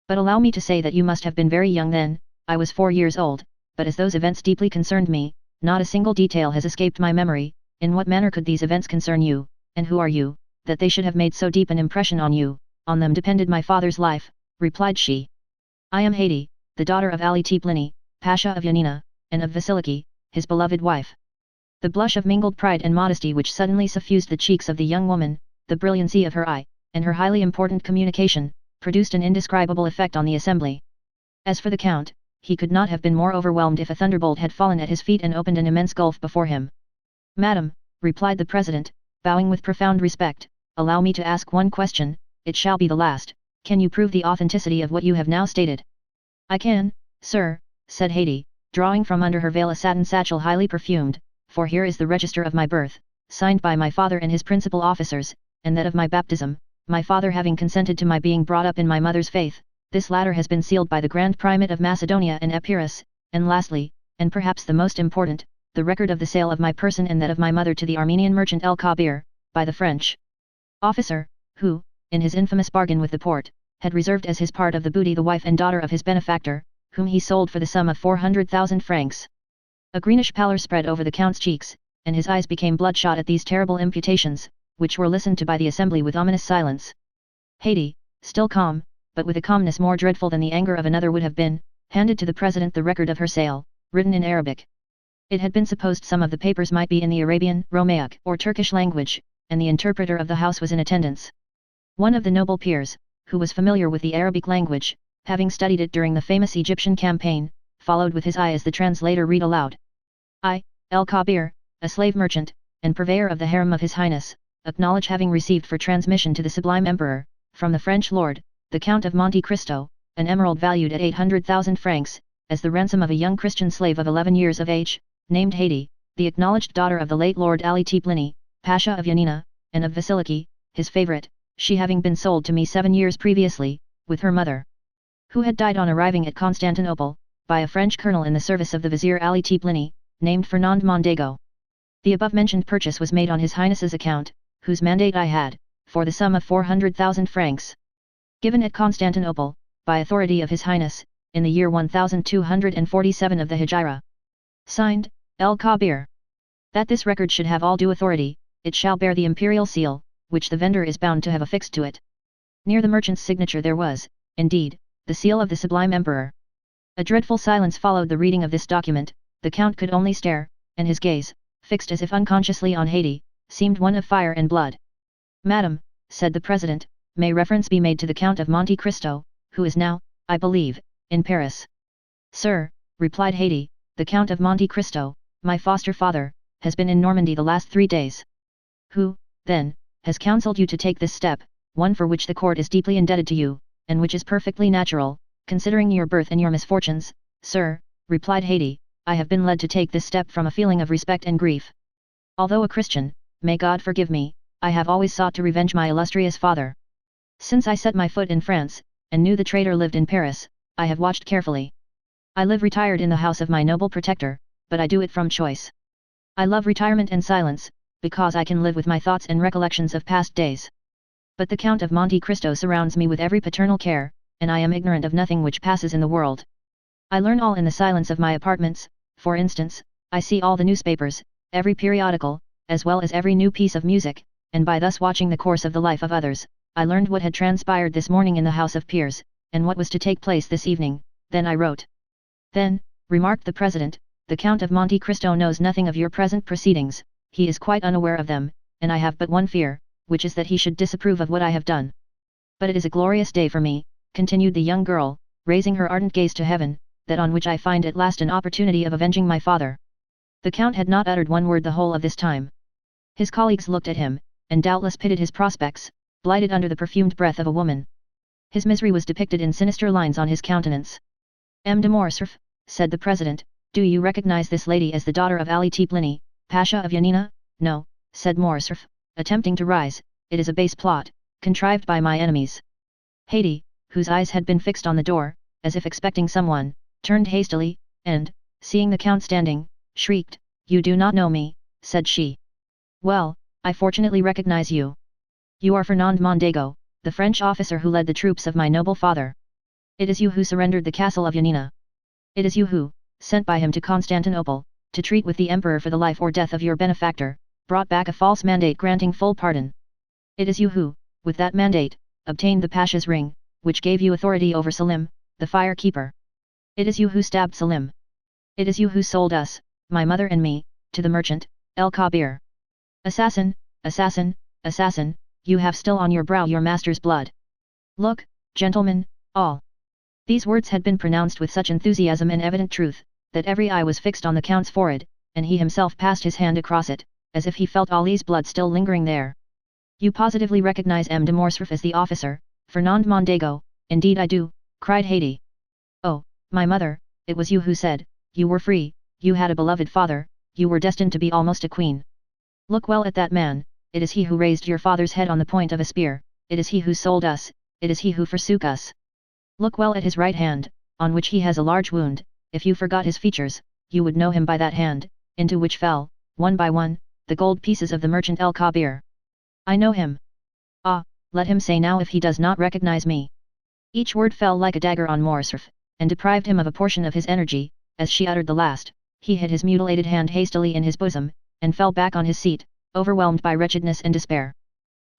A: "But allow me to say that you must have been very young then. I was 4 years old, but as those events deeply concerned me, not a single detail has escaped my memory. In what manner could these events concern you, and who are you, that they should have made so deep an impression on you?" "On them depended my father's life," replied she. "I am Haiti, the daughter of Ali Pliny, Pasha of Yanina, and of Vasiliki, his beloved wife." The blush of mingled pride and modesty which suddenly suffused the cheeks of the young woman, the brilliancy of her eye, and her highly important communication, produced an indescribable effect on the assembly. As for the count, he could not have been more overwhelmed if a thunderbolt had fallen at his feet and opened an immense gulf before him. "Madam," replied the president, bowing with profound respect, "allow me to ask one question. It shall be the last. Can you prove the authenticity of what you have now stated?" "I can, sir," said Haiti, drawing from under her veil a satin satchel highly perfumed, "for here is the register of my birth, signed by my father and his principal officers, and that of my baptism, my father having consented to my being brought up in my mother's faith. This latter has been sealed by the Grand Primate of Macedonia and Epirus, and lastly, and perhaps the most important, the record of the sale of my person and that of my mother to the Armenian merchant El Kabir, by the French officer, who, in his infamous bargain with the Porte, had reserved as his part of the booty the wife and daughter of his benefactor, whom he sold for the sum of 400,000 francs. A greenish pallor spread over the count's cheeks, and his eyes became bloodshot at these terrible imputations, which were listened to by the assembly with ominous silence. Haiti, still calm, but with a calmness more dreadful than the anger of another would have been, handed to the president the record of her sale, written in Arabic. It had been supposed some of the papers might be in the Arabian, Romaic, or Turkish language, and the interpreter of the house was in attendance. One of the noble peers, who was familiar with the Arabic language, having studied it during the famous Egyptian campaign, followed with his eye as the translator read aloud. "I, El Kabir, a slave merchant, and purveyor of the harem of His Highness, acknowledge having received for transmission to the Sublime Emperor, from the French lord, the Count of Monte Cristo, an emerald valued at 800,000 francs, as the ransom of a young Christian slave of 11 years of age, named Haiti, the acknowledged daughter of the late Lord Ali Pliny, Pasha of Yanina, and of Vasiliki, his favorite, she having been sold to me 7 years previously, with her mother, who had died on arriving at Constantinople, by a French colonel in the service of the vizier Ali Tiplini, named Fernand Mondego. The above-mentioned purchase was made on His Highness's account, whose mandate I had, for the sum of 400,000 francs. Given at Constantinople, by authority of His Highness, in the year 1247 of the Hijra. Signed, El Kabir. That this record should have all due authority, it shall bear the imperial seal, which the vendor is bound to have affixed to it. Near the merchant's signature there was, indeed, the seal of the sublime emperor. A dreadful silence followed the reading of this document. The count could only stare, and his gaze, fixed as if unconsciously on Haiti, seemed one of fire and blood. Madam, said the president, may reference be made to the Count of Monte Cristo, who is now, I believe, in Paris. Sir, replied Haiti, the Count of Monte Cristo, my foster father, has been in Normandy the last 3 days. Who, then, has counselled you to take this step, one for which the court is deeply indebted to you, and which is perfectly natural, considering your birth and your misfortunes? Sir, replied Haiti, I have been led to take this step from a feeling of respect and grief. Although a Christian, may God forgive me, I have always sought to revenge my illustrious father. Since I set my foot in France, and knew the traitor lived in Paris, I have watched carefully. I live retired in the house of my noble protector, but I do it from choice. I love retirement and silence, because I can live with my thoughts and recollections of past days. But the Count of Monte Cristo surrounds me with every paternal care, and I am ignorant of nothing which passes in the world. I learn all in the silence of my apartments. For instance, I see all the newspapers, every periodical, as well as every new piece of music, and by thus watching the course of the life of others, I learned what had transpired this morning in the House of Peers, and what was to take place this evening. Then I wrote. Then, remarked the president, the Count of Monte Cristo knows nothing of your present proceedings, he is quite unaware of them, and I have but one fear, which is that he should disapprove of what I have done. But it is a glorious day for me, continued the young girl, raising her ardent gaze to heaven, that on which I find at last an opportunity of avenging my father. The Count had not uttered one word the whole of this time. His colleagues looked at him, and doubtless pitied his prospects, blighted under the perfumed breath of a woman. His misery was depicted in sinister lines on his countenance. M. de Morcerf, said the president, do you recognize this lady as the daughter of Ali Tiplini, Pasha of Yanina? No, said Morcerf, attempting to rise, it is a base plot, contrived by my enemies. Haiti, whose eyes had been fixed on the door, as if expecting someone, turned hastily, and, seeing the Count standing, shrieked, you do not know me, said she. Well, I fortunately recognize you. You are Fernand Mondego, the French officer who led the troops of my noble father. It is you who surrendered the castle of Yanina. It is you who, sent by him to Constantinople, to treat with the emperor for the life or death of your benefactor, brought back a false mandate granting full pardon. It is you who, with that mandate, obtained the Pasha's ring, which gave you authority over Salim, the fire-keeper. It is you who stabbed Salim. It is you who sold us, my mother and me, to the merchant, El Kabir. Assassin, assassin, assassin, you have still on your brow your master's blood. Look, gentlemen, all. These words had been pronounced with such enthusiasm and evident truth, that every eye was fixed on the Count's forehead, and he himself passed his hand across it, as if he felt Ali's blood still lingering there. You positively recognize M. de Morcerf as the officer, Fernand Mondego? Indeed I do, cried Haiti. Oh, my mother, it was you who said, you were free, you had a beloved father, you were destined to be almost a queen. Look well at that man, it is he who raised your father's head on the point of a spear, it is he who sold us, it is he who forsook us. Look well at his right hand, on which he has a large wound, if you forgot his features, you would know him by that hand, into which fell, one by one, the gold pieces of the merchant El Kabir. I know him. Ah, let him say now if he does not recognize me. Each word fell like a dagger on Morcerf, and deprived him of a portion of his energy. As she uttered the last, he hid his mutilated hand hastily in his bosom, and fell back on his seat, overwhelmed by wretchedness and despair.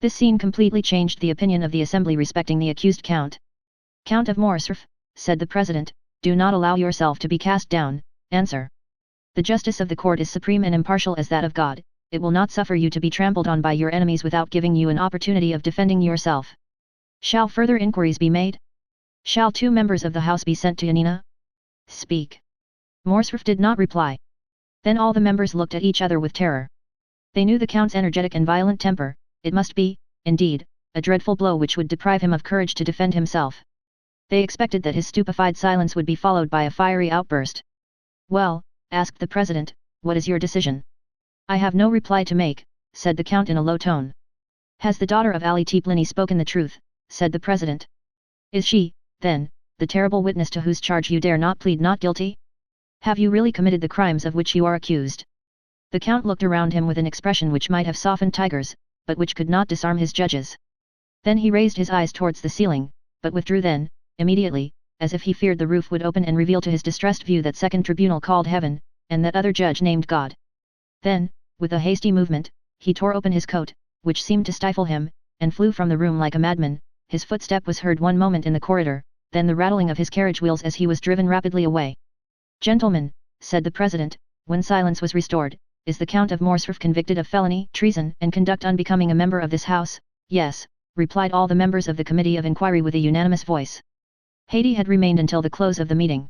A: This scene completely changed the opinion of the assembly respecting the accused Count. Count of Morcerf, said the president, do not allow yourself to be cast down, answer. The justice of the court is supreme and impartial as that of God, it will not suffer you to be trampled on by your enemies without giving you an opportunity of defending yourself. Shall further inquiries be made? Shall 2 members of the House be sent to Yanina? Speak. Morcerf did not reply. Then all the members looked at each other with terror. They knew the Count's energetic and violent temper, it must be, indeed, a dreadful blow which would deprive him of courage to defend himself. They expected that his stupefied silence would be followed by a fiery outburst. Well, asked the president, what is your decision? I have no reply to make, said the Count in a low tone. Has the daughter of Ali Tiplini spoken the truth? Said the president. Is she, then, the terrible witness to whose charge you dare not plead not guilty? Have you really committed the crimes of which you are accused? The count looked around him with an expression which might have softened tigers, but which could not disarm his judges. Then he raised his eyes towards the ceiling, but withdrew then, immediately, as if he feared the roof would open and reveal to his distressed view that second tribunal called heaven, and that other judge named God. Then, with a hasty movement, he tore open his coat, which seemed to stifle him, and flew from the room like a madman. His footstep was heard one moment in the corridor, then the rattling of his carriage wheels as he was driven rapidly away. "Gentlemen," said the president, when silence was restored, "is the Count of Morcerf convicted of felony, treason, and conduct unbecoming a member of this house?" "Yes," replied all the members of the committee of inquiry with a unanimous voice. Haydée had remained until the close of the meeting.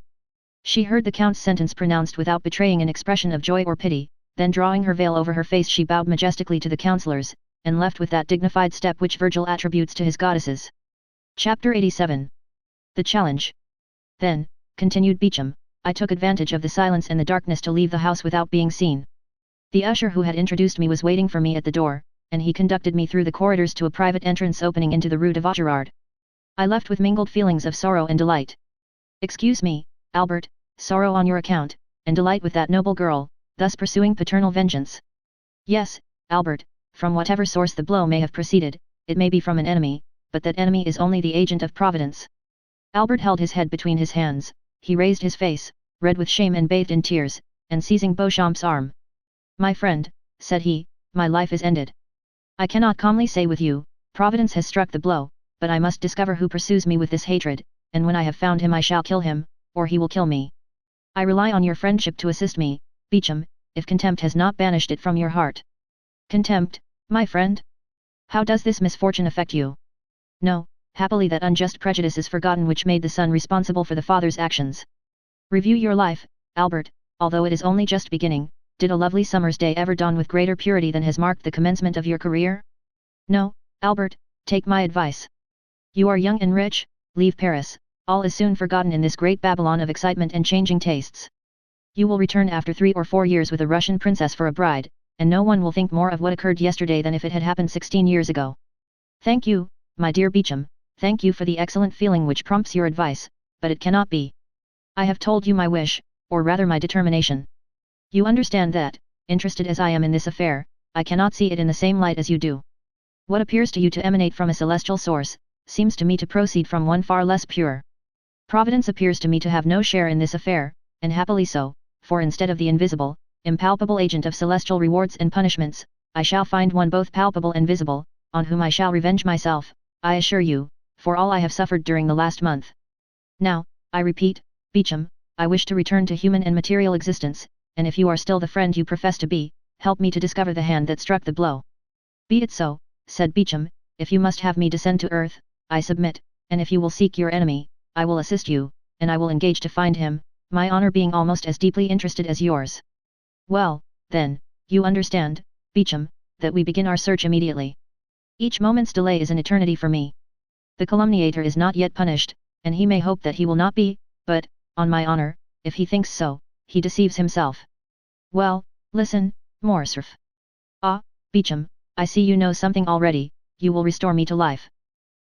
A: She heard the Count's sentence pronounced without betraying an expression of joy or pity, then drawing her veil over her face she bowed majestically to the councillors, and left with that dignified step which Virgil attributes to his goddesses. Chapter 87. The Challenge. "Then," continued Beauchamp, "I took advantage of the silence and the darkness to leave the house without being seen. The usher who had introduced me was waiting for me at the door, and he conducted me through the corridors to a private entrance opening into the Rue de Vaugirard. I left with mingled feelings of sorrow and delight. Excuse me, Albert, sorrow on your account, and delight with that noble girl, thus pursuing paternal vengeance. Yes, Albert, from whatever source the blow may have proceeded, it may be from an enemy, but that enemy is only the agent of Providence." Albert held his head between his hands, he raised his face, red with shame and bathed in tears, and seizing Beauchamp's arm. "My friend," said he, "my life is ended. I cannot calmly say with you, Providence has struck the blow, but I must discover who pursues me with this hatred, and when I have found him I shall kill him, or he will kill me. I rely on your friendship to assist me, Beauchamp, if contempt has not banished it from your heart." "Contempt, my friend? How does this misfortune affect you?" "No, happily that unjust prejudice is forgotten which made the son responsible for the father's actions. Review your life, Albert, although it is only just beginning. Did a lovely summer's day ever dawn with greater purity than has marked the commencement of your career? No, Albert, take my advice. You are young and rich, leave Paris, all is soon forgotten in this great Babylon of excitement and changing tastes. You will return after 3 or 4 years with a Russian princess for a bride, and no one will think more of what occurred yesterday than if it had happened 16 years ago. Thank you, my dear Beauchamp, thank you for the excellent feeling which prompts your advice, but it cannot be. I have told you my wish, or rather my determination. You understand that, interested as I am in this affair, I cannot see it in the same light as you do. What appears to you to emanate from a celestial source, seems to me to proceed from one far less pure. Providence appears to me to have no share in this affair, and happily so, for instead of the invisible, impalpable agent of celestial rewards and punishments, I shall find one both palpable and visible, on whom I shall revenge myself, I assure you, for all I have suffered during the last month. Now, I repeat, Beauchamp, I wish to return to human and material existence, and if you are still the friend you profess to be, help me to discover the hand that struck the blow." "Be it so," said Beauchamp, "if you must have me descend to earth, I submit, and if you will seek your enemy, I will assist you, and I will engage to find him, my honor being almost as deeply interested as yours." "Well, then, you understand, Beauchamp, that we begin our search immediately. Each moment's delay is an eternity for me. The calumniator is not yet punished, and he may hope that he will not be, but, on my honor, if he thinks so, he deceives himself. Well, listen, Morcerf. Ah, Beauchamp, I see you know something already, you will restore me to life.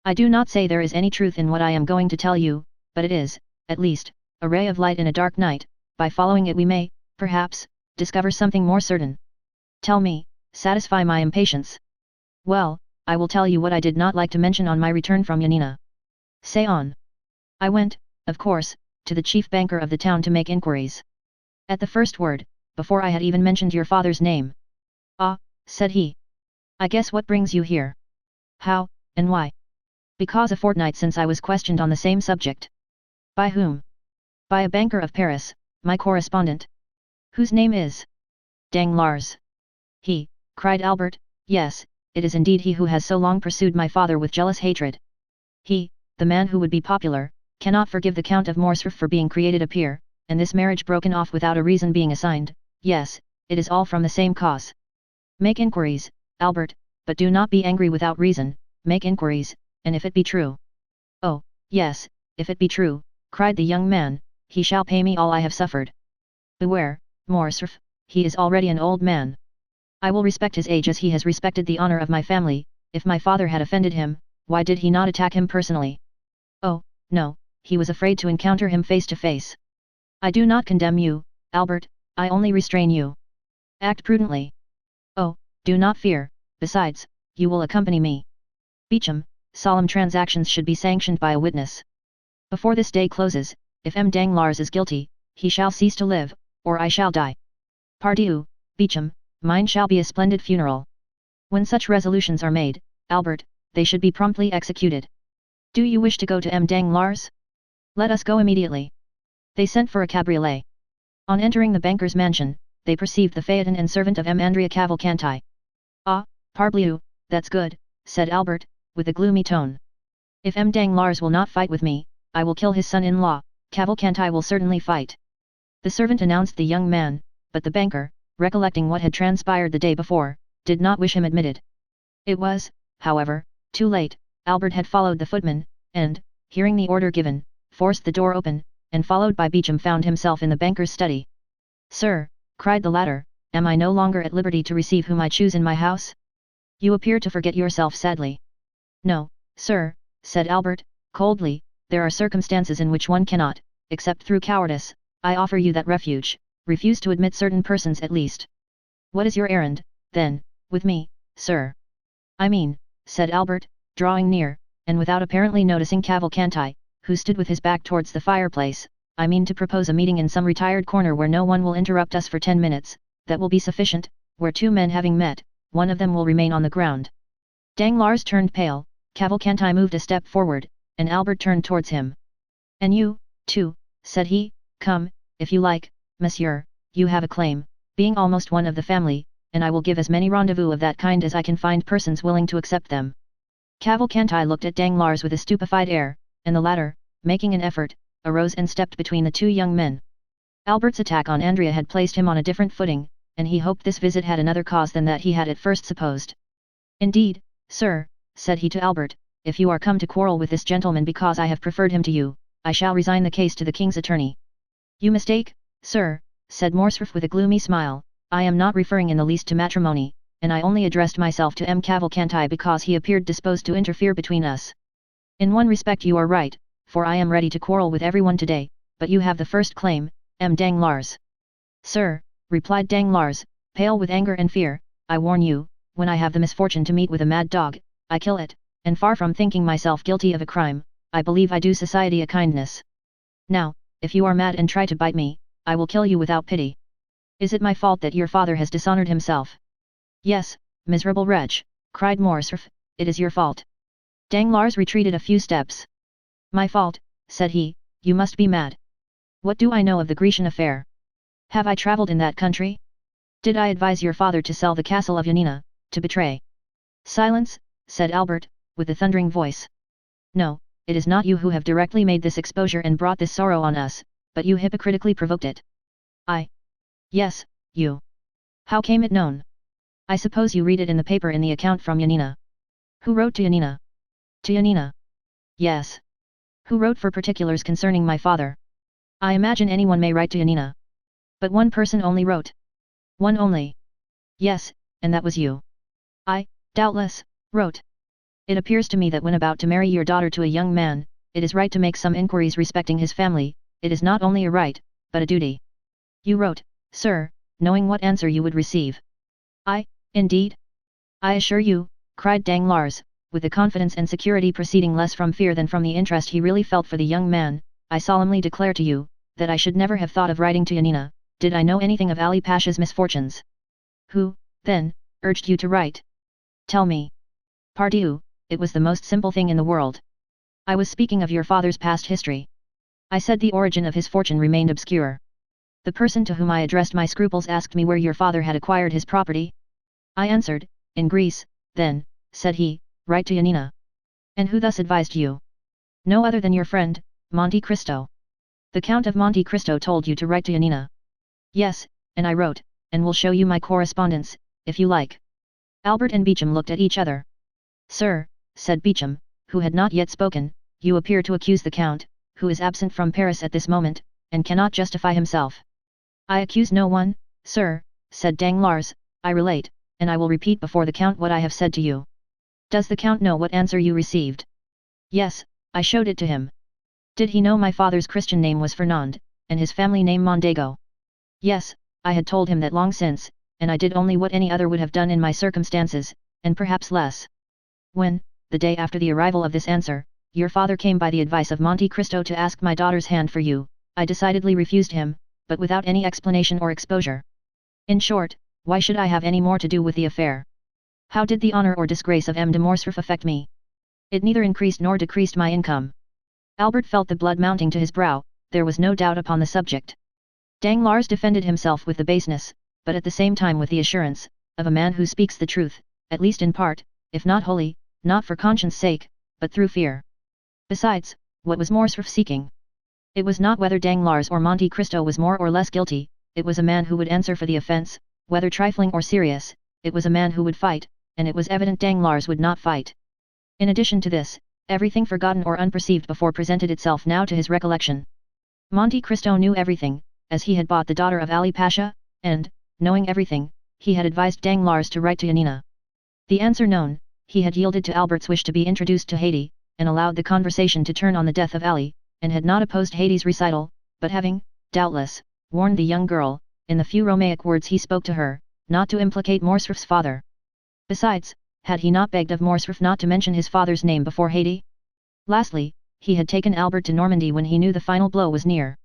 A: I do not say there is any truth in what I am going to tell you, but it is, at least, a ray of light in a dark night, by following it we may, perhaps, discover something more certain. Tell me, satisfy my impatience. Well, I will tell you what I did not like to mention on my return from Yanina. Say on. I went, of course, to the chief banker of the town to make inquiries. At the first word, before I had even mentioned your father's name. "Ah," said he. "I guess what brings you here." "How, and why?" "Because a fortnight since I was questioned on the same subject." "By whom?" "By a banker of Paris, my correspondent." "Whose name is?" "Danglars." "He," cried Albert, "yes, it is indeed he who has so long pursued my father with jealous hatred. He, the man who would be popular, cannot forgive the Count of Morcerf for being created a peer, and this marriage broken off without a reason being assigned. Yes, it is all from the same cause. Make inquiries, Albert, but do not be angry without reason, make inquiries, and if it be true—" "Oh, yes, if it be true," cried the young man, "he shall pay me all I have suffered. Beware, Morcerf, he is already an old man. I will respect his age as he has respected the honor of my family. If my father had offended him, why did he not attack him personally? Oh, No, he was afraid to encounter him face to face. I do not condemn you, Albert, I only restrain you. Act prudently. Oh, do not fear, besides, you will accompany me. Beecham, solemn transactions should be sanctioned by a witness. Before this day closes, if M. Danglars is guilty, he shall cease to live, or I shall die. Pardieu, Beecham, mine shall be a splendid funeral. When such resolutions are made, Albert, they should be promptly executed. Do you wish to go to M. Danglars? Let us go immediately. They sent for a cabriolet. On entering the banker's mansion, they perceived the phaeton and servant of M. Andrea Cavalcanti. Ah, parbleu, that's good, said Albert, with a gloomy tone. If M. Danglars will not fight with me, I will kill his son-in-law. Cavalcanti will certainly fight. The servant announced the young man, but the banker, recollecting what had transpired the day before, did not wish him admitted. It was, however, too late. Albert had followed the footman, and, hearing the order given, forced the door open, and followed by Beecham found himself in the banker's study. Sir, cried the latter, am I no longer at liberty to receive whom I choose in my house? You appear to forget yourself sadly. No, sir, said Albert, coldly, there are circumstances in which one cannot, except through cowardice, I offer you that refuge, refuse to admit certain persons at least. What is your errand, then, with me, sir? I mean, said Albert, drawing near, and without apparently noticing Cavalcanti, who stood with his back towards the fireplace, I mean to propose a meeting in some retired corner where no one will interrupt us for 10 minutes, that will be sufficient, where two men having met, one of them will remain on the ground. Danglars turned pale, Cavalcanti moved a step forward, and Albert turned towards him. And you, too, said he, come, if you like, monsieur, you have a claim, being almost one of the family, and I will give as many rendezvous of that kind as I can find persons willing to accept them. Cavalcanti looked at Danglars with a stupefied air, and the latter, making an effort, arose and stepped between the two young men. Albert's attack on Andrea had placed him on a different footing, and he hoped this visit had another cause than that he had at first supposed. Indeed, sir, said he to Albert, if you are come to quarrel with this gentleman because I have preferred him to you, I shall resign the case to the king's attorney. You mistake, sir, said Morcerf with a gloomy smile, I am not referring in the least to matrimony, and I only addressed myself to M. Cavalcanti because he appeared disposed to interfere between us. In one respect you are right, for I am ready to quarrel with everyone today, but you have the first claim, M. Danglars. Sir, replied Danglars, pale with anger and fear, I warn you, when I have the misfortune to meet with a mad dog, I kill it, and far from thinking myself guilty of a crime, I believe I do society a kindness. Now, if you are mad and try to bite me, I will kill you without pity. Is it my fault that your father has dishonored himself? Yes, miserable wretch, cried Morcerf, it is your fault. Danglars retreated a few steps. My fault, said he, you must be mad. What do I know of the Grecian affair? Have I travelled in that country? Did I advise your father to sell the castle of Yanina, to betray? Silence, said Albert, with a thundering voice. No, it is not you who have directly made this exposure and brought this sorrow on us, but you hypocritically provoked it. I. Yes, you. How came it known? I suppose you read it in the paper in the account from Yanina. Who wrote to Yanina? To Yanina? Yes. Who wrote for particulars concerning my father? I imagine anyone may write to Yanina. But one person only wrote. One only. Yes, and that was you. I, doubtless, wrote. It appears to me that when about to marry your daughter to a young man, it is right to make some inquiries respecting his family, it is not only a right, but a duty. You wrote, sir, knowing what answer you would receive. I, indeed? I assure you, cried Danglars, with the confidence and security proceeding less from fear than from the interest he really felt for the young man, I solemnly declare to you, that I should never have thought of writing to Yanina, did I know anything of Ali Pasha's misfortunes. Who, then, urged you to write? Tell me. Pardieu, it was the most simple thing in the world. I was speaking of your father's past history. I said the origin of his fortune remained obscure. The person to whom I addressed my scruples asked me where your father had acquired his property. I answered, in Greece. Then, said he, write to Yanina. And who thus advised you? No other than your friend, Monte Cristo. The Count of Monte Cristo told you to write to Yanina. Yes, and I wrote, and will show you my correspondence, if you like. Albert and Beecham looked at each other. Sir, said Beecham, who had not yet spoken, you appear to accuse the Count, who is absent from Paris at this moment, and cannot justify himself. I accuse no one, sir, said Danglars, I relate, and I will repeat before the Count what I have said to you. Does the Count know what answer you received? Yes, I showed it to him. Did he know my father's Christian name was Fernand, and his family name Mondego? Yes, I had told him that long since, and I did only what any other would have done in my circumstances, and perhaps less. When, the day after the arrival of this answer, your father came by the advice of Monte Cristo to ask my daughter's hand for you, I decidedly refused him, but without any explanation or exposure. In short, why should I have any more to do with the affair? How did the honor or disgrace of M. de Morcerf affect me? It neither increased nor decreased my income. Albert felt the blood mounting to his brow, there was no doubt upon the subject. Danglars defended himself with the baseness, but at the same time with the assurance, of a man who speaks the truth, at least in part, if not wholly, not for conscience sake, but through fear. Besides, what was Morcerf seeking? It was not whether Danglars or Monte Cristo was more or less guilty, it was a man who would answer for the offence, whether trifling or serious, it was a man who would fight, and it was evident Danglars would not fight. In addition to this, everything forgotten or unperceived before presented itself now to his recollection. Monte Cristo knew everything, as he had bought the daughter of Ali Pasha, and, knowing everything, he had advised Danglars to write to Yanina. The answer known, he had yielded to Albert's wish to be introduced to Haydée, and allowed the conversation to turn on the death of Ali, and had not opposed Haydée's recital, but having, doubtless, warned the young girl, in the few Romaic words he spoke to her, not to implicate Morcerf's father. Besides, had he not begged of Morcerf not to mention his father's name before Haydée? Lastly, he had taken Albert to Normandy when he knew the final blow was near.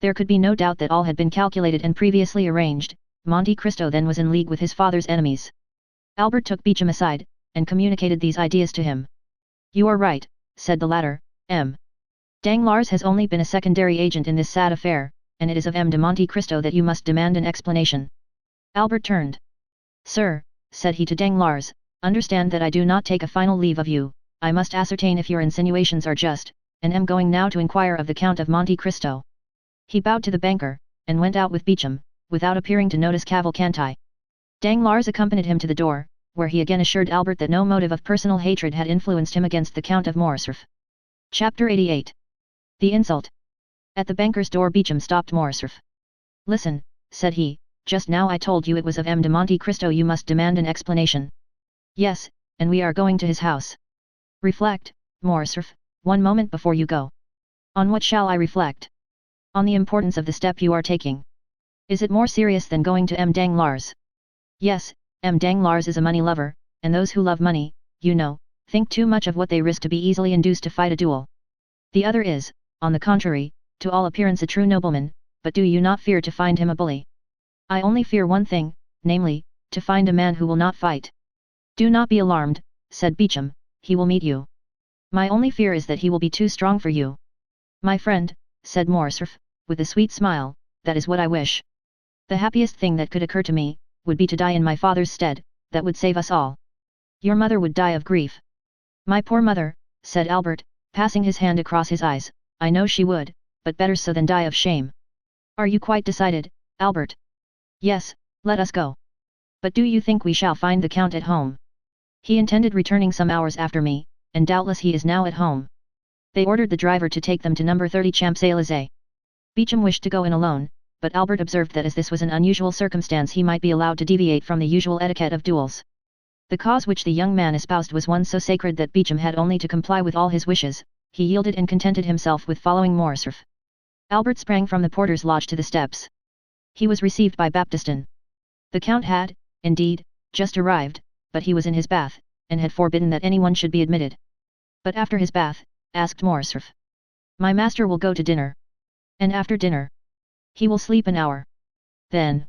A: There could be no doubt that all had been calculated and previously arranged. Monte Cristo then was in league with his father's enemies. Albert took Beauchamp aside, and communicated these ideas to him. "You are right," said the latter, M. Danglars has only been a secondary agent in this sad affair, and it is of M. de Monte Cristo that you must demand an explanation. Albert turned. "Sir," said he to Danglars, "understand that I do not take a final leave of you, I must ascertain if your insinuations are just, and am going now to inquire of the Count of Monte Cristo." He bowed to the banker, and went out with Beauchamp, without appearing to notice Cavalcanti. Danglars accompanied him to the door, where he again assured Albert that no motive of personal hatred had influenced him against the Count of Morcerf. Chapter 88. The Insult. At the banker's door Beauchamp stopped Morcerf. "Listen," said he, "just now I told you it was of M. de Monte Cristo you must demand an explanation." "Yes, and we are going to his house." "Reflect, Morcerf, one moment before you go." "On what shall I reflect?" "On the importance of the step you are taking." "Is it more serious than going to M. Danglars?" "Yes, M. Danglars is a money lover, and those who love money, you know, think too much of what they risk to be easily induced to fight a duel. The other is, on the contrary, to all appearance a true nobleman, but do you not fear to find him a bully?" "I only fear one thing, namely, to find a man who will not fight." "Do not be alarmed," said Beauchamp, "he will meet you. My only fear is that he will be too strong for you." "My friend," said Morcerf, with a sweet smile, "that is what I wish. The happiest thing that could occur to me, would be to die in my father's stead, that would save us all." "Your mother would die of grief." "My poor mother," said Albert, passing his hand across his eyes, "I know she would, but better so than die of shame." "Are you quite decided, Albert?" "Yes, let us go." "But do you think we shall find the Count at home?" "He intended returning some hours after me, and doubtless he is now at home." They ordered the driver to take them to number 30 Champs-Élysées. Beauchamp wished to go in alone, but Albert observed that as this was an unusual circumstance he might be allowed to deviate from the usual etiquette of duels. The cause which the young man espoused was one so sacred that Beauchamp had only to comply with all his wishes. He yielded and contented himself with following Morcerf. Albert sprang from the porter's lodge to the steps. He was received by Baptistin. The Count had, indeed, just arrived, but he was in his bath, and had forbidden that anyone should be admitted. "But after his bath?" asked Morcerf. "My master will go to dinner." "And after dinner?" "He will sleep an hour." "Then?"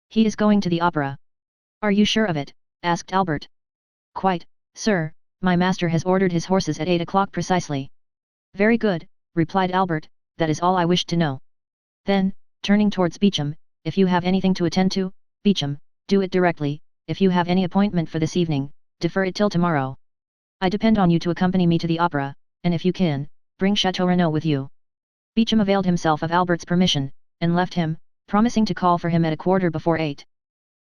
A: "He is going to the opera." "Are you sure of it?" asked Albert. "Quite, sir, my master has ordered his horses at 8 o'clock precisely." "Very good," replied Albert, "that is all I wished to know." Then, turning towards Beauchamp, "If you have anything to attend to, Beauchamp, do it directly, if you have any appointment for this evening, defer it till tomorrow. I depend on you to accompany me to the opera, and if you can, bring Chateau Renaud with you." Beauchamp availed himself of Albert's permission, and left him, promising to call for him at 8:15.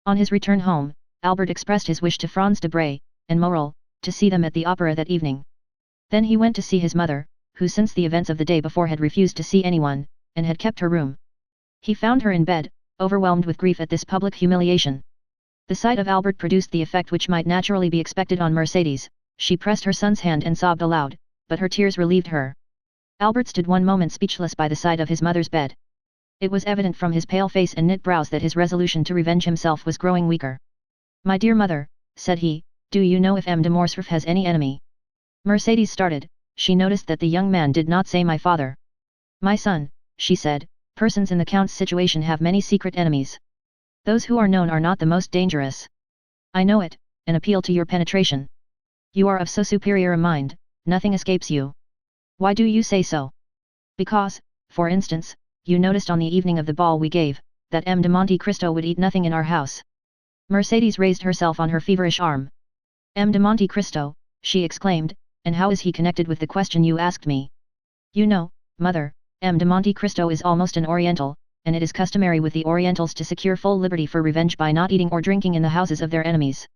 A: On his return home, Albert expressed his wish to Franz Debray, and Morel, to see them at the opera that evening. Then he went to see his mother, who since the events of the day before had refused to see anyone, and had kept her room. He found her in bed, overwhelmed with grief at this public humiliation. The sight of Albert produced the effect which might naturally be expected on Mercedes. She pressed her son's hand and sobbed aloud, but her tears relieved her. Albert stood one moment speechless by the side of his mother's bed. It was evident from his pale face and knit brows that his resolution to revenge himself was growing weaker. "My dear mother," said he, "do you know if M. de Morcerf has any enemy?" Mercedes started. She noticed that the young man did not say "my father." "My son," she said, "persons in the Count's situation have many secret enemies. Those who are known are not the most dangerous. I know it, and appeal to your penetration. You are of so superior a mind, nothing escapes you. Why do you say so? Because, for instance, you noticed on the evening of the ball we gave, that M. de Monte Cristo would eat nothing in our house." Mercedes raised herself on her feverish arm. "M. de Monte Cristo," she exclaimed, "and how is he connected with the question you asked me?" "You know, mother, M. de Monte Cristo is almost an Oriental, and it is customary with the Orientals to secure full liberty for revenge by not eating or drinking in the houses of their enemies."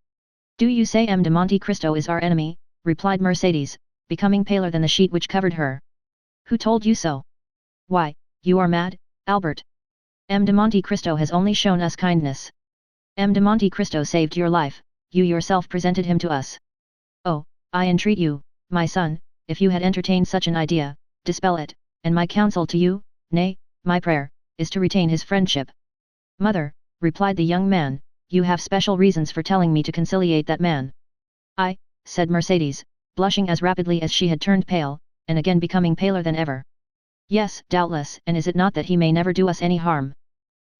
A: "Do you say M. de Monte Cristo is our enemy?" replied Mercedes, becoming paler than the sheet which covered her. "Who told you so?" "Why, you are mad, Albert. M. de Monte Cristo has only shown us kindness. M. de Monte Cristo saved your life, you yourself presented him to us. Oh, I entreat you, my son, if you had entertained such an idea, dispel it, and my counsel to you, nay, my prayer, is to retain his friendship." "Mother," replied the young man, "you have special reasons for telling me to conciliate that man." "I," said Mercedes, blushing as rapidly as she had turned pale, and again becoming paler than ever. "Yes, doubtless, and is it not that he may never do us any harm?"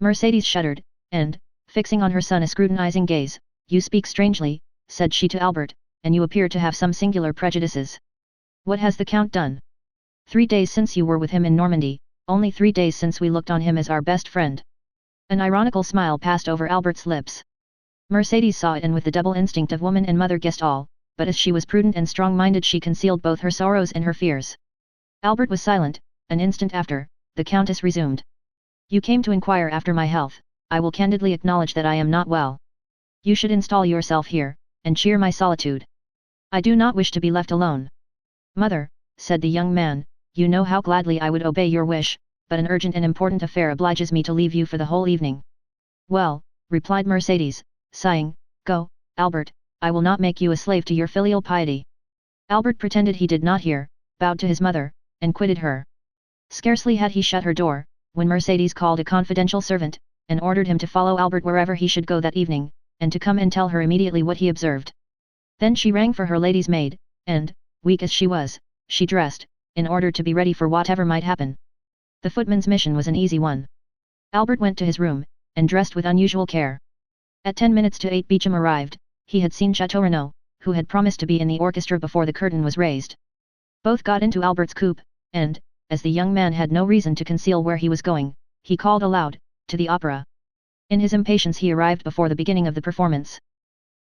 A: Mercedes shuddered, and, fixing on her son a scrutinizing gaze, "You speak strangely," said she to Albert, "and you appear to have some singular prejudices. What has the Count done? 3 days since you were with him in Normandy, only 3 days since we looked on him as our best friend." An ironical smile passed over Albert's lips. Mercedes saw it and with the double instinct of woman and mother guessed all, but as she was prudent and strong-minded she concealed both her sorrows and her fears. Albert was silent. An instant after, the Countess resumed. "You came to inquire after my health. I will candidly acknowledge that I am not well. You should install yourself here, and cheer my solitude. I do not wish to be left alone." "Mother," said the young man, "you know how gladly I would obey your wish, but an urgent and important affair obliges me to leave you for the whole evening." "Well," replied Mercedes, sighing, "go, Albert, I will not make you a slave to your filial piety." Albert pretended he did not hear, bowed to his mother, and quitted her. Scarcely had he shut her door, when Mercedes called a confidential servant, and ordered him to follow Albert wherever he should go that evening, and to come and tell her immediately what he observed. Then she rang for her lady's maid, and, weak as she was, she dressed, in order to be ready for whatever might happen. The footman's mission was an easy one. Albert went to his room, and dressed with unusual care. At 10 minutes to 8 Beecham arrived. He had seen Chateau Renaud, who had promised to be in the orchestra before the curtain was raised. Both got into Albert's coupe, and, as the young man had no reason to conceal where he was going, he called aloud, "To the opera." In his impatience he arrived before the beginning of the performance.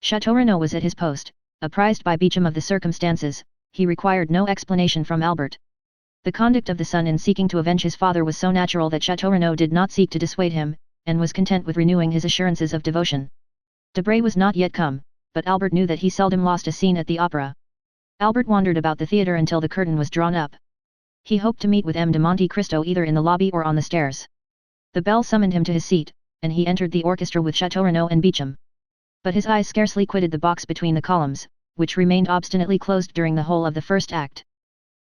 A: Chateau Renaud was at his post, apprised by Beecham of the circumstances. He required no explanation from Albert. The conduct of the son in seeking to avenge his father was so natural that Chateau Renaud did not seek to dissuade him, and was content with renewing his assurances of devotion. Debray was not yet come, but Albert knew that he seldom lost a scene at the opera. Albert wandered about the theatre until the curtain was drawn up. He hoped to meet with M. de Monte Cristo either in the lobby or on the stairs. The bell summoned him to his seat, and he entered the orchestra with Chateau Renaud and Beecham. But his eyes scarcely quitted the box between the columns, which remained obstinately closed during the whole of the first act.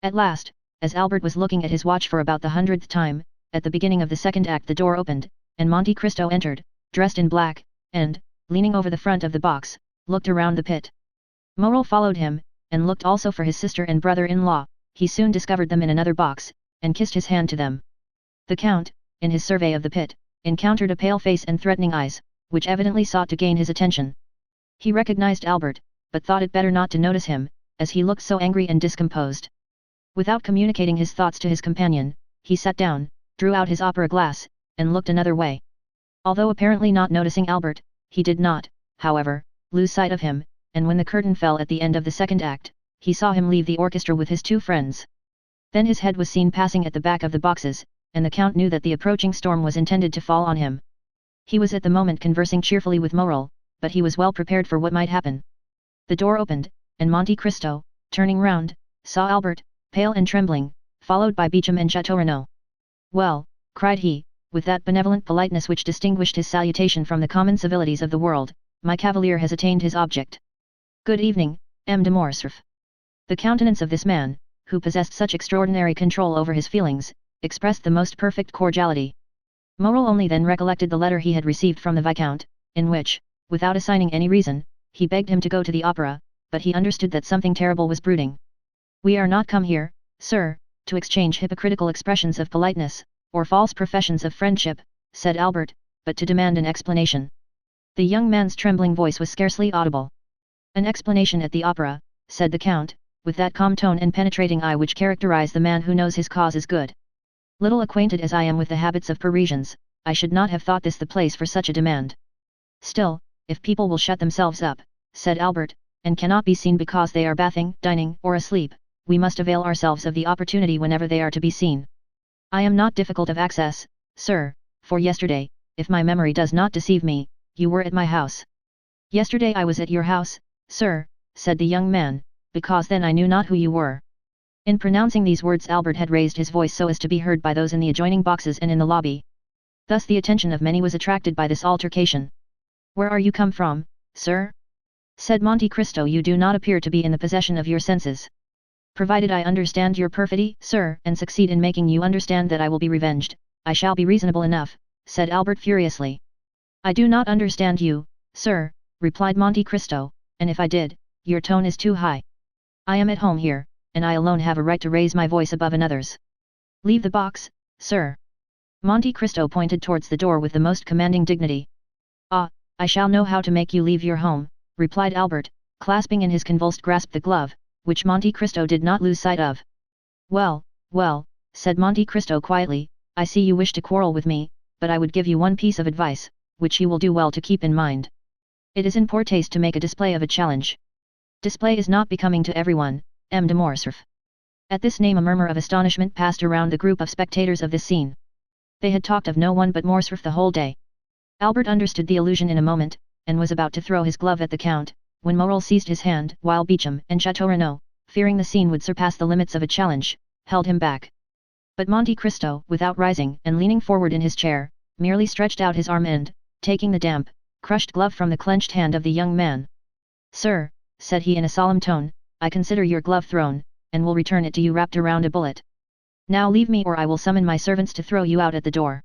A: At last, as Albert was looking at his watch for about the 100th time, at the beginning of the second act the door opened, and Monte Cristo entered, dressed in black, and, leaning over the front of the box, looked around the pit. Morel followed him, and looked also for his sister and brother-in-law. He soon discovered them in another box, and kissed his hand to them. The Count, in his survey of the pit, encountered a pale face and threatening eyes, which evidently sought to gain his attention. He recognized Albert, but thought it better not to notice him, as he looked so angry and discomposed. Without communicating his thoughts to his companion, he sat down, drew out his opera glass, and looked another way. Although apparently not noticing Albert, he did not, however, lose sight of him, and when the curtain fell at the end of the second act, he saw him leave the orchestra with his two friends. Then his head was seen passing at the back of the boxes, and the Count knew that the approaching storm was intended to fall on him. He was at the moment conversing cheerfully with Morel, but he was well prepared for what might happen. The door opened, and Monte Cristo, turning round, saw Albert, pale and trembling, followed by Beecham and Chateau Renaud. "Well," cried he, with that benevolent politeness which distinguished his salutation from the common civilities of the world, "my cavalier has attained his object. Good evening, M. de Morcerf." The countenance of this man, who possessed such extraordinary control over his feelings, expressed the most perfect cordiality. Morel only then recollected the letter he had received from the Viscount, in which, without assigning any reason, he begged him to go to the opera, but he understood that something terrible was brooding. "We are not come here, sir, to exchange hypocritical expressions of politeness, or false professions of friendship," said Albert, "but to demand an explanation." The young man's trembling voice was scarcely audible. "An explanation at the opera," said the Count, with that calm tone and penetrating eye which characterize the man who knows his cause is good. "Little acquainted as I am with the habits of Parisians, I should not have thought this the place for such a demand. Still, if people will shut themselves up," said Albert, "and cannot be seen because they are bathing, dining, or asleep, we must avail ourselves of the opportunity whenever they are to be seen. I am not difficult of access, sir, for yesterday, if my memory does not deceive me, you were at my house." "Yesterday I was at your house, sir," said the young man, "because then I knew not who you were." In pronouncing these words Albert had raised his voice so as to be heard by those in the adjoining boxes and in the lobby. Thus the attention of many was attracted by this altercation. "Where are you come from, sir?" said Monte Cristo. "You do not appear to be in the possession of your senses." "Provided I understand your perfidy, sir, and succeed in making you understand that I will be revenged, I shall be reasonable enough," said Albert furiously. "I do not understand you, sir," replied Monte Cristo, "and if I did, your tone is too high. I am at home here, and I alone have a right to raise my voice above another's. Leave the box, sir." Monte Cristo pointed towards the door with the most commanding dignity. "Ah, I shall know how to make you leave your home," replied Albert, clasping in his convulsed grasp the glove, which Monte Cristo did not lose sight of. "Well, well," said Monte Cristo quietly, "I see you wish to quarrel with me, but I would give you one piece of advice, which you will do well to keep in mind. It is in poor taste to make a display of a challenge. Display is not becoming to everyone, M. de Morcerf." At this name a murmur of astonishment passed around the group of spectators of this scene. They had talked of no one but Morcerf the whole day. Albert understood the allusion in a moment, and was about to throw his glove at the Count, when Morel seized his hand, while Beauchamp and Château Renaud, fearing the scene would surpass the limits of a challenge, held him back. But Monte Cristo, without rising and leaning forward in his chair, merely stretched out his arm and, taking the damp, crushed glove from the clenched hand of the young man. "Sir," said he in a solemn tone, "I consider your glove thrown, and will return it to you wrapped around a bullet. Now leave me or I will summon my servants to throw you out at the door."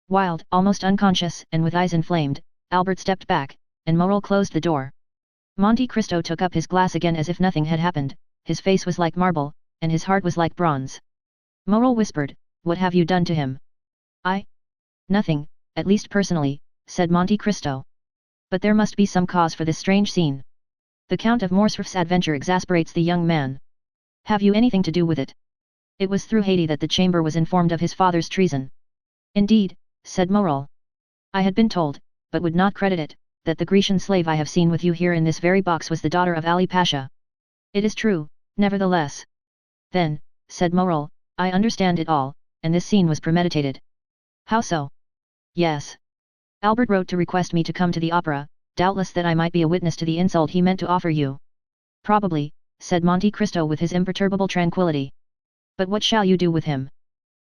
A: Wild, almost unconscious, and with eyes inflamed, Albert stepped back, and Morel closed the door. Monte Cristo took up his glass again as if nothing had happened, his face was like marble, and his heart was like bronze. Morel whispered, "What have you done to him?" "I? Nothing, at least personally," said Monte Cristo. "But there must be some cause for this strange scene. The Count of Morcerf's adventure exasperates the young man. Have you anything to do with it?" "It was through Haydée that the chamber was informed of his father's treason." "Indeed," said Morel. "I had been told, but would not credit it, that the Grecian slave I have seen with you here in this very box was the daughter of Ali Pasha." "It is true, nevertheless." "Then," said Morel, "I understand it all, and this scene was premeditated." "How so?" "Yes. Albert wrote to request me to come to the opera, doubtless that I might be a witness to the insult he meant to offer you." "Probably," said Monte Cristo with his imperturbable tranquillity. "But what shall you do with him?"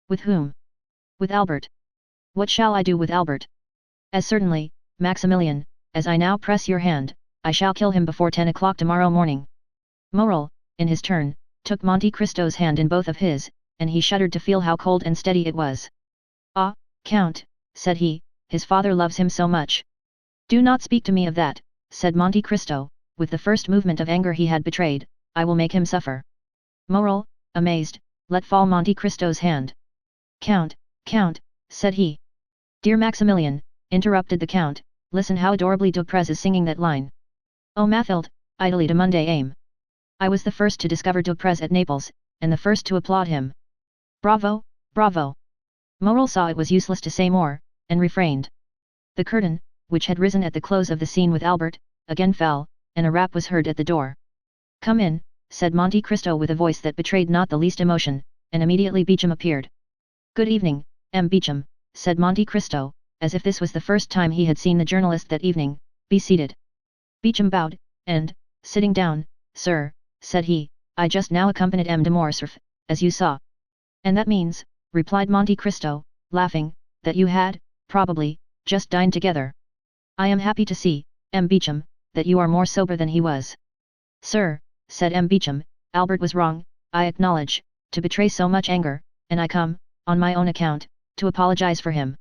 A: "With whom?" "With Albert." "What shall I do with Albert?" "As certainly, Maximilian, as I now press your hand, I shall kill him before 10 o'clock tomorrow morning." Morel, in his turn, took Monte Cristo's hand in both of his, and he shuddered to feel how cold and steady it was. "Ah, Count," said he, "his father loves him so much." "Do not speak to me of that," said Monte Cristo, with the first movement of anger he had betrayed, "I will make him suffer." Morel, amazed, let fall Monte Cristo's hand. "Count, Count," said he. "Dear Maximilian," interrupted the Count, "listen how adorably Dumas is singing that line. O Mathilde, idoli de monde aime. I was the first to discover Dumas at Naples, and the first to applaud him. Bravo, bravo." Morel saw it was useless to say more, and refrained. The curtain, which had risen at the close of the scene with Albert, again fell, and a rap was heard at the door. "Come in," said Monte Cristo with a voice that betrayed not the least emotion, and immediately Beauchamp appeared. "Good evening, M. Beauchamp," said Monte Cristo, as if this was the first time he had seen the journalist that evening. "Be seated." Beauchamp bowed, and, sitting down, "Sir," said he, "I just now accompanied M. de Morcerf, as you saw." "And that means," replied Monte Cristo, laughing, "that you had, probably, just dined together. I am happy to see, M. Beauchamp, that you are more sober than he was." "Sir," said M. Beauchamp, "Albert was wrong, I acknowledge, to betray so much anger, and I come, on my own account, to apologize for him.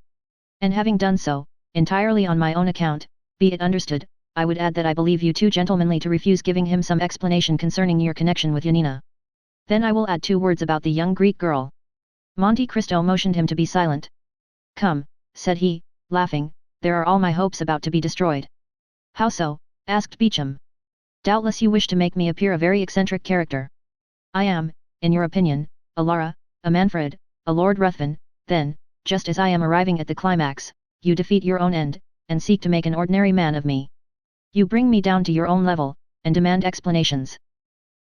A: And having done so, entirely on my own account, be it understood, I would add that I believe you too gentlemanly to refuse giving him some explanation concerning your connection with Yanina. Then I will add 2 words about the young Greek girl. Monte Cristo motioned him to be silent. Come, said he, laughing, there are all my hopes about to be destroyed. How so? Asked Beecham. Doubtless you wish to make me appear a very eccentric character. I am, in your opinion, a Lara, a Manfred, a Lord Ruthven, then, just as I am arriving at the climax, you defeat your own end, and seek to make an ordinary man of me. You bring me down to your own level, and demand explanations.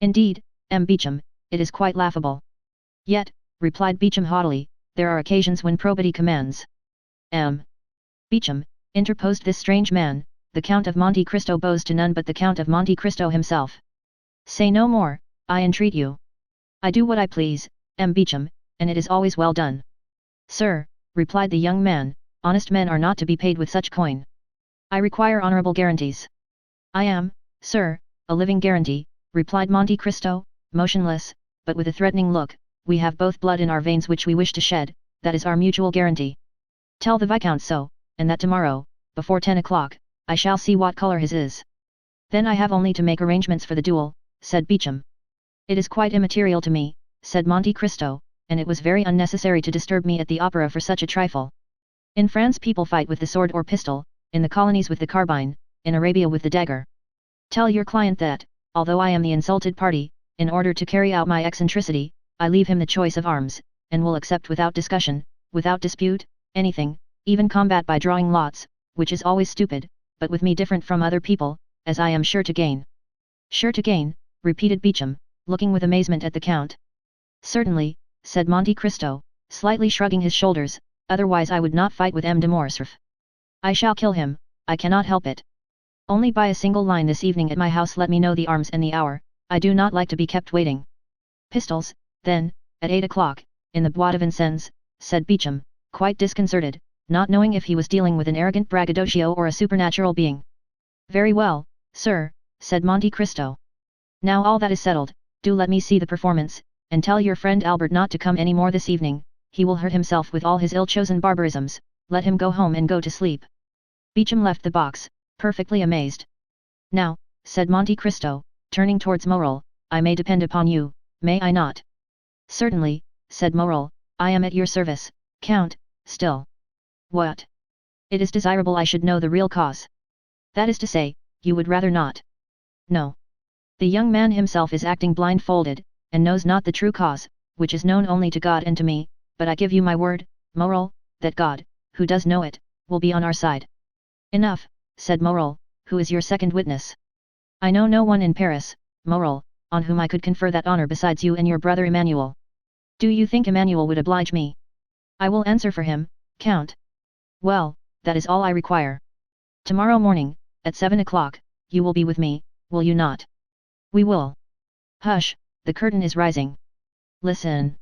A: Indeed, M. Beecham, it is quite laughable. Yet, replied Beecham haughtily, there are occasions when probity commands. M. Beecham, interposed this strange man, the Count of Monte Cristo bows to none but the Count of Monte Cristo himself. Say no more, I entreat you. I do what I please, M. Beecham, and it is always well done. Sir, replied the young man, honest men are not to be paid with such coin. I require honorable guarantees. I am, sir, a living guarantee, replied Monte Cristo, motionless, but with a threatening look. We have both blood in our veins which we wish to shed, that is our mutual guarantee. Tell the Viscount so, and that tomorrow, before 10 o'clock, I shall see what color his is. Then I have only to make arrangements for the duel, said Beecham. It is quite immaterial to me, said Monte Cristo, and it was very unnecessary to disturb me at the opera for such a trifle. In France people fight with the sword or pistol, in the colonies with the carbine, in Arabia with the dagger. Tell your client that, although I am the insulted party, in order to carry out my eccentricity, I leave him the choice of arms, and will accept without discussion, without dispute, anything, even combat by drawing lots, which is always stupid, but with me different from other people, as I am sure to gain. Sure to gain, repeated Beecham, looking with amazement at the Count. Certainly, said Monte Cristo, slightly shrugging his shoulders, otherwise I would not fight with M. de Morcerf. I shall kill him, I cannot help it. Only by a single line this evening at my house let me know the arms and the hour, I do not like to be kept waiting. Pistols, then, at 8 o'clock, in the Bois de Vincennes, said Beecham, quite disconcerted, not knowing if he was dealing with an arrogant braggadocio or a supernatural being. Very well, sir, said Monte Cristo. Now all that is settled, do let me see the performance, and tell your friend Albert not to come any more this evening, he will hurt himself with all his ill-chosen barbarisms, let him go home and go to sleep. Beecham left the box, perfectly amazed. Now, said Monte Cristo, turning towards Morel, I may depend upon you, may I not? Certainly, said Morel, I am at your service, Count, still. What? It is desirable I should know the real cause. That is to say, you would rather not. No. The young man himself is acting blindfolded, and knows not the true cause, which is known only to God and to me, but I give you my word, Morel, that God, who does know it, will be on our side. Enough, said Morel, who is your second witness? I know no one in Paris, Morel, on whom I could confer that honor besides you and your brother Emmanuel. Do you think Emmanuel would oblige me? I will answer for him, Count. Well, that is all I require. Tomorrow morning, at 7 o'clock, you will be with me, will you not? We will. Hush, the curtain is rising. Listen.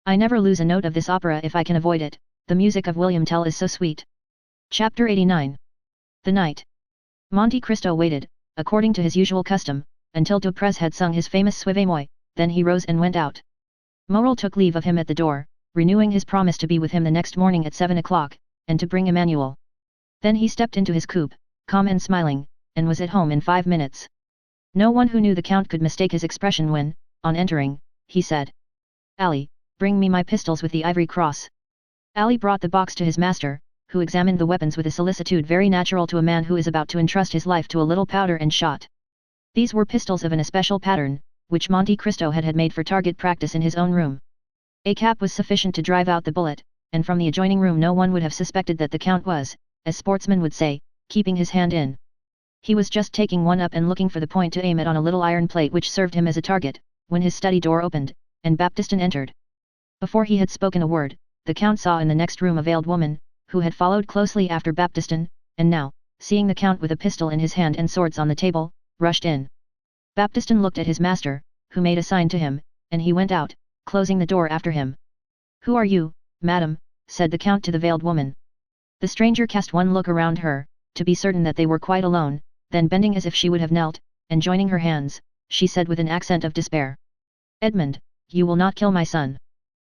A: I never lose a note of this opera if I can avoid it, the music of William Tell is so sweet. Chapter 89. The Night. Monte Cristo waited, according to his usual custom, until Duprez had sung his famous Suivez-moi, then he rose and went out. Morel took leave of him at the door, renewing his promise to be with him the next morning at 7 o'clock, and to bring Emmanuel. Then he stepped into his coupe, calm and smiling, and was at home in 5 minutes. No one who knew the Count could mistake his expression when, on entering, he said, Ali, bring me my pistols with the ivory cross. Ali brought the box to his master, who examined the weapons with a solicitude very natural to a man who is about to entrust his life to a little powder and shot. These were pistols of an especial pattern, which Monte Cristo had made for target practice in his own room. A cap was sufficient to drive out the bullet, and from the adjoining room no one would have suspected that the Count was, as sportsmen would say, keeping his hand in. He was just taking one up and looking for the point to aim it on a little iron plate which served him as a target, when his study door opened, and Baptistin entered. Before he had spoken a word, the Count saw in the next room a veiled woman, who had followed closely after Baptistin, and now, seeing the Count with a pistol in his hand and swords on the table, rushed in. Baptistin looked at his master, who made a sign to him, and he went out, closing the door after him. Who are you, madam? Said the Count to the veiled woman. The stranger cast one look around her, to be certain that they were quite alone, then bending as if she would have knelt, and joining her hands, she said with an accent of despair. Edmund, you will not kill my son."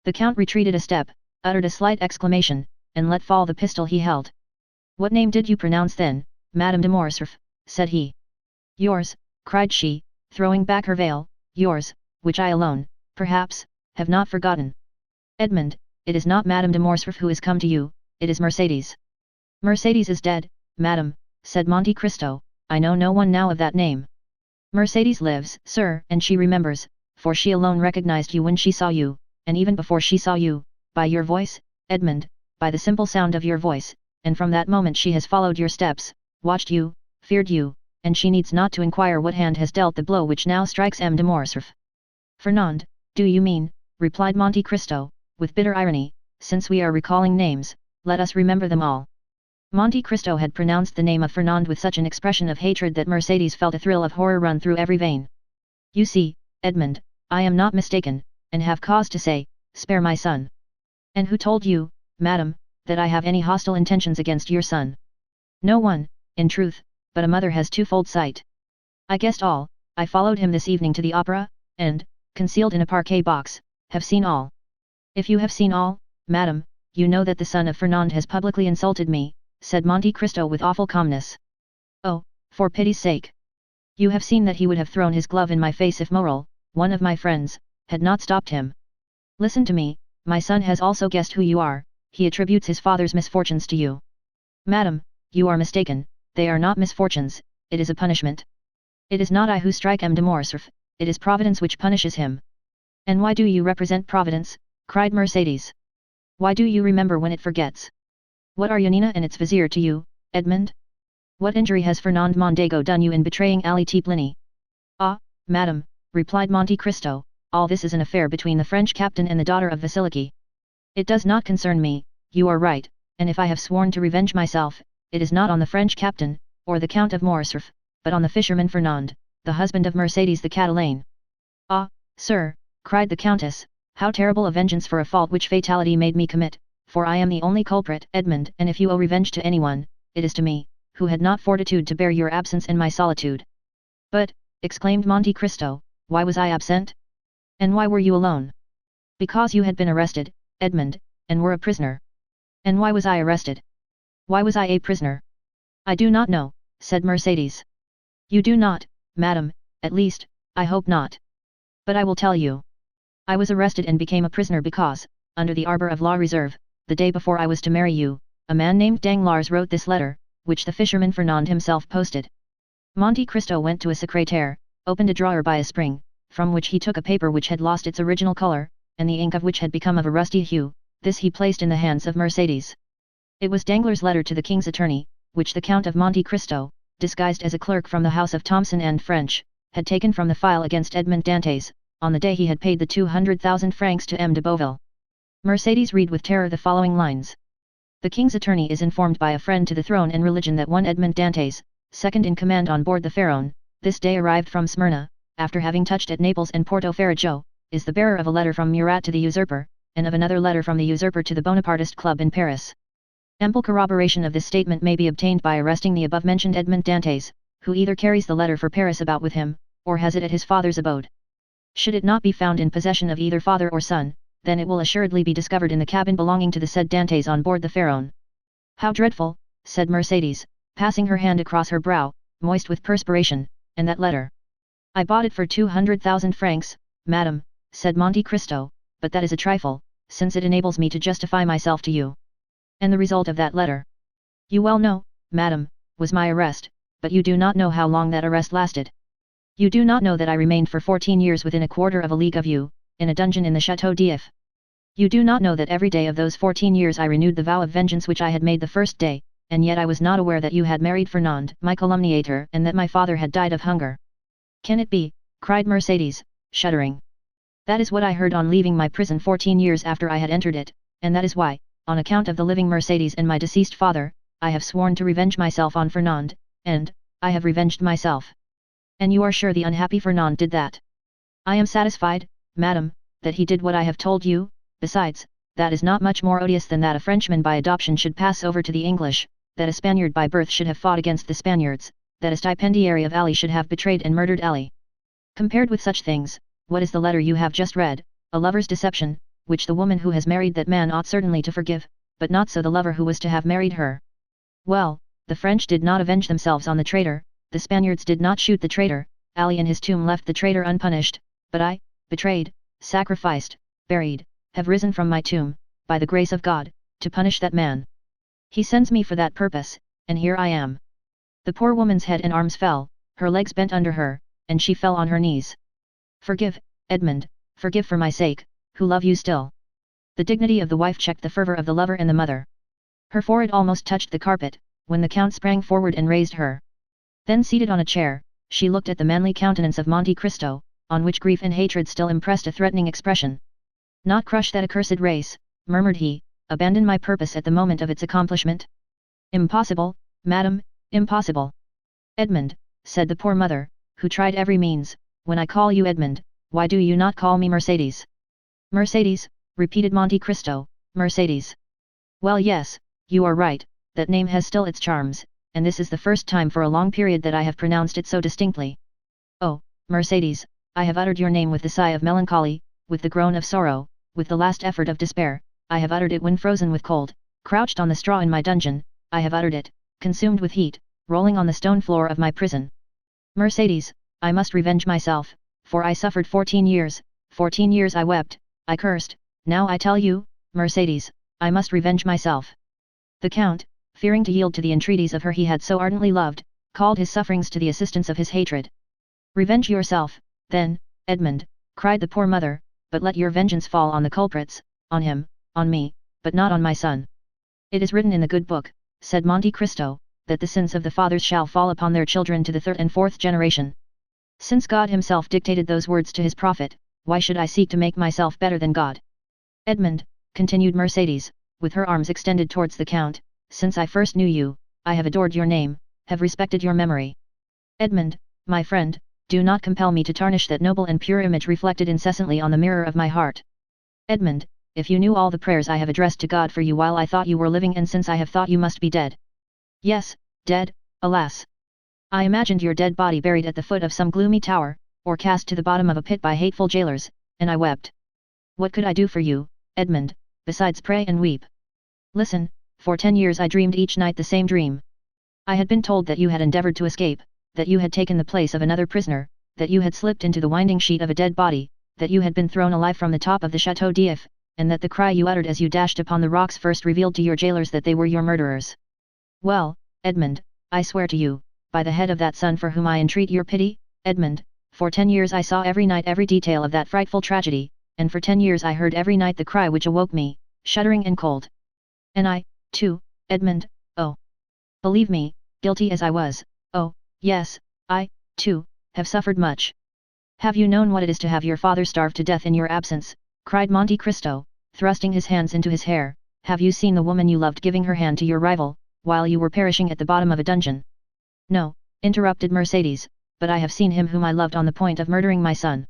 A: The count retreated a step, uttered a slight exclamation, and let fall the pistol he held. "What name did you pronounce then, Madame de Morcerf?" said he. "Yours," cried she, throwing back her veil, "yours, which I alone, perhaps, have not forgotten. Edmund, it is not Madame de Morcerf who is come to you, it is Mercedes." "Mercedes is dead, madam," said Monte Cristo, "I know no one now of that name." "Mercedes lives, sir, and she remembers, for she alone recognized you when she saw you, and even before she saw you, by your voice, Edmund, by the simple sound of your voice, and from that moment she has followed your steps, watched you, feared you, and she needs not to inquire what hand has dealt the blow which now strikes M. de Morcerf." "Fernand, do you mean," replied Monte Cristo, with bitter irony, "since we are recalling names, let us remember them all." Monte Cristo had pronounced the name of Fernand with such an expression of hatred that Mercedes felt a thrill of horror run through every vein. "You see, Edmund, I am not mistaken, and have cause to say, spare my son." "And who told you, madam, that I have any hostile intentions against your son?" "No one, in truth, but a mother has twofold sight. I guessed all, I followed him this evening to the opera, and, concealed in a parquet box, have seen all." "If you have seen all, madam, you know that the son of Fernand has publicly insulted me," said Monte Cristo with awful calmness. "Oh, for pity's sake! You have seen that he would have thrown his glove in my face if Morel, one of my friends, had not stopped him. Listen to me, my son has also guessed who you are, he attributes his father's misfortunes to you." "Madam, you are mistaken, they are not misfortunes, it is a punishment. It is not I who strike M. de Morcerf, it is Providence which punishes him." "And why do you represent Providence?" cried Mercedes. "Why do you remember when it forgets? What are Yanina and its vizier to you, Edmund? What injury has Fernand Mondego done you in betraying Ali Teplini?" "Ah, madam," replied Monte Cristo, "all this is an affair between the French captain and the daughter of Vasiliki. It does not concern me, you are right, and if I have sworn to revenge myself, it is not on the French captain, or the Count of Morcerf, but on the fisherman Fernand, the husband of Mercedes the Catalane." "Ah, sir," cried the countess, "how terrible a vengeance for a fault which fatality made me commit, for I am the only culprit, Edmund, and if you owe revenge to anyone, it is to me, who had not fortitude to bear your absence and my solitude." "But," exclaimed Monte Cristo, "why was I absent? And why were you alone?" "Because you had been arrested, Edmund, and were a prisoner." "And why was I arrested? Why was I a prisoner?" "I do not know," said Mercedes. "You do not, madam, at least, I hope not. But I will tell you. I was arrested and became a prisoner because, under the arbor of la reserve, the day before I was to marry you, a man named Danglars wrote this letter, which the fisherman Fernand himself posted." Monte Cristo went to a secrétaire, opened a drawer by a spring, from which he took a paper which had lost its original color, and the ink of which had become of a rusty hue. This he placed in the hands of Mercedes. It was Danglars' letter to the king's attorney, which the Count of Monte Cristo, disguised as a clerk from the house of Thomson and French, had taken from the file against Edmond Dantès, on the day he had paid the 200,000 francs to M. de Boville. Mercedes read with terror the following lines. "The king's attorney is informed by a friend to the throne and religion that one Edmond Dantès, second in command on board the Pharaon, this day arrived from Smyrna, after having touched at Naples and Porto Ferrajo, is the bearer of a letter from Murat to the usurper, and of another letter from the usurper to the Bonapartist Club in Paris. Ample corroboration of this statement may be obtained by arresting the above-mentioned Edmond Dantès, who either carries the letter for Paris about with him, or has it at his father's abode. Should it not be found in possession of either father or son, then it will assuredly be discovered in the cabin belonging to the said Dantès on board the Pharaon." "How dreadful," said Mercedes, passing her hand across her brow, moist with perspiration, "and that letter?" "I bought it for 200,000 francs, madam," said Monte Cristo, "but that is a trifle, since it enables me to justify myself to you." "And the result of that letter?" "You well know, madam, was my arrest, but you do not know how long that arrest lasted. You do not know that I remained for 14 years within a quarter of a league of you, in a dungeon in the Château d'If. You do not know that every day of those 14 years I renewed the vow of vengeance which I had made the first day, and yet I was not aware that you had married Fernand, my calumniator, and that my father had died of hunger." "Can it be?" cried Mercedes, shuddering. "That is what I heard on leaving my prison 14 years after I had entered it, and that is why, on account of the living Mercedes and my deceased father, I have sworn to revenge myself on Fernand, and, I have revenged myself." "And you are sure the unhappy Fernand did that?" "I am satisfied, madam, that he did what I have told you. Besides, that is not much more odious than that a Frenchman by adoption should pass over to the English, that a Spaniard by birth should have fought against the Spaniards, that a stipendiary of Ali should have betrayed and murdered Ali. Compared with such things, what is the letter you have just read, a lover's deception, which the woman who has married that man ought certainly to forgive, but not so the lover who was to have married her. Well, the French did not avenge themselves on the traitor, the Spaniards did not shoot the traitor, Ali in his tomb left the traitor unpunished, but I, betrayed, sacrificed, buried, have risen from my tomb, by the grace of God, to punish that man. He sends me for that purpose, and here I am. The poor woman's head and arms fell, her legs bent under her, and she fell on her knees. Forgive, Edmund, forgive for my sake, who love you still. The dignity of the wife checked the fervor of the lover and the mother. Her forehead almost touched the carpet, when the count sprang forward and raised her. Then seated on a chair, she looked at the manly countenance of Monte Cristo, on which grief and hatred still impressed a threatening expression. Not crush that accursed race, murmured he, abandon my purpose at the moment of its accomplishment? Impossible, madam, impossible. Edmund, said the poor mother, who tried every means, when I call you Edmund, why do you not call me Mercedes? Mercedes, repeated Monte Cristo, Mercedes. Well yes, you are right, that name has still its charms, and this is the first time for a long period that I have pronounced it so distinctly. Oh, Mercedes, I have uttered your name with the sigh of melancholy, with the groan of sorrow, with the last effort of despair, I have uttered it when frozen with cold, crouched on the straw in my dungeon, I have uttered it, consumed with heat, rolling on the stone floor of my prison. Mercedes, I must revenge myself, for I suffered 14 years I wept, I cursed, now I tell you, Mercedes, I must revenge myself. The count, fearing to yield to the entreaties of her he had so ardently loved, called his sufferings to the assistance of his hatred. Revenge yourself, then, Edmund, cried the poor mother, but let your vengeance fall on the culprits, on him, on me, but not on my son. It is written in the good book, said Monte Cristo, that the sins of the fathers shall fall upon their children to the third and fourth generation. Since God himself dictated those words to his prophet, why should I seek to make myself better than God? Edmund, continued Mercedes, with her arms extended towards the count, since I first knew you, I have adored your name, have respected your memory. Edmund, my friend, do not compel me to tarnish that noble and pure image reflected incessantly on the mirror of my heart. Edmund, if you knew all the prayers I have addressed to God for you while I thought you were living and since I have thought you must be dead. Yes, dead, alas! I imagined your dead body buried at the foot of some gloomy tower, or cast to the bottom of a pit by hateful jailers, and I wept. What could I do for you, Edmund, besides pray and weep? Listen, for 10 years I dreamed each night the same dream. I had been told that you had endeavored to escape, that you had taken the place of another prisoner, that you had slipped into the winding sheet of a dead body, that you had been thrown alive from the top of the Château d'If, and that the cry you uttered as you dashed upon the rocks first revealed to your jailers that they were your murderers. Well, Edmund, I swear to you, by the head of that son for whom I entreat your pity, Edmund, for 10 years I saw every night every detail of that frightful tragedy, and for 10 years I heard every night the cry which awoke me, shuddering and cold. And I, too, Edmund, oh! Believe me, guilty as I was, oh, yes, I, too, have suffered much. Have you known what it is to have your father starve to death in your absence? Cried Monte Cristo, thrusting his hands into his hair. Have you seen the woman you loved giving her hand to your rival, while you were perishing at the bottom of a dungeon? No, interrupted Mercedes, but I have seen him whom I loved on the point of murdering my son.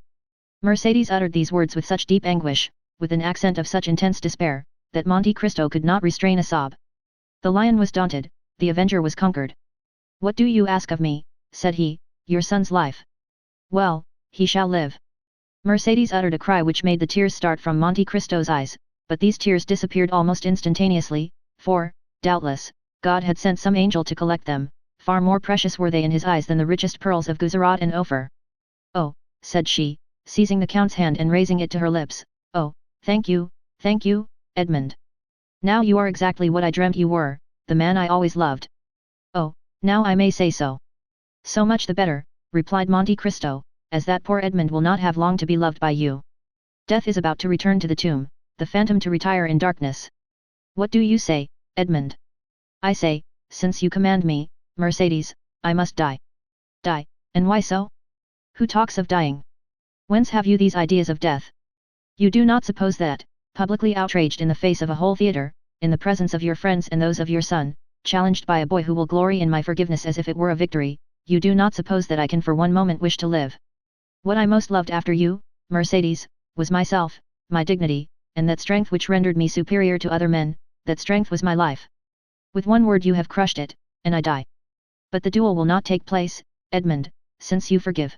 A: Mercedes uttered these words with such deep anguish, with an accent of such intense despair, that Monte Cristo could not restrain a sob. The lion was daunted, the avenger was conquered. What do you ask of me, said he, your son's life? Well, he shall live. Mercedes uttered a cry which made the tears start from Monte Cristo's eyes, but these tears disappeared almost instantaneously, for, doubtless, God had sent some angel to collect them, far more precious were they in his eyes than the richest pearls of Guzarat and Ophir. Oh, said she, seizing the count's hand and raising it to her lips, oh, thank you, Edmund. Now you are exactly what I dreamt you were, the man I always loved. Oh, now I may say so. So much the better, replied Monte Cristo, as that poor Edmund will not have long to be loved by you. Death is about to return to the tomb, the phantom to retire in darkness. What do you say, Edmund? I say, since you command me, Mercedes, I must die. Die, and why so? Who talks of dying? Whence have you these ideas of death? You do not suppose that, publicly outraged in the face of a whole theatre, in the presence of your friends and those of your son, challenged by a boy who will glory in my forgiveness as if it were a victory, you do not suppose that I can for one moment wish to live. What I most loved after you, Mercedes, was myself, my dignity, and that strength which rendered me superior to other men, that strength was my life. With one word you have crushed it, and I die. But the duel will not take place, Edmund, since you forgive.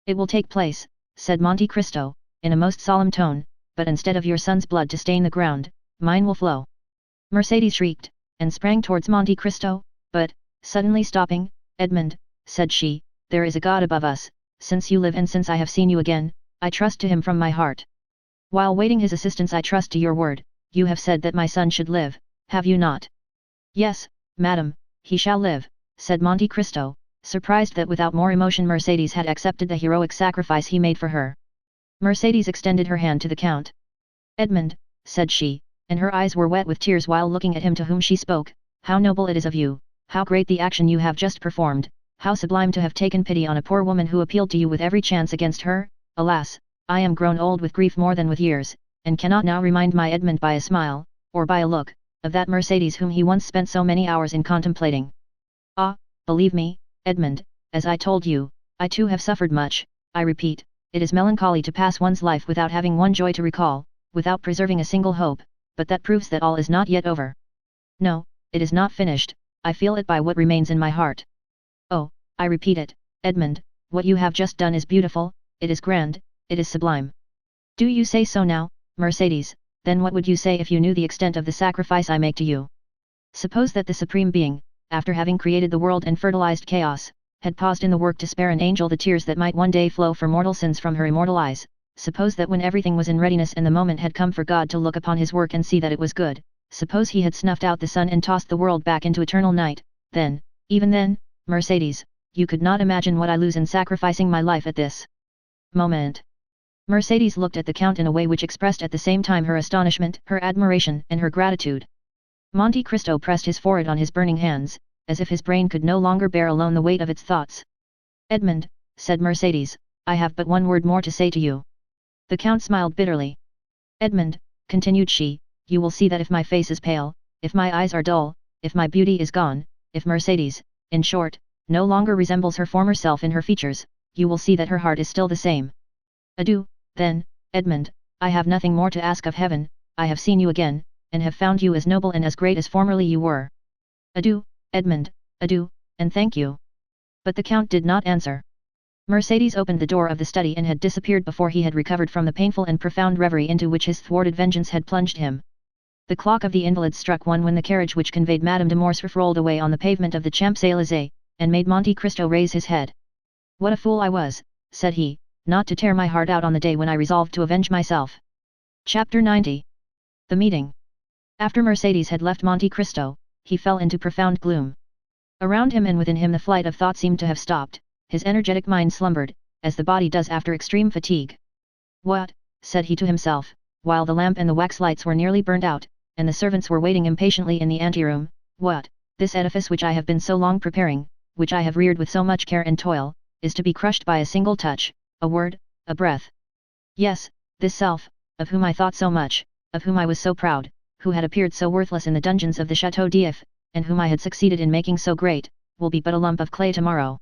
A: It will take place, said Monte Cristo, in a most solemn tone, but instead of your son's blood to stain the ground, mine will flow." Mercedes shrieked, and sprang towards Monte Cristo, but, suddenly stopping, "Edmund," said she, "there is a God above us, since you live and since I have seen you again, I trust to him from my heart. While waiting his assistance I trust to your word. You have said that my son should live, have you not?" "Yes, madam, he shall live," said Monte Cristo, surprised that without more emotion Mercedes had accepted the heroic sacrifice he made for her. Mercedes extended her hand to the count. "Edmund," said she, and her eyes were wet with tears while looking at him to whom she spoke, "how noble it is of you, how great the action you have just performed, how sublime to have taken pity on a poor woman who appealed to you with every chance against her. Alas, I am grown old with grief more than with years, and cannot now remind my Edmund by a smile, or by a look, of that Mercedes whom he once spent so many hours in contemplating. Ah, believe me, Edmund, as I told you, I too have suffered much. I repeat, it is melancholy to pass one's life without having one joy to recall, without preserving a single hope, but that proves that all is not yet over. No, it is not finished, I feel it by what remains in my heart. Oh, I repeat it, Edmund, what you have just done is beautiful, it is grand, it is sublime. Do you say so now, Mercedes? Then what would you say if you knew the extent of the sacrifice I make to you? Suppose that the Supreme Being, after having created the world and fertilized chaos, had paused in the work to spare an angel the tears that might one day flow for mortal sins from her immortal eyes. Suppose that when everything was in readiness and the moment had come for God to look upon his work and see that it was good, suppose he had snuffed out the sun and tossed the world back into eternal night, then, even then, Mercedes, you could not imagine what I lose in sacrificing my life at this moment. Mercedes looked at the count in a way which expressed at the same time her astonishment, her admiration, and her gratitude. Monte Cristo pressed his forehead on his burning hands, as if his brain could no longer bear alone the weight of its thoughts. "Edmund," said Mercedes, "I have but one word more to say to you." The count smiled bitterly. "Edmund," continued she, "you will see that if my face is pale, if my eyes are dull, if my beauty is gone, if Mercedes, in short, no longer resembles her former self in her features, you will see that her heart is still the same. Adieu, then, Edmund, I have nothing more to ask of heaven, I have seen you again, and have found you as noble and as great as formerly you were. Adieu, Edmund, adieu, and thank you." But the count did not answer. Mercedes opened the door of the study and had disappeared before he had recovered from the painful and profound reverie into which his thwarted vengeance had plunged him. The clock of the invalids struck 1 when the carriage which conveyed Madame de Morcerf rolled away on the pavement of the Champs-Élysées, and made Monte Cristo raise his head. "What a fool I was," said he, "not to tear my heart out on the day when I resolved to avenge myself." Chapter 90. The meeting. After Mercedes had left Monte Cristo, he fell into profound gloom. Around him and within him the flight of thought seemed to have stopped, his energetic mind slumbered, as the body does after extreme fatigue. "What?" said he to himself, while the lamp and the wax lights were nearly burned out, and the servants were waiting impatiently in the anteroom. "What, this edifice which I have been so long preparing, which I have reared with so much care and toil, is to be crushed by a single touch, a word, a breath. Yes, this self, of whom I thought so much, of whom I was so proud, who had appeared so worthless in the dungeons of the Château d'If, and whom I had succeeded in making so great, will be but a lump of clay tomorrow.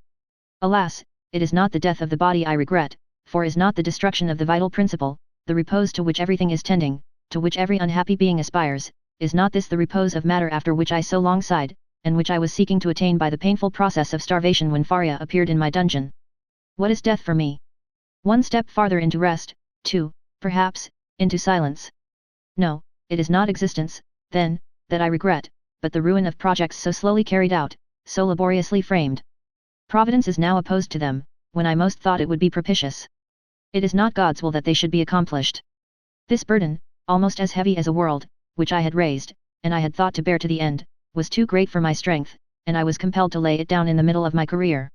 A: Alas, it is not the death of the body I regret, for is not the destruction of the vital principle, the repose to which everything is tending, to which every unhappy being aspires, is not this the repose of matter after which I so long sighed, and which I was seeking to attain by the painful process of starvation when Faria appeared in my dungeon? What is death for me? One step farther into rest, two, perhaps, into silence. No, it is not existence, then, that I regret, but the ruin of projects so slowly carried out, so laboriously framed. Providence is now opposed to them, when I most thought it would be propitious. It is not God's will that they should be accomplished. This burden, almost as heavy as a world, which I had raised, and I had thought to bear to the end, was too great for my strength, and I was compelled to lay it down in the middle of my career.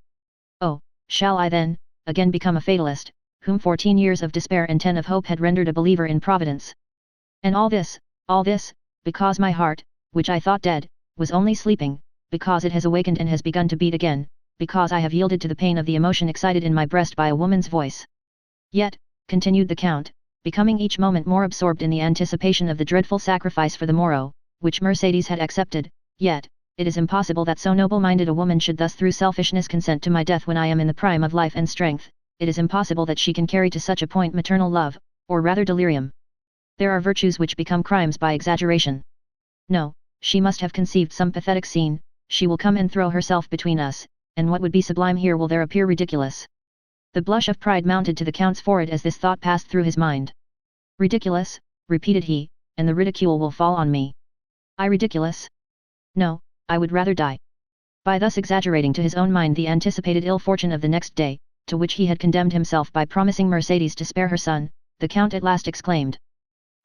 A: Oh, shall I then, again become a fatalist, whom 14 years of despair and 10 of hope had rendered a believer in Providence? And all this, because my heart, which I thought dead, was only sleeping, because it has awakened and has begun to beat again, because I have yielded to the pain of the emotion excited in my breast by a woman's voice. Yet, continued the Count, becoming each moment more absorbed in the anticipation of the dreadful sacrifice for the morrow, which Mercedes had accepted, yet, it is impossible that so noble-minded a woman should thus through selfishness consent to my death when I am in the prime of life and strength. It is impossible that she can carry to such a point maternal love, or rather delirium. There are virtues which become crimes by exaggeration. No, she must have conceived some pathetic scene, she will come and throw herself between us, and what would be sublime here will there appear ridiculous. The blush of pride mounted to the Count's forehead as this thought passed through his mind. Ridiculous, repeated he, and the ridicule will fall on me. I ridiculous? No, I would rather die. By thus exaggerating to his own mind the anticipated ill fortune of the next day, to which he had condemned himself by promising Mercedes to spare her son, the Count at last exclaimed.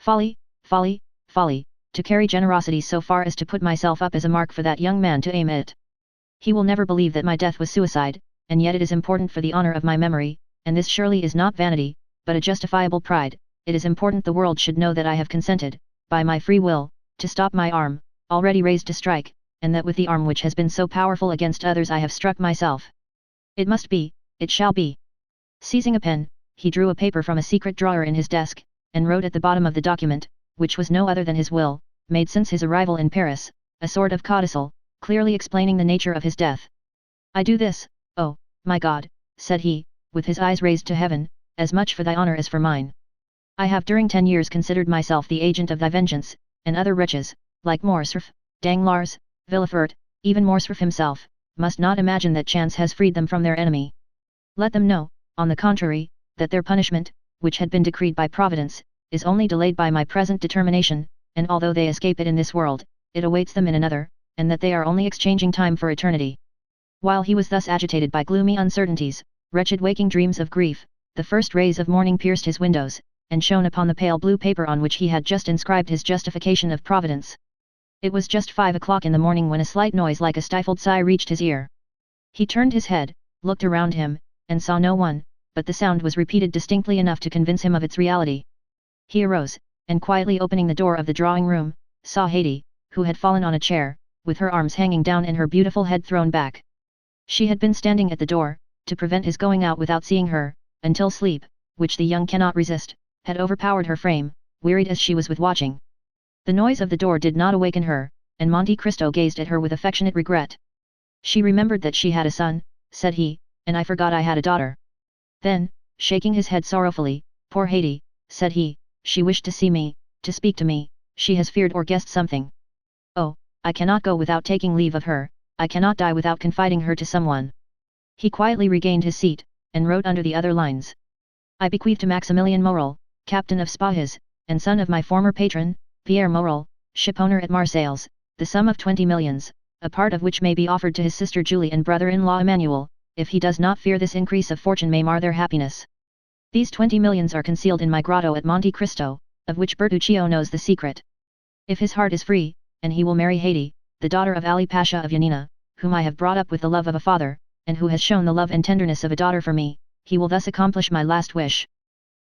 A: Folly, folly, folly, to carry generosity so far as to put myself up as a mark for that young man to aim at. He will never believe that my death was suicide, and yet it is important for the honor of my memory, and this surely is not vanity, but a justifiable pride. It is important the world should know that I have consented, by my free will, to stop my arm, already raised to strike, and that with the arm which has been so powerful against others I have struck myself. It must be, it shall be. Seizing a pen, he drew a paper from a secret drawer in his desk, and wrote at the bottom of the document, which was no other than his will, made since his arrival in Paris, a sort of codicil, clearly explaining the nature of his death. I do this, oh, my God, said he, with his eyes raised to heaven, as much for thy honor as for mine. I have during 10 years considered myself the agent of thy vengeance, and other wretches, like Morcerf, Danglars, Villefort, even Morcerf himself, must not imagine that chance has freed them from their enemy. Let them know, on the contrary, that their punishment, which had been decreed by Providence, is only delayed by my present determination, and although they escape it in this world, it awaits them in another, and that they are only exchanging time for eternity. While he was thus agitated by gloomy uncertainties, wretched waking dreams of grief, the first rays of morning pierced his windows, and shone upon the pale blue paper on which he had just inscribed his justification of Providence. It was just 5 o'clock in the morning when a slight noise like a stifled sigh reached his ear. He turned his head, looked around him, and saw no one, but the sound was repeated distinctly enough to convince him of its reality. He arose, and quietly opening the door of the drawing-room, saw Haydée, who had fallen on a chair, with her arms hanging down and her beautiful head thrown back. She had been standing at the door, to prevent his going out without seeing her, until sleep, which the young cannot resist, had overpowered her frame, wearied as she was with watching. The noise of the door did not awaken her, and Monte Cristo gazed at her with affectionate regret. She remembered that she had a son, said he, and I forgot I had a daughter. Then, shaking his head sorrowfully, poor Haydée, said he, she wished to see me, to speak to me, she has feared or guessed something. Oh, I cannot go without taking leave of her, I cannot die without confiding her to someone. He quietly regained his seat, and wrote under the other lines. I bequeath to Maximilien Morel, captain of Spahis, and son of my former patron, Pierre Morel, shipowner at Marseilles, the sum of 20 millions, a part of which may be offered to his sister Julie and brother-in-law Emmanuel, if he does not fear this increase of fortune may mar their happiness. These 20 millions are concealed in my grotto at Monte Cristo, of which Bertuccio knows the secret. If his heart is free, and he will marry Haydée, the daughter of Ali Pasha of Yanina, whom I have brought up with the love of a father, and who has shown the love and tenderness of a daughter for me, he will thus accomplish my last wish.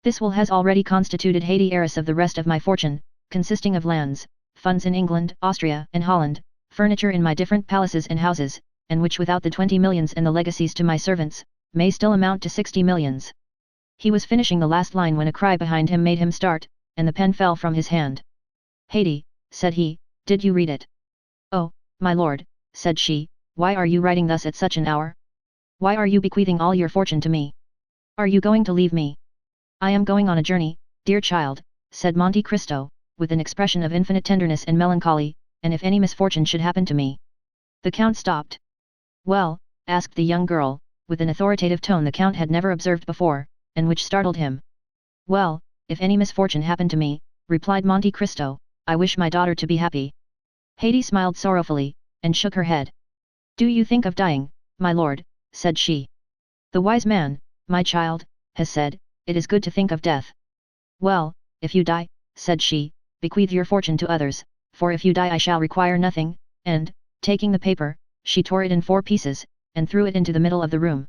A: This will has already constituted Haydée heiress of the rest of my fortune, consisting of lands, funds in England, Austria, and Holland, furniture in my different palaces and houses, and which without the 20 millions and the legacies to my servants, may still amount to 60 millions. He was finishing the last line when a cry behind him made him start, and the pen fell from his hand. Haydée, said he, did you read it? Oh, my lord, said she, why are you writing thus at such an hour? Why are you bequeathing all your fortune to me? Are you going to leave me? I am going on a journey, dear child, said Monte Cristo, with an expression of infinite tenderness and melancholy, and if any misfortune should happen to me. The Count stopped. Well, asked the young girl, with an authoritative tone the Count had never observed before, and which startled him. Well, if any misfortune happened to me, replied Monte Cristo, I wish my daughter to be happy. Haydée smiled sorrowfully, and shook her head. Do you think of dying, my lord, said she. The wise man, my child, has said, it is good to think of death. Well, if you die, said she, bequeath your fortune to others, for if you die I shall require nothing, and, taking the paper, she tore it in 4 pieces, and threw it into the middle of the room.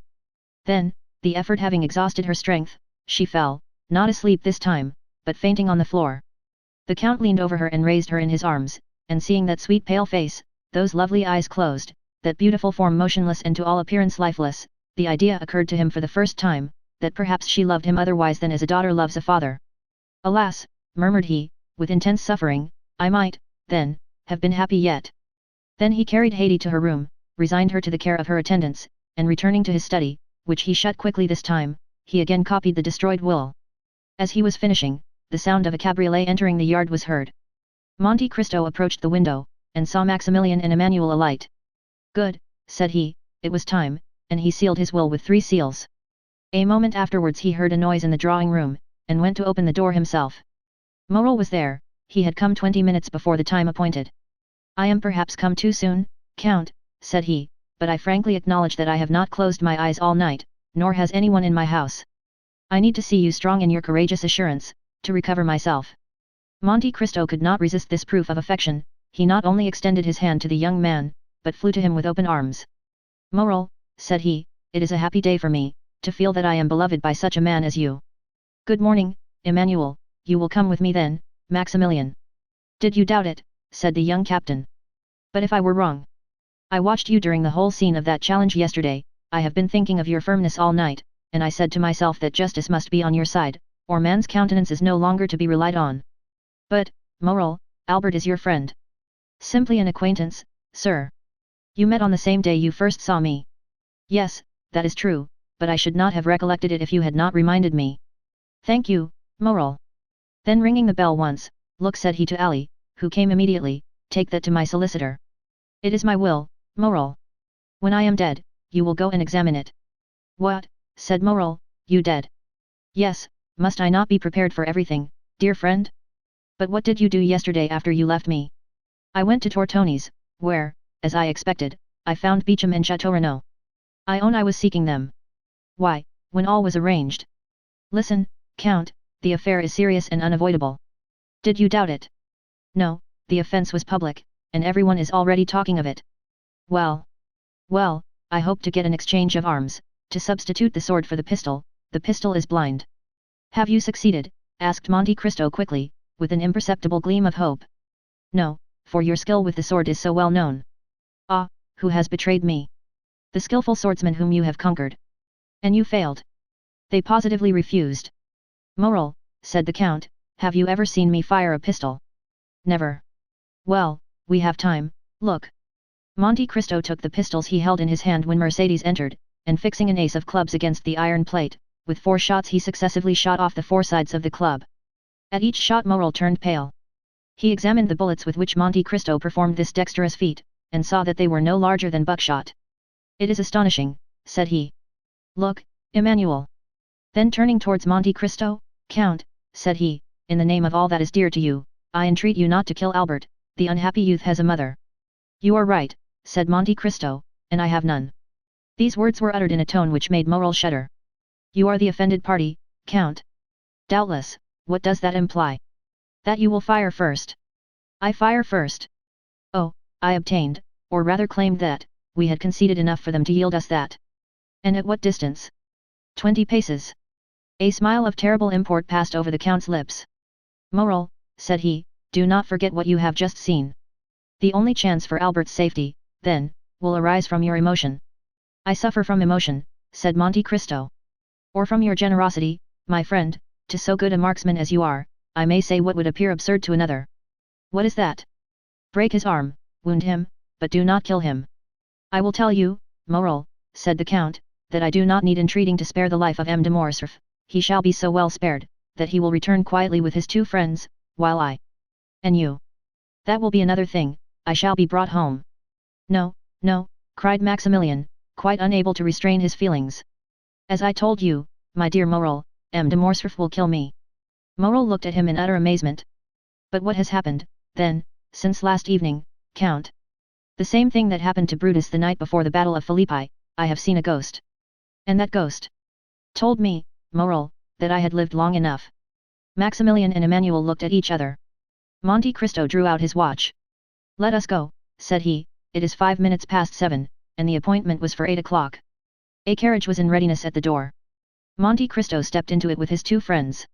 A: Then, the effort having exhausted her strength, she fell, not asleep this time, but fainting on the floor. The Count leaned over her and raised her in his arms, and seeing that sweet pale face, those lovely eyes closed, that beautiful form motionless and to all appearance lifeless, the idea occurred to him for the first time, that perhaps she loved him otherwise than as a daughter loves a father. Alas, murmured he, with intense suffering, I might, then, have been happy yet. Then he carried Haydée to her room, resigned her to the care of her attendants, and returning to his study, which he shut quickly this time, he again copied the destroyed will. As he was finishing, the sound of a cabriolet entering the yard was heard. Monte Cristo approached the window, and saw Maximilien and Emmanuel alight. Good, said he, it was time, and he sealed his will with 3 seals. A moment afterwards he heard a noise in the drawing-room, and went to open the door himself. Morel was there, he had come 20 minutes before the time appointed. I am perhaps come too soon, Count, said he, but I frankly acknowledge that I have not closed my eyes all night, nor has anyone in my house. I need to see you strong in your courageous assurance, to recover myself. Monte Cristo could not resist this proof of affection, he not only extended his hand to the young man, but flew to him with open arms. Morel, said he, it is a happy day for me, to feel that I am beloved by such a man as you. Good morning, Emmanuel, you will come with me then, Maximilian. Did you doubt it, said the young captain. But if I were wrong? I watched you during the whole scene of that challenge yesterday, I have been thinking of your firmness all night, and I said to myself that justice must be on your side, or man's countenance is no longer to be relied on. But, Morel, Albert is your friend. Simply an acquaintance, sir. You met on the same day you first saw me. Yes, that is true, but I should not have recollected it if you had not reminded me. Thank you, Morel. Then ringing the bell once, look, said he to Ali, who came immediately, take that to my solicitor. It is my will, Morel. When I am dead, you will go and examine it. What, said Morel, you dead? Yes, must I not be prepared for everything, dear friend? But what did you do yesterday after you left me? I went to Tortoni's, where, as I expected, I found Beauchamp and Chateau Renaud. I own I was seeking them. Why, when all was arranged? Listen, Count, the affair is serious and unavoidable. Did you doubt it? No, the offence was public, and everyone is already talking of it. Well, I hope to get an exchange of arms, to substitute the sword for the pistol is blind. Have you succeeded? Asked Monte Cristo quickly, with an imperceptible gleam of hope. No, for your skill with the sword is so well known. Ah, who has betrayed me? The skillful swordsman whom you have conquered. And you failed. They positively refused. Morel, said the Count, have you ever seen me fire a pistol? Never. Well, we have time, look. Monte Cristo took the pistols he held in his hand when Mercedes entered, and fixing an ace of clubs against the iron plate, with 4 shots he successively shot off the 4 sides of the club. At each shot Morel turned pale. He examined the bullets with which Monte Cristo performed this dexterous feat, and saw that they were no larger than buckshot. It is astonishing, said he. Look, Emmanuel. Then turning towards Monte Cristo, Count, said he, in the name of all that is dear to you, I entreat you not to kill Albert, the unhappy youth has a mother. You are right, said Monte Cristo, and I have none. These words were uttered in a tone which made Morel shudder. You are the offended party, Count. Doubtless, what does that imply? That you will fire first. I fire first. Oh, I obtained, or rather claimed that, we had conceded enough for them to yield us that. And at what distance? 20 paces. A smile of terrible import passed over the Count's lips. Morel, said he, do not forget what you have just seen. The only chance for Albert's safety, then, will arise from your emotion. I suffer from emotion, said Monte Cristo. Or from your generosity, my friend, to so good a marksman as you are, I may say what would appear absurd to another. What is that? Break his arm, wound him, but do not kill him. I will tell you, Morel, said the Count, that I do not need entreating to spare the life of M. de Morcerf, he shall be so well spared, that he will return quietly with his 2 friends, while I and you. That will be another thing, I shall be brought home. No, cried Maximilian, quite unable to restrain his feelings. As I told you, my dear Morel, M. de Morcerf will kill me. Morel looked at him in utter amazement. But what has happened, then, since last evening, Count? The same thing that happened to Brutus the night before the Battle of Philippi, I have seen a ghost. And that ghost told me, Morel, that I had lived long enough. Maximilian and Emmanuel looked at each other. Monte Cristo drew out his watch. Let us go, said he, it is 5 minutes past 7, and the appointment was for 8 o'clock. A carriage was in readiness at the door. Monte Cristo stepped into it with his 2 friends.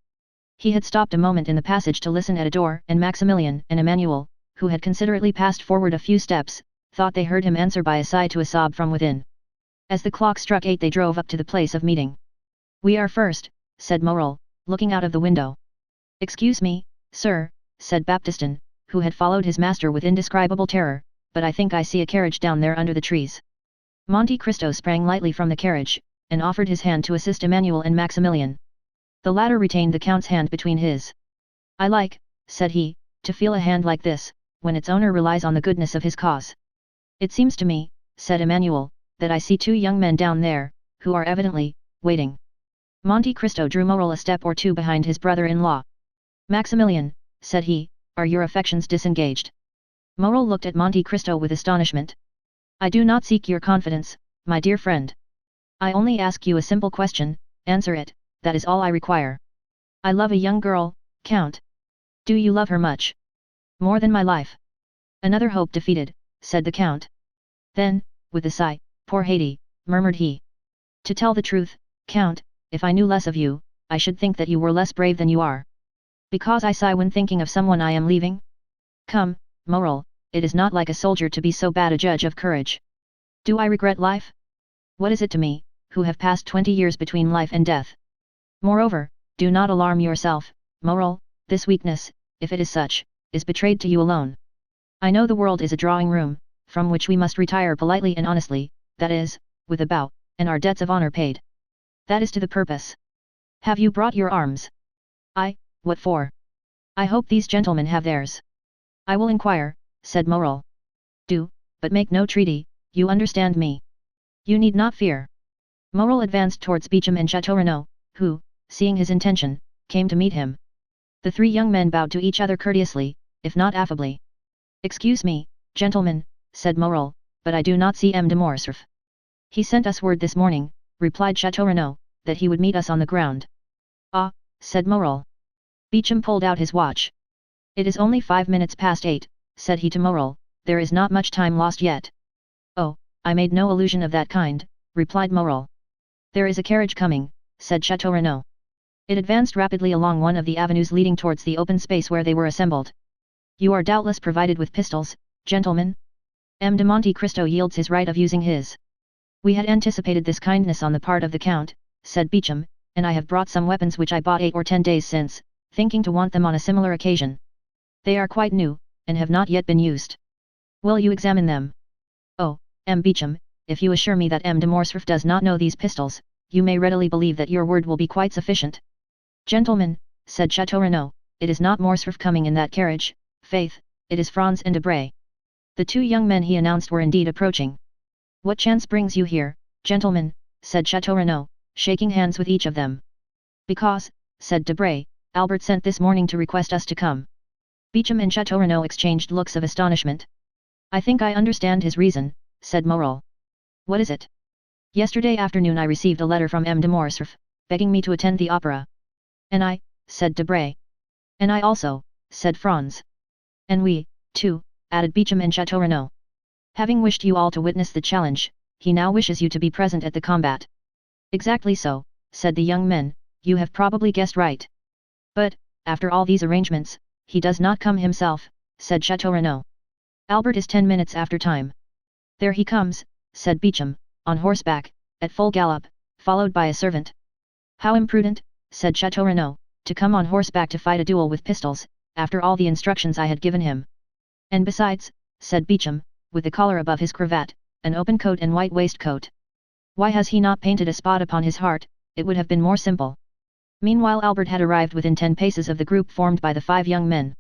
A: He had stopped a moment in the passage to listen at a door, and Maximilian and Emmanuel, who had considerately passed forward a few steps, thought they heard him answer by a sigh to a sob from within. As the clock struck 8 they drove up to the place of meeting. We are first, said Morel, looking out of the window. Excuse me, sir, said Baptistin, who had followed his master with indescribable terror, but I think I see a carriage down there under the trees. Monte Cristo sprang lightly from the carriage, and offered his hand to assist Emmanuel and Maximilian. The latter retained the Count's hand between his. I like, said he, to feel a hand like this, when its owner relies on the goodness of his cause. It seems to me, said Emmanuel, that I see 2 young men down there, who are evidently waiting. Monte Cristo drew Morel a step or 2 behind his brother-in-law. Maximilian, said he, are your affections disengaged? Morel looked at Monte Cristo with astonishment. I do not seek your confidence, my dear friend. I only ask you a simple question, answer it, that is all I require. I love a young girl, Count. Do you love her much? More than my life. Another hope defeated, said the Count. Then, with a sigh, poor Haiti, murmured he. To tell the truth, Count, if I knew less of you, I should think that you were less brave than you are. Because I sigh when thinking of someone I am leaving? Come, Morel, it is not like a soldier to be so bad a judge of courage. Do I regret life? What is it to me, who have passed 20 years between life and death? Moreover, do not alarm yourself, Morel, this weakness, if it is such, is betrayed to you alone. I know the world is a drawing room, from which we must retire politely and honestly, that is, with a bow, and our debts of honor paid. That is to the purpose. Have you brought your arms? What for? I hope these gentlemen have theirs. I will inquire, said Morel. Do, but make no treaty, you understand me. You need not fear. Morel advanced towards Beauchamp and Chateau Renaud, who, seeing his intention, came to meet him. The three young men bowed to each other courteously, if not affably. Excuse me, gentlemen, said Morel, but I do not see M. de Morcerf. He sent us word this morning, replied Chateau Renaud, that he would meet us on the ground. Ah, said Morel. Beauchamp pulled out his watch. It is only 5 minutes past 8, said he to Morel, there is not much time lost yet. Oh, I made no illusion of that kind, replied Morel. There is a carriage coming, said Chateau Renaud. It advanced rapidly along one of the avenues leading towards the open space where they were assembled. You are doubtless provided with pistols, gentlemen? M. de Monte Cristo yields his right of using his. We had anticipated this kindness on the part of the Count, said Beauchamp, and I have brought some weapons which I bought 8 or 10 days since, thinking to want them on a similar occasion. They are quite new, and have not yet been used. Will you examine them? Oh, M. Beauchamp, if you assure me that M. de Morcerf does not know these pistols, you may readily believe that your word will be quite sufficient. Gentlemen, said Chateau Renaud, it is not Morcerf coming in that carriage, faith, it is Franz and Debray. The two young men he announced were indeed approaching. What chance brings you here, gentlemen, said Chateau Renaud, shaking hands with each of them. Because, said Debray, Albert sent this morning to request us to come. Beauchamp and Chateau Renaud exchanged looks of astonishment. I think I understand his reason, said Morel. What is it? Yesterday afternoon I received a letter from M. de Morcerf, begging me to attend the opera. And I, said Debray. And I also, said Franz. And we, too, added Beauchamp and Chateau Renaud. Having wished you all to witness the challenge, he now wishes you to be present at the combat. Exactly so, said the young men, you have probably guessed right. But, after all these arrangements, he does not come himself, said Chateau Renaud. Albert is 10 minutes after time. There he comes, said Beauchamp, on horseback, at full gallop, followed by a servant. How imprudent, said Chateau Renaud, to come on horseback to fight a duel with pistols, after all the instructions I had given him. And besides, said Beauchamp, with the collar above his cravat, an open coat and white waistcoat. Why has he not painted a spot upon his heart, it would have been more simple. Meanwhile Albert had arrived within 10 paces of the group formed by the 5 young men.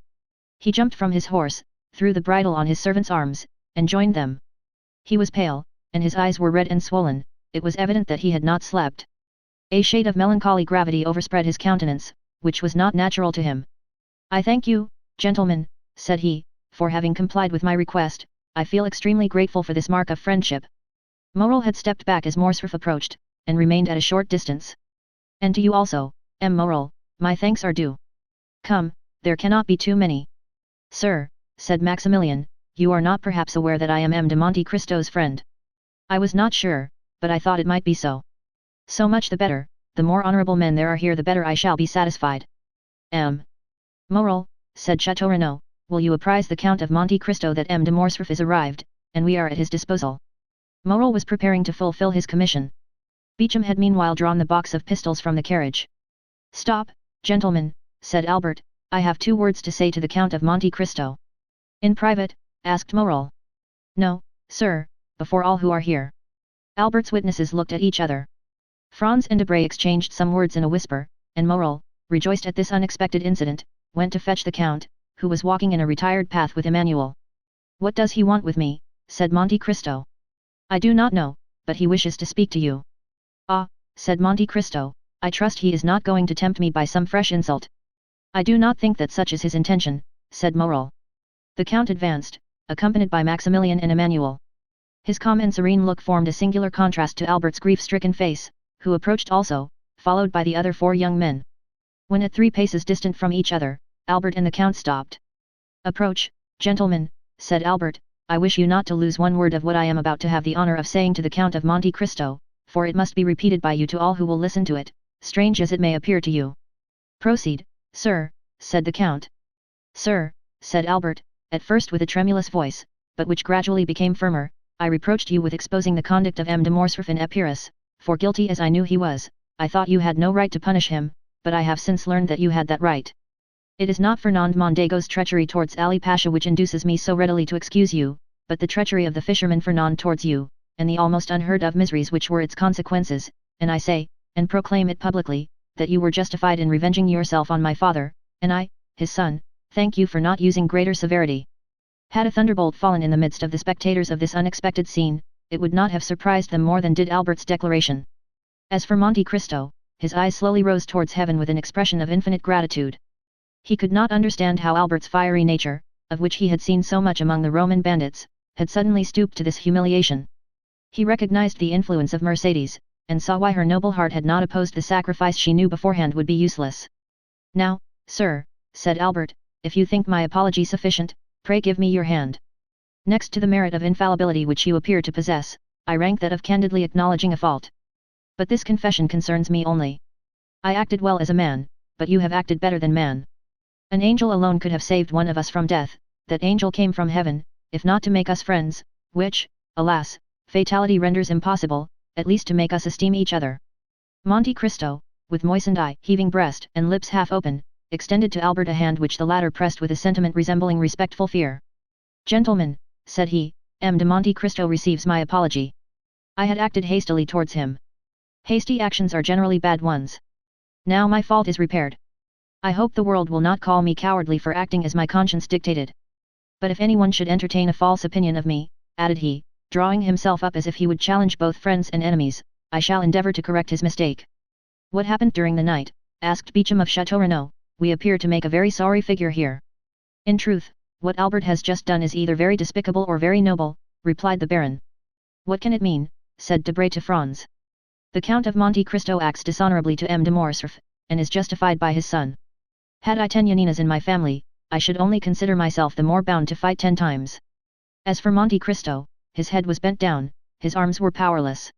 A: He jumped from his horse, threw the bridle on his servant's arms, and joined them. He was pale, and his eyes were red and swollen, it was evident that he had not slept. A shade of melancholy gravity overspread his countenance, which was not natural to him. I thank you, gentlemen, said he, for having complied with my request, I feel extremely grateful for this mark of friendship. Morel had stepped back as Morcerf approached, and remained at a short distance. And to you also, M. Morel, my thanks are due. Come, there cannot be too many. Sir, said Maximilian, you are not perhaps aware that I am M. de Monte Cristo's friend. I was not sure, but I thought it might be so. So much the better, the more honorable men there are here the better I shall be satisfied. M. Morel, said Chateau Renaud, will you apprise the Count of Monte Cristo that M. de Morcerf is arrived, and we are at his disposal. Morel was preparing to fulfill his commission. Beauchamp had meanwhile drawn the box of pistols from the carriage. Stop, gentlemen, said Albert, I have 2 words to say to the Count of Monte Cristo. In private, asked Morel. No, sir, before all who are here. Albert's witnesses looked at each other. Franz and Debray exchanged some words in a whisper, and Morel, rejoiced at this unexpected incident, went to fetch the Count, who was walking in a retired path with Emmanuel. What does he want with me, said Monte Cristo. I do not know, but he wishes to speak to you. Ah, said Monte Cristo, I trust he is not going to tempt me by some fresh insult. I do not think that such is his intention, said Morel. The Count advanced, accompanied by Maximilian and Emmanuel. His calm and serene look formed a singular contrast to Albert's grief-stricken face, who approached also, followed by the other 4 young men. When at 3 paces distant from each other, Albert and the Count stopped. "Approach, gentlemen," said Albert, "I wish you not to lose one word of what I am about to have the honor of saying to the Count of Monte Cristo, for it must be repeated by you to all who will listen to it, strange as it may appear to you." "Proceed, sir," said the Count. "Sir," said Albert, at first with a tremulous voice, but which gradually became firmer, "I reproached you with exposing the conduct of M. de Morcerf in Epirus, for guilty as I knew he was, I thought you had no right to punish him, but I have since learned that you had that right. It is not Fernand Mondégo's treachery towards Ali Pasha which induces me so readily to excuse you, but the treachery of the fisherman Fernand towards you, and the almost unheard of miseries which were its consequences, and I say, and proclaim it publicly, that you were justified in revenging yourself on my father, and I, his son, thank you for not using greater severity." Had a thunderbolt fallen in the midst of the spectators of this unexpected scene, it would not have surprised them more than did Albert's declaration. As for Monte Cristo, his eyes slowly rose towards heaven with an expression of infinite gratitude. He could not understand how Albert's fiery nature, of which he had seen so much among the Roman bandits, had suddenly stooped to this humiliation. He recognized the influence of Mercedes, and saw why her noble heart had not opposed the sacrifice she knew beforehand would be useless. "Now, sir," said Albert, "if you think my apology sufficient, pray give me your hand. Next to the merit of infallibility which you appear to possess, I rank that of candidly acknowledging a fault. But this confession concerns me only. I acted well as a man, but you have acted better than man. An angel alone could have saved one of us from death, that angel came from heaven, if not to make us friends, which, alas, fatality renders impossible, at least to make us esteem each other." Monte Cristo, with moistened eye, heaving breast, and lips half open, extended to Albert a hand which the latter pressed with a sentiment resembling respectful fear. "Gentlemen," said he, "M. de Monte Cristo receives my apology. I had acted hastily towards him. Hasty actions are generally bad ones. Now my fault is repaired. I hope the world will not call me cowardly for acting as my conscience dictated. But if anyone should entertain a false opinion of me," added he, drawing himself up as if he would challenge both friends and enemies, "I shall endeavour to correct his mistake." "What happened during the night?" asked Beauchamp of Chateau Renaud. "We appear to make a very sorry figure here." "In truth, what Albert has just done is either very despicable or very noble," replied the Baron. "What can it mean?" said Debray to Franz. "The Count of Monte Cristo acts dishonourably to M. de Morcerf, and is justified by his son. Had I 10 Yaninas in my family, I should only consider myself the more bound to fight 10 times. As for Monte Cristo, his head was bent down, his arms were powerless.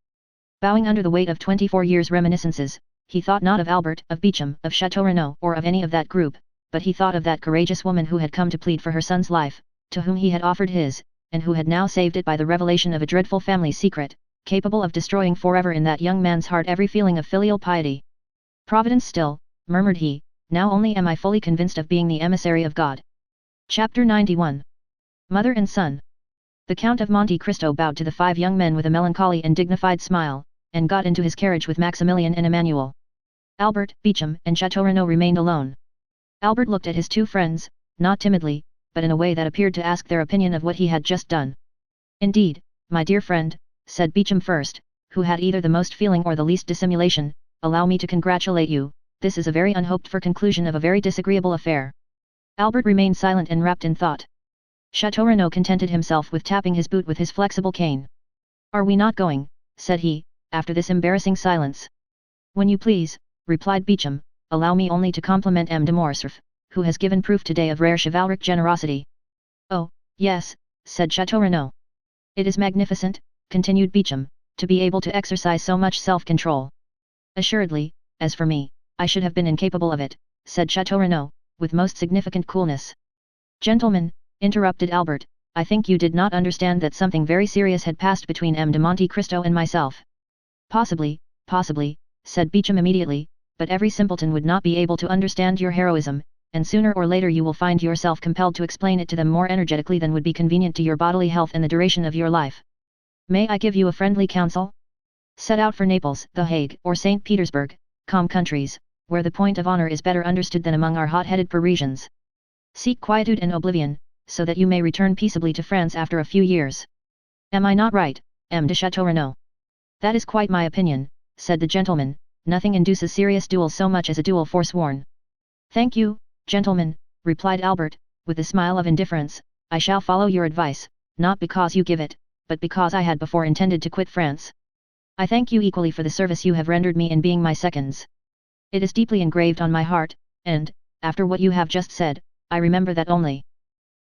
A: Bowing under the weight of 24 years' reminiscences, he thought not of Albert, of Beauchamp, of Chateau Renaud, or of any of that group, but he thought of that courageous woman who had come to plead for her son's life, to whom he had offered his, and who had now saved it by the revelation of a dreadful family secret, capable of destroying forever in that young man's heart every feeling of filial piety. Providence still, murmured he, now only am I fully convinced of being the emissary of God. Chapter 91. Mother and Son. The Count of Monte Cristo bowed to the 5 young men with a melancholy and dignified smile, and got into his carriage with Maximilian and Emmanuel. Albert, Beauchamp, and Chateau Renaud remained alone. Albert looked at his 2 friends, not timidly, but in a way that appeared to ask their opinion of what he had just done. "Indeed, my dear friend," said Beauchamp first, who had either the most feeling or the least dissimulation, "allow me to congratulate you, this is a very unhoped-for conclusion of a very disagreeable affair." Albert remained silent and wrapped in thought. Chateau Renaud contented himself with tapping his boot with his flexible cane. "Are we not going?" said he, after this embarrassing silence. "When you please," replied Beauchamp, "allow me only to compliment M. de Morcerf, who has given proof today of rare chivalric generosity." "Oh, yes," said Chateau Renaud. "It is magnificent," continued Beauchamp, "to be able to exercise so much self-control. Assuredly, as for me, I should have been incapable of it," said Chateau Renaud, with most significant coolness. "Gentlemen," interrupted Albert, "I think you did not understand that something very serious had passed between M. de Monte Cristo and myself." Possibly," said Beauchamp immediately, "but every simpleton would not be able to understand your heroism, and sooner or later you will find yourself compelled to explain it to them more energetically than would be convenient to your bodily health and the duration of your life. May I give you a friendly counsel? Set out for Naples, The Hague, or St. Petersburg, calm countries, where the point of honor is better understood than among our hot-headed Parisians. Seek quietude and oblivion, so that you may return peaceably to France after a few years. Am I not right, M. de Chateau Renaud?" "That is quite my opinion," said the gentleman. "Nothing induces serious duels so much as a duel forsworn." "Thank you," Gentlemen, replied Albert, with a smile of indifference, I shall follow your advice, not because you give it, but because I had before intended to quit France. I thank you equally for the service you have rendered me in being my seconds. It is deeply engraved on my heart, and, after what you have just said, I remember that only.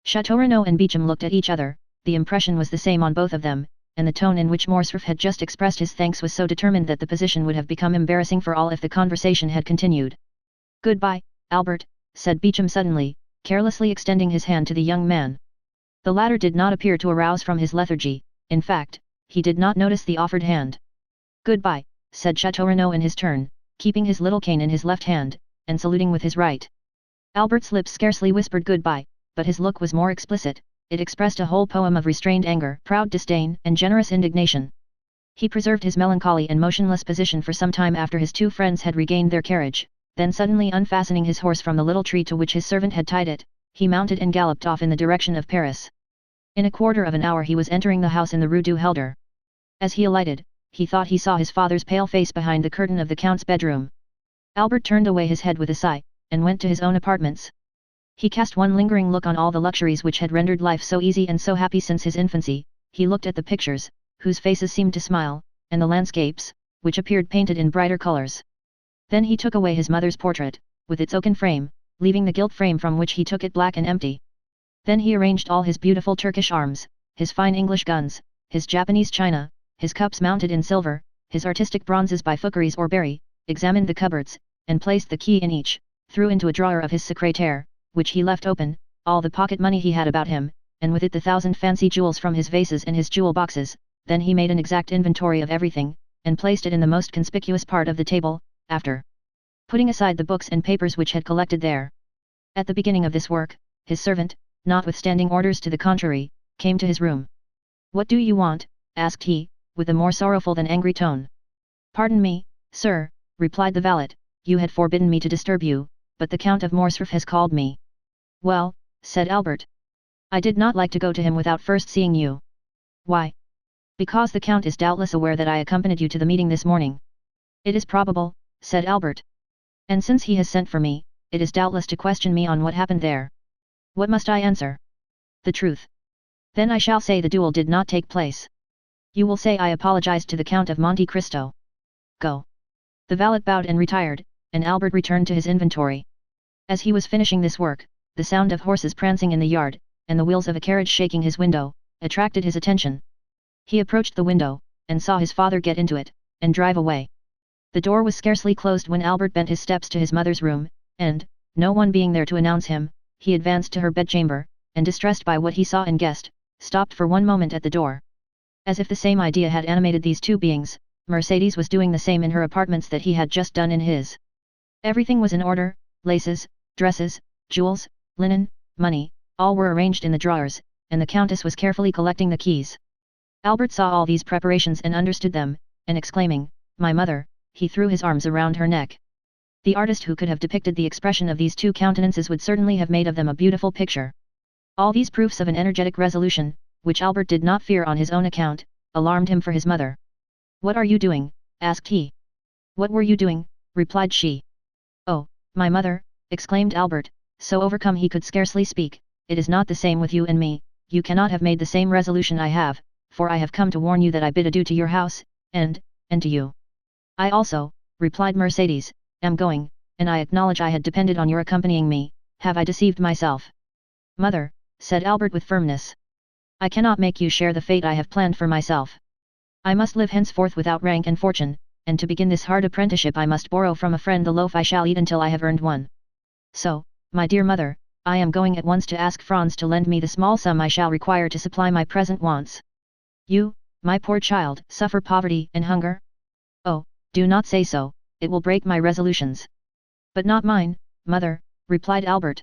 A: Chateau Renaud and Beauchamp looked at each other, the impression was the same on both of them, and the tone in which Morcerf had just expressed his thanks was so determined that the position would have become embarrassing for all if the conversation had continued. Goodbye, Albert, said Beauchamp suddenly, carelessly extending his hand to the young man. The latter did not appear to arouse from his lethargy, in fact, he did not notice the offered hand. Goodbye, said Chateau Renaud in his turn, keeping his little cane in his left hand, and saluting with his right. Albert's lips scarcely whispered goodbye, but his look was more explicit, it expressed a whole poem of restrained anger, proud disdain, and generous indignation. He preserved his melancholy and motionless position for some time after his two friends had regained their carriage, then suddenly unfastening his horse from the little tree to which his servant had tied it, he mounted and galloped off in the direction of Paris. In a quarter of an hour he was entering the house in the Rue du Helder. As he alighted, he thought he saw his father's pale face behind the curtain of the Count's bedroom. Albert turned away his head with a sigh, and went to his own apartments. He cast one lingering look on all the luxuries which had rendered life so easy and so happy since his infancy, he looked at the pictures, whose faces seemed to smile, and the landscapes, which appeared painted in brighter colors. Then he took away his mother's portrait, with its oaken frame, leaving the gilt frame from which he took it black and empty. Then he arranged all his beautiful Turkish arms, his fine English guns, his Japanese china, his cups mounted in silver, his artistic bronzes by Fouqueris or Berry, examined the cupboards, and placed the key in each, threw into a drawer of his secrétaire, which he left open, all the pocket money he had about him, and with it the 1,000 fancy jewels from his vases and his jewel boxes. Then he made an exact inventory of everything, and placed it in the most conspicuous part of the table, after putting aside the books and papers which had collected there. At the beginning of this work, his servant, notwithstanding orders to the contrary, came to his room. "What do you want?" asked he, with a more sorrowful than angry tone. "Pardon me, sir," replied the valet, "you had forbidden me to disturb you, but the Count of Morcerf has called me." "Well," said Albert. "I did not like to go to him without first seeing you." "Why?" "Because the Count is doubtless aware that I accompanied you to the meeting this morning." "It is probable," said Albert. "And since he has sent for me, it is doubtless to question me on what happened there." "What must I answer?" "The truth." "Then I shall say the duel did not take place." "You will say I apologized to the Count of Monte Cristo." "Go." The valet bowed and retired, and Albert returned to his inventory. As he was finishing this work, the sound of horses prancing in the yard, and the wheels of a carriage shaking his window, attracted his attention. He approached the window, and saw his father get into it, and drive away. The door was scarcely closed when Albert bent his steps to his mother's room, and, no one being there to announce him, he advanced to her bedchamber, and distressed by what he saw and guessed, stopped for one moment at the door. As if the same idea had animated these two beings, Mercedes was doing the same in her apartments that he had just done in his. Everything was in order, laces, dresses, jewels, linen, money, all were arranged in the drawers, and the Countess was carefully collecting the keys. Albert saw all these preparations and understood them, and exclaiming, "My mother," he threw his arms around her neck. The artist who could have depicted the expression of these two countenances would certainly have made of them a beautiful picture. All these proofs of an energetic resolution, which Albert did not fear on his own account, alarmed him for his mother. "What are you doing?" asked he. "What were you doing?" replied she. "Oh, my mother," exclaimed Albert, so overcome he could scarcely speak, "it is not the same with you and me, you cannot have made the same resolution I have, for I have come to warn you that I bid adieu to your house, and to you." "I also," replied Mercedes, "am going, and I acknowledge I had depended on your accompanying me. Have I deceived myself?" "Mother," said Albert with firmness, "I cannot make you share the fate I have planned for myself. I must live henceforth without rank and fortune, and to begin this hard apprenticeship I must borrow from a friend the loaf I shall eat until I have earned one. So, my dear mother, I am going at once to ask Franz to lend me the small sum I shall require to supply my present wants. You, my poor child, suffer poverty and hunger? Oh, do not say so, it will break my resolutions." "But not mine, mother," replied Albert.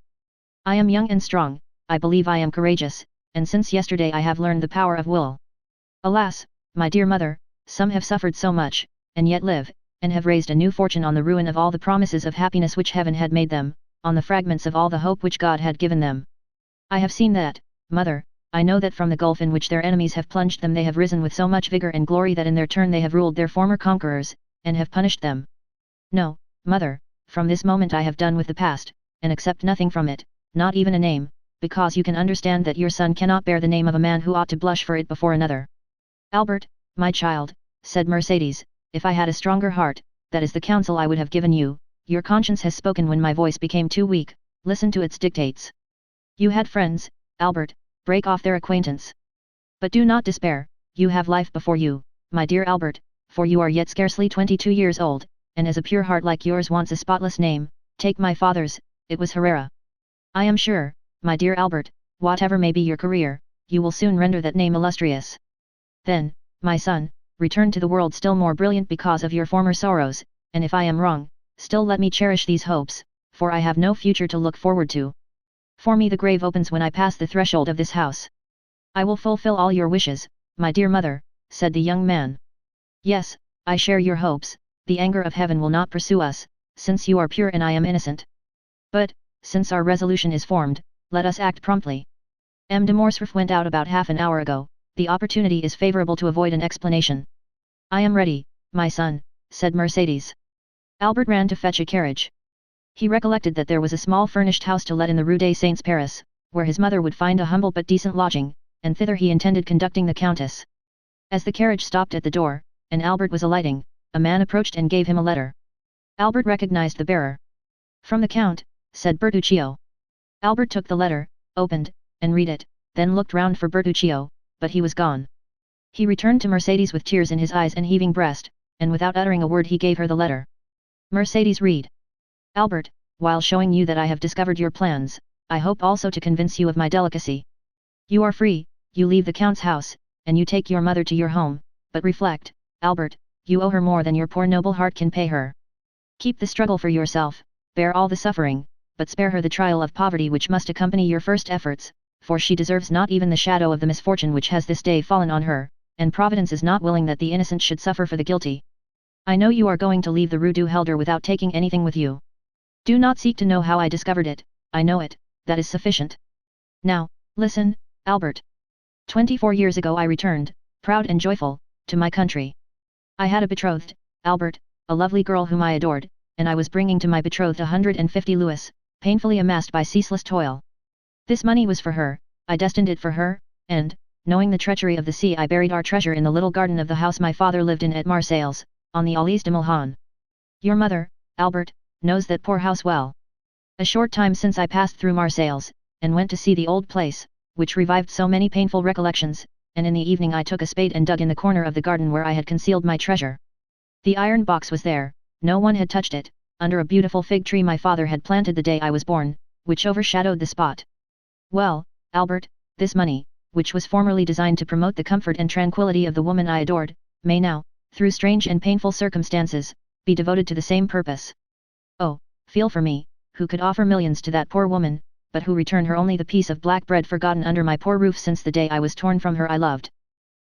A: "I am young and strong, I believe I am courageous, and since yesterday I have learned the power of will. Alas, my dear mother, some have suffered so much, and yet live, and have raised a new fortune on the ruin of all the promises of happiness which heaven had made them, on the fragments of all the hope which God had given them. I have seen that, mother, I know that from the gulf in which their enemies have plunged them they have risen with so much vigor and glory that in their turn they have ruled their former conquerors, and have punished them. No, mother, from this moment I have done with the past, and accept nothing from it, not even a name, because you can understand that your son cannot bear the name of a man who ought to blush for it before another. Albert, my child, said Mercedes, if I had a stronger heart, that is the counsel I would have given you. Your conscience has spoken when my voice became too weak, listen to its dictates. You had friends, Albert, break off their acquaintance. But do not despair, you have life before you, my dear Albert, for you are yet scarcely 22 years old, and as a pure heart like yours wants a spotless name, take my father's, it was Herrera. I am sure, my dear Albert, whatever may be your career, you will soon render that name illustrious. Then, my son, return to the world still more brilliant because of your former sorrows, and if I am wrong, still let me cherish these hopes, for I have no future to look forward to. For me the grave opens when I pass the threshold of this house. I will fulfill all your wishes, my dear mother, said the young man. Yes, I share your hopes, the anger of heaven will not pursue us, since you are pure and I am innocent. But, since our resolution is formed, let us act promptly. M. de Morcerf went out about half an hour ago, the opportunity is favourable to avoid an explanation. I am ready, my son, said Mercedes. Albert ran to fetch a carriage. He recollected that there was a small furnished house to let in the Rue des Saints Paris, where his mother would find a humble but decent lodging, and thither he intended conducting the Countess. As the carriage stopped at the door, and Albert was alighting, a man approached and gave him a letter. Albert recognized the bearer. From the Count, said Bertuccio. Albert took the letter, opened, and read it, then looked round for Bertuccio, but he was gone. He returned to Mercedes with tears in his eyes and heaving breast, and without uttering a word he gave her the letter. Mercedes read. Albert, while showing you that I have discovered your plans, I hope also to convince you of my delicacy. You are free, you leave the Count's house, and you take your mother to your home, but reflect, Albert, you owe her more than your poor noble heart can pay her. Keep the struggle for yourself, bear all the suffering, but spare her the trial of poverty which must accompany your first efforts, for she deserves not even the shadow of the misfortune which has this day fallen on her, and Providence is not willing that the innocent should suffer for the guilty. I know you are going to leave the Rue du Helder without taking anything with you. Do not seek to know how I discovered it, I know it, that is sufficient. Now, listen, Albert. 24 years ago I returned, proud and joyful, to my country. I had a betrothed, Albert, a lovely girl whom I adored, and I was bringing to my betrothed 150 louis, painfully amassed by ceaseless toil. This money was for her, I destined it for her, and, knowing the treachery of the sea, I buried our treasure in the little garden of the house my father lived in at Marseilles, on the Allées de Milhan. Your mother, Albert, knows that poor house well. A short time since I passed through Marseilles, and went to see the old place, which revived so many painful recollections, and in the evening I took a spade and dug in the corner of the garden where I had concealed my treasure. The iron box was there, no one had touched it, under a beautiful fig tree my father had planted the day I was born, which overshadowed the spot. Well, Albert, this money, which was formerly designed to promote the comfort and tranquility of the woman I adored, may now, through strange and painful circumstances, be devoted to the same purpose. Oh, feel for me, who could offer millions to that poor woman, but who return her only the piece of black bread forgotten under my poor roof since the day I was torn from her I loved.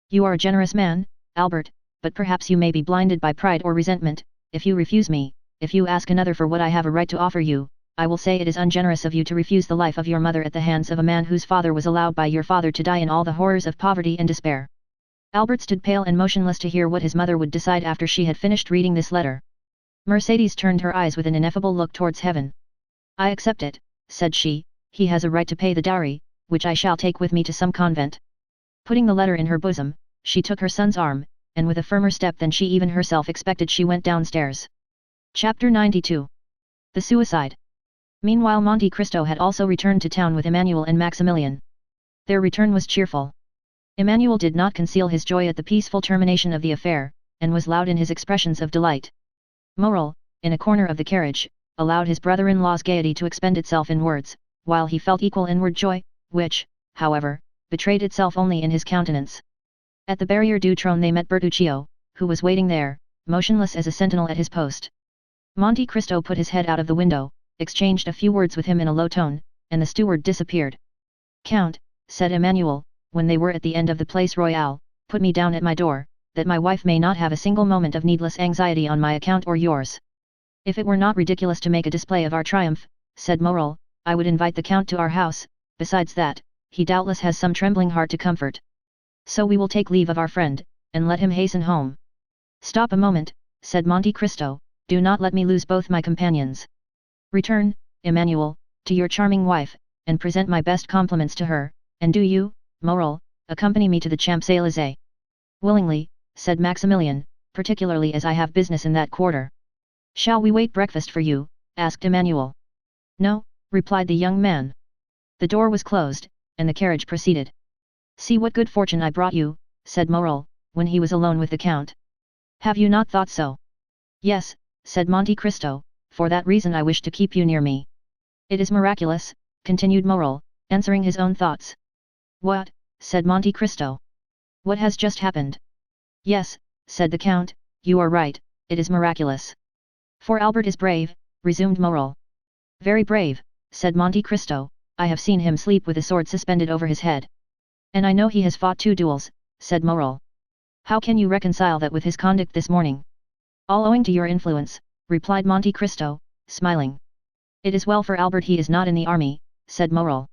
A: You are a generous man, Albert, but perhaps you may be blinded by pride or resentment. If you refuse me, if you ask another for what I have a right to offer you, I will say it is ungenerous of you to refuse the life of your mother at the hands of a man whose father was allowed by your father to die in all the horrors of poverty and despair. Albert stood pale and motionless to hear what his mother would decide after she had finished reading this letter. Mercedes turned her eyes with an ineffable look towards heaven. I accept it, said she, he has a right to pay the dowry, which I shall take with me to some convent. Putting the letter in her bosom, she took her son's arm, and with a firmer step than she even herself expected she went downstairs. Chapter 92. The Suicide. Meanwhile Monte Cristo had also returned to town with Emmanuel and Maximilian. Their return was cheerful. Emmanuel did not conceal his joy at the peaceful termination of the affair, and was loud in his expressions of delight. Morel, in a corner of the carriage, allowed his brother-in-law's gaiety to expend itself in words, while he felt equal inward joy, which, however, betrayed itself only in his countenance. At the Barrière du Trône they met Bertuccio, who was waiting there, motionless as a sentinel at his post. Monte Cristo put his head out of the window, exchanged a few words with him in a low tone, and the steward disappeared. Count, said Emmanuel, when they were at the end of the Place Royale, put me down at my door, that my wife may not have a single moment of needless anxiety on my account or yours. If it were not ridiculous to make a display of our triumph, said Morel, I would invite the Count to our house, besides that, he doubtless has some trembling heart to comfort. So we will take leave of our friend, and let him hasten home. Stop a moment, said Monte Cristo, do not let me lose both my companions. Return, Emmanuel, to your charming wife, and present my best compliments to her, and do you, Morel, accompany me to the Champs-Élysées. Willingly, said Maximilian, particularly as I have business in that quarter. Shall we wait breakfast for you? Asked Emmanuel. No, replied the young man. The door was closed, and the carriage proceeded. See what good fortune I brought you, said Morel, when he was alone with the Count. Have you not thought so? Yes, said Monte Cristo, for that reason I wish to keep you near me. It is miraculous, continued Morel, answering his own thoughts. What? Said Monte Cristo. What has just happened? Yes, said the Count, you are right, it is miraculous. For Albert is brave, resumed Morel. Very brave, said Monte Cristo, I have seen him sleep with a sword suspended over his head. And I know he has fought 2 duels, said Morel. How can you reconcile that with his conduct this morning? All owing to your influence, replied Monte Cristo, smiling. It is well for Albert he is not in the army, said Morel.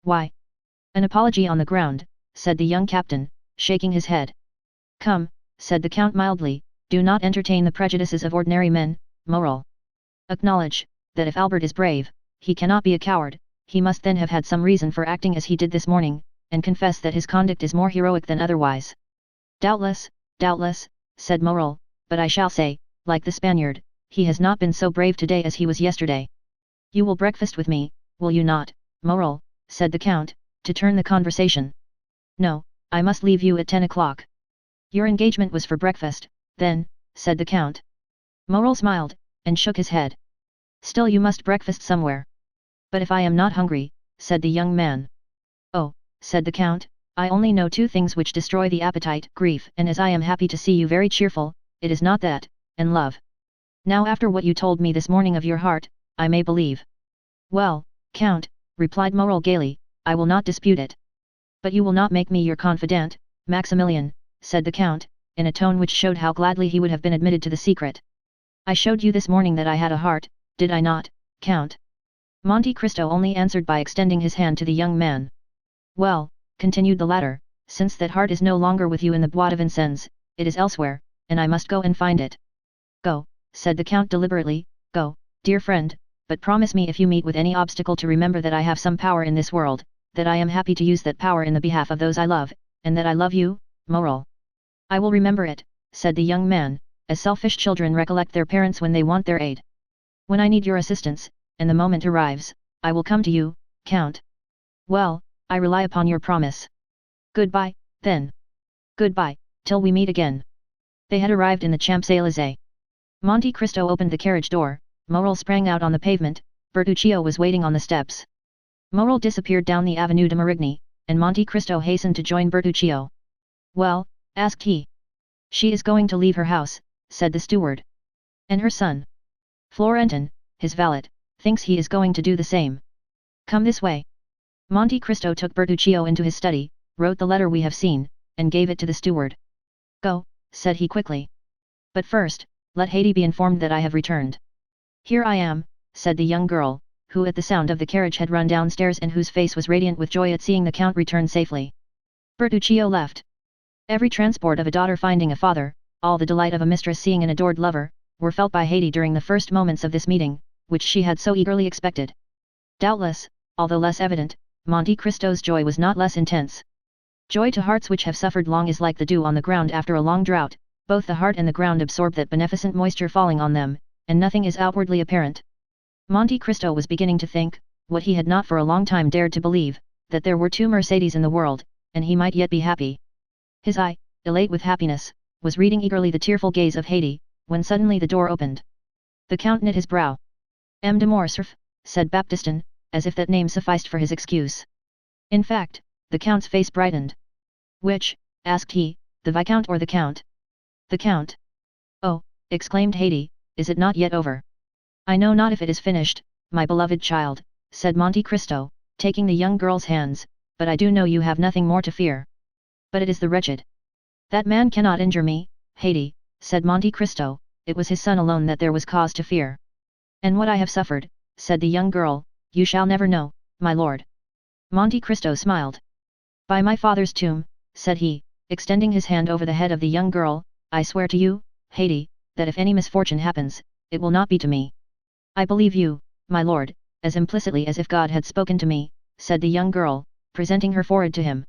A: Why? An apology on the ground, said the young captain, shaking his head. Come, said the Count mildly, do not entertain the prejudices of ordinary men, Morel. Acknowledge, that if Albert is brave, he cannot be a coward, he must then have had some reason for acting as he did this morning, and confess that his conduct is more heroic than otherwise. Doubtless, said Morel, but I shall say, like the Spaniard, he has not been so brave today as he was yesterday. You will breakfast with me, will you not, Morel, said the Count, to turn the conversation. No, I must leave you at 10 o'clock. Your engagement was for breakfast, then, said the Count. Morel smiled, and shook his head. Still you must breakfast somewhere. But if I am not hungry, said the young man. Oh, said the Count, I only know 2 things which destroy the appetite, grief, and as I am happy to see you very cheerful, it is not that, and love. Now after what you told me this morning of your heart, I may believe. Well, Count, replied Morel gaily, I will not dispute it. But you will not make me your confidant, Maximilian, said the Count, in a tone which showed how gladly he would have been admitted to the secret. I showed you this morning that I had a heart, did I not, Count? Monte Cristo only answered by extending his hand to the young man. Well, continued the latter, since that heart is no longer with you in the Bois de Vincennes, it is elsewhere, and I must go and find it. Go, said the Count deliberately, go, dear friend, but promise me if you meet with any obstacle to remember that I have some power in this world, that I am happy to use that power in the behalf of those I love, and that I love you, Morel. I will remember it, said the young man, as selfish children recollect their parents when they want their aid. When I need your assistance, and the moment arrives, I will come to you, Count. Well, I rely upon your promise. Goodbye, then. Goodbye, till we meet again. They had arrived in the Champs-Élysées. Monte Cristo opened the carriage door, Morel sprang out on the pavement, Bertuccio was waiting on the steps. Morel disappeared down the Avenue de Marigny, and Monte Cristo hastened to join Bertuccio. Well, asked he. She is going to leave her house, said the steward. And her son? Florentin, his valet, thinks he is going to do the same. Come this way. Monte Cristo took Bertuccio into his study, wrote the letter we have seen, and gave it to the steward. Go, said he quickly. But first, let Haydée be informed that I have returned. Here I am, said the young girl, who at the sound of the carriage had run downstairs and whose face was radiant with joy at seeing the Count return safely. Bertuccio left. Every transport of a daughter finding a father, all the delight of a mistress seeing an adored lover, were felt by Haydée during the first moments of this meeting, which she had so eagerly expected. Doubtless, although less evident, Monte Cristo's joy was not less intense. Joy to hearts which have suffered long is like the dew on the ground after a long drought, both the heart and the ground absorb that beneficent moisture falling on them, and nothing is outwardly apparent. Monte Cristo was beginning to think, what he had not for a long time dared to believe, that there were 2 Mercedes in the world, and he might yet be happy. His eye, elate with happiness, was reading eagerly the tearful gaze of Haydée, when suddenly the door opened. The Count knit his brow. M. de Morcerf, said Baptistin, as if that name sufficed for his excuse. In fact, the Count's face brightened. Which, asked he, the Viscount or the Count? The Count. Oh, exclaimed Haydée, is it not yet over? I know not if it is finished, my beloved child, said Monte Cristo, taking the young girl's hands, but I do know you have nothing more to fear. But it is the wretched. That man cannot injure me, Haydée, said Monte Cristo, it was his son alone that there was cause to fear. And what I have suffered, said the young girl, you shall never know, my lord. Monte Cristo smiled. By my father's tomb, said he, extending his hand over the head of the young girl, I swear to you, Haydée, that if any misfortune happens, it will not be to me. I believe you, my lord, as implicitly as if God had spoken to me, said the young girl, presenting her forehead to him.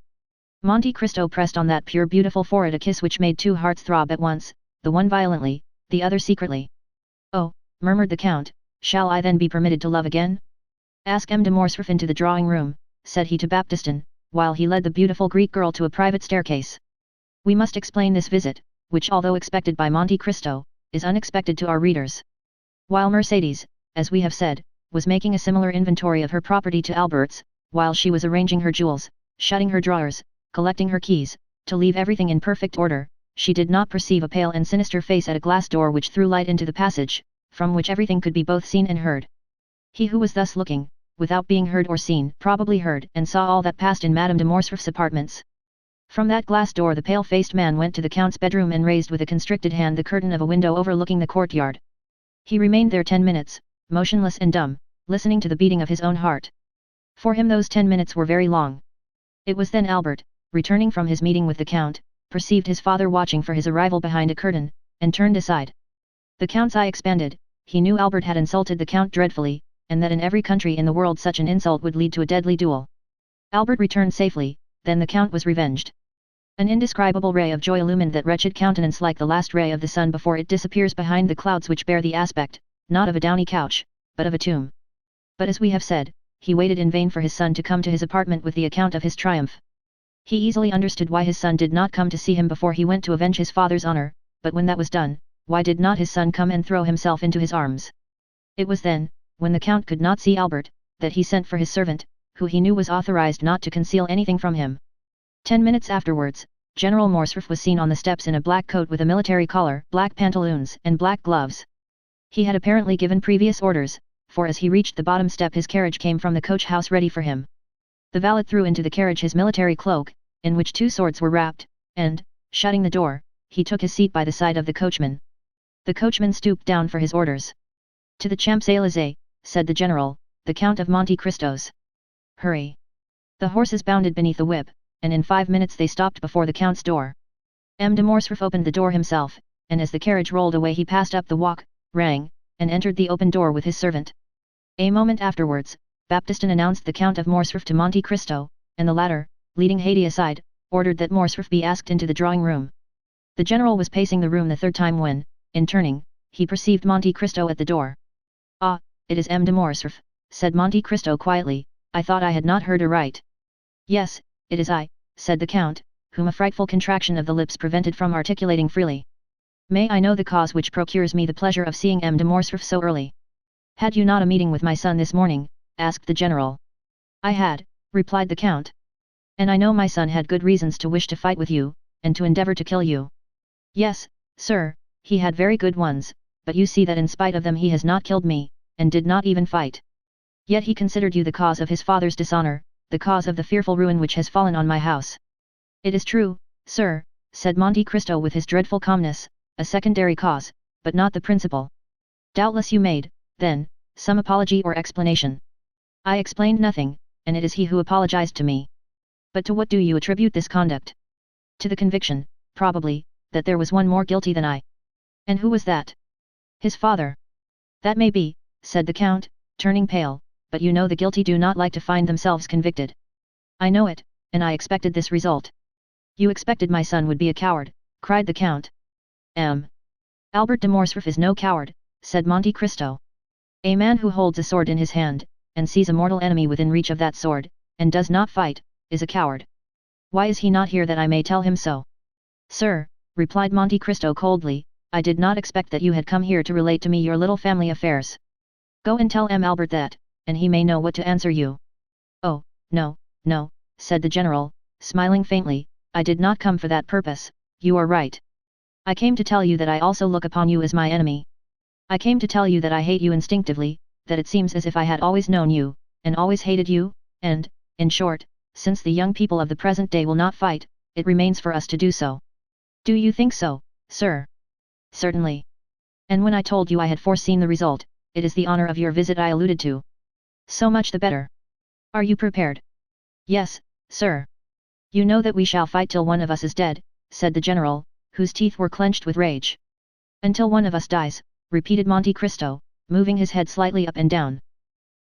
A: Monte Cristo pressed on that pure beautiful forehead a kiss which made two hearts throb at once, the one violently, the other secretly. "Oh," murmured the count, "shall I then be permitted to love again? Ask M. de Morcerf into the drawing-room," said he to Baptistin, while he led the beautiful Greek girl to a private staircase. We must explain this visit, which although expected by Monte Cristo, is unexpected to our readers. While Mercedes, as we have said, was making a similar inventory of her property to Albert's, while she was arranging her jewels, shutting her drawers, collecting her keys, to leave everything in perfect order, she did not perceive a pale and sinister face at a glass door which threw light into the passage, from which everything could be both seen and heard. He who was thus looking, without being heard or seen, probably heard and saw all that passed in Madame de Morcerf's apartments. From that glass door the pale-faced man went to the count's bedroom and raised with a constricted hand the curtain of a window overlooking the courtyard. He remained there 10 minutes, motionless and dumb, listening to the beating of his own heart. For him those 10 minutes were very long. It was then Albert, returning from his meeting with the count, perceived his father watching for his arrival behind a curtain, and turned aside. The count's eye expanded. He knew Albert had insulted the count dreadfully, and that in every country in the world such an insult would lead to a deadly duel. Albert returned safely, then the count was revenged. An indescribable ray of joy illumined that wretched countenance like the last ray of the sun before it disappears behind the clouds which bear the aspect, not of a downy couch, but of a tomb. But as we have said, he waited in vain for his son to come to his apartment with the account of his triumph. He easily understood why his son did not come to see him before he went to avenge his father's honor, but when that was done, why did not his son come and throw himself into his arms? It was then, when the count could not see Albert, that he sent for his servant, who he knew was authorized not to conceal anything from him. 10 minutes afterwards, General Morcerf was seen on the steps in a black coat with a military collar, black pantaloons and black gloves. He had apparently given previous orders, for as he reached the bottom step his carriage came from the coach house ready for him. The valet threw into the carriage his military cloak, in which 2 swords were wrapped, and, shutting the door, he took his seat by the side of the coachman. The coachman stooped down for his orders. "To the Champs-Élysées," said the general, "the Count of Monte Cristo's. Hurry!" The horses bounded beneath the whip, and in 5 minutes they stopped before the count's door. M. de Morcerf opened the door himself, and as the carriage rolled away he passed up the walk, rang, and entered the open door with his servant. A moment afterwards, Baptistin announced the Count of Morcerf to Monte Cristo, and the latter, leading Haydée aside, ordered that Morcerf be asked into the drawing-room. The general was pacing the room the 3rd time when, in turning, he perceived Monte Cristo at the door. "Ah, it is M. de Morcerf," said Monte Cristo quietly, "I thought I had not heard aright." "Yes, it is I," said the count, whom a frightful contraction of the lips prevented from articulating freely. "May I know the cause which procures me the pleasure of seeing M. de Morcerf so early?" "Had you not a meeting with my son this morning?" asked the general. "I had," replied the count. "And I know my son had good reasons to wish to fight with you, and to endeavor to kill you." "Yes, sir, he had very good ones, but you see that in spite of them he has not killed me, and did not even fight. Yet he considered you the cause of his father's dishonor, the cause of the fearful ruin which has fallen on my house." "It is true, sir," said Monte Cristo with his dreadful calmness, "a secondary cause, but not the principal." "Doubtless you made, then, some apology or explanation." "I explained nothing, and it is he who apologized to me." "But to what do you attribute this conduct?" "To the conviction, probably, that there was one more guilty than I." "And who was that?" "His father." "That may be," said the count, turning pale, "but you know the guilty do not like to find themselves convicted." "I know it, and I expected this result." "You expected my son would be a coward," cried the count. Albert de Morcerf is no coward," said Monte Cristo. "A man who holds a sword in his hand, and sees a mortal enemy within reach of that sword, and does not fight, is a coward. Why is he not here that I may tell him so?" "Sir," replied Monte Cristo coldly, "I did not expect that you had come here to relate to me your little family affairs. Go and tell M. Albert that, and he may know what to answer you." "Oh, no, no," said the general, smiling faintly, "I did not come for that purpose, you are right. I came to tell you that I also look upon you as my enemy. I came to tell you that I hate you instinctively, that it seems as if I had always known you, and always hated you, and, in short, since the young people of the present day will not fight, it remains for us to do so." "Do you think so, sir?" "Certainly. And when I told you I had foreseen the result, it is the honor of your visit I alluded to." "So much the better. Are you prepared?" "Yes, sir." "You know that we shall fight till one of us is dead," said the general, whose teeth were clenched with rage. "Until one of us dies," repeated Monte Cristo, moving his head slightly up and down.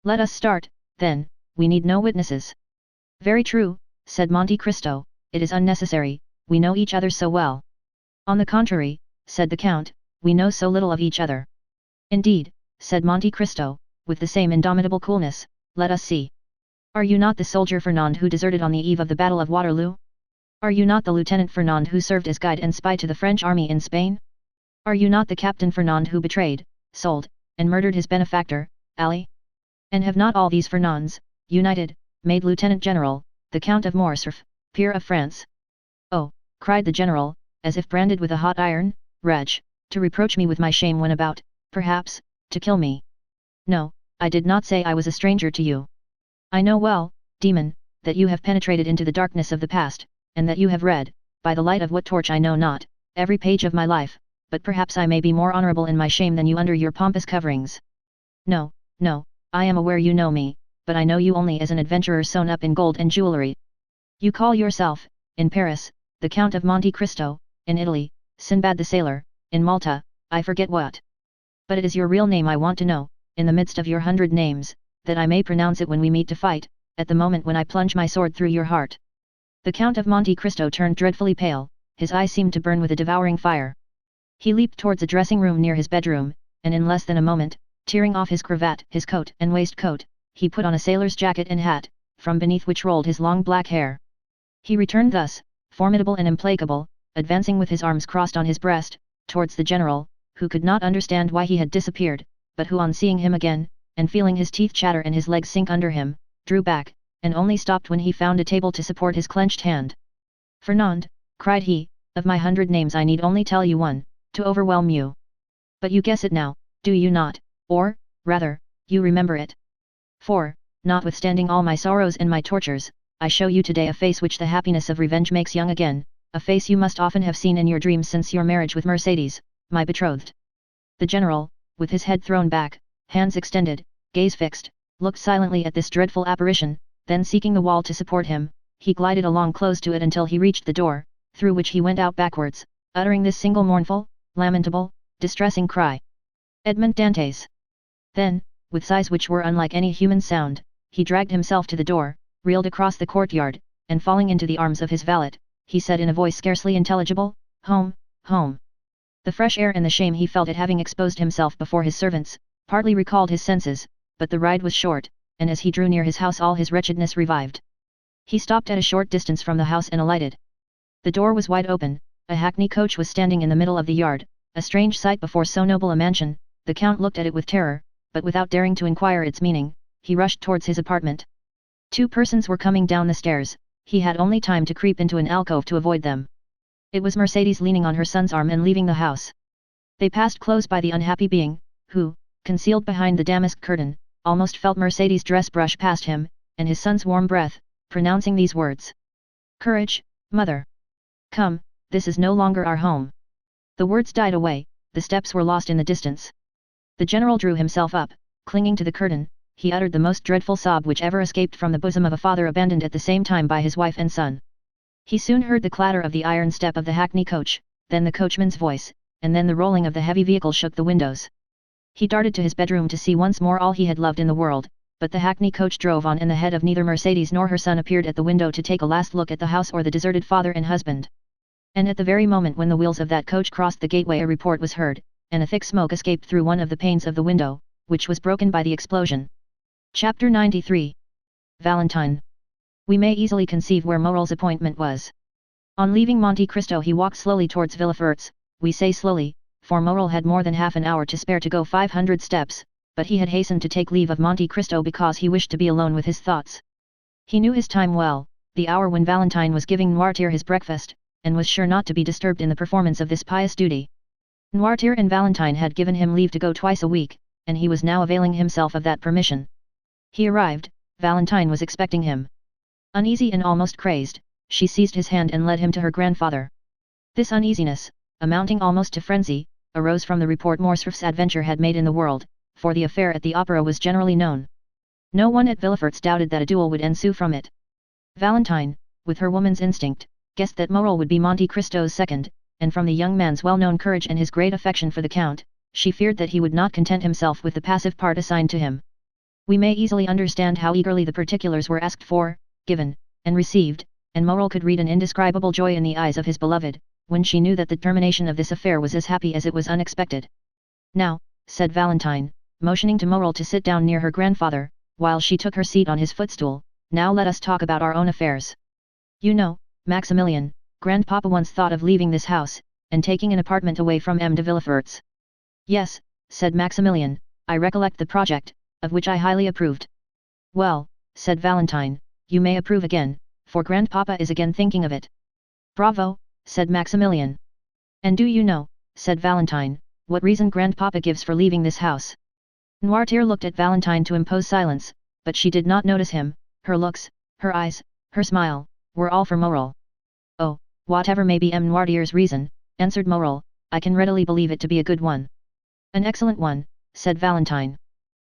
A: Let us start, then, we need no witnesses. Very true, said Monte Cristo, it is unnecessary, we know each other so well. On the contrary, said the Count, we know so little of each other. Indeed, said Monte Cristo, with the same indomitable coolness, let us see. Are you not the soldier Fernand who deserted on the eve of the Battle of Waterloo? Are you not the Lieutenant Fernand who served as guide and spy to the French army in Spain? Are you not the Captain Fernand who betrayed, sold, and murdered his benefactor, Ali? And have not all these Fernands, united, made Lieutenant General, the Count of Morcerf, peer of France? Oh, cried the general, as if branded with a hot iron, wretch, to reproach me with my shame when about, perhaps, to kill me. No, I did not say I was a stranger to you. I know well, demon, that you have penetrated into the darkness of the past, and that you have read, by the light of what torch I know not, every page of my life, but perhaps I may be more honorable in my shame than you under your pompous coverings. No, no, I am aware you know me, but I know you only as an adventurer sewn up in gold and jewellery. You call yourself, in Paris, the Count of Monte Cristo, in Italy, Sinbad the Sailor, in Malta, I forget what. But it is your real name I want to know, in the midst of your 100 names, that I may pronounce it when we meet to fight, at the moment when I plunge my sword through your heart. The Count of Monte Cristo turned dreadfully pale, his eyes seemed to burn with a devouring fire. He leaped towards a dressing room near his bedroom, and in less than a moment, tearing off his cravat, his coat and waistcoat, he put on a sailor's jacket and hat, from beneath which rolled his long black hair. He returned thus, formidable and implacable, advancing with his arms crossed on his breast, towards the general, who could not understand why he had disappeared, but who on seeing him again, and feeling his teeth chatter and his legs sink under him, drew back, and only stopped when he found a table to support his clenched hand. Fernand, cried he, of my 100 names I need only tell you one, to overwhelm you. But you guess it now, do you not, or, rather, you remember it? For, notwithstanding all my sorrows and my tortures, I show you today a face which the happiness of revenge makes young again, a face you must often have seen in your dreams since your marriage with Mercedes, my betrothed. The general, with his head thrown back, hands extended, gaze fixed, looked silently at this dreadful apparition, then seeking the wall to support him, he glided along close to it until he reached the door, through which he went out backwards, uttering this single mournful, lamentable, distressing cry. Edmond Dantes. Then, with sighs which were unlike any human sound, he dragged himself to the door, reeled across the courtyard, and falling into the arms of his valet, he said in a voice scarcely intelligible, "Home, home." The fresh air and the shame he felt at having exposed himself before his servants, partly recalled his senses, but the ride was short, and as he drew near his house all his wretchedness revived. He stopped at a short distance from the house and alighted. The door was wide open, a hackney coach was standing in the middle of the yard, a strange sight before so noble a mansion. The Count looked at it with terror, but without daring to inquire its meaning, he rushed towards his apartment. 2 persons were coming down the stairs, he had only time to creep into an alcove to avoid them. It was Mercedes leaning on her son's arm and leaving the house. They passed close by the unhappy being, who, concealed behind the damask curtain, almost felt Mercedes' dress brush past him, and his son's warm breath, pronouncing these words. "Courage, mother. Come, this is no longer our home." The words died away, the steps were lost in the distance. The general drew himself up, clinging to the curtain, he uttered the most dreadful sob which ever escaped from the bosom of a father abandoned at the same time by his wife and son. He soon heard the clatter of the iron step of the hackney coach, then the coachman's voice, and then the rolling of the heavy vehicle shook the windows. He darted to his bedroom to see once more all he had loved in the world, but the hackney coach drove on and the head of neither Mercedes nor her son appeared at the window to take a last look at the house or the deserted father and husband. And at the very moment when the wheels of that coach crossed the gateway a report was heard, and a thick smoke escaped through one of the panes of the window, which was broken by the explosion. Chapter 93. Valentine. We may easily conceive where Morrel's appointment was. On leaving Monte Cristo he walked slowly towards Villefort's. We say slowly, for Morrel had more than half an hour to spare to go 500 steps, but he had hastened to take leave of Monte Cristo because he wished to be alone with his thoughts. He knew his time well, the hour when Valentine was giving Noirtier his breakfast, and was sure not to be disturbed in the performance of this pious duty. Noirtier and Valentine had given him leave to go twice a week, and he was now availing himself of that permission. He arrived, Valentine was expecting him. Uneasy and almost crazed, she seized his hand and led him to her grandfather. This uneasiness, amounting almost to frenzy, arose from the report Morcerf's adventure had made in the world, for the affair at the opera was generally known. No one at Villefort's doubted that a duel would ensue from it. Valentine, with her woman's instinct, guessed that Morrel would be Monte Cristo's second, and from the young man's well-known courage and his great affection for the Count, she feared that he would not content himself with the passive part assigned to him. We may easily understand how eagerly the particulars were asked for, given, and received, and Morel could read an indescribable joy in the eyes of his beloved, when she knew that the termination of this affair was as happy as it was unexpected. Now, said Valentine, motioning to Morel to sit down near her grandfather, while she took her seat on his footstool, now let us talk about our own affairs. You know, Maximilian, Grandpapa once thought of leaving this house, and taking an apartment away from M. de Villefort's. Yes, said Maximilian, I recollect the project, of which I highly approved. Well, said Valentine, you may approve again, for Grandpapa is again thinking of it. Bravo, said Maximilian. And do you know, said Valentine, what reason Grandpapa gives for leaving this house? Noirtier looked at Valentine to impose silence, but she did not notice him. Her looks, her eyes, her smile, were all for Morel. Oh, whatever may be M. Noirtier's reason, answered Morel, I can readily believe it to be a good one. An excellent one, said Valentine.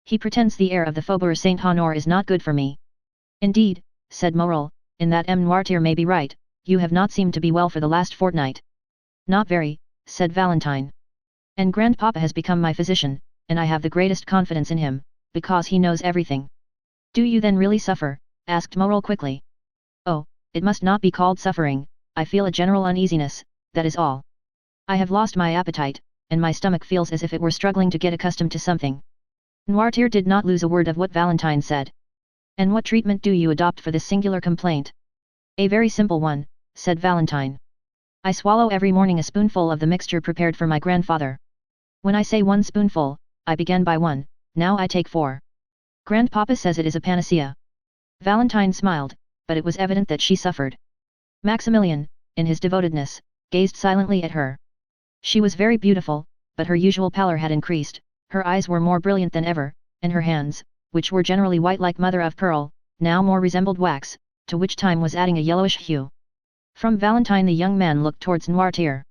A: He pretends the air of the Faubourg Saint-Honore is not good for me. Indeed, said Morel, in that M. Noirtier may be right, you have not seemed to be well for the last fortnight. Not very, said Valentine. And Grandpapa has become my physician, and I have the greatest confidence in him, because he knows everything. Do you then really suffer? Asked Morel quickly. Oh, it must not be called suffering, I feel a general uneasiness, that is all. I have lost my appetite, and my stomach feels as if it were struggling to get accustomed to something. Noirtier did not lose a word of what Valentine said. And what treatment do you adopt for this singular complaint? A very simple one, said Valentine. I swallow every morning a spoonful of the mixture prepared for my grandfather. When I say 1 spoonful, I began by 1, now I take 4. Grandpapa says it is a panacea. Valentine smiled, but it was evident that she suffered. Maximilian, in his devotedness, gazed silently at her. She was very beautiful, but her usual pallor had increased, her eyes were more brilliant than ever, and her hands, which were generally white like mother of pearl, now more resembled wax, to which time was adding a yellowish hue. From Valentine the young man looked towards Noirtier.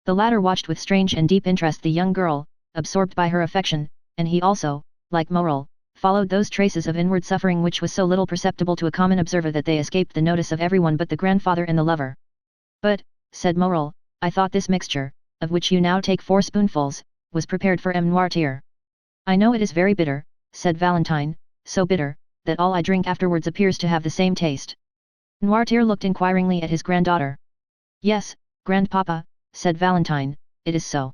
A: The latter watched with strange and deep interest the young girl, absorbed by her affection, and he also, like Morel, followed those traces of inward suffering which was so little perceptible to a common observer that they escaped the notice of everyone but the grandfather and the lover. But, said Morel, I thought this mixture, of which you now take 4 spoonfuls, was prepared for M. Noirtier. I know it is very bitter, said Valentine, so bitter, that all I drink afterwards appears to have the same taste. Noirtier looked inquiringly at his granddaughter. Yes, Grandpapa, said Valentine, it is so.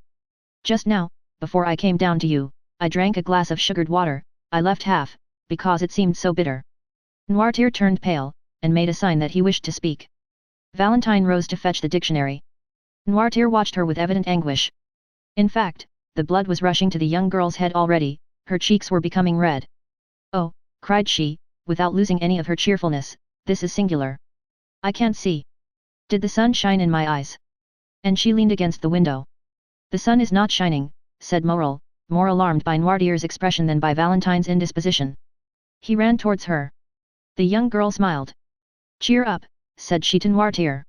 A: Just now, before I came down to you, I drank a glass of sugared water, I left half, because it seemed so bitter. Noirtier turned pale, and made a sign that he wished to speak. Valentine rose to fetch the dictionary. Noirtier watched her with evident anguish. In fact, the blood was rushing to the young girl's head already, her cheeks were becoming red. Oh, cried she, without losing any of her cheerfulness, this is singular. I can't see. Did the sun shine in my eyes? And she leaned against the window. The sun is not shining, said Morel, more alarmed by Noirtier's expression than by Valentine's indisposition. He ran towards her. The young girl smiled. Cheer up, said she to Noirtier.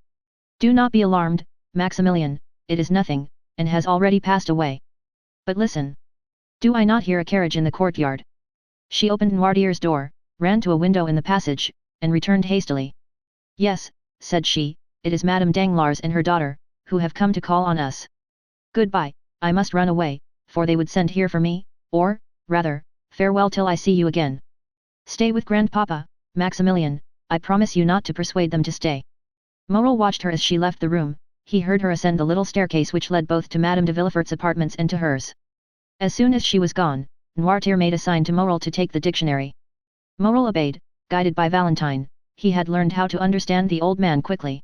A: Do not be alarmed, Maximilian, it is nothing, and has already passed away. But listen. Do I not hear a carriage in the courtyard? She opened Noirtier's door, ran to a window in the passage, and returned hastily. Yes, said she, it is Madame Danglars and her daughter, who have come to call on us. Goodbye, I must run away, for they would send here for me, or, rather, farewell till I see you again. Stay with Grandpapa, Maximilian, I promise you not to persuade them to stay. Morel watched her as she left the room, he heard her ascend the little staircase which led both to Madame de Villefort's apartments and to hers. As soon as she was gone, Noirtier made a sign to Morel to take the dictionary. Morel obeyed, guided by Valentine, he had learned how to understand the old man quickly.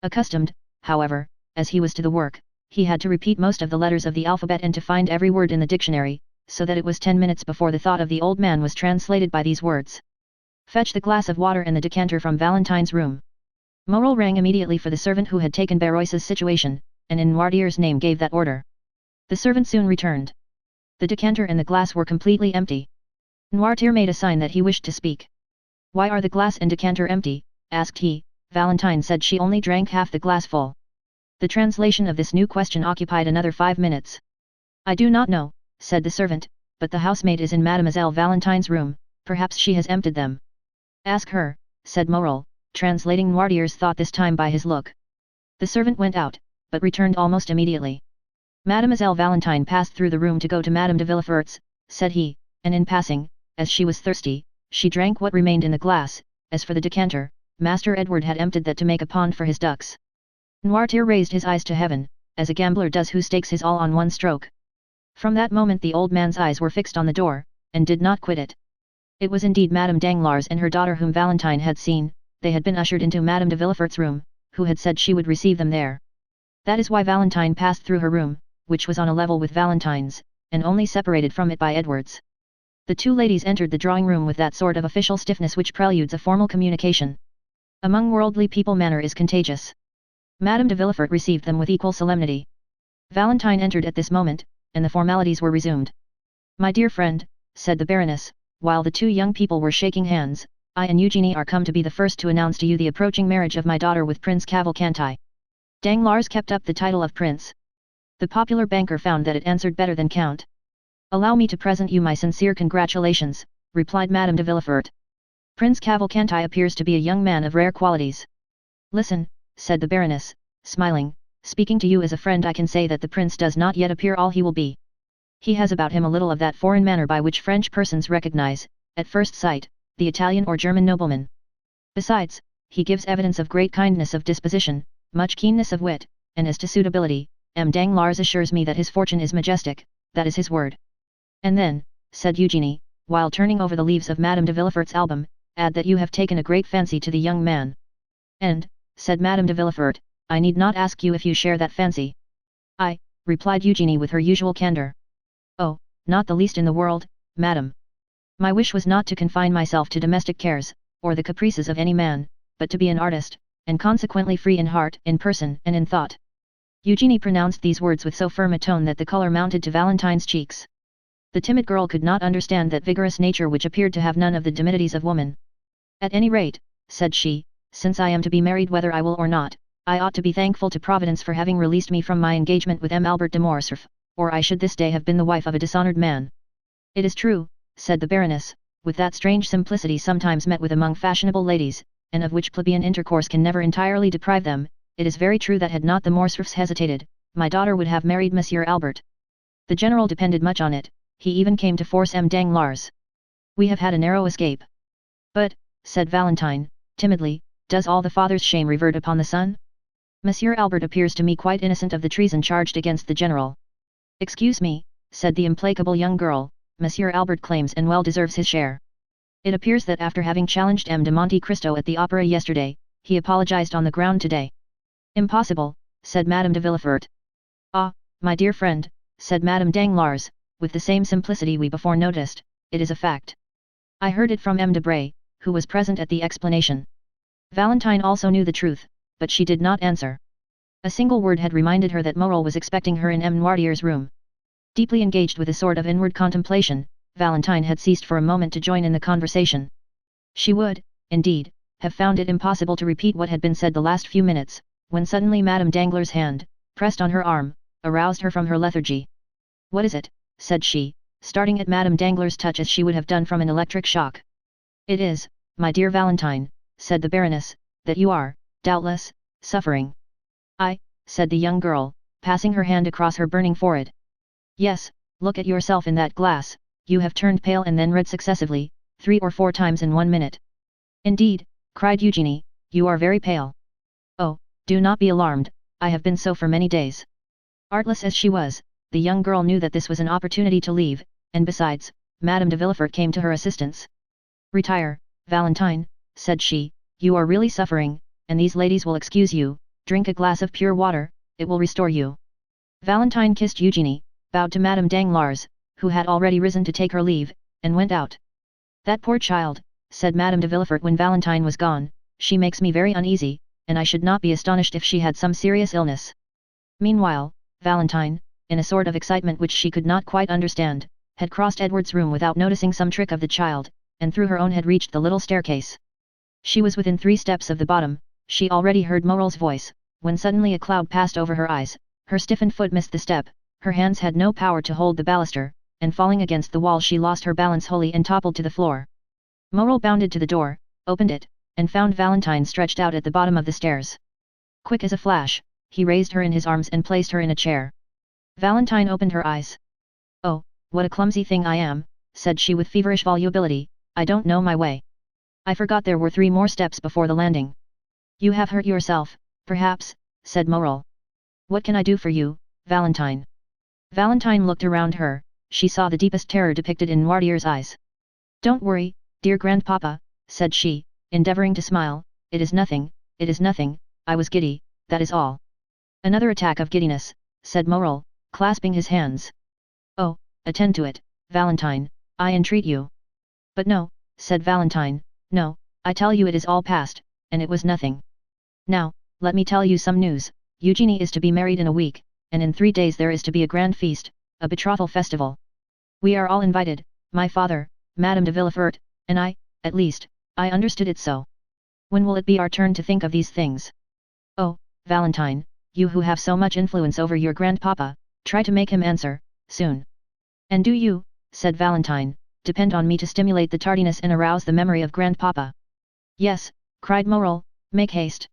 A: Accustomed, however, as he was to the work, he had to repeat most of the letters of the alphabet and to find every word in the dictionary, so that it was 10 minutes before the thought of the old man was translated by these words. Fetch the glass of water and the decanter from Valentine's room. Morel rang immediately for the servant who had taken Barois's situation, and in Noirtier's name gave that order. The servant soon returned. The decanter and the glass were completely empty. Noirtier made a sign that he wished to speak. Why are the glass and decanter empty? Asked he. Valentine said she only drank half the glass full. The translation of this new question occupied another 5 minutes. I do not know, said the servant, but the housemaid is in Mademoiselle Valentine's room, perhaps she has emptied them. Ask her, said Morel, translating Noirtier's thought this time by his look. The servant went out, but returned almost immediately. Mademoiselle Valentine passed through the room to go to Madame de Villefort's, said he, and in passing, as she was thirsty, she drank what remained in the glass. As for the decanter, Master Edward had emptied that to make a pond for his ducks. Noirtier raised his eyes to heaven, as a gambler does who stakes his all on one stroke. From that moment the old man's eyes were fixed on the door, and did not quit it. It was indeed Madame Danglars and her daughter whom Valentine had seen. They had been ushered into Madame de Villefort's room, who had said she would receive them there. That is why Valentine passed through her room, which was on a level with Valentine's, and only separated from it by Edward's. The two ladies entered the drawing-room with that sort of official stiffness which preludes a formal communication. Among worldly people manner is contagious. Madame de Villefort received them with equal solemnity. Valentine entered at this moment, and the formalities were resumed. "My dear friend," said the Baroness, while the two young people were shaking hands, "I and Eugenie are come to be the first to announce to you the approaching marriage of my daughter with Prince Cavalcanti." Danglars kept up the title of Prince. The popular banker found that it answered better than Count. "Allow me to present you my sincere congratulations," replied Madame de Villefort. "Prince Cavalcanti appears to be a young man of rare qualities." "Listen," said the Baroness, smiling, "speaking to you as a friend I can say that the prince does not yet appear all he will be. He has about him a little of that foreign manner by which French persons recognize, at first sight, the Italian or German nobleman. Besides, he gives evidence of great kindness of disposition, much keenness of wit, and as to suitability, M. Danglars assures me that his fortune is majestic, that is his word." "And then," said Eugenie, while turning over the leaves of Madame de Villefort's album, "add that you have taken a great fancy to the young man." "And," said Madame de Villefort, "I need not ask you if you share that fancy." "I," replied Eugenie with her usual candour. "Oh, not the least in the world, madame. My wish was not to confine myself to domestic cares, or the caprices of any man, but to be an artist, and consequently free in heart, in person, and in thought." Eugenie pronounced these words with so firm a tone that the colour mounted to Valentine's cheeks. The timid girl could not understand that vigorous nature which appeared to have none of the timidities of woman. "At any rate," said she, "since I am to be married whether I will or not, I ought to be thankful to Providence for having released me from my engagement with M. Albert de Morcerf, or I should this day have been the wife of a dishonoured man." "It is true," said the Baroness, with that strange simplicity sometimes met with among fashionable ladies, and of which plebeian intercourse can never entirely deprive them, "it is very true that had not the Morcerfs hesitated, my daughter would have married Monsieur Albert. The General depended much on it, he even came to force M. Danglars. We have had a narrow escape." "But," said Valentine, timidly, "does all the father's shame revert upon the son? Monsieur Albert appears to me quite innocent of the treason charged against the General." "Excuse me," said the implacable young girl, "Monsieur Albert claims and well deserves his share. It appears that after having challenged M. de Monte Cristo at the opera yesterday, he apologized on the ground today." "Impossible," said Madame de Villefort. "Ah, my dear friend," said Madame Danglars, with the same simplicity we before noticed, "it is a fact. I heard it from M. de Bray, who was present at the explanation." Valentine also knew the truth, but she did not answer. A single word had reminded her that Morel was expecting her in M. Noirtier's room. Deeply engaged with a sort of inward contemplation, Valentine had ceased for a moment to join in the conversation. She would, indeed, have found it impossible to repeat what had been said the last few minutes, when suddenly Madame Danglars' hand, pressed on her arm, aroused her from her lethargy. "What is it?" said she, starting at Madame Danglars' touch as she would have done from an electric shock. "It is, my dear Valentine," said the Baroness, "that you are, doubtless, suffering." "I," said the young girl, passing her hand across her burning forehead. "Yes, look at yourself in that glass, you have turned pale and then red successively, 3 or 4 times in 1 minute." "Indeed," cried Eugenie, "you are very pale." "Oh, do not be alarmed, I have been so for many days." Artless as she was, the young girl knew that this was an opportunity to leave, and besides, Madame de Villefort came to her assistance. "Retire, Valentine," said she, "you are really suffering, and these ladies will excuse you. Drink a glass of pure water, it will restore you." Valentine kissed Eugenie, bowed to Madame Danglars, who had already risen to take her leave, and went out. "That poor child," said Madame de Villefort when Valentine was gone, "she makes me very uneasy, and I should not be astonished if she had some serious illness." Meanwhile, Valentine, in a sort of excitement which she could not quite understand, had crossed Edward's room without noticing some trick of the child, and through her own had reached the little staircase. She was within 3 steps of the bottom, she already heard Morel's voice, when suddenly a cloud passed over her eyes, her stiffened foot missed the step, her hands had no power to hold the baluster, and falling against the wall she lost her balance wholly and toppled to the floor. Morel bounded to the door, opened it, and found Valentine stretched out at the bottom of the stairs. Quick as a flash, he raised her in his arms and placed her in a chair. Valentine opened her eyes. "Oh, what a clumsy thing I am," said she with feverish volubility, I don't know my way. I forgot there were 3 more steps before the landing. You have hurt yourself, perhaps, said Morel. What can I do for you, Valentine? Valentine looked around her, she saw the deepest terror depicted in Noirtier's eyes. Don't worry, dear grandpapa, said she, endeavoring to smile, it is nothing, I was giddy, that is all. Another attack of giddiness, said Morel, clasping his hands. Oh, attend to it, Valentine, I entreat you. But no, said Valentine, no, I tell you it is all past, and it was nothing. Now, let me tell you some news, Eugenie is to be married in a week, and in 3 days there is to be a grand feast, a betrothal festival. We are all invited, my father, Madame de Villefort, and I, at least, I understood it so. When will it be our turn to think of these things? Oh, Valentine, you who have so much influence over your grandpapa, try to make him answer, soon. And do you, said Valentine, depend on me to stimulate the tardiness and arouse the memory of grandpapa. Yes, cried Morel, make haste.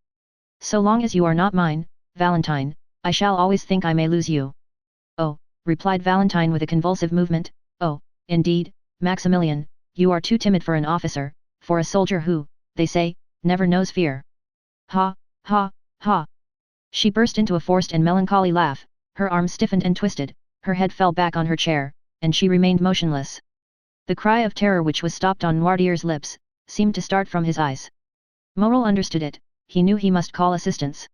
A: So long as you are not mine, Valentine, I shall always think I may lose you. Oh, replied Valentine with a convulsive movement, oh, indeed, Maximilian, you are too timid for an officer, for a soldier who, they say, never knows fear. Ha, ha, ha. She burst into a forced and melancholy laugh, her arms stiffened and twisted, her head fell back on her chair, and she remained motionless. The cry of terror which was stopped on Noirtier's lips, seemed to start from his eyes. Morel understood it, he knew he must call assistance.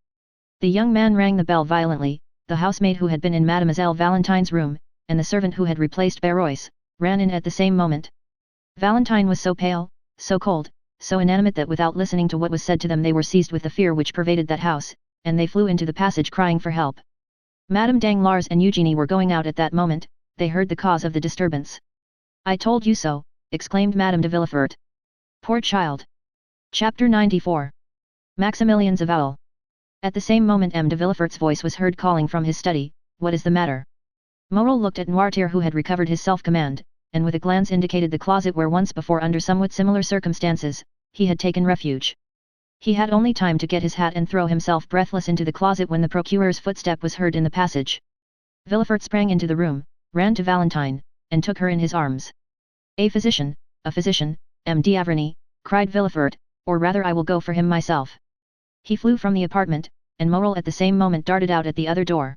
A: The young man rang the bell violently, the housemaid who had been in Mademoiselle Valentine's room, and the servant who had replaced Barois, ran in at the same moment. Valentine was so pale, so cold, so inanimate that without listening to what was said to them they were seized with the fear which pervaded that house, and they flew into the passage crying for help. Madame Danglars and Eugenie were going out at that moment, they heard the cause of the disturbance. I told you so, exclaimed Madame de Villefort. Poor child! Chapter 94. Maximilian's avowal. At the same moment M. de Villefort's voice was heard calling from his study, what is the matter? Morel looked at Noirtier who had recovered his self-command, and with a glance indicated the closet where once before under somewhat similar circumstances, he had taken refuge. He had only time to get his hat and throw himself breathless into the closet when the procuror's footstep was heard in the passage. Villefort sprang into the room, ran to Valentine, and took her in his arms. A physician, M. d'Avrigny, cried Villefort, or rather I will go for him myself. He flew from the apartment, and Morel at the same moment darted out at the other door.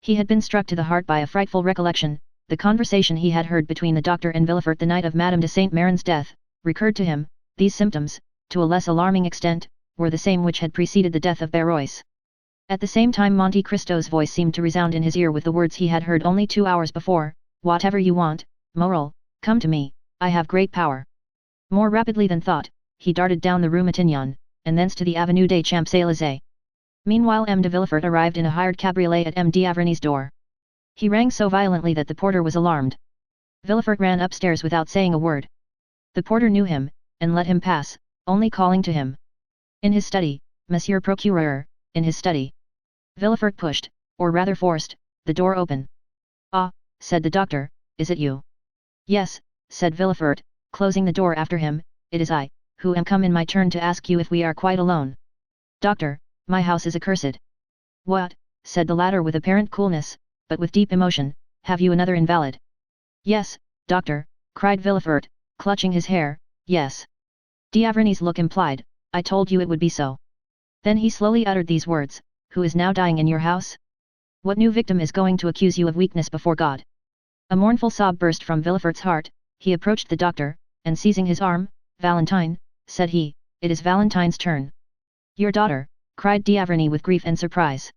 A: He had been struck to the heart by a frightful recollection, the conversation he had heard between the doctor and Villefort the night of Madame de Saint Méran's death, recurred to him. These symptoms, to a less alarming extent, were the same which had preceded the death of Barois. At the same time Monte Cristo's voice seemed to resound in his ear with the words he had heard only 2 hours before, whatever you want, Morel, come to me, I have great power. More rapidly than thought, he darted down the Rue Matignon, and thence to the Avenue des Champs-Élysées. Meanwhile M. de Villefort arrived in a hired cabriolet at M. d'Avrigny's door. He rang so violently that the porter was alarmed. Villefort ran upstairs without saying a word. The porter knew him, and let him pass, only calling to him. In his study, Monsieur Procureur, in his study. Villefort pushed, or rather forced, the door open. Ah, said the doctor, is it you? Yes, said Villefort, closing the door after him, it is I, who am come in my turn to ask you if we are quite alone. Doctor, my house is accursed. What, said the latter with apparent coolness, but with deep emotion, have you another invalid? Yes, doctor, cried Villefort, clutching his hair, yes. D'Avrigny's look implied, I told you it would be so. Then he slowly uttered these words, who is now dying in your house? What new victim is going to accuse you of weakness before God? A mournful sob burst from Villefort's heart, he approached the doctor, and seizing his arm, Valentine, said he, it is Valentine's turn. Your daughter, cried d'Avrigny with grief and surprise.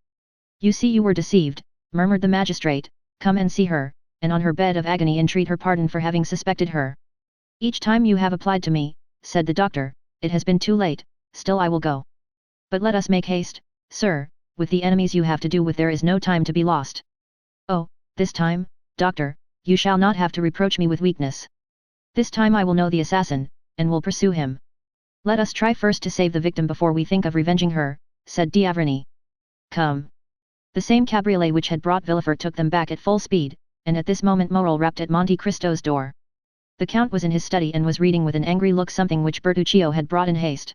A: You see you were deceived, murmured the magistrate, come and see her, and on her bed of agony entreat her pardon for having suspected her. Each time you have applied to me, said the doctor, it has been too late, still I will go. But let us make haste, sir, with the enemies you have to do with there is no time to be lost. Oh, this time, doctor, you shall not have to reproach me with weakness. This time I will know the assassin, and will pursue him. Let us try first to save the victim before we think of revenging her, said d'Avrigny. Come. The same cabriolet which had brought Villefort took them back at full speed, and at this moment Morel rapped at Monte Cristo's door. The count was in his study and was reading with an angry look something which Bertuccio had brought in haste.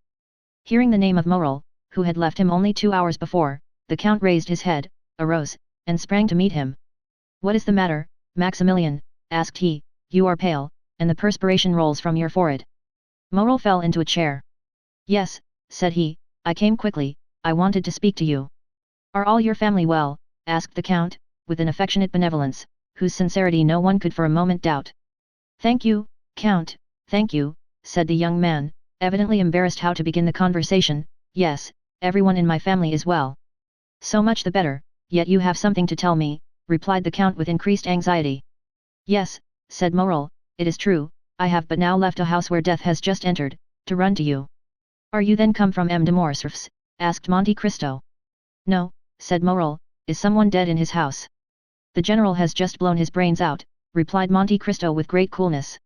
A: Hearing the name of Morel, who had left him only 2 hours before, the count raised his head, arose, and sprang to meet him. What is the matter, Maximilian? Asked he, you are pale, and the perspiration rolls from your forehead. Moral fell into a chair. Yes, said he, I came quickly, I wanted to speak to you. Are all your family well? Asked the count, with an affectionate benevolence, whose sincerity no one could for a moment doubt. Thank you, Count, thank you, said the young man, evidently embarrassed how to begin the conversation. Yes, everyone in my family is well. So much the better, yet you have something to tell me, replied the count with increased anxiety. Yes, said Morel, it is true, I have but now left a house where death has just entered, to run to you. Are you then come from M. de Morcerf's? Asked Monte Cristo. No, said Morel, is someone dead in his house? The general has just blown his brains out, replied Monte Cristo with great coolness.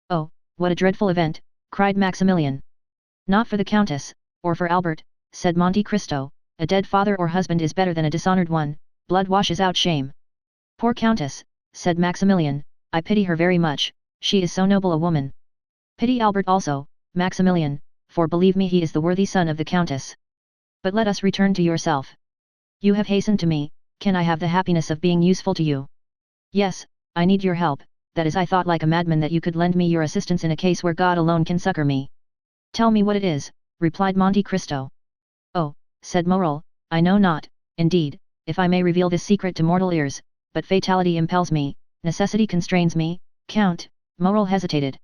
A: Oh, what a dreadful event, cried Maximilian. Not for the Countess, or for Albert, said Monte Cristo, a dead father or husband is better than a dishonored one, blood washes out shame. Poor Countess, said Maximilian, I pity her very much, she is so noble a woman. Pity Albert also, Maximilian, for believe me he is the worthy son of the Countess. But let us return to yourself. You have hastened to me, can I have the happiness of being useful to you? Yes, I need your help, that is I thought like a madman that you could lend me your assistance in a case where God alone can succor me. Tell me what it is, replied Monte Cristo. Oh, said Morel, I know not, indeed, if I may reveal this secret to mortal ears, but fatality impels me, necessity constrains me, Count. Morel hesitated.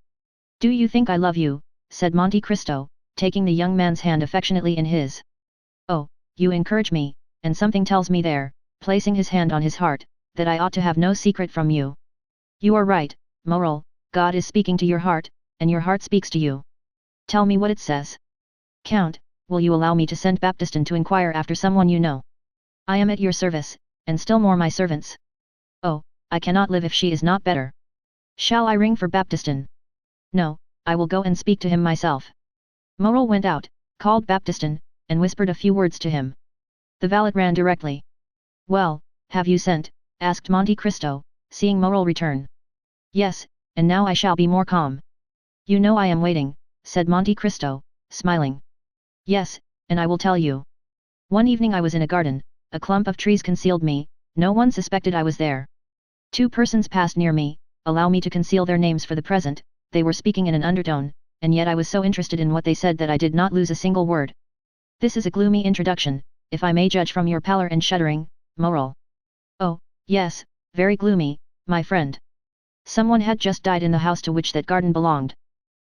A: Do you think I love you, said Monte Cristo, taking the young man's hand affectionately in his. Oh, you encourage me, and something tells me there, placing his hand on his heart, that I ought to have no secret from you. You are right, Morel, God is speaking to your heart, and your heart speaks to you. Tell me what it says. Count, will you allow me to send Baptistin to inquire after someone you know? I am at your service, and still more my servants. Oh, I cannot live if she is not better. Shall I ring for Baptistin? No, I will go and speak to him myself. Morel went out, called Baptistin, and whispered a few words to him. The valet ran directly. Well, have you sent? Asked Monte Cristo, seeing Morel return. Yes, and now I shall be more calm. You know I am waiting, said Monte Cristo, smiling. Yes, and I will tell you. One evening I was in a garden, a clump of trees concealed me, no one suspected I was there. Two persons passed near me, allow me to conceal their names for the present, they were speaking in an undertone, and yet I was so interested in what they said that I did not lose a single word. This is a gloomy introduction, if I may judge from your pallor and shuddering, Morel. Oh, yes, very gloomy, my friend. Someone had just died in the house to which that garden belonged.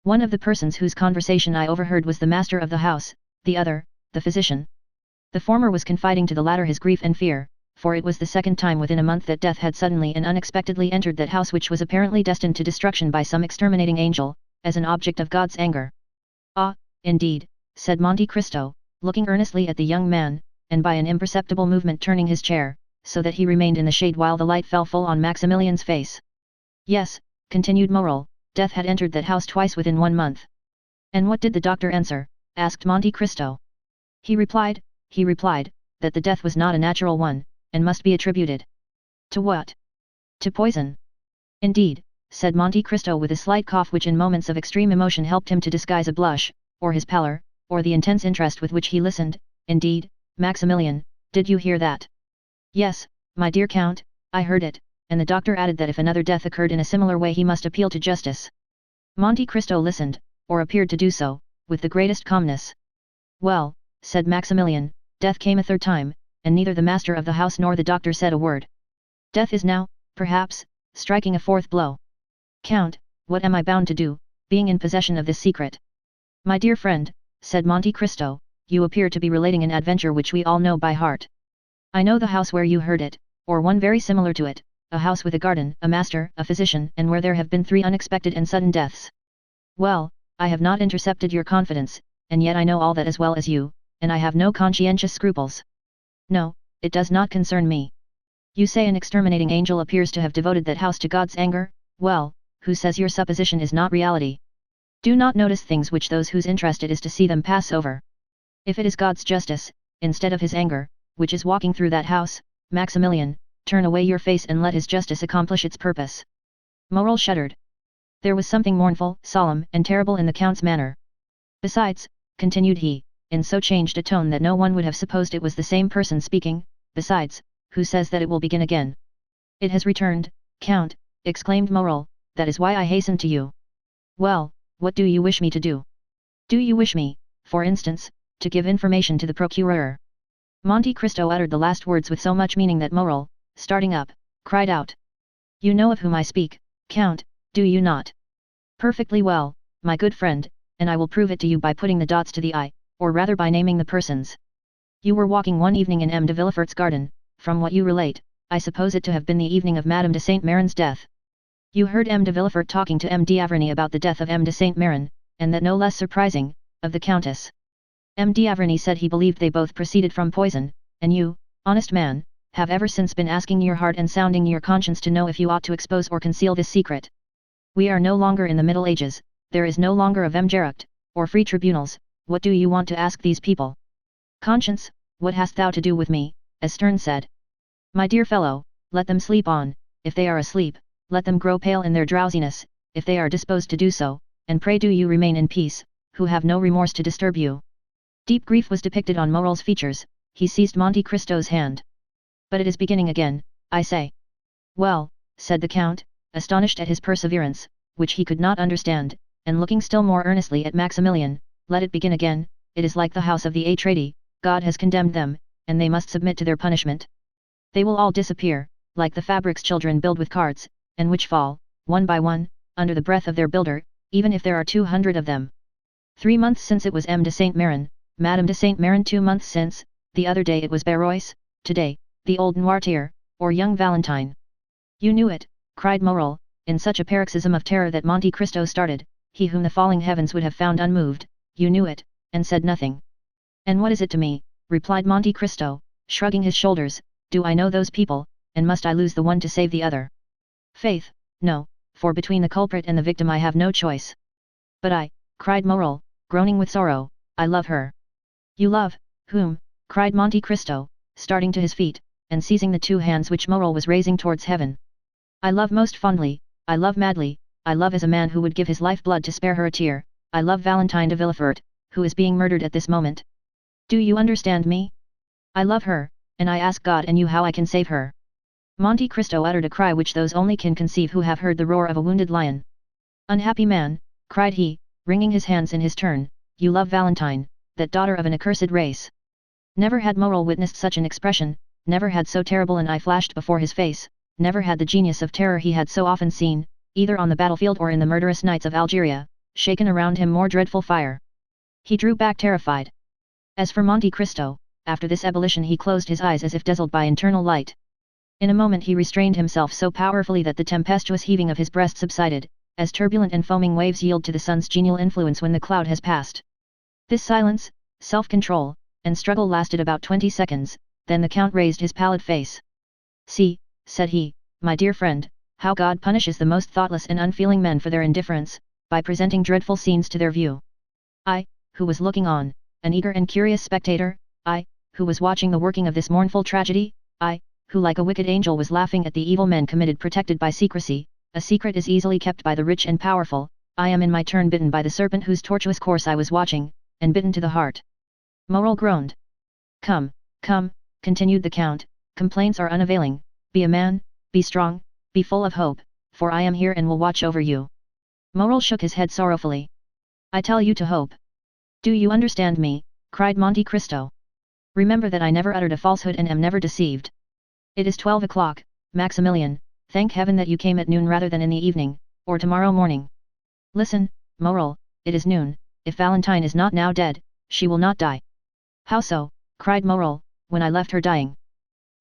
A: One of the persons whose conversation I overheard was the master of the house, the other, the physician. The former was confiding to the latter his grief and fear, for it was the second time within a month that death had suddenly and unexpectedly entered that house which was apparently destined to destruction by some exterminating angel, as an object of God's anger. Ah, indeed, said Monte Cristo, looking earnestly at the young man, and by an imperceptible movement turning his chair, so that he remained in the shade while the light fell full on Maximilian's face. Yes, continued Morel, death had entered that house twice within 1 month. And what did the doctor answer? Asked Monte Cristo. He replied, that the death was not a natural one, and must be attributed. To what? To poison. Indeed, said Monte Cristo with a slight cough which in moments of extreme emotion helped him to disguise a blush, or his pallor, or the intense interest with which he listened. Indeed, Maximilian, did you hear that? Yes, my dear Count, I heard it, and the doctor added that if another death occurred in a similar way he must appeal to justice. Monte Cristo listened, or appeared to do so, with the greatest calmness. Well, said Maximilian, death came a third time, and neither the master of the house nor the doctor said a word. Death is now, perhaps, striking a fourth blow. Count, what am I bound to do, being in possession of this secret? My dear friend, said Monte Cristo, you appear to be relating an adventure which we all know by heart. I know the house where you heard it, or one very similar to it, a house with a garden, a master, a physician, and where there have been 3 unexpected and sudden deaths. Well, I have not intercepted your confidence, and yet I know all that as well as you, and I have no conscientious scruples. No, it does not concern me. You say an exterminating angel appears to have devoted that house to God's anger. Well, who says your supposition is not reality? Do not notice things which those whose interest it is to see them pass over. If it is God's justice, instead of his anger, which is walking through that house, Maximilian, turn away your face and let his justice accomplish its purpose. Morel shuddered. There was something mournful, solemn, and terrible in the Count's manner. Besides, continued he, in so changed a tone that no one would have supposed it was the same person speaking, besides, who says that it will begin again? It has returned, Count, exclaimed Morel, that is why I hastened to you. Well, what do you wish me to do? Do you wish me, for instance, to give information to the procureur?" Monte Cristo uttered the last words with so much meaning that Morel, starting up, cried out. "You know of whom I speak, Count, do you not?" "Perfectly well, my good friend, and I will prove it to you by putting the dots to the I, or rather by naming the persons. You were walking one evening in M. de Villefort's garden. From what you relate, I suppose it to have been the evening of Madame de Saint Méran's death. You heard M. de Villefort talking to M. d'Avrigny about the death of M. de Saint Méran, and that no less surprising, of the Countess. M. d'Avrigny said he believed they both proceeded from poison, and you, honest man, have ever since been asking your heart and sounding your conscience to know if you ought to expose or conceal this secret. We are no longer in the Middle Ages, there is no longer a Vemgerucht, or free tribunals. What do you want to ask these people? Conscience, what hast thou to do with me? As Stern said. My dear fellow, let them sleep on, if they are asleep, let them grow pale in their drowsiness, if they are disposed to do so, and pray do you remain in peace, who have no remorse to disturb you." Deep grief was depicted on Morel's features. He seized Monte Cristo's hand. "But it is beginning again, I say." "Well," said the Count, astonished at his perseverance, which he could not understand, and looking still more earnestly at Maximilian, "let it begin again, it is like the house of the Atradi, God has condemned them, and they must submit to their punishment. They will all disappear, like the fabrics children build with cards, and which fall, one by one, under the breath of their builder, even if there are 200 of them. 3 months since it was M. de Saint Méran, Madame de Saint Méran 2 months since, the other day it was Barrois, today, the old Noirtier, or young Valentine." "You knew it," cried Morel, in such a paroxysm of terror that Monte Cristo started, he whom the falling heavens would have found unmoved. "You knew it, and said nothing." "And what is it to me?" replied Monte Cristo, shrugging his shoulders. "Do I know those people, and must I lose the one to save the other? Faith, no, for between the culprit and the victim I have no choice." "But I," cried Morel, groaning with sorrow, "I love her." "You love, whom?" cried Monte Cristo, starting to his feet, and seizing the 2 hands which Morel was raising towards heaven. "I love most fondly, I love madly, I love as a man who would give his life blood to spare her a tear, I love Valentine de Villefort, who is being murdered at this moment. Do you understand me? I love her, and I ask God and you how I can save her." Monte Cristo uttered a cry which those only can conceive who have heard the roar of a wounded lion. "Unhappy man," cried he, wringing his hands in his turn, "you love Valentine, that daughter of an accursed race." Never had Morel witnessed such an expression, never had so terrible an eye flashed before his face, never had the genius of terror he had so often seen, either on the battlefield or in the murderous nights of Algeria, shaken around him more dreadful fire. He drew back terrified. As for Monte Cristo, after this ebullition he closed his eyes as if dazzled by internal light. In a moment he restrained himself so powerfully that the tempestuous heaving of his breast subsided, as turbulent and foaming waves yield to the sun's genial influence when the cloud has passed. This silence, self-control, and struggle lasted about 20 seconds, then the Count raised his pallid face. "See," said he, "my dear friend, how God punishes the most thoughtless and unfeeling men for their indifference, by presenting dreadful scenes to their view. I, who was looking on, an eager and curious spectator, I, who was watching the working of this mournful tragedy, I, who like a wicked angel was laughing at the evil men committed protected by secrecy, a secret is easily kept by the rich and powerful, I am in my turn bitten by the serpent whose tortuous course I was watching, and bitten to the heart." Morel groaned. "Come, come," continued the Count, "complaints are unavailing, be a man, be strong, be full of hope, for I am here and will watch over you." Morel shook his head sorrowfully. "I tell you to hope. Do you understand me?" cried Monte Cristo. "Remember that I never uttered a falsehood and am never deceived. It is 12 o'clock, Maximilian, thank heaven that you came at noon rather than in the evening, or tomorrow morning. Listen, Morel, it is noon, if Valentine is not now dead, she will not die." "How so?" cried Morel, "when I left her dying."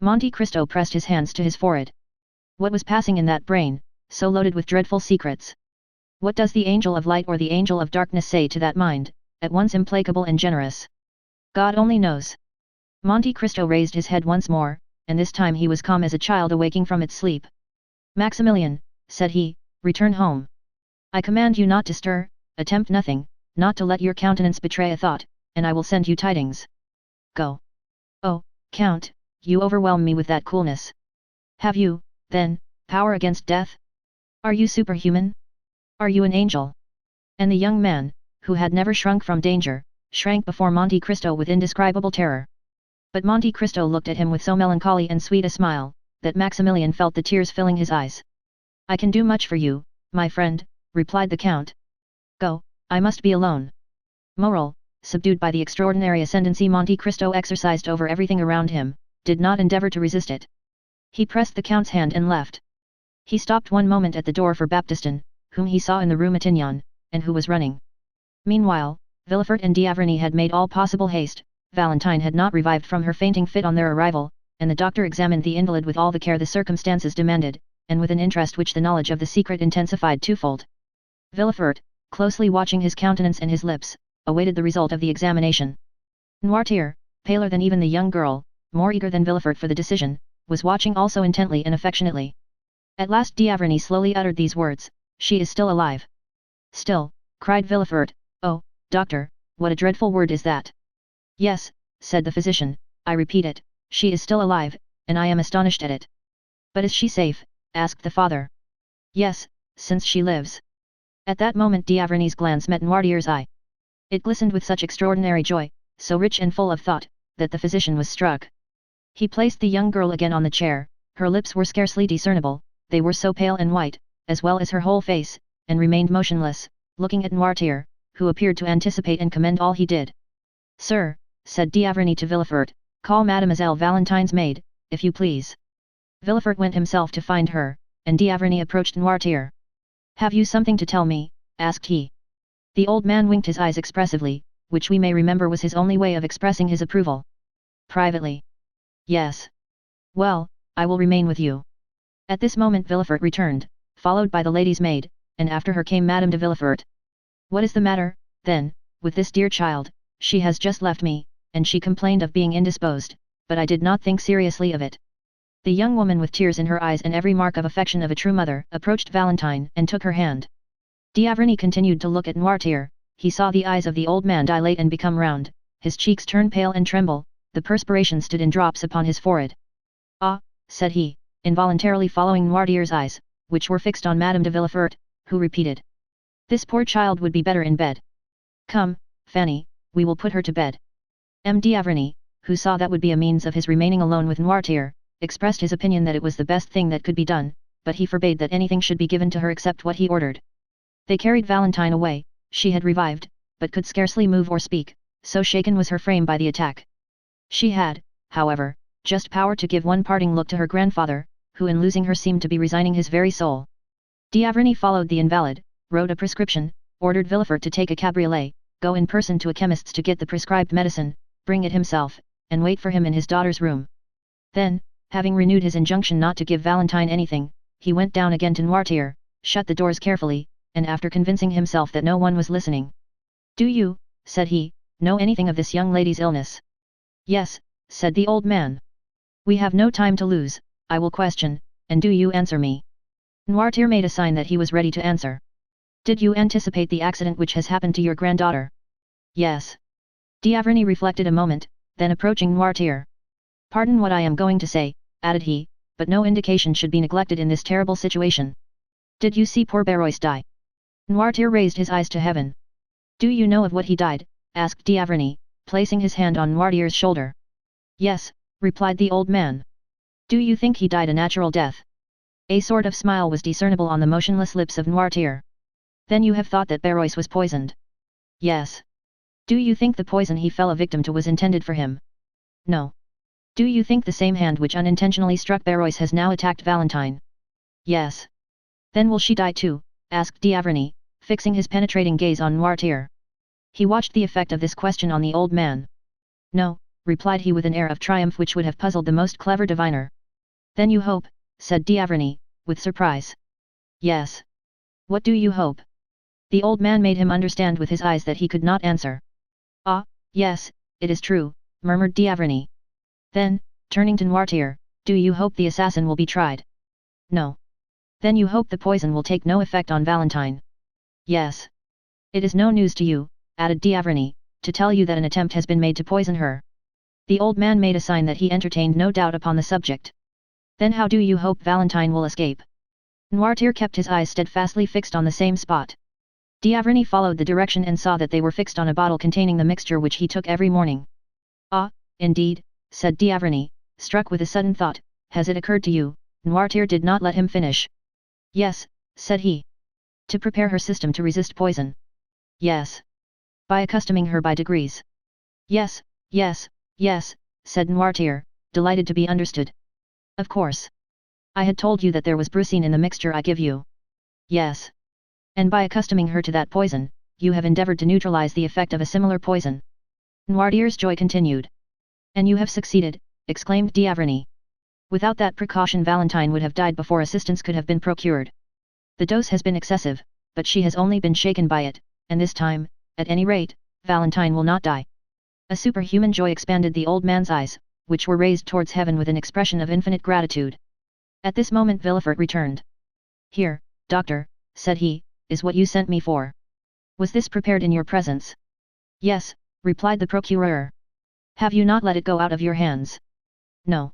A: Monte Cristo pressed his hands to his forehead. What was passing in that brain, so loaded with dreadful secrets? What does the angel of light or the angel of darkness say to that mind, at once implacable and generous? God only knows. Monte Cristo raised his head once more, and this time he was calm as a child awaking from its sleep. "Maximilian," said he, "return home. I command you not to stir, attempt nothing, not to let your countenance betray a thought, and I will send you tidings. Go." "Oh, Count, you overwhelm me with that coolness. Have you, then, power against death? Are you superhuman? Are you an angel?" And the young man, who had never shrunk from danger, shrank before Monte Cristo with indescribable terror. But Monte Cristo looked at him with so melancholy and sweet a smile, that Maximilian felt the tears filling his eyes. "I can do much for you," my friend, replied the Count. Go, I must be alone. Moral, subdued by the extraordinary ascendancy Monte Cristo exercised over everything around him, did not endeavor to resist it. He pressed the Count's hand and left. He stopped one moment at the door for Baptistin, whom he saw in the Rue Matignon, and who was running. Meanwhile, Villefort and D'Avrigny had made all possible haste. Valentine had not revived from her fainting fit on their arrival, and the doctor examined the invalid with all the care the circumstances demanded, and with an interest which the knowledge of the secret intensified twofold. Villefort, closely watching his countenance and his lips, awaited the result of the examination. Noirtier, paler than even the young girl, more eager than Villefort for the decision, was watching also intently and affectionately. At last D'Avrigny slowly uttered these words, "She is still alive." "Still," cried Villefort, "oh, doctor, what a dreadful word is that!" "Yes," said the physician, "I repeat it, she is still alive, and I am astonished at it." "But is she safe?" asked the father. "Yes, since she lives." At that moment D'Avrigny's glance met Noirtier's eye. It glistened with such extraordinary joy, so rich and full of thought, that the physician was struck. He placed the young girl again on the chair, her lips were scarcely discernible, they were so pale and white, as well as her whole face, and remained motionless, looking at Noirtier, who appeared to anticipate and commend all he did. "Sir," said D'Avrigny to Villefort, "call Mademoiselle Valentine's maid, if you please." Villefort went himself to find her, and D'Avrigny approached Noirtier. "Have you something to tell me?" asked he. The old man winked his eyes expressively, which we may remember was his only way of expressing his approval. "Privately." "Yes." "Well, I will remain with you." At this moment Villefort returned, followed by the lady's maid, and after her came Madame de Villefort. "What is the matter, then, with this dear child? She has just left me, and she complained of being indisposed, but I did not think seriously of it." The young woman with tears in her eyes and every mark of affection of a true mother approached Valentine and took her hand. D'Avrigny continued to look at Noirtier. He saw the eyes of the old man dilate and become round, his cheeks turn pale and tremble, the perspiration stood in drops upon his forehead. "Ah," said he, involuntarily following Noirtier's eyes, which were fixed on Madame de Villefort, who repeated, "This poor child would be better in bed. Come, Fanny, we will put her to bed." D'Avrigny, who saw that would be a means of his remaining alone with Noirtier, expressed his opinion that it was the best thing that could be done, but he forbade that anything should be given to her except what he ordered. They carried Valentine away. She had revived, but could scarcely move or speak, so shaken was her frame by the attack. She had, however, just power to give one parting look to her grandfather, who in losing her seemed to be resigning his very soul. D'Avrigny followed the invalid, wrote a prescription, ordered Villefort to take a cabriolet, go in person to a chemist's to get the prescribed medicine, bring it himself, and wait for him in his daughter's room. Then, having renewed his injunction not to give Valentine anything, he went down again to Noirtier, shut the doors carefully, and after convincing himself that no one was listening. "Do you," said he, "know anything of this young lady's illness?" "Yes," said the old man. "We have no time to lose, I will question, and do you answer me." Noirtier made a sign that he was ready to answer. "Did you anticipate the accident which has happened to your granddaughter?" "Yes." D'Avrigny reflected a moment, then approaching Noirtier. "Pardon what I am going to say," added he, "but no indication should be neglected in this terrible situation. Did you see poor Barrois die?" Noirtier raised his eyes to heaven. "Do you know of what he died?" asked D'Avrigny, placing his hand on Noirtier's shoulder. "Yes," replied the old man. "Do you think he died a natural death?" A sort of smile was discernible on the motionless lips of Noirtier. "Then you have thought that Barrois was poisoned?" "Yes." "Do you think the poison he fell a victim to was intended for him?" "No." "Do you think the same hand which unintentionally struck Barrois has now attacked Valentine?" "Yes." "Then will she die too?" asked D'Avrigny, fixing his penetrating gaze on Noirtier. He watched the effect of this question on the old man. "No," replied he with an air of triumph which would have puzzled the most clever diviner. "Then you hope?" said D'Avrigny, with surprise. "Yes." "What do you hope?" The old man made him understand with his eyes that he could not answer. "Ah, yes, it is true," murmured D'Avrigny. Then, turning to Noirtier, "Do you hope the assassin will be tried?" "No." "Then you hope the poison will take no effect on Valentine?" "Yes." "It is no news to you," added D'Avrigny, "to tell you that an attempt has been made to poison her." The old man made a sign that he entertained no doubt upon the subject. "Then how do you hope Valentine will escape?" Noirtier kept his eyes steadfastly fixed on the same spot. D'Avrigny followed the direction and saw that they were fixed on a bottle containing the mixture which he took every morning. "Ah, indeed," said D'Avrigny, struck with a sudden thought, "has it occurred to you?" Noirtier did not let him finish. "Yes," said he. To prepare her system to resist poison. Yes. By accustoming her by degrees. Yes, yes, yes, said Noirtier, delighted to be understood. Of course. I had told you that there was brucine in the mixture I give you. Yes. And by accustoming her to that poison, you have endeavored to neutralize the effect of a similar poison. Noirtier's joy continued. And you have succeeded, exclaimed D'Avrigny. Without that precaution Valentine would have died before assistance could have been procured. The dose has been excessive, but she has only been shaken by it, and this time, at any rate, Valentine will not die. A superhuman joy expanded the old man's eyes, which were raised towards heaven with an expression of infinite gratitude. At this moment Villefort returned. Here, doctor, said he, is what you sent me for. Was this prepared in your presence? Yes, replied the procureur. Have you not let it go out of your hands? No.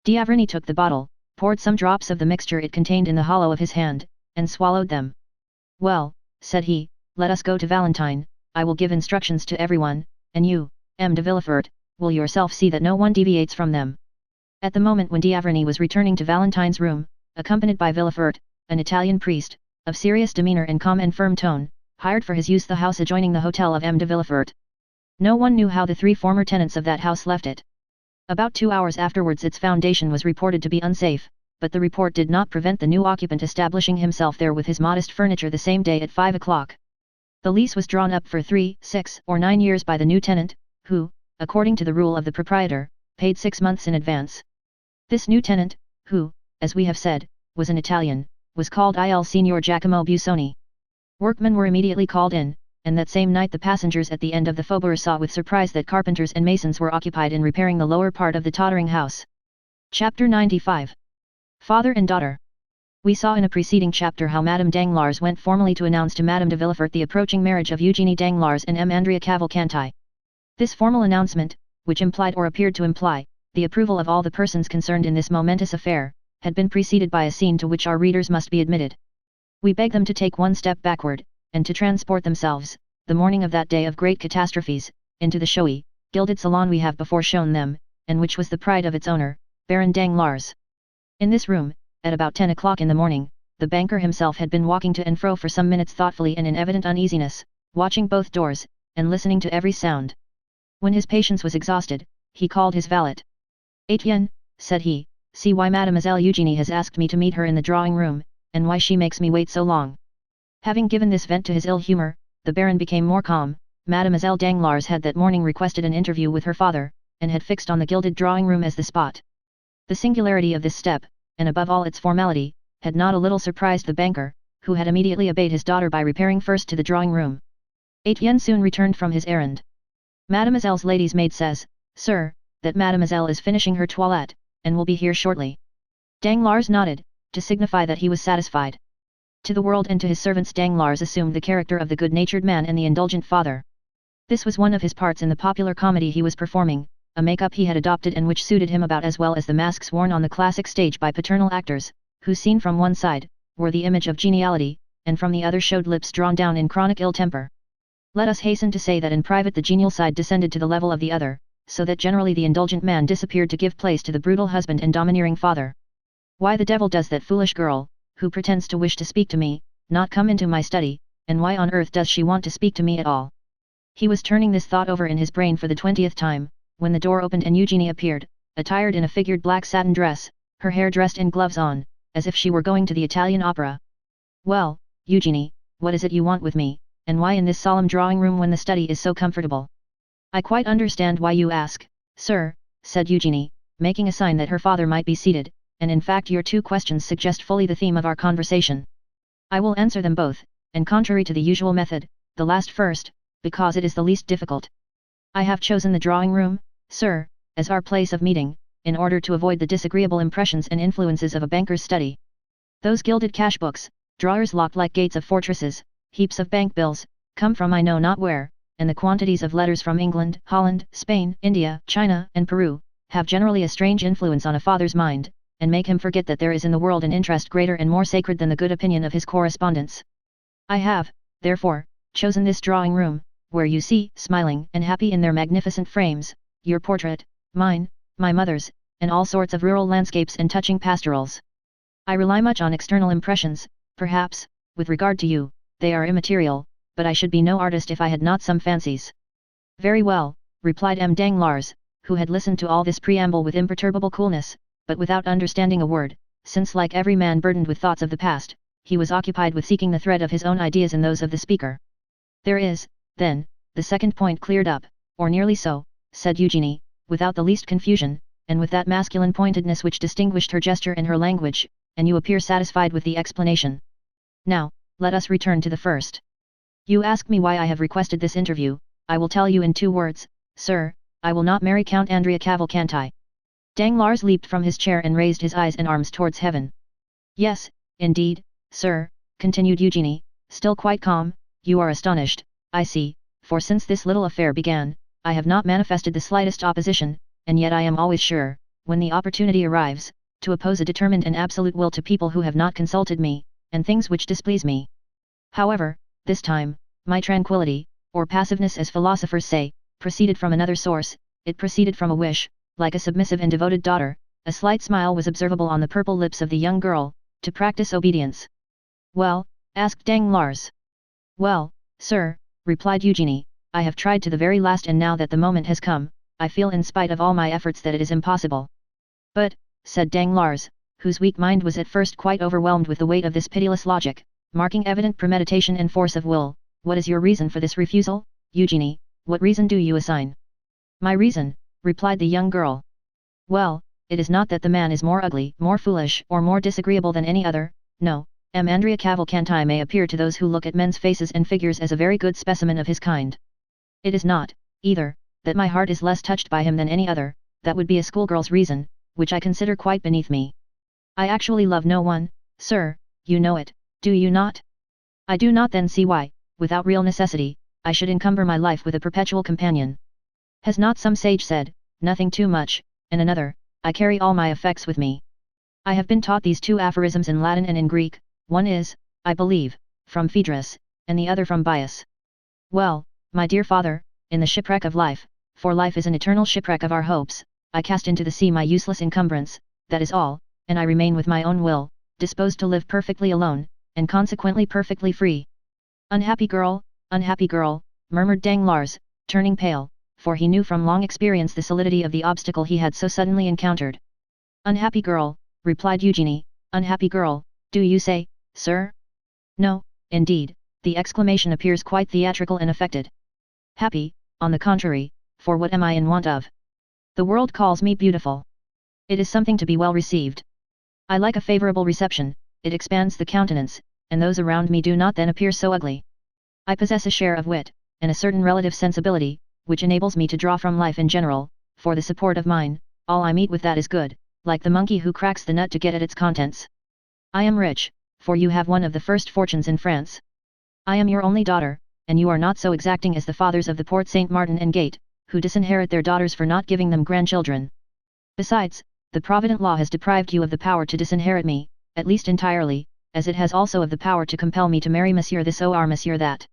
A: D'Avrigny took the bottle, poured some drops of the mixture it contained in the hollow of his hand, and swallowed them. Well, said he, let us go to Valentine, I will give instructions to everyone, and you, M. de Villefort, will yourself see that no one deviates from them. At the moment when D'Avrigny was returning to Valentine's room, accompanied by Villefort, an Italian priest, of serious demeanour and calm and firm tone, hired for his use the house adjoining the hotel of M. de Villefort. No one knew how the 3 former tenants of that house left it. About 2 hours afterwards its foundation was reported to be unsafe, but the report did not prevent the new occupant establishing himself there with his modest furniture the same day at 5 o'clock. The lease was drawn up for 3, 6, or 9 years by the new tenant, who, according to the rule of the proprietor, paid 6 months in advance. This new tenant, who, as we have said, was an Italian, was called Il Signor Giacomo Busoni. Workmen were immediately called in, and that same night the passengers at the end of the faubourg saw with surprise that carpenters and masons were occupied in repairing the lower part of the tottering house. Chapter 95. Father and Daughter. We saw in a preceding chapter how Madame Danglars went formally to announce to Madame de Villefort the approaching marriage of Eugénie Danglars and M. Andrea Cavalcanti. This formal announcement, which implied or appeared to imply, the approval of all the persons concerned in this momentous affair, had been preceded by a scene to which our readers must be admitted. We beg them to take one step backward, and to transport themselves, the morning of that day of great catastrophes, into the showy, gilded salon we have before shown them, and which was the pride of its owner, Baron Danglars. In this room, at about 10 o'clock in the morning, the banker himself had been walking to and fro for some minutes thoughtfully and in evident uneasiness, watching both doors, and listening to every sound. When his patience was exhausted, he called his valet. Etienne, said he, see why Mademoiselle Eugénie has asked me to meet her in the drawing-room, and why she makes me wait so long. Having given this vent to his ill humour, the Baron became more calm. Mademoiselle Danglars had that morning requested an interview with her father, and had fixed on the gilded drawing-room as the spot. The singularity of this step, and above all its formality, had not a little surprised the banker, who had immediately obeyed his daughter by repairing first to the drawing-room. Etienne soon returned from his errand. Mademoiselle's lady's maid says, Sir, that Mademoiselle is finishing her toilette, and will be here shortly. Danglars nodded, to signify that he was satisfied. To the world and to his servants Danglars assumed the character of the good-natured man and the indulgent father. This was one of his parts in the popular comedy he was performing, a make-up he had adopted and which suited him about as well as the masks worn on the classic stage by paternal actors, who seen from one side, were the image of geniality, and from the other showed lips drawn down in chronic ill temper. Let us hasten to say that in private the genial side descended to the level of the other, so that generally the indulgent man disappeared to give place to the brutal husband and domineering father. Why the devil does that foolish girl, who pretends to wish to speak to me, not come into my study, and why on earth does she want to speak to me at all? He was turning this thought over in his brain for the 20th time, when the door opened and Eugénie appeared, attired in a figured black satin dress, her hair dressed and gloves on, as if she were going to the Italian opera. Well, Eugénie, what is it you want with me, and why in this solemn drawing-room when the study is so comfortable? I quite understand why you ask, sir, said Eugénie, making a sign that her father might be seated, and in fact your 2 questions suggest fully the theme of our conversation. I will answer them both, and contrary to the usual method, the last first, because it is the least difficult. I have chosen the drawing-room, sir, as our place of meeting, in order to avoid the disagreeable impressions and influences of a banker's study. Those gilded cash books, drawers locked like gates of fortresses, heaps of bank bills, come from I know not where, and the quantities of letters from England, Holland, Spain, India, China, and Peru, have generally a strange influence on a father's mind, and make him forget that there is in the world an interest greater and more sacred than the good opinion of his correspondents. I have, therefore, chosen this drawing-room, where you see, smiling and happy in their magnificent frames, your portrait, mine, my mother's, and all sorts of rural landscapes and touching pastorals. I rely much on external impressions, perhaps, with regard to you, they are immaterial, but I should be no artist if I had not some fancies. Very well, replied M. Danglars, who had listened to all this preamble with imperturbable coolness, but without understanding a word, since like every man burdened with thoughts of the past, he was occupied with seeking the thread of his own ideas in those of the speaker. There is, then, the second point cleared up, or nearly so, said Eugenie, without the least confusion, and with that masculine pointedness which distinguished her gesture and her language, and you appear satisfied with the explanation. Now, let us return to the first. You ask me why I have requested this interview. I will tell you in 2 words, sir. I will not marry Count Andrea Cavalcanti. Danglars leaped from his chair and raised his eyes and arms towards heaven. Yes, indeed, sir, continued Eugenie, still quite calm, you are astonished, I see, for since this little affair began, I have not manifested the slightest opposition, and yet I am always sure, when the opportunity arrives, to oppose a determined and absolute will to people who have not consulted me, and things which displease me. However, this time, my tranquillity, or passiveness as philosophers say, proceeded from another source. It proceeded from a wish, like a submissive and devoted daughter. A slight smile was observable on the purple lips of the young girl, to practice obedience. Well, asked Danglars. Well, sir, replied Eugenie, I have tried to the very last, and now that the moment has come, I feel in spite of all my efforts that it is impossible. But, said Danglars, whose weak mind was at first quite overwhelmed with the weight of this pitiless logic, marking evident premeditation and force of will, what is your reason for this refusal, Eugenie? What reason do you assign? My reason, replied the young girl. Well, it is not that the man is more ugly, more foolish, or more disagreeable than any other. No, M. Andrea Cavalcanti may appear to those who look at men's faces and figures as a very good specimen of his kind. It is not, either, that my heart is less touched by him than any other. That would be a schoolgirl's reason, which I consider quite beneath me. I actually love no one, sir, you know it, do you not? I do not then see why, without real necessity, I should encumber my life with a perpetual companion. Has not some sage said, nothing too much, and another, I carry all my effects with me. I have been taught these 2 aphorisms in Latin and in Greek, one is, I believe, from Phaedrus, and the other from Bias. Well, my dear father, in the shipwreck of life, for life is an eternal shipwreck of our hopes, I cast into the sea my useless encumbrance, that is all, and I remain with my own will, disposed to live perfectly alone, and consequently perfectly free. Unhappy girl, murmured Danglars, turning pale, for he knew from long experience the solidity of the obstacle he had so suddenly encountered. Unhappy girl, replied Eugenie, unhappy girl, do you say, sir? No, indeed, the exclamation appears quite theatrical and affected. Happy, on the contrary, for what am I in want of? The world calls me beautiful. It is something to be well received. I like a favourable reception, it expands the countenance, and those around me do not then appear so ugly. I possess a share of wit, and a certain relative sensibility, which enables me to draw from life in general, for the support of mine, all I meet with that is good, like the monkey who cracks the nut to get at its contents. I am rich, for you have one of the first fortunes in France. I am your only daughter, and you are not so exacting as the fathers of the Porte Saint Martin and Gate, who disinherit their daughters for not giving them grandchildren. Besides, the provident law has deprived you of the power to disinherit me, at least entirely, as it has also of the power to compel me to marry monsieur this or monsieur that.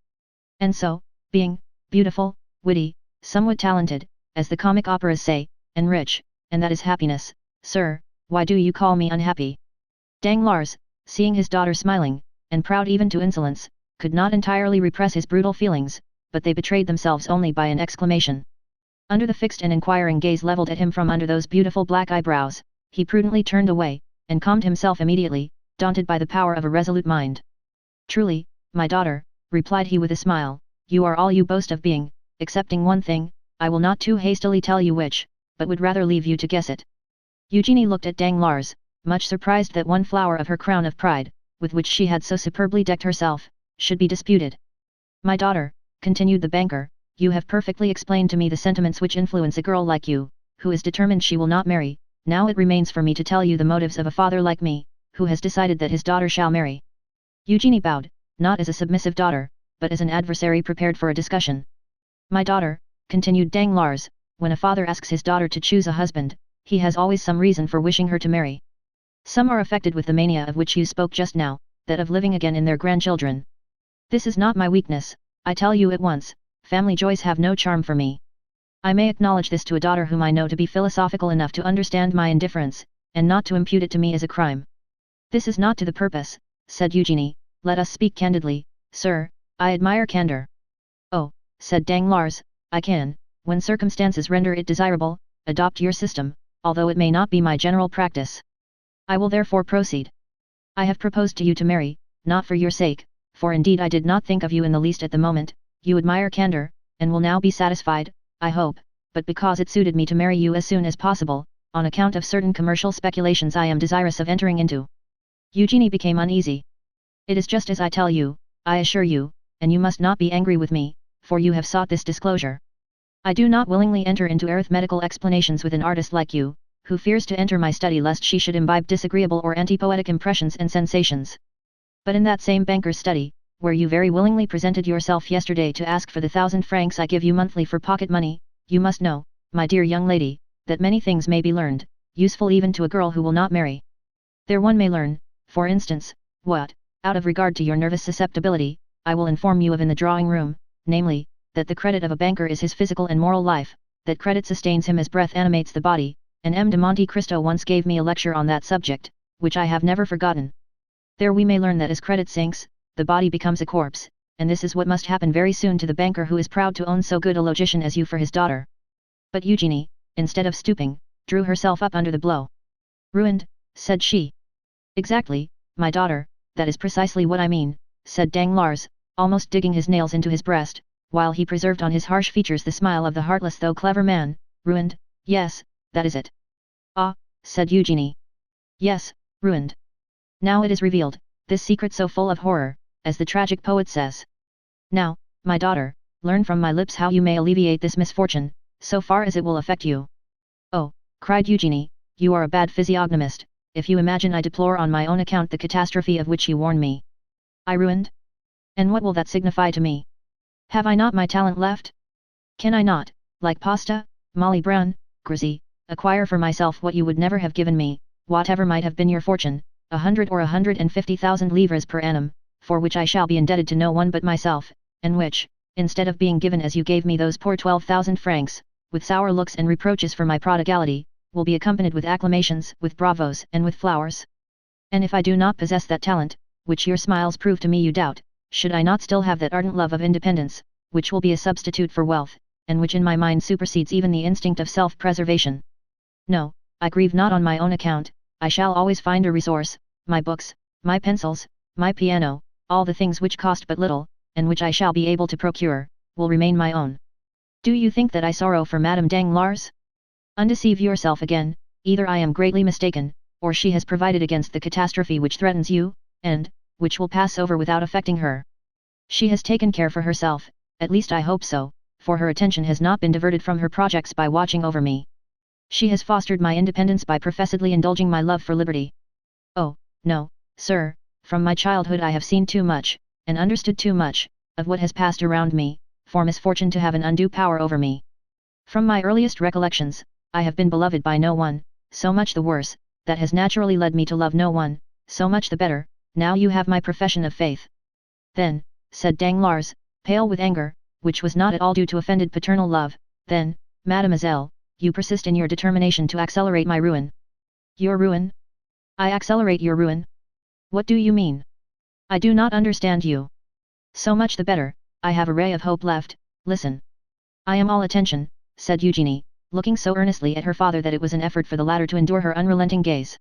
A: And so, being beautiful, witty, somewhat talented, as the comic operas say, and rich, and that is happiness, sir, why do you call me unhappy? Danglars, seeing his daughter smiling, and proud even to insolence, could not entirely repress his brutal feelings, but they betrayed themselves only by an exclamation. Under the fixed and inquiring gaze levelled at him from under those beautiful black eyebrows, he prudently turned away, and calmed himself immediately, daunted by the power of a resolute mind. Truly, my daughter, replied he with a smile, you are all you boast of being, excepting one thing, I will not too hastily tell you which, but would rather leave you to guess it. Eugenie looked at Danglars, much surprised that one flower of her crown of pride, with which she had so superbly decked herself, should be disputed. My daughter, continued the banker, you have perfectly explained to me the sentiments which influence a girl like you, who is determined she will not marry. Now it remains for me to tell you the motives of a father like me, who has decided that his daughter shall marry. Eugenie bowed, not as a submissive daughter, but as an adversary prepared for a discussion. My daughter, continued Danglars, when a father asks his daughter to choose a husband, he has always some reason for wishing her to marry. Some are affected with the mania of which you spoke just now, that of living again in their grandchildren. This is not my weakness, I tell you at once, family joys have no charm for me. I may acknowledge this to a daughter whom I know to be philosophical enough to understand my indifference, and not to impute it to me as a crime. This is not to the purpose, said Eugenie, Let us speak candidly, sir, I admire candor. Oh, said Danglars, I can, when circumstances render it desirable, adopt your system, although it may not be my general practice. I will therefore proceed. I have proposed to you to marry, not for your sake, for indeed I did not think of you in the least at the moment, you admire candor, and will now be satisfied, I hope, but because it suited me to marry you as soon as possible, on account of certain commercial speculations I am desirous of entering into. Eugenie became uneasy. It is just as I tell you, I assure you, and you must not be angry with me, for you have sought this disclosure. I do not willingly enter into arithmetical explanations with an artist like you, who fears to enter my study lest she should imbibe disagreeable or antipoetic impressions and sensations. But in that same banker's study, where you very willingly presented yourself yesterday to ask for the 1,000 francs I give you monthly for pocket money, you must know, my dear young lady, that many things may be learned, useful even to a girl who will not marry. There one may learn, for instance, what, out of regard to your nervous susceptibility, I will inform you of in the drawing room, namely, that the credit of a banker is his physical and moral life, that credit sustains him as breath animates the body, and M. de Monte Cristo once gave me a lecture on that subject, which I have never forgotten. There we may learn that as credit sinks, the body becomes a corpse, and this is what must happen very soon to the banker who is proud to own so good a logician as you for his daughter. But Eugenie, instead of stooping, drew herself up under the blow. Ruined, said she. Exactly, my daughter, that is precisely what I mean, said Danglars, almost digging his nails into his breast, while he preserved on his harsh features the smile of the heartless though clever man. Ruined, yes, that is it. Ah, said Eugenie. Yes, ruined. Now it is revealed, this secret so full of horror, as the tragic poet says. Now, my daughter, learn from my lips how you may alleviate this misfortune, so far as it will affect you. Oh, cried Eugenie, you are a bad physiognomist, if you imagine I deplore on my own account the catastrophe of which you warn me. I ruined? And what will that signify to me? Have I not my talent left? Can I not, like Pasta, Molly Brown, Grizzy, acquire for myself what you would never have given me, whatever might have been your fortune, 100 or 150,000 livres per annum, for which I shall be indebted to no one but myself, and which, instead of being given as you gave me those poor 12,000 francs, with sour looks and reproaches for my prodigality, will be accompanied with acclamations, with bravos and with flowers? And if I do not possess that talent, which your smiles prove to me you doubt, should I not still have that ardent love of independence, which will be a substitute for wealth, and which in my mind supersedes even the instinct of self-preservation? No, I grieve not on my own account, I shall always find a resource, my books, my pencils, my piano, all the things which cost but little, and which I shall be able to procure, will remain my own. Do you think that I sorrow for Madame Danglars? Undeceive yourself again, either I am greatly mistaken, or she has provided against the catastrophe which threatens you, and, which will pass over without affecting her. She has taken care for herself, at least I hope so, for her attention has not been diverted from her projects by watching over me. She has fostered my independence by professedly indulging my love for liberty. Oh, no, sir, from my childhood I have seen too much, and understood too much, of what has passed around me, for misfortune to have an undue power over me. From my earliest recollections, I have been beloved by no one, so much the worse, that has naturally led me to love no one, so much the better, now you have my profession of faith. Then, said Danglars, pale with anger, which was not at all due to offended paternal love, then, mademoiselle, you persist in your determination to accelerate my ruin. Your ruin? I accelerate your ruin? What do you mean? I do not understand you. So much the better, I have a ray of hope left, listen. I am all attention, said Eugenie, looking so earnestly at her father that it was an effort for the latter to endure her unrelenting gaze.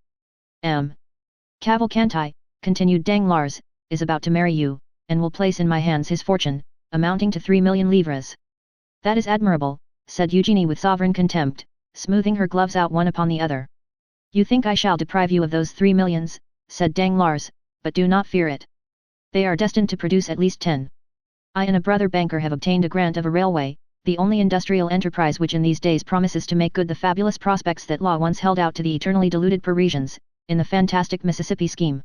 A: Cavalcanti, continued Danglars, is about to marry you, and will place in my hands his fortune, amounting to 3 million livres. That is admirable, said Eugenie with sovereign contempt, smoothing her gloves out one upon the other. You think I shall deprive you of those 3 millions, said Danglars, but do not fear it. They are destined to produce at least 10. I and a brother banker have obtained a grant of a railway, the only industrial enterprise which in these days promises to make good the fabulous prospects that law once held out to the eternally deluded Parisians, in the fantastic Mississippi scheme.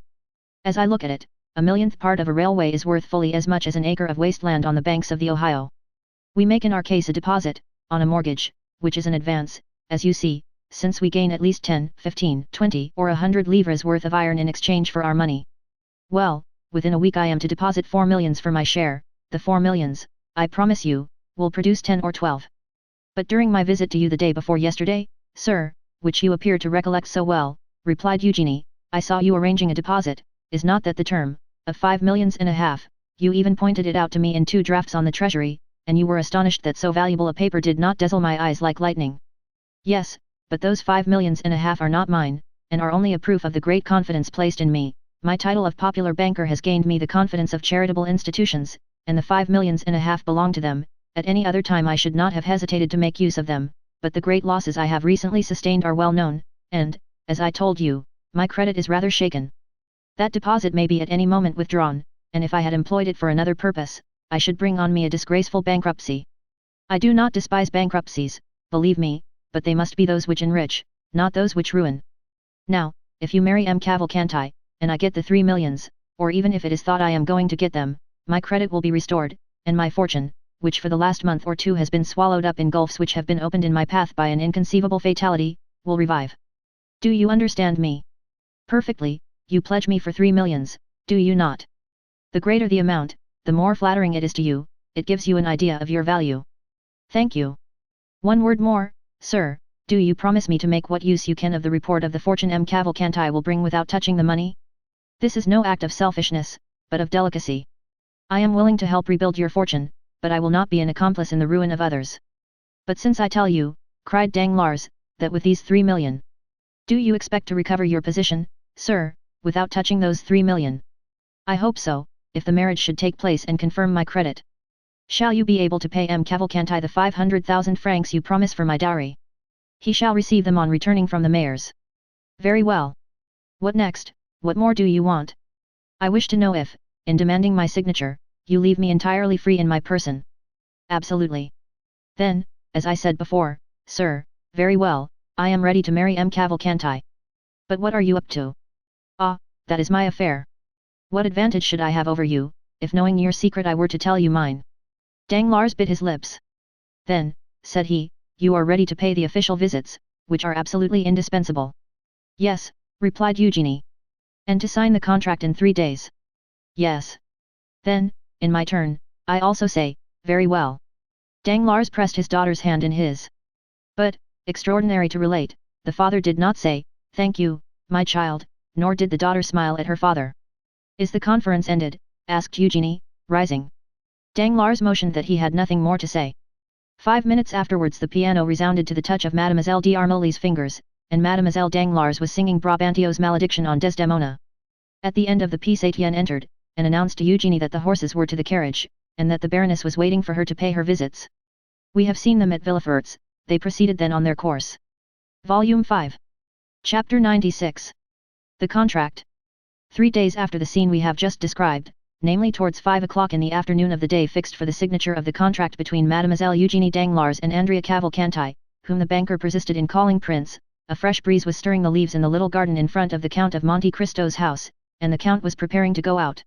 A: As I look at it, a millionth part of a railway is worth fully as much as an acre of waste land on the banks of the Ohio. We make in our case a deposit, on a mortgage, which is an advance, as you see, since we gain at least 10, 15, 20 or 100 livres worth of iron in exchange for our money. Well, within a week I am to deposit 4 millions for my share, the 4 millions, I promise you, will produce 10 or 12. But during my visit to you the day before yesterday, sir, which you appear to recollect so well, replied Eugenie, I saw you arranging a deposit, is not that the term, of 5 millions and a half, you even pointed it out to me in 2 drafts on the treasury, and you were astonished that so valuable a paper did not dazzle my eyes like lightning. Yes, but those 5 millions and a half are not mine, and are only a proof of the great confidence placed in me. My title of popular banker has gained me the confidence of charitable institutions, and the 5 millions and a half belong to them. At any other time I should not have hesitated to make use of them, but the great losses I have recently sustained are well known, and, as I told you, my credit is rather shaken. That deposit may be at any moment withdrawn, and if I had employed it for another purpose, I should bring on me a disgraceful bankruptcy. I do not despise bankruptcies, believe me, but they must be those which enrich, not those which ruin. Now, if you marry M. Cavalcanti, and I get the 3 millions, or even if it is thought I am going to get them, my credit will be restored, and my fortune, which for the last month or 2 has been swallowed up in gulfs which have been opened in my path by an inconceivable fatality, will revive. Do you understand me? Perfectly. You pledge me for 3 millions, do you not? The greater the amount, the more flattering it is to you, it gives you an idea of your value. Thank you. One word more, sir, do you promise me to make what use you can of the report of the fortune M. Cavalcanti will bring without touching the money? This is no act of selfishness, but of delicacy. I am willing to help rebuild your fortune, but I will not be an accomplice in the ruin of others. But since I tell you, cried Danglars, that with these 3 million, do you expect to recover your position, sir, without touching those 3 million? I hope so, if the marriage should take place and confirm my credit. Shall you be able to pay M. Cavalcanti the 500,000 francs you promise for my dowry? He shall receive them on returning from the mayors. Very well. What next? What more do you want? I wish to know if, in demanding my signature, you leave me entirely free in my person. Absolutely. Then, as I said before, sir, very well, I am ready to marry M. Cavalcanti. But what are you up to? Ah, that is my affair. What advantage should I have over you, if knowing your secret I were to tell you mine? Danglars bit his lips. Then, said he, you are ready to pay the official visits, which are absolutely indispensable. Yes, replied Eugenie. And to sign the contract in 3 days. Yes. Then, in my turn, I also say, very well. Danglars pressed his daughter's hand in his. But, extraordinary to relate, the father did not say, thank you, my child, nor did the daughter smile at her father. Is the conference ended? Asked Eugenie, rising. Danglars motioned that he had nothing more to say. 5 minutes afterwards the piano resounded to the touch of Mademoiselle d'Armilly's fingers, and Mademoiselle Danglars was singing Brabantio's malediction on Desdemona. At the end of the piece Etienne entered, and announced to Eugenie that the horses were to the carriage, and that the Baroness was waiting for her to pay her visits. We have seen them at Villefort's, they proceeded then on their course. Volume 5. Chapter 96. The Contract. 3 days after the scene we have just described, namely towards 5 o'clock in the afternoon of the day fixed for the signature of the contract between Mademoiselle Eugenie Danglars and Andrea Cavalcanti, whom the banker persisted in calling Prince, a fresh breeze was stirring the leaves in the little garden in front of the Count of Monte Cristo's house, and the Count was preparing to go out.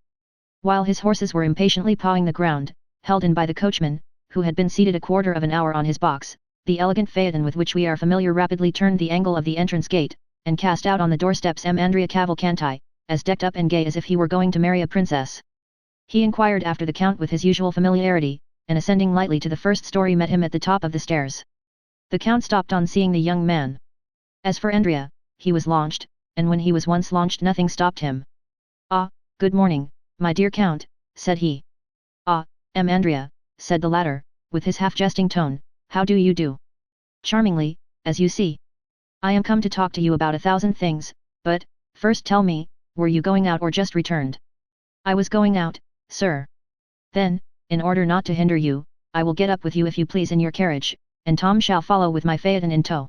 A: While his horses were impatiently pawing the ground, held in by the coachman, who had been seated a quarter of an hour on his box, the elegant phaeton with which we are familiar rapidly turned the angle of the entrance gate, and cast out on the doorsteps M. Andrea Cavalcanti, as decked up and gay as if he were going to marry a princess. He inquired after the Count with his usual familiarity, and ascending lightly to the first story met him at the top of the stairs. The Count stopped on seeing the young man. As for Andrea, he was launched, and when he was once launched nothing stopped him. Ah, good morning, my dear Count, said he. Ah, M. Andrea, said the latter, with his half-jesting tone, how do you do? Charmingly, as you see. I am come to talk to you about 1,000 things, but, first tell me, were you going out or just returned? I was going out, sir. Then, in order not to hinder you, I will get up with you if you please in your carriage, and Tom shall follow with my phaeton in tow.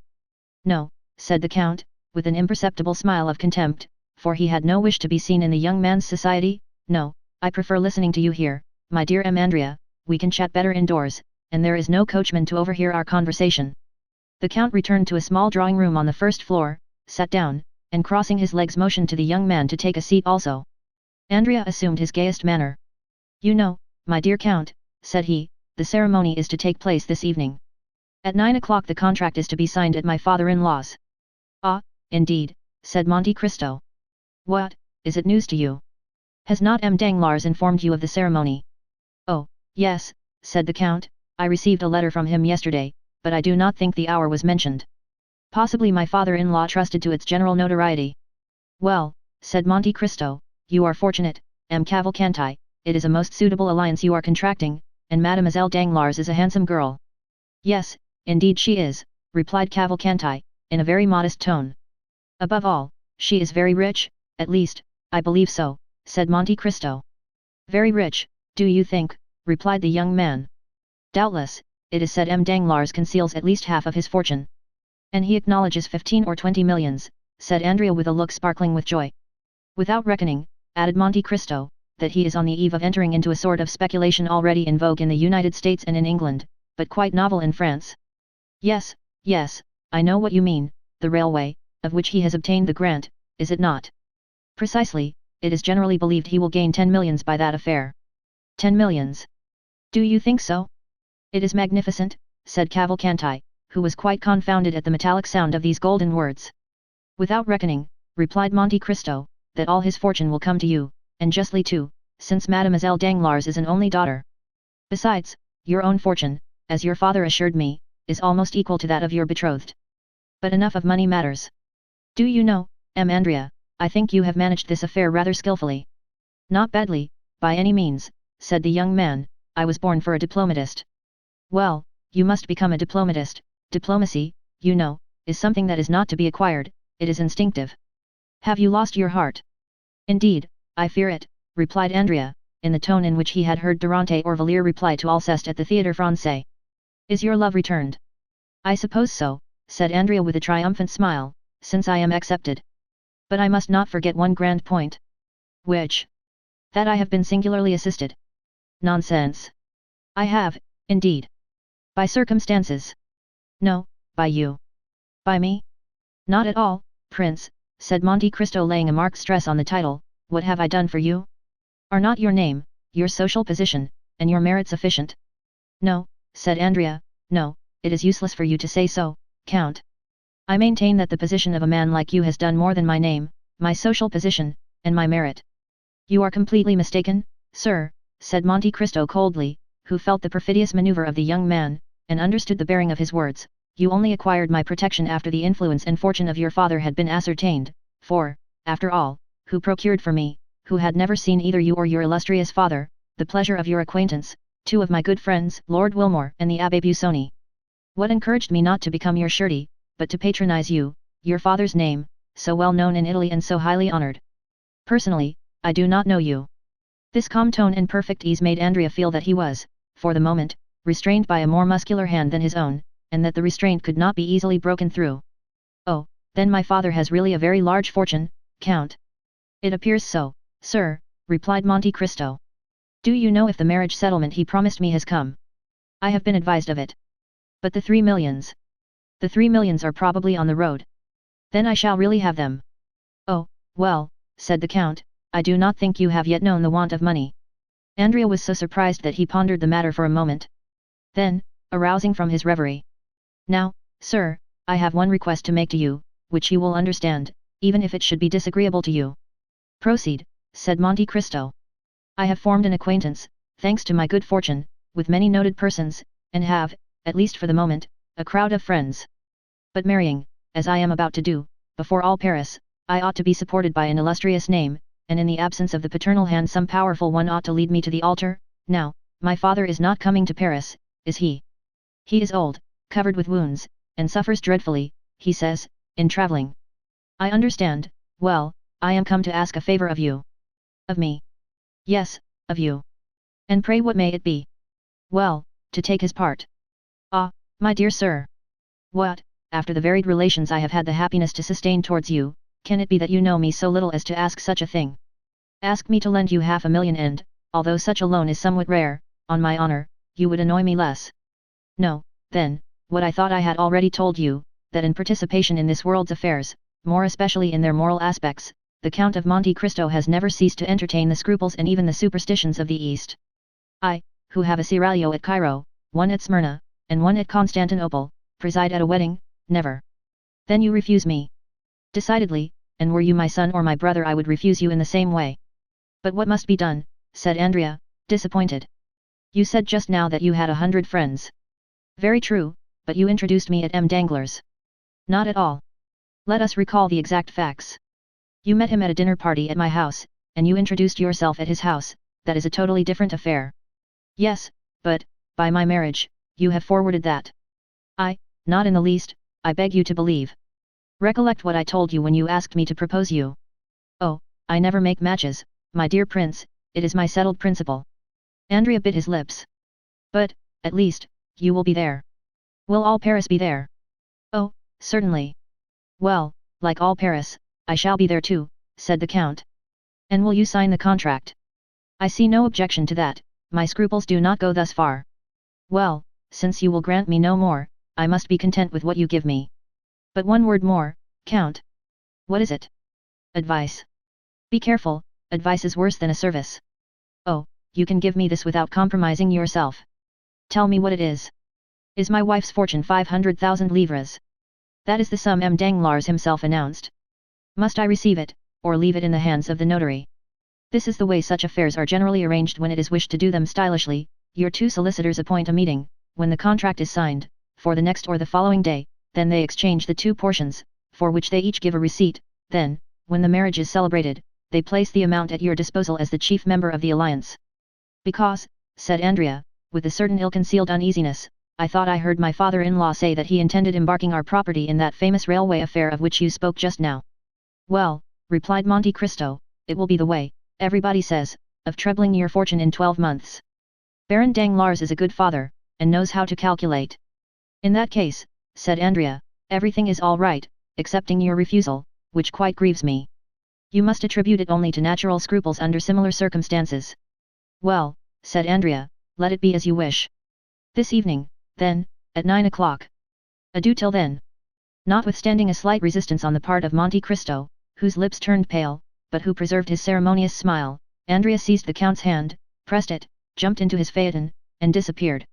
A: No, said the Count, with an imperceptible smile of contempt, for he had no wish to be seen in the young man's society. No, I prefer listening to you here, my dear M. Andrea, we can chat better indoors, and there is no coachman to overhear our conversation. The Count returned to a small drawing room on the first floor, sat down, and crossing his legs motioned to the young man to take a seat also. Andrea assumed his gayest manner. You know, my dear Count, said he, the ceremony is to take place this evening. At 9 o'clock the contract is to be signed at my father-in-law's. Ah, indeed, said Monte Cristo. What, is it news to you? Has not M. Danglars informed you of the ceremony? Oh, yes, said the Count, I received a letter from him yesterday, but I do not think the hour was mentioned. Possibly my father-in-law trusted to its general notoriety. Well, said Monte Cristo, you are fortunate, M. Cavalcanti, it is a most suitable alliance you are contracting, and Mademoiselle Danglars is a handsome girl. Yes, indeed she is, replied Cavalcanti, in a very modest tone. Above all, she is very rich, at least, I believe so, said Monte Cristo. Very rich, do you think, replied the young man. Doubtless, it is said M. Danglars conceals at least half of his fortune. And he acknowledges 15 or 20 millions, said Andrea with a look sparkling with joy. Without reckoning, added Monte Cristo, that he is on the eve of entering into a sort of speculation already in vogue in the United States and in England, but quite novel in France. Yes, yes, I know what you mean, the railway, of which he has obtained the grant, is it not? Precisely, it is generally believed he will gain 10 millions by that affair. 10 millions. Do you think so? It is magnificent, said Cavalcanti, who was quite confounded at the metallic sound of these golden words. Without reckoning, replied Monte Cristo, that all his fortune will come to you, and justly too, since Mademoiselle Danglars is an only daughter. Besides, your own fortune, as your father assured me, is almost equal to that of your betrothed. But enough of money matters. Do you know, M. Andrea, I think you have managed this affair rather skillfully. Not badly, by any means, said the young man, I was born for a diplomatist. Well, you must become a diplomatist. Diplomacy, you know, is something that is not to be acquired, it is instinctive. Have you lost your heart? Indeed, I fear it, replied Andrea, in the tone in which he had heard Durante or Villiers reply to Alceste at the Théâtre Français. Is your love returned? I suppose so, said Andrea with a triumphant smile, since I am accepted. But I must not forget one grand point. Which? That I have been singularly assisted. Nonsense. I have, indeed. By circumstances. No, by you. By me? Not at all, Prince, said Monte Cristo laying a marked stress on the title, what have I done for you? Are not your name, your social position, and your merit sufficient? No, said Andrea, no, it is useless for you to say so, Count. I maintain that the position of a man like you has done more than my name, my social position, and my merit. You are completely mistaken, sir, said Monte Cristo coldly, who felt the perfidious maneuver of the young man, and understood the bearing of his words. You only acquired my protection after the influence and fortune of your father had been ascertained, for, after all, who procured for me, who had never seen either you or your illustrious father, the pleasure of your acquaintance, two of my good friends, Lord Wilmore and the Abbé Busoni? What encouraged me not to become your surety, but to patronize you, your father's name, so well known in Italy and so highly honored? Personally, I do not know you. This calm tone and perfect ease made Andrea feel that he was, for the moment, restrained by a more muscular hand than his own, and that the restraint could not be easily broken through. Oh, then my father has really a very large fortune, Count? It appears so, sir, replied Monte Cristo. Do you know if the marriage settlement he promised me has come? I have been advised of it. But the 3 millions? The 3 millions are probably on the road. Then I shall really have them. Oh, well, said the Count, I do not think you have yet known the want of money. Andrea was so surprised that he pondered the matter for a moment. Then, arousing from his reverie. Now, sir, I have one request to make to you, which you will understand, even if it should be disagreeable to you. Proceed, said Monte Cristo. I have formed an acquaintance, thanks to my good fortune, with many noted persons, and have, at least for the moment, a crowd of friends. But marrying, as I am about to do, before all Paris, I ought to be supported by an illustrious name, and in the absence of the paternal hand some powerful one ought to lead me to the altar. Now, my father is not coming to Paris, is he? He is old, covered with wounds, and suffers dreadfully, he says, in travelling. I understand. Well, I am come to ask a favour of you. Of me? Yes, of you. And pray what may it be? Well, to take his part. Ah, my dear sir. What, after the varied relations I have had the happiness to sustain towards you, can it be that you know me so little as to ask such a thing? Ask me to lend you 500,000 and, although such a loan is somewhat rare, on my honour, you would annoy me less. No, then, what I thought I had already told you, that in participation in this world's affairs, more especially in their moral aspects, the Count of Monte Cristo has never ceased to entertain the scruples and even the superstitions of the East. I, who have a seraglio at Cairo, one at Smyrna, and one at Constantinople, preside at a wedding, never. Then you refuse me. Decidedly, and were you my son or my brother I would refuse you in the same way. But what must be done, said Andrea, disappointed. You said just now that you had 100 friends. Very true, but you introduced me at M. Danglars. Not at all. Let us recall the exact facts. You met him at a dinner party at my house, and you introduced yourself at his house, that is a totally different affair. Yes, but, by my marriage, you have forwarded that. Not in the least, I beg you to believe. Recollect what I told you when you asked me to propose you. Oh, I never make matches, my dear prince, it is my settled principle. Andrea bit his lips. But, at least, you will be there. Will all Paris be there? Oh, certainly. Well, like all Paris, I shall be there too, said the count. And will you sign the contract? I see no objection to that, my scruples do not go thus far. Well, since you will grant me no more, I must be content with what you give me. But one word more, Count. What is it? Advice. Be careful, advice is worse than a service. Oh, you can give me this without compromising yourself. Tell me what it is. Is my wife's fortune 500,000 livres? That is the sum M. Danglars himself announced. Must I receive it, or leave it in the hands of the notary? This is the way such affairs are generally arranged when it is wished to do them stylishly. Your two solicitors appoint a meeting, when the contract is signed, for the next or the following day, then they exchange the two portions, for which they each give a receipt, then, when the marriage is celebrated, they place the amount at your disposal as the chief member of the alliance. Because, said Andrea, with a certain ill-concealed uneasiness, I thought I heard my father-in-law say that he intended embarking our property in that famous railway affair of which you spoke just now. Well, replied Monte Cristo, it will be the way, everybody says, of trebling your fortune in 12 months. Baron Danglars is a good father, and knows how to calculate. In that case, said Andrea, everything is all right, excepting your refusal, which quite grieves me. You must attribute it only to natural scruples under similar circumstances. Well, said Andrea, let it be as you wish. This evening, then, at 9 o'clock. Adieu till then. Notwithstanding a slight resistance on the part of Monte Cristo, whose lips turned pale, but who preserved his ceremonious smile, Andrea seized the count's hand, pressed it, jumped into his phaeton, and disappeared.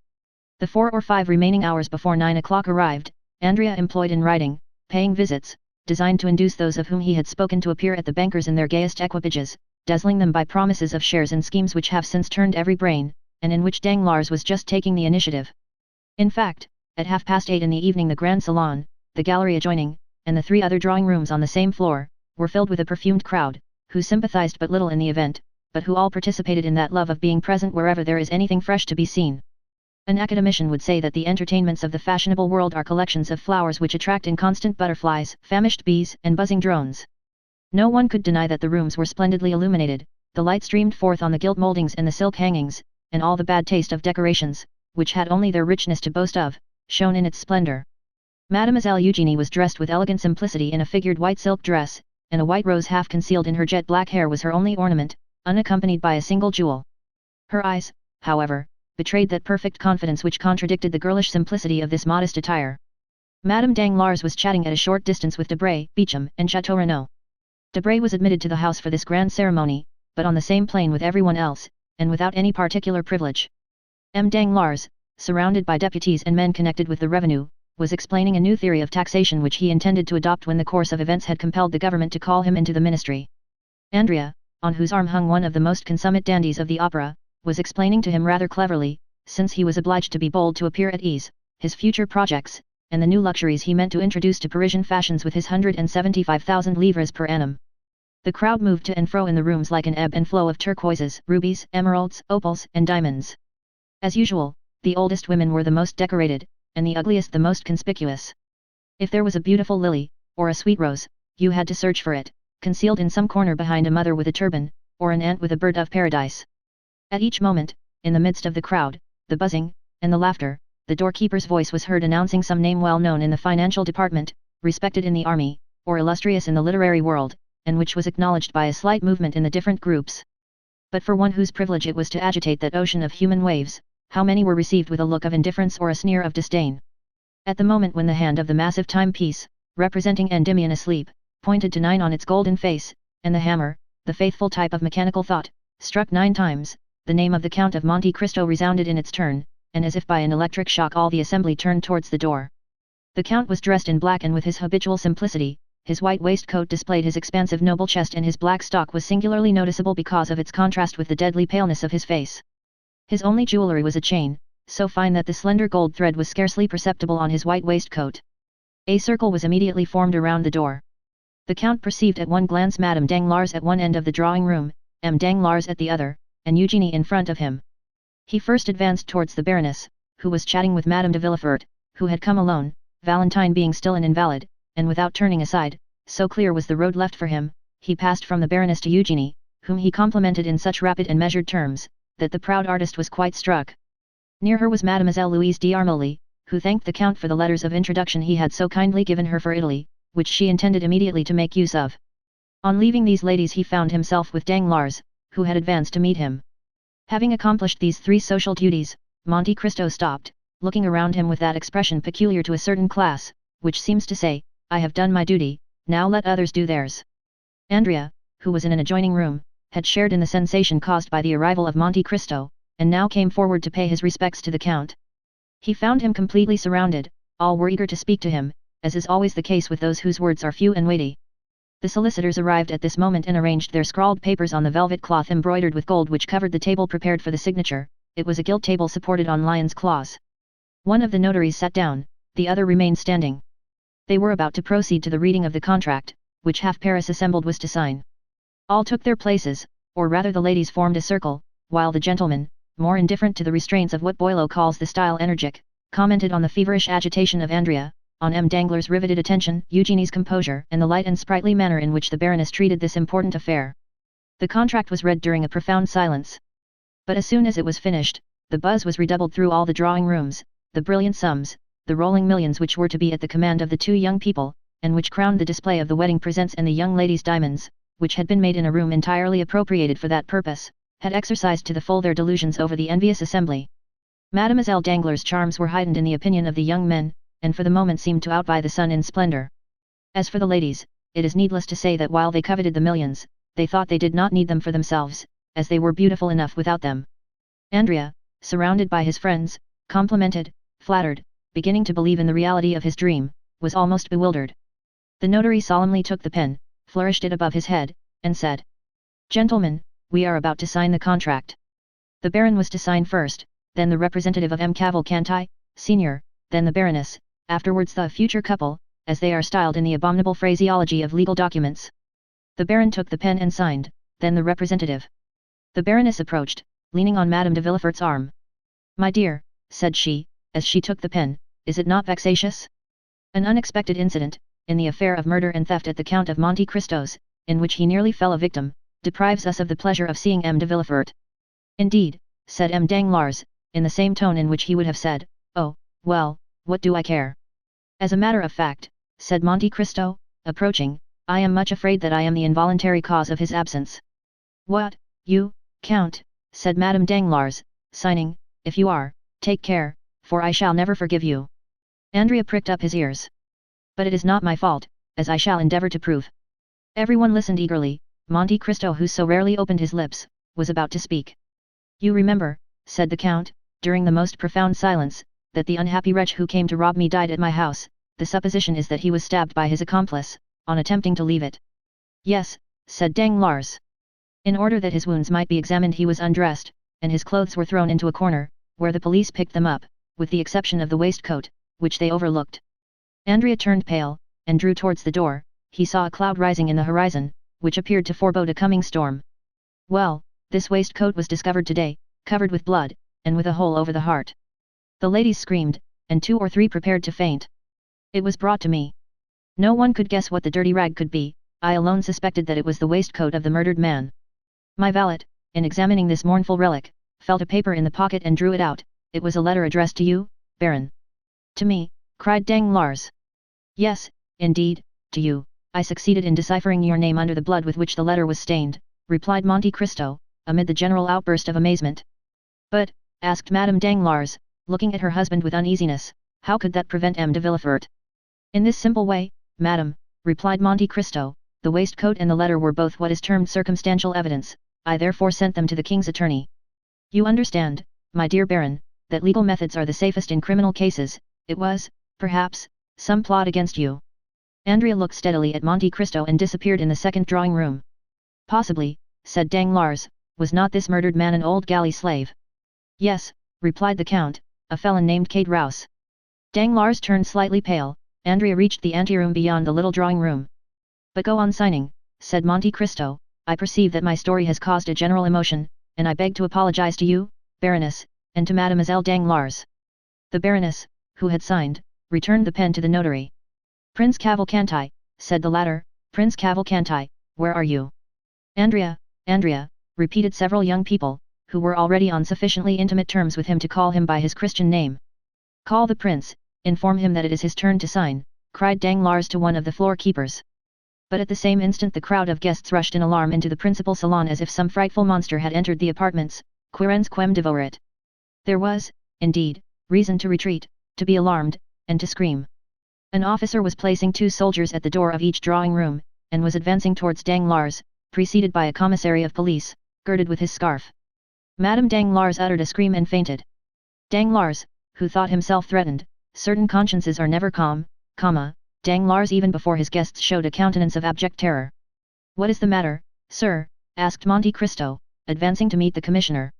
A: The 4 or 5 remaining hours before 9 o'clock arrived, Andrea employed in writing, paying visits, designed to induce those of whom he had spoken to appear at the bankers in their gayest equipages, dazzling them by promises of shares in schemes which have since turned every brain, and in which Danglars was just taking the initiative. In fact, at 8:30 in the evening the grand salon, the gallery adjoining, and the 3 other drawing rooms on the same floor, were filled with a perfumed crowd, who sympathized but little in the event, but who all participated in that love of being present wherever there is anything fresh to be seen. An academician would say that the entertainments of the fashionable world are collections of flowers which attract inconstant butterflies, famished bees, and buzzing drones. No one could deny that the rooms were splendidly illuminated, the light streamed forth on the gilt mouldings and the silk hangings, and all the bad taste of decorations, which had only their richness to boast of, shone in its splendor. Mademoiselle Eugénie was dressed with elegant simplicity in a figured white silk dress, and a white rose half concealed in her jet black hair was her only ornament, unaccompanied by a single jewel. Her eyes, however, betrayed that perfect confidence which contradicted the girlish simplicity of this modest attire. Madame Danglars was chatting at a short distance with Debray, Beauchamp, and Château Renaud. Debray was admitted to the house for this grand ceremony, but on the same plane with everyone else, and without any particular privilege. M. Danglars, surrounded by deputies and men connected with the revenue, was explaining a new theory of taxation which he intended to adopt when the course of events had compelled the government to call him into the ministry. Andrea, on whose arm hung one of the most consummate dandies of the opera, was explaining to him rather cleverly, since he was obliged to be bold to appear at ease, his future projects, and the new luxuries he meant to introduce to Parisian fashions with his 175,000 livres per annum. The crowd moved to and fro in the rooms like an ebb and flow of turquoises, rubies, emeralds, opals, and diamonds. As usual, the oldest women were the most decorated, and the ugliest the most conspicuous. If there was a beautiful lily, or a sweet rose, you had to search for it, concealed in some corner behind a mother with a turban, or an ant with a bird of paradise. At each moment, in the midst of the crowd, the buzzing, and the laughter, the doorkeeper's voice was heard announcing some name well known in the financial department, respected in the army, or illustrious in the literary world, and which was acknowledged by a slight movement in the different groups. But for one whose privilege it was to agitate that ocean of human waves, how many were received with a look of indifference or a sneer of disdain. At the moment when the hand of the massive timepiece, representing Endymion asleep, pointed to 9 on its golden face, and the hammer, the faithful type of mechanical thought, struck 9 times, the name of the Count of Monte Cristo resounded in its turn, and as if by an electric shock all the assembly turned towards the door. The Count was dressed in black and with his habitual simplicity, his white waistcoat displayed his expansive noble chest and his black stock was singularly noticeable because of its contrast with the deadly paleness of his face. His only jewellery was a chain, so fine that the slender gold thread was scarcely perceptible on his white waistcoat. A circle was immediately formed around the door. The Count perceived at one glance Madame Danglars at one end of the drawing room, M. Danglars at the other, and Eugenie in front of him. He first advanced towards the Baroness, who was chatting with Madame de Villefort, who had come alone, Valentine being still an invalid, and without turning aside, so clear was the road left for him, he passed from the Baroness to Eugenie, whom he complimented in such rapid and measured terms, that the proud artist was quite struck. Near her was Mademoiselle Louise d'Armilly, who thanked the Count for the letters of introduction he had so kindly given her for Italy, which she intended immediately to make use of. On leaving these ladies he found himself with Danglars, who had advanced to meet him. Having accomplished these 3 social duties, Monte Cristo stopped, looking around him with that expression peculiar to a certain class, which seems to say, I have done my duty, now let others do theirs. Andrea, who was in an adjoining room, had shared in the sensation caused by the arrival of Monte Cristo, and now came forward to pay his respects to the Count. He found him completely surrounded, all were eager to speak to him, as is always the case with those whose words are few and weighty. The solicitors arrived at this moment and arranged their scrawled papers on the velvet cloth embroidered with gold which covered the table prepared for the signature. It was a gilt table supported on lion's claws. One of the notaries sat down, the other remained standing. They were about to proceed to the reading of the contract, which half Paris assembled was to sign. All took their places, or rather the ladies formed a circle, while the gentlemen, more indifferent to the restraints of what Boileau calls the style energetic, commented on the feverish agitation of Andrea, on M. Danglars' riveted attention, Eugenie's composure, and the light and sprightly manner in which the Baroness treated this important affair. The contract was read during a profound silence. But as soon as it was finished, the buzz was redoubled through all the drawing rooms, the brilliant sums, the rolling millions which were to be at the command of the 2 young people, and which crowned the display of the wedding presents and the young ladies' diamonds, which had been made in a room entirely appropriated for that purpose, had exercised to the full their delusions over the envious assembly. Mademoiselle Danglars' charms were heightened in the opinion of the young men, and for the moment seemed to outvie the sun in splendor. As for the ladies, it is needless to say that while they coveted the millions, they thought they did not need them for themselves, as they were beautiful enough without them. Andrea, surrounded by his friends, complimented, flattered, beginning to believe in the reality of his dream, was almost bewildered. The notary solemnly took the pen, flourished it above his head, and said, "Gentlemen, we are about to sign the contract." The Baron was to sign first, then the representative of M. Cavalcanti, Senior, then the Baroness, afterwards the future couple, as they are styled in the abominable phraseology of legal documents. The Baron took the pen and signed, then the representative. The Baroness approached, leaning on Madame de Villefort's arm. "My dear," said she, as she took the pen, "is it not vexatious? An unexpected incident, in the affair of murder and theft at the Count of Monte Cristo's, in which he nearly fell a victim, deprives us of the pleasure of seeing M. de Villefort." "Indeed," said M. Danglars, in the same tone in which he would have said, "Oh, well, what do I care?" "As a matter of fact," said Monte Cristo, approaching, "I am much afraid that I am the involuntary cause of his absence." "What, you, Count?" said Madame Danglars, signing, "if you are, take care, for I shall never forgive you." Andrea pricked up his ears. "But it is not my fault, as I shall endeavour to prove." Everyone listened eagerly. Monte Cristo, who so rarely opened his lips, was about to speak. "You remember," said the Count, during the most profound silence, "that the unhappy wretch who came to rob me died at my house. The supposition is that he was stabbed by his accomplice, on attempting to leave it." "Yes," said Danglars. "In order that his wounds might be examined he was undressed, and his clothes were thrown into a corner, where the police picked them up, with the exception of the waistcoat, which they overlooked." Andrea turned pale, and drew towards the door. He saw a cloud rising in the horizon, which appeared to forebode a coming storm. "Well, this waistcoat was discovered today, covered with blood, and with a hole over the heart." The ladies screamed, and 2 or 3 prepared to faint. "It was brought to me. No one could guess what the dirty rag could be, I alone suspected that it was the waistcoat of the murdered man. My valet, in examining this mournful relic, felt a paper in the pocket and drew it out. It was a letter addressed to you, Baron." "To me?" cried Danglars. "Yes, indeed, to you. I succeeded in deciphering your name under the blood with which the letter was stained," replied Monte Cristo, amid the general outburst of amazement. "But," asked Madame Danglars, looking at her husband with uneasiness, "how could that prevent M. de Villefort?" "In this simple way, madame," replied Monte Cristo, "the waistcoat and the letter were both what is termed circumstantial evidence, I therefore sent them to the king's attorney. You understand, my dear Baron, that legal methods are the safest in criminal cases. It was, perhaps, some plot against you." Andrea looked steadily at Monte Cristo and disappeared in the second drawing room. "Possibly," said Danglars, "was not this murdered man an old galley slave?" "Yes," replied the Count, "a felon named Kate Rouse." Danglars turned slightly pale. Andrea reached the anteroom beyond the little drawing room. "But go on signing," said Monte Cristo, I perceive that my story has caused a general emotion, and I beg to apologize to you, Baroness, and to Mademoiselle Danglars." The Baroness, who had signed, returned the pen to the notary. "Prince Cavalcanti," said the latter, "Prince Cavalcanti, where are you?" "Andrea, Andrea," repeated several young people, who were already on sufficiently intimate terms with him to call him by his Christian name. "Call the prince, inform him that it is his turn to sign," cried Danglars to one of the floor keepers. But at the same instant the crowd of guests rushed in alarm into the principal salon as if some frightful monster had entered the apartments, querens quem devoret. There was, indeed, reason to retreat, to be alarmed, and to scream. An officer was placing 2 soldiers at the door of each drawing room, and was advancing towards Danglars, preceded by a commissary of police, girded with his scarf. Madame Danglars uttered a scream and fainted. Danglars, who thought himself threatened, certain consciences are never calm, Danglars even before his guests showed a countenance of abject terror. "What is the matter, sir?" asked Monte Cristo, advancing to meet the commissioner.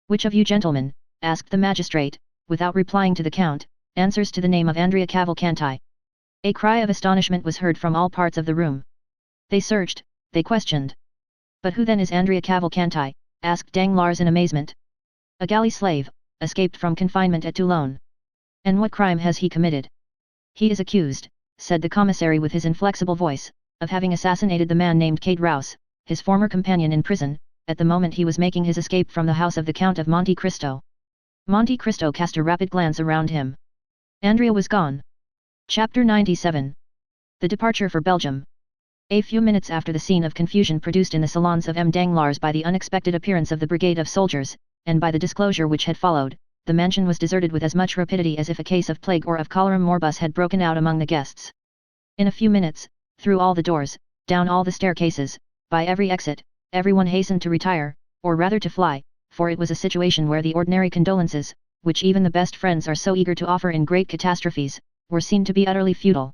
A: "Which of you gentlemen," asked the magistrate, without replying to the count, "answers to the name of Andrea Cavalcanti?" A cry of astonishment was heard from all parts of the room. They searched, they questioned. "But who then is Andrea Cavalcanti?" asked Danglars in amazement. "A galley slave, escaped from confinement at Toulon." "And what crime has he committed?" "He is accused," said the commissary with his inflexible voice, "of having assassinated the man named Caderousse, his former companion in prison, at the moment he was making his escape from the house of the Count of Monte Cristo." Monte Cristo cast a rapid glance around him. Andrea was gone. Chapter 97. The departure for Belgium. A few minutes after the scene of confusion produced in the salons of M. Danglars by the unexpected appearance of the brigade of soldiers, and by the disclosure which had followed, the mansion was deserted with as much rapidity as if a case of plague or of cholera morbus had broken out among the guests. In a few minutes, through all the doors, down all the staircases, by every exit, everyone hastened to retire, or rather to fly, for it was a situation where the ordinary condolences, which even the best friends are so eager to offer in great catastrophes, were seen to be utterly futile.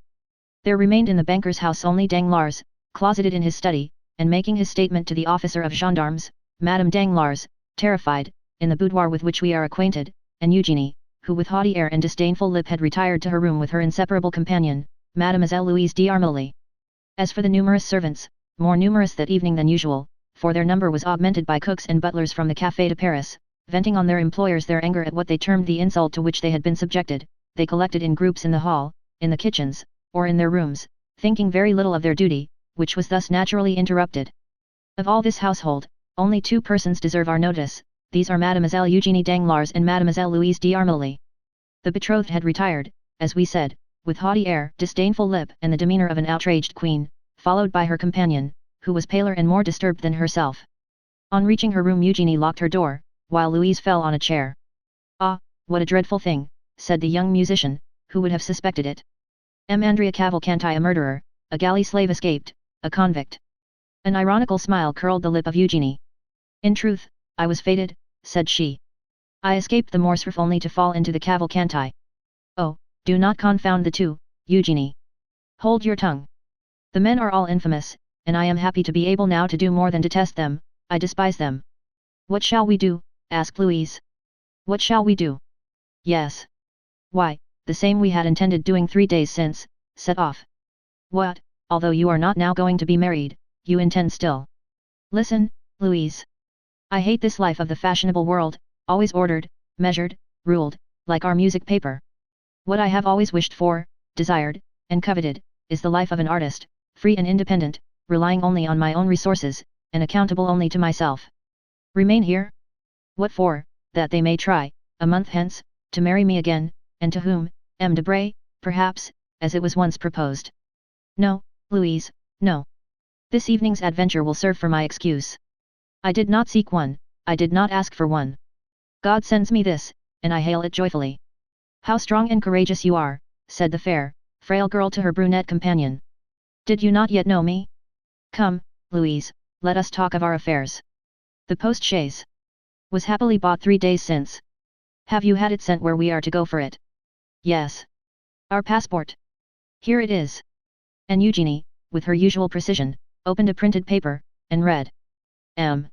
A: There remained in the banker's house only Danglars, closeted in his study, and making his statement to the officer of gendarmes, Madame Danglars, terrified, in the boudoir with which we are acquainted, and Eugenie, who with haughty air and disdainful lip had retired to her room with her inseparable companion, Mademoiselle Louise d'Armilly. As for the numerous servants, more numerous that evening than usual, for their number was augmented by cooks and butlers from the Café de Paris, venting on their employers their anger at what they termed the insult to which they had been subjected, they collected in groups in the hall, in the kitchens, or in their rooms, thinking very little of their duty, which was thus naturally interrupted. Of all this household, only 2 persons deserve our notice. These are Mademoiselle Eugenie Danglars and Mademoiselle Louise d'Armilly. The betrothed had retired, as we said, with haughty air, disdainful lip and the demeanour of an outraged queen, followed by her companion, who was paler and more disturbed than herself. On reaching her room Eugenie locked her door, while Louise fell on a chair. "Ah, what a dreadful thing," said the young musician, who would have suspected it. "M. Andrea Cavalcanti a murderer, a galley slave escaped, a convict." An ironical smile curled the lip of Eugenie. "In truth, I was fated," said she. "I escaped the Morcerf only to fall into the Cavalcanti." "Oh, do not confound the two, Eugenie. Hold your tongue. The men are all infamous, and I am happy to be able now to do more than detest them, I despise them." "What shall we do?" asked Louise. "What shall we do?" "Yes. Why, the same we had intended doing 3 days since, set off." "What, although you are not now going to be married, you intend still?" "Listen, Louise. I hate this life of the fashionable world, always ordered, measured, ruled, like our music paper. What I have always wished for, desired, and coveted, is the life of an artist, free and independent, relying only on my own resources, and accountable only to myself. Remain here? What for? That they may try, a month hence, to marry me again, and to whom? M. de Bray, perhaps, as it was once proposed. No, Louise, no. This evening's adventure will serve for my excuse. I did not seek one, I did not ask for one. God sends me this, and I hail it joyfully." "How strong and courageous you are," said the fair, frail girl to her brunette companion. "Did you not yet know me? Come, Louise, let us talk of our affairs. The post-chaise was happily bought 3 days since. Have you had it sent where we are to go for it?" "Yes. Our passport? Here it is." And Eugenie, with her usual precision, opened a printed paper, and read. M.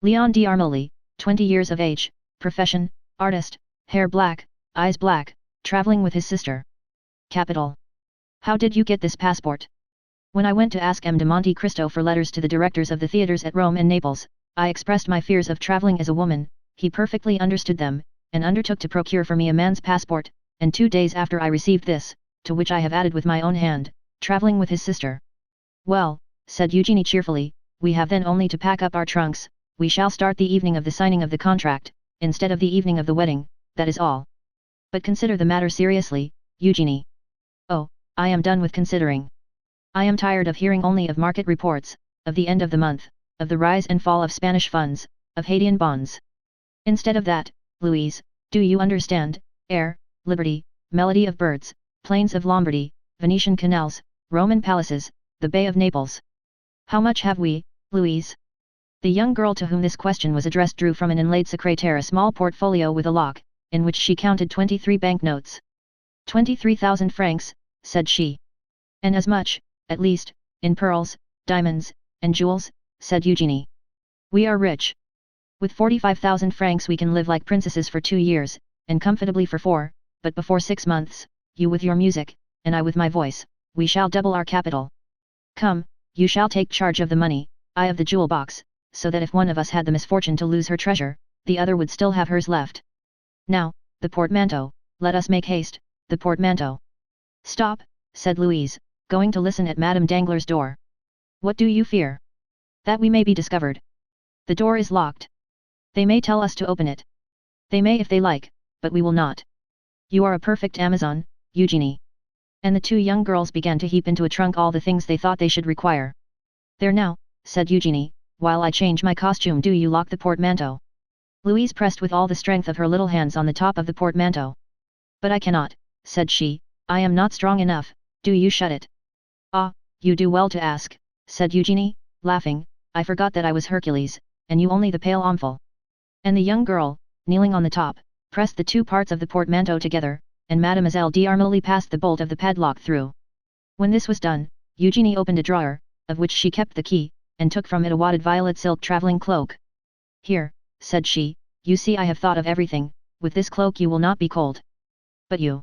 A: Leon d'Armilly, 20 years of age, profession, artist, hair black, eyes black, travelling with his sister. Capital. How did you get this passport? When I went to ask M. de Monte Cristo for letters to the directors of the theatres at Rome and Naples, I expressed my fears of travelling as a woman. He perfectly understood them, and undertook to procure for me a man's passport, and 2 days after I received this, to which I have added with my own hand, travelling with his sister. Well, said Eugenie cheerfully, we have then only to pack up our trunks, we shall start the evening of the signing of the contract, instead of the evening of the wedding, that is all. But consider the matter seriously, Eugenie. Oh, I am done with considering. I am tired of hearing only of market reports, of the end of the month, of the rise and fall of Spanish funds, of Haitian bonds. Instead of that, Louise, do you understand, air, liberty, melody of birds, plains of Lombardy, Venetian canals, Roman palaces, the Bay of Naples. How much have we, Louise? The young girl to whom this question was addressed drew from an inlaid secretaire a small portfolio with a lock, in which she counted 23 banknotes. 23,000 francs, said she. And as much, at least, in pearls, diamonds, and jewels, said Eugenie. We are rich. With 45,000 francs we can live like princesses for 2 years, and comfortably for 4, but before 6 months, you with your music, and I with my voice, we shall double our capital. Come, you shall take charge of the money, I of the jewel box, so that if one of us had the misfortune to lose her treasure, the other would still have hers left. Now, the portmanteau, let us make haste, the portmanteau. Stop, said Louise, going to listen at Madame Danglars' door. What do you fear? That we may be discovered. The door is locked. They may tell us to open it. They may if they like, but we will not. You are a perfect Amazon, Eugenie. And the 2 young girls began to heap into a trunk all the things they thought they should require. There now, said Eugenie, while I change my costume do you lock the portmanteau. Louise pressed with all the strength of her little hands on the top of the portmanteau. But I cannot, said she, I am not strong enough, do you shut it. Ah, you do well to ask, said Eugenie, laughing, I forgot that I was Hercules, and you only the pale omphal. And the young girl, kneeling on the top, pressed the 2 parts of the portmanteau together, and Mademoiselle d'Armilly passed the bolt of the padlock through. When this was done, Eugenie opened a drawer, of which she kept the key, and took from it a wadded violet silk travelling cloak. Here, said she, you see I have thought of everything, with this cloak you will not be cold. But you?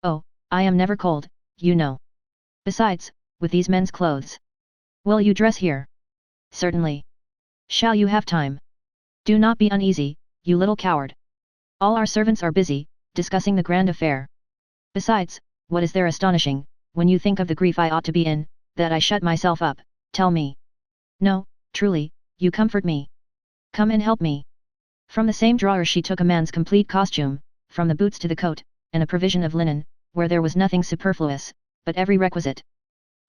A: Oh, I am never cold, you know. Besides, with these men's clothes. Will you dress here? Certainly. Shall you have time? Do not be uneasy, you little coward. All our servants are busy, discussing the grand affair. Besides, what is there astonishing, when you think of the grief I ought to be in, that I shut myself up, tell me. No, truly, you comfort me. Come and help me. From the same drawer she took a man's complete costume, from the boots to the coat, and a provision of linen, where there was nothing superfluous, but every requisite.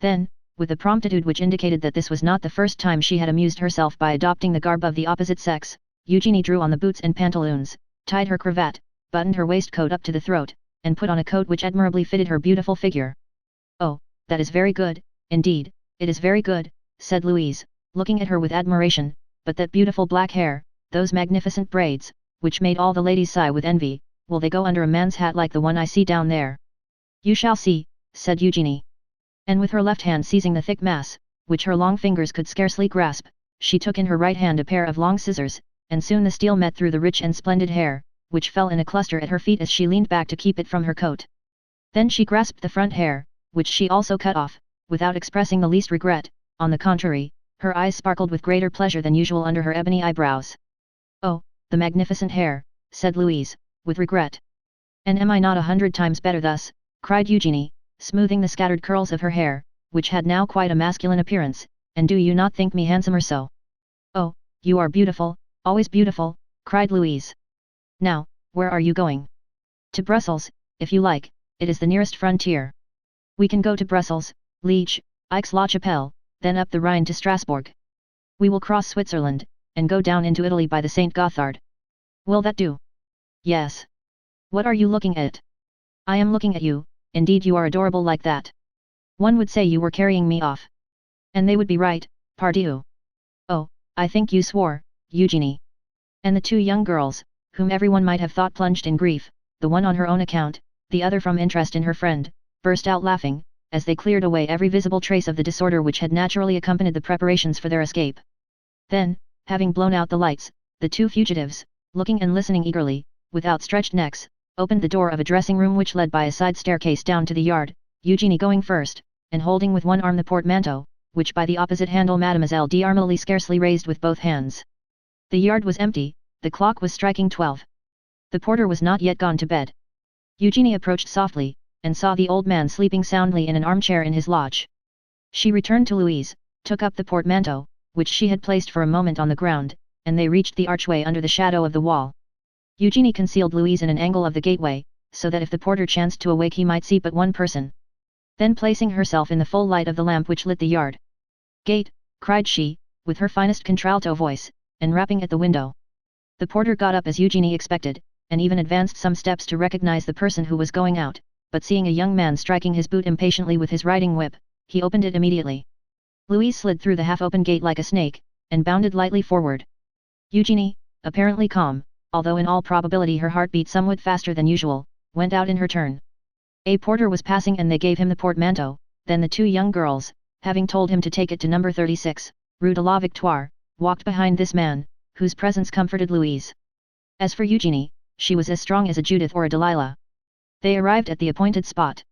A: Then, with a promptitude which indicated that this was not the first time she had amused herself by adopting the garb of the opposite sex, Eugenie drew on the boots and pantaloons, tied her cravat, buttoned her waistcoat up to the throat, and put on a coat which admirably fitted her beautiful figure. Oh, that is very good, indeed, it is very good, said Louise, looking at her with admiration, but that beautiful black hair, those magnificent braids, which made all the ladies sigh with envy, will they go under a man's hat like the one I see down there? You shall see, said Eugenie. And with her left hand seizing the thick mass, which her long fingers could scarcely grasp, she took in her right hand a pair of long scissors, and soon the steel met through the rich and splendid hair, which fell in a cluster at her feet as she leaned back to keep it from her coat. Then she grasped the front hair, which she also cut off, without expressing the least regret, on the contrary, her eyes sparkled with greater pleasure than usual under her ebony eyebrows. Oh, the magnificent hair, said Louise, with regret. And am I not 100 times better thus, cried Eugenie, smoothing the scattered curls of her hair, which had now quite a masculine appearance, and do you not think me handsomer so? Oh, you are beautiful, always beautiful, cried Louise. Now, where are you going? To Brussels, if you like, it is the nearest frontier. We can go to Brussels, Liege, Aix-la-Chapelle, then up the Rhine to Strasbourg. We will cross Switzerland, and go down into Italy by the St. Gothard. Will that do? Yes. What are you looking at? I am looking at you, indeed you are adorable like that. One would say you were carrying me off. And they would be right, pardieu. Oh, I think you swore, Eugenie. And the 2 young girls, whom everyone might have thought plunged in grief, the one on her own account, the other from interest in her friend, burst out laughing, as they cleared away every visible trace of the disorder which had naturally accompanied the preparations for their escape. Then, having blown out the lights, the 2 fugitives, looking and listening eagerly, with outstretched necks, opened the door of a dressing room which led by a side staircase down to the yard, Eugenie going first, and holding with one arm the portmanteau, which by the opposite handle Mademoiselle d'Armilly scarcely raised with both hands. The yard was empty, the clock was striking 12. The porter was not yet gone to bed. Eugenie approached softly, and saw the old man sleeping soundly in an armchair in his lodge. She returned to Louise, took up the portmanteau, which she had placed for a moment on the ground, and they reached the archway under the shadow of the wall. Eugenie concealed Louise in an angle of the gateway, so that if the porter chanced to awake he might see but one person. Then placing herself in the full light of the lamp which lit the yard gate, cried she, with her finest contralto voice, and rapping at the window. The porter got up as Eugenie expected, and even advanced some steps to recognize the person who was going out, but seeing a young man striking his boot impatiently with his riding whip, he opened it immediately. Louise slid through the half-open gate like a snake, and bounded lightly forward. Eugenie, apparently calm, although in all probability her heart beat somewhat faster than usual, went out in her turn. A porter was passing and they gave him the portmanteau, then the two young girls, having told him to take it to number 36, Rue de la Victoire, walked behind this man, whose presence comforted Louise. As for Eugenie, she was as strong as a Judith or a Delilah. They arrived at the appointed spot.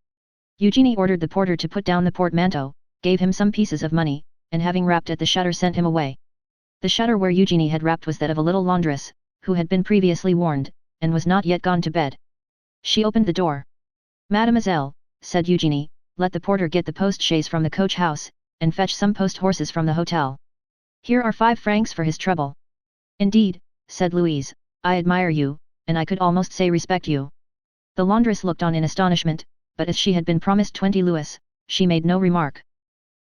A: Eugenie ordered the porter to put down the portmanteau, gave him some pieces of money, and having rapped at the shutter sent him away. The shutter where Eugenie had rapped was that of a little laundress, who had been previously warned, and was not yet gone to bed. She opened the door. "Mademoiselle," said Eugenie, "let the porter get the post-chaise from the coach house, and fetch some post-horses from the hotel. Here are 5 francs for his trouble." "Indeed," said Louise, "I admire you, and I could almost say respect you." The laundress looked on in astonishment, but as she had been promised 20 louis, she made no remark.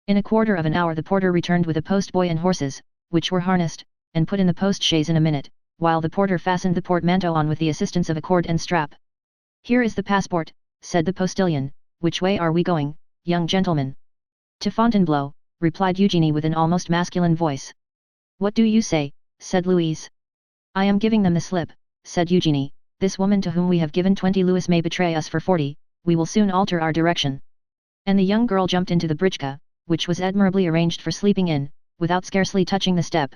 A: In a quarter of an hour the porter returned with a post-boy and horses, which were harnessed, and put in the post-chaise in a minute, while the porter fastened the portmanteau on with the assistance of a cord and strap. "Here is the passport," said the postilion. "Which way are we going, young gentleman?" "To Fontainebleau," replied Eugenie with an almost masculine voice. "What do you say?" said Louise. "I am giving them the slip," said Eugenie. "This woman to whom we have given 20 louis may betray us for 40, we will soon alter our direction." And the young girl jumped into the britchka, which was admirably arranged for sleeping in, without scarcely touching the step.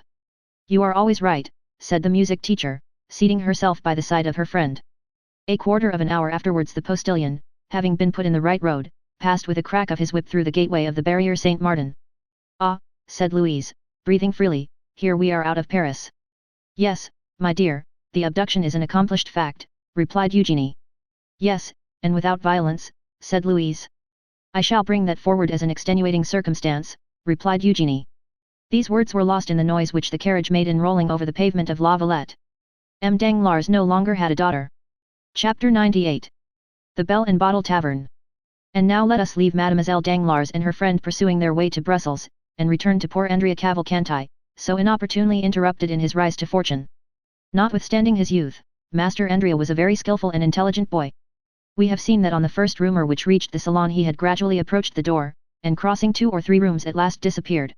A: "You are always right," said the music teacher, seating herself by the side of her friend. A quarter of an hour afterwards the postilion, having been put in the right road, passed with a crack of his whip through the gateway of the Barrière Saint-Martin. "Ah," said Louise, breathing freely, "here we are out of Paris." "Yes, my dear, the abduction is an accomplished fact," replied Eugenie. "Yes, and without violence," said Louise. "I shall bring that forward as an extenuating circumstance," replied Eugenie. These words were lost in the noise which the carriage made in rolling over the pavement of La Villette. M. Danglars no longer had a daughter. Chapter 98. The Bell and Bottle Tavern. And now let us leave Mademoiselle Danglars and her friend pursuing their way to Brussels, and return to poor Andrea Cavalcanti, so inopportunely interrupted in his rise to fortune. Notwithstanding his youth, Master Andrea was a very skillful and intelligent boy. We have seen that on the first rumour which reached the salon he had gradually approached the door, and crossing 2 or 3 rooms at last disappeared.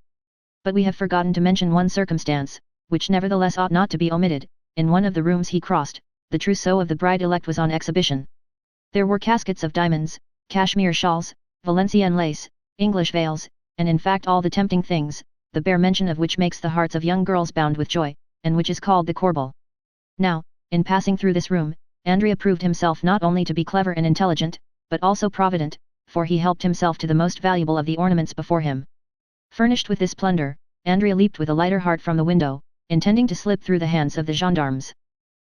A: But we have forgotten to mention one circumstance, which nevertheless ought not to be omitted. In one of the rooms he crossed, the trousseau of the bride-elect was on exhibition. There were caskets of diamonds, cashmere shawls, Valenciennes lace, English veils, and in fact all the tempting things, the bare mention of which makes the hearts of young girls bound with joy, and which is called the corbel. Now, in passing through this room, Andrea proved himself not only to be clever and intelligent, but also provident, for he helped himself to the most valuable of the ornaments before him. Furnished with this plunder, Andrea leaped with a lighter heart from the window, intending to slip through the hands of the gendarmes.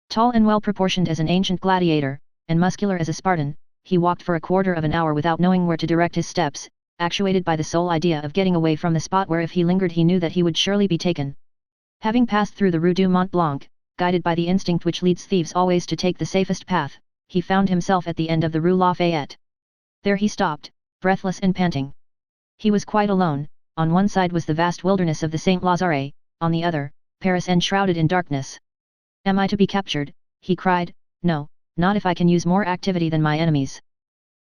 A: Tall and well proportioned as an ancient gladiator, and muscular as a Spartan, he walked for a quarter of an hour without knowing where to direct his steps, actuated by the sole idea of getting away from the spot where if he lingered he knew that he would surely be taken. Having passed through the Rue du Mont Blanc, guided by the instinct which leads thieves always to take the safest path, he found himself at the end of the Rue Lafayette. There he stopped, breathless and panting. He was quite alone. On one side was the vast wilderness of the Saint-Lazare, on the other, Paris enshrouded in darkness. "Am I to be captured?" he cried. "No, not if I can use more activity than my enemies.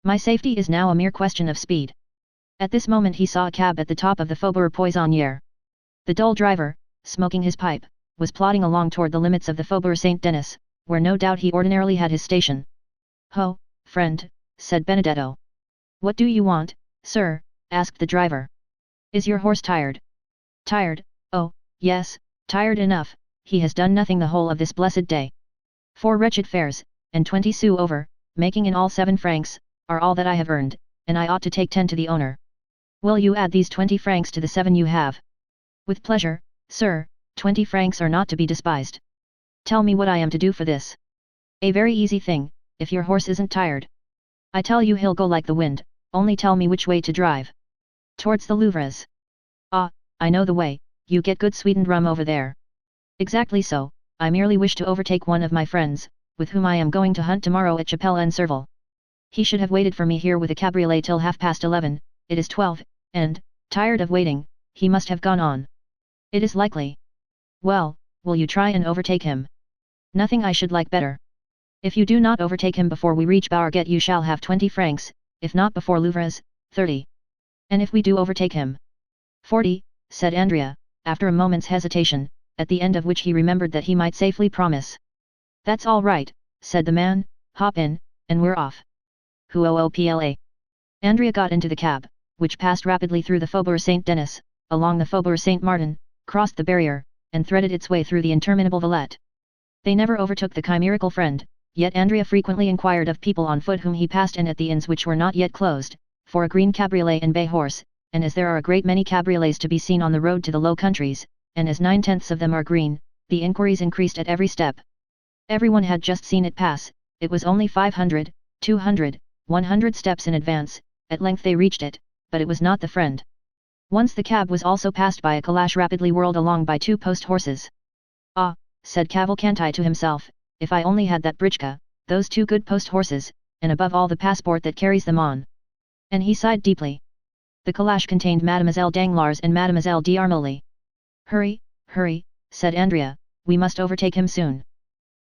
A: My safety is now a mere question of speed." At this moment he saw a cab at the top of the Faubourg Poissonnière. The dull driver, smoking his pipe, was plodding along toward the limits of the Faubourg Saint-Denis, where no doubt he ordinarily had his station. "Ho, friend," said Benedetto. "What do you want, sir?" asked the driver. "Is your horse tired?" "Tired? Oh, yes, tired enough, he has done nothing the whole of this blessed day. 4 wretched fares, and 20 sous over, making in all 7 francs, are all that I have earned, and I ought to take 10 to the owner." Will you add these 20 francs to the 7 you have? With pleasure, sir, 20 francs are not to be despised. Tell me what I am to do for this. A very easy thing, if your horse isn't tired. I tell you he'll go like the wind, only tell me which way to drive. Towards the Louvres. Ah, I know the way, you get good sweetened rum over there. Exactly so, I merely wish to overtake one of my friends, with whom I am going to hunt tomorrow at Chapelle-en-Serval. He should have waited for me here with a cabriolet till 11:30, it is 12, and, tired of waiting, he must have gone on. It is likely. Well, will you try and overtake him? Nothing I should like better. If you do not overtake him before we reach Bourget you shall have 20 francs, if not before Louvres, 30. And if we do overtake him? 40, said Andrea, after a moment's hesitation, at the end of which he remembered that he might safely promise. That's all right, said the man, hop in, and we're off. Hoopla. Andrea got into the cab, which passed rapidly through the Faubourg Saint-Denis, along the Faubourg Saint-Martin, crossed the barrier, and threaded its way through the interminable Villette. They never overtook the chimerical friend, yet Andrea frequently inquired of people on foot whom he passed and at the inns which were not yet closed, for a green cabriolet and bay horse, and as there are a great many cabriolets to be seen on the road to the Low Countries, and as 9/10 of them are green, the inquiries increased at every step. Everyone had just seen it pass, it was only 500, 200, 100 steps in advance, at length they reached it, but it was not the friend. Once the cab was also passed by a calash rapidly whirled along by 2 post horses. Ah, said Cavalcanti to himself, if I only had that britchka, those 2 good post horses, and above all the passport that carries them on. And he sighed deeply. The calash contained Mademoiselle Danglars and Mademoiselle d'Armilly. Hurry, hurry, said Andrea, we must overtake him soon.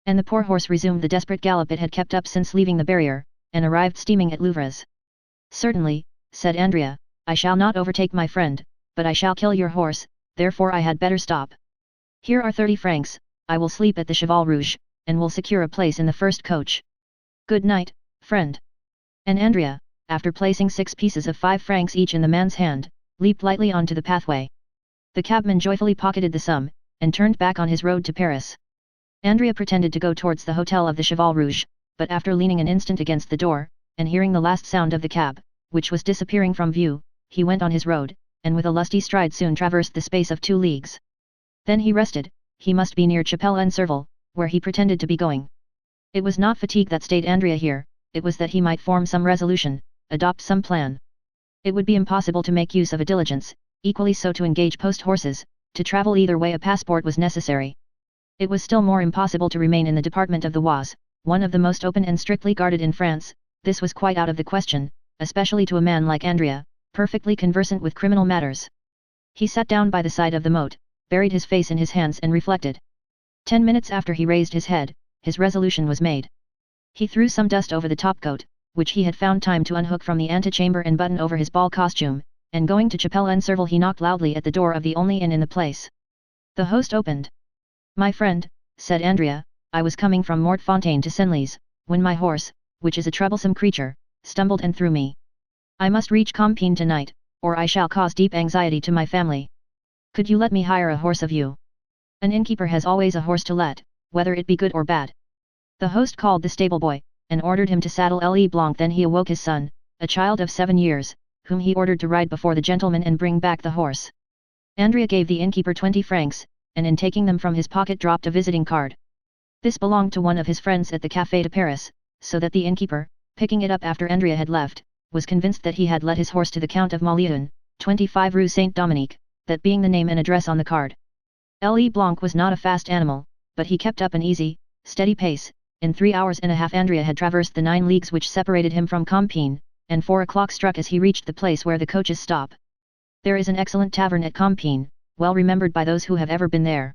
A: And the poor horse resumed the desperate gallop it had kept up since leaving the barrier, and arrived steaming at Louvres. Certainly, said Andrea, I shall not overtake my friend, but I shall kill your horse, therefore I had better stop. Here are 30 francs, I will sleep at the Cheval Rouge, and will secure a place in the first coach. Good night, friend. And Andrea, after placing 6 pieces of 5 francs each in the man's hand, leaped lightly onto the pathway. The cabman joyfully pocketed the sum, and turned back on his road to Paris. Andrea pretended to go towards the hotel of the Cheval Rouge, but after leaning an instant against the door, and hearing the last sound of the cab, which was disappearing from view, he went on his road, and with a lusty stride soon traversed the space of 2 leagues. Then he rested, he must be near Chapelle-en-Serval, where he pretended to be going. It was not fatigue that stayed Andrea here, it was that he might form some resolution, adopt some plan. It would be impossible to make use of a diligence, equally so to engage post horses, to travel either way a passport was necessary. It was still more impossible to remain in the department of the Oise, one of the most open and strictly guarded in France, this was quite out of the question, especially to a man like Andrea, perfectly conversant with criminal matters. He sat down by the side of the moat, buried his face in his hands and reflected. 10 minutes after he raised his head, his resolution was made. He threw some dust over the topcoat, which he had found time to unhook from the antechamber and button over his ball costume, and going to Chapelle-en-Serval he knocked loudly at the door of the only inn in the place. The host opened. My friend, said Andrea, I was coming from Mortefontaine to Senlis, when my horse, which is a troublesome creature, stumbled and threw me. I must reach Compiègne tonight, or I shall cause deep anxiety to my family. Could you let me hire a horse of you? An innkeeper has always a horse to let, whether it be good or bad. The host called the stable-boy, and ordered him to saddle Leblanc. Then he awoke his son, a child of 7 years, whom he ordered to ride before the gentleman and bring back the horse. Andrea gave the innkeeper 20 francs, and in taking them from his pocket dropped a visiting card. This belonged to one of his friends at the Café de Paris, so that the innkeeper, picking it up after Andrea had left, was convinced that he had let his horse to the Count of Mauléon, 25 Rue Saint-Dominique, that being the name and address on the card. Leblanc was not a fast animal, but he kept up an easy, steady pace. In 3 hours and a half Andrea had traversed the 9 leagues which separated him from Compiègne, and 4 o'clock struck as he reached the place where the coaches stop. There is an excellent tavern at Compiègne, well remembered by those who have ever been there.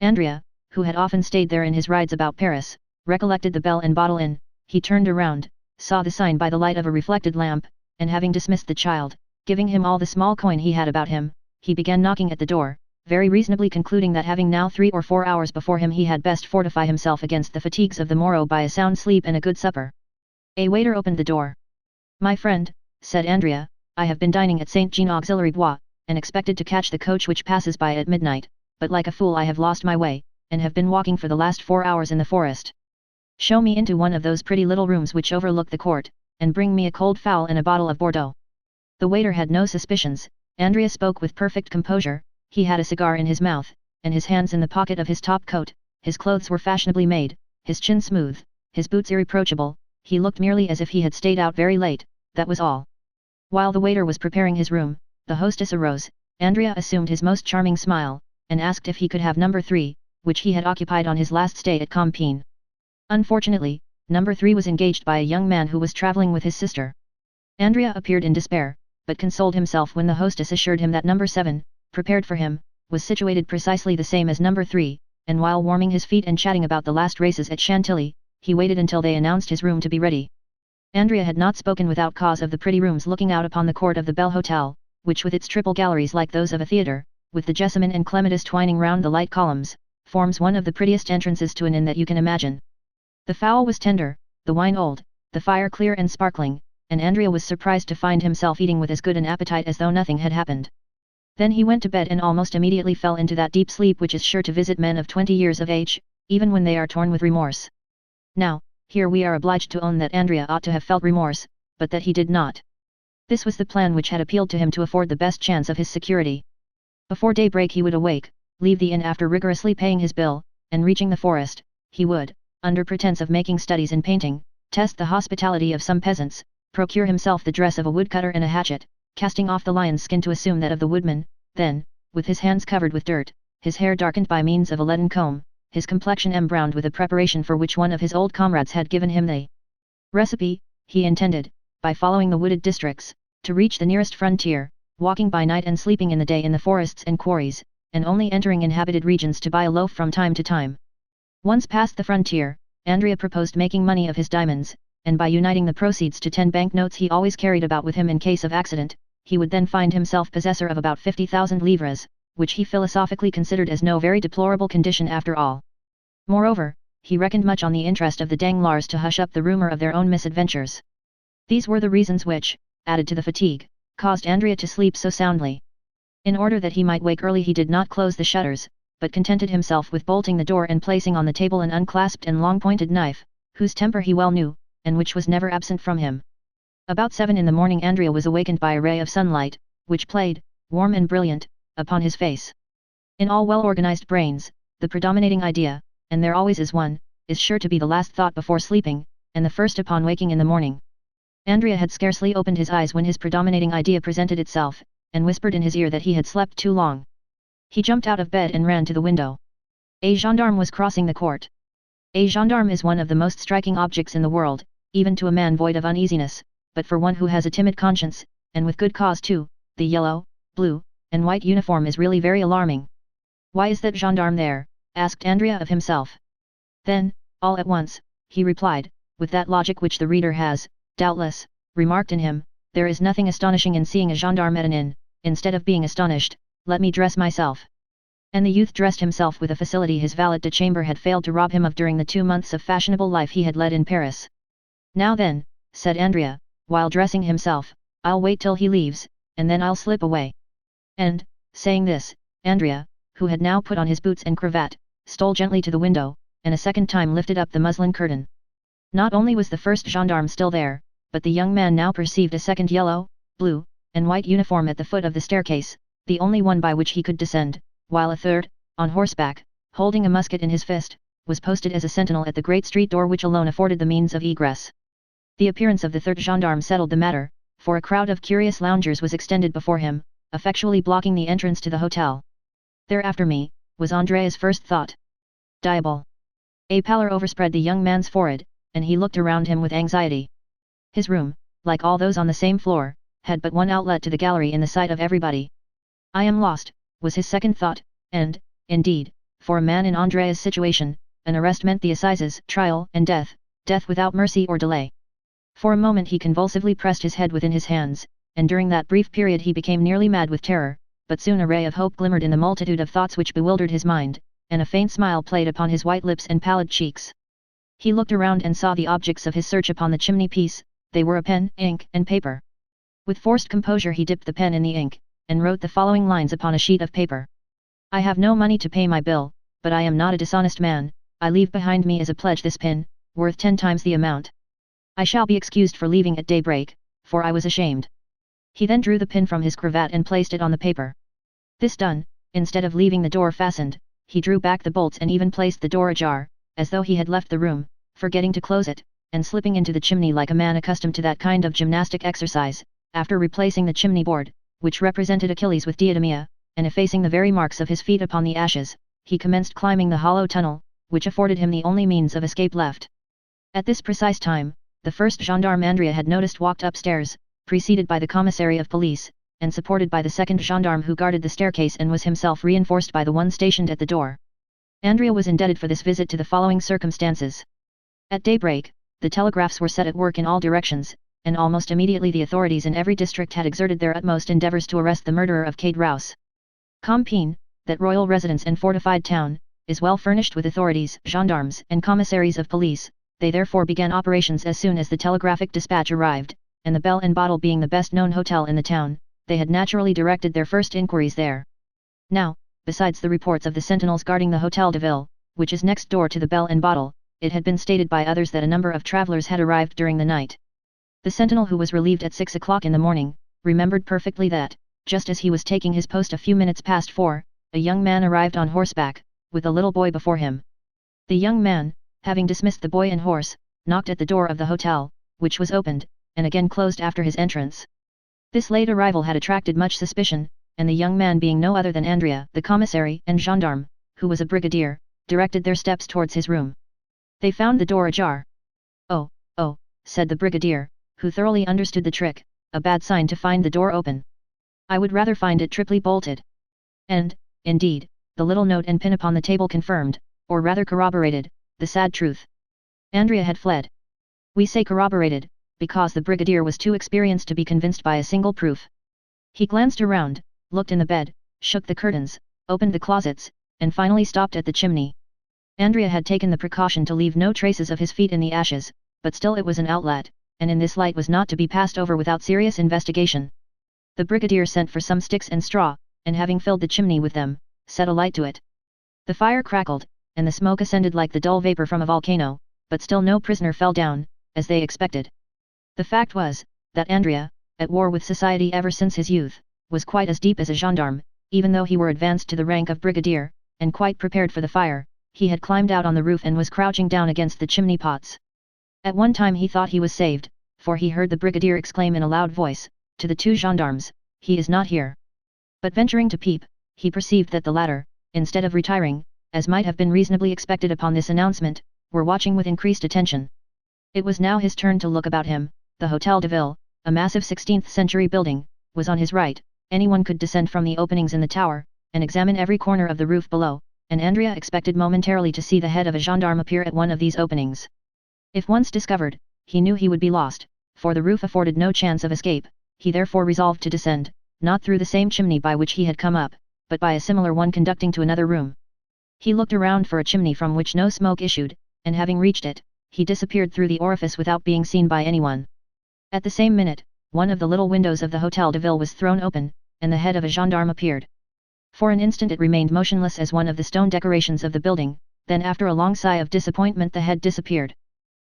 A: Andrea, who had often stayed there in his rides about Paris, recollected the Bell and Bottle Inn. He turned around, saw the sign by the light of a reflected lamp, and having dismissed the child, giving him all the small coin he had about him, he began knocking at the door, very reasonably concluding that having now 3 or 4 hours before him he had best fortify himself against the fatigues of the morrow by a sound sleep and a good supper. A waiter opened the door. My friend, said Andrea, I have been dining at Saint Jean Auxiliary Bois, and expected to catch the coach which passes by at midnight, but like a fool I have lost my way, and have been walking for the last 4 hours in the forest. Show me into one of those pretty little rooms which overlook the court, and bring me a cold fowl and a bottle of Bordeaux. The waiter had no suspicions. Andrea spoke with perfect composure. He had a cigar in his mouth, and his hands in the pocket of his top coat. His clothes were fashionably made, his chin smooth, his boots irreproachable. He looked merely as if he had stayed out very late, that was all. While the waiter was preparing his room, the hostess arose. Andrea assumed his most charming smile, and asked if he could have number 3, which he had occupied on his last stay at Compiègne. Unfortunately, number 3 was engaged by a young man who was traveling with his sister. Andrea appeared in despair, but consoled himself when the hostess assured him that number 7, prepared for him, was situated precisely the same as number 3, and while warming his feet and chatting about the last races at Chantilly, he waited until they announced his room to be ready. Andrea had not spoken without cause of the pretty rooms looking out upon the court of the Belle Hotel, which with its triple galleries like those of a theatre, with the jessamine and clematis twining round the light columns, forms one of the prettiest entrances to an inn that you can imagine. The fowl was tender, the wine old, the fire clear and sparkling, and Andrea was surprised to find himself eating with as good an appetite as though nothing had happened. Then he went to bed and almost immediately fell into that deep sleep which is sure to visit men of 20 years of age, even when they are torn with remorse. Now, here we are obliged to own that Andrea ought to have felt remorse, but that he did not. This was the plan which had appealed to him to afford the best chance of his security. Before daybreak he would awake, leave the inn after rigorously paying his bill, and reaching the forest, he would, under pretence of making studies in painting, test the hospitality of some peasants, procure himself the dress of a woodcutter and a hatchet, casting off the lion's skin to assume that of the woodman, then, with his hands covered with dirt, his hair darkened by means of a leaden comb, his complexion embrowned with a preparation for which one of his old comrades had given him the recipe, he intended, by following the wooded districts, to reach the nearest frontier, walking by night and sleeping in the day in the forests and quarries, and only entering inhabited regions to buy a loaf from time to time. Once past the frontier, Andrea proposed making money of his diamonds, and by uniting the proceeds to 10 banknotes he always carried about with him in case of accident, he would then find himself possessor of about 50,000 livres, which he philosophically considered as no very deplorable condition after all. Moreover, he reckoned much on the interest of the Danglars to hush up the rumor of their own misadventures. These were the reasons which, added to the fatigue, caused Andrea to sleep so soundly. In order that he might wake early he did not close the shutters, but contented himself with bolting the door and placing on the table an unclasped and long-pointed knife, whose temper he well knew, and which was never absent from him. About 7 in the morning Andrea was awakened by a ray of sunlight, which played, warm and brilliant, upon his face. In all well-organized brains, the predominating idea, and there always is one, is sure to be the last thought before sleeping, and the first upon waking in the morning. Andrea had scarcely opened his eyes when his predominating idea presented itself, and whispered in his ear that he had slept too long. He jumped out of bed and ran to the window. A gendarme was crossing the court. A gendarme is one of the most striking objects in the world, even to a man void of uneasiness, but for one who has a timid conscience, and with good cause too, the yellow, blue, and white uniform is really very alarming. "Why is that gendarme there?" asked Andrea of himself. Then, all at once, he replied, with that logic which the reader has, doubtless, remarked in him, "There is nothing astonishing in seeing a gendarme at an inn. Instead of being astonished, let me dress myself." And the youth dressed himself with a facility his valet de chambre had failed to rob him of during the 2 months of fashionable life he had led in Paris. "Now then," said Andrea, while dressing himself, "I'll wait till he leaves, and then I'll slip away." And, saying this, Andrea, who had now put on his boots and cravat, stole gently to the window, and a second time lifted up the muslin curtain. Not only was the first gendarme still there, but the young man now perceived a second yellow, blue, and white uniform at the foot of the staircase, the only one by which he could descend, while a third, on horseback, holding a musket in his fist, was posted as a sentinel at the great street door which alone afforded the means of egress. The appearance of the third gendarme settled the matter, for a crowd of curious loungers was extended before him, effectually blocking the entrance to the hotel. "They're after me," was Andrea's first thought. Diable! A pallor overspread the young man's forehead, and he looked around him with anxiety. His room, like all those on the same floor, had but one outlet to the gallery in the sight of everybody. "I am lost," was his second thought, and, indeed, for a man in Andrea's situation, an arrest meant the assizes, trial, and death without mercy or delay. For a moment he convulsively pressed his head within his hands, and during that brief period he became nearly mad with terror, but soon a ray of hope glimmered in the multitude of thoughts which bewildered his mind, and a faint smile played upon his white lips and pallid cheeks. He looked around and saw the objects of his search upon the chimney-piece. They were a pen, ink, and paper. With forced composure he dipped the pen in the ink, and wrote the following lines upon a sheet of paper. "I have no money to pay my bill, but I am not a dishonest man. I leave behind me as a pledge this pin, worth 10 times the amount. I shall be excused for leaving at daybreak, for I was ashamed. He then drew the pin from his cravat and placed it on the paper. This done, instead of leaving the door fastened, he drew back the bolts and even placed the door ajar, as though he had left the room, forgetting to close it, and slipping into the chimney like a man accustomed to that kind of gymnastic exercise. After replacing the chimney board, which represented Achilles with diatomea, and effacing the very marks of his feet upon the ashes, he commenced climbing the hollow tunnel, which afforded him the only means of escape left. At this precise time, the first gendarme Andrea had noticed walked upstairs, preceded by the commissary of police, and supported by the second gendarme who guarded the staircase and was himself reinforced by the one stationed at the door. Andrea was indebted for this visit to the following circumstances. At daybreak, the telegraphs were set at work in all directions, and almost immediately the authorities in every district had exerted their utmost endeavours to arrest the murderer of Cade Rouse. Compiègne, that royal residence and fortified town, is well furnished with authorities, gendarmes, and commissaries of police. They therefore began operations as soon as the telegraphic dispatch arrived, and the Bell and Bottle being the best known hotel in the town, they had naturally directed their first inquiries there. Now, besides the reports of the sentinels guarding the Hôtel de Ville, which is next door to the Bell and Bottle, it had been stated by others that a number of travellers had arrived during the night. The sentinel who was relieved at 6 o'clock in the morning, remembered perfectly that, just as he was taking his post a few minutes past 4, a young man arrived on horseback, with a little boy before him. The young man, having dismissed the boy and horse, knocked at the door of the hotel, which was opened, and again closed after his entrance. This late arrival had attracted much suspicion, and the young man being no other than Andrea, the commissary and gendarme, who was a brigadier, directed their steps towards his room. They found the door ajar. Oh, said the brigadier, who thoroughly understood the trick, a bad sign to find the door open. I would rather find it triply bolted. And, indeed, the little note and pin upon the table confirmed, or rather corroborated, the sad truth. Andrea had fled. We say corroborated, because the brigadier was too experienced to be convinced by a single proof. He glanced around, looked in the bed, shook the curtains, opened the closets, and finally stopped at the chimney. Andrea had taken the precaution to leave no traces of his feet in the ashes, but still it was an outlet, and in this light was not to be passed over without serious investigation. The brigadier sent for some sticks and straw, and having filled the chimney with them, set a light to it. The fire crackled, and the smoke ascended like the dull vapor from a volcano, but still no prisoner fell down, as they expected. The fact was, that Andrea, at war with society ever since his youth, was quite as deep as a gendarme, even though he were advanced to the rank of brigadier, and quite prepared for the fire. He had climbed out on the roof and was crouching down against the chimney pots. At one time he thought he was saved, for he heard the brigadier exclaim in a loud voice, to the two gendarmes, "He is not here." But venturing to peep, he perceived that the latter, instead of retiring, as might have been reasonably expected upon this announcement, were watching with increased attention. It was now his turn to look about him. The Hôtel de Ville, a massive 16th-century building, was on his right. Anyone could descend from the openings in the tower, and examine every corner of the roof below, and Andrea expected momentarily to see the head of a gendarme appear at one of these openings. If once discovered, he knew he would be lost, for the roof afforded no chance of escape. He therefore resolved to descend, not through the same chimney by which he had come up, but by a similar one conducting to another room. He looked around for a chimney from which no smoke issued, and having reached it, he disappeared through the orifice without being seen by anyone. At the same minute, one of the little windows of the Hôtel de Ville was thrown open, and the head of a gendarme appeared. For an instant it remained motionless as one of the stone decorations of the building, then after a long sigh of disappointment the head disappeared.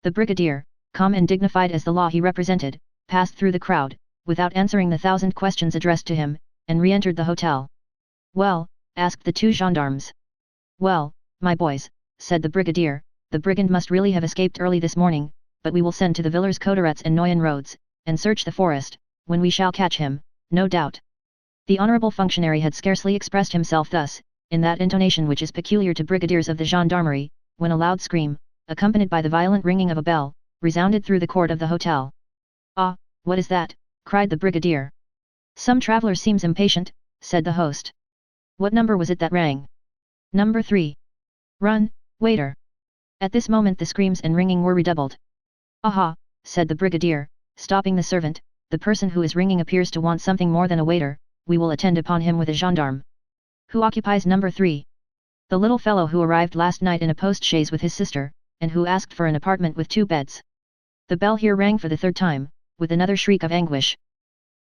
A: The brigadier, calm and dignified as the law he represented, passed through the crowd, without answering the 1,000 questions addressed to him, and re-entered the hotel. "Well?" asked the two gendarmes. "Well, my boys," said the brigadier, "the brigand must really have escaped early this morning, but we will send to the Villers Cotterets and Noyen roads, and search the forest, when we shall catch him, no doubt." The honourable functionary had scarcely expressed himself thus, in that intonation which is peculiar to brigadiers of the gendarmerie, when a loud scream, accompanied by the violent ringing of a bell, resounded through the court of the hotel. "Ah, what is that?" cried the brigadier. "Some traveller seems impatient," said the host. "What number was it that rang?" "Number 3. Run, waiter." At this moment the screams and ringing were redoubled. "Aha," said the brigadier, stopping the servant, "the person who is ringing appears to want something more than a waiter. We will attend upon him with a gendarme." "Who occupies number 3? "The little fellow who arrived last night in a post-chaise with his sister, and who asked for an apartment with 2 beds." The bell here rang for the 3rd time, with another shriek of anguish.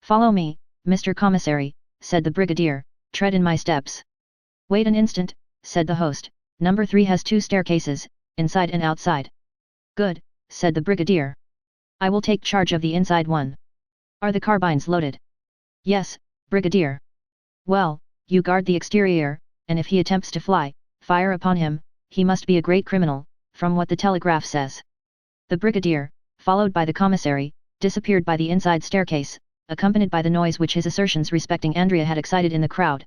A: "Follow me, Mr. Commissary," said the brigadier, "tread in my steps." "Wait an instant," said the host, "number 3 has 2 staircases, inside and outside." "Good," said the brigadier. "I will take charge of the inside one. Are the carbines loaded?" Yes, Brigadier. Well, you guard the exterior, and if he attempts to fly, fire upon him, he must be a great criminal, from what the telegraph says. The Brigadier, followed by the commissary, disappeared by the inside staircase, accompanied by the noise which his assertions respecting Andrea had excited in the crowd.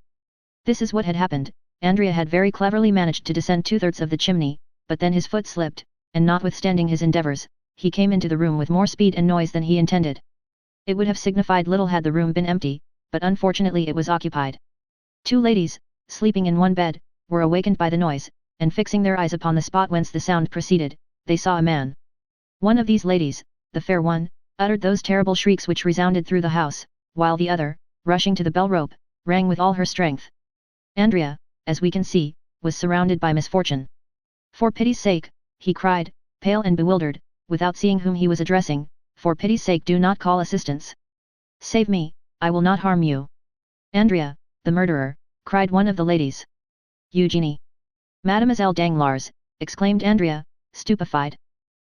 A: This is what had happened. Andrea had very cleverly managed to descend 2/3 of the chimney, but then his foot slipped, and notwithstanding his endeavours, he came into the room with more speed and noise than he intended. It would have signified little had the room been empty, but unfortunately it was occupied. 2 ladies, sleeping in one bed, were awakened by the noise, and fixing their eyes upon the spot whence the sound proceeded, they saw a man. One of these ladies, the fair one, uttered those terrible shrieks which resounded through the house, while the other, rushing to the bell rope, rang with all her strength. Andrea, as we can see, was surrounded by misfortune. For pity's sake, he cried, pale and bewildered, without seeing whom he was addressing, for pity's sake do not call assistance. Save me, I will not harm you. Andrea, the murderer, cried one of the ladies. Eugenie. Mademoiselle Danglars, exclaimed Andrea, stupefied.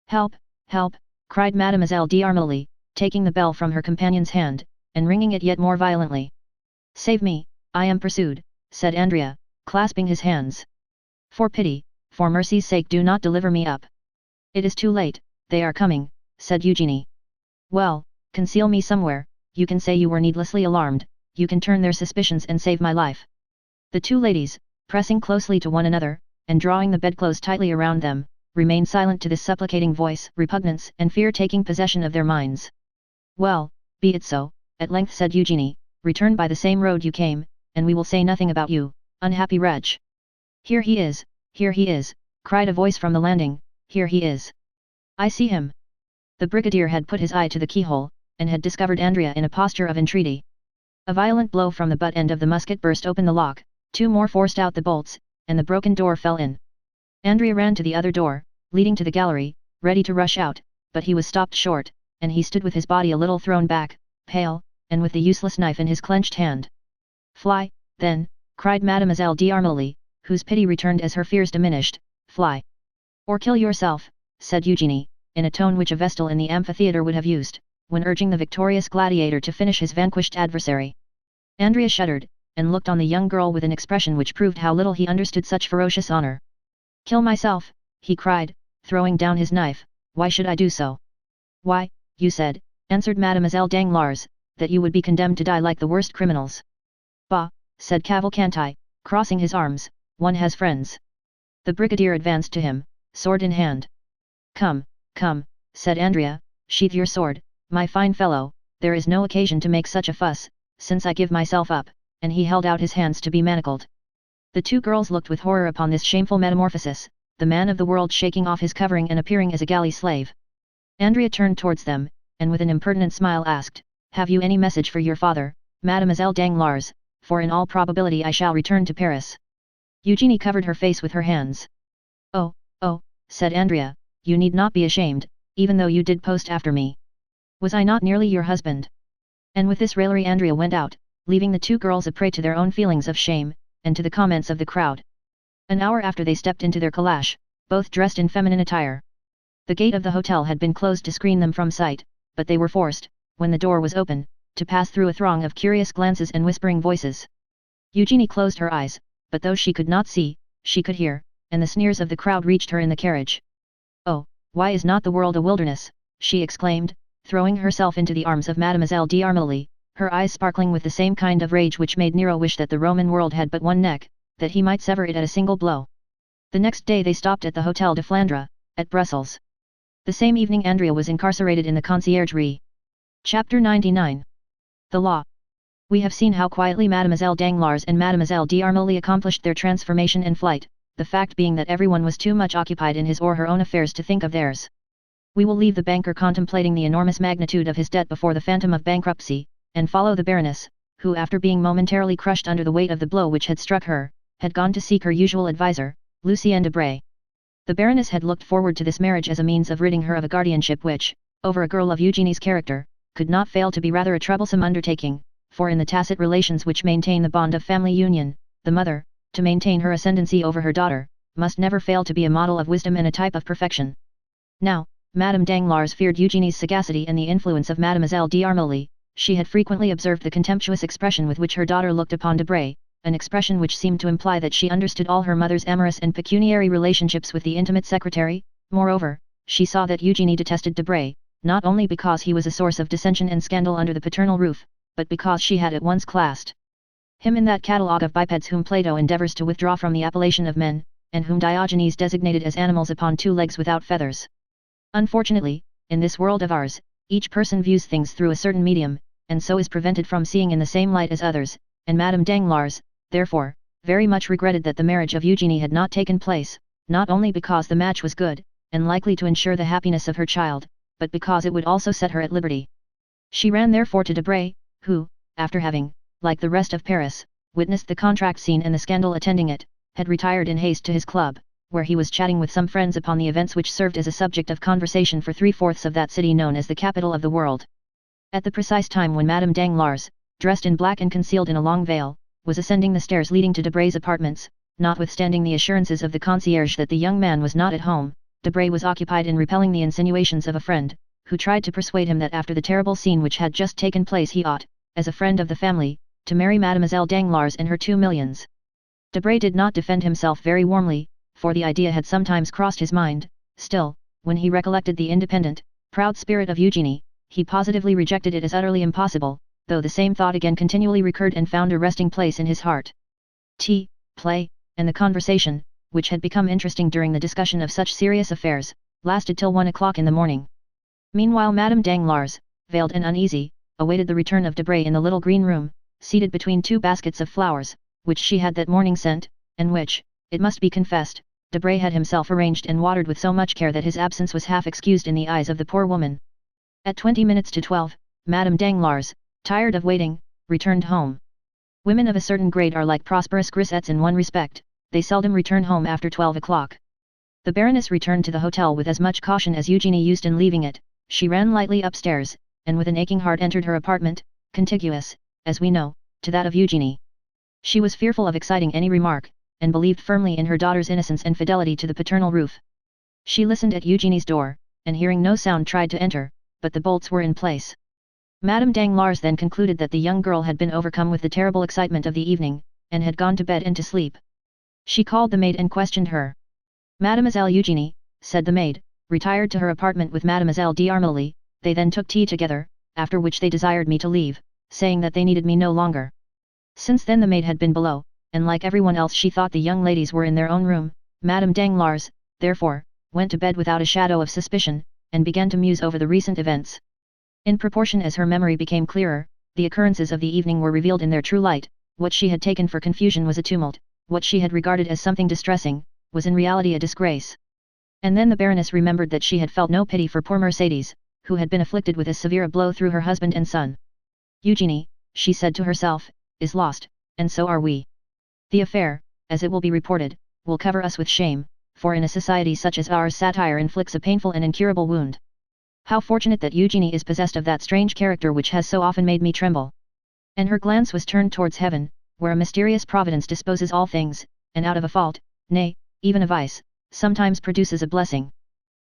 A: Help, help, cried Mademoiselle d'Armilly, taking the bell from her companion's hand, and ringing it yet more violently. Save me, I am pursued, said Andrea, clasping his hands. For pity, for mercy's sake do not deliver me up. It is too late, they are coming, said Eugenie. Well, conceal me somewhere, you can say you were needlessly alarmed, you can turn their suspicions and save my life. The 2 ladies, pressing closely to one another, and drawing the bedclothes tightly around them, remained silent to this supplicating voice. Repugnance and fear taking possession of their minds. Well, be it so, at length said Eugenie, return by the same road you came, and we will say nothing about you, unhappy wretch. Here he is, cried a voice from the landing, here he is. I see him. The Brigadier had put his eye to the keyhole, and had discovered Andrea in a posture of entreaty. A violent blow from the butt end of the musket burst open the lock, 2 more forced out the bolts, and the broken door fell in. Andrea ran to the other door, leading to the gallery, ready to rush out, but he was stopped short, and he stood with his body a little thrown back, pale, and with the useless knife in his clenched hand. Fly, then, cried Mademoiselle d'Armilly, whose pity returned as her fears diminished, fly. Or kill yourself, said Eugenie, in a tone which a vestal in the amphitheatre would have used, when urging the victorious gladiator to finish his vanquished adversary. Andrea shuddered, and looked on the young girl with an expression which proved how little he understood such ferocious honor. Kill myself, he cried, throwing down his knife, why should I do so? Why, you said, answered Mademoiselle Danglars, that you would be condemned to die like the worst criminals. Bah, said Cavalcanti, crossing his arms, one has friends. The Brigadier advanced to him, sword in hand. Come, come, said Andrea, sheath your sword, my fine fellow, there is no occasion to make such a fuss, since I give myself up, and he held out his hands to be manacled. The 2 girls looked with horror upon this shameful metamorphosis, the man of the world shaking off his covering and appearing as a galley slave. Andrea turned towards them, and with an impertinent smile asked, have you any message for your father, Mademoiselle Danglars, for in all probability I shall return to Paris. Eugenie covered her face with her hands. Oh, said Andrea, you need not be ashamed, even though you did post after me. Was I not nearly your husband? And with this raillery Andrea went out, leaving the 2 girls a prey to their own feelings of shame, and to the comments of the crowd. An hour after they stepped into their calash, both dressed in feminine attire. The gate of the hotel had been closed to screen them from sight, but they were forced, when the door was open, to pass through a throng of curious glances and whispering voices. Eugenie closed her eyes, but though she could not see, she could hear, and the sneers of the crowd reached her in the carriage. Oh, why is not the world a wilderness, she exclaimed, throwing herself into the arms of Mademoiselle d'Armilly, her eyes sparkling with the same kind of rage which made Nero wish that the Roman world had but one neck, that he might sever it at a single blow. The next day they stopped at the Hôtel de Flandre, at Brussels. The same evening Andrea was incarcerated in the conciergerie. Chapter 99. The Law. We have seen how quietly Mademoiselle Danglars and Mademoiselle d'Armilly accomplished their transformation and flight, the fact being that everyone was too much occupied in his or her own affairs to think of theirs. We will leave the banker contemplating the enormous magnitude of his debt before the phantom of bankruptcy, and follow the Baroness, who after being momentarily crushed under the weight of the blow which had struck her, had gone to seek her usual adviser, Lucien Debray. The Baroness had looked forward to this marriage as a means of ridding her of a guardianship which, over a girl of Eugenie's character, could not fail to be rather a troublesome undertaking, for in the tacit relations which maintain the bond of family union, the mother, to maintain her ascendancy over her daughter, must never fail to be a model of wisdom and a type of perfection. Now, Madame Danglars feared Eugenie's sagacity and the influence of Mademoiselle d'Armilly. She had frequently observed the contemptuous expression with which her daughter looked upon Debray, an expression which seemed to imply that she understood all her mother's amorous and pecuniary relationships with the intimate secretary. Moreover, she saw that Eugenie detested Debray, not only because he was a source of dissension and scandal under the paternal roof, but because she had at once classed him in that catalogue of bipeds whom Plato endeavours to withdraw from the appellation of men, and whom Diogenes designated as animals upon 2 legs without feathers. Unfortunately, in this world of ours, each person views things through a certain medium, and so is prevented from seeing in the same light as others, and Madame Danglars, therefore, very much regretted that the marriage of Eugenie had not taken place, not only because the match was good, and likely to ensure the happiness of her child, but because it would also set her at liberty. She ran therefore to Debray, who, after having, like the rest of Paris, witnessed the contract scene and the scandal attending it, had retired in haste to his club, where he was chatting with some friends upon the events which served as a subject of conversation for 3/4 of that city known as the capital of the world. At the precise time when Madame Danglars, dressed in black and concealed in a long veil, was ascending the stairs leading to Debray's apartments, notwithstanding the assurances of the concierge that the young man was not at home, Debray was occupied in repelling the insinuations of a friend, who tried to persuade him that after the terrible scene which had just taken place he ought, as a friend of the family, to marry Mademoiselle Danglars and her 2 millions. Debray did not defend himself very warmly, for the idea had sometimes crossed his mind. Still, when he recollected the independent, proud spirit of Eugenie, he positively rejected it as utterly impossible, though the same thought again continually recurred and found a resting place in his heart. Tea, play, and the conversation, which had become interesting during the discussion of such serious affairs, lasted till 1 o'clock in the morning. Meanwhile Madame Danglars, veiled and uneasy, awaited the return of Debray in the little green room, seated between 2 baskets of flowers, which she had that morning sent, and which, it must be confessed, Debray had himself arranged and watered with so much care that his absence was half excused in the eyes of the poor woman. At 20 minutes to 12, Madame Danglars, tired of waiting, returned home. Women of a certain grade are like prosperous grisettes in one respect, they seldom return home after 12 o'clock. The Baroness returned to the hotel with as much caution as Eugenie used in leaving it. She ran lightly upstairs, and with an aching heart entered her apartment, contiguous, as we know, to that of Eugenie. She was fearful of exciting any remark, and believed firmly in her daughter's innocence and fidelity to the paternal roof. She listened at Eugenie's door, and hearing no sound tried to enter, but the bolts were in place. Madame Danglars then concluded that the young girl had been overcome with the terrible excitement of the evening, and had gone to bed and to sleep. She called the maid and questioned her. Mademoiselle Eugenie, said the maid, retired to her apartment with Mademoiselle d'Armilly. They then took tea together, after which they desired me to leave, saying that they needed me no longer. Since then the maid had been below, and like everyone else she thought the young ladies were in their own room. Madame Danglars, therefore, went to bed without a shadow of suspicion, and began to muse over the recent events. In proportion as her memory became clearer, the occurrences of the evening were revealed in their true light. What she had taken for confusion was a tumult, what she had regarded as something distressing, was in reality a disgrace. And then the Baroness remembered that she had felt no pity for poor Mercedes, who had been afflicted with as severe a blow through her husband and son. Eugenie, she said to herself, is lost, and so are we. The affair, as it will be reported, will cover us with shame, for in a society such as ours satire inflicts a painful and incurable wound. How fortunate that Eugenie is possessed of that strange character which has so often made me tremble. And her glance was turned towards heaven, where a mysterious providence disposes all things, and out of a fault, nay, even a vice, sometimes produces a blessing.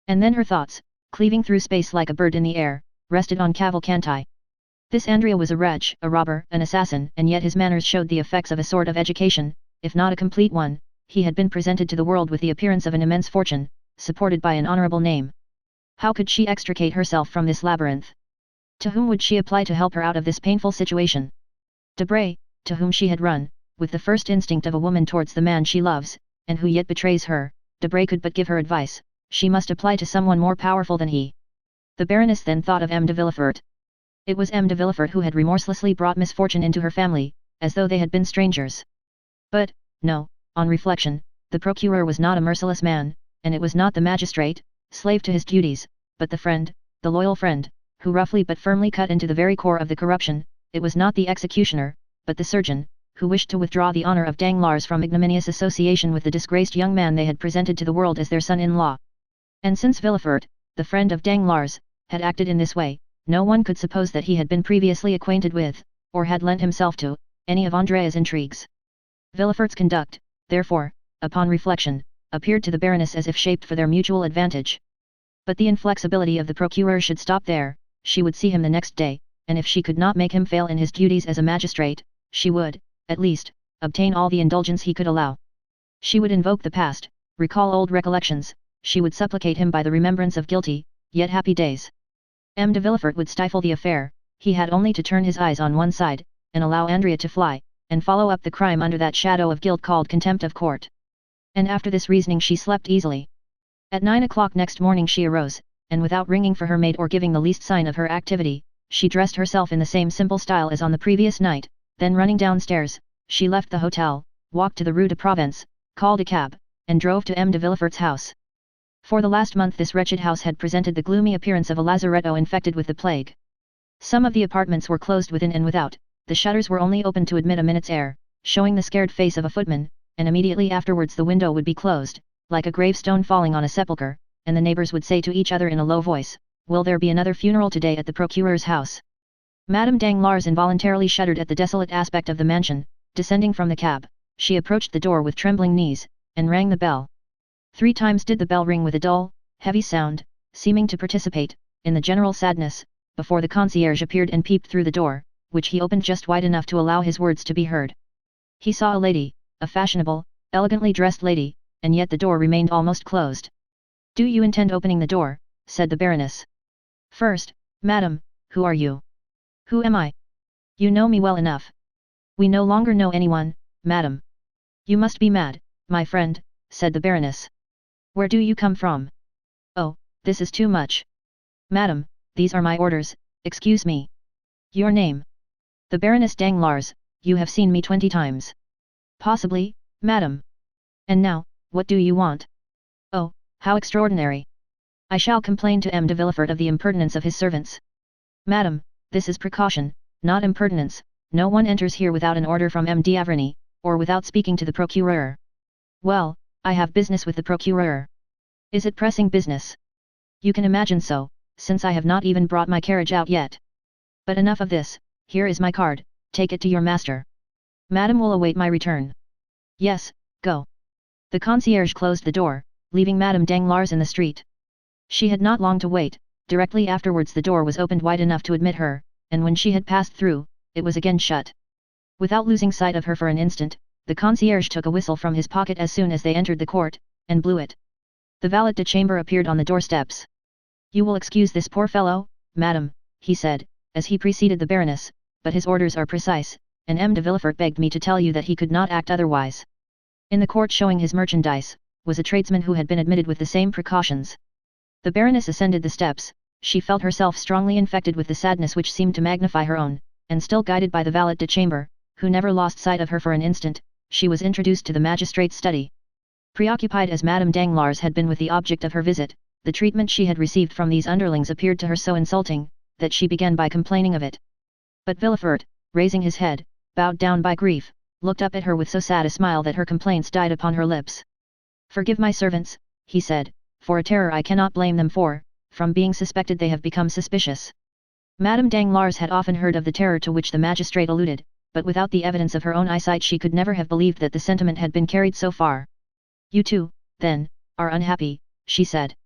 A: And then her thoughts, cleaving through space like a bird in the air, rested on Cavalcanti. This Andrea was a wretch, a robber, an assassin, and yet his manners showed the effects of a sort of education, if not a complete one. He had been presented to the world with the appearance of an immense fortune, supported by an honorable name. How could she extricate herself from this labyrinth? To whom would she apply to help her out of this painful situation? Debray, to whom she had run, with the first instinct of a woman towards the man she loves, and who yet betrays her. Debray could but give her advice. She must apply to someone more powerful than he. The Baroness then thought of M. de Villefort. It was M. de Villefort who had remorselessly brought misfortune into her family, as though they had been strangers. But, no, on reflection, the procureur was not a merciless man, and it was not the magistrate, slave to his duties, but the friend, the loyal friend, who roughly but firmly cut into the very core of the corruption. It was not the executioner, but the surgeon, who wished to withdraw the honor of Danglars from ignominious association with the disgraced young man they had presented to the world as their son-in-law. And since Villefort, the friend of Danglars, had acted in this way, no one could suppose that he had been previously acquainted with, or had lent himself to, any of Andrea's intrigues. Villefort's conduct, therefore, upon reflection, appeared to the Baroness as if shaped for their mutual advantage. But the inflexibility of the procureur should stop there. She would see him the next day, and if she could not make him fail in his duties as a magistrate, she would, at least, obtain all the indulgence he could allow. She would invoke the past, recall old recollections, she would supplicate him by the remembrance of guilty, yet happy days. M. de Villefort would stifle the affair, he had only to turn his eyes on one side, and allow Andrea to fly, and follow up the crime under that shadow of guilt called contempt of court. And after this reasoning she slept easily. At 9 o'clock next morning she arose, and without ringing for her maid or giving the least sign of her activity, she dressed herself in the same simple style as on the previous night, then running downstairs, she left the hotel, walked to the Rue de Provence, called a cab, and drove to M. de Villefort's house. For the last month this wretched house had presented the gloomy appearance of a lazaretto infected with the plague. Some of the apartments were closed within and without, the shutters were only opened to admit a minute's air, showing the scared face of a footman, and immediately afterwards the window would be closed, like a gravestone falling on a sepulchre, and the neighbors would say to each other in a low voice, "Will there be another funeral today at the procureur's house?" Madame Danglars involuntarily shuddered at the desolate aspect of the mansion. Descending from the cab, she approached the door with trembling knees, and rang the bell. 3 times did the bell ring with a dull, heavy sound, seeming to participate, in the general sadness, before the concierge appeared and peeped through the door, which he opened just wide enough to allow his words to be heard. He saw a lady, a fashionable, elegantly dressed lady, and yet the door remained almost closed. "Do you intend opening the door?" said the Baroness. "First, madam, who are you?" "Who am I? You know me well enough." "We no longer know anyone, madam." "You must be mad, my friend," said the Baroness. "Where do you come from?" "Oh, this is too much." "Madam, these are my orders, excuse me." "Your name?" "The Baroness Danglars, you have seen me 20 times." "Possibly, madam." "And now, what do you want?" "Oh, how extraordinary! I shall complain to M. de Villefort of the impertinence of his servants." "Madam, this is precaution, not impertinence, no one enters here without an order from M. d'Avrigny, or without speaking to the procureur." "Well, I have business with the procureur." "Is it pressing business?" "You can imagine so, since I have not even brought my carriage out yet. But enough of this, here is my card, take it to your master. Madam will await my return." "Yes, go." The concierge closed the door, leaving Madame Danglars in the street. She had not long to wait, directly afterwards the door was opened wide enough to admit her, and when she had passed through, it was again shut. Without losing sight of her for an instant, the concierge took a whistle from his pocket as soon as they entered the court, and blew it. The valet de chambre appeared on the doorsteps. "You will excuse this poor fellow, madam," he said, as he preceded the Baroness, "but his orders are precise, and M. de Villefort begged me to tell you that he could not act otherwise." In the court showing his merchandise, was a tradesman who had been admitted with the same precautions. The Baroness ascended the steps, she felt herself strongly infected with the sadness which seemed to magnify her own, and still guided by the valet de chambre, who never lost sight of her for an instant, she was introduced to the magistrate's study. Preoccupied as Madame Danglars had been with the object of her visit, the treatment she had received from these underlings appeared to her so insulting, that she began by complaining of it. But Villefort, raising his head, bowed down by grief, looked up at her with so sad a smile that her complaints died upon her lips. "Forgive my servants," he said, "for a terror I cannot blame them for, from being suspected they have become suspicious." Madame Danglars had often heard of the terror to which the magistrate alluded, but without the evidence of her own eyesight she could never have believed that the sentiment had been carried so far. "You too, then, are unhappy," she said.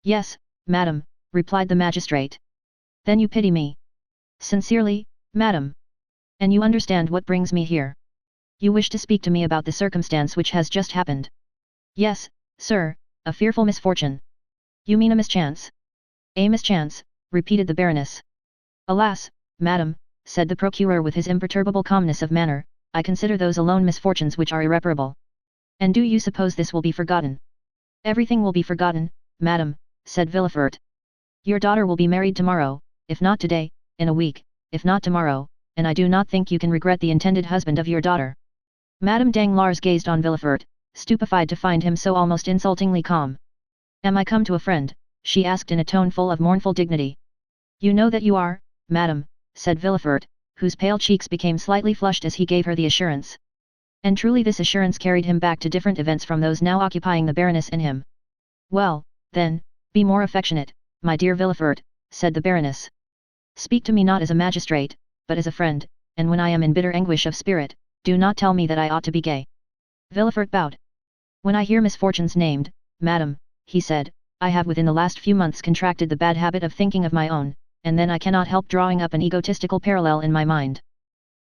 A: "Yes, madam," replied the magistrate. "Then you pity me?" "Sincerely, madam." "And you understand what brings me here? You wish to speak to me about the circumstance which has just happened?" "Yes, sir, a fearful misfortune." "You mean a mischance?" "A mischance," repeated the Baroness. "Alas, madam," said the procureur with his imperturbable calmness of manner, "I consider those alone misfortunes which are irreparable." "And do you suppose this will be forgotten?" "Everything will be forgotten, madam," said Villefort. "Your daughter will be married tomorrow, if not today, in a week, if not tomorrow, and I do not think you can regret the intended husband of your daughter." Madame Danglars gazed on Villefort, stupefied to find him so almost insultingly calm. "Am I come to a friend?" she asked in a tone full of mournful dignity. "You know that you are, madam," said Villefort, whose pale cheeks became slightly flushed as he gave her the assurance. And truly this assurance carried him back to different events from those now occupying the Baroness and him. "Well, then, be more affectionate, my dear Villefort," said the Baroness. "Speak to me not as a magistrate, but as a friend, and when I am in bitter anguish of spirit, do not tell me that I ought to be gay." Villefort bowed. "When I hear misfortunes named, madam," he said, "I have within the last few months contracted the bad habit of thinking of my own, and then I cannot help drawing up an egotistical parallel in my mind.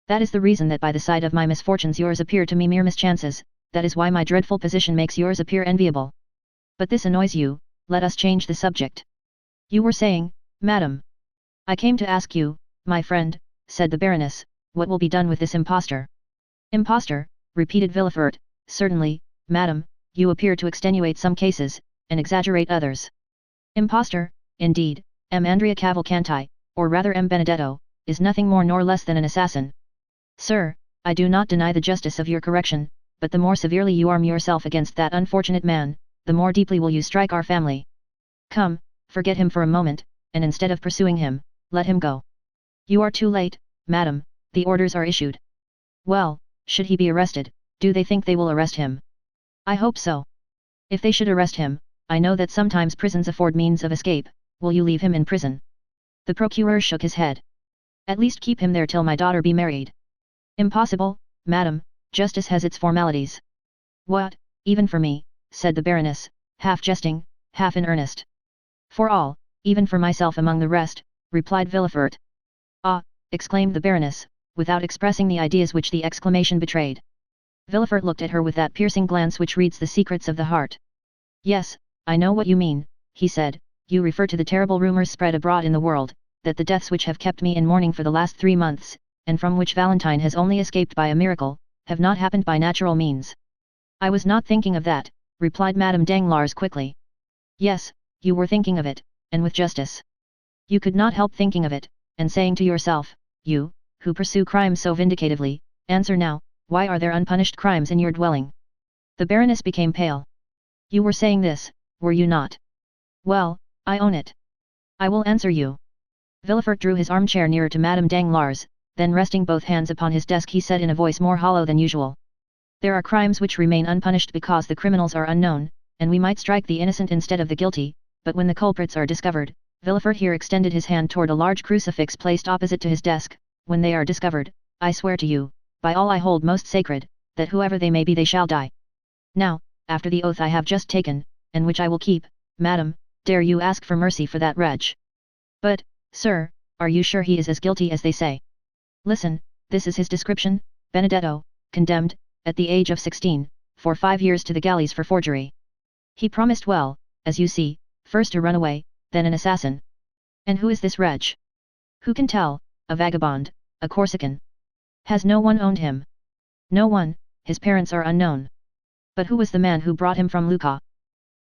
A: That is the reason that by the side of my misfortunes yours appear to me mere mischances, that is why my dreadful position makes yours appear enviable. But this annoys you, let us change the subject. You were saying, madam. I came to ask you, my friend, said the Baroness, what will be done with this impostor? Impostor, repeated Villefort, certainly, madam, you appear to extenuate some cases, and exaggerate others. Impostor, indeed, M. Andrea Cavalcanti, or rather M. Benedetto, is nothing more nor less than an assassin. Sir, I do not deny the justice of your correction, but the more severely you arm yourself against that unfortunate man, the more deeply will you strike our family. Come, forget him for a moment, and instead of pursuing him, let him go. You are too late, madam, the orders are issued. Well, should he be arrested, do they think they will arrest him? I hope so. If they should arrest him, I know that sometimes prisons afford means of escape, will you leave him in prison? The procureur shook his head. At least keep him there till my daughter be married. Impossible, madam, justice has its formalities. What, even for me, said the Baroness, half jesting, half in earnest. For all, even for myself among the rest, replied Villefort. Ah, exclaimed the Baroness, without expressing the ideas which the exclamation betrayed. Villefort looked at her with that piercing glance which reads the secrets of the heart. Yes, I know what you mean, he said, you refer to the terrible rumors spread abroad in the world, that the deaths which have kept me in mourning for the last 3 months, and from which Valentine has only escaped by a miracle, have not happened by natural means. I was not thinking of that, replied Madame Danglars quickly. Yes, you were thinking of it, and with justice. You could not help thinking of it, and saying to yourself, you, who pursue crimes so vindicatively, answer now, why are there unpunished crimes in your dwelling? The Baroness became pale. You were saying this, were you not? Well, I own it. I will answer you. Villefort drew his armchair nearer to Madame Danglars, then resting both hands upon his desk he said in a voice more hollow than usual. There are crimes which remain unpunished because the criminals are unknown, and we might strike the innocent instead of the guilty, but when the culprits are discovered, Villefort here extended his hand toward a large crucifix placed opposite to his desk, when they are discovered, I swear to you, by all I hold most sacred, that whoever they may be they shall die. Now, after the oath I have just taken, and which I will keep, madam, dare you ask for mercy for that wretch? But, sir, are you sure he is as guilty as they say? Listen, this is his description, Benedetto, condemned, at the age of 16, for 5 years to the galleys for forgery. He promised well, as you see, first a runaway, then an assassin. And who is this wretch? Who can tell, a vagabond, a Corsican. Has no one owned him? No one, his parents are unknown. But who was the man who brought him from Lucca?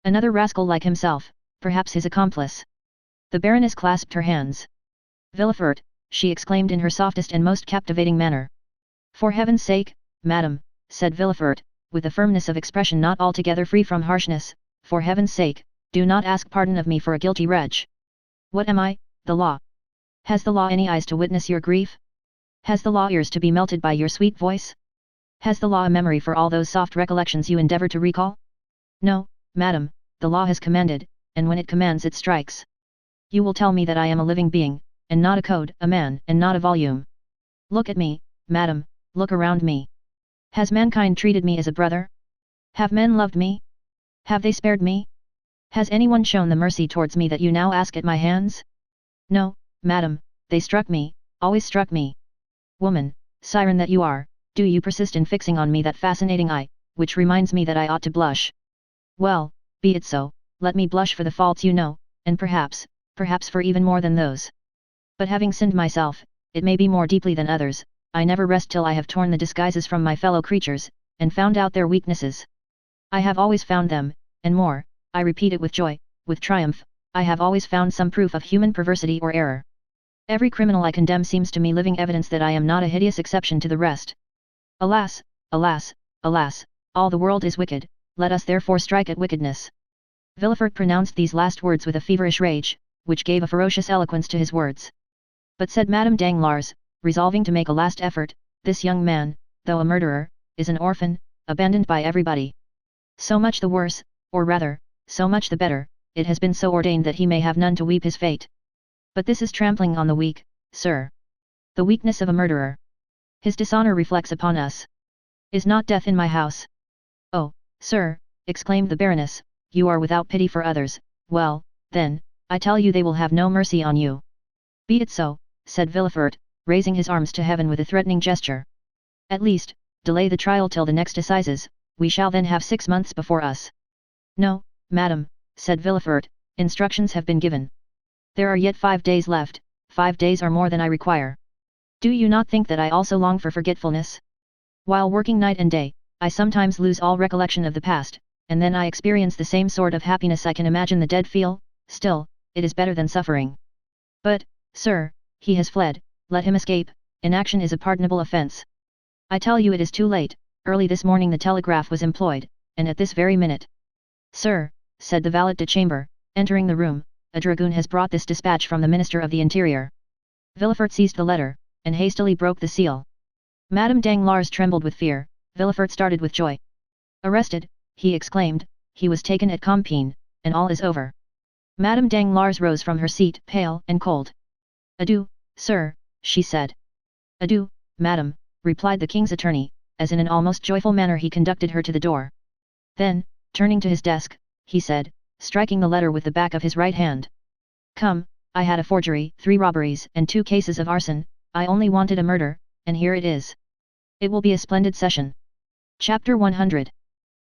A: Another rascal like himself, perhaps his accomplice. The Baroness clasped her hands. Villefort, she exclaimed in her softest and most captivating manner. For heaven's sake, madam, said Villefort, with a firmness of expression not altogether free from harshness, for heaven's sake, do not ask pardon of me for a guilty wretch. What am I, the law? Has the law any eyes to witness your grief? Has the law ears to be melted by your sweet voice? Has the law a memory for all those soft recollections you endeavour to recall? No, madam, the law has commanded, and when it commands it strikes. You will tell me that I am a living being, and not a code, a man, and not a volume. Look at me, madam, look around me. Has mankind treated me as a brother? Have men loved me? Have they spared me? Has anyone shown the mercy towards me that you now ask at my hands? No, madam, they struck me, always struck me. Woman, siren that you are, do you persist in fixing on me that fascinating eye, which reminds me that I ought to blush? Well, be it so, let me blush for the faults you know, and perhaps for even more than those. But having sinned myself, it may be more deeply than others, I never rest till I have torn the disguises from my fellow creatures, and found out their weaknesses. I have always found them, and more, I repeat it with joy, with triumph, I have always found some proof of human perversity or error. Every criminal I condemn seems to me living evidence that I am not a hideous exception to the rest. Alas, alas, alas, all the world is wicked, let us therefore strike at wickedness. Villefort pronounced these last words with a feverish rage, which gave a ferocious eloquence to his words. But said Madame Danglars, resolving to make a last effort, this young man, though a murderer, is an orphan, abandoned by everybody. So much the worse, or rather, so much the better, it has been so ordained that he may have none to weep his fate. But this is trampling on the weak, sir. The weakness of a murderer. His dishonor reflects upon us. Is not death in my house? Oh, sir, exclaimed the Baroness, you are without pity for others. Well, then, I tell you they will have no mercy on you. Be it so, said Villefort, raising his arms to heaven with a threatening gesture. At least, delay the trial till the next assizes, we shall then have 6 months before us. No, madam, said Villefort, instructions have been given. There are yet 5 days left, 5 days are more than I require. Do you not think that I also long for forgetfulness? While working night and day, I sometimes lose all recollection of the past, and then I experience the same sort of happiness I can imagine the dead feel. Still, it is better than suffering. But, sir, he has fled, let him escape, inaction is a pardonable offence. I tell you it is too late, early this morning the telegraph was employed, and at this very minute. Sir, said the valet de chamber, entering the room, a dragoon has brought this dispatch from the Minister of the Interior. Villefort seized the letter, and hastily broke the seal. Madame Danglars trembled with fear. Villefort started with joy. Arrested, he exclaimed, he was taken at Compiègne, and all is over. Madame Danglars rose from her seat, pale and cold. Adieu, sir, she said. Adieu, madame, replied the king's attorney, as in an almost joyful manner he conducted her to the door. Then, turning to his desk, he said, striking the letter with the back of his right hand. Come, I had a forgery, 3 robberies and 2 cases of arson, I only wanted a murder, and here it is. It will be a splendid session. Chapter 100.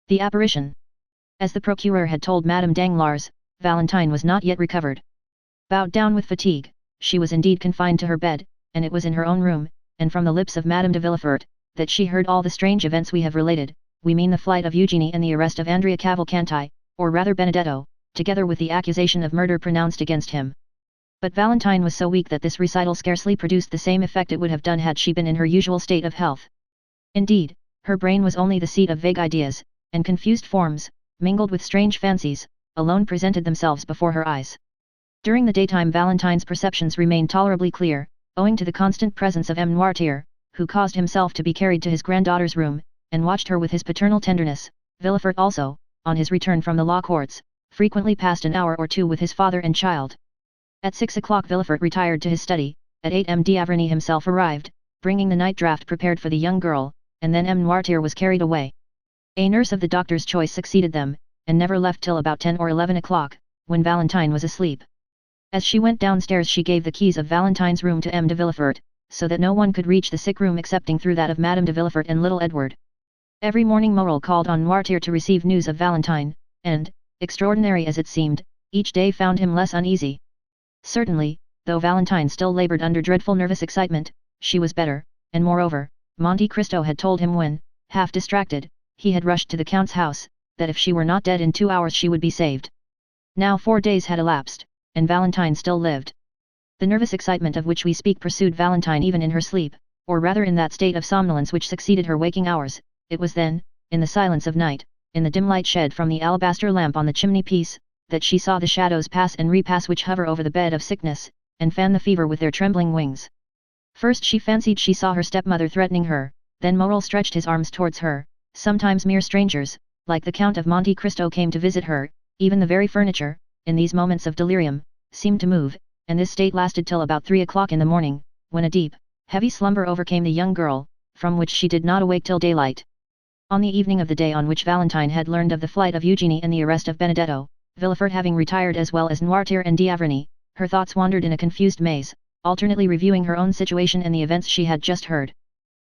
A: The Apparition. As the procureur had told Madame Danglars, Valentine was not yet recovered. Bowed down with fatigue, she was indeed confined to her bed, and it was in her own room, and from the lips of Madame de Villefort, that she heard all the strange events we have related. We mean the flight of Eugenie and the arrest of Andrea Cavalcanti, or rather Benedetto, together with the accusation of murder pronounced against him. But Valentine was so weak that this recital scarcely produced the same effect it would have done had she been in her usual state of health. Indeed, her brain was only the seat of vague ideas, and confused forms, mingled with strange fancies, alone presented themselves before her eyes. During the daytime Valentine's perceptions remained tolerably clear, owing to the constant presence of M. Noirtier, who caused himself to be carried to his granddaughter's room, and watched her with his paternal tenderness. Villefort also, on his return from the law courts, frequently passed an hour or 2 with his father and child. At 6 o'clock Villefort retired to his study. At 8 M. d'Avrigny himself arrived, bringing the night draught prepared for the young girl, and then M. Noirtier was carried away. A nurse of the doctor's choice succeeded them, and never left till about 10 or 11 o'clock, when Valentine was asleep. As she went downstairs she gave the keys of Valentine's room to M. de Villefort, so that no one could reach the sick room excepting through that of Madame de Villefort and little Edward. Every morning Morel called on Noirtier to receive news of Valentine, and, extraordinary as it seemed, each day found him less uneasy. Certainly, though Valentine still laboured under dreadful nervous excitement, she was better, and moreover, Monte Cristo had told him when, half distracted, he had rushed to the Count's house, that if she were not dead in 2 hours she would be saved. Now 4 days had elapsed, and Valentine still lived. The nervous excitement of which we speak pursued Valentine even in her sleep, or rather in that state of somnolence which succeeded her waking hours. It was then, in the silence of night, in the dim light shed from the alabaster lamp on the chimney-piece, that she saw the shadows pass and repass which hover over the bed of sickness, and fan the fever with their trembling wings. First she fancied she saw her stepmother threatening her, then Morel stretched his arms towards her. Sometimes mere strangers, like the Count of Monte Cristo, came to visit her. Even the very furniture, in these moments of delirium, seemed to move, and this state lasted till about 3 o'clock in the morning, when a deep, heavy slumber overcame the young girl, from which she did not awake till daylight. On the evening of the day on which Valentine had learned of the flight of Eugenie and the arrest of Benedetto, Villefort having retired as well as Noirtier and d'Avrigny, her thoughts wandered in a confused maze, alternately reviewing her own situation and the events she had just heard.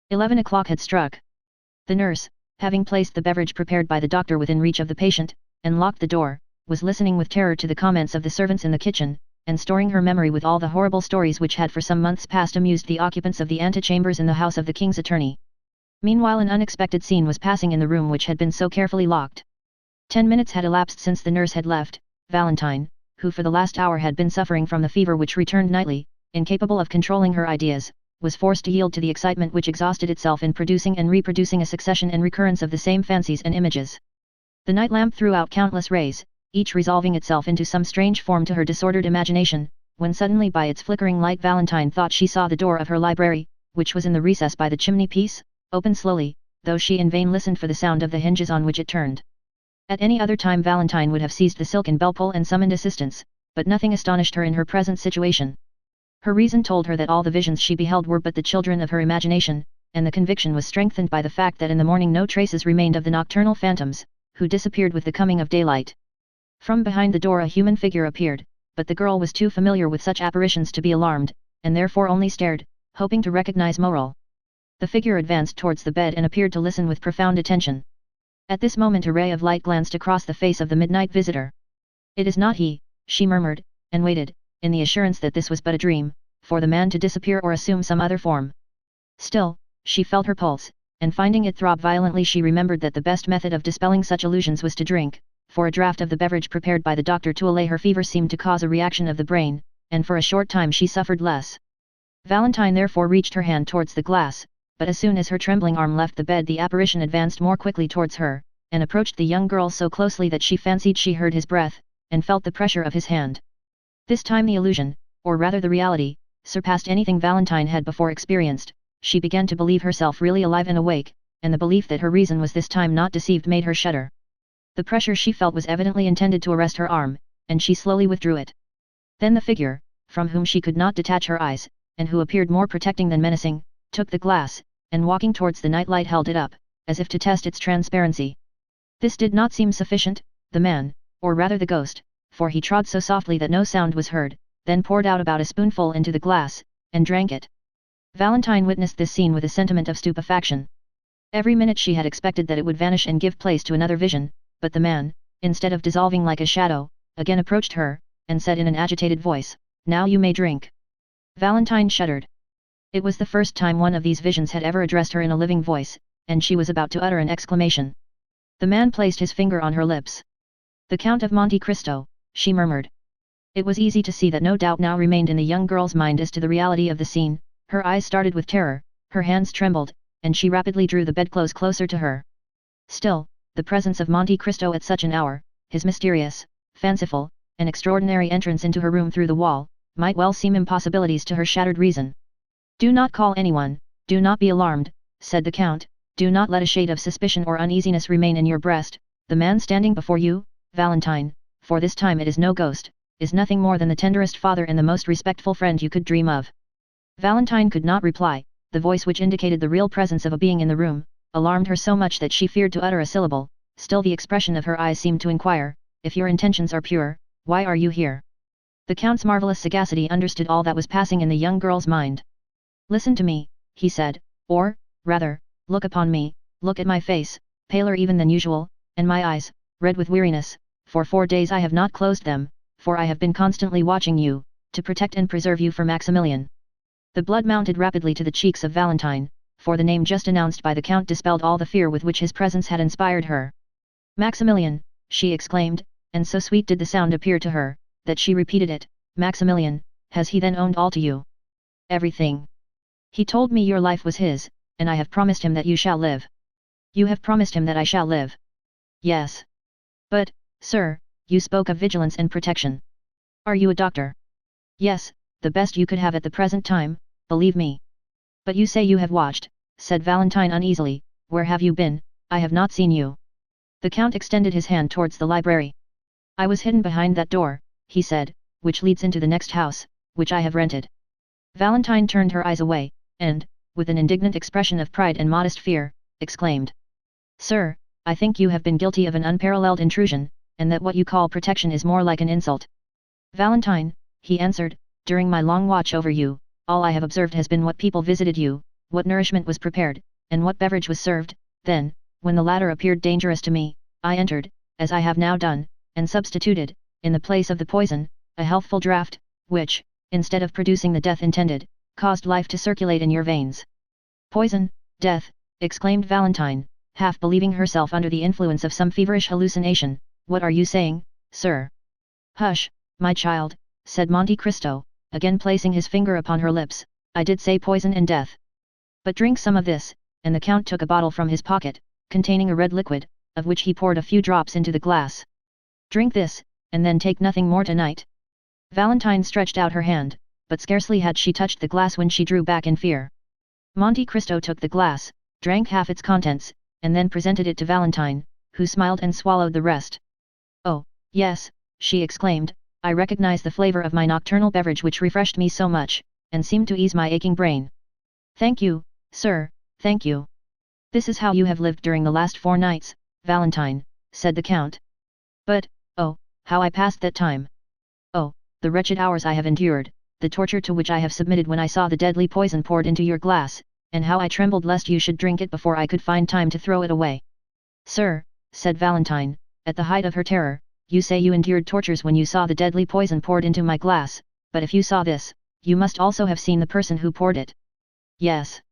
A: 11 o'clock had struck. The nurse, having placed the beverage prepared by the doctor within reach of the patient, and locked the door, was listening with terror to the comments of the servants in the kitchen, and storing her memory with all the horrible stories which had for some months past amused the occupants of the antechambers in the house of the king's attorney. Meanwhile an unexpected scene was passing in the room which had been so carefully locked. 10 minutes had elapsed since the nurse had left. Valentine, who for the last hour had been suffering from the fever which returned nightly, incapable of controlling her ideas, was forced to yield to the excitement which exhausted itself in producing and reproducing a succession and recurrence of the same fancies and images. The night lamp threw out countless rays, each resolving itself into some strange form to her disordered imagination, when suddenly by its flickering light Valentine thought she saw the door of her library, which was in the recess by the chimney-piece, open slowly, though she in vain listened for the sound of the hinges on which it turned. At any other time Valentine would have seized the silken bell-pull and summoned assistance, but nothing astonished her in her present situation. Her reason told her that all the visions she beheld were but the children of her imagination, and the conviction was strengthened by the fact that in the morning no traces remained of the nocturnal phantoms, who disappeared with the coming of daylight. From behind the door a human figure appeared. but the girl was too familiar with such apparitions to be alarmed, and therefore only stared, hoping to recognize Moral. The figure advanced towards the bed and appeared to listen with profound attention. At this moment a ray of light glanced across the face of the midnight visitor. "It is not he," she murmured, and waited, in the assurance that this was but a dream, for the man to disappear or assume some other form. Still, she felt her pulse, and finding it throb violently she remembered that the best method of dispelling such illusions was to drink, for a draught of the beverage prepared by the doctor to allay her fever seemed to cause a reaction of the brain, and for a short time she suffered less. Valentine therefore reached her hand towards the glass, but as soon as her trembling arm left the bed the apparition advanced more quickly towards her, and approached the young girl so closely that she fancied she heard his breath, and felt the pressure of his hand. This time the illusion, or rather the reality, surpassed anything Valentine had before experienced. She began to believe herself really alive and awake, and the belief that her reason was this time not deceived made her shudder. The pressure she felt was evidently intended to arrest her arm, and she slowly withdrew it. Then the figure, from whom she could not detach her eyes, and who appeared more protecting than menacing, took the glass, and walking towards the nightlight held it up, as if to test its transparency. This did not seem sufficient. The man, or rather the ghost, for he trod so softly that no sound was heard, then poured out about a spoonful into the glass, and drank it. Valentine witnessed this scene with a sentiment of stupefaction. Every minute she had expected that it would vanish and give place to another vision, but the man, instead of dissolving like a shadow, again approached her, and said in an agitated voice, "Now you may drink." Valentine shuddered. It was the first time one of these visions had ever addressed her in a living voice, and she was about to utter an exclamation. The man placed his finger on her lips. "The Count of Monte Cristo," she murmured. It was easy to see that no doubt now remained in the young girl's mind as to the reality of the scene. Her eyes started with terror, her hands trembled, and she rapidly drew the bedclothes closer to her. Still, the presence of Monte Cristo at such an hour, his mysterious, fanciful, and extraordinary entrance into her room through the wall, might well seem impossibilities to her shattered reason. "Do not call anyone, do not be alarmed," said the Count, "do not let a shade of suspicion or uneasiness remain in your breast. The man standing before you, Valentine, for this time it is no ghost, is nothing more than the tenderest father and the most respectful friend you could dream of." Valentine could not reply. The voice which indicated the real presence of a being in the room, alarmed her so much that she feared to utter a syllable. Still the expression of her eyes seemed to inquire, "If your intentions are pure, why are you here?" The Count's marvelous sagacity understood all that was passing in the young girl's mind. "Listen to me," he said, "or, rather, look upon me, look at my face, paler even than usual, and my eyes, red with weariness. For 4 days I have not closed them, for I have been constantly watching you, to protect and preserve you for Maximilian." The blood mounted rapidly to the cheeks of Valentine, for the name just announced by the Count dispelled all the fear with which his presence had inspired her. "Maximilian," she exclaimed, and so sweet did the sound appear to her, that she repeated it, "Maximilian, has he then owned all to you?" "Everything. He told me your life was his, and I have promised him that you shall live." "You have promised him that I shall live?" "Yes." "But, sir, you spoke of vigilance and protection. Are you a doctor?" "Yes, the best you could have at the present time, believe me." "But you say you have watched," said Valentine uneasily. "Where have you been? I have not seen you." The Count extended his hand towards the library. "I was hidden behind that door," he said, "which leads into the next house, which I have rented." Valentine turned her eyes away, and, with an indignant expression of pride and modest fear, exclaimed, "Sir, I think you have been guilty of an unparalleled intrusion, and that what you call protection is more like an insult." "Valentine," he answered, "during my long watch over you, all I have observed has been what people visited you, what nourishment was prepared, and what beverage was served. Then, when the latter appeared dangerous to me, I entered, as I have now done, and substituted, in the place of the poison, a healthful draught, which, instead of producing the death intended, caused life to circulate in your veins." "Poison, death," exclaimed Valentine, half believing herself under the influence of some feverish hallucination. "What are you saying, sir?" "Hush, my child," said Monte Cristo, again placing his finger upon her lips, "I did say poison and death. But drink some of this," and the Count took a bottle from his pocket, containing a red liquid, of which he poured a few drops into the glass. "Drink this, and then take nothing more tonight." Valentine stretched out her hand, but scarcely had she touched the glass when she drew back in fear. Monte Cristo took the glass, drank half its contents, and then presented it to Valentine, who smiled and swallowed the rest. "Oh, yes," she exclaimed, "I recognize the flavor of my nocturnal beverage which refreshed me so much, and seemed to ease my aching brain." "Thank you, sir, thank you. This is how you have lived during the last 4 nights, Valentine," said the Count. "But, oh, how I passed that time! Oh, the wretched hours I have endured, the torture to which I have submitted when I saw the deadly poison poured into your glass, and how I trembled lest you should drink it before I could find time to throw it away." "Sir," said Valentine, at the height of her terror, "you say you endured tortures when you saw the deadly poison poured into my glass, but if you saw this, you must also have seen the person who poured it." "Yes."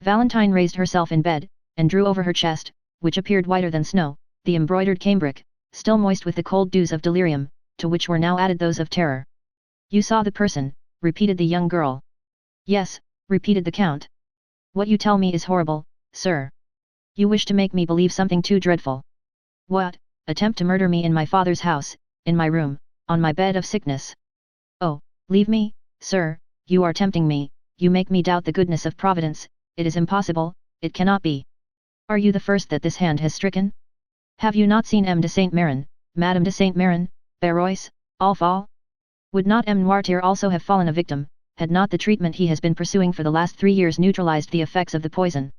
A: Valentine raised herself in bed, and drew over her chest, which appeared whiter than snow, the embroidered cambric, still moist with the cold dews of delirium, to which were now added those of terror. "You saw the person," repeated the young girl. "Yes," repeated the count. "What you tell me is horrible, sir. You wish to make me believe something too dreadful." "What, attempt to murder me in my father's house, in my room, on my bed of sickness? Oh, leave me, sir, you are tempting me, you make me doubt the goodness of Providence. It is impossible, it cannot be. Are you the first that this hand has stricken? Have you not seen M. de Saint Méran, Madame de Saint Méran, Barois, all fall? Would not M. Noirtier also have fallen a victim, had not the treatment he has been pursuing for the last 3 years neutralized the effects of the poison?"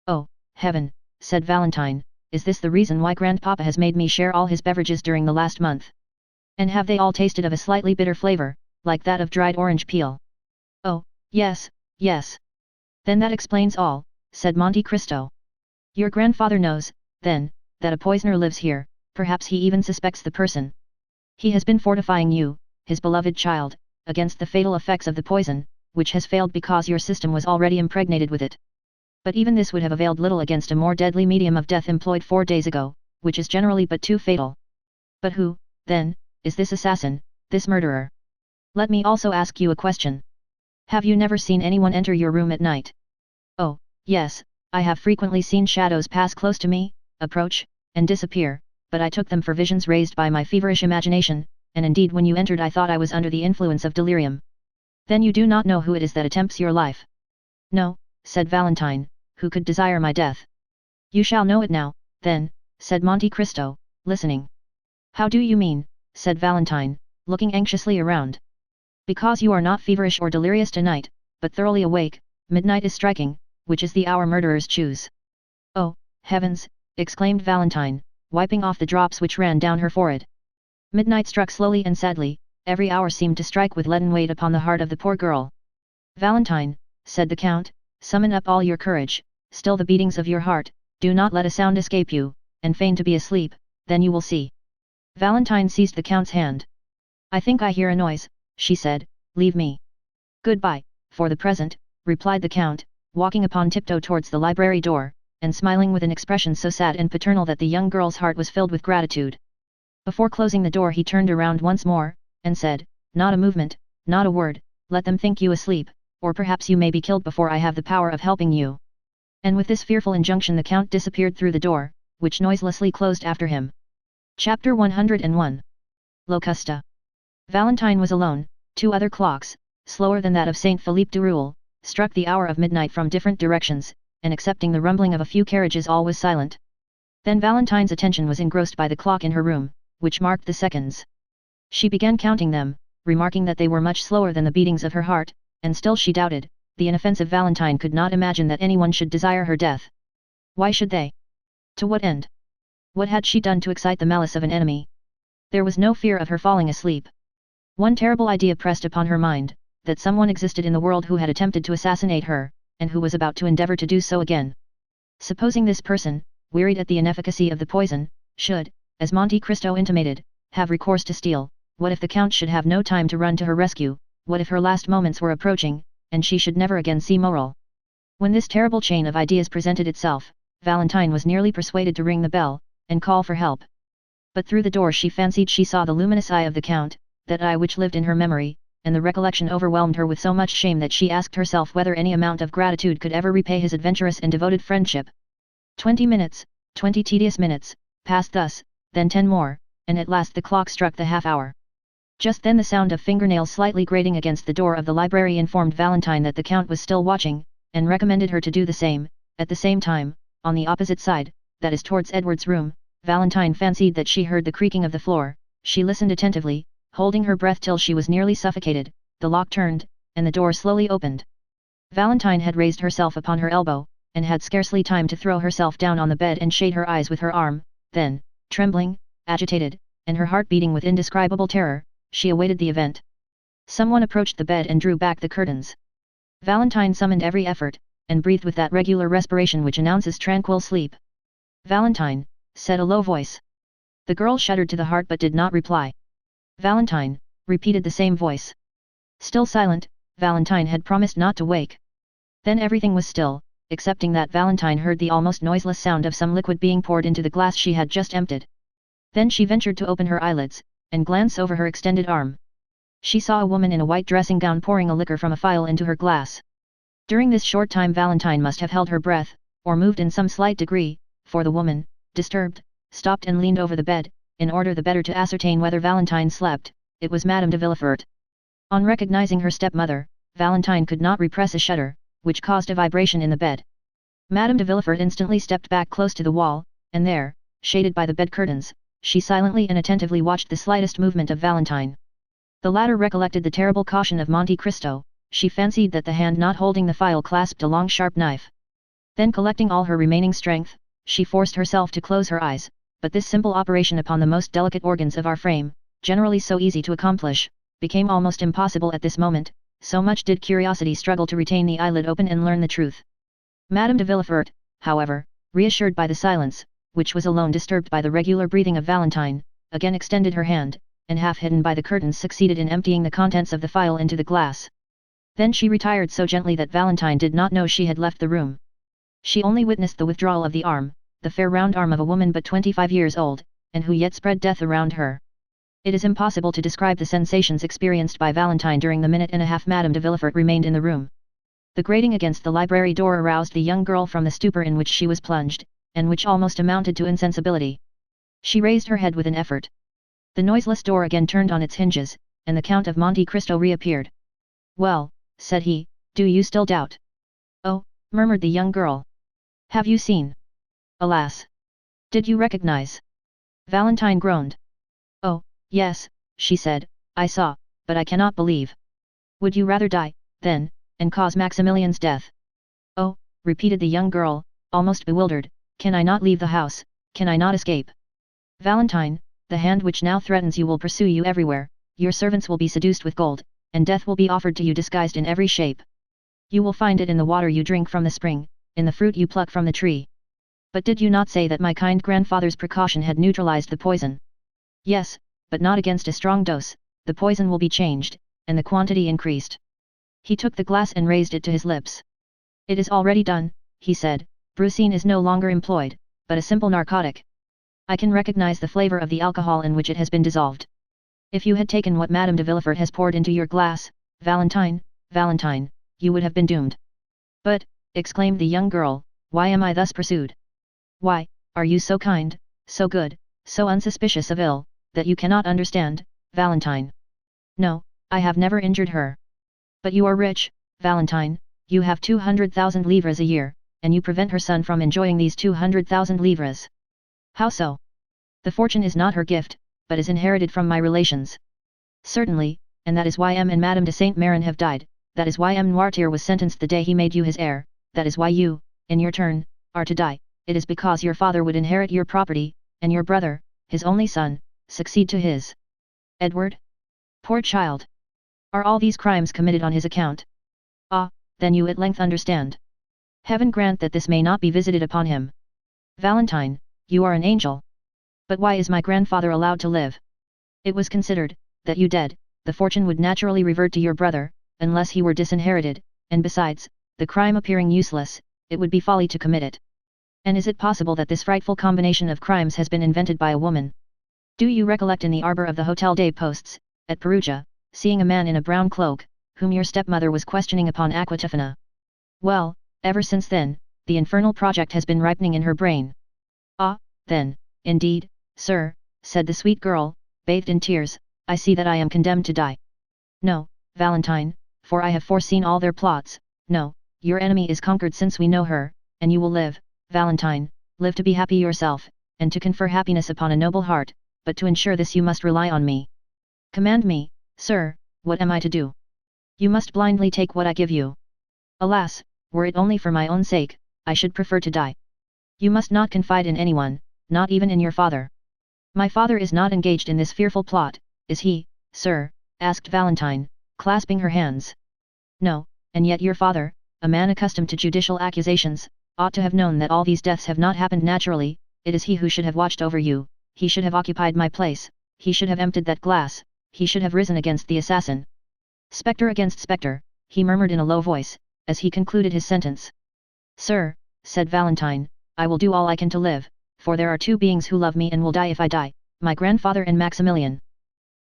A: "Oh, heaven," said Valentine, "is this the reason why grandpapa has made me share all his beverages during the last month? And have they all tasted of a slightly bitter flavor, like that of dried orange peel?" "Oh, yes, yes. Then that explains all," said Monte Cristo. "Your grandfather knows, then, that a poisoner lives here, perhaps he even suspects the person. He has been fortifying you, his beloved child, against the fatal effects of the poison, which has failed because your system was already impregnated with it. But even this would have availed little against a more deadly medium of death employed 4 days ago, which is generally but too fatal. But who, then, is this assassin, this murderer? Let me also ask you a question. Have you never seen anyone enter your room at night?" "Oh, yes, I have frequently seen shadows pass close to me, approach, and disappear, but I took them for visions raised by my feverish imagination, and indeed when you entered I thought I was under the influence of delirium." "Then you do not know who it is that attempts your life?" "No," said Valentine, "who could desire my death?" "You shall know it now, then," said Monte Cristo, listening. "How do you mean?" said Valentine, looking anxiously around. "Because you are not feverish or delirious tonight, but thoroughly awake, midnight is striking, which is the hour murderers choose." "Oh, heavens!" exclaimed Valentine, wiping off the drops which ran down her forehead. Midnight struck slowly and sadly, every hour seemed to strike with leaden weight upon the heart of the poor girl. "Valentine," said the count, "summon up all your courage, still the beatings of your heart, do not let a sound escape you, and feign to be asleep, then you will see." Valentine seized the count's hand. "I think I hear a noise," she said, "leave me." "Goodbye, for the present," replied the count, walking upon tiptoe towards the library door, and smiling with an expression so sad and paternal that the young girl's heart was filled with gratitude. Before closing the door he turned around once more, and said, "Not a movement, not a word, let them think you asleep, or perhaps you may be killed before I have the power of helping you." And with this fearful injunction the count disappeared through the door, which noiselessly closed after him. Chapter 101. Locusta. Valentine was alone. 2 other clocks, slower than that of Saint Philippe du Roule, struck the hour of midnight from different directions, and excepting the rumbling of a few carriages all was silent. Then Valentine's attention was engrossed by the clock in her room, which marked the seconds. She began counting them, remarking that they were much slower than the beatings of her heart, and still she doubted. The inoffensive Valentine could not imagine that anyone should desire her death. Why should they? To what end? What had she done to excite the malice of an enemy? There was no fear of her falling asleep. One terrible idea pressed upon her mind, that someone existed in the world who had attempted to assassinate her, and who was about to endeavor to do so again. Supposing this person, wearied at the inefficacy of the poison, should, as Monte Cristo intimated, have recourse to steel, what if the count should have no time to run to her rescue, what if her last moments were approaching, and she should never again see Morel? When this terrible chain of ideas presented itself, Valentine was nearly persuaded to ring the bell, and call for help. But through the door she fancied she saw the luminous eye of the count, that eye which lived in her memory, and the recollection overwhelmed her with so much shame that she asked herself whether any amount of gratitude could ever repay his adventurous and devoted friendship. 20 minutes, 20 tedious minutes, passed thus, then 10 more, and at last the clock struck the half-hour. Just then the sound of fingernails slightly grating against the door of the library informed Valentine that the count was still watching, and recommended her to do the same. At the same time, on the opposite side, that is towards Edward's room, Valentine fancied that she heard the creaking of the floor. She listened attentively, holding her breath till she was nearly suffocated. The lock turned, and the door slowly opened. Valentine had raised herself upon her elbow, and had scarcely time to throw herself down on the bed and shade her eyes with her arm, then, trembling, agitated, and her heart beating with indescribable terror, she awaited the event. Someone approached the bed and drew back the curtains. Valentine summoned every effort, and breathed with that regular respiration which announces tranquil sleep. "Valentine," said a low voice. The girl shuddered to the heart but did not reply. "Valentine," repeated the same voice. Still silent, Valentine had promised not to wake. Then everything was still, excepting that Valentine heard the almost noiseless sound of some liquid being poured into the glass she had just emptied. Then she ventured to open her eyelids, and glance over her extended arm. She saw a woman in a white dressing gown pouring a liquor from a phial into her glass. During this short time Valentine must have held her breath, or moved in some slight degree, for the woman, disturbed, stopped and leaned over the bed, in order the better to ascertain whether Valentine slept. It was Madame de Villefort. On recognizing her stepmother, Valentine could not repress a shudder, which caused a vibration in the bed. Madame de Villefort instantly stepped back close to the wall, and there, shaded by the bed curtains, she silently and attentively watched the slightest movement of Valentine. The latter recollected the terrible caution of Monte Cristo. She fancied that the hand not holding the phial clasped a long sharp knife. Then collecting all her remaining strength, she forced herself to close her eyes, but this simple operation upon the most delicate organs of our frame, generally so easy to accomplish, became almost impossible at this moment, so much did curiosity struggle to retain the eyelid open and learn the truth. Madame de Villefort, however, reassured by the silence, which was alone disturbed by the regular breathing of Valentine, again extended her hand, and half hidden by the curtains succeeded in emptying the contents of the phial into the glass. Then she retired so gently that Valentine did not know she had left the room. She only witnessed the withdrawal of the arm, the fair round arm of a woman but 25 years old, and who yet spread death around her. It is impossible to describe the sensations experienced by Valentine during the minute and a half Madame de Villefort remained in the room. The grating against the library door aroused the young girl from the stupor in which she was plunged, and which almost amounted to insensibility. She raised her head with an effort. The noiseless door again turned on its hinges, and the Count of Monte Cristo reappeared. "Well," said he, "do you still doubt?" "Oh," murmured the young girl. "Have you seen?" "Alas! Did you recognize?" Valentine groaned. "Oh, yes," she said, "I saw, but I cannot believe." "Would you rather die, then, and cause Maximilian's death?" "Oh," repeated the young girl, almost bewildered, "can I not leave the house, can I not escape?" "Valentine, the hand which now threatens you will pursue you everywhere, your servants will be seduced with gold, and death will be offered to you disguised in every shape. You will find it in the water you drink from the spring, in the fruit you pluck from the tree. But did you not say that my kind grandfather's precaution had neutralized the poison?" "Yes, but not against a strong dose. The poison will be changed, and the quantity increased." He took the glass and raised it to his lips. "It is already done," he said. "Brucine is no longer employed, but a simple narcotic. I can recognize the flavor of the alcohol in which it has been dissolved. If you had taken what Madame de Villefort has poured into your glass, Valentine, Valentine, you would have been doomed." "But," exclaimed the young girl, "why am I thus pursued? Why, are you so kind, so good, so unsuspicious of ill, that you cannot understand, Valentine?" "No, I have never injured her." "But you are rich, Valentine, you have 200,000 livres a year, and you prevent her son from enjoying these 200,000 livres. How so?" "The fortune is not her gift, but is inherited from my relations." "Certainly, and that is why M. and Madame de Saint Méran have died, that is why M. Noirtier was sentenced the day he made you his heir, that is why you, in your turn, are to die. It is because your father would inherit your property, and your brother, his only son, succeed to his." "Edward? Poor child! Are all these crimes committed on his account?" "Ah, then you at length understand. Heaven grant that this may not be visited upon him." "Valentine, you are an angel. But why is my grandfather allowed to live?" "It was considered, that you dead, the fortune would naturally revert to your brother, unless he were disinherited, and besides, the crime appearing useless, it would be folly to commit it. And is it possible that this frightful combination of crimes has been invented by a woman? Do you recollect in the arbor of the Hotel des Postes, at Perugia, seeing a man in a brown cloak, whom your stepmother was questioning upon Aqua Tofana? Well, ever since then, the infernal project has been ripening in her brain." "Ah, then, indeed, sir," said the sweet girl, bathed in tears, "I see that I am condemned to die." "No, Valentine, for I have foreseen all their plots. No, your enemy is conquered since we know her, and you will live, Valentine, live to be happy yourself, and to confer happiness upon a noble heart, but to ensure this you must rely on me." "Command me, sir, what am I to do?" "You must blindly take what I give you." "Alas, were it only for my own sake, I should prefer to die." "You must not confide in anyone, not even in your father." "My father is not engaged in this fearful plot, is he, sir?" asked Valentine, clasping her hands. No, and yet your father, a man accustomed to judicial accusations, ought to have known that all these deaths have not happened naturally. It is he who should have watched over you, he should have occupied my place, he should have emptied that glass, he should have risen against the assassin. Spectre against spectre, he murmured in a low voice, as he concluded his sentence. Sir, said Valentine, I will do all I can to live, for there are two beings who love me and will die if I die, my grandfather and Maximilian.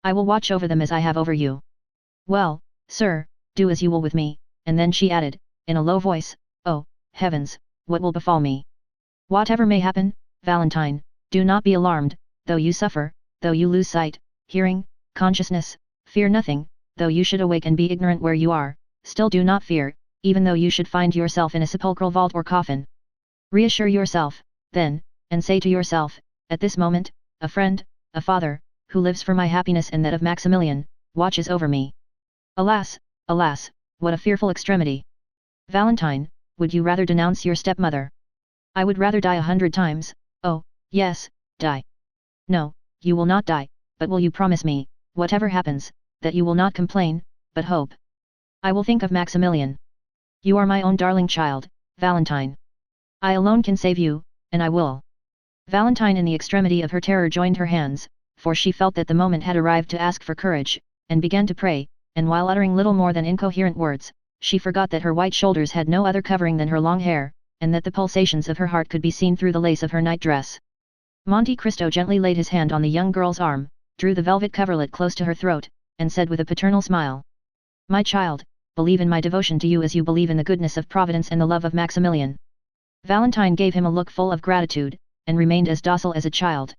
A: I will watch over them as I have over you. Well, sir, do as you will with me, and then she added, in a low voice, oh, heavens, what will befall me? Whatever may happen, Valentine, do not be alarmed, though you suffer, though you lose sight, hearing, consciousness, fear nothing, though you should awake and be ignorant where you are, still do not fear, even though you should find yourself in a sepulchral vault or coffin. Reassure yourself, then, and say to yourself, at this moment, a friend, a father, who lives for my happiness and that of Maximilian, watches over me. Alas, alas, what a fearful extremity! Valentine, would you rather denounce your stepmother? I would rather die 100 times, oh, yes, die. No, you will not die, but will you promise me, whatever happens, that you will not complain, but hope? I will think of Maximilian. You are my own darling child, Valentine. I alone can save you, and I will. Valentine in the extremity of her terror joined her hands, for she felt that the moment had arrived to ask for courage, and began to pray, and while uttering little more than incoherent words, she forgot that her white shoulders had no other covering than her long hair, and that the pulsations of her heart could be seen through the lace of her night-dress. Monte Cristo gently laid his hand on the young girl's arm, drew the velvet coverlet close to her throat, and said with a paternal smile, My child, believe in my devotion to you as you believe in the goodness of Providence and the love of Maximilian. Valentine gave him a look full of gratitude, and remained as docile as a child.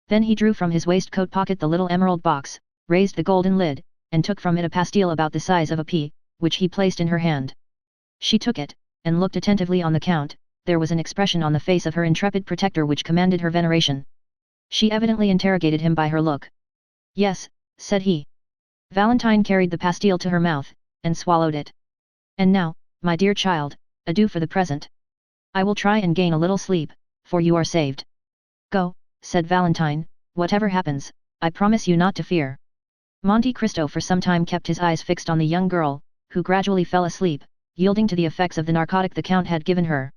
A: Then he drew from his waistcoat pocket the little emerald box, raised the golden lid, and took from it a pastille about the size of a pea, which he placed in her hand. She took it, and looked attentively on the count. There was an expression on the face of her intrepid protector which commanded her veneration. She evidently interrogated him by her look. Yes, said he. Valentine carried the pastille to her mouth, and swallowed it. And now, my dear child, adieu for the present. I will try and gain a little sleep, for you are saved. Go, said Valentine, whatever happens, I promise you not to fear. Monte Cristo for some time kept his eyes fixed on the young girl, who gradually fell asleep, yielding to the effects of the narcotic the count had given her.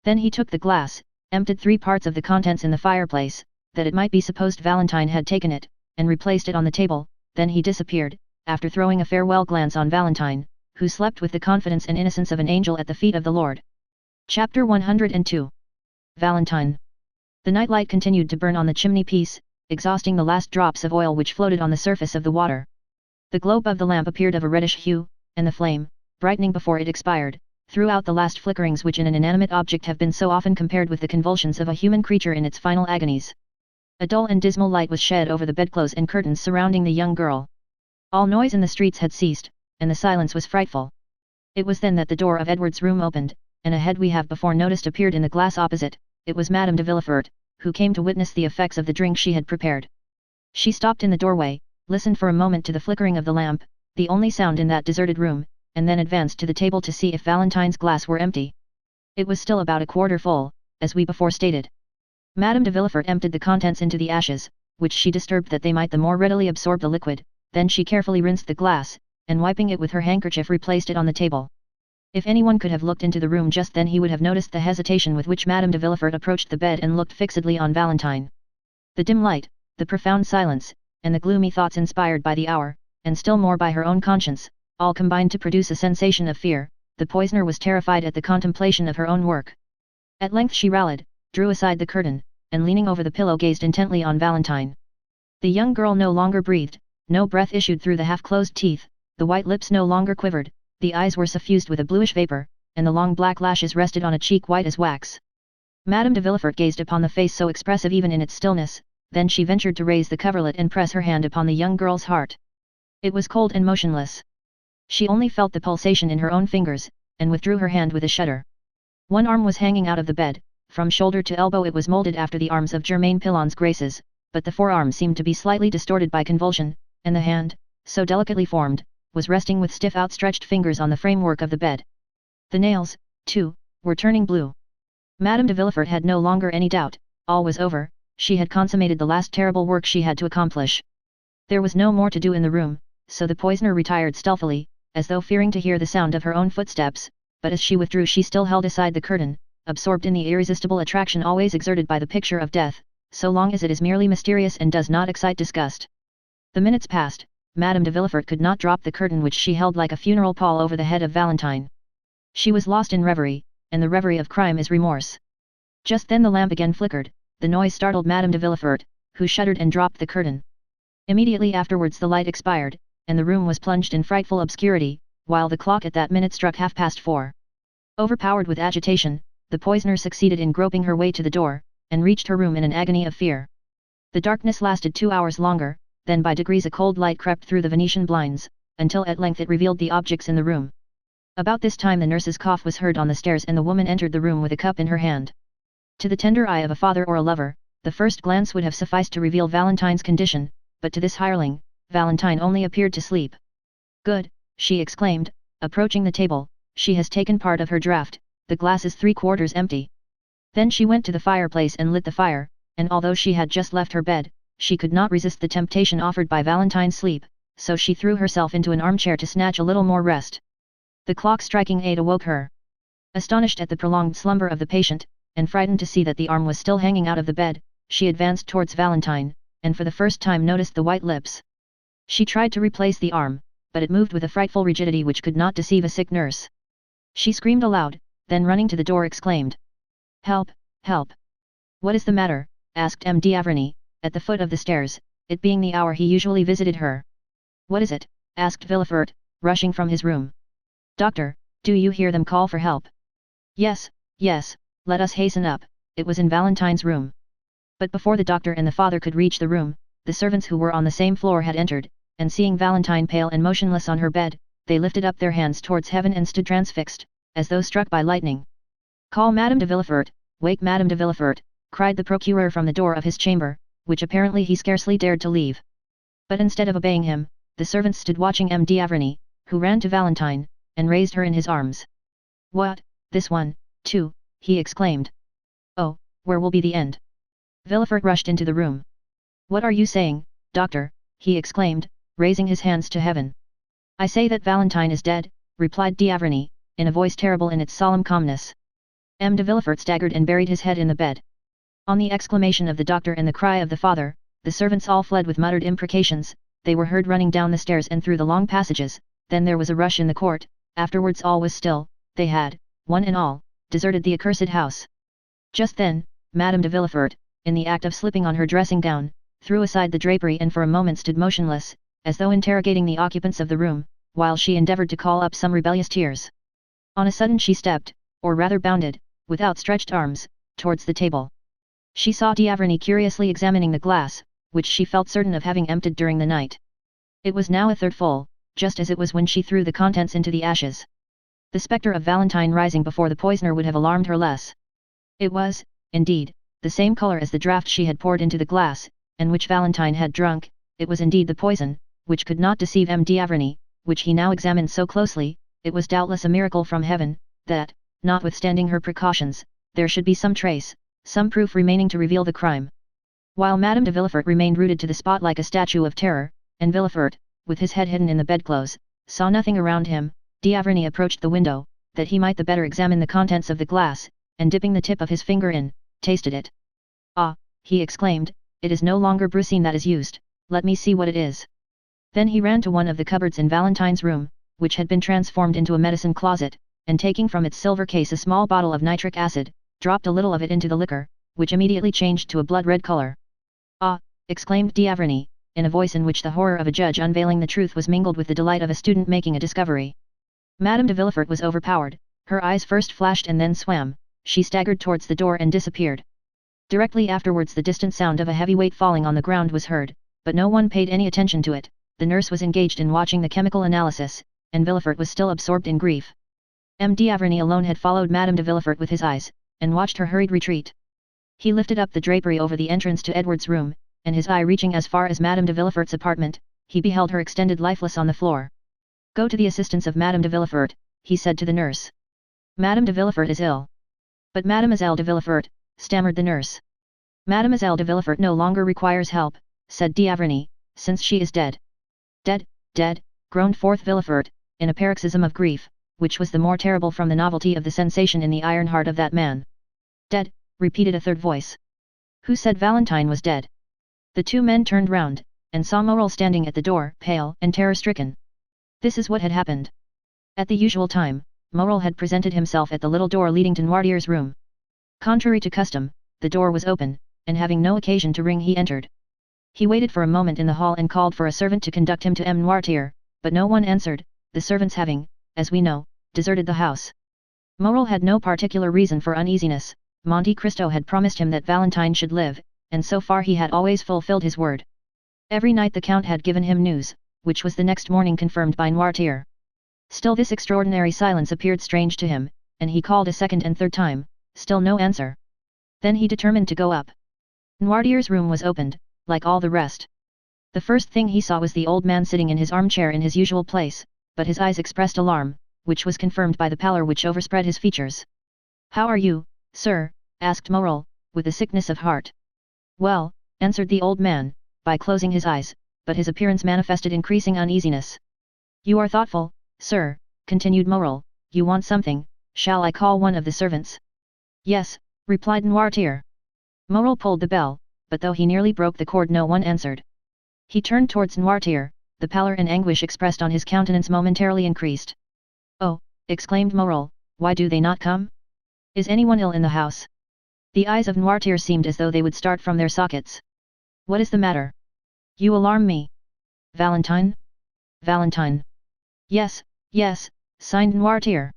A: Then he took the glass, emptied 3 parts of the contents in the fireplace, that it might be supposed Valentine had taken it, and replaced it on the table. Then he disappeared, after throwing a farewell glance on Valentine, who slept with the confidence and innocence of an angel at the feet of the Lord. Chapter 102. Valentine. The night light continued to burn on the chimney-piece, exhausting the last drops of oil which floated on the surface of the water. The globe of the lamp appeared of a reddish hue, and the flame, brightening before it expired, threw out the last flickerings which in an inanimate object have been so often compared with the convulsions of a human creature in its final agonies. A dull and dismal light was shed over the bedclothes and curtains surrounding the young girl. All noise in the streets had ceased, and the silence was frightful. It was then that the door of Edward's room opened, and a head we have before noticed appeared in the glass opposite. It was Madame de Villefort, who came to witness the effects of the drink she had prepared. She stopped in the doorway, listened for a moment to the flickering of the lamp, the only sound in that deserted room, and then advanced to the table to see if Valentine's glass were empty. It was still about a quarter full, as we before stated. Madame de Villefort emptied the contents into the ashes, which she disturbed that they might the more readily absorb the liquid. Then she carefully rinsed the glass, and wiping it with her handkerchief replaced it on the table. If anyone could have looked into the room just then he would have noticed the hesitation with which Madame de Villefort approached the bed and looked fixedly on Valentine. The dim light, the profound silence, and the gloomy thoughts inspired by the hour, and still more by her own conscience, all combined to produce a sensation of fear. The poisoner was terrified at the contemplation of her own work. At length she rallied, drew aside the curtain, and leaning over the pillow gazed intently on Valentine. The young girl no longer breathed, no breath issued through the half-closed teeth, the white lips no longer quivered, the eyes were suffused with a bluish vapor, and the long black lashes rested on a cheek white as wax. Madame de Villefort gazed upon the face so expressive even in its stillness, then she ventured to raise the coverlet and press her hand upon the young girl's heart. It was cold and motionless. She only felt the pulsation in her own fingers, and withdrew her hand with a shudder. One arm was hanging out of the bed, from shoulder to elbow it was molded after the arms of Germain Pilon's graces, but the forearm seemed to be slightly distorted by convulsion, and the hand, so delicately formed, was resting with stiff outstretched fingers on the framework of the bed. The nails, too, were turning blue. Madame de Villefort had no longer any doubt, all was over, she had consummated the last terrible work she had to accomplish. There was no more to do in the room, so the poisoner retired stealthily, as though fearing to hear the sound of her own footsteps, but as she withdrew she still held aside the curtain, absorbed in the irresistible attraction always exerted by the picture of death, so long as it is merely mysterious and does not excite disgust. The minutes passed, Madame de Villefort could not drop the curtain which she held like a funeral pall over the head of Valentine. She was lost in reverie, and the reverie of crime is remorse. Just then the lamp again flickered, the noise startled Madame de Villefort, who shuddered and dropped the curtain. Immediately afterwards the light expired, and the room was plunged in frightful obscurity, while the clock at that minute struck 4:30. Overpowered with agitation, the poisoner succeeded in groping her way to the door, and reached her room in an agony of fear. The darkness lasted 2 hours longer, then by degrees a cold light crept through the Venetian blinds, until at length it revealed the objects in the room. About this time the nurse's cough was heard on the stairs and the woman entered the room with a cup in her hand. To the tender eye of a father or a lover, the first glance would have sufficed to reveal Valentine's condition, but to this hireling, Valentine only appeared to sleep. "Good," she exclaimed, approaching the table, "she has taken part of her draught, the glass is 3/4 empty." Then she went to the fireplace and lit the fire, and although she had just left her bed, she could not resist the temptation offered by Valentine's sleep, so she threw herself into an armchair to snatch a little more rest. The clock striking 8 awoke her. Astonished at the prolonged slumber of the patient, and frightened to see that the arm was still hanging out of the bed, she advanced towards Valentine, and for the first time noticed the white lips. She tried to replace the arm, but it moved with a frightful rigidity which could not deceive a sick nurse. She screamed aloud, then running to the door exclaimed, "Help, help! What is the matter?" asked M. d'Avrigny, at the foot of the stairs, it being the hour he usually visited her. "What is it?" asked Villefort, rushing from his room. "Doctor, do you hear them call for help?" "Yes, yes, let us hasten up." It was in Valentine's room. But before the doctor and the father could reach the room, the servants who were on the same floor had entered, and seeing Valentine pale and motionless on her bed, they lifted up their hands towards heaven and stood transfixed, as though struck by lightning. "Call Madame de Villefort, wake Madame de Villefort," cried the procureur from the door of his chamber, which apparently he scarcely dared to leave. But instead of obeying him, the servants stood watching M. d'Avrigny, who ran to Valentine, and raised her in his arms. "What, this one, too?" he exclaimed. "Oh, where will be the end?" Villefort rushed into the room. "What are you saying, doctor?" he exclaimed, raising his hands to heaven. "I say that Valentine is dead," replied d'Avrigny, in a voice terrible in its solemn calmness. M. de Villefort staggered and buried his head in the bed. On the exclamation of the doctor and the cry of the father, the servants all fled with muttered imprecations. They were heard running down the stairs and through the long passages, then there was a rush in the court, afterwards all was still. They had, one and all, deserted the accursed house. Just then, Madame de Villefort, in the act of slipping on her dressing gown, threw aside the drapery and for a moment stood motionless, as though interrogating the occupants of the room, while she endeavoured to call up some rebellious tears. On a sudden she stepped, or rather bounded, with outstretched arms, towards the table. She saw d'Avrigny curiously examining the glass, which she felt certain of having emptied during the night. It was now a third full, just as it was when she threw the contents into the ashes. The spectre of Valentine rising before the poisoner would have alarmed her less. It was, indeed, the same colour as the draught she had poured into the glass, and which Valentine had drunk. It was indeed the poison, which could not deceive M. d'Avrigny, which he now examined so closely. It was doubtless a miracle from heaven, that, notwithstanding her precautions, there should be some trace, some proof remaining to reveal the crime. While Madame de Villefort remained rooted to the spot like a statue of terror, and Villefort, with his head hidden in the bedclothes, saw nothing around him, d'Avrigny approached the window, that he might the better examine the contents of the glass, and dipping the tip of his finger in, tasted it. "Ah," he exclaimed, "it is no longer brucine that is used, let me see what it is." Then he ran to one of the cupboards in Valentine's room, which had been transformed into a medicine closet, and taking from its silver case a small bottle of nitric acid, dropped a little of it into the liquor, which immediately changed to a blood-red colour. "Ah!" exclaimed d'Avrigny, in a voice in which the horror of a judge unveiling the truth was mingled with the delight of a student making a discovery. Madame de Villefort was overpowered, her eyes first flashed and then swam, she staggered towards the door and disappeared. Directly afterwards the distant sound of a heavy weight falling on the ground was heard, but no one paid any attention to it. The nurse was engaged in watching the chemical analysis, and Villefort was still absorbed in grief. M. d'Avrigny alone had followed Madame de Villefort with his eyes, and watched her hurried retreat. He lifted up the drapery over the entrance to Edward's room, and his eye reaching as far as Madame de Villefort's apartment, he beheld her extended lifeless on the floor. "Go to the assistance of Madame de Villefort," he said to the nurse. "Madame de Villefort is ill." "But Mademoiselle de Villefort," stammered the nurse. "Mademoiselle de Villefort no longer requires help," said d'Avrigny, "since she is dead." "Dead?" dead, groaned forth Villefort, in a paroxysm of grief, which was the more terrible from the novelty of the sensation in the iron heart of that man. Dead, repeated a third voice. Who said Valentine was dead? The two men turned round, and saw Morel standing at the door, pale and terror-stricken. This is what had happened. At the usual time, Morel had presented himself at the little door leading to Noirtier's room. Contrary to custom, the door was open, and having no occasion to ring he entered. He waited for a moment in the hall and called for a servant to conduct him to M. Noirtier, but no one answered, the servants having, as we know, deserted the house. Morel had no particular reason for uneasiness. Monte Cristo had promised him that Valentine should live, and so far he had always fulfilled his word. Every night the Count had given him news, which was the next morning confirmed by Noirtier. Still this extraordinary silence appeared strange to him, and he called a second and third time, still no answer. Then he determined to go up. Noirtier's room was opened, like all the rest. The first thing he saw was the old man sitting in his armchair in his usual place, but his eyes expressed alarm, which was confirmed by the pallor which overspread his features. "How are you, sir?" asked Morel, with a sickness of heart. "Well," answered the old man, by closing his eyes, but his appearance manifested increasing uneasiness. "You are thoughtful, sir," continued Morel, "you want something, shall I call one of the servants?" "Yes," replied Noirtier. Morel pulled the bell, but though he nearly broke the cord no one answered. He turned towards Noirtier, the pallor and anguish expressed on his countenance momentarily increased. "Oh," exclaimed Morel, "why do they not come? Is anyone ill in the house?" The eyes of Noirtier seemed as though they would start from their sockets. "What is the matter? You alarm me." "Valentine? Valentine?" "Yes, yes," signed Noirtier.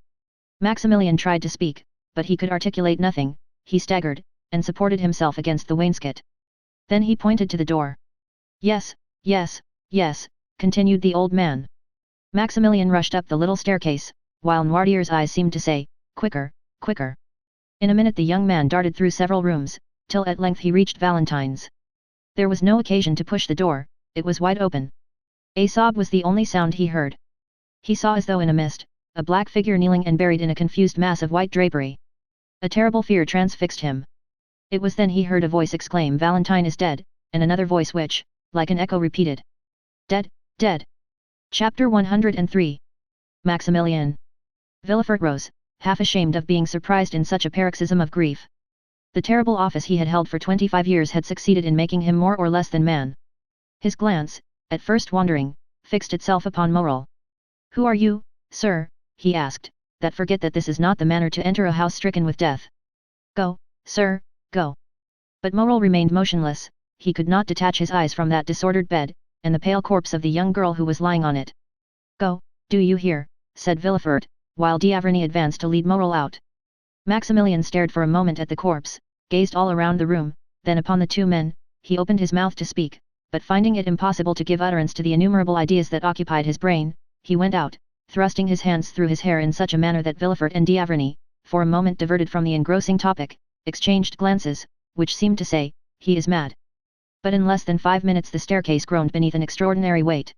A: Maximilian tried to speak, but he could articulate nothing. He staggered, and supported himself against the wainscot. Then he pointed to the door. "Yes, yes, yes," continued the old man. Maximilian rushed up the little staircase, while Noirtier's eyes seemed to say, "Quicker, quicker." In a minute the young man darted through several rooms, till at length he reached Valentine's. There was no occasion to push the door, it was wide open. A sob was the only sound he heard. He saw as though in a mist, a black figure kneeling and buried in a confused mass of white drapery. A terrible fear transfixed him. It was then he heard a voice exclaim, "Valentine is dead," and another voice which, like an echo repeated, "Dead, dead." Chapter 103. Maximilian. Villefort rose, half ashamed of being surprised in such a paroxysm of grief. The terrible office he had held for 25 years had succeeded in making him more or less than man. His glance, at first wandering, fixed itself upon Morel. "Who are you, sir," he asked, "that forget that this is not the manner to enter a house stricken with death? Go, sir, go." But Morel remained motionless. He could not detach his eyes from that disordered bed, and the pale corpse of the young girl who was lying on it. "Go, do you hear?" said Villefort, while d'Avrigny advanced to lead Morel out. Maximilian stared for a moment at the corpse, gazed all around the room, then upon the two men. He opened his mouth to speak, but finding it impossible to give utterance to the innumerable ideas that occupied his brain, he went out, thrusting his hands through his hair in such a manner that Villefort and d'Avrigny, for a moment diverted from the engrossing topic, exchanged glances, which seemed to say, "He is mad." But in less than 5 minutes the staircase groaned beneath an extraordinary weight.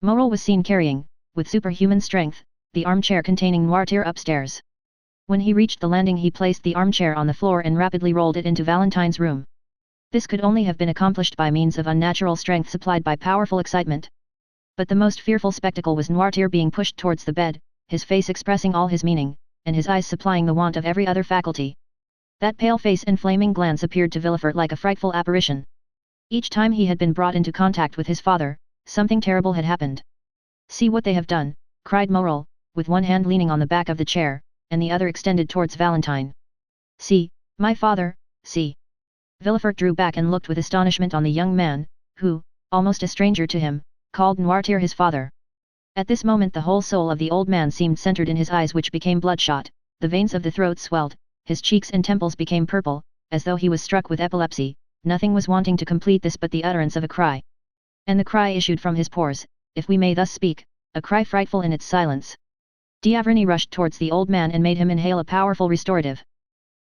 A: Morel was seen carrying, with superhuman strength, the armchair containing Noirtier upstairs. When he reached the landing he placed the armchair on the floor and rapidly rolled it into Valentine's room. This could only have been accomplished by means of unnatural strength supplied by powerful excitement. But the most fearful spectacle was Noirtier being pushed towards the bed, his face expressing all his meaning, and his eyes supplying the want of every other faculty. That pale face and flaming glance appeared to Villefort like a frightful apparition. Each time he had been brought into contact with his father, something terrible had happened. "See what they have done," cried Morel, with one hand leaning on the back of the chair, and the other extended towards Valentine. "See, my father, see." Villefort drew back and looked with astonishment on the young man, who, almost a stranger to him, called Noirtier his father. At this moment the whole soul of the old man seemed centered in his eyes, which became bloodshot, the veins of the throat swelled, his cheeks and temples became purple, as though he was struck with epilepsy. Nothing was wanting to complete this but the utterance of a cry. And the cry issued from his pores, if we may thus speak, a cry frightful in its silence. D'Avrigny rushed towards the old man and made him inhale a powerful restorative.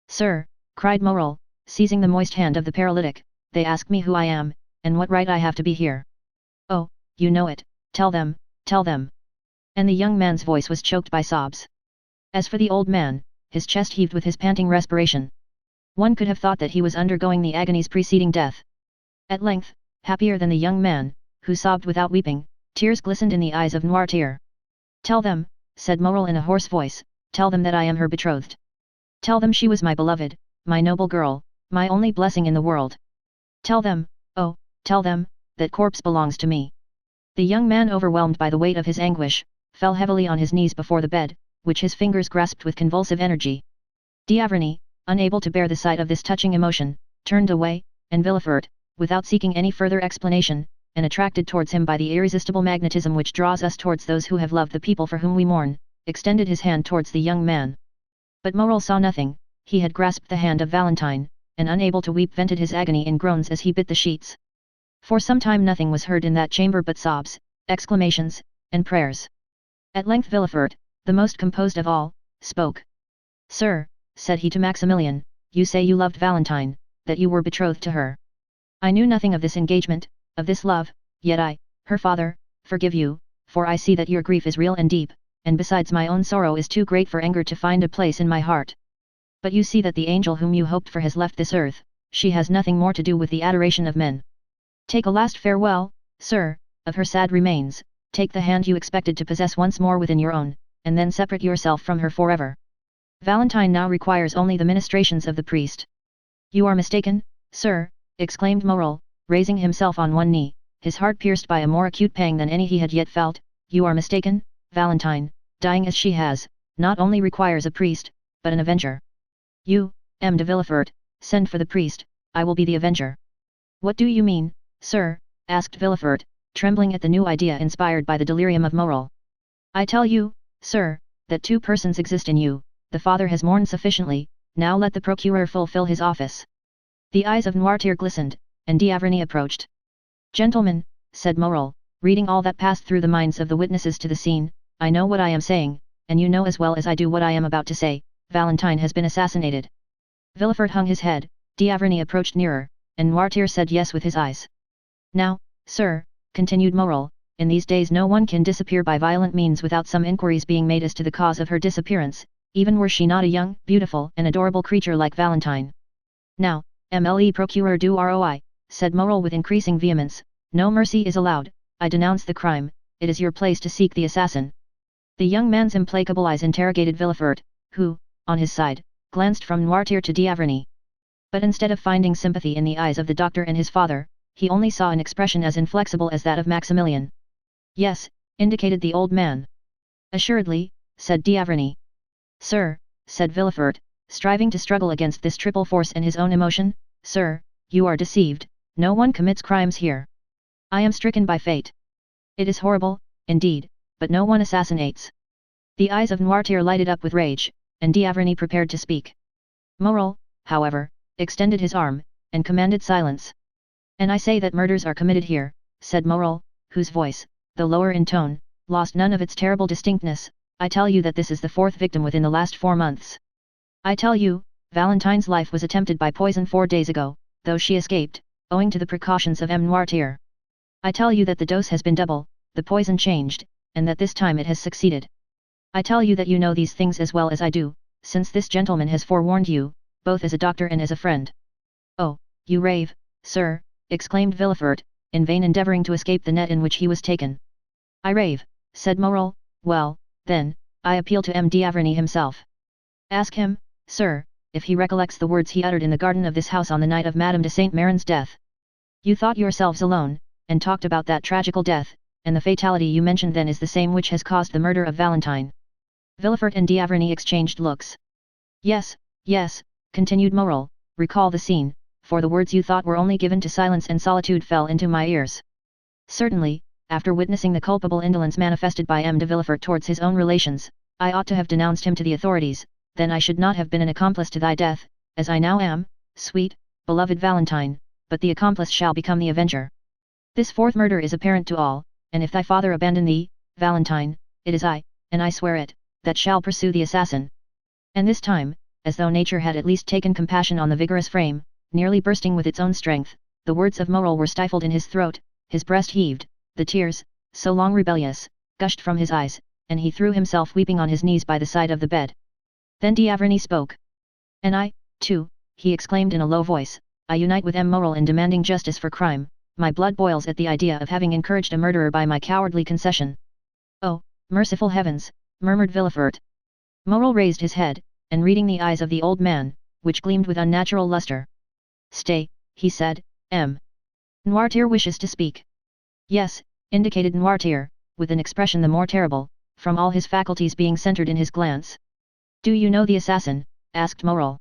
A: "Sir," cried Morel, seizing the moist hand of the paralytic, "they ask me who I am, and what right I have to be here." "Oh, you know it, tell them, tell them." And the young man's voice was choked by sobs. As for the old man, his chest heaved with his panting respiration. One could have thought that he was undergoing the agonies preceding death. At length, happier than the young man, who sobbed without weeping, Tears glistened in the eyes of Noirtier. "Tell them," said Morel in a hoarse voice, "tell them that I am her betrothed. Tell them she was my beloved, my noble girl, my only blessing in the world. Tell them, oh, tell them, that corpse belongs to me." The young man, overwhelmed by the weight of his anguish, fell heavily on his knees before the bed, which his fingers grasped with convulsive energy. D'Avrigny, unable to bear the sight of this touching emotion, turned away, and Villefort, without seeking any further explanation, and attracted towards him by the irresistible magnetism which draws us towards those who have loved the people for whom we mourn, extended his hand towards the young man. But Morel saw nothing. He had grasped the hand of Valentine, and unable to weep vented his agony in groans as he bit the sheets. For some time nothing was heard in that chamber but sobs, exclamations, and prayers. At length Villefort, the most composed of all, spoke. "Sir," said he to Maximilian, "you say you loved Valentine, that you were betrothed to her. I knew nothing of this engagement, of this love, yet I, her father, forgive you, for I see that your grief is real and deep, and besides my own sorrow is too great for anger to find a place in my heart. But you see that the angel whom you hoped for has left this earth, she has nothing more to do with the adoration of men. Take a last farewell, sir, of her sad remains, take the hand you expected to possess once more within your own, and then separate yourself from her forever. Valentine now requires only the ministrations of the priest." "You are mistaken, sir," exclaimed Morel, raising himself on one knee, his heart pierced by a more acute pang than any he had yet felt. "You are mistaken, Valentine, dying as she has, not only requires a priest, but an avenger. You, M. de Villefort, send for the priest, I will be the avenger." "What do you mean, sir?" asked Villefort, trembling at the new idea inspired by the delirium of Morel. "I tell you, sir, that two persons exist in you, the father has mourned sufficiently, now let the procureur fulfill his office." The eyes of Noirtier glistened, and D'Avrigny approached. "Gentlemen," said Morel, reading all that passed through the minds of the witnesses to the scene, "I know what I am saying, and you know as well as I do what I am about to say. Valentine has been assassinated." Villefort hung his head, D'Avrigny approached nearer, and Noirtier said yes with his eyes. "Now, sir," continued Morel, "in these days no one can disappear by violent means without some inquiries being made as to the cause of her disappearance, even were she not a young, beautiful and adorable creature like Valentine. Now, MLE Procureur du Roi, said Morel with increasing vehemence, "no mercy is allowed, I denounce the crime, it is your place to seek the assassin." The young man's implacable eyes interrogated Villefort, who, on his side, glanced from Noirtier to D'Avrigny. But instead of finding sympathy in the eyes of the doctor and his father, he only saw an expression as inflexible as that of Maximilian. "Yes," indicated the old man. "Assuredly," said D'Avrigny. "Sir," said Villefort, striving to struggle against this triple force and his own emotion, "sir, you are deceived, no one commits crimes here. I am stricken by fate. It is horrible, indeed, but no one assassinates." The eyes of Noirtier lighted up with rage, and D'Avrigny prepared to speak. Morel, however, extended his arm, and commanded silence. "And I say that murders are committed here," said Morel, whose voice, though lower in tone, lost none of its terrible distinctness. "I tell you that this is the fourth victim within the last 4 months. I tell you, Valentine's life was attempted by poison 4 days ago, though she escaped, owing to the precautions of M. Noirtier. I tell you that the dose has been double, the poison changed, and that this time it has succeeded. I tell you that you know these things as well as I do, since this gentleman has forewarned you, both as a doctor and as a friend." "Oh, you rave, sir," exclaimed Villefort, in vain endeavouring to escape the net in which he was taken. "I rave," said Morel. "Well, then, I appeal to M. D'Avrigny himself. Ask him, sir, if he recollects the words he uttered in the garden of this house on the night of Madame de Saint Méran's death. You thought yourselves alone, and talked about that tragical death, and the fatality you mentioned then is the same which has caused the murder of Valentine." Villefort and D'Avrigny exchanged looks. "Yes, yes," continued Morel, "recall the scene, for the words you thought were only given to silence and solitude fell into my ears. Certainly, after witnessing the culpable indolence manifested by M. de Villefort towards his own relations, I ought to have denounced him to the authorities, then I should not have been an accomplice to thy death, as I now am, sweet, beloved Valentine, but the accomplice shall become the avenger. This fourth murder is apparent to all, and if thy father abandon thee, Valentine, it is I, and I swear it, that shall pursue the assassin." And this time, as though nature had at least taken compassion on the vigorous frame, nearly bursting with its own strength, the words of Morel were stifled in his throat, his breast heaved, the tears, so long rebellious, gushed from his eyes, and he threw himself weeping on his knees by the side of the bed. Then D'Avrigny spoke. "And I, too," he exclaimed in a low voice, "I unite with M. Morel in demanding justice for crime, my blood boils at the idea of having encouraged a murderer by my cowardly concession. Oh, merciful heavens, murmured Villefort. Morel raised his head, and reading the eyes of the old man, which gleamed with unnatural luster. Stay, he said, M. Noirtier wishes to speak. Yes, indicated Noirtier, with an expression the more terrible, from all his faculties being centered in his glance. Do you know the assassin? Asked Morel.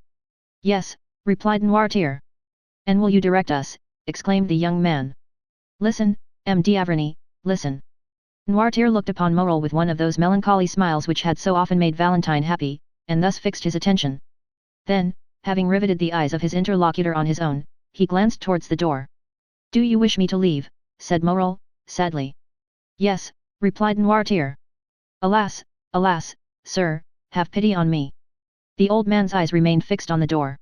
A: Yes, replied Noirtier. And will you direct us? Exclaimed the young man. Listen, M. d'Avrigny, listen. Noirtier looked upon Morel with one of those melancholy smiles which had so often made Valentine happy, and thus fixed his attention. Then, having riveted the eyes of his interlocutor on his own, he glanced towards the door. Do you wish me to leave? Said Morel, sadly. Yes, replied Noirtier. Alas, alas, sir, have pity on me. The old man's eyes remained fixed on the door.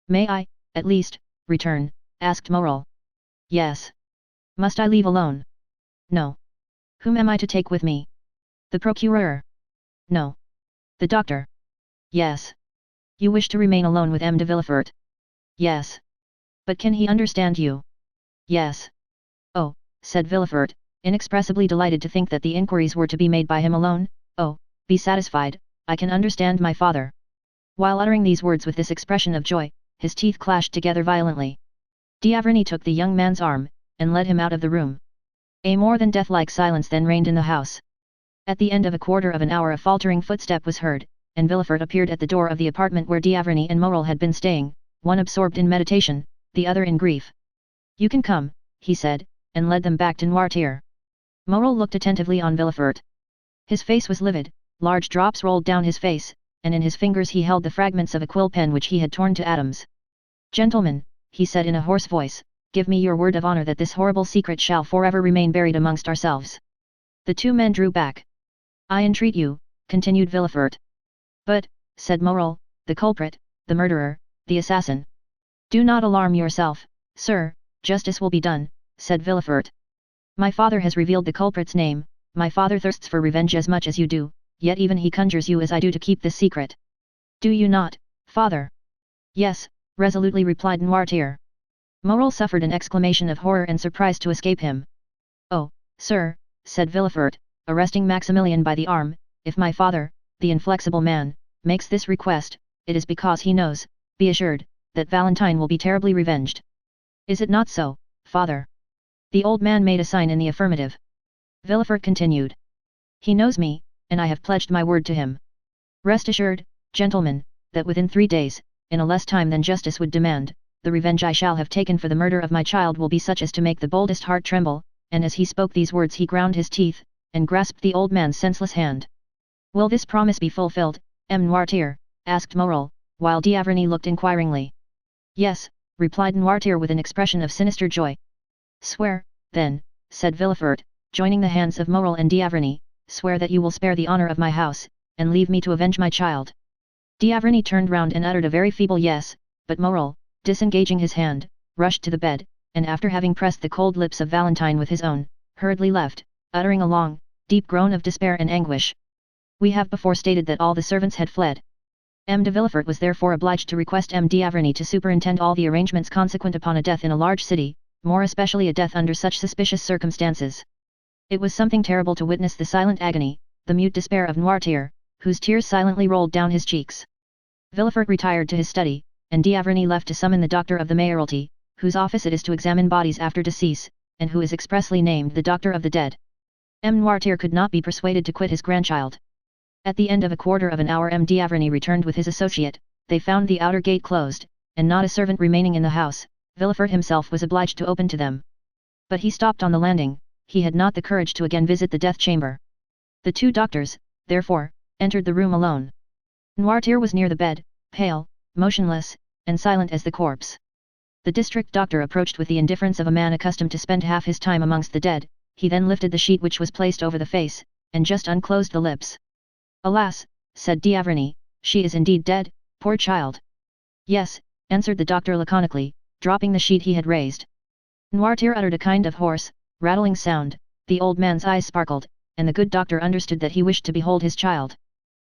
A: May I, at least, return? Asked Morel. Yes. Must I leave alone? No. Whom am I to take with me? The procureur? No. The doctor? Yes. You wish to remain alone with M. de Villefort? Yes. But can he understand you? Yes. Oh, said Villefort, inexpressibly delighted to think that the inquiries were to be made by him alone. Oh, be satisfied, I can understand my father. While uttering these words with this expression of joy, his teeth clashed together violently. D'Avrigny took the young man's arm, and led him out of the room. A more than death-like silence then reigned in the house. At the end of a quarter of an hour a faltering footstep was heard, and Villefort appeared at the door of the apartment where d'Avrigny and Morel had been staying, one absorbed in meditation, the other in grief. You can come, he said, and led them back to Noirtier. Morel looked attentively on Villefort. His face was livid, large drops rolled down his face, and in his fingers he held the fragments of a quill pen which he had torn to atoms. Gentlemen, he said in a hoarse voice, give me your word of honor that this horrible secret shall forever remain buried amongst ourselves. The two men drew back. I entreat you, continued Villefort. But, said Morel, the culprit, the murderer, the assassin. Do not alarm yourself, sir, justice will be done, said Villefort. My father has revealed the culprit's name, my father thirsts for revenge as much as you do, yet even he conjures you as I do to keep this secret. Do you not, father? Yes, resolutely replied Noirtier. Morel suffered an exclamation of horror and surprise to escape him. Oh, sir, said Villefort, arresting Maximilian by the arm, if my father, the inflexible man, makes this request, it is because he knows, be assured, that Valentine will be terribly revenged. Is it not so, father? The old man made a sign in the affirmative. Villefort continued. He knows me, and I have pledged my word to him. Rest assured, gentlemen, that within 3 days, in a less time than justice would demand, the revenge I shall have taken for the murder of my child will be such as to make the boldest heart tremble, and as he spoke these words he ground his teeth, and grasped the old man's senseless hand. Will this promise be fulfilled, M. Noirtier? Asked Morel, while d'Avrigny looked inquiringly. Yes, replied Noirtier with an expression of sinister joy. Swear, then, said Villefort, joining the hands of Morel and d'Avrigny, swear that you will spare the honor of my house, and leave me to avenge my child. D'Avrigny turned round and uttered a very feeble yes, but Morel, disengaging his hand, rushed to the bed, and after having pressed the cold lips of Valentine with his own, hurriedly left, uttering a long, deep groan of despair and anguish. We have before stated that all the servants had fled. M. de Villefort was therefore obliged to request M. d'Avrigny to superintend all the arrangements consequent upon a death in a large city, more especially a death under such suspicious circumstances. It was something terrible to witness the silent agony, the mute despair of Noirtier, whose tears silently rolled down his cheeks. Villefort retired to his study, and d'Avrigny left to summon the doctor of the mayoralty, whose office it is to examine bodies after decease, and who is expressly named the doctor of the dead. M. Noirtier could not be persuaded to quit his grandchild. At the end of a quarter of an hour M. d'Avrigny returned with his associate, they found the outer gate closed, and not a servant remaining in the house. Villefort himself was obliged to open to them. But he stopped on the landing, he had not the courage to again visit the death chamber. The two doctors, therefore, entered the room alone. Noirtier was near the bed, pale, motionless, and silent as the corpse. The district doctor approached with the indifference of a man accustomed to spend half his time amongst the dead, he then lifted the sheet which was placed over the face, and just unclosed the lips. Alas, said d'Avrigny, she is indeed dead, poor child. Yes, answered the doctor laconically, dropping the sheet he had raised. Noirtier uttered a kind of hoarse, rattling sound, the old man's eyes sparkled, and the good doctor understood that he wished to behold his child.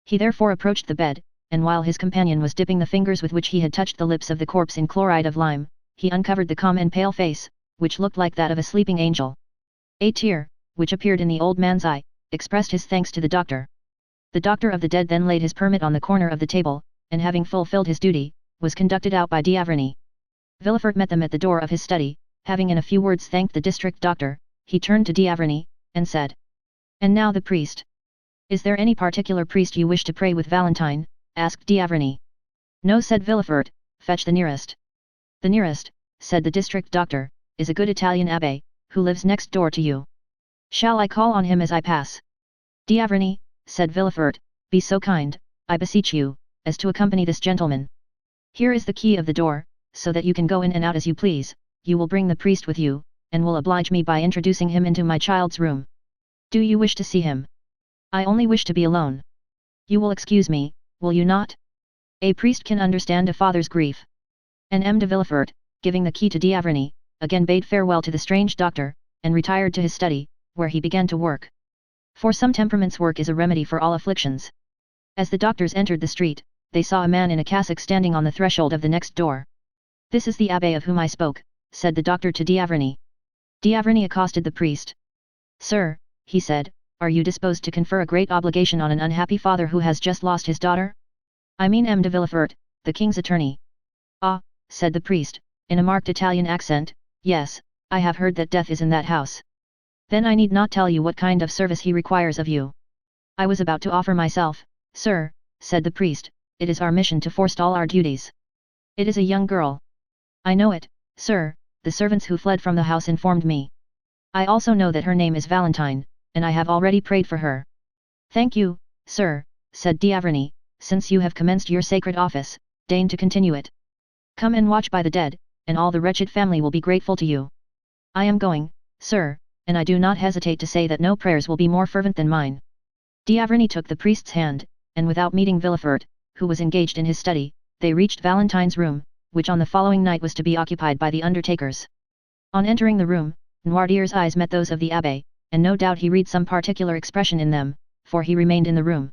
A: He therefore approached the bed, and while his companion was dipping the fingers with which he had touched the lips of the corpse in chloride of lime, he uncovered the calm and pale face, which looked like that of a sleeping angel. A tear, which appeared in the old man's eye, expressed his thanks to the doctor. The doctor of the dead then laid his permit on the corner of the table, and having fulfilled his duty, was conducted out by D'Avrigny. Villefort met them at the door of his study, having in a few words thanked the district doctor, he turned to D'Avrigny, and said, "And now the priest. Is there any particular priest you wish to pray with Valentine?" asked D'Avrigny. "No," said Villefort, "fetch the nearest." "The nearest," said the district doctor, "is a good Italian abbé, who lives next door to you. Shall I call on him as I pass?" "D'Avrigny," said Villefort, "be so kind, I beseech you, as to accompany this gentleman. Here is the key of the door, so that you can go in and out as you please. You will bring the priest with you, and will oblige me by introducing him into my child's room. Do you wish to see him?" "I only wish to be alone." "You will excuse me, will you not? A priest can understand a father's grief." And M. de Villefort, giving the key to D'Avrigny, again bade farewell to the strange doctor, and retired to his study, where he began to work. For some temperaments work is a remedy for all afflictions. As the doctors entered the street, they saw a man in a cassock standing on the threshold of the next door. "This is the abbé of whom I spoke," said the doctor to D'Avrigny. D'Avrigny accosted the priest. "Sir," he said, "are you disposed to confer a great obligation on an unhappy father who has just lost his daughter? I mean M. de Villefort, the king's attorney." "Ah," said the priest, in a marked Italian accent, "yes, I have heard that death is in that house. Then I need not tell you what kind of service he requires of you." "I was about to offer myself, sir," said the priest, "it is our mission to forestall our duties." "It is a young girl." "I know it, sir, the servants who fled from the house informed me. I also know that her name is Valentine, and I have already prayed for her." "Thank you, sir," said D'Avrigny, "since you have commenced your sacred office, deign to continue it. Come and watch by the dead, and all the wretched family will be grateful to you." "I am going, sir, and I do not hesitate to say that no prayers will be more fervent than mine." D'Avrigny took the priest's hand, and without meeting Villefort, who was engaged in his study, they reached Valentine's room, which on the following night was to be occupied by the undertakers. On entering the room, Noirtier's eyes met those of the abbé, and no doubt he read some particular expression in them, for he remained in the room.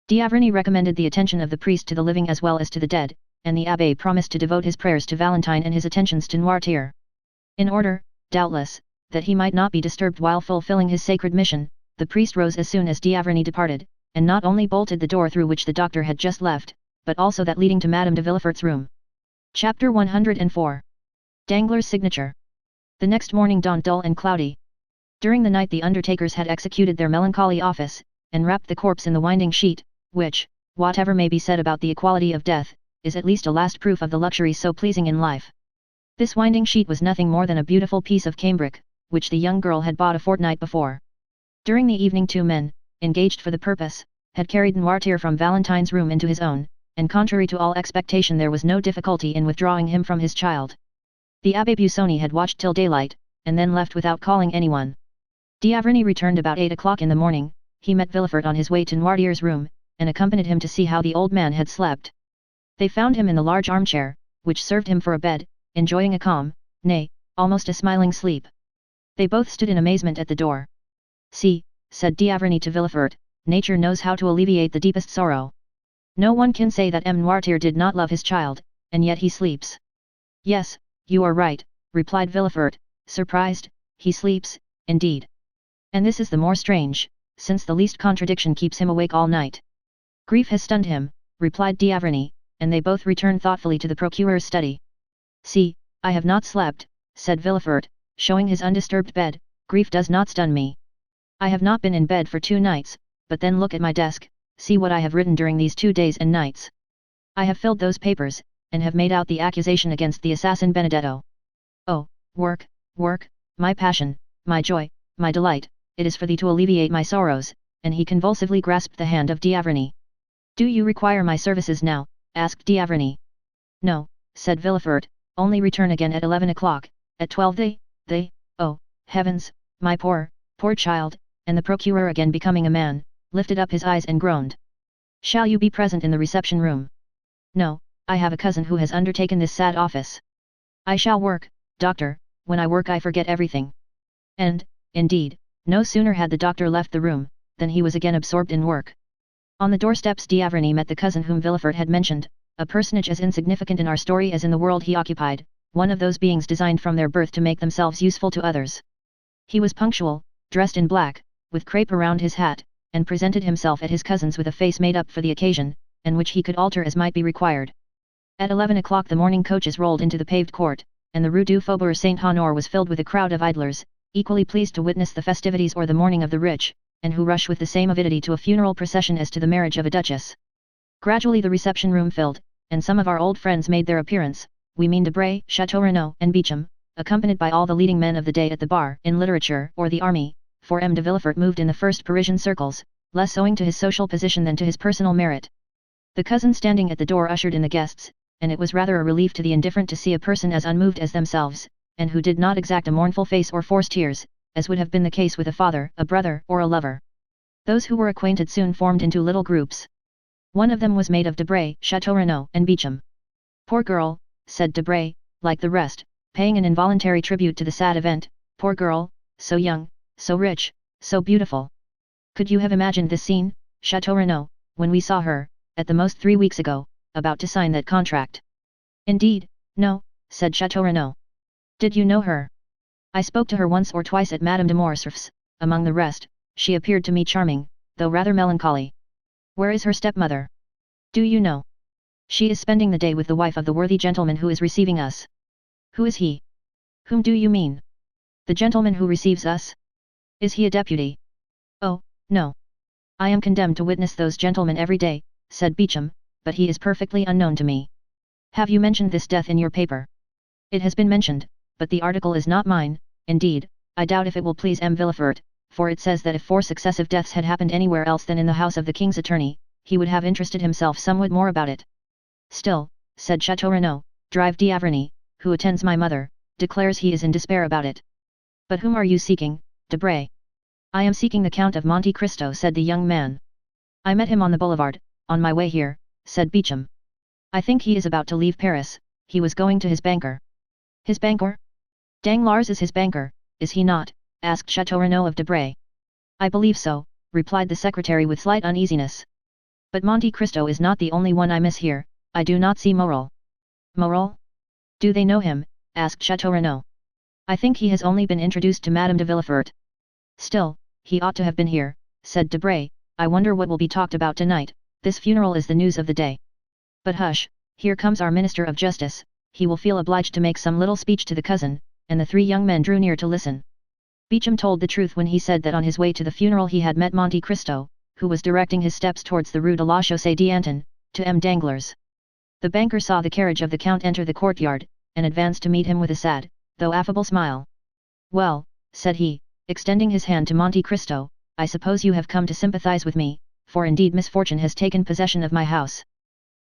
A: D'Avrigny recommended the attention of the priest to the living as well as to the dead, and the abbé promised to devote his prayers to Valentine and his attentions to Noirtier. In order, doubtless, that he might not be disturbed while fulfilling his sacred mission, the priest rose as soon as D'Avrigny departed, and not only bolted the door through which the doctor had just left, but also that leading to Madame de Villefort's room. Chapter 104. Danglars' signature. The next morning dawned dull and cloudy. During the night the undertakers had executed their melancholy office, and wrapped the corpse in the winding sheet, which, whatever may be said about the equality of death, is at least a last proof of the luxury so pleasing in life. This winding sheet was nothing more than a beautiful piece of cambric, which the young girl had bought a fortnight before. During the evening 2 men, engaged for the purpose, had carried Noirtier from Valentine's room into his own, and contrary to all expectation there was no difficulty in withdrawing him from his child. The Abbé Busoni had watched till daylight, and then left without calling anyone. D'Avrigny returned about 8 o'clock in the morning. He met Villefort on his way to Noirtier's room, and accompanied him to see how the old man had slept. They found him in the large armchair, which served him for a bed, enjoying a calm, nay, almost a smiling sleep. They both stood in amazement at the door. "See," said D'Avrigny to Villefort, "nature knows how to alleviate the deepest sorrow. No one can say that M. Noirtier did not love his child, and yet he sleeps." "Yes, you are right," replied Villefort, surprised, "he sleeps, indeed. And this is the more strange, since the least contradiction keeps him awake all night." "Grief has stunned him," replied D'Avrigny, and they both returned thoughtfully to the procuror's study. "See, I have not slept," said Villefort, showing his undisturbed bed, "grief does not stun me. I have not been in bed for 2 nights, but then look at my desk, see what I have written during these 2 days and nights. I have filled those papers, and have made out the accusation against the assassin Benedetto. Oh, work, work, my passion, my joy, my delight, it is for thee to alleviate my sorrows," and he convulsively grasped the hand of D'Avrigny. "Do you require my services now?" asked D'Avrigny. "No," said Villefort, "only return again at 11 o'clock, at 12 oh, heavens, my poor, poor child," and the procureur again becoming a man, lifted up his eyes and groaned. "Shall you be present in the reception room?" "No, I have a cousin who has undertaken this sad office. I shall work, doctor, when I work I forget everything." And, indeed, no sooner had the doctor left the room, than he was again absorbed in work. On the doorsteps D'Avrigny met the cousin whom Villefort had mentioned, a personage as insignificant in our story as in the world he occupied, one of those beings designed from their birth to make themselves useful to others. He was punctual, dressed in black, with crape around his hat, and presented himself at his cousin's with a face made up for the occasion, and which he could alter as might be required. At 11 o'clock the morning coaches rolled into the paved court, and the Rue du Faubourg Saint-Honore was filled with a crowd of idlers, equally pleased to witness the festivities or the mourning of the rich, and who rush with the same avidity to a funeral procession as to the marriage of a duchess. Gradually the reception room filled, and some of our old friends made their appearance, we mean Debray, Chateau Renaud, and Beauchamp, accompanied by all the leading men of the day at the bar, in literature, or the army, for M. de Villefort moved in the first Parisian circles, less owing to his social position than to his personal merit. The cousin standing at the door ushered in the guests, and it was rather a relief to the indifferent to see a person as unmoved as themselves, and who did not exact a mournful face or force tears, as would have been the case with a father, a brother, or a lover. Those who were acquainted soon formed into little groups. One of them was made of Debray, Chateau Renaud, and Beauchamp. "Poor girl," said Debray, like the rest, paying an involuntary tribute to the sad event, "poor girl, so young, so rich, so beautiful. Could you have imagined this scene, Chateau Renaud, when we saw her, at the most 3 weeks ago, about to sign that contract?" "Indeed, no," said Chateau Renaud. "Did you know her?" "I spoke to her once or twice at Madame de Morcerf's. Among the rest, she appeared to me charming, though rather melancholy." "Where is her stepmother?" "Do you know?" "She is spending the day with the wife of the worthy gentleman who is receiving us." "Who is he?" "Whom do you mean?" "The gentleman who receives us." "Is he a deputy?" "Oh, no. I am condemned to witness those gentlemen every day," said Beauchamp, "but he is perfectly unknown to me." "Have you mentioned this death in your paper?" "It has been mentioned, but the article is not mine. Indeed, I doubt if it will please M. Villefort, for it says that if 4 successive deaths had happened anywhere else than in the house of the king's attorney, he would have interested himself somewhat more about it. "Still," said Chateau Renaud, "Drive d'Avrigny, who attends my mother, declares he is in despair about it." "But whom are you seeking, Debray?" "I am seeking the Count of Monte Cristo," said the young man. "I met him on the boulevard, on my way here," said Beauchamp. "I think he is about to leave Paris. He was going to his banker." "His banker? Danglars is his banker, is he not?" asked Chateau Renaud of Debray. "I believe so," replied the secretary with slight uneasiness. "But Monte Cristo is not the only one I miss here. I do not see Morel." "Morel? Do they know him?" asked Chateau Renaud. "I think he has only been introduced to Madame de Villefort." "Still, he ought to have been here," said Debray. "I wonder what will be talked about tonight. This funeral is the news of the day. But hush, here comes our Minister of Justice, he will feel obliged to make some little speech to the cousin," and the 3 young men drew near to listen. Beauchamp told the truth when he said that on his way to the funeral he had met Monte Cristo, who was directing his steps towards the Rue de la Chaussée d'Antin, to M. Danglars. The banker saw the carriage of the Count enter the courtyard, and advanced to meet him with a sad, though affable smile. "Well," said he, extending his hand to Monte Cristo, "I suppose you have come to sympathize with me, for indeed misfortune has taken possession of my house.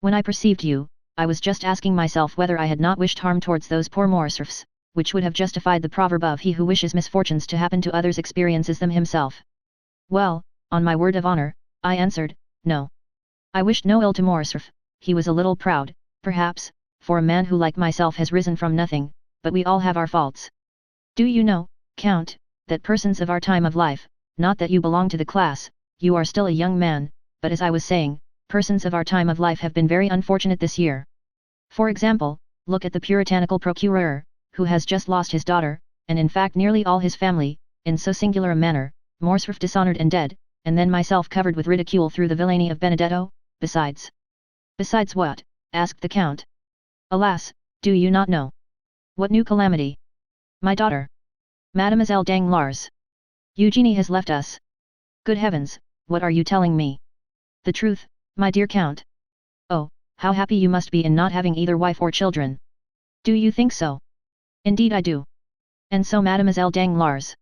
A: When I perceived you, I was just asking myself whether I had not wished harm towards those poor Morcerfs, which would have justified the proverb of he who wishes misfortunes to happen to others experiences them himself. Well, on my word of honor, I answered, no. I wished no ill to Morcerf. He was a little proud, perhaps, for a man who like myself has risen from nothing, but we all have our faults. Do you know, Count, that persons of our time of life, not that you belong to the class, you are still a young man, but as I was saying, persons of our time of life have been very unfortunate this year. For example, look at the puritanical procureur, who has just lost his daughter, and in fact nearly all his family, in so singular a manner, Morcerf dishonored and dead, and then myself covered with ridicule through the villainy of Benedetto, besides. Besides what? Asked the Count. Alas, do you not know? What new calamity? My daughter. Mademoiselle Danglars. Eugenie has left us. Good heavens, what are you telling me? The truth, my dear Count. Oh, how happy you must be in not having either wife or children. Do you think so? Indeed I do. And so Mademoiselle Danglars.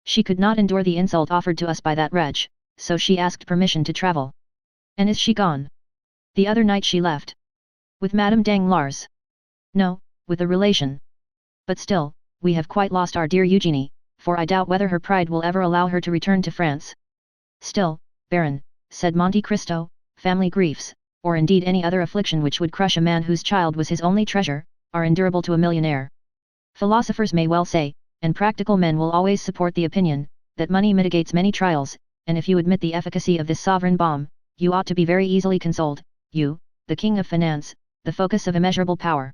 A: She could not endure the insult offered to us by that wretch, so she asked permission to travel. And is she gone? The other night she left. With Madame Danglars? No, with a relation. But still, we have quite lost our dear Eugenie, for I doubt whether her pride will ever allow her to return to France. Still, Baron, said Monte Cristo, family griefs, or indeed any other affliction which would crush a man whose child was his only treasure, are endurable to a millionaire. Philosophers may well say, and practical men will always support the opinion, that money mitigates many trials, and if you admit the efficacy of this sovereign balm, you ought to be very easily consoled, you, the king of finance, the focus of immeasurable power.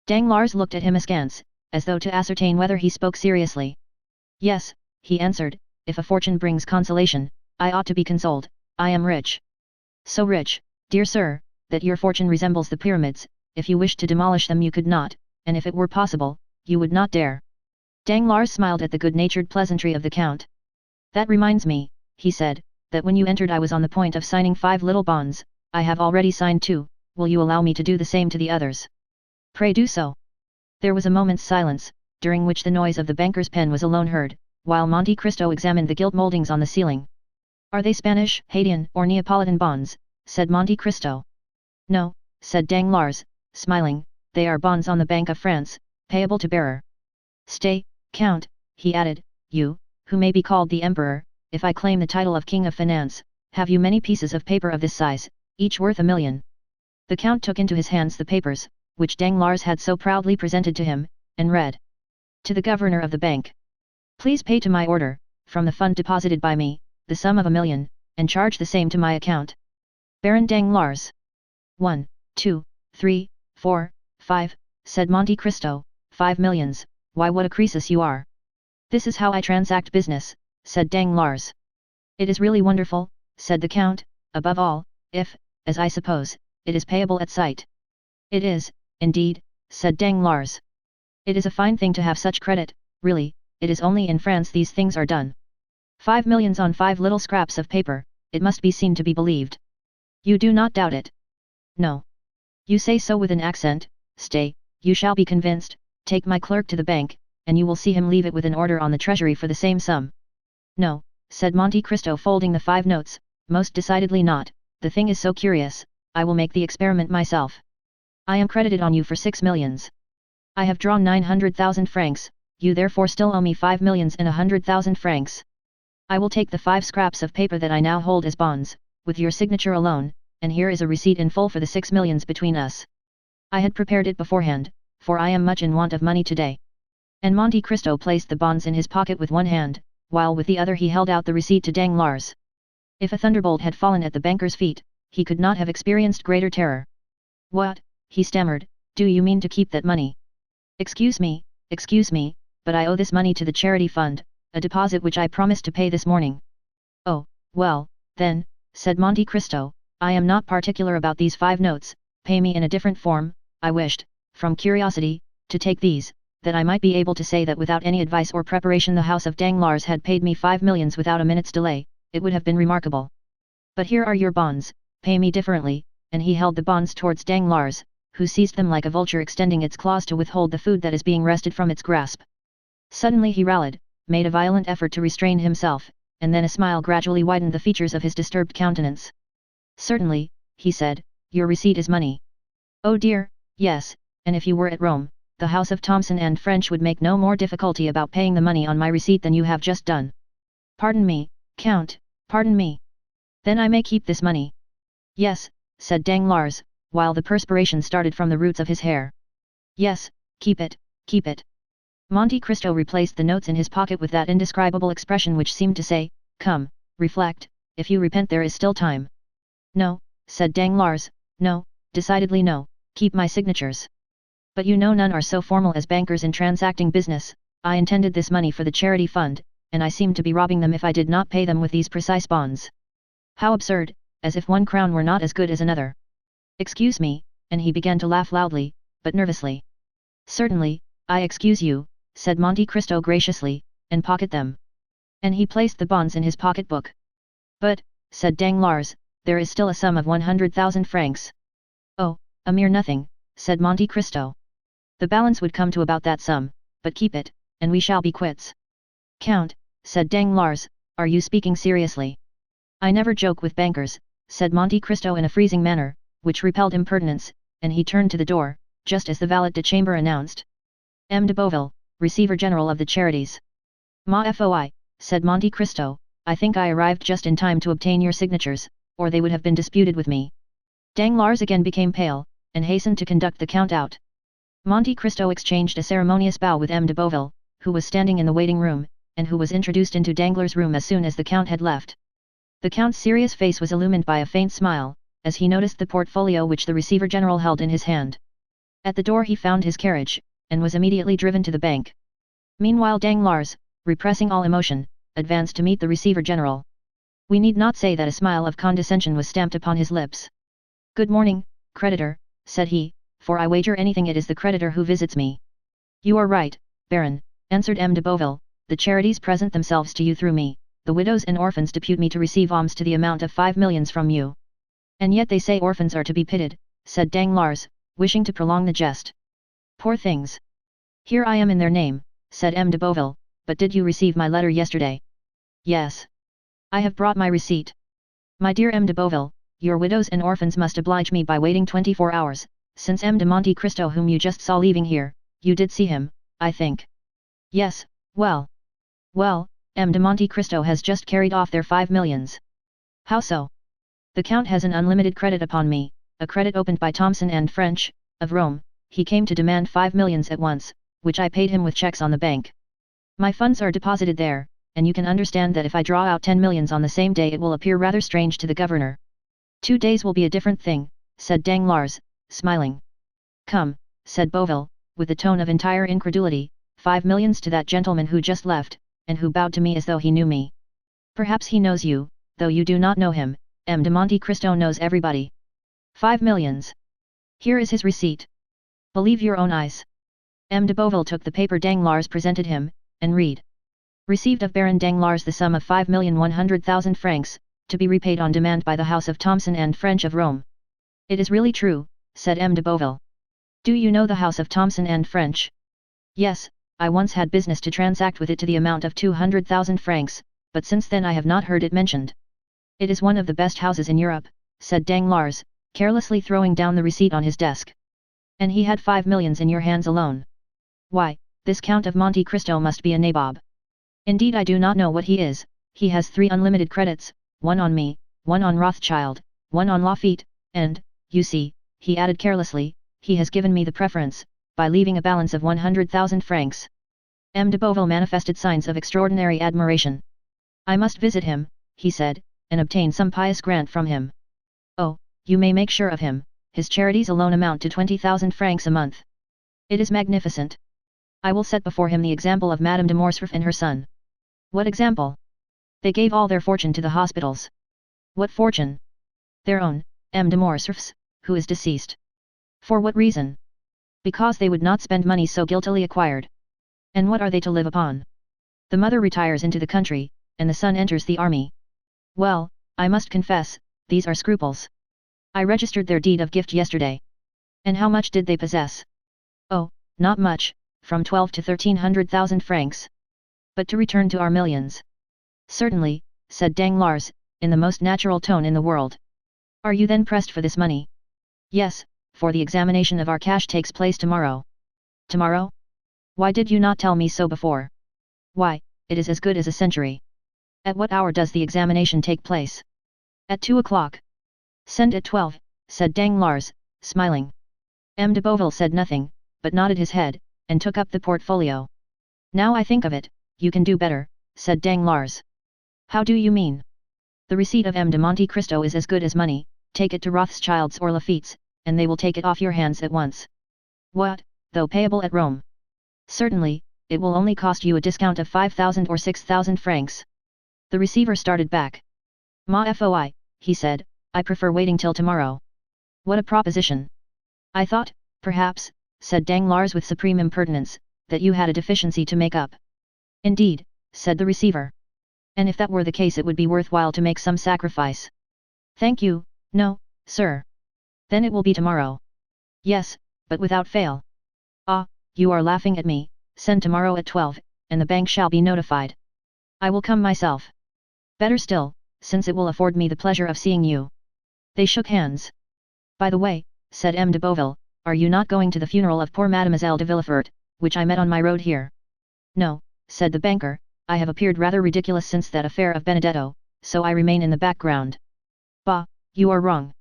A: Danglars looked at him askance, as though to ascertain whether he spoke seriously. Yes, he answered, if a fortune brings consolation, I ought to be consoled. I am rich. So rich, dear sir, that your fortune resembles the pyramids. If you wished to demolish them you could not, and if it were possible, you would not dare. Danglars smiled at the good-natured pleasantry of the count. That reminds me, he said, that when you entered I was on the point of signing 5 little bonds. I have already signed 2, will you allow me to do the same to the others? Pray do so. There was a moment's silence, during which the noise of the banker's pen was alone heard, while Monte Cristo examined the gilt mouldings on the ceiling. Are they Spanish, Haitian, or Neapolitan bonds? Said Monte Cristo. No, said Danglars, smiling, they are bonds on the Bank of France, payable to bearer. Stay, Count, he added, you, who may be called the Emperor, if I claim the title of King of Finance, have you many pieces of paper of this size, each worth 1,000,000? The Count took into his hands the papers, which Danglars had so proudly presented to him, and read. To the Governor of the Bank. Please pay to my order, from the fund deposited by me, the sum of 1,000,000, and charge the same to my account. Baron Danglars. 1, 2, 3, 4, 5, said Monte Cristo, 5 millions, why what a Croesus you are. This is how I transact business, said Danglars. It is really wonderful, said the Count, above all, if, as I suppose, it is payable at sight. It is, indeed, said Danglars. It is a fine thing to have such credit, really, it is only in France these things are done. 5 millions on 5 little scraps of paper, it must be seen to be believed. You do not doubt it? No. You say so with an accent. Stay, you shall be convinced, take my clerk to the bank, and you will see him leave it with an order on the treasury for the same sum. No, said Monte Cristo folding the 5 notes, most decidedly not, the thing is so curious, I will make the experiment myself. I am credited on you for 6 millions. I have drawn 900,000 francs, you therefore still owe me 5 millions and 100,000 francs. I will take the 5 scraps of paper that I now hold as bonds, with your signature alone, and here is a receipt in full for the 6 millions between us. I had prepared it beforehand, for I am much in want of money today. And Monte Cristo placed the bonds in his pocket with one hand, while with the other he held out the receipt to Danglars. If a thunderbolt had fallen at the banker's feet, he could not have experienced greater terror. What, he stammered, do you mean to keep that money? Excuse me, but I owe this money to the charity fund, a deposit which I promised to pay this morning. Oh, well, then, said Monte Cristo, I am not particular about these 5 notes, pay me in a different form. I wished, from curiosity, to take these, that I might be able to say that without any advice or preparation the house of Danglars had paid me 5 millions without a minute's delay. It would have been remarkable. But here are your bonds, pay me differently, and he held the bonds towards Danglars, who seized them like a vulture extending its claws to withhold the food that is being wrested from its grasp. Suddenly he rallied, made a violent effort to restrain himself, and then a smile gradually widened the features of his disturbed countenance. Certainly, he said, your receipt is money. Oh dear, yes, and if you were at Rome, the house of Thomson and French would make no more difficulty about paying the money on my receipt than you have just done. Pardon me, Count, pardon me. Then I may keep this money. Yes, said Danglars, while the perspiration started from the roots of his hair. Yes, keep it, keep it. Monte Cristo replaced the notes in his pocket with that indescribable expression which seemed to say, come, reflect, if you repent there is still time. No, said Danglars, no, decidedly no, keep my signatures. But you know none are so formal as bankers in transacting business. I intended this money for the charity fund, and I seemed to be robbing them if I did not pay them with these precise bonds. How absurd, as if one crown were not as good as another. Excuse me, and he began to laugh loudly, but nervously. Certainly, I excuse you, said Monte Cristo graciously, and pocket them. And he placed the bonds in his pocket-book. But, said Danglars, there is still a sum of 100,000 francs. Oh, a mere nothing, said Monte Cristo. The balance would come to about that sum, but keep it, and we shall be quits. Count, said Danglars, are you speaking seriously? I never joke with bankers, said Monte Cristo in a freezing manner, which repelled impertinence, and he turned to the door, just as the valet de chambre announced. M. de Boville, Receiver General of the Charities. Ma foi, said Monte Cristo, I think I arrived just in time to obtain your signatures, or they would have been disputed with me. Danglars again became pale, and hastened to conduct the Count out. Monte Cristo exchanged a ceremonious bow with M. de Boville, who was standing in the waiting room, and who was introduced into Danglars' room as soon as the Count had left. The Count's serious face was illumined by a faint smile, as he noticed the portfolio which the Receiver General held in his hand. At the door he found his carriage, and was immediately driven to the bank. Meanwhile Danglars, repressing all emotion, advanced to meet the receiver general. We need not say that a smile of condescension was stamped upon his lips. "Good morning, creditor," said he, "for I wager anything it is the creditor who visits me." "You are right, Baron," answered M. de Boville, "the charities present themselves to you through me, the widows and orphans depute me to receive alms to the amount of 5 millions from you." "And yet they say orphans are to be pitied," said Danglars, wishing to prolong the jest. "Poor things! Here I am in their name," said M. de Boville, "but did you receive my letter yesterday?" "Yes. I have brought my receipt." "My dear M. de Boville, your widows and orphans must oblige me by waiting 24 hours, since M. de Monte Cristo whom you just saw leaving here, you did see him, I think." "Yes, well. Well, M. de Monte Cristo has just carried off their 5 millions. "How so?" "The Count has an unlimited credit upon me, a credit opened by Thomson and French, of Rome. He came to demand 5 millions at once, which I paid him with checks on the bank. My funds are deposited there, and you can understand that if I draw out 10 millions on the same day it will appear rather strange to the governor." 2 days will be a different thing, said Danglars, smiling. "Come," said Boville, with a tone of entire incredulity, 5 millions to that gentleman who just left, and who bowed to me as though he knew me. "Perhaps he knows you, though you do not know him. M. de Monte Cristo knows everybody. 5 millions. Here is his receipt. Believe your own eyes." M. de Boville took the paper Danglars presented him, and read. "Received of Baron Danglars the sum of 5,100,000 francs, to be repaid on demand by the house of Thomson and French of Rome." "It is really true," said M. de Boville. "Do you know the house of Thomson and French?" "Yes, I once had business to transact with it to the amount of 200,000 francs, but since then I have not heard it mentioned." "It is one of the best houses in Europe," said Danglars, carelessly throwing down the receipt on his desk. "And he had 5 millions in your hands alone. Why, this Count of Monte Cristo must be a nabob. Indeed I do not know what he is. He has 3 unlimited credits, one on me, one on Rothschild, one on Lafitte, and, you see," he added carelessly, "he has given me the preference, by leaving a balance of 100,000 francs." M. de Boville manifested signs of extraordinary admiration. "I must visit him," he said, "and obtain some pious grant from him." "Oh, you may make sure of him, his charities alone amount to 20,000 francs a month. It is magnificent. I will set before him the example of Madame de Morcerf and her son." "What example?" "They gave all their fortune to the hospitals." "What fortune?" "Their own, M. de Morcerf's, who is deceased." "For what reason?" "Because they would not spend money so guiltily acquired." "And what are they to live upon?" "The mother retires into the country, and the son enters the army." "Well, I must confess, these are scruples. I registered their deed of gift yesterday." "And how much did they possess?" "Oh, not much, from 12 to 1300,000 francs. But to return to our millions." "Certainly," said Danglars, in the most natural tone in the world. "Are you then pressed for this money?" "Yes, for the examination of our cash takes place tomorrow." "Tomorrow? Why did you not tell me so before?" "Why, it is as good as a century." "At what hour does the examination take place?" "At 2 o'clock." "Send at 12, said Danglars, smiling. M. de Boville said nothing, but nodded his head, and took up the portfolio. "Now I think of it, you can do better," said Danglars. "How do you mean?" "The receipt of M. de Monte Cristo is as good as money, take it to Rothschild's or Lafitte's, and they will take it off your hands at once." "What, though payable at Rome?" "Certainly, it will only cost you a discount of 5,000 or 6,000 francs." The receiver started back. "Ma foi," he said, "I prefer waiting till tomorrow." "What a proposition!" "I thought, perhaps," said Danglars with supreme impertinence, "that you had a deficiency to make up." "Indeed," said the receiver. "And if that were the case it would be worthwhile to make some sacrifice." "Thank you, no, sir." "Then it will be tomorrow." "Yes, but without fail." "Ah, you are laughing at me. Send tomorrow at 12, and the bank shall be notified." "I will come myself." "Better still, since it will afford me the pleasure of seeing you." They shook hands. "By the way," said M. de Boville, "are you not going to the funeral of poor Mademoiselle de Villefort, which I met on my road here?" "No," said the banker, "I have appeared rather ridiculous since that affair of Benedetto, so I remain in the background." "Bah, you are wrong.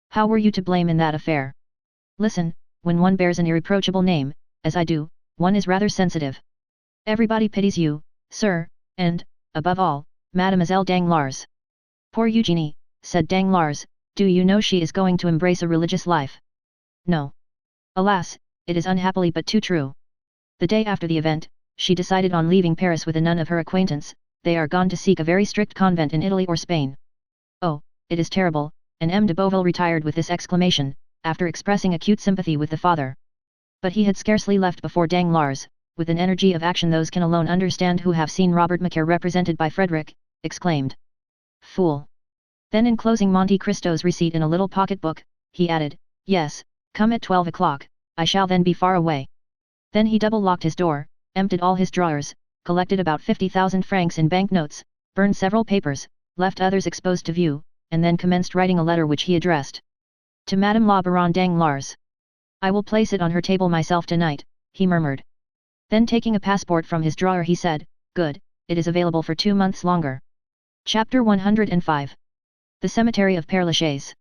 A: How were you to blame in that affair?" "Listen, when one bears an irreproachable name, as I do, one is rather sensitive. Everybody pities you, sir, and, above all, Mademoiselle Danglars." "Poor Eugenie," said Danglars, "do you know she is going to embrace a religious life?" "No." Alas, it is unhappily but too true. The day after the event, she decided on leaving Paris with a nun of her acquaintance. They are gone to seek a very strict convent in Italy or Spain. Oh, it is terrible, and M. de Beauville retired with this exclamation, after expressing acute sympathy with the father. But he had scarcely left before Danglars, with an energy of action those can alone understand who have seen Robert Macaire represented by Frederick, exclaimed. Fool! Then enclosing Monte Cristo's receipt in a little pocket-book, he added, yes, come at 12 o'clock, I shall then be far away. Then he double-locked his door, emptied all his drawers, collected about 50,000 francs in banknotes, burned several papers, left others exposed to view, and then commenced writing a letter which he addressed to Madame la Baronne Danglars. I will place it on her table myself tonight, he murmured. Then taking a passport from his drawer he said, good, it is available for 2 months longer. Chapter 105. The Cemetery of Père Lachaise.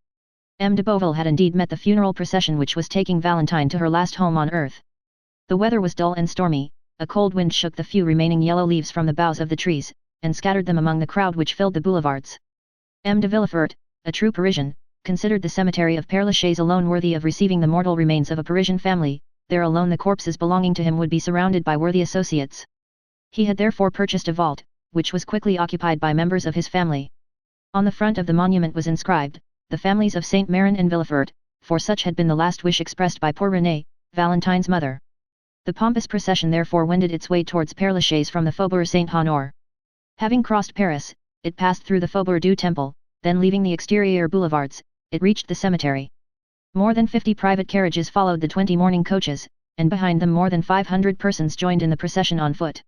A: M. de Beauville had indeed met the funeral procession which was taking Valentine to her last home on earth. The weather was dull and stormy, a cold wind shook the few remaining yellow leaves from the boughs of the trees, and scattered them among the crowd which filled the boulevards. M. de Villefort, a true Parisian, considered the cemetery of Père Lachaise alone worthy of receiving the mortal remains of a Parisian family. There alone the corpses belonging to him would be surrounded by worthy associates. He had therefore purchased a vault, which was quickly occupied by members of his family. On the front of the monument was inscribed, the families of Saint Marin and Villefort, for such had been the last wish expressed by poor Renée, Valentine's mother. The pompous procession therefore wended its way towards Père Lachaise from the Faubourg Saint-Honore. Having crossed Paris, it passed through the Faubourg du Temple, then leaving the exterior boulevards, it reached the cemetery. More than 50 private carriages followed the 20 mourning coaches, and behind them more than 500 persons joined in the procession on foot.